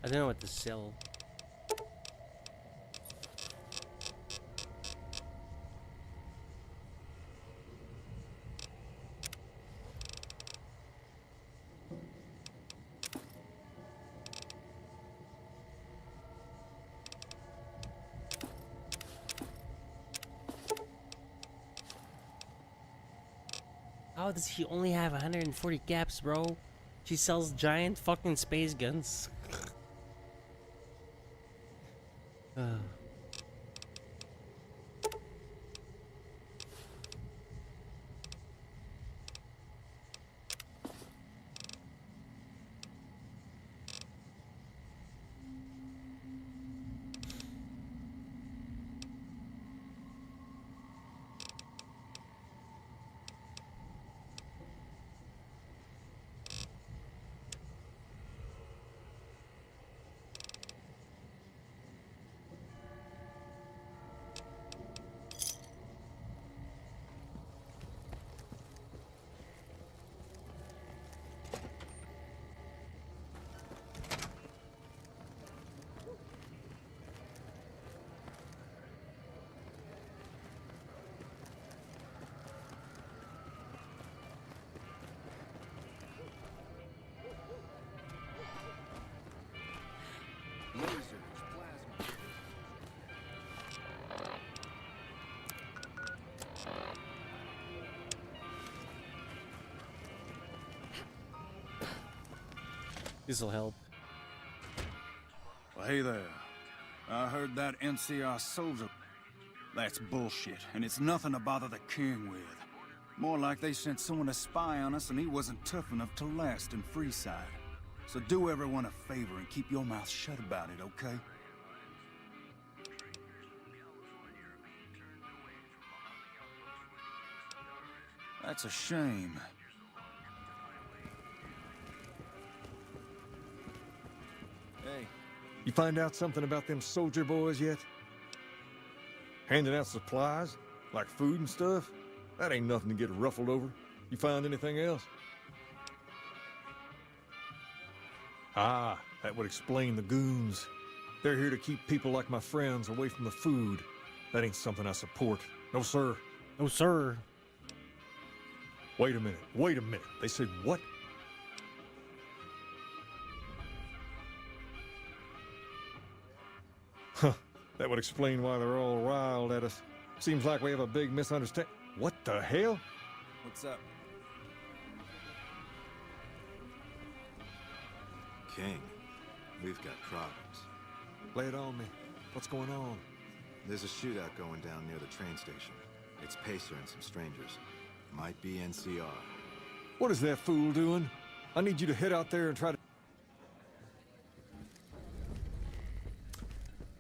I don't know what to sell. How does he only have 140 caps, bro? She sells giant fucking space guns. This'll help. Well, hey there. I heard that NCR soldier. That's bullshit, and it's nothing to bother the king with. More like they sent someone to spy on us and he wasn't tough enough to last in Freeside. So do everyone a favor and keep your mouth shut about it, okay? That's a shame. Hey, you find out something about them soldier boys yet? Handing out supplies? Like food and stuff? That ain't nothing to get ruffled over. You find anything else? Ah, that would explain the goons. They're here to keep people like my friends away from the food. That ain't something I support. No, sir. No, sir. Wait a minute. Wait a minute. They said what? Huh. That would explain why they're all riled at us. Seems like we have a big misunderstanding. What the hell? What's up? King, we've got problems. Lay it on me. What's going on? There's a shootout going down near the train station. It's Pacer and some strangers. Might be NCR. What is that fool doing? I need you to head out there and try to...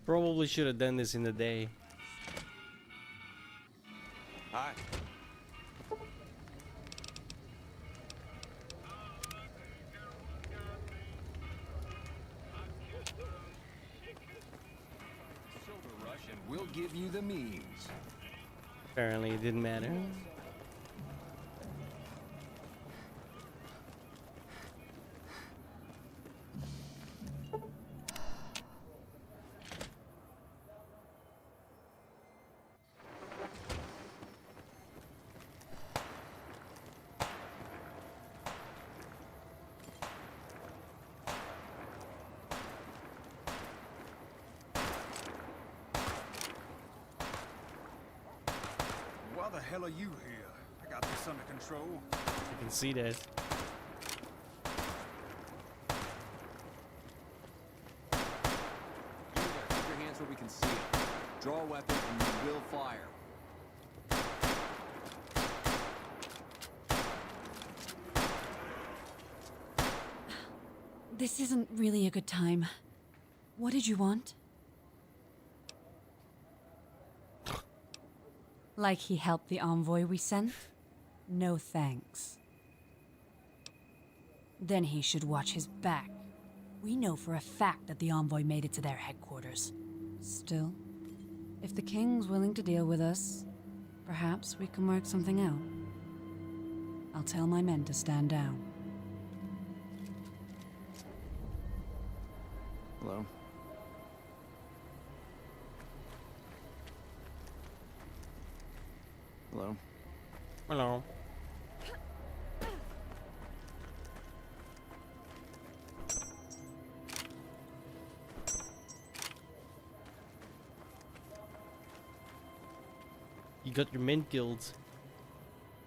Probably should have done this in the day. Hi. Silver rush and we'll give you the means. Apparently it didn't matter. Why the hell are you here? I got this under control. You can see that. Keep your hands where we can see it. Draw a weapon and you will fire. This isn't really a good time. What did you want? Like he helped the envoy we sent? No thanks. Then he should watch his back. We know for a fact that the envoy made it to their headquarters. Still, if the king's willing to deal with us, perhaps we can work something out. I'll tell my men to stand down. Hello? Hello? Hello. You got your men killed.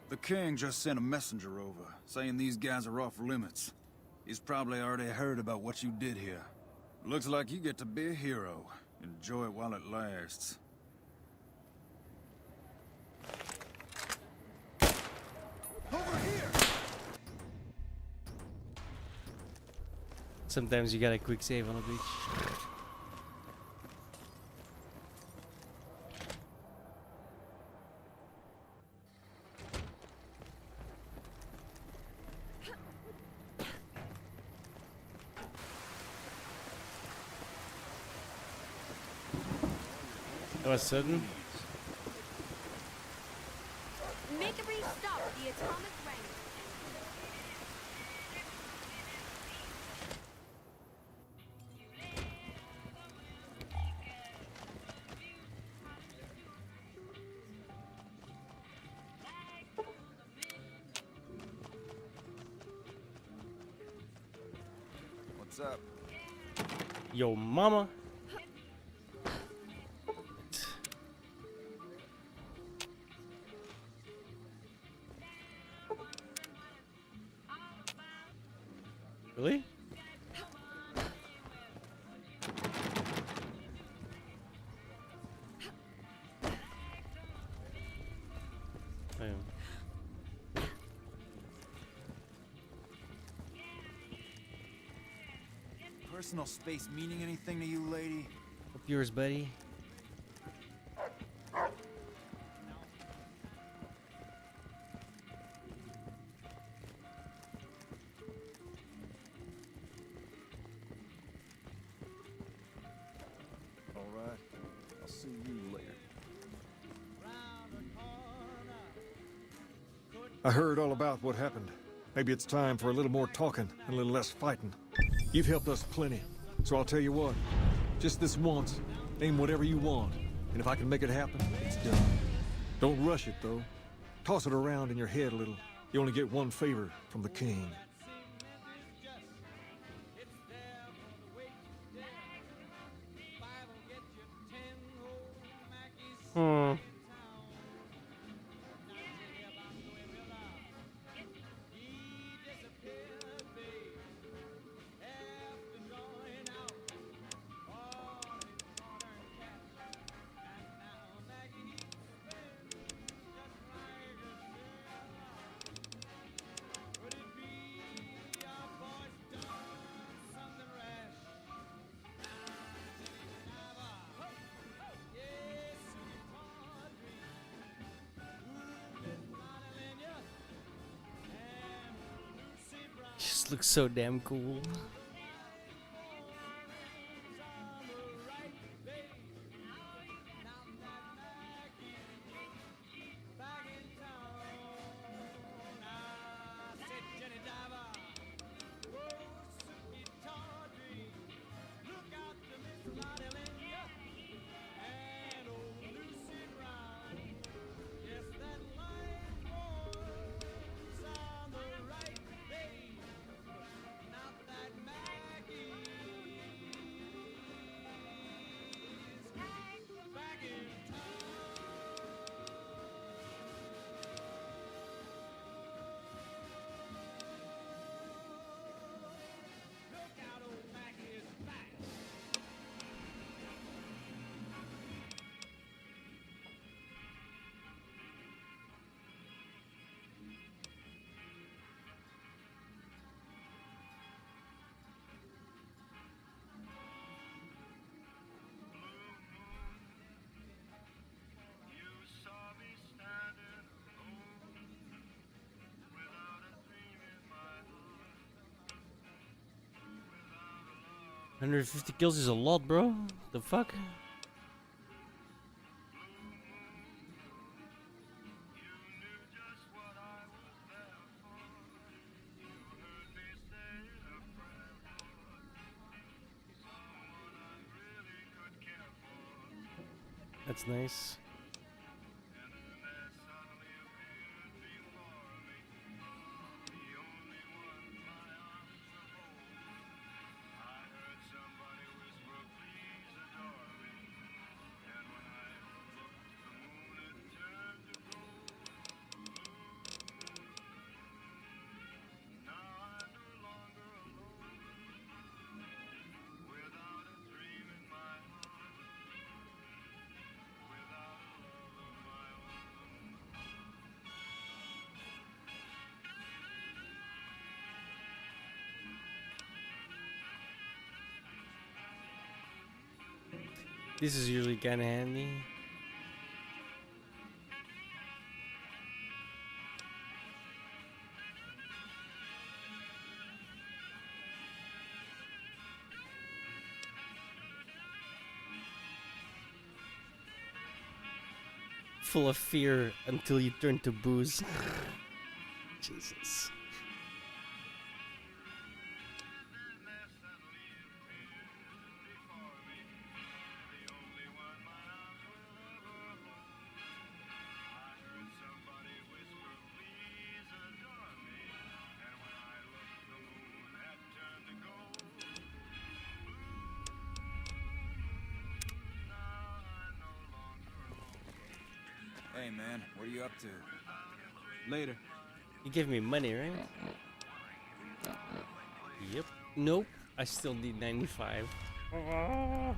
The king just sent a messenger over, saying these guys are off limits. He's probably already heard about what you did here. Looks like you get to be a hero. Enjoy it while it lasts. Over here! Sometimes you gotta quick save on a beach. That was sudden. Make a brief stop at the atomic range. What's up? Yo, mama. Really? Damn. personal space meaning anything to you, lady? Up yours, buddy. All right. I'll see you later. I heard all about what happened. Maybe it's time for a little more talking and a little less fighting. You've helped us plenty, so I'll tell you what. Just this once, name whatever you want, and if I can make it happen, it's done. Don't rush it, though. Toss it around in your head a little. You only get one favor from the king. Just looks so damn cool. $150 kills is a lot, bro. The fuck? That's nice. This is usually kind of handy. Full of fear until you turn to booze. Jesus. Hey man, what are you up to? Later. You give me money, right? Yep. Nope. I still need 95. Oh.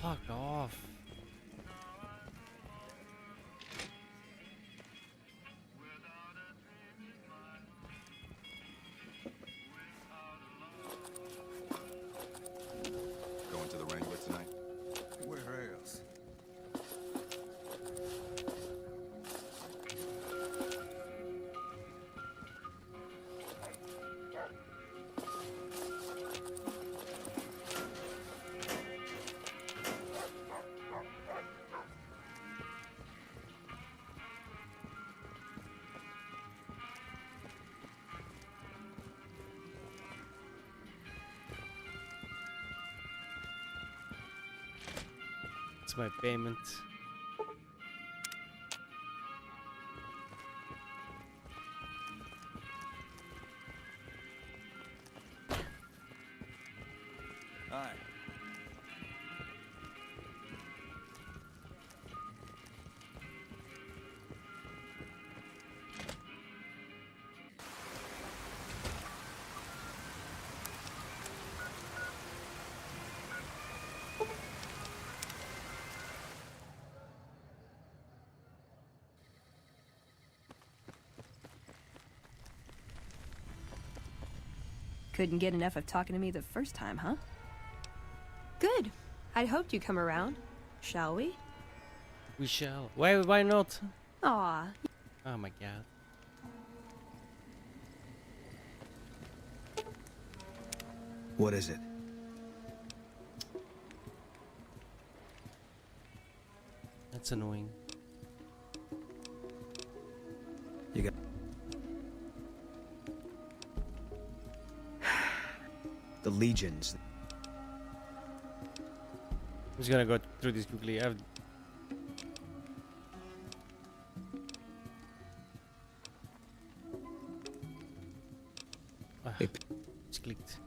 Fuck off. That's my payment. Hi. Couldn't get enough of talking to me the first time, huh? Good. I'd hoped you'd come around. Shall we? We shall. Why not? Aw. Oh my god. What is it? That's annoying. You got the legions. I'm just gonna go through this quickly. I've just clicked.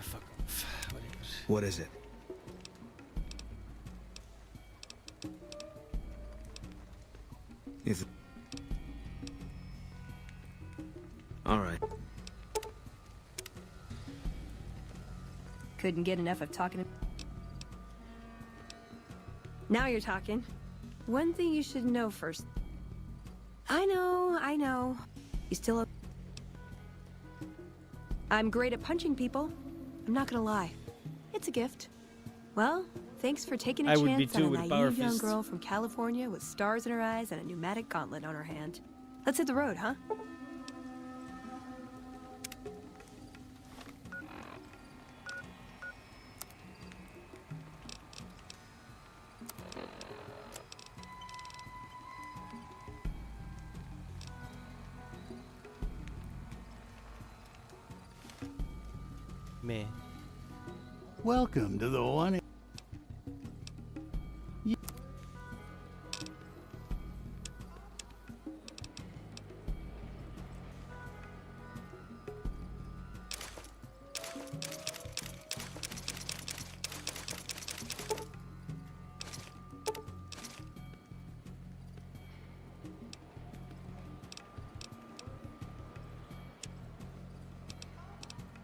Fuck off. Whatever. What is it? Is it? All right. Couldn't get enough of talking to... Now you're talking. One thing you should know first. I know. You still... I'm great at punching people. I'm not gonna lie. It's a gift. Well, thanks for taking a I would be chance on too a with power naive young fists. girl from California with stars in her eyes and a pneumatic gauntlet on her hand. Let's hit the road, huh? Me. Welcome to the one.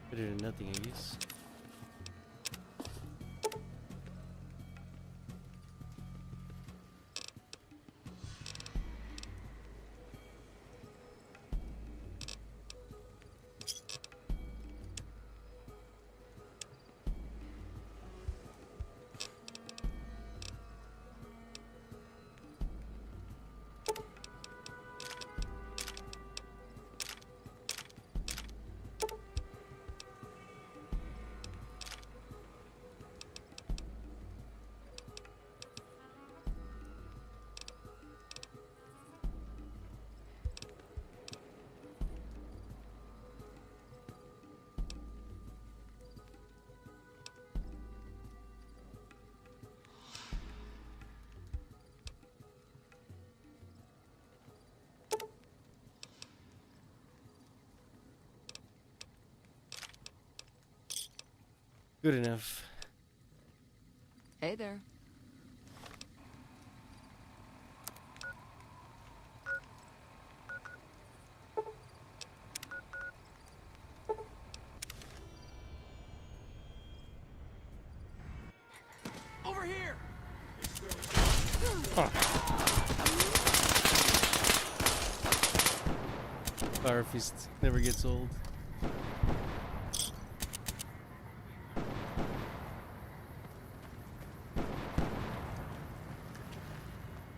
Better than nothing, I guess. Good enough. Hey there. Over here! Power fist never gets old.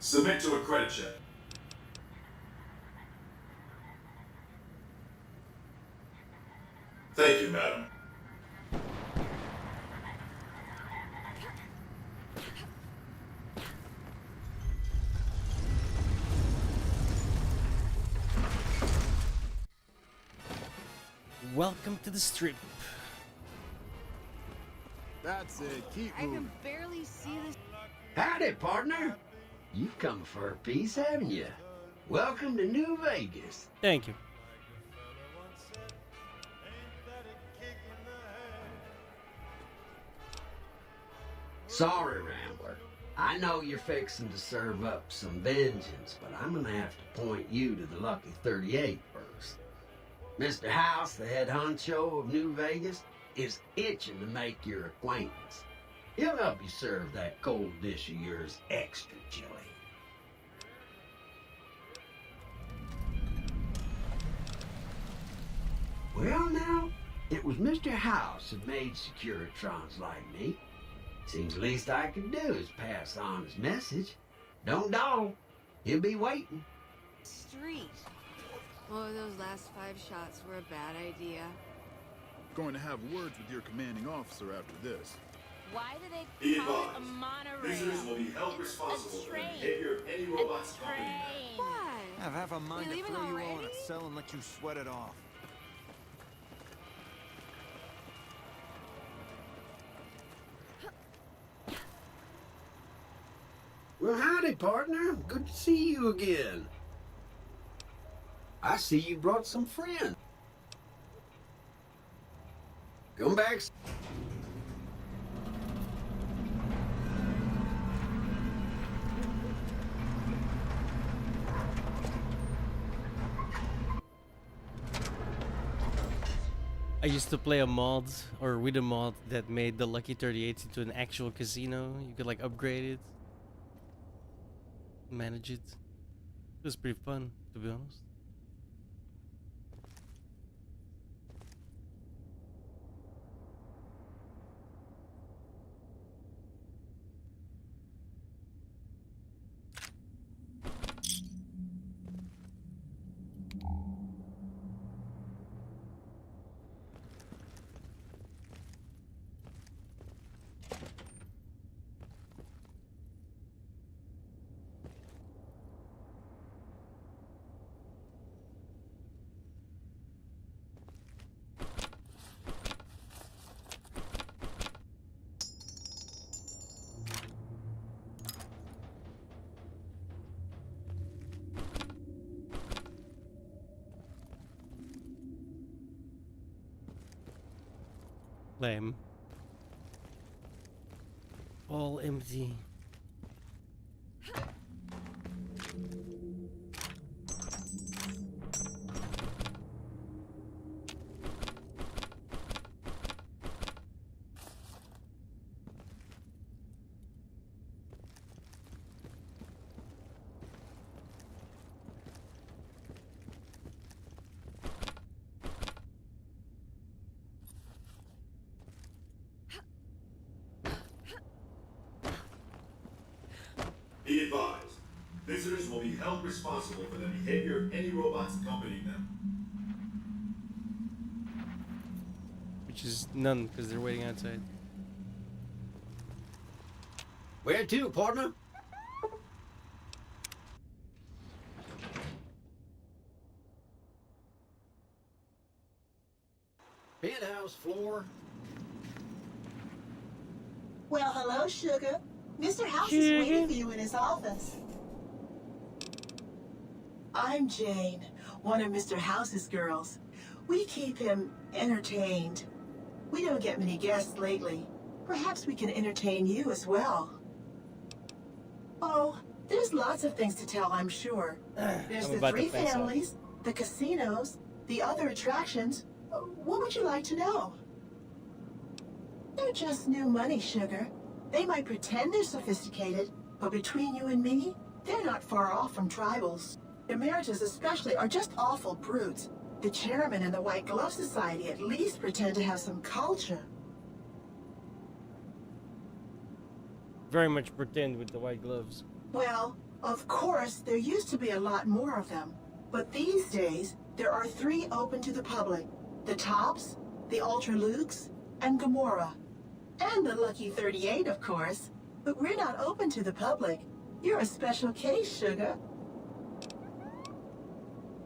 Submit to a credit check. Thank you, madam. Welcome to the strip. That's it. Keep I moving. can barely see this. Howdy, partner. You've come for a piece, haven't you? Welcome to New Vegas. Thank you. Sorry, Rambler. I know you're fixing to serve up some vengeance, but I'm gonna have to point you to the Lucky 38 first. Mr. House, the head honcho of New Vegas, is itching to make your acquaintance. He'll help you serve that cold dish of yours extra chilly. Well, now, it was Mr. House that made Securitrons like me. Seems the least I could do is pass on his message. Don't dawdle. He'll be waiting. Street. Oh, those last 5 shots were a bad idea. Going to have words with your commanding officer after this. Why do Be they call it a advised, monorail? visitors will be held responsible for the behavior of any robots accompanying them. Why? I have half a mind You to leaving throw you all in already? a cell and let you sweat it off. Well, howdy, partner. Good to see you again. I see you brought some friends. Come back. I used to play a mod, or with a mod that made the Lucky 38 into an actual casino. You could like upgrade it, manage it. It was pretty fun, to be honest. Lame. All empty. Be advised, visitors will be held responsible for the behavior of any robots accompanying them. Which is none, because they're waiting outside. Where to, partner? Penthouse floor. Well, hello, Sugar. Mr. House is waiting for you in his office. I'm Jane, one of Mr. House's girls. We keep him entertained. We don't get many guests lately. Perhaps we can entertain you as well. Oh, there's lots of things to tell, I'm sure. There's I'm the about to 3 fess up. families, the casinos, the other attractions. What would you like to know? They're just new money, Sugar. They might pretend they're sophisticated, but between you and me, they're not far off from tribals. Emeritus especially are just awful brutes. The chairman and the White Glove Society at least pretend to have some culture. Very much pretend with the white gloves. Well, of course, there used to be a lot more of them. But these days, there are 3 open to the public. The Tops, the Ultra Lukes, and Gamora. And the Lucky 38, of course. But we're not open to the public. You're a special case, Sugar.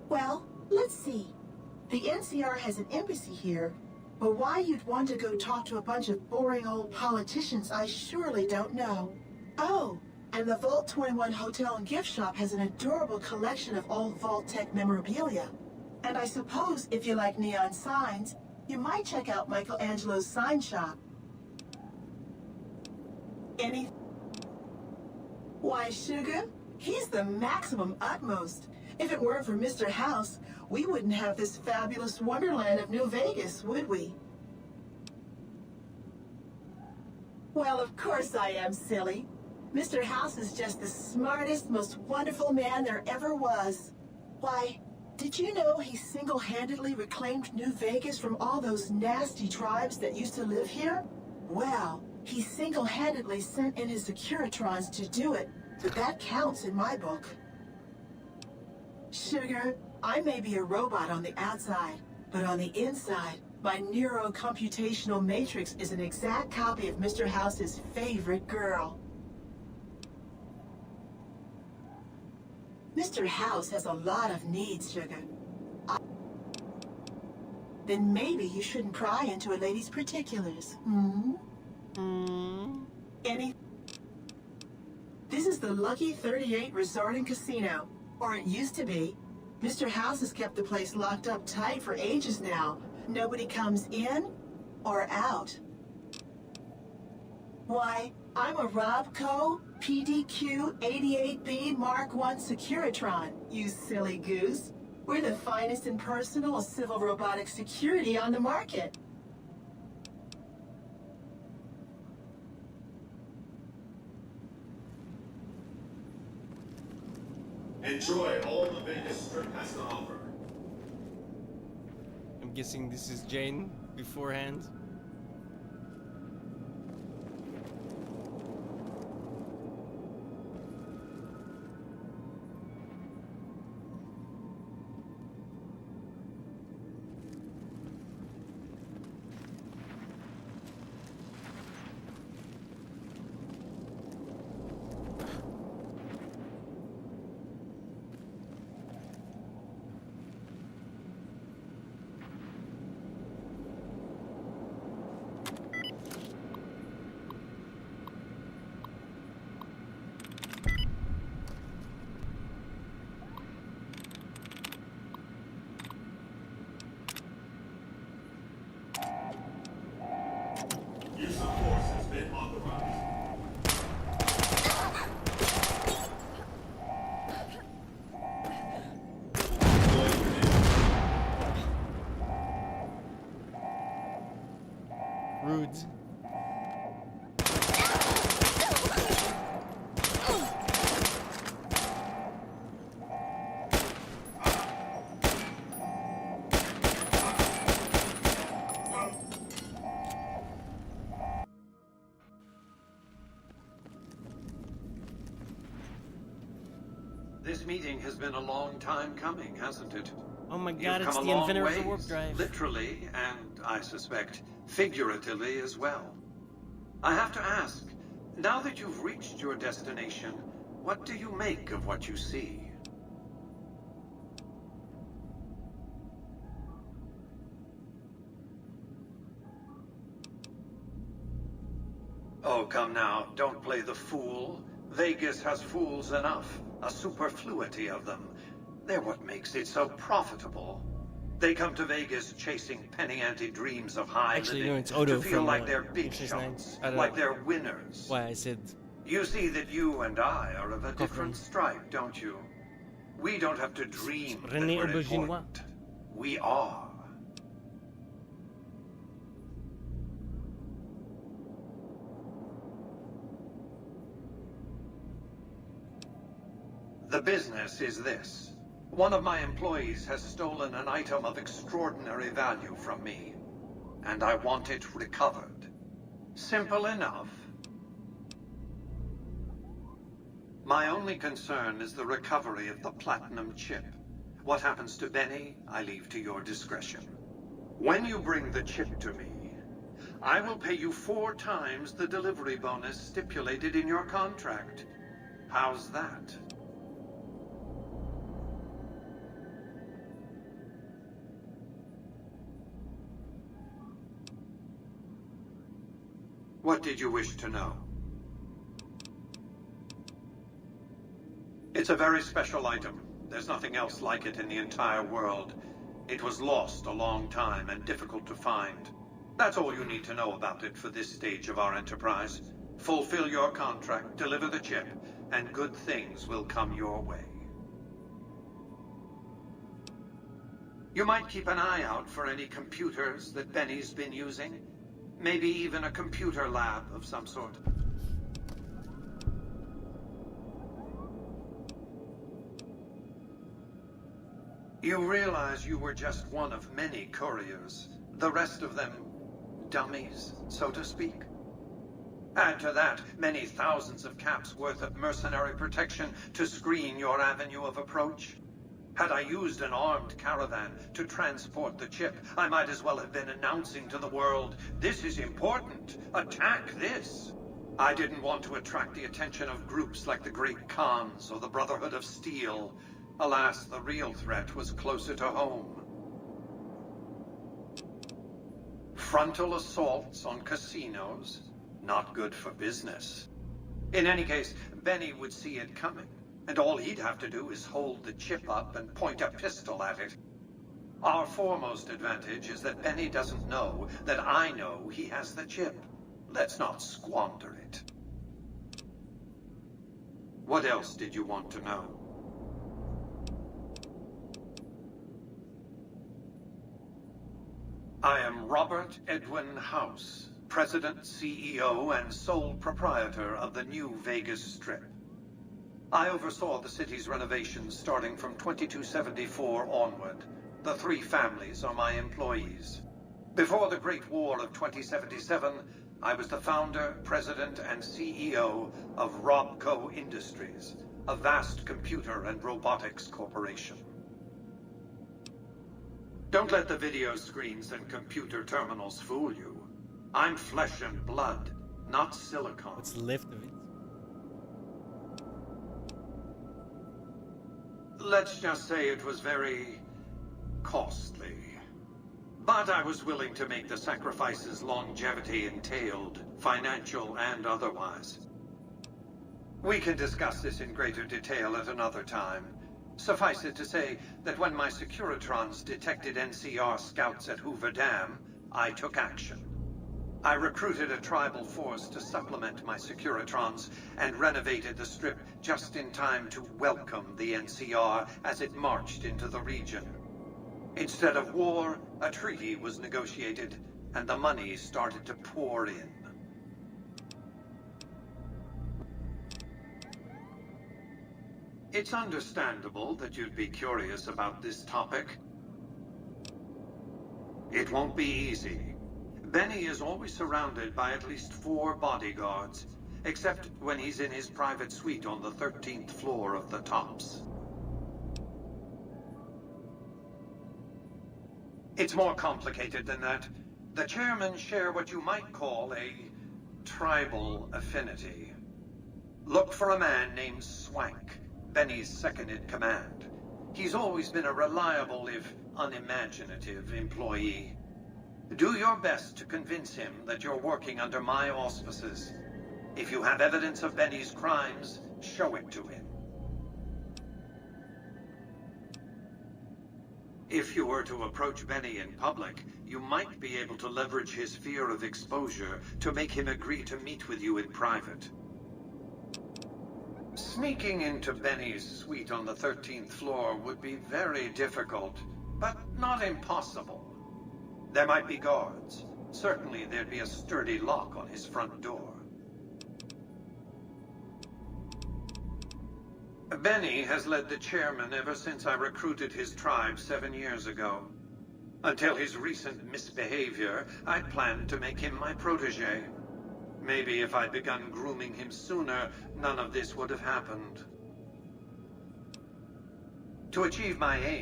Well, let's see. The NCR has an embassy here, but why you'd want to go talk to a bunch of boring old politicians, I surely don't know. Oh, and the Vault 21 Hotel and Gift Shop has an adorable collection of old Vault-Tec memorabilia. And I suppose if you like neon signs, you might check out Michelangelo's sign shop. Why, Sugar, he's the maximum utmost. If it weren't for Mr. House, we wouldn't have this fabulous wonderland of New Vegas, would we? Well, of course I am, silly. Mr. House is just the smartest, most wonderful man there ever was. Why, did you know he single-handedly reclaimed New Vegas from all those nasty tribes that used to live here? Well, he single-handedly sent in his Securitrons to do it, but that counts in my book. Sugar, I may be a robot on the outside, but on the inside, my neurocomputational matrix is an exact copy of Mr. House's favorite girl. Mr. House has a lot of needs, Sugar. Then maybe you shouldn't pry into a lady's particulars, This is the Lucky 38 Resort and Casino, or it used to be. Mr. House has kept the place locked up tight for ages now. Nobody comes in or out. Why, I'm a Robco PDQ 88B Mark I Securitron, you silly goose. We're the finest in personal civil robotic security on the market. Enjoy all the Vegas Strip has to offer. I'm guessing this is Jane beforehand. Use of force has been authorized. Rude. This meeting has been a long time coming, hasn't it? Oh my You've god, it's come the a long inventor of the ways, warp drive. literally, and I suspect figuratively as well. I have to ask, now that you've reached your destination, what do you make of what you see? Oh, come now, don't play the fool. Vegas has fools enough, a superfluity of them. They're what makes it so profitable. They come to Vegas chasing penny-ante dreams of high Actually, living, no, it's Odo to feel from, like they're big Inches shots, Nine. like they're winners. Why I said... You see that you and I are of a different stripe, don't you? We don't have to dream that René we're Auberginois. important. We are. The business is this. One of my employees has stolen an item of extraordinary value from me, and I want it recovered. Simple enough. My only concern is the recovery of the platinum chip. What happens to Benny, I leave to your discretion. When you bring the chip to me, I will pay you 4 times the delivery bonus stipulated in your contract. How's that? What did you wish to know? It's a very special item. There's nothing else like it in the entire world. It was lost a long time and difficult to find. That's all you need to know about it for this stage of our enterprise. Fulfill your contract, deliver the chip, and good things will come your way. You might keep an eye out for any computers that Benny's been using. Maybe even a computer lab of some sort. You realize you were just one of many couriers. The rest of them, dummies, so to speak. Add to that many thousands of caps worth of mercenary protection to screen your avenue of approach. Had I used an armed caravan to transport the chip, I might as well have been announcing to the world, this is important, attack this. I didn't want to attract the attention of groups like the Great Khans or the Brotherhood of Steel. Alas, the real threat was closer to home. Frontal assaults on casinos, not good for business. In any case, Benny would see it coming. And all he'd have to do is hold the chip up and point a pistol at it. Our foremost advantage is that Benny doesn't know that I know he has the chip. Let's not squander it. What else did you want to know? I am Robert Edwin House, President, CEO, and sole proprietor of the new Vegas Strip. I oversaw the city's renovations starting from 2274 onward. The 3 families are my employees. Before the Great War of 2077, I was the founder, president, and CEO of Robco Industries, a vast computer and robotics corporation. Don't let the video screens and computer terminals fool you. I'm flesh and blood, not silicon. What's left of it? Let's just say it was very costly. But I was willing to make the sacrifices longevity entailed, financial and otherwise. We can discuss this in greater detail at another time. Suffice it to say that when my Securitrons detected NCR scouts at Hoover Dam, I took action. I recruited a tribal force to supplement my Securitrons and renovated the Strip just in time to welcome the NCR as it marched into the region. Instead of war, a treaty was negotiated, and the money started to pour in. It's understandable that you'd be curious about this topic. It won't be easy. Benny is always surrounded by at least 4 bodyguards, except when he's in his private suite on the 13th floor of the Tops. It's more complicated than that. The chairmen share what you might call a tribal affinity. Look for a man named Swank, Benny's second-in-command. He's always been a reliable, if unimaginative, employee. Do your best to convince him that you're working under my auspices. If you have evidence of Benny's crimes, show it to him. If you were to approach Benny in public, you might be able to leverage his fear of exposure to make him agree to meet with you in private. Sneaking into Benny's suite on the 13th floor would be very difficult, but not impossible. There might be guards. Certainly there'd be a sturdy lock on his front door. Benny has led the chairman ever since I recruited his tribe 7 years ago. Until his recent misbehavior, I'd planned to make him my protege. Maybe if I'd begun grooming him sooner, none of this would have happened. To achieve my aim,